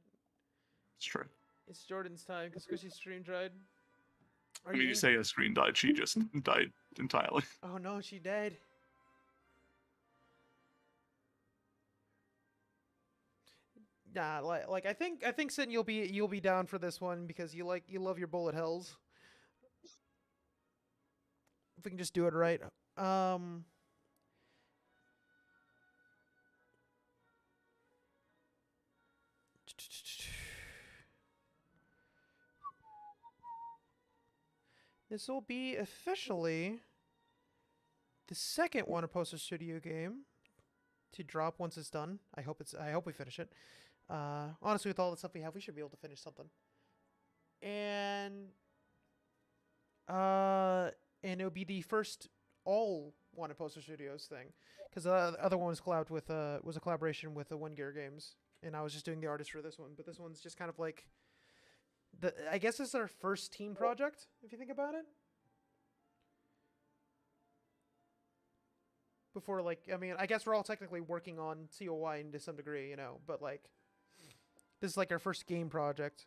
It's true. It's Jordan's time because Squishy's screen died. I mean, you say a screen died, she just died entirely. Oh no, she died. Nah, like I think Sin, you'll be down for this one because you love your bullet hells. If we can just do it right. This will be officially the second Wanted Poster Studio game to drop once it's done. I hope we finish it. Honestly, with all the stuff we have, we should be able to finish something. And it'll be the first all Wanted Poster Studios thing, because the other one was was a collaboration with the One Gear Games, and I was just doing the artist for this one. But this one's just kind of like I guess it's our first team project, if you think about it. Before, I mean, I guess we're all technically working on COI to some degree, but this is like our first game project.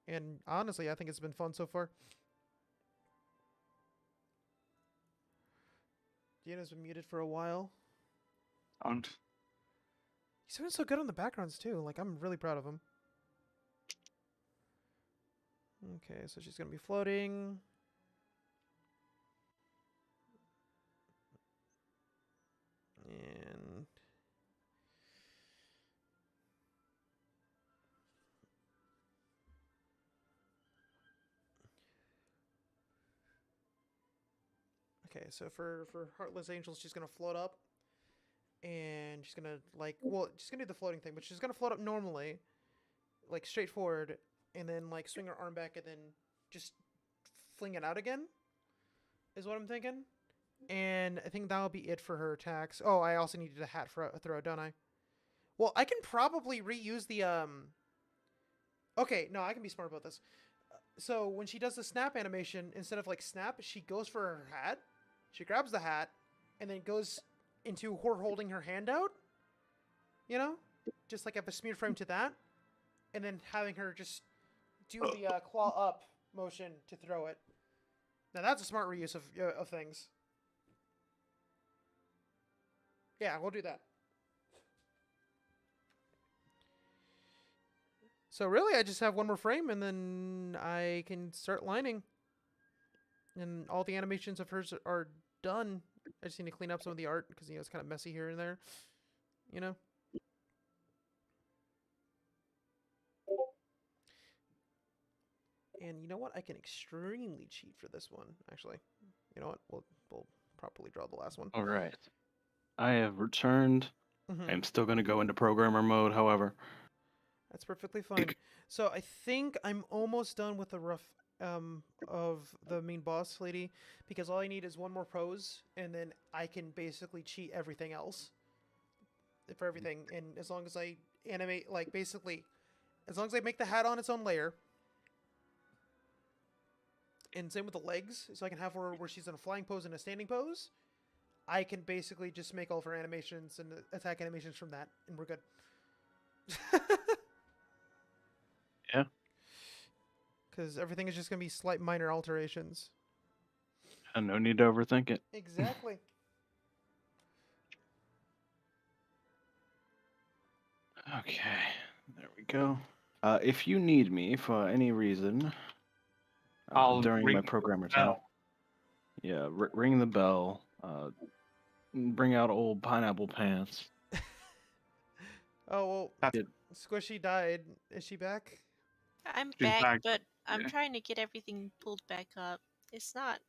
And honestly, I think it's been fun so far. Gino's been muted for a while. He's doing so good on the backgrounds too. I'm really proud of him. Okay, so she's gonna be floating. And okay, so for Heartless Angels, she's gonna float up, and she's gonna she's gonna do the floating thing, but she's gonna float up normally, straight forward, and then swing her arm back, and then just fling it out again. Is what I'm thinking. And I think that'll be it for her attacks. Oh, I also needed a hat for a throw, don't I? Well, I can probably reuse the Okay, no, I can be smart about this. So when she does the snap animation, instead of snap, she goes for her hat. She grabs the hat, and then goes into her holding her hand out. Just have a smear frame to that, and then having her just do the claw up motion to throw it. Now that's a smart reuse of things. Yeah, we'll do that. So really, I just have one more frame, and then I can start lining. And all the animations of hers are done. I just need to clean up some of the art, because, it's kind of messy here and there. And you know what? I can extremely cheat for this one, actually. You know what? We'll properly draw the last one. All right. I have returned. Mm-hmm. I'm still going to go into programmer mode, however. That's perfectly fine. So I think I'm almost done with the rough of the main boss lady, because all I need is one more pose, and then I can basically cheat everything else for everything. And as long as I animate, basically, as long as I make the hat on its own layer, and same with the legs, so I can have her where she's in a flying pose and a standing pose, I can basically just make all of her animations and attack animations from that, and we're good. Yeah. Because everything is just going to be slight minor alterations. And no need to overthink it. Exactly. Okay, there we go. If you need me for any reason during my programmer time, yeah, ring the bell. Bring out old pineapple pants. Oh well, Squishy died. Is she back? I'm back, but I'm trying to get everything pulled back up. It's not.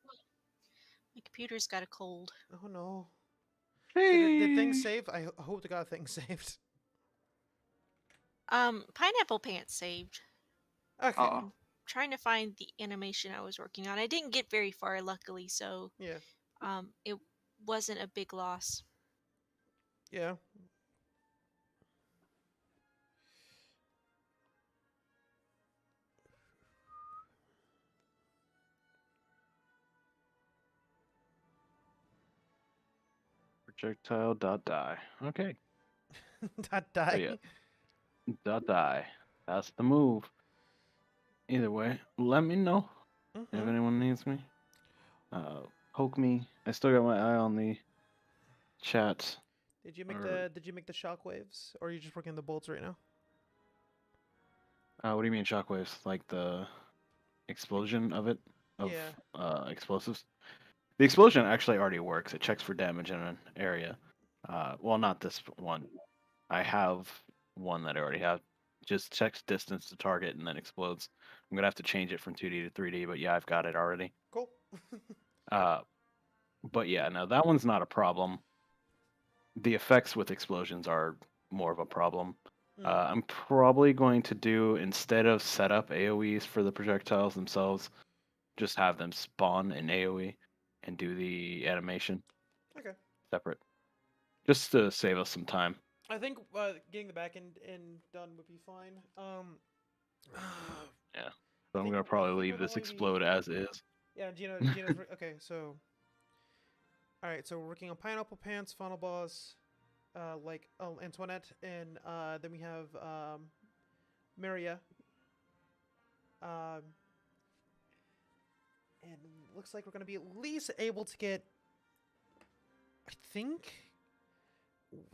My computer's got a cold. Oh no. Did things save? I hope to God things saved. Pineapple Pants saved. Okay. I'm trying to find the animation I was working on. I didn't get very far, luckily, so yeah. It wasn't a big loss. Yeah. Projectile dot die. Okay. Dot die. So yeah. Dot die. That's the move. Either way, let me know if anyone needs me. Poke me. I still got my eye on the chat. Did you make the shockwaves, or are you just working the bolts right now? What do you mean shockwaves? Like the explosion of it? Explosives? The explosion actually already works. It checks for damage in an area. Well, not this one. I have one that I already have. Just checks distance to target and then explodes. I'm gonna have to change it from 2D to 3D, but yeah, I've got it already. Cool. But yeah, no, that one's not a problem. The effects with explosions are more of a problem. I'm probably going to do, instead of set up AoEs for the projectiles themselves, just have them spawn an AoE and do the animation separate. Just to save us some time. I think getting the back end done would be fine. Yeah. So I'm gonna probably leave this explode as is. Yeah, Gino's okay, so alright, so we're working on Pineapple Pants, Final Boss, Antoinette, and then we have Maria. And looks like we're gonna be at least able to get, I think,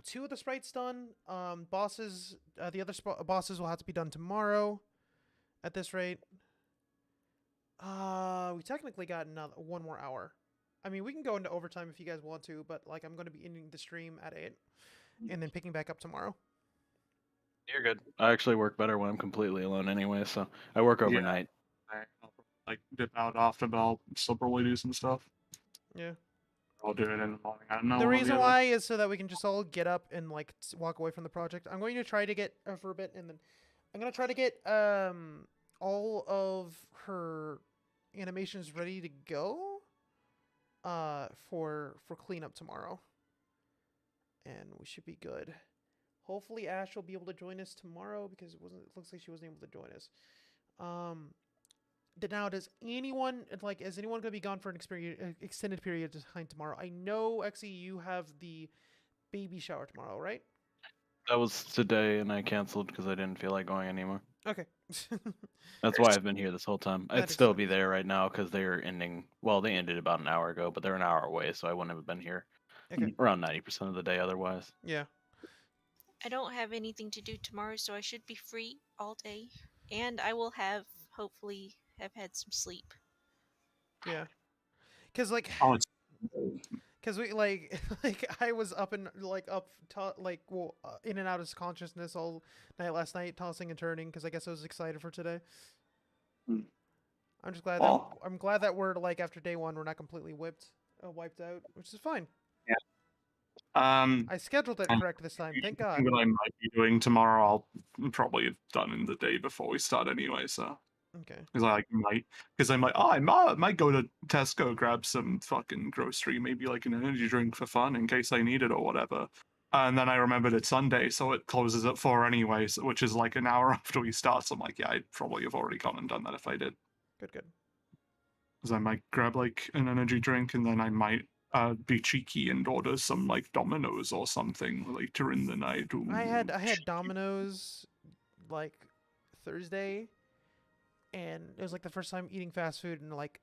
2 of the sprites done. Bosses, the other bosses will have to be done tomorrow. At this rate, we technically got one more hour. I mean, we can go into overtime if you guys want to, but like I'm going to be ending the stream at 8, and then picking back up tomorrow. You're good. I actually work better when I'm completely alone anyway, so I work overnight. Yeah. I'll dip out after, but I'll still probably do some stuff. Yeah. I'll do it in the morning. I don't know. The reason why is so that we can just all get up and like walk away from the project. I'm going to try to get for a bit, and then I'm going to try to get all of her animations ready to go for cleanup tomorrow, and we should be good. Hopefully Ash will be able to join us tomorrow, because it looks like she wasn't able to join us. Now, is anyone going to be gone for an extended period of time tomorrow? I know, Exy, you have the baby shower tomorrow, right? That was today, and I canceled because I didn't feel like going anymore. Okay. That's why I've been here this whole time. I'd still be there right now because they're ending. Well, they ended about an hour ago, but they're an hour away, so I wouldn't have been here around 90% of the day otherwise. Yeah. I don't have anything to do tomorrow, so I should be free all day, and I will hopefully have had some sleep. Yeah. Because we I was up and in and out of consciousness all night last night, tossing and turning, because I guess I was excited for today. I'm just glad that we're after day 1 we're not completely wiped out, which is fine. Yeah. I scheduled it correct this time. Thank God. What I might be doing tomorrow, I'll probably have done in the day before we start anyway. So. Okay. Because I might go to Tesco, grab some fucking grocery, maybe like an energy drink for fun in case I need it or whatever. And then I remembered it's Sunday, so it closes at 4 anyway, which is like an hour after we start. So I'm like, yeah, I'd probably have already gone and done that if I did. Good. Because I might grab like an energy drink, and then I might be cheeky and order some like Domino's or something later in the night. Ooh. I had Domino's like Thursday. And it was like the first time eating fast food in like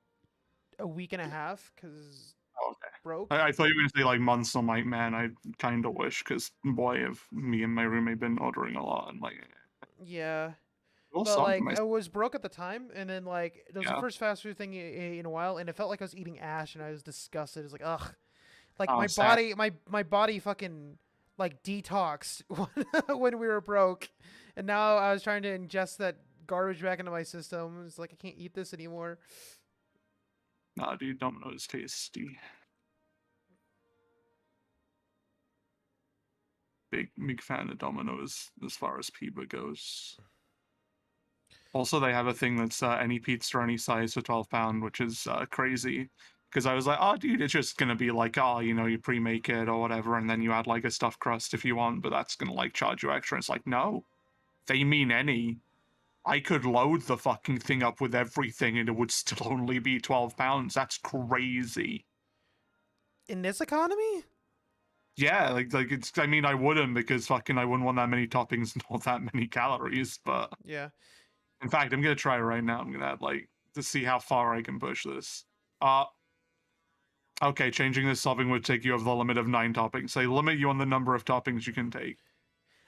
a week and a half, because broke. I thought you were gonna say like months. I'm like, man, I kind of wish, because boy, have me and my roommate been ordering a lot, and like, yeah. also, But like I was broke at the time, and then like it was the Yeah. first fast food thing in a while, and it felt like I was eating ash, and I was disgusted. It's like ugh, like Oh, my sad. body fucking like detoxed when we were broke, and now I was trying to ingest that garbage back into my system. It's like I can't eat this anymore. Nah, dude, Domino's tasty. Big fan of Domino's as far as pizza goes. Also, they have a thing that's any pizza, any size for £12, which is crazy. Because I was like, oh, dude, it's just gonna be like, oh, you know, you pre-make it or whatever, and then you add like a stuffed crust if you want, but that's gonna like charge you extra. It's like, no, they mean any. I could load the fucking thing up with everything, and it would still only be £12. That's crazy. In this economy? Yeah, like it's. I mean, I wouldn't, because fucking I wouldn't want that many toppings and not that many calories. But yeah. In fact, I'm gonna try it right now. I'm gonna add like to see how far I can push this. Okay, changing this solving would take you over the limit of 9 toppings. They limit you on the number of toppings you can take.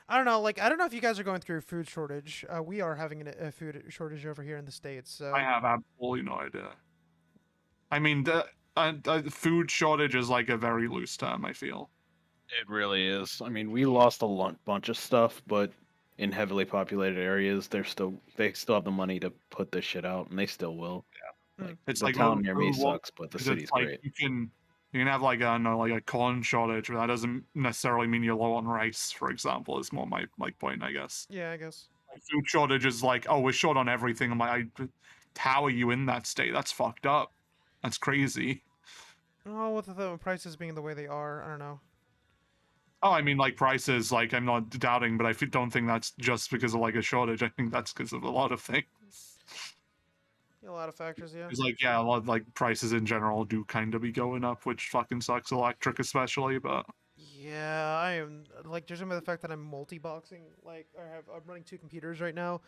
I don't know. Like I don't know if you guys are going through a food shortage. We are having a food shortage over here in the States. So I have absolutely no idea. I mean, the food shortage is like a very loose term, I feel. It really is. I mean, we lost a bunch of stuff, but in heavily populated areas, they still have the money to put this shit out, and they still will. Yeah, like, it's the like town near me sucks, but the city's like, great. You can have like a corn shortage, but that doesn't necessarily mean you're low on rice. For example, is more my point, I guess. Yeah, I guess. Like, food shortage is like, oh, we're short on everything. I'm like, how are you in that state? That's fucked up. That's crazy. Oh, with the prices being the way they are, I don't know. Oh, I mean, like prices, like I'm not doubting, but I don't think that's just because of like a shortage. I think that's because of a lot of things. Yeah, a lot of factors, yeah. It's like, yeah, a lot of like prices in general do kind of be going up, which fucking sucks, electric especially, but. Yeah, I am like judging by the fact that I'm multi-boxing, like I'm running 2 computers right now,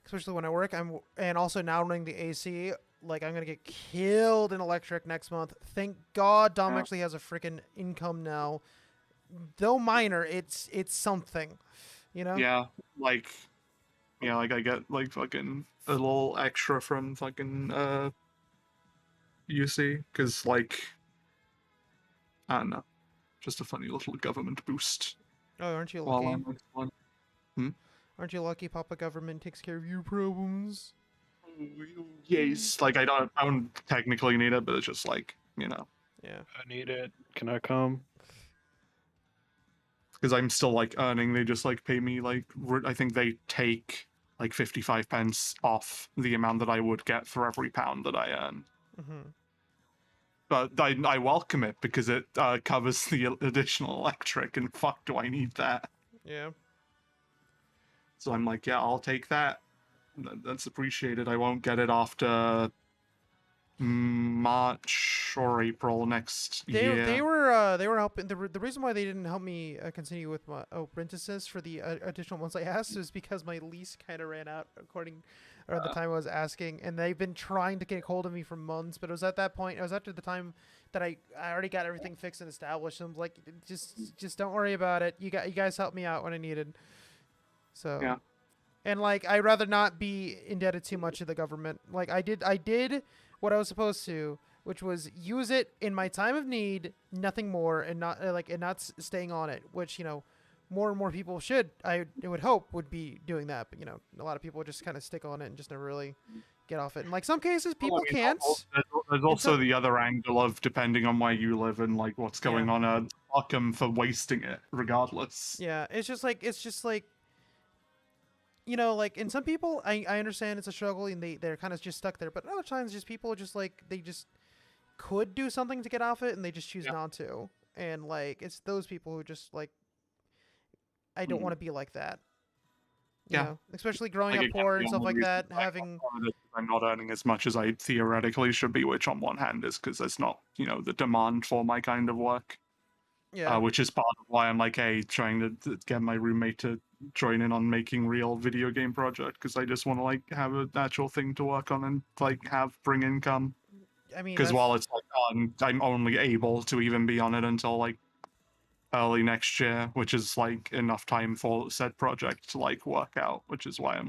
especially when I work. And also now running the AC. Like I'm gonna get killed in electric next month. Thank God Dom actually has a freaking income now. Though minor, it's something, you know. Yeah, like I get like fucking a little extra from fucking UC, because like I don't know, just a funny little government boost. Oh, aren't you lucky? Aren't you lucky? Papa government takes care of your problems. Yes, like I don't technically need it, but it's just like, you know. Yeah. I need it. Can I come? Because I'm still like earning. They just like pay me like I think they take like 55 pence off the amount that I would get for every pound that I earn. Mm-hmm. But I welcome it because it covers the additional electric, and fuck, do I need that? Yeah. So I'm like, yeah, I'll take that. That's appreciated. I won't get it after March or April next year. They were helping. The reason why they didn't help me continue with my apprentices for the additional months I asked is because my lease kind of ran out around the time I was asking, and they've been trying to get hold of me for months. But it was at that point. It was after the time that I already got everything fixed and established. And I'm like, just don't worry about it. You guys helped me out when I needed. So yeah. And like I'd rather not be indebted too much to the government. Like I did what I was supposed to, which was use it in my time of need, nothing more, and not staying on it. Which, you know, more and more people should, I would hope, would be doing that. But, you know, a lot of people just kind of stick on it and just never really get off it. In like some cases, people can't. There's also the other angle of depending on where you live and like what's going on. Fuck them for wasting it, regardless. Yeah, it's just like. You know, like, in some people, I understand it's a struggle and they're kind of just stuck there. But other times, just people just, like, they just could do something to get off it and they just choose not to. And, like, it's those people who just, like, I don't want to be like that. You know? Especially growing up poor and stuff like that. I'm not earning as much as I theoretically should be, which on one hand is because there's not, you know, the demand for my kind of work. Yeah. Which is part of why I'm like, hey, trying to get my roommate to join in on making real video game project, because I just want to like have an actual thing to work on and like bring income. I mean, because while it's like I'm only able to even be on it until like early next year, which is like enough time for said project to like work out, which is why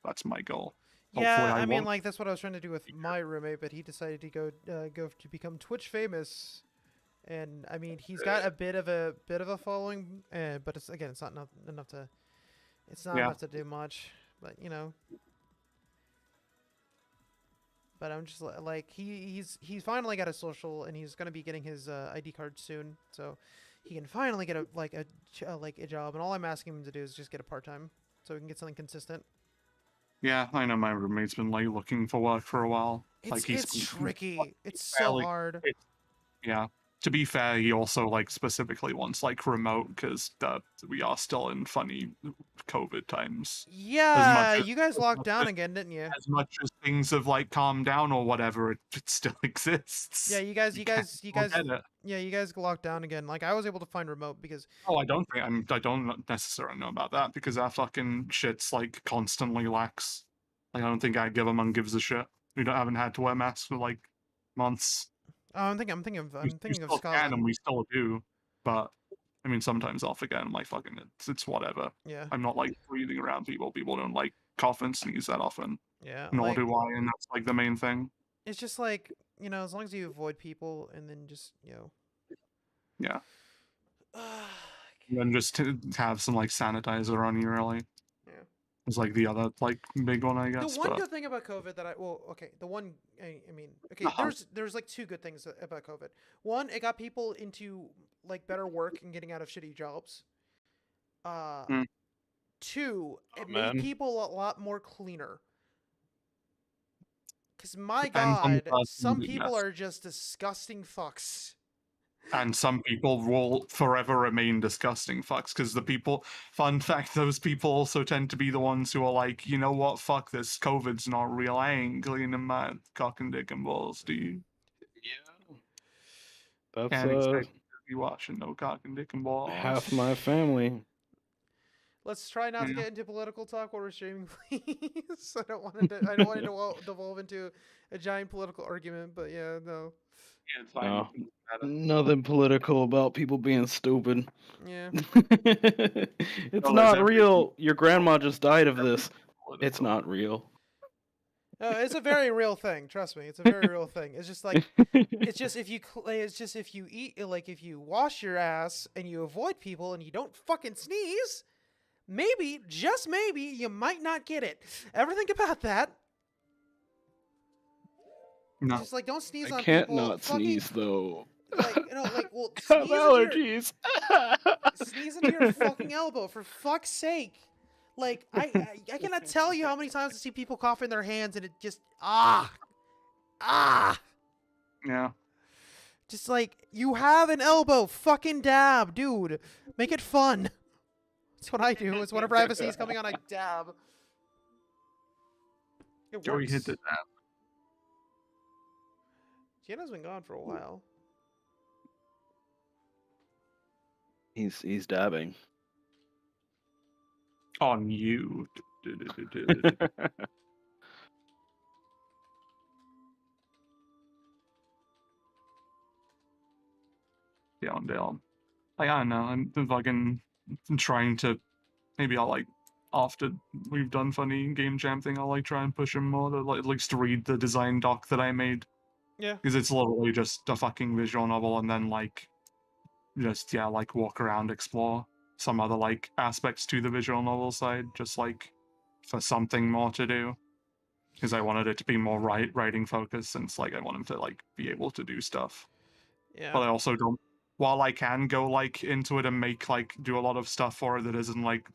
that's my goal. Yeah, I mean, like that's what I was trying to do with my roommate, but he decided to go to become Twitch famous, and I mean, he's got a bit of a following, but it's not enough to, enough to do much, but you know. But I'm just like he's finally got a social, and he's gonna be getting his ID card soon, so he can finally get a job. And all I'm asking him to do is just get a part-time, so we can get something consistent. Yeah, I know my roommate's been like looking for work for a while. It's tricky. It's so hard. Yeah. To be fair, he also like specifically wants like remote because we are still in funny COVID times. Yeah, you guys locked down again, didn't you? As much as things have like calmed down or whatever, it still exists. Yeah, you guys locked down again. Like I was able to find remote because. Oh, I don't necessarily know about that because our fucking shit's like constantly lax. Like I don't think Givermon gives a shit. Haven't had to wear masks for like months. Oh, I'm thinking of Scotland. Can and we still do, but I mean sometimes I'll forget. I'm like fucking it's whatever. Yeah. I'm not like breathing around people. People don't like cough and sneeze that often. Yeah. Nor do I, and that's like the main thing. It's just like, you know, as long as you avoid people and then just, you know. Yeah. And then just to have some like sanitizer on you, really. Yeah. It's like the other like big one, I guess. The one good thing about COVID that there's like two good things about COVID. One, it got people into like better work and getting out of shitty jobs. Two, it made people a lot more cleaner. Because my God, some people are just disgusting fucks. And some people will forever remain disgusting fucks, because fun fact, those people also tend to be the ones who are like, you know what, fuck this, COVID's not real, I ain't cleaning my cock and dick and balls, do you? Yeah. That's, can't expect to be watching no cock and dick and balls. Half my family. Let's try not to get into political talk while we're streaming, please. I don't want it to devolve into a giant political argument, but yeah, no. Yeah, it's fine. No, nothing political about people being stupid. Yeah. It's not real. Your grandma just died of this. It's not real. No, it's a very real thing. Trust me, it's a very real thing. It's just like, if you eat, like if you wash your ass and you avoid people and you don't fucking sneeze, maybe, just maybe, you might not get it. Ever think about that? No. Just like don't sneeze on I can't people. not sneeze though. Like, you know, like, well, I have allergies. Sneeze into your fucking elbow, for fuck's sake. Like, I cannot tell you how many times I see people cough in their hands and it just, Yeah. Just like, you have an elbow, fucking dab, dude. Make it fun. That's what I do, is whenever I have a sneeze coming on, I dab. It works. Joey hit the dab. Gianna's been gone for a while. He's dabbing. On you. Down. Like, I don't know. I'm fucking trying to. Maybe I'll like, after we've done funny game jam thing, I'll like try and push him more to like at least read the design doc that I made. Yeah. Because it's literally just a fucking visual novel, and then like, just like walk around, explore some other like aspects to the visual novel side, just like for something more to do. Because I wanted it to be more writing focused, since like I want him to like be able to do stuff. Yeah. But I also don't. While I can go like into it and make like do a lot of stuff for it that isn't like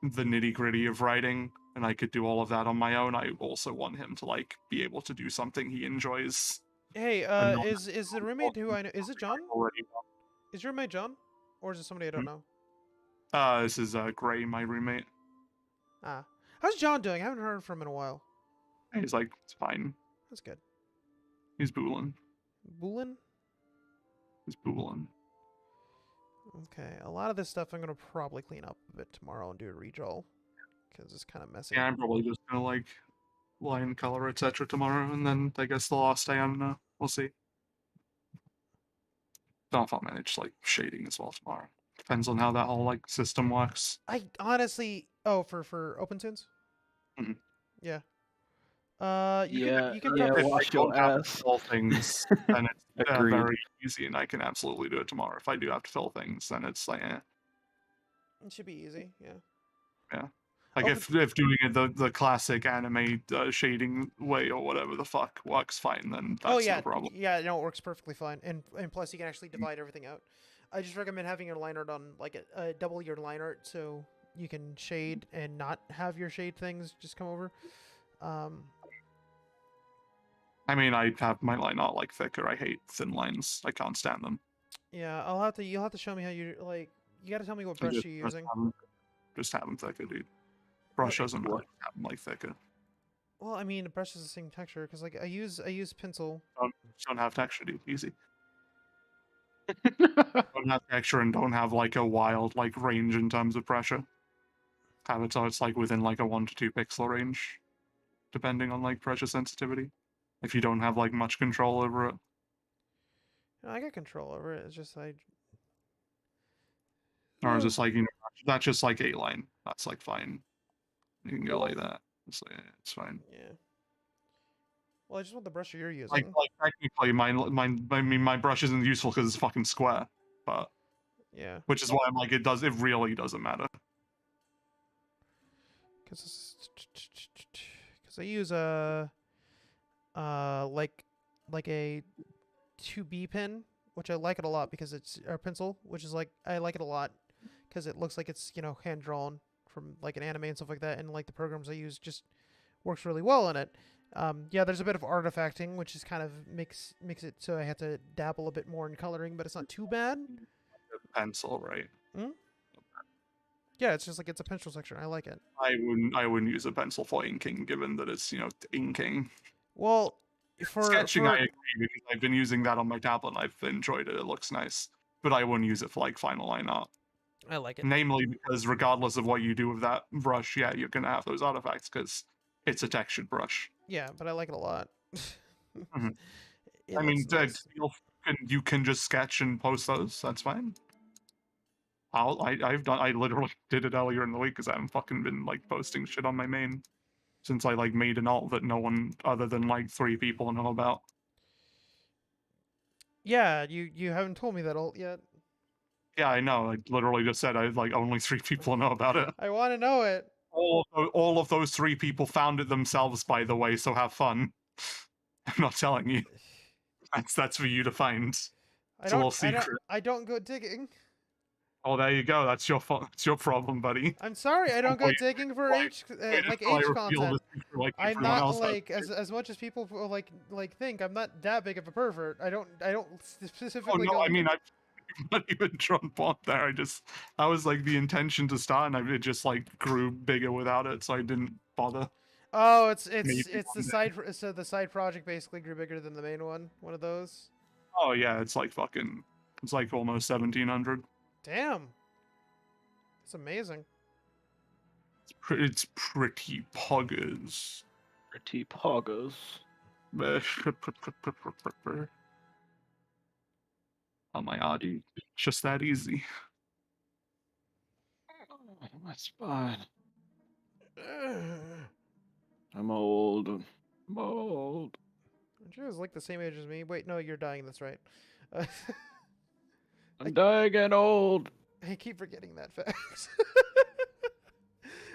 the nitty gritty of writing, and I could do all of that on my own, I also want him to like be able to do something he enjoys. Hey, is the roommate who I know, is it John? Is your roommate John? Or is it somebody I don't know? This is Gray, my roommate. Ah. How's John doing? I haven't heard from him in a while. He's like, it's fine. That's good. He's boolin'. Boolin'? He's boolin'. Okay, a lot of this stuff I'm gonna probably clean up a bit tomorrow and do a redraw, because it's kind of messy. Yeah, I'm probably just gonna like line color, etc. tomorrow, and then I guess the last day, I don't know. We'll see. Don't know if I'll manage like shading as well tomorrow. Depends on how that whole like system works. I honestly, for OpenTunes. Mhm. Yeah. You can yeah, probably wash your ass. Fill things, then it's Agreed. very easy, and I can absolutely do it tomorrow. If I do have to fill things, then it's like, It should be easy. Yeah. yeah. Like if doing it the classic anime shading way or whatever the fuck works fine, then that's no problem. Yeah, no, it works perfectly fine, and plus you can actually divide everything out. I just recommend having your line art on like a double your line art so you can shade and not have your shade things just come over. I mean, I have my line art like thicker. I hate thin lines. I can't stand them. Yeah, you'll have to show me how you like. You got to tell me what brush you're using. Just have them thicker, dude. Brush doesn't matter. Have them like thicker. Well, I mean, the brush is the same texture because like I use pencil. Don't have texture, dude. Easy. Don't have texture and don't have like a wild like range in terms of pressure. Have it so it's like within like a 1 to 2 pixel range, depending on like pressure sensitivity. If you don't have like much control over it. No, I got control over it. It's just Or is this like, you know, that's just like a line. That's like fine. You can go like that. It's fine. Yeah. Well, I just want the brush you're using. Like technically, my brush isn't useful because it's fucking square, but yeah. Which is why I'm like, it really doesn't matter. Because I use like a 2B pen, which I like it a lot because it's a pencil, which is like I like it a lot because it looks like it's hand drawn from like an anime and stuff like that, and like the programs I use just works really well in it. Yeah, there's a bit of artifacting, which is kind of makes it so I have to dabble a bit more in coloring, but it's not too bad. Pencil, right? Hmm? Yeah, it's just like it's a pencil section. I like it. I wouldn't use a pencil for inking, given that it's inking. Well, sketching, I agree because I've been using that on my tablet. And I've enjoyed it. It looks nice, but I wouldn't use it for like final line art. I like it. Namely, because regardless of what you do with that brush, yeah, you're gonna have those artifacts because it's a textured brush. Yeah, but I like it a lot. Mm-hmm. I mean, nice. You can just sketch and post those. That's fine. I literally did it earlier in the week because I haven't fucking been like posting shit on my main since I like made an alt that no one other than like 3 people know about. Yeah, you haven't told me that alt yet. Yeah, I know. I literally just said only 3 people know about it. I want to know it. All of those 3 people found it themselves, by the way. So have fun. I'm not telling you. That's for you to find. It's a little secret. I don't go digging. Oh, there you go. That's your fault. It's your problem, buddy. I'm sorry. I don't go digging for H content. I'm not like as much as people like think. I'm not that big of a pervert. I don't specifically. Oh no, I mean I'm not even Trump on there. That was like the intention to start, and it just like grew bigger without it, so I didn't bother. Oh, it's the side. So the side project basically grew bigger than the main one. One of those. Oh yeah, it's like almost 1,700. Damn. That's amazing. It's pretty poggers. Pretty poggers. Oh my god, dude. It's just that easy. Oh, that's fine. I'm old. I'm old. Aren't you like the same age as me? Wait, no, you're dying. That's right. I'm dying and old. I keep forgetting that fact.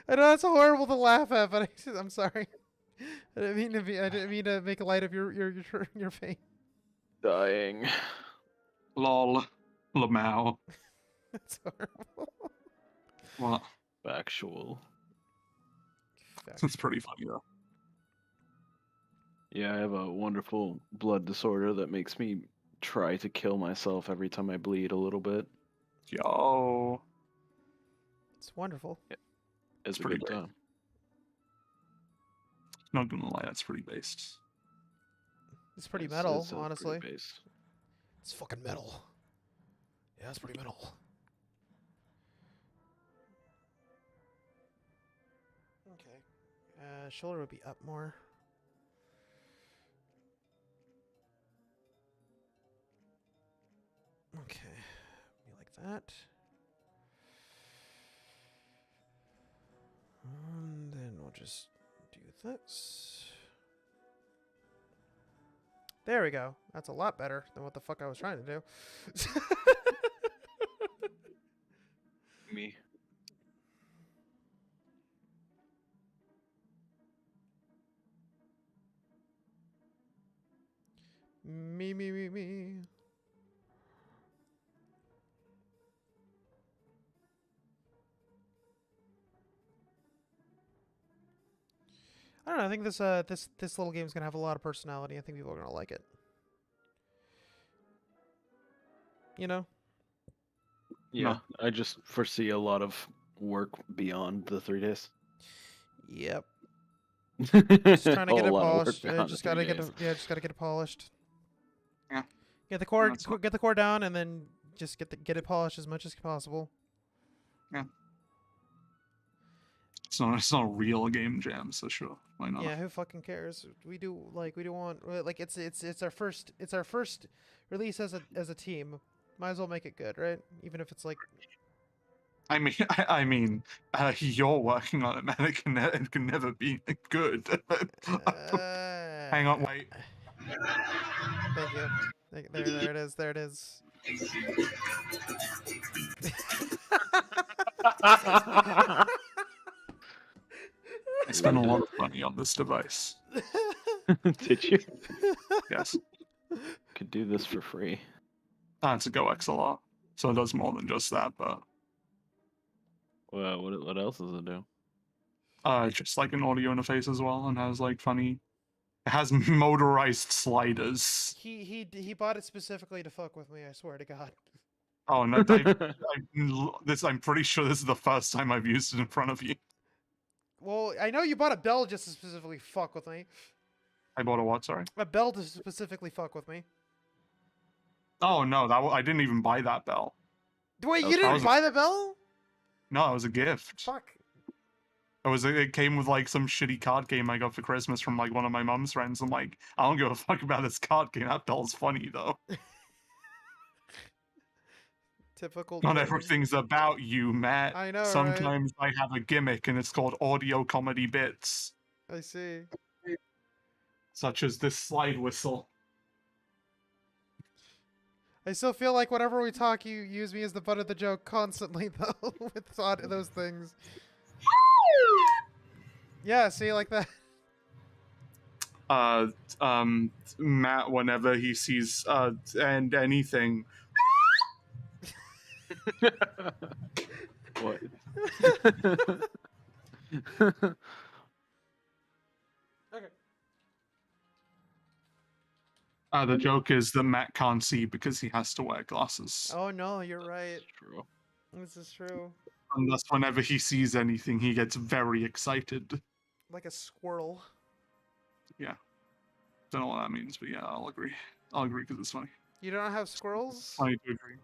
I know it's horrible to laugh at, but I'm sorry. I didn't mean to make light of your pain. Dying. Lol. Lamau. That's horrible. What? Factual. It's pretty funny though. Yeah, I have a wonderful blood disorder that makes me try to kill myself every time I bleed a little bit. Yo. It's wonderful. Yeah. It's a good time. Not gonna lie, that's pretty based. It's pretty metal, honestly. It's fucking metal. Yeah, it's pretty metal. Okay. Shoulder would be up more. Okay, be like that. And then we'll just do this. There we go. That's a lot better than what the fuck I was trying to do. Me. Me. I don't know. I think this little game's gonna have a lot of personality. I think people are gonna like it. You know? Yeah, I just foresee a lot of work beyond the 3 days. Yep. Just trying to get it lot of work polished. beyond Just the gotta 3 get days. it. Just gotta get it polished. Yeah. Get the core. Get the core down, and then just get it polished as much as possible. Yeah. It's not a real game jam, so sure, why not? Yeah, who fucking cares? We do want like it's our first release as a team. Might as well make it good, right? Even if it's like. I mean, you're working on it, man. It can never be good. Hang on, wait. Thank you. There it is. There it is. I spent a lot of money on this device. Did you? Yes. Could do this for free. It's a Go XLR, so it does more than just that, but... Well, what else does it do? Just like an audio interface as well, and has like funny... It has motorized sliders. He bought it specifically to fuck with me, I swear to God. Oh, no, I'm pretty sure this is the first time I've used it in front of you. Well, I know you bought a bell just to specifically fuck with me. I bought a what, sorry? A bell to specifically fuck with me. Oh, no, I didn't even buy that bell. Wait, you didn't buy the bell? No, it was a gift. Fuck. It came with like some shitty card game I got for Christmas from like one of my mom's friends. I'm like, I don't give a fuck about this card game. That bell's funny though. Typical. Not everything's about you, Matt. I know. Sometimes I have a gimmick and it's called audio comedy bits. I see. Such as this slide whistle. I still feel like whenever we talk, you use me as the butt of the joke constantly, though, with those things. Yeah, see, like that. Matt, whenever he sees, and anything. What? Okay. The joke is that Matt can't see because he has to wear glasses. Oh no, you're right. True. This is true. And thus, whenever he sees anything, he gets very excited. Like a squirrel. Yeah. Don't know what that means, but yeah, I'll agree. I'll agree because it's funny. You don't have squirrels? I do agree.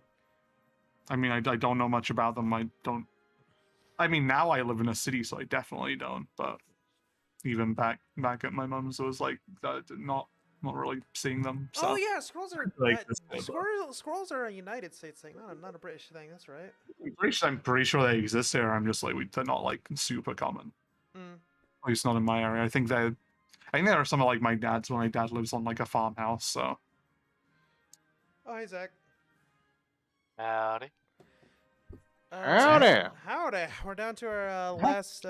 I mean, I don't know much about them. I mean, now I live in a city, so I definitely don't. But even back at my mom's, it was like not really seeing them. So. Oh yeah, squirrels are squirrels are a United States thing, not a British thing. That's right. I'm pretty sure they exist here. I'm just like they're not like super common. At least not in my area. I think there are some of like my dad's when my dad lives on like a farmhouse. So. Oh hey Zach. Howdy. Howdy. We're down to our last.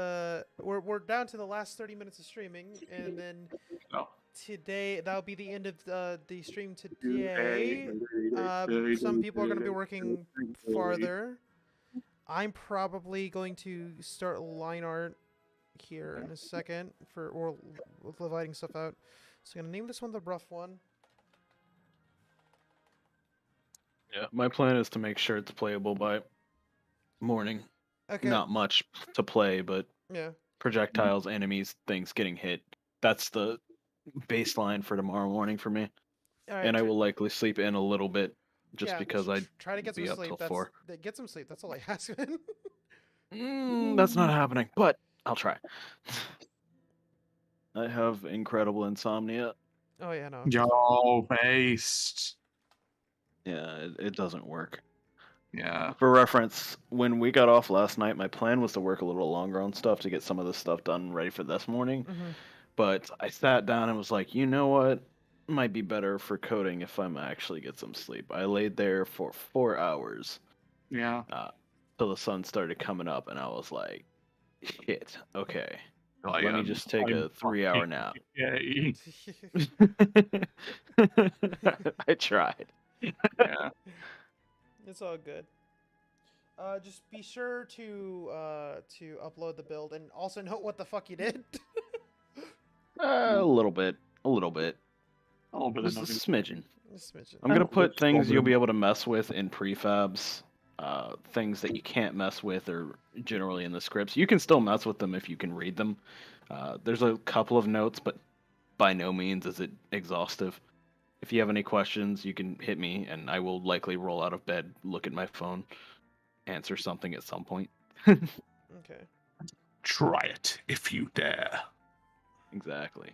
We're down to the last 30 minutes of streaming, and then today that'll be the end of the stream today. Some people are going to be working farther. I'm probably going to start line art here in a second or lighting stuff out. So I'm gonna name this one the rough one. Yeah, my plan is to make sure it's playable by morning. Okay. Not much to play, but yeah, projectiles, enemies, things getting hit. That's the baseline for tomorrow morning for me. Right, and I will likely sleep in a little bit just yeah, because I try to get some sleep. Get some sleep. That's all I ask. That's not happening, but I'll try. I have incredible insomnia. Oh yeah, no. Yo, based. Yeah, it doesn't work. Yeah. For reference, when we got off last night, my plan was to work a little longer on stuff to get some of this stuff done ready for this morning. Mm-hmm. But I sat down and was like, you know what? Might be better for coding if I'm actually get some sleep. I laid there for 4 hours. Yeah. Till the sun started coming up, and I was like, shit, okay. I Let me just take a 3-hour nap. Yay. I tried. Yeah. It's all good. Just be sure to upload the build and also note what the fuck you did. A little bit. A little bit. A little bit. Just a smidgen. A smidgen. I'm gonna put things you'll be able to mess with in prefabs. Things that you can't mess with are generally in the scripts. You can still mess with them if you can read them. There's a couple of notes, but by no means is it exhaustive. If you have any questions, you can hit me, and I will likely roll out of bed, look at my phone, answer something at some point. Okay. Try it if you dare. Exactly.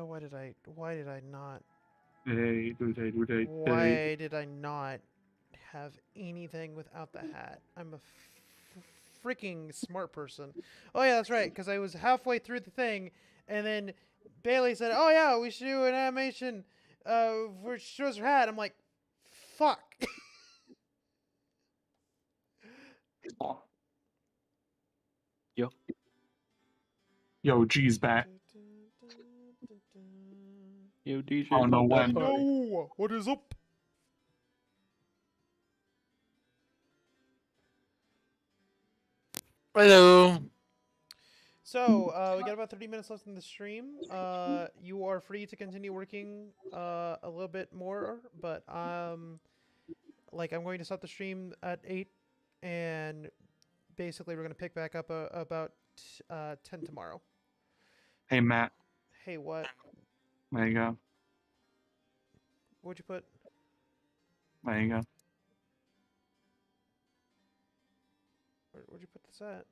Why did I not? Why did I not have anything without the hat? I'm a freaking smart person. Oh yeah, that's right. Because I was halfway through the thing, and then Bailey said, "Oh yeah, we should do an animation for shows her hat." I'm like, "Fuck." Yo, G's back. Yo, DJ. I don't know when. No, what is up? Hello. So, we got about 30 minutes left in the stream. You are free to continue working a little bit more, but like I'm going to stop the stream at 8, and basically we're going to pick back up about 10 tomorrow. Hey, Matt. Hey, what? There you go. What'd you put? There you go. Where'd you put this at?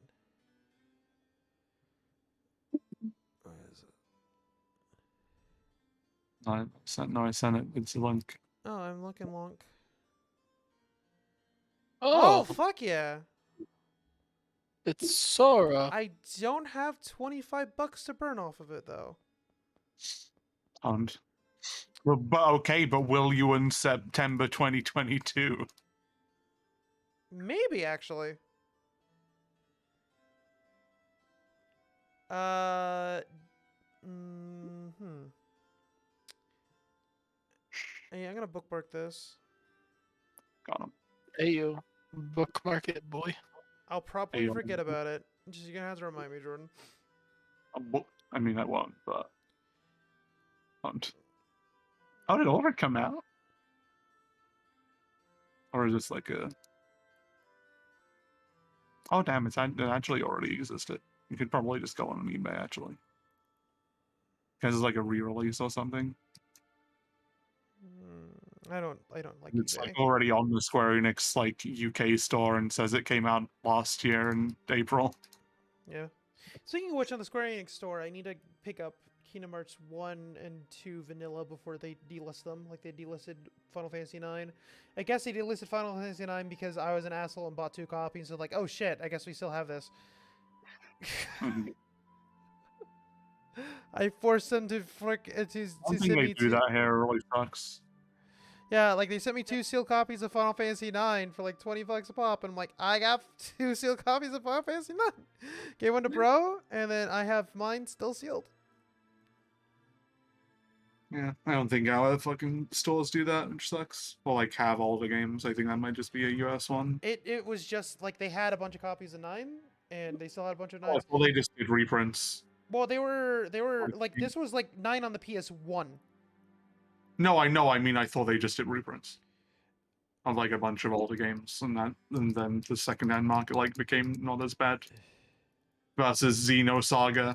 Where is it? No, I sent it. It's a link. Oh, I'm looking long. Oh, fuck yeah. It's Sora. I don't have $25 to burn off of it though. And but okay, but will you in September 2022? Maybe actually. Hey, I'm gonna bookmark this. Got him. Hey, you. Bookmark it, boy. I'll probably forget about it. Just you're gonna have to remind me, Jordan. I mean, I won't, but. How did Over come out? Or is this like a? Oh damn! It actually already existed. You could probably just go on eBay actually. Because it's like a re-release or something. I don't like It's eBay. like already on the Square Enix like UK store and says it came out last year in April. Yeah. Speaking of which, on the Square Enix store, I need to pick up Kingdom Hearts 1 and 2 vanilla before they delist them. Like they delisted Final Fantasy 9. I guess they delisted Final Fantasy 9 because I was an asshole and bought 2 copies. So like, oh shit, I guess we still have this. I forced them to send me do that here. It really sucks. Yeah, like they sent me 2 sealed copies of Final Fantasy 9 for like $20 a pop, and I'm like, I got 2 sealed copies of Final Fantasy 9. Gave one to Bro, and then I have mine still sealed. Yeah, I don't think our fucking stores do that, which sucks. Or like have all the games. I think that might just be a US one. It was just like they had a bunch of copies of 9, and they still had a bunch of 9s. Well, they just did reprints. Well, they were like this was like 9 on the PS1. No, I know. I mean, I thought they just did reprints of like a bunch of older games, and then the second-hand market like became not as bad. Versus Xenosaga,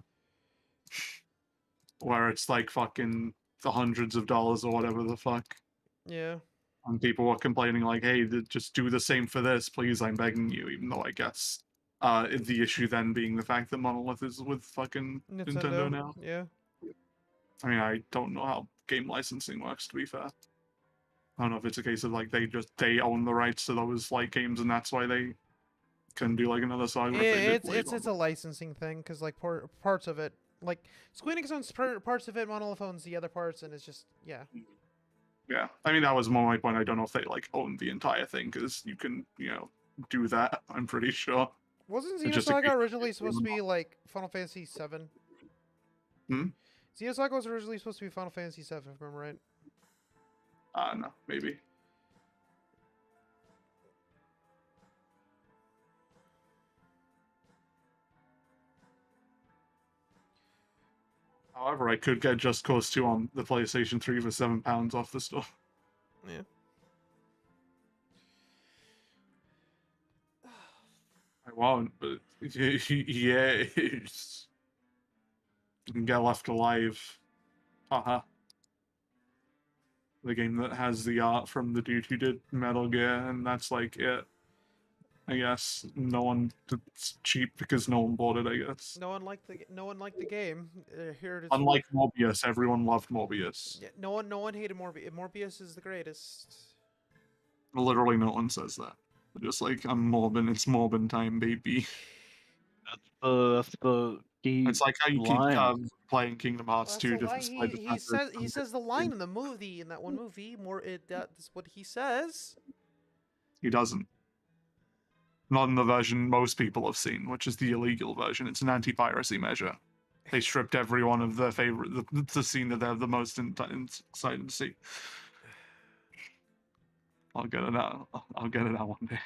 where it's like fucking the hundreds of dollars or whatever the fuck. Yeah. And people were complaining like, "Hey, just do the same for this, please. I'm begging you." Even though I guess the issue then being the fact that Monolith is with fucking Nintendo now. Yeah. I mean, I don't know how game licensing works. To be fair, I don't know if it's a case of like they own the rights to those like games, and that's why they couldn't do like another Saga. It's a licensing thing because like parts of it, like Square Enix owns parts of it, Monolith owns the other parts, and it's just yeah. Yeah, I mean that was more my point. I don't know if they like own the entire thing because you can do that. I'm pretty sure. Wasn't Xenosaga originally supposed to be like Final Fantasy VII? Xenosaga was originally supposed to be Final Fantasy VII, if I remember right. No, maybe. However, I could get Just Cause 2 on the PlayStation 3 for £7 off the store. Yeah. I won't, but yes. You can get Left Alive. Haha. The game that has the art from the dude who did Metal Gear, and that's like it. I guess it's cheap because no one bought it. I guess. No one liked the game. Here it is. Unlike Morbius, everyone loved Morbius. Yeah, no one hated Morbius. Morbius is the greatest. Literally, no one says that. They're just like, I'm Morbin. It's Morbin time, baby. That's the key. It's like how you keep playing Kingdom Hearts 2 to he says the line in the movie, in that one movie. That's what he says. He doesn't. Not in the version most people have seen, which is the illegal version. It's an anti-piracy measure. They stripped every one of their favorite, the scene that they're the most excited to see. I'll get it out. I'll get it out one day.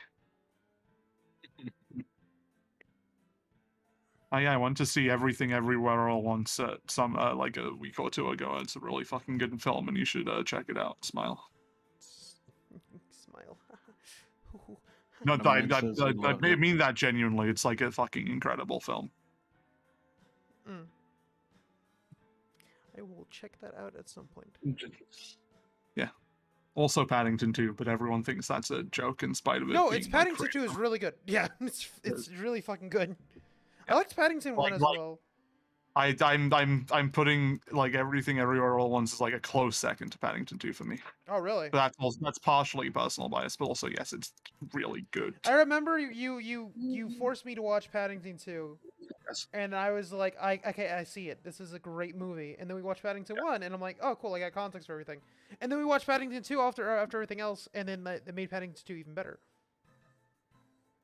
Oh yeah, I went to see Everything Everywhere All Once at some like a week or two ago. It's a really fucking good film, and you should check it out. Smile. Smile. No, I mean that genuinely. It's like a fucking incredible film. I will check that out at some point. Yeah. Also Paddington 2, but everyone thinks that's a joke in spite of it. No, it's Paddington 2 is really good. Yeah, it's really fucking good. I liked Paddington 1 as well. I'm putting like Everything Everywhere All at Once is like a close second to Paddington 2 for me. Oh really? But that's partially personal bias, but also yes, it's really good. I remember you forced me to watch Paddington 2. Yes. And I was like, I see it. This is a great movie. And then we watched Paddington 1, and I'm like, oh cool, I got context for everything. And then we watched Paddington 2 after everything else, and then it made Paddington 2 even better.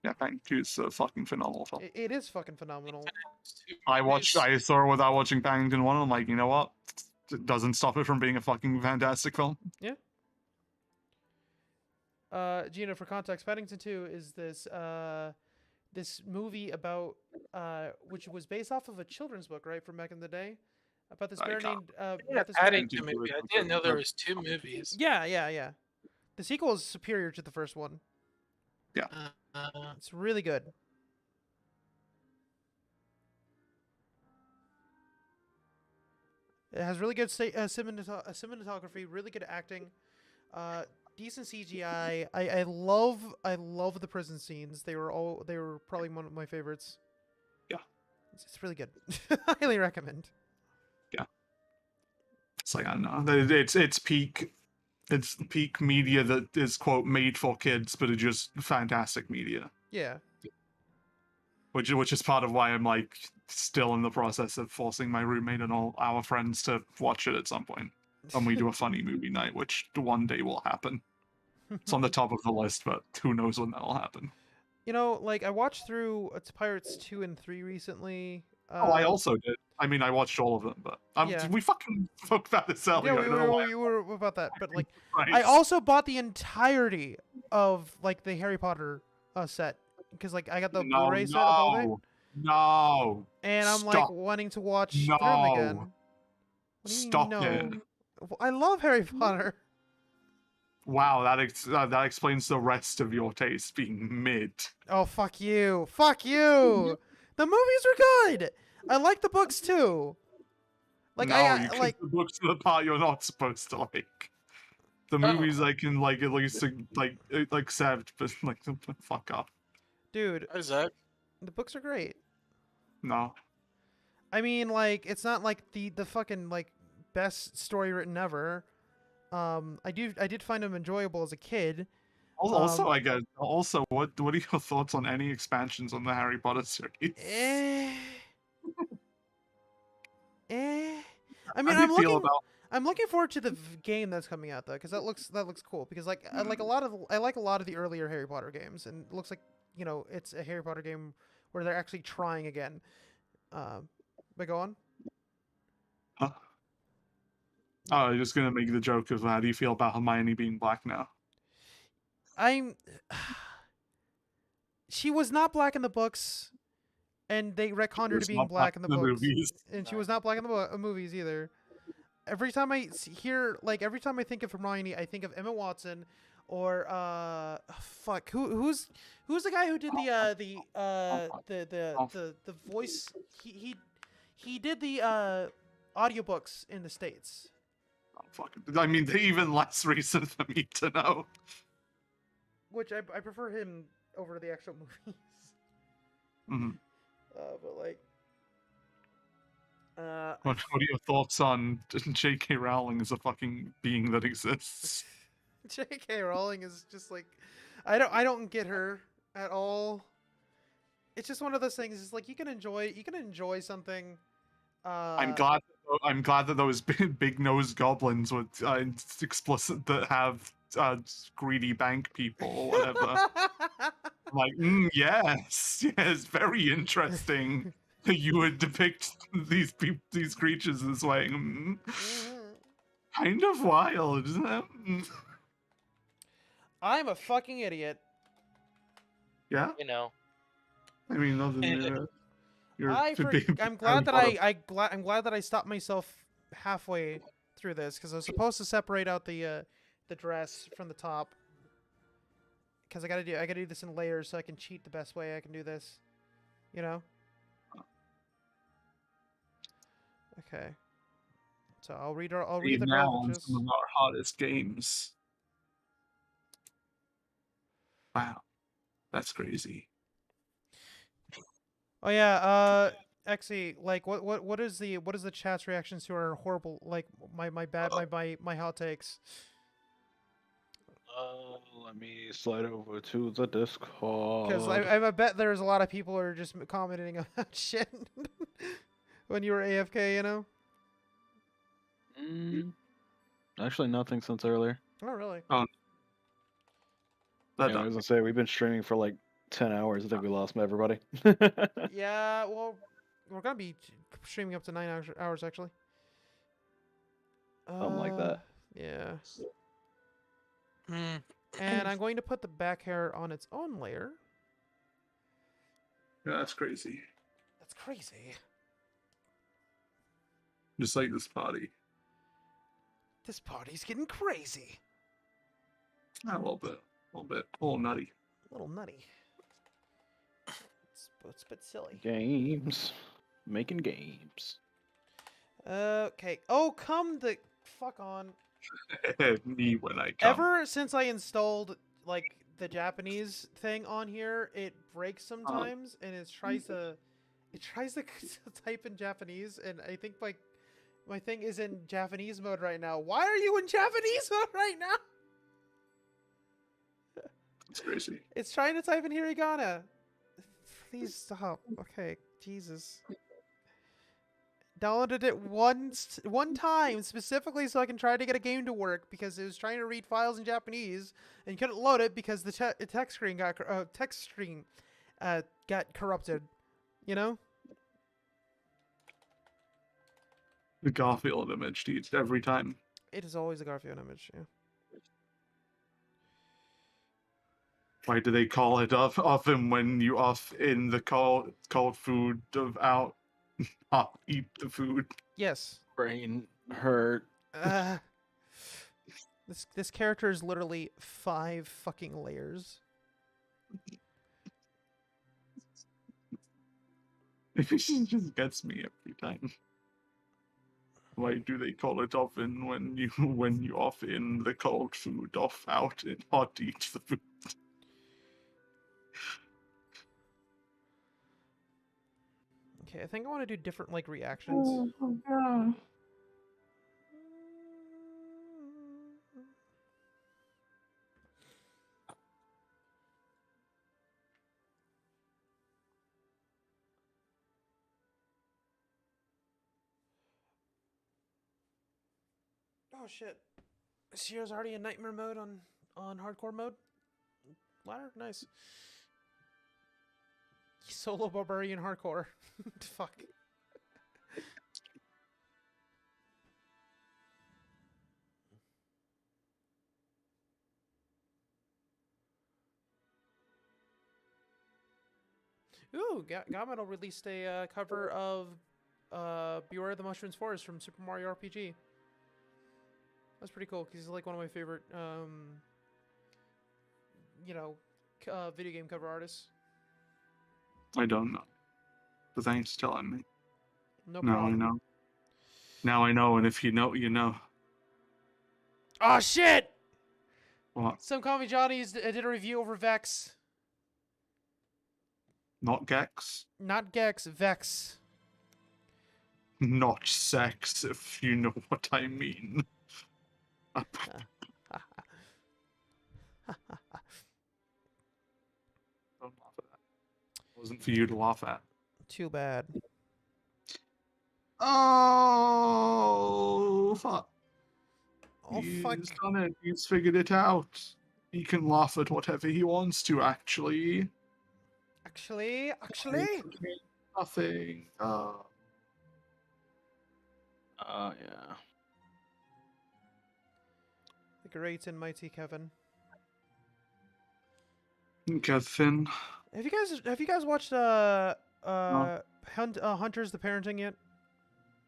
Yeah, Paddington 2 is a fucking phenomenal film. It is fucking phenomenal. I saw it without watching Paddington 1, and I'm like, you know what? It doesn't stop it from being a fucking fantastic film. Yeah. Gina, for context, Paddington 2 is this movie about which was based off of a children's book, right, from back in the day, about this bear named Paddington movie. I didn't know there was 2 movies. Yeah. The sequel is superior to the first one. Yeah. It's really good. It has really good cinematography, really good acting, decent CGI. I love the prison scenes. They were probably one of my favorites. Yeah. It's really good. Highly recommend. Yeah. It's like, I don't know. It's peak media that is, quote, made for kids, but it's just fantastic media. Yeah. Which is part of why I'm like still in the process of forcing my roommate and all our friends to watch it at some point. And we do a funny movie night, which one day will happen. It's on the top of the list, but who knows when that'll happen. You know, like I watched through Pirates 2 and 3 recently. I also did. I mean, I watched all of them, but yeah. We fucking spoke about this earlier. Yeah, we were about that, but like, I also bought the entirety of like the Harry Potter set because like I got the Blu-ray set of all of it. No. And I'm like wanting to watch through them again. Stop it. I love Harry Potter. Wow, that explains the rest of your taste being mid. Oh, fuck you. Fuck you. The movies are good. I like the books too. Like the books are the part you're not supposed to like. The movies I can like at least like accept, but like fuck off. Dude, what is that? The books are great. No. I mean, like, it's not like the fucking like best story written ever. I did find them enjoyable as a kid. Also, I guess. Also, what are your thoughts on any expansions on the Harry Potter series? I mean, How do you feel about? I'm looking forward to the game that's coming out though, because that looks cool. Because like I like a lot of the earlier Harry Potter games, and it looks like it's a Harry Potter game where they're actually trying again. But go on. Huh? Oh, I was just gonna make the joke of how do you feel about Hermione being black now? She was not black in the books, and they retconned her to being black in the books. Movies. And she was not black in the movies either. Every time I think of Hermione, I think of Emma Watson, or who's the guy who did the voice? He did the audiobooks in the States. Oh, fuck. I mean, they're even less recent for me to know. Which I prefer him over the actual movies. Mm-hmm. But like, what are your thoughts on J.K. Rowling as a fucking being that exists? J.K. Rowling is just like, I don't get her at all. It's just one of those things. It's like you can enjoy something. I'm glad that those big nosed goblins with explicit that have greedy bank people or whatever. I'm like, yes, very interesting. You would depict these creatures this way. Kind of wild, isn't it? I'm a fucking idiot. Yeah. I mean, other than I'm glad that I stopped myself halfway through this, because I was supposed to separate out the dress from the top. Because I gotta do this in layers so I can cheat the best way I can do this. Okay. So I'll read the now some of our hottest games. Wow, that's crazy. Oh yeah, Exy, like what is the chat's reactions to our horrible, like my hot takes? Let me slide over to the Discord. Because I bet there's a lot of people who are just commenting about shit when you were AFK, Actually, nothing since earlier. Oh, really? Oh. I was gonna say, we've been streaming for like 10 hours. I think we lost everybody. Yeah, well, we're gonna be streaming up to 9 hours actually. Something like that. Yeah. And I'm going to put the back hair on its own layer. Yeah, that's crazy. That's crazy. Just like this party. This party's getting crazy. A little bit. A little nutty. A little nutty. It's a bit silly. Games. Making games. Okay. Oh, come the fuck on. Me when I come. Ever since I installed like the Japanese thing on here, it breaks sometimes, and it tries to type in Japanese, and I think my thing is in Japanese mode right now. Why are you in Japanese mode right now? It's crazy. It's trying to type in hiragana. Please stop. Okay, Jesus. Downloaded it one time specifically so I can try to get a game to work, because it was trying to read files in Japanese and couldn't load it because the text screen got corrupted. The Garfield image, dude, every time. It is always a Garfield image. Yeah. Why do they call it off him when you off in the cold food of out? Eat the food. Yes. Brain hurt. This character is literally 5 fucking layers. It just gets me every time. Why do they call it oven when you off in the cold food off out and hot eat the food? Okay, I think I want to do different reactions. Oh, Oh shit. Sierra's already in nightmare mode on hardcore mode. Ladder? Nice. Solo barbarian hardcore. Fuck. Ooh, Gametal released a cover of Beware the Mushrooms Forest from Super Mario RPG. That's pretty cool, because he's like one of my favorite, video game cover artists. I don't know. But thanks for telling me. No now problem. I know. Now I know, and if you know, you know. Oh shit! What? Some Call Me Johnny did a review over Vex. Not Gex? Not Gex, Vex. Not sex, if you know what I mean. Don't laugh at that. It wasn't for you to laugh at. Too bad. Oh, fuck. Oh, fuck. He's done it. He's figured it out. He can laugh at whatever he wants to, actually. Actually? Nothing. Yeah. The great and mighty Kevin. Kevin. Have you guys watched Hunters the Parenting yet?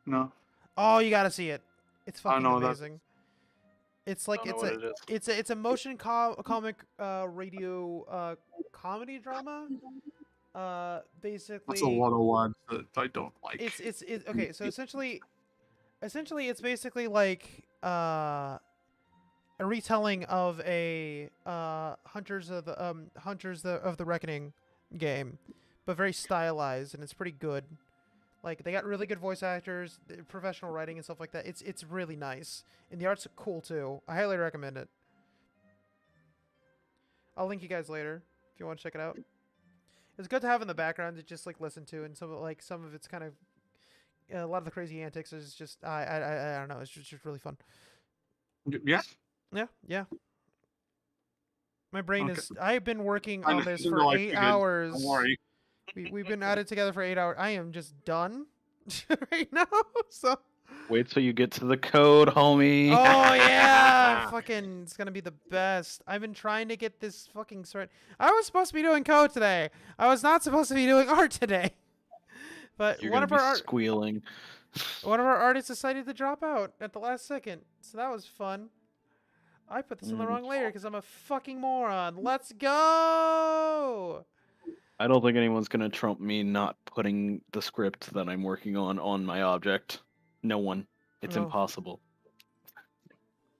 No. Oh, you gotta see it. It's I fucking know amazing. It's like it's a motion comic radio comedy drama. Basically, That's a lot of words that I don't like. It's okay. So essentially, it's basically like a retelling of a Hunters of the Reckoning game, but very stylized, and it's pretty good. Like, they got really good voice actors, professional writing and stuff like that. It's really nice, and the art's cool too. I highly recommend it. I'll link you guys later if you want to check it out. It's good to have in the background to just like listen to, and some of it's kind of a lot of the crazy antics is just I don't know. It's just really fun. Yeah. Yeah. My brain Okay. is. I've been working I on know- this no, for I 8 figured. hours. Don't worry. We've been at it together for 8 hours. I am just done right now. So. Wait till you get to the code, homie. Oh yeah, fucking, it's gonna be the best. I've been trying to get this fucking sort. I was supposed to be doing code today. I was not supposed to be doing art today. But You're one gonna of be our squealing. one of our artists decided to drop out at the last second, so that was fun. I put this in the wrong layer because I'm a fucking moron. Let's go. I don't think anyone's gonna trump me not putting the script that I'm working on my object. No one. It's No. impossible.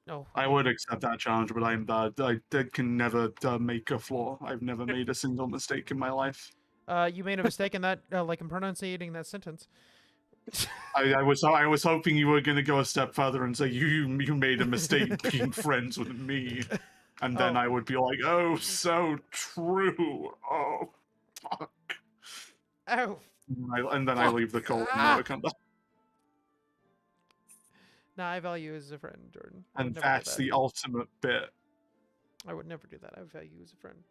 No. I would accept that challenge, but I'm bad. I can never make a flaw. I've never made a single mistake in my life. You made a mistake in that, like in pronunciating that sentence. I was hoping you were gonna go a step further and say you made a mistake being friends with me, and then I would be like, oh, so true. Oh, fuck. Oh. And then I leave the call and never come back. Nah, I value you as a friend, Jordan. And that's the ultimate bit. I would never do that. I would value you as a friend.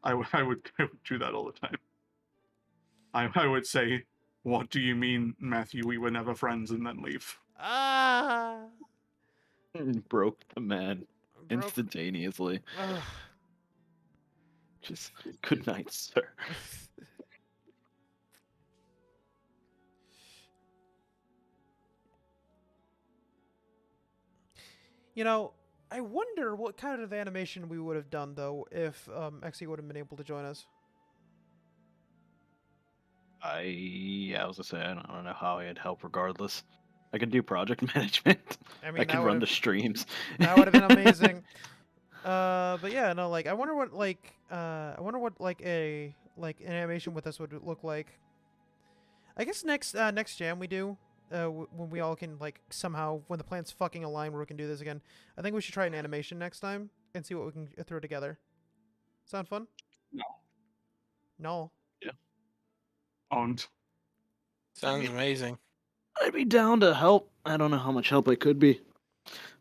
I would do that all the time. I would say, what do you mean, Matthew? We were never friends, and then leave. Ah. Broke the man instantaneously. Ugh. Just good night, sir. You know, I wonder what kind of animation we would have done, though, if Xe would have been able to join us. I was gonna say, I don't know how I'd help regardless. I could do project management. I mean, I could run the streams. That would have been amazing. But yeah, no, like, I wonder what an animation with us would look like. I guess next jam we do, when we all can, like, somehow, when the plans fucking align where we can do this again, I think we should try an animation next time and see what we can throw together. Sound fun? No. No. Yeah. Owned. Sounds amazing. I'd be down to help. I don't know how much help I could be.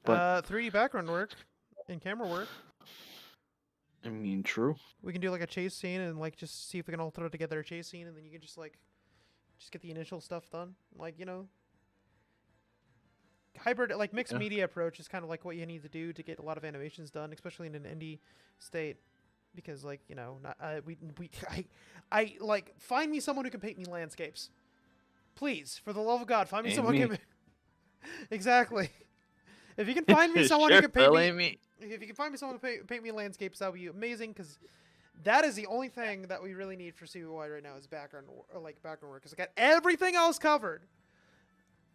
But 3D background work and camera work. I mean, true. We can do like a chase scene and like just see if we can all throw together a chase scene, and then you can just get the initial stuff done. Like, you know, hybrid, like mixed media approach is kind of like what you need to do to get a lot of animations done, especially in an indie state. Because, like, you know, I like, find me someone who can paint me landscapes. Please, for the love of God, find me someone who can. Exactly. If you can find me someone who can paint me, if you can find me someone to paint me landscapes, that would be amazing. Because that is the only thing that we really need for CY right now is background work. Because I got everything else covered.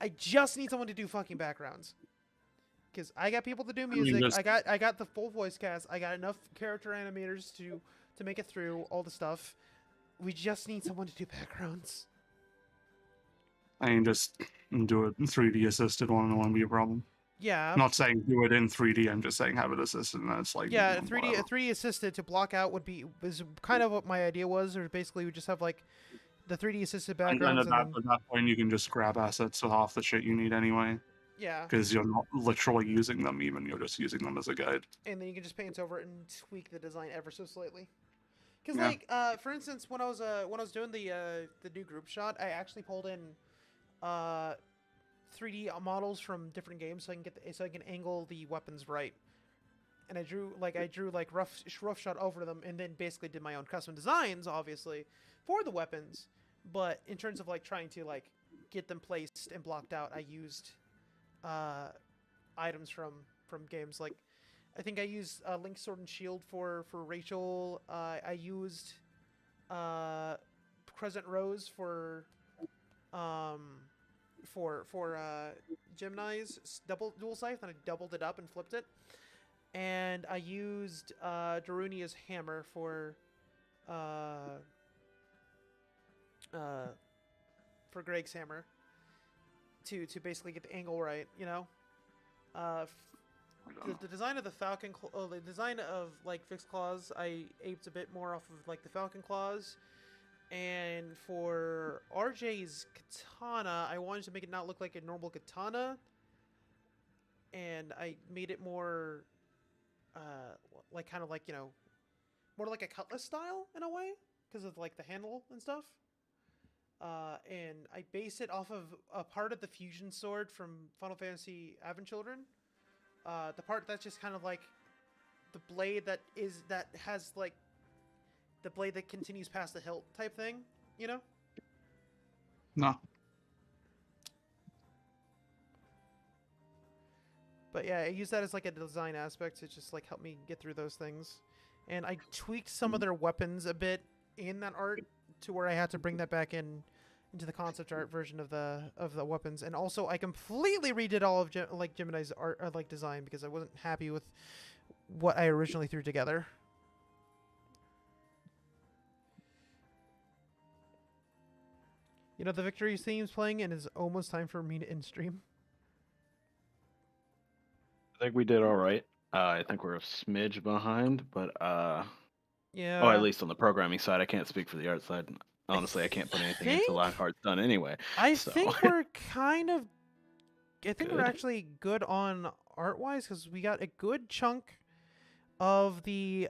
I just need someone to do fucking backgrounds. Because I got people to do music. I got the full voice cast. I got enough character animators to make it through all the stuff. We just need someone to do backgrounds. I mean, just do it 3D assisted one, and it won't be a problem. Yeah. I'm not saying do it in 3D. I'm just saying have it assisted, and that's like 3D assisted to block out is kind of what my idea was. Or basically, we just have like the 3D assisted backgrounds. And at that point, you can just grab assets with half the shit you need anyway. Yeah. Because you're not literally using them, even you're just using them as a guide. And then you can just paint over it and tweak the design ever so slightly. Because like, for instance, when I was doing the new group shot, I actually pulled in 3D models from different games so I can angle the weapons right. And I drew rough shot over them, and then basically did my own custom designs, obviously, for the weapons. But in terms of like trying to like get them placed and blocked out, I used items from games. Like, I think I used Link's Sword and Shield for Rachel. I used Crescent Rose for Gemini's dual scythe, and I doubled it up and flipped it. And I used Darunia's hammer for Greg's hammer to basically get the angle right, you know. The design of the Falcon, the design of like fixed claws, I aped a bit more off of like the Falcon claws. And for RJ's katana, I wanted to make it not look like a normal katana, and I made it more like kind of like, you know, more like a cutlass style in a way because of like the handle and stuff. And I based it off of a part of the fusion sword from Final Fantasy Advent Children. The part that's just kind of like the blade that has like the blade that continues past the hilt type thing, you know? No. But yeah, I use that as like a design aspect to just like help me get through those things. And I tweaked some of their weapons a bit in that art to where I had to bring that back into the concept art version of the weapons. And also I completely redid all of Gemini's art like design because I wasn't happy with what I originally threw together. You know, the victory theme's playing, and it's almost time for me to end stream. I think we did all right. I think we're a smidge behind, but yeah. Oh, at least on the programming side, I can't speak for the art side. Honestly, I can't put anything until that art's done anyway. I think we're kind of. I think we're actually good on art-wise because we got a good chunk of the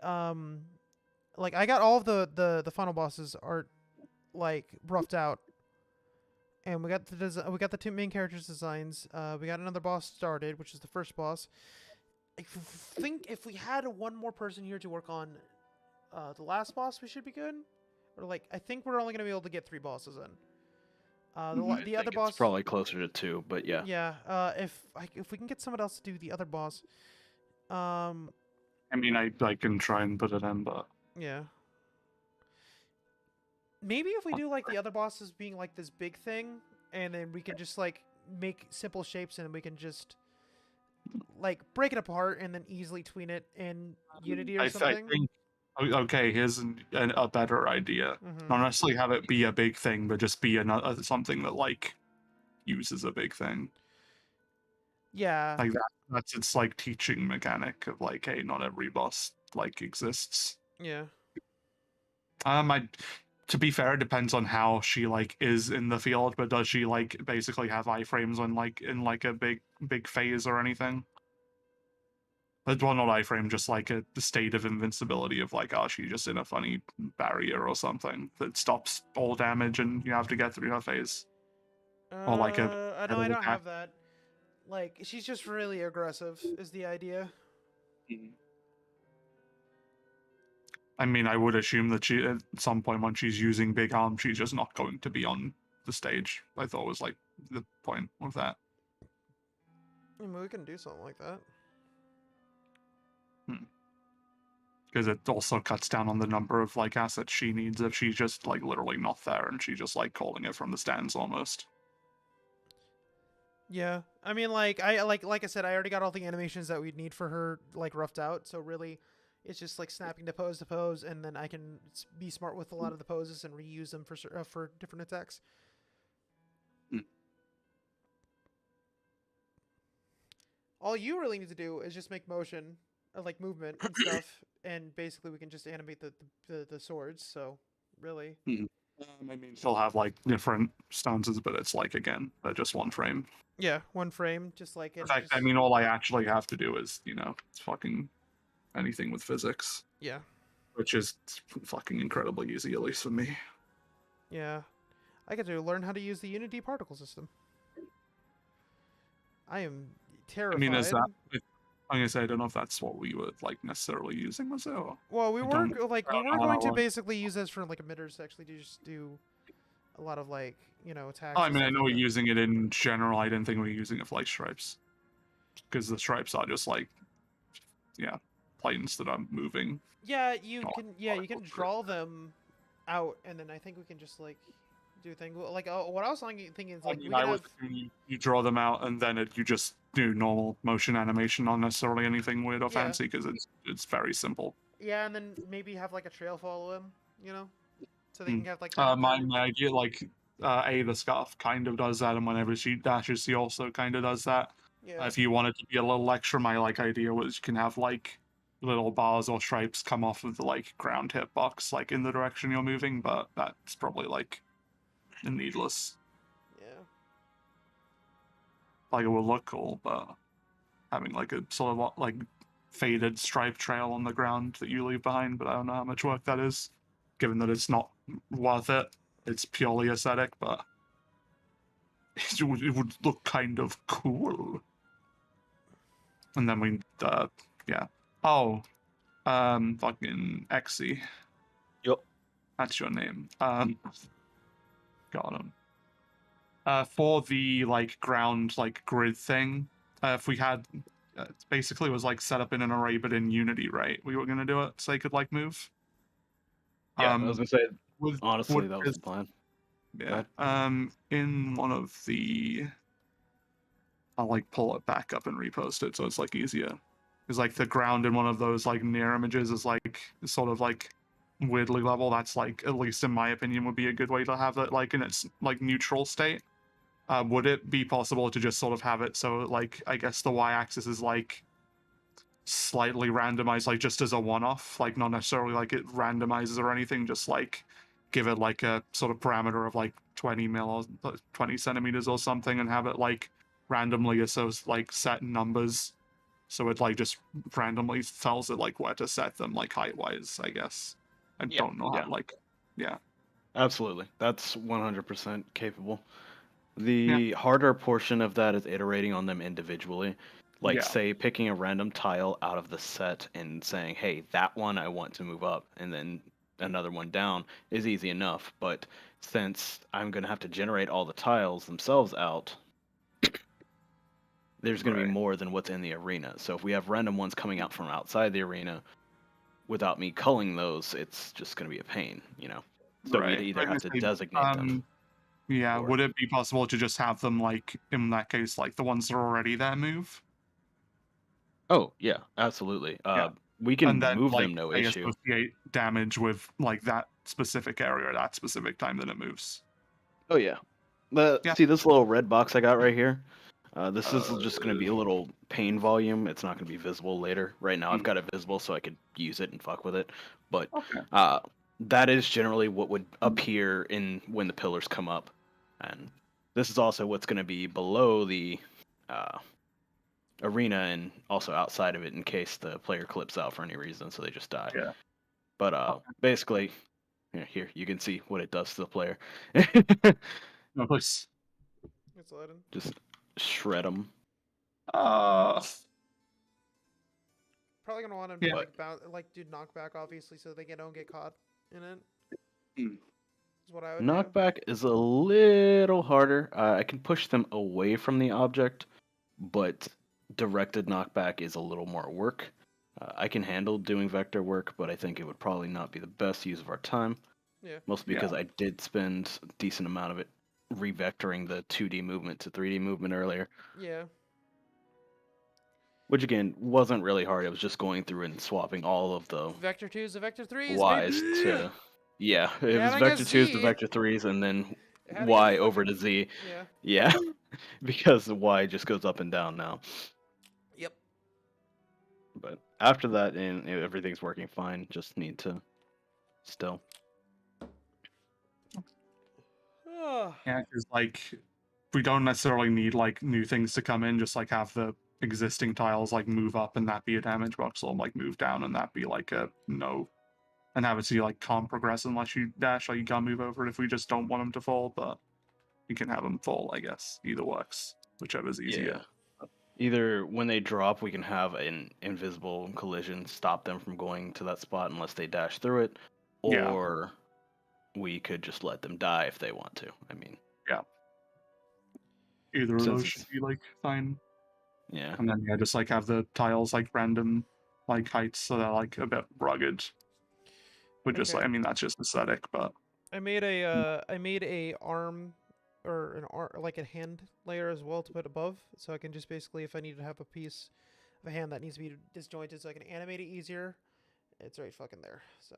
like I got all of the final bosses art like roughed out. And we got the two main characters' designs. We got another boss started, which is the first boss. I think if we had one more person here to work on the last boss, we should be good. Or like, I think we're only going to be able to get 3 bosses in. The other boss it's probably closer to 2, but yeah. Yeah. If we can get someone else to do the other boss. I mean, I can try and put it in, but yeah. Maybe if we do like the other bosses being like this big thing, and then we can just like make simple shapes, and we can just like break it apart and then easily tween it in Unity or something. I think, okay, here's a better idea. Not necessarily have it be a big thing, but just be something that like uses a big thing. Yeah. Like that's its like teaching mechanic of like, hey, not every boss like exists. Yeah. To be fair, it depends on how she like is in the field, but does she like basically have iframes on like in like a big phase or anything? But well, not iframe, just like the state of invincibility of like, oh, she's just in a funny barrier or something that stops all damage and you have to get through her phase. Or like I know I don't have that. Like, she's just really aggressive, is the idea. I mean, I would assume that she, at some point when she's using Big Arm, she's just not going to be on the stage. I thought was like the point of that. I mean, we can do something like that. Because it also cuts down on the number of like assets she needs if she's just like literally not there and she's just like calling it from the stands almost. Yeah, I mean, like I said, I already got all the animations that we'd need for her like roughed out. So really, it's just like snapping to pose, and then I can be smart with a lot of the poses and reuse them for different attacks. All you really need to do is just make motion, like movement and stuff, and basically we can just animate the swords. So really, I mean, she'll have like different stances, but it's like again, they're just one frame. yeah, one frame, just like. In fact, I mean, all I actually have to do is it's fucking anything with physics. Yeah. Which is fucking incredibly easy, at least for me. Yeah, I get to learn how to use the Unity particle system. I am terrified. I mean, is that? I'm gonna say I don't know if that's what we were like necessarily using, was it? Well, we were going to basically use this for like emitters, actually, to just do a lot of like attacks. Oh, I mean, I know we're using it in general. I didn't think we were using it for like stripes, because the stripes are just like, planes that are moving. Yeah, you can draw them out, and then I think we can just like do things like what I was thinking is like you draw them out and then you just do normal motion animation, not necessarily anything weird or fancy, because it's very simple. Yeah, and then maybe have like a trail follow him, so they can have like. My idea, like the scarf kind of does that, and whenever she dashes, she also kind of does that. Yeah. If you want it to be a little extra, my idea was you can have like little bars or stripes come off of the like ground hitbox, like in the direction you're moving, but that's probably like needless. Yeah. Like it will look cool, but having like a sort of like faded stripe trail on the ground that you leave behind, but I don't know how much work that is, given that it's not worth it. It's purely aesthetic, but it would look kind of cool. And then we, fucking Exy. Yep. That's your name. Got him. For the like ground like grid thing, if we had, basically was like set up in an array but in Unity, right? We were gonna do it so they could like move. Yeah, I was gonna say. Honestly, that was the plan. Yeah. In one of the, I'll like pull it back up and repost it so it's like easier. Because like the ground in one of those like near images is like sort of like weirdly level. That's like, at least in my opinion, would be a good way to have it like in its like neutral state. Would it be possible to just sort of have it so like I guess the y-axis is like slightly randomized, like just as a one-off, like not necessarily like it randomizes or anything, just like give it like a sort of parameter of like 20 mil or 20 centimeters or something, and have it like randomly associate like set numbers, so it like just randomly tells it like where to set them like height wise, I guess. I don't know how Absolutely, that's 100% capable. The harder portion of that is iterating on them individually. Like, say, picking a random tile out of the set and saying, hey, that one I want to move up, and then another one down is easy enough. But since I'm going to have to generate all the tiles themselves out, there's going to be more than what's in the arena. So if we have random ones coming out from outside the arena, without me culling those, it's just going to be a pain, So we'd either have to designate them. Yeah, would it be possible to just have them, like, in that case, like, the ones that are already there move? Oh, yeah, absolutely. We can move them, no issue. Associate damage with, like, that specific area at that specific time that it moves. Oh, yeah. See this little red box I got right here? This is just going to be a little pane volume. It's not going to be visible later. Right now I've got it visible so I could use it and fuck with it. But that is generally what would appear when the pillars come up. And this is also what's going to be below the arena and also outside of it in case the player clips out for any reason, so they just die. Yeah. But basically, here you can see what it does to the player. No, please. It's loading. Just shred them. Probably gonna want to Yeah. like do knockback, obviously, so they don't get caught in it. Mm. Is what I would Knockback is a little harder. I can push them away from the object, but directed knockback is a little more work. I can handle doing vector work, but I think it would probably not be the best use of our time. Yeah. Mostly because I did spend a decent amount of it revectoring the 2D movement to 3D movement earlier. Yeah. Which again wasn't really hard. It was just going through and swapping all of the Vector 2s to Vector 3s. Y's baby! to it was Adding a Vector 2s to Z. Vector 3s and then Adding Y a over fucking- to Z. Yeah. Yeah. Because the Y just goes up and down now. Yep. But after that, and everything's working fine. Just need to still. Yeah, because like we don't necessarily need like new things to come in. Just like have the existing tiles like move up and that be a damage box, or like move down and that be like a no, and have it see like can't progress unless you dash. Like you can't move over it if we just don't want them to fall, but you can have them fall. I guess either works, whichever's easier. Yeah. Either when they drop, we can have an invisible collision stop them from going to that spot unless they dash through it, or we could just let them die if they want to. I mean, yeah. Either of those should be like fine. Yeah. And then just like have the tiles like random like heights so they're like a bit rugged. But just like I mean that's just aesthetic, but I made a arm or an arm like a hand layer as well to put above, so I can just basically if I need to have a piece of a hand that needs to be disjointed, so I can animate it easier. It's right fucking there. So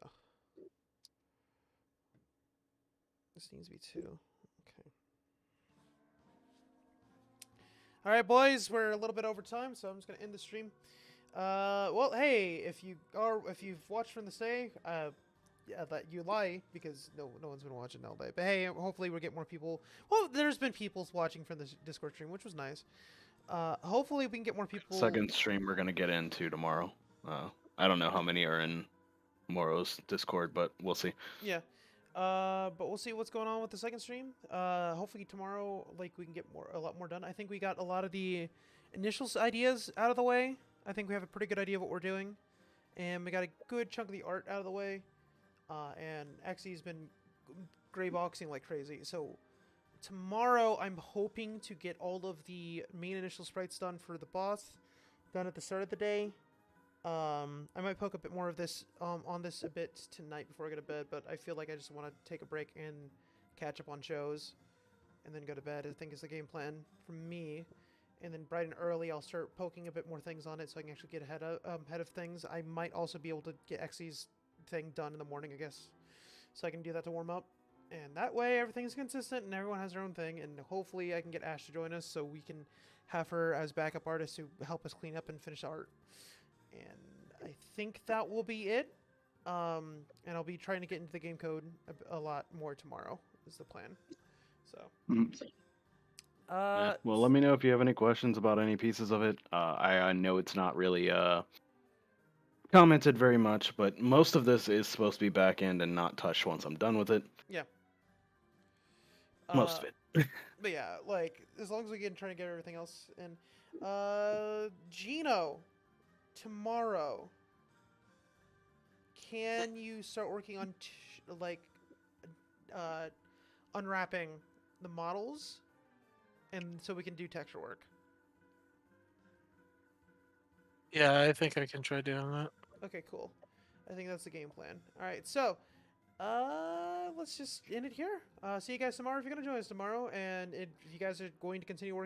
this needs to be 2. Okay. All right, boys, we're a little bit over time, so I'm just gonna end the stream. Well, hey, if you've watched from the stay, yeah, that you lie because no one's been watching all day. But hey, hopefully we'll get more people. Well, there's been people watching from the Discord stream, which was nice. Hopefully we can get more people. Second stream we're gonna get into tomorrow. I don't know how many are in Moro's Discord, but we'll see. Yeah. But we'll see what's going on with the second stream. Hopefully tomorrow, like we can get a lot more done. I think we got a lot of the initial ideas out of the way. I think we have a pretty good idea of what we're doing, and we got a good chunk of the art out of the way. And Xy's been gray boxing like crazy. So tomorrow, I'm hoping to get all of the main initial sprites done for the boss done at the start of the day. I might poke a bit more of this on this a bit tonight before I go to bed, but I feel like I just want to take a break and catch up on shows and then go to bed, I think is the game plan for me. And then bright and early, I'll start poking a bit more things on it so I can actually get ahead of things. I might also be able to get Xy's thing done in the morning, I guess, so I can do that to warm up. And that way, everything's consistent and everyone has their own thing. And hopefully, I can get Ash to join us so we can have her as backup artist to help us clean up and finish art. And I think that will be it. And I'll be trying to get into the game code a lot more tomorrow, is the plan. So. Well, let me know if you have any questions about any pieces of it. I know it's not really commented very much, but most of this is supposed to be back end and not touched once I'm done with it. Yeah. Most of it. But yeah, like as long as we can try to get everything else in. Gino, tomorrow, can you start working on unwrapping the models, and so we can do texture work? Yeah, I think I can try doing that. Okay, cool. I think that's the game plan. All right, so let's just end it here. See you guys tomorrow if you're gonna join us tomorrow, and if you guys are going to continue working